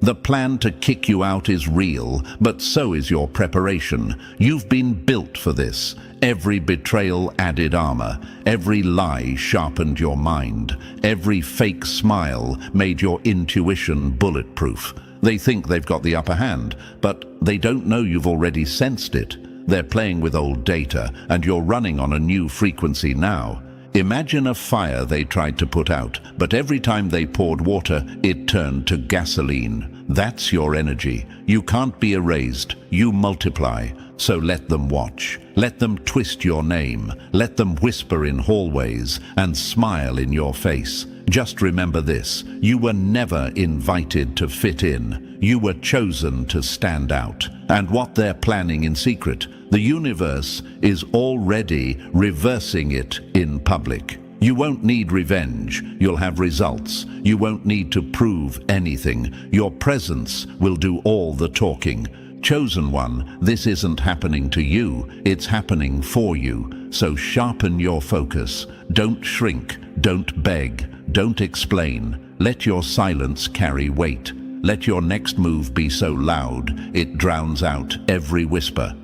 The plan to kick you out is real, but so is your preparation. You've been built for this. Every betrayal added armor. Every lie sharpened your mind. Every fake smile made your intuition bulletproof. They think they've got the upper hand, but they don't know you've already sensed it. They're playing with old data, and you're running on a new frequency now. Imagine a fire they tried to put out, but every time they poured water, it turned to gasoline. That's your energy. You can't be erased. You multiply. So let them watch. Let them twist your name. Let them whisper in hallways and smile in your face. Just remember this, you were never invited to fit in. You were chosen to stand out. And what they're planning in secret, the universe is already reversing it in public. You won't need revenge. You'll have results. You won't need to prove anything. Your presence will do all the talking. Chosen one, this isn't happening to you, it's happening for you. So sharpen your focus. Don't shrink, don't beg, don't explain. Let your silence carry weight. Let your next move be so loud, it drowns out every whisper.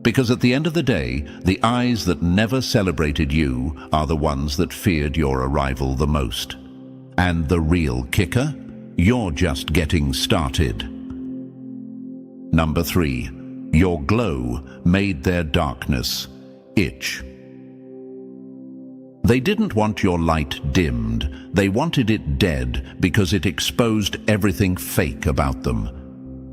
Because at the end of the day, the eyes that never celebrated you are the ones that feared your arrival the most. And the real kicker? You're just getting started. Number 3. Your glow made their darkness itch. They didn't want your light dimmed. They wanted it dead because it exposed everything fake about them.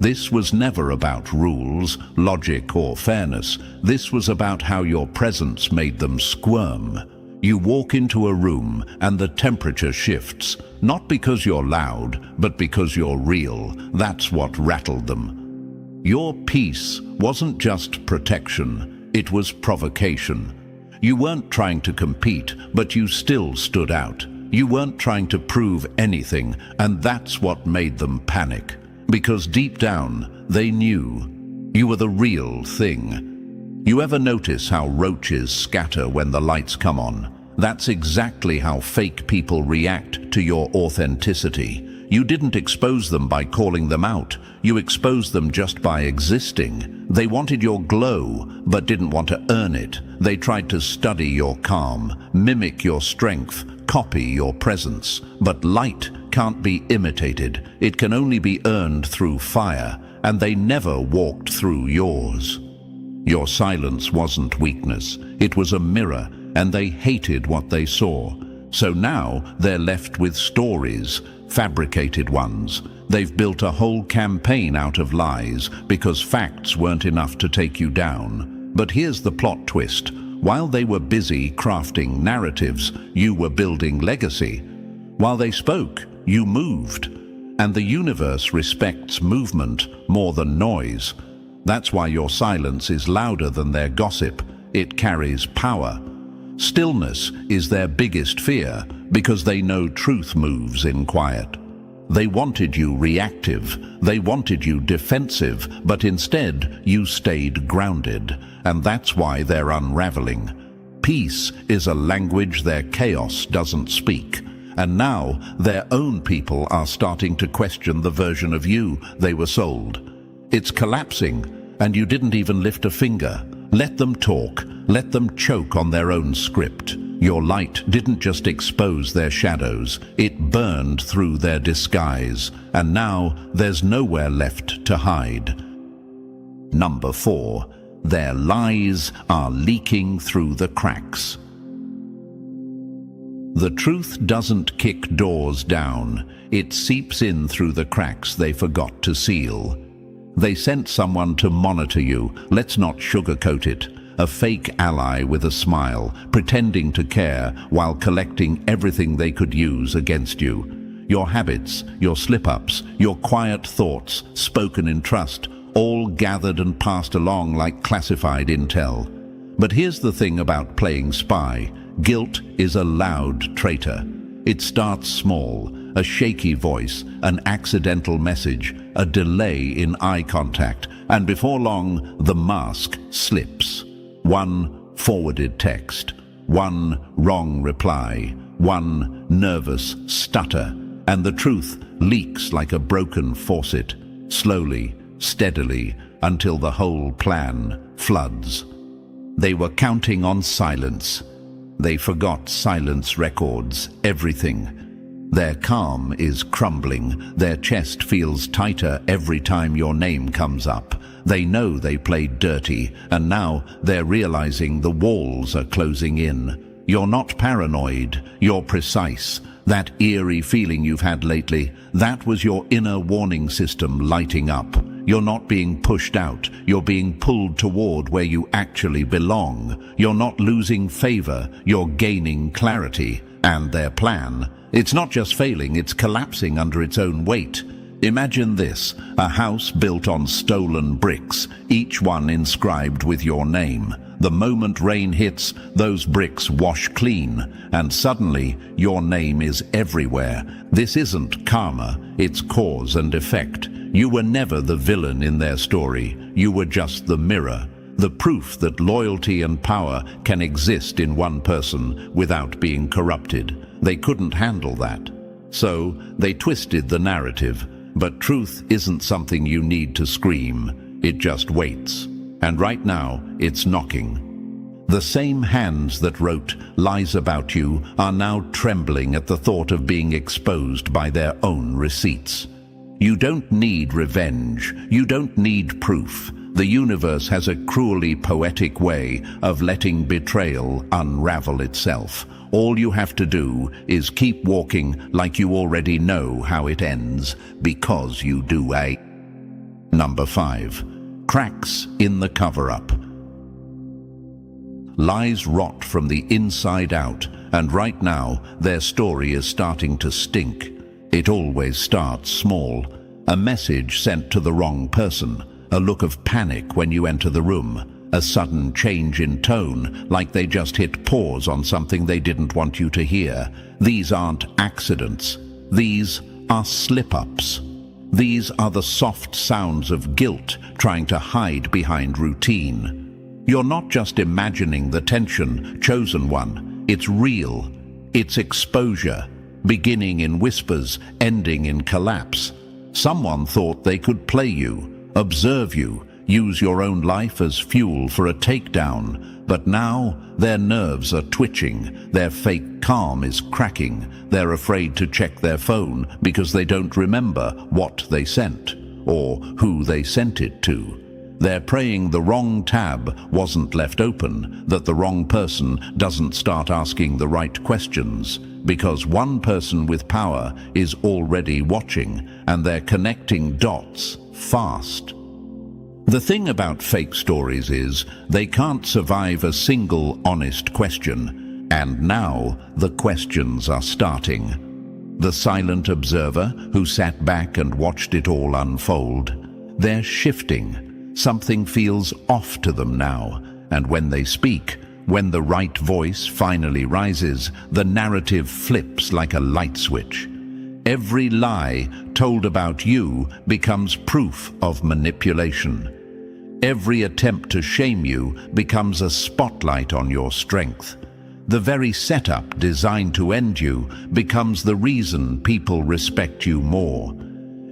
This was never about rules, logic, or fairness. This was about how your presence made them squirm. You walk into a room and the temperature shifts, not because you're loud, but because you're real. That's what rattled them. Your peace wasn't just protection, it was provocation. You weren't trying to compete, but you still stood out. You weren't trying to prove anything, and that's what made them panic. Because deep down, they knew you were the real thing. You ever notice how roaches scatter when the lights come on? That's exactly how fake people react to your authenticity. You didn't expose them by calling them out. You exposed them just by existing. They wanted your glow, but didn't want to earn it. They tried to study your calm, mimic your strength, copy your presence. But light can't be imitated. It can only be earned through fire, and they never walked through yours. Your silence wasn't weakness. It was a mirror, and they hated what they saw. So now they're left with stories, fabricated ones. They've built a whole campaign out of lies because facts weren't enough to take you down. But here's the plot twist. While they were busy crafting narratives, you were building legacy. While they spoke, you moved. And the universe respects movement more than noise. That's why your silence is louder than their gossip. It carries power. Stillness is their biggest fear because they know truth moves in quiet. They wanted you reactive. They wanted you defensive, but instead you stayed grounded. And that's why they're unraveling. Peace is a language their chaos doesn't speak. And now their own people are starting to question the version of you they were sold. It's collapsing, and you didn't even lift a finger. Let them talk. Let them choke on their own script. Your light didn't just expose their shadows, it burned through their disguise, and now there's nowhere left to hide. Number 4. Their lies are leaking through the cracks. The truth doesn't kick doors down, it seeps in through the cracks they forgot to seal. They sent someone to monitor you, let's not sugarcoat it. A fake ally with a smile, pretending to care while collecting everything they could use against you. Your habits, your slip-ups, your quiet thoughts, spoken in trust, all gathered and passed along like classified intel. But here's the thing about playing spy. Guilt is a loud traitor. It starts small, a shaky voice, an accidental message, a delay in eye contact, and before long, the mask slips. One forwarded text, one wrong reply, one nervous stutter, and the truth leaks like a broken faucet, slowly, steadily, until the whole plan floods. They were counting on silence. They forgot silence records everything. Their calm is crumbling. Their chest feels tighter every time your name comes up. They know they played dirty, and now they're realizing the walls are closing in. You're not paranoid, you're precise. That eerie feeling you've had lately, that was your inner warning system lighting up. You're not being pushed out, you're being pulled toward where you actually belong. You're not losing favor, you're gaining clarity. And their plan, it's not just failing, it's collapsing under its own weight. Imagine this, a house built on stolen bricks, each one inscribed with your name. The moment rain hits, those bricks wash clean, and suddenly your name is everywhere. This isn't karma, it's cause and effect. You were never the villain in their story, you were just the mirror. The proof that loyalty and power can exist in one person without being corrupted. They couldn't handle that. So they twisted the narrative. But truth isn't something you need to scream. It just waits. And right now, it's knocking. The same hands that wrote lies about you are now trembling at the thought of being exposed by their own receipts. You don't need revenge. You don't need proof. The universe has a cruelly poetic way of letting betrayal unravel itself. All you have to do is keep walking like you already know how it ends, because you do. Number 5. Cracks in the cover-up. Lies rot from the inside out, and right now their story is starting to stink. It always starts small. A message sent to the wrong person, a look of panic when you enter the room, a sudden change in tone, like they just hit pause on something they didn't want you to hear. These aren't accidents. These are slip-ups. These are the soft sounds of guilt trying to hide behind routine. You're not just imagining the tension, chosen one. It's real. It's exposure, beginning in whispers, ending in collapse. Someone thought they could play you, observe you, use your own life as fuel for a takedown. But now their nerves are twitching, their fake calm is cracking. They're afraid to check their phone because they don't remember what they sent or who they sent it to. They're praying the wrong tab wasn't left open, that the wrong person doesn't start asking the right questions, because one person with power is already watching, and they're connecting dots fast. The thing about fake stories is they can't survive a single honest question, and now the questions are starting. The silent observer who sat back and watched it all unfold, they're shifting. Something feels off to them now, and when they speak, when the right voice finally rises, the narrative flips like a light switch. Every lie told about you becomes proof of manipulation. Every attempt to shame you becomes a spotlight on your strength. The very setup designed to end you becomes the reason people respect you more.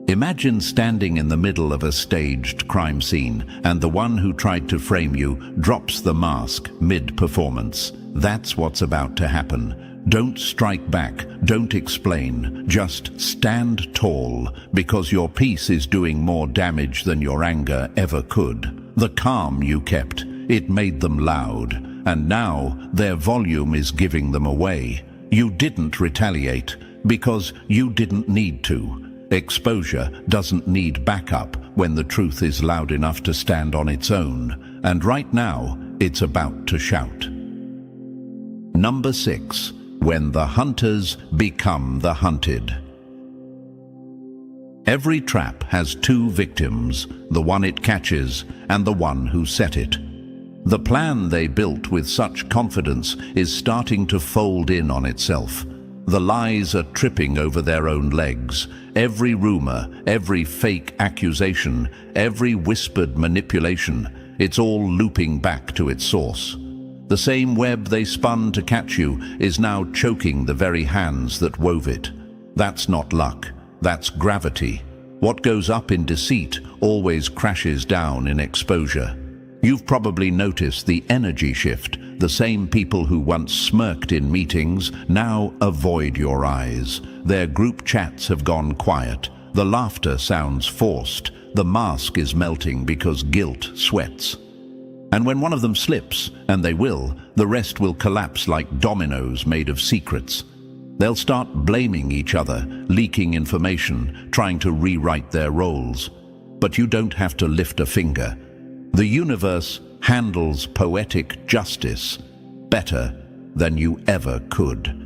Imagine standing in the middle of a staged crime scene, and the one who tried to frame you drops the mask mid-performance. That's what's about to happen. Don't strike back, don't explain, just stand tall, because your peace is doing more damage than your anger ever could. The calm you kept, it made them loud, and now their volume is giving them away. You didn't retaliate, because you didn't need to. Exposure doesn't need backup when the truth is loud enough to stand on its own, and right now it's about to shout. Number 6. When the hunters become the hunted. Every trap has two victims, the one it catches and the one who set it. The plan they built with such confidence is starting to fold in on itself. The lies are tripping over their own legs. Every rumor, every fake accusation, every whispered manipulation, it's all looping back to its source. The same web they spun to catch you is now choking the very hands that wove it. That's not luck, that's gravity. What goes up in deceit always crashes down in exposure. You've probably noticed the energy shift. The same people who once smirked in meetings now avoid your eyes. Their group chats have gone quiet. The laughter sounds forced. The mask is melting because guilt sweats. And when one of them slips, and they will, the rest will collapse like dominoes made of secrets. They'll start blaming each other, leaking information, trying to rewrite their roles. But you don't have to lift a finger. The universe handles poetic justice better than you ever could.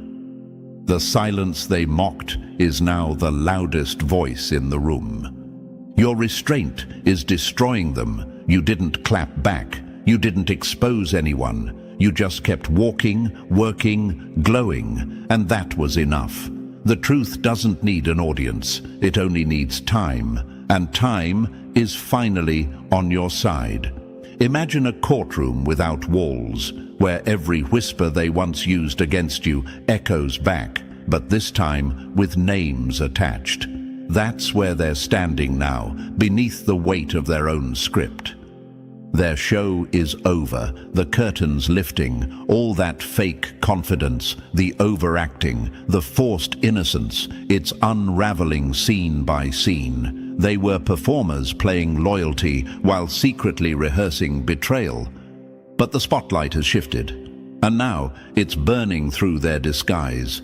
The silence they mocked is now the loudest voice in the room. Your restraint is destroying them. You didn't clap back. You didn't expose anyone. You just kept walking, working, glowing, and that was enough. The truth doesn't need an audience. It only needs time, and time is finally on your side. Imagine a courtroom without walls, where every whisper they once used against you echoes back, but this time with names attached. That's where they're standing now, beneath the weight of their own script. Their show is over, the curtains lifting, all that fake confidence, the overacting, the forced innocence, it's unraveling scene by scene. They were performers playing loyalty while secretly rehearsing betrayal. But the spotlight has shifted, and now it's burning through their disguise.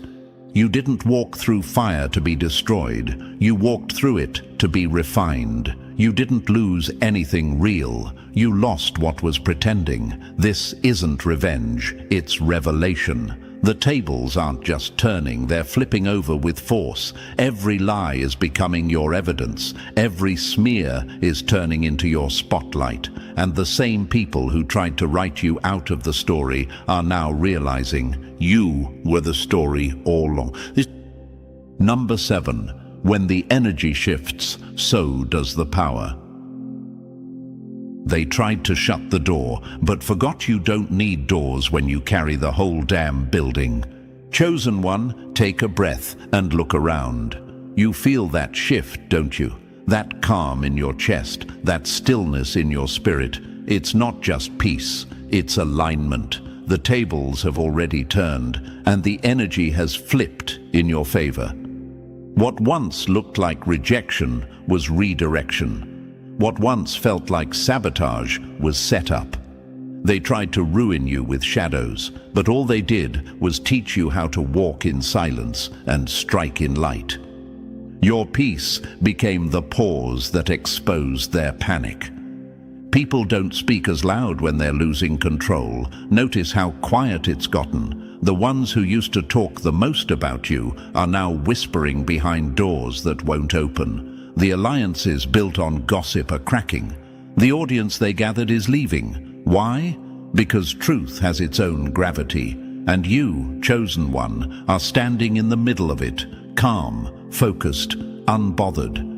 You didn't walk through fire to be destroyed. You walked through it to be refined. You didn't lose anything real. You lost what was pretending. This isn't revenge, it's revelation. The tables aren't just turning, they're flipping over with force. Every lie is becoming your evidence. Every smear is turning into your spotlight. And the same people who tried to write you out of the story are now realizing you were the story all along. Number 7. When the energy shifts, so does the power. They tried to shut the door, but forgot you don't need doors when you carry the whole damn building. Chosen one, take a breath and look around. You feel that shift, don't you? That calm in your chest, that stillness in your spirit. It's not just peace, it's alignment. The tables have already turned, and the energy has flipped in your favor. What once looked like rejection was redirection. What once felt like sabotage was set up. They tried to ruin you with shadows, but all they did was teach you how to walk in silence and strike in light. Your peace became the pause that exposed their panic. People don't speak as loud when they're losing control. Notice how quiet it's gotten. The ones who used to talk the most about you are now whispering behind doors that won't open. The alliances built on gossip are cracking. The audience they gathered is leaving. Why? Because truth has its own gravity, and you, chosen one, are standing in the middle of it, calm, focused, unbothered.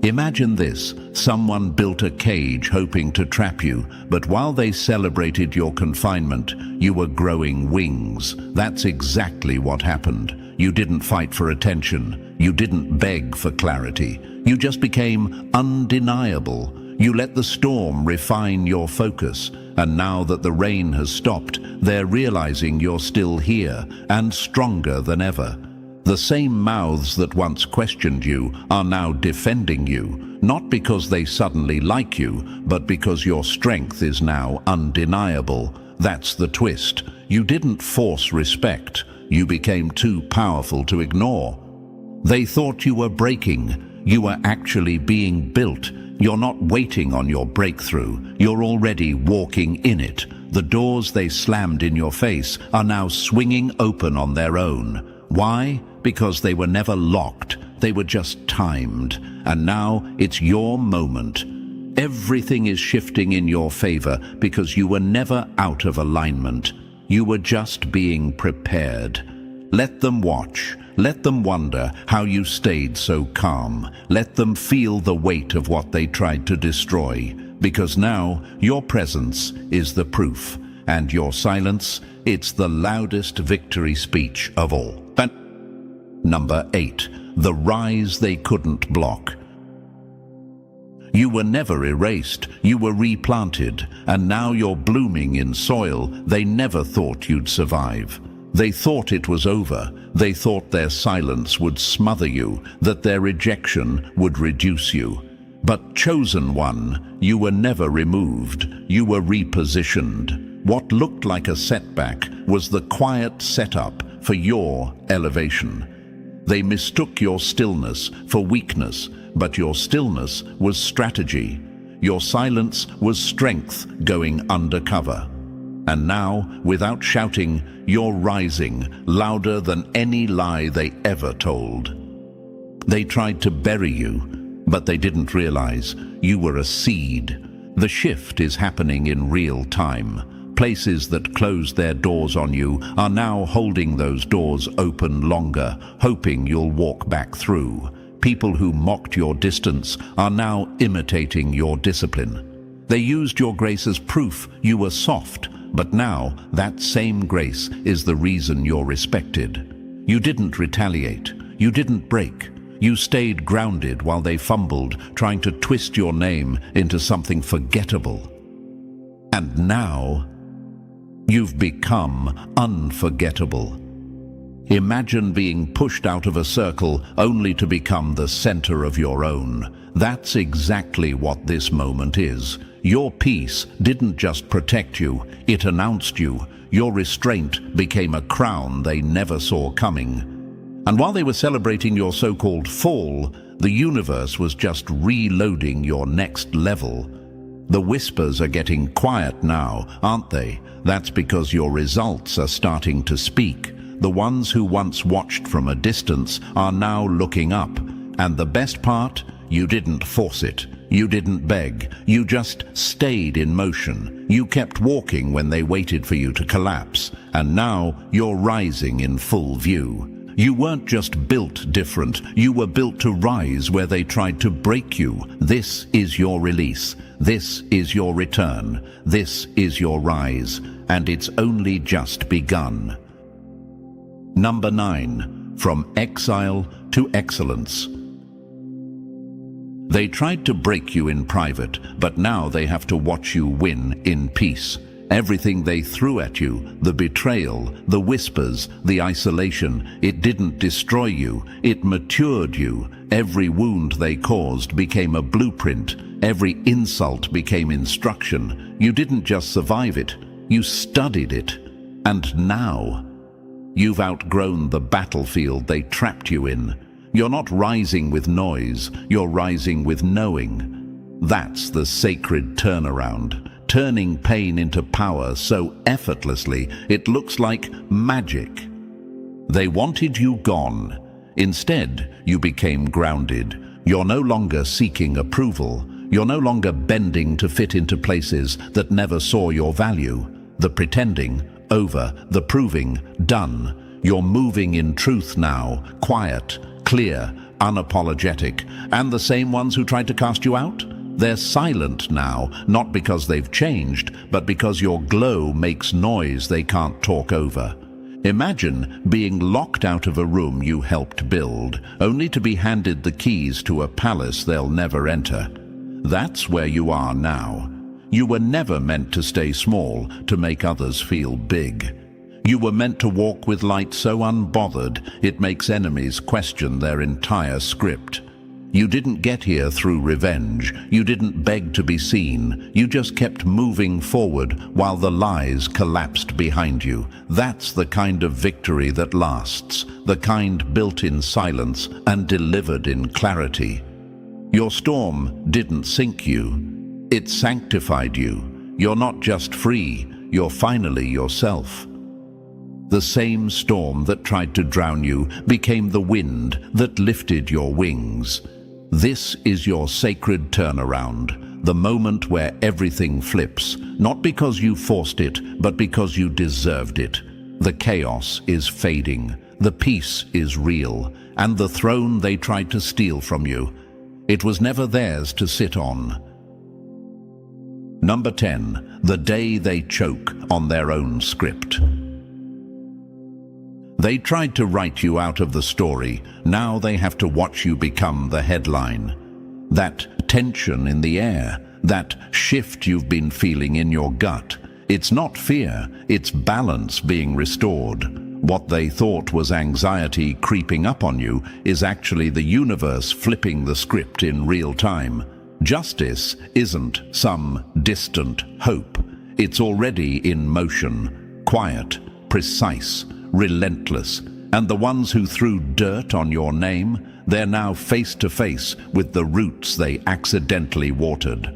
Imagine this: someone built a cage hoping to trap you, but while they celebrated your confinement, you were growing wings. That's exactly what happened. You didn't fight for attention. You didn't beg for clarity. You just became undeniable. You let the storm refine your focus, and now that the rain has stopped, they're realizing you're still here, and stronger than ever. The same mouths that once questioned you are now defending you, not because they suddenly like you, but because your strength is now undeniable. That's the twist. You didn't force respect. You became too powerful to ignore. They thought you were breaking. You were actually being built. You're not waiting on your breakthrough. You're already walking in it. The doors they slammed in your face are now swinging open on their own. Why? Because they were never locked. They were just timed. And now it's your moment. Everything is shifting in your favor because you were never out of alignment. You were just being prepared. Let them watch. Let them wonder how you stayed so calm. Let them feel the weight of what they tried to destroy. Because now your presence is the proof, and your silence, it's the loudest victory speech of all. Number 8. The rise they couldn't block. You were never erased, you were replanted, and now you're blooming in soil they never thought you'd survive. They thought it was over. They thought their silence would smother you, that their rejection would reduce you. But chosen one, you were never removed. You were repositioned. What looked like a setback was the quiet setup for your elevation. They mistook your stillness for weakness, but your stillness was strategy. Your silence was strength going undercover. And now, without shouting, you're rising, louder than any lie they ever told. They tried to bury you, but they didn't realize you were a seed. The shift is happening in real time. Places that closed their doors on you are now holding those doors open longer, hoping you'll walk back through. People who mocked your distance are now imitating your discipline. They used your grace as proof you were soft, but now that same grace is the reason you're respected. You didn't retaliate. You didn't break. You stayed grounded while they fumbled, trying to twist your name into something forgettable. And now, you've become unforgettable. Imagine being pushed out of a circle only to become the center of your own. That's exactly what this moment is. Your peace didn't just protect you, it announced you. Your restraint became a crown they never saw coming. And while they were celebrating your so-called fall, the universe was just reloading your next level. The whispers are getting quiet now, aren't they? That's because your results are starting to speak. The ones who once watched from a distance are now looking up. And the best part? You didn't force it. You didn't beg. You just stayed in motion. You kept walking when they waited for you to collapse. And now you're rising in full view. You weren't just built different. You were built to rise where they tried to break you. This is your release. This is your return. This is your rise. And it's only just begun. Number 9. From exile to excellence. They tried to break you in private, but now they have to watch you win in peace. Everything they threw at you, the betrayal, the whispers, the isolation, it didn't destroy you, it matured you. Every wound they caused became a blueprint. Every insult became instruction. You didn't just survive it, you studied it. And now, you've outgrown the battlefield they trapped you in. You're not rising with noise, you're rising with knowing. That's the sacred turnaround. Turning pain into power so effortlessly it looks like magic. They wanted you gone. Instead, you became grounded. You're no longer seeking approval. You're no longer bending to fit into places that never saw your value. The pretending, over. The proving, done. You're moving in truth now, quiet, clear, unapologetic. And the same ones who tried to cast you out? They're silent now, not because they've changed, but because your glow makes noise they can't talk over. Imagine being locked out of a room you helped build, only to be handed the keys to a palace they'll never enter. That's where you are now. You were never meant to stay small, to make others feel big. You were meant to walk with light so unbothered, it makes enemies question their entire script. You didn't get here through revenge. You didn't beg to be seen. You just kept moving forward while the lies collapsed behind you. That's the kind of victory that lasts, the kind built in silence and delivered in clarity. Your storm didn't sink you. It sanctified you. You're not just free, you're finally yourself. The same storm that tried to drown you became the wind that lifted your wings. This is your sacred turnaround, the moment where everything flips, not because you forced it, but because you deserved it. The chaos is fading, the peace is real, and the throne they tried to steal from you, it was never theirs to sit on. Number 10. The day they choke on their own script. They tried to write you out of the story. Now they have to watch you become the headline. That tension in the air, that shift you've been feeling in your gut, it's not fear, it's balance being restored. What they thought was anxiety creeping up on you is actually the universe flipping the script in real time. Justice isn't some distant hope. It's already in motion, quiet, precise, relentless, and the ones who threw dirt on your name, they're now face to face with the roots they accidentally watered.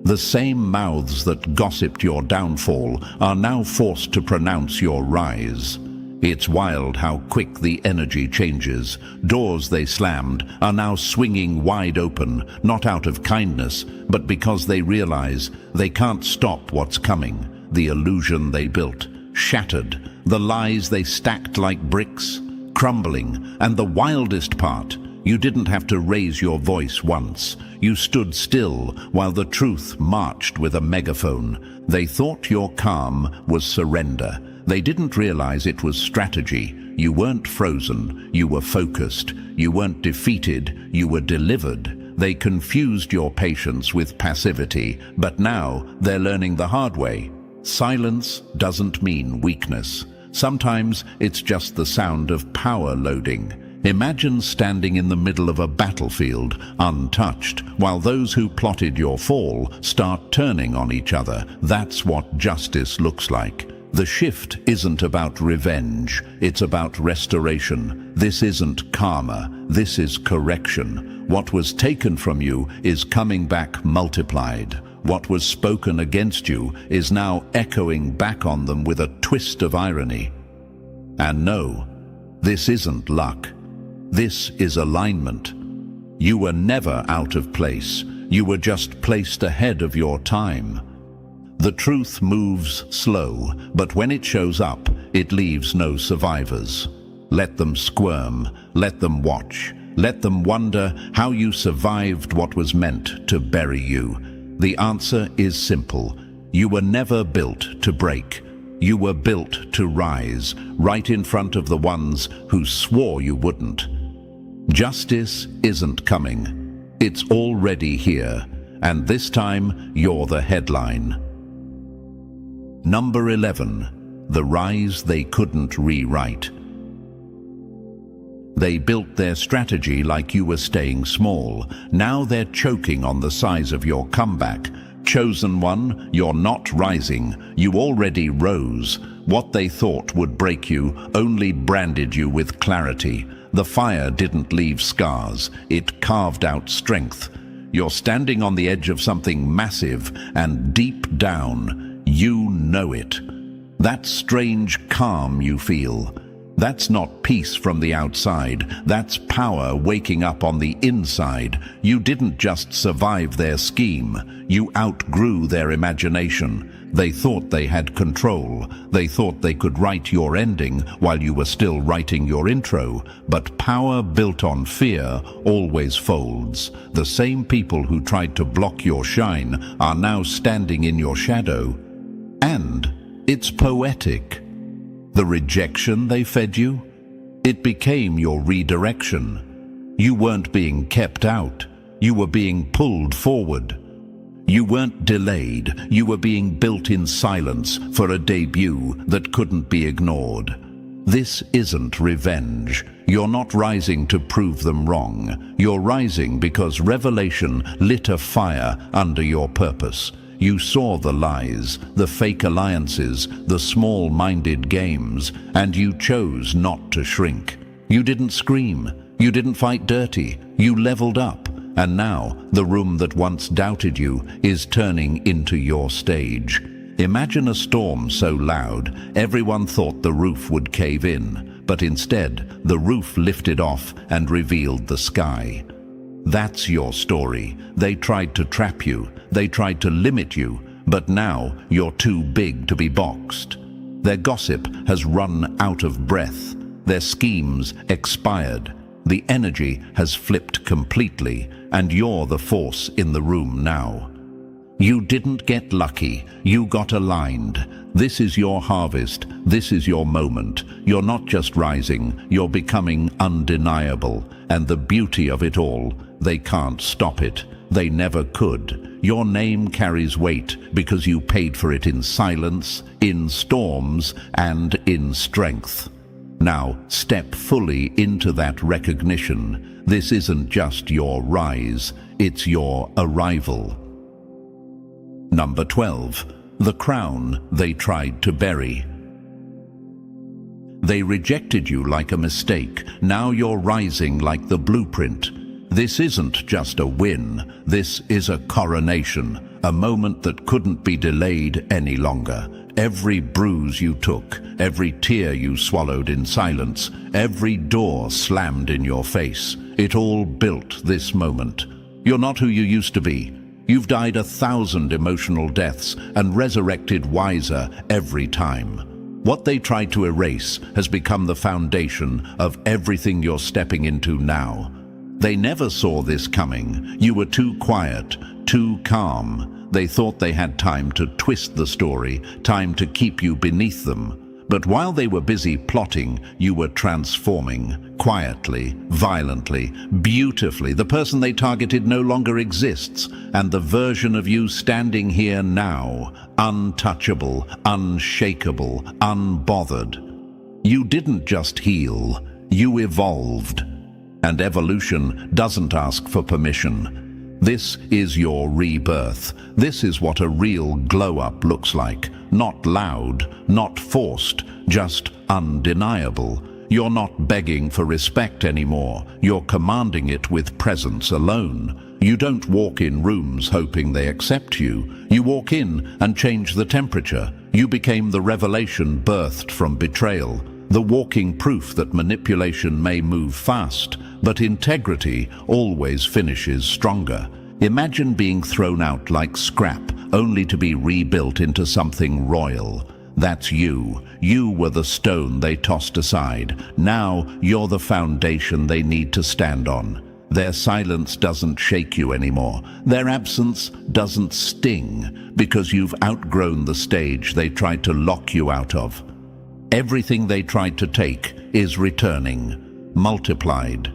The same mouths that gossiped your downfall are now forced to pronounce your rise. It's wild how quick the energy changes. Doors they slammed are now swinging wide open, not out of kindness, but because they realize they can't stop what's coming. The illusion they built, shattered. The lies they stacked like bricks, crumbling. And the wildest part, you didn't have to raise your voice once. You stood still while the truth marched with a megaphone. They thought your calm was surrender. They didn't realize it was strategy. You weren't frozen, you were focused. You weren't defeated, you were delivered. They confused your patience with passivity, but now they're learning the hard way. Silence doesn't mean weakness. Sometimes it's just the sound of power loading. Imagine standing in the middle of a battlefield, untouched, while those who plotted your fall start turning on each other. That's what justice looks like. The shift isn't about revenge, it's about restoration. This isn't karma, this is correction. What was taken from you is coming back multiplied. What was spoken against you is now echoing back on them with a twist of irony. And no, this isn't luck. This is alignment. You were never out of place. You were just placed ahead of your time. The truth moves slow, but when it shows up, it leaves no survivors. Let them squirm, let them watch, let them wonder how you survived what was meant to bury you. The answer is simple. You were never built to break. You were built to rise, right in front of the ones who swore you wouldn't. Justice isn't coming. It's already here, and this time you're the headline. Number 11. The rise they couldn't rewrite. They built their strategy like you were staying small. Now they're choking on the size of your comeback. Chosen one, you're not rising. You already rose. What they thought would break you only branded you with clarity. The fire didn't leave scars. It carved out strength. You're standing on the edge of something massive, and deep down, you know it. That strange calm you feel. That's not peace from the outside. That's power waking up on the inside. You didn't just survive their scheme. You outgrew their imagination. They thought they had control. They thought they could write your ending while you were still writing your intro. But power built on fear always folds. The same people who tried to block your shine are now standing in your shadow. And it's poetic. The rejection they fed you, it became your redirection. You weren't being kept out. You were being pulled forward. You weren't delayed. You were being built in silence for a debut that couldn't be ignored. This isn't revenge. You're not rising to prove them wrong. You're rising because revelation lit a fire under your purpose. You saw the lies, the fake alliances, the small-minded games, and you chose not to shrink. You didn't scream. You didn't fight dirty. You leveled up. And now, the room that once doubted you is turning into your stage. Imagine a storm so loud, everyone thought the roof would cave in, but instead, the roof lifted off and revealed the sky. That's your story. They tried to trap you. They tried to limit you. But now you're too big to be boxed. Their gossip has run out of breath. Their schemes expired. The energy has flipped completely, and you're the force in the room now. You didn't get lucky. You got aligned. This is your harvest. This is your moment. You're not just rising. You're becoming undeniable. And the beauty of it all, they can't stop it. They never could. Your name carries weight because you paid for it in silence, in storms, and in strength. Now, step fully into that recognition. This isn't just your rise, it's your arrival. Number 12. The crown they tried to bury. They rejected you like a mistake. Now you're rising like the blueprint. This isn't just a win. This is a coronation, a moment that couldn't be delayed any longer. Every bruise you took, every tear you swallowed in silence, every door slammed in your face, it all built this moment. You're not who you used to be. You've died 1,000 emotional deaths and resurrected wiser every time. What they tried to erase has become the foundation of everything you're stepping into now. They never saw this coming. You were too quiet, too calm. They thought they had time to twist the story, time to keep you beneath them. But while they were busy plotting, you were transforming, Quietly, violently, beautifully, the person they targeted no longer exists, and the version of you standing here now, untouchable, unshakable, unbothered. You didn't just heal, you evolved. And evolution doesn't ask for permission. This is your rebirth. This is what a real glow-up looks like. Not loud, not forced, just undeniable. You're not begging for respect anymore. You're commanding it with presence alone. You don't walk in rooms hoping they accept you. You walk in and change the temperature. You became the revelation birthed from betrayal. The walking proof that manipulation may move fast, but integrity always finishes stronger. Imagine being thrown out like scrap, only to be rebuilt into something royal. That's you. You were the stone they tossed aside. Now you're the foundation they need to stand on. Their silence doesn't shake you anymore. Their absence doesn't sting, because you've outgrown the stage they tried to lock you out of. Everything they tried to take is returning, multiplied.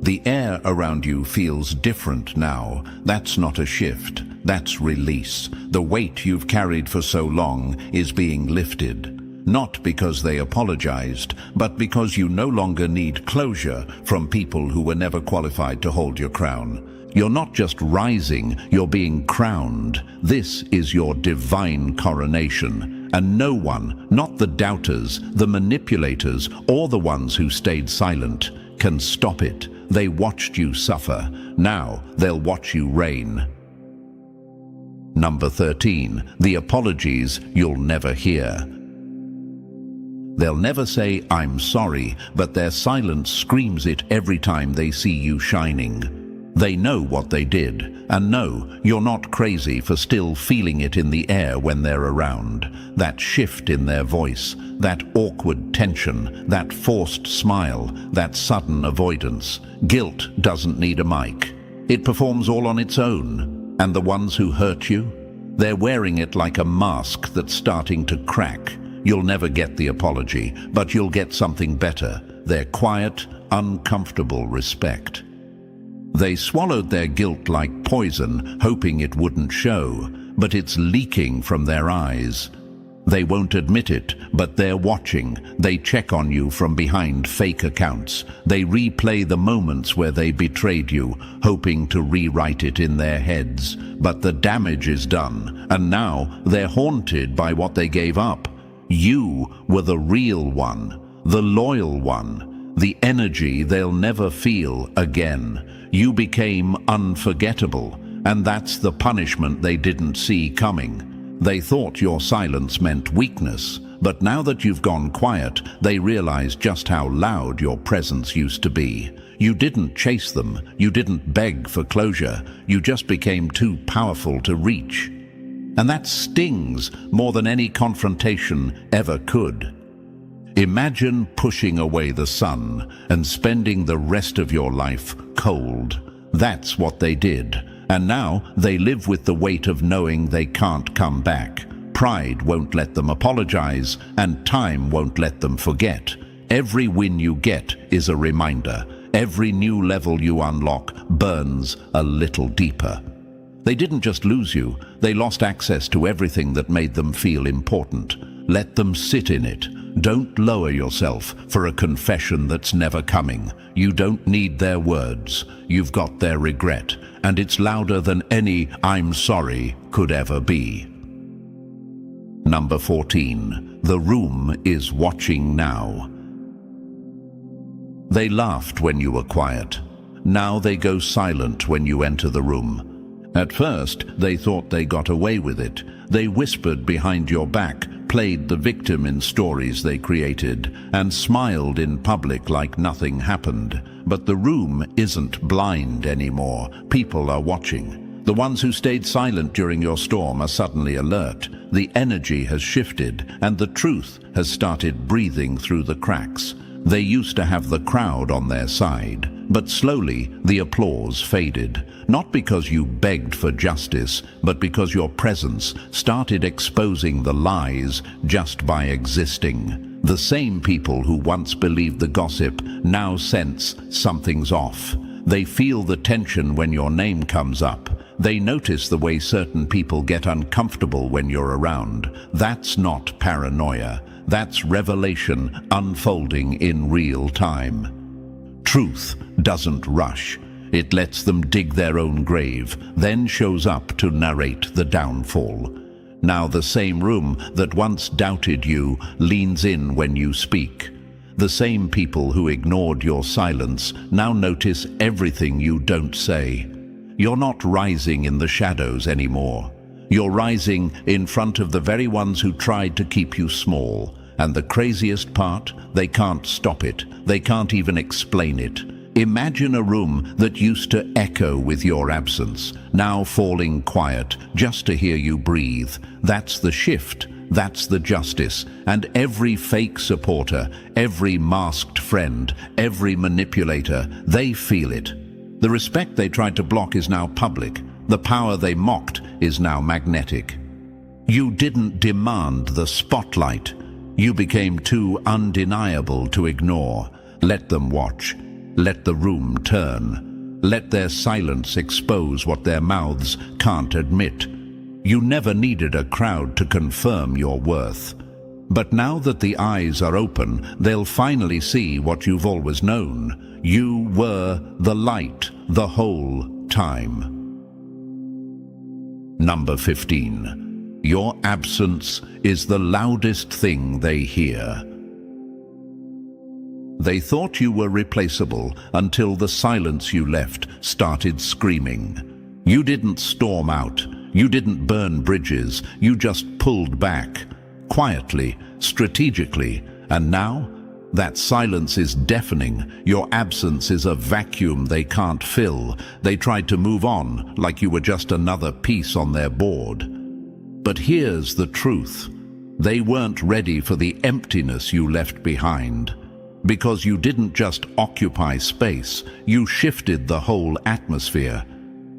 The air around you feels different now. That's not a shift, that's release. The weight you've carried for so long is being lifted. Not because they apologized, but because you no longer need closure from people who were never qualified to hold your crown. You're not just rising, you're being crowned. This is your divine coronation. And no one, not the doubters, the manipulators, or the ones who stayed silent, can stop it. They watched you suffer. Now they'll watch you reign. Number 13, the apologies you'll never hear. They'll never say, "I'm sorry," but their silence screams it every time they see you shining. They know what they did, and no, you're not crazy for still feeling it in the air when they're around. That shift in their voice, that awkward tension, that forced smile, that sudden avoidance. Guilt doesn't need a mic. It performs all on its own. And the ones who hurt you? They're wearing it like a mask that's starting to crack. You'll never get the apology, but you'll get something better. Their quiet, uncomfortable respect. They swallowed their guilt like poison, hoping it wouldn't show, but it's leaking from their eyes. They won't admit it, but they're watching. They check on you from behind fake accounts. They replay the moments where they betrayed you, hoping to rewrite it in their heads. But the damage is done, and now they're haunted by what they gave up. You were the real one, the loyal one, the energy they'll never feel again. You became unforgettable, and that's the punishment they didn't see coming. They thought your silence meant weakness, but now that you've gone quiet, they realize just how loud your presence used to be. You didn't chase them, you didn't beg for closure, you just became too powerful to reach. And that stings more than any confrontation ever could. Imagine pushing away the sun and spending the rest of your life cold. That's what they did. And now they live with the weight of knowing they can't come back. Pride won't let them apologize, and time won't let them forget. Every win you get is a reminder. Every new level you unlock burns a little deeper. They didn't just lose you, they lost access to everything that made them feel important. Let them sit in it. Don't lower yourself for a confession that's never coming. You don't need their words. You've got their regret, and it's louder than any "I'm sorry" could ever be. Number 14. The room is watching now. They laughed when you were quiet. Now they go silent when you enter the room. At first, they thought they got away with it. They whispered behind your back, played the victim in stories they created, and smiled in public like nothing happened. But the room isn't blind anymore. People are watching. The ones who stayed silent during your storm are suddenly alert. The energy has shifted, and the truth has started breathing through the cracks. They used to have the crowd on their side. But slowly, the applause faded, not because you begged for justice, but because your presence started exposing the lies just by existing. The same people who once believed the gossip now sense something's off. They feel the tension when your name comes up. They notice the way certain people get uncomfortable when you're around. That's not paranoia. That's revelation unfolding in real time. Truth doesn't rush. It lets them dig their own grave, then shows up to narrate the downfall. Now the same room that once doubted you leans in when you speak. The same people who ignored your silence now notice everything you don't say. You're not rising in the shadows anymore. You're rising in front of the very ones who tried to keep you small. And the craziest part, they can't stop it. They can't even explain it. Imagine a room that used to echo with your absence, now falling quiet just to hear you breathe. That's the shift. That's the justice. And every fake supporter, every masked friend, every manipulator, they feel it. The respect they tried to block is now public. The power they mocked is now magnetic. You didn't demand the spotlight. You became too undeniable to ignore. Let them watch. Let the room turn. Let their silence expose what their mouths can't admit. You never needed a crowd to confirm your worth. But now that the eyes are open, they'll finally see what you've always known. You were the light the whole time. Number 15. Your absence is the loudest thing they hear. They thought you were replaceable until the silence you left started screaming. You didn't storm out. You didn't burn bridges. You just pulled back. Quietly, strategically. And now, that silence is deafening. Your absence is a vacuum they can't fill. They tried to move on like you were just another piece on their board. But here's the truth. They weren't ready for the emptiness you left behind. Because you didn't just occupy space, you shifted the whole atmosphere.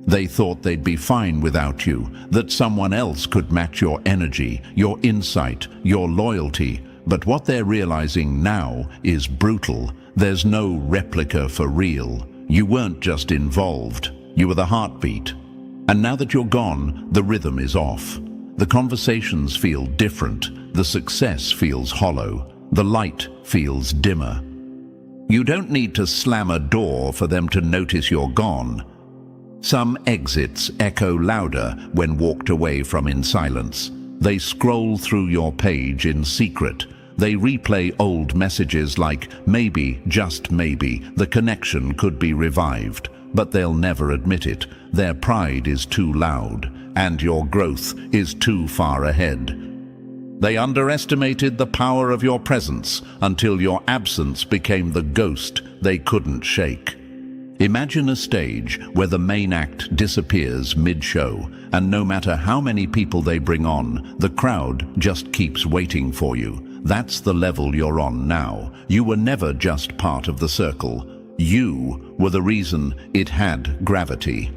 They thought they'd be fine without you, that someone else could match your energy, your insight, your loyalty. But what they're realizing now is brutal. There's no replica for real. You weren't just involved. You were the heartbeat. And now that you're gone, the rhythm is off. The conversations feel different. The success feels hollow. The light feels dimmer. You don't need to slam a door for them to notice you're gone. Some exits echo louder when walked away from in silence. They scroll through your page in secret. They replay old messages like, maybe, just maybe, the connection could be revived. But they'll never admit it. Their pride is too loud. And your growth is too far ahead. They underestimated the power of your presence until your absence became the ghost they couldn't shake. Imagine a stage where the main act disappears mid-show, and no matter how many people they bring on, the crowd just keeps waiting for you. That's the level you're on now. You were never just part of the circle. You were the reason it had gravity.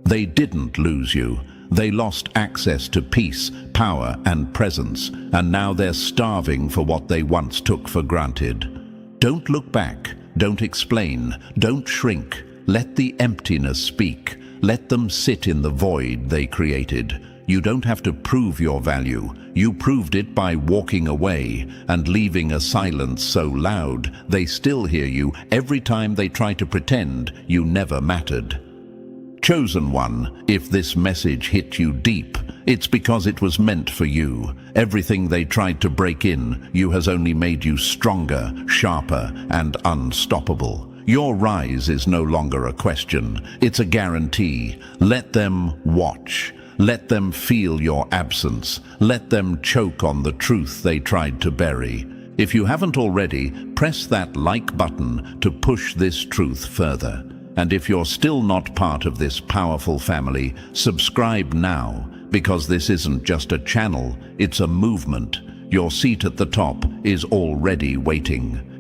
They didn't lose you. They lost access to peace, power, and presence, and now they're starving for what they once took for granted. Don't look back. Don't explain. Don't shrink. Let the emptiness speak. Let them sit in the void they created. You don't have to prove your value. You proved it by walking away and leaving a silence so loud they still hear you every time they try to pretend you never mattered. Chosen one, if this message hit you deep, it's because it was meant for you. Everything they tried to break in you has only made you stronger, sharper, and unstoppable. Your rise is no longer a question. It's a guarantee. Let them watch. Let them feel your absence. Let them choke on the truth they tried to bury. If you haven't already, press that like button to push this truth further. And if you're still not part of this powerful family, subscribe now, because this isn't just a channel, it's a movement. Your seat at the top is already waiting.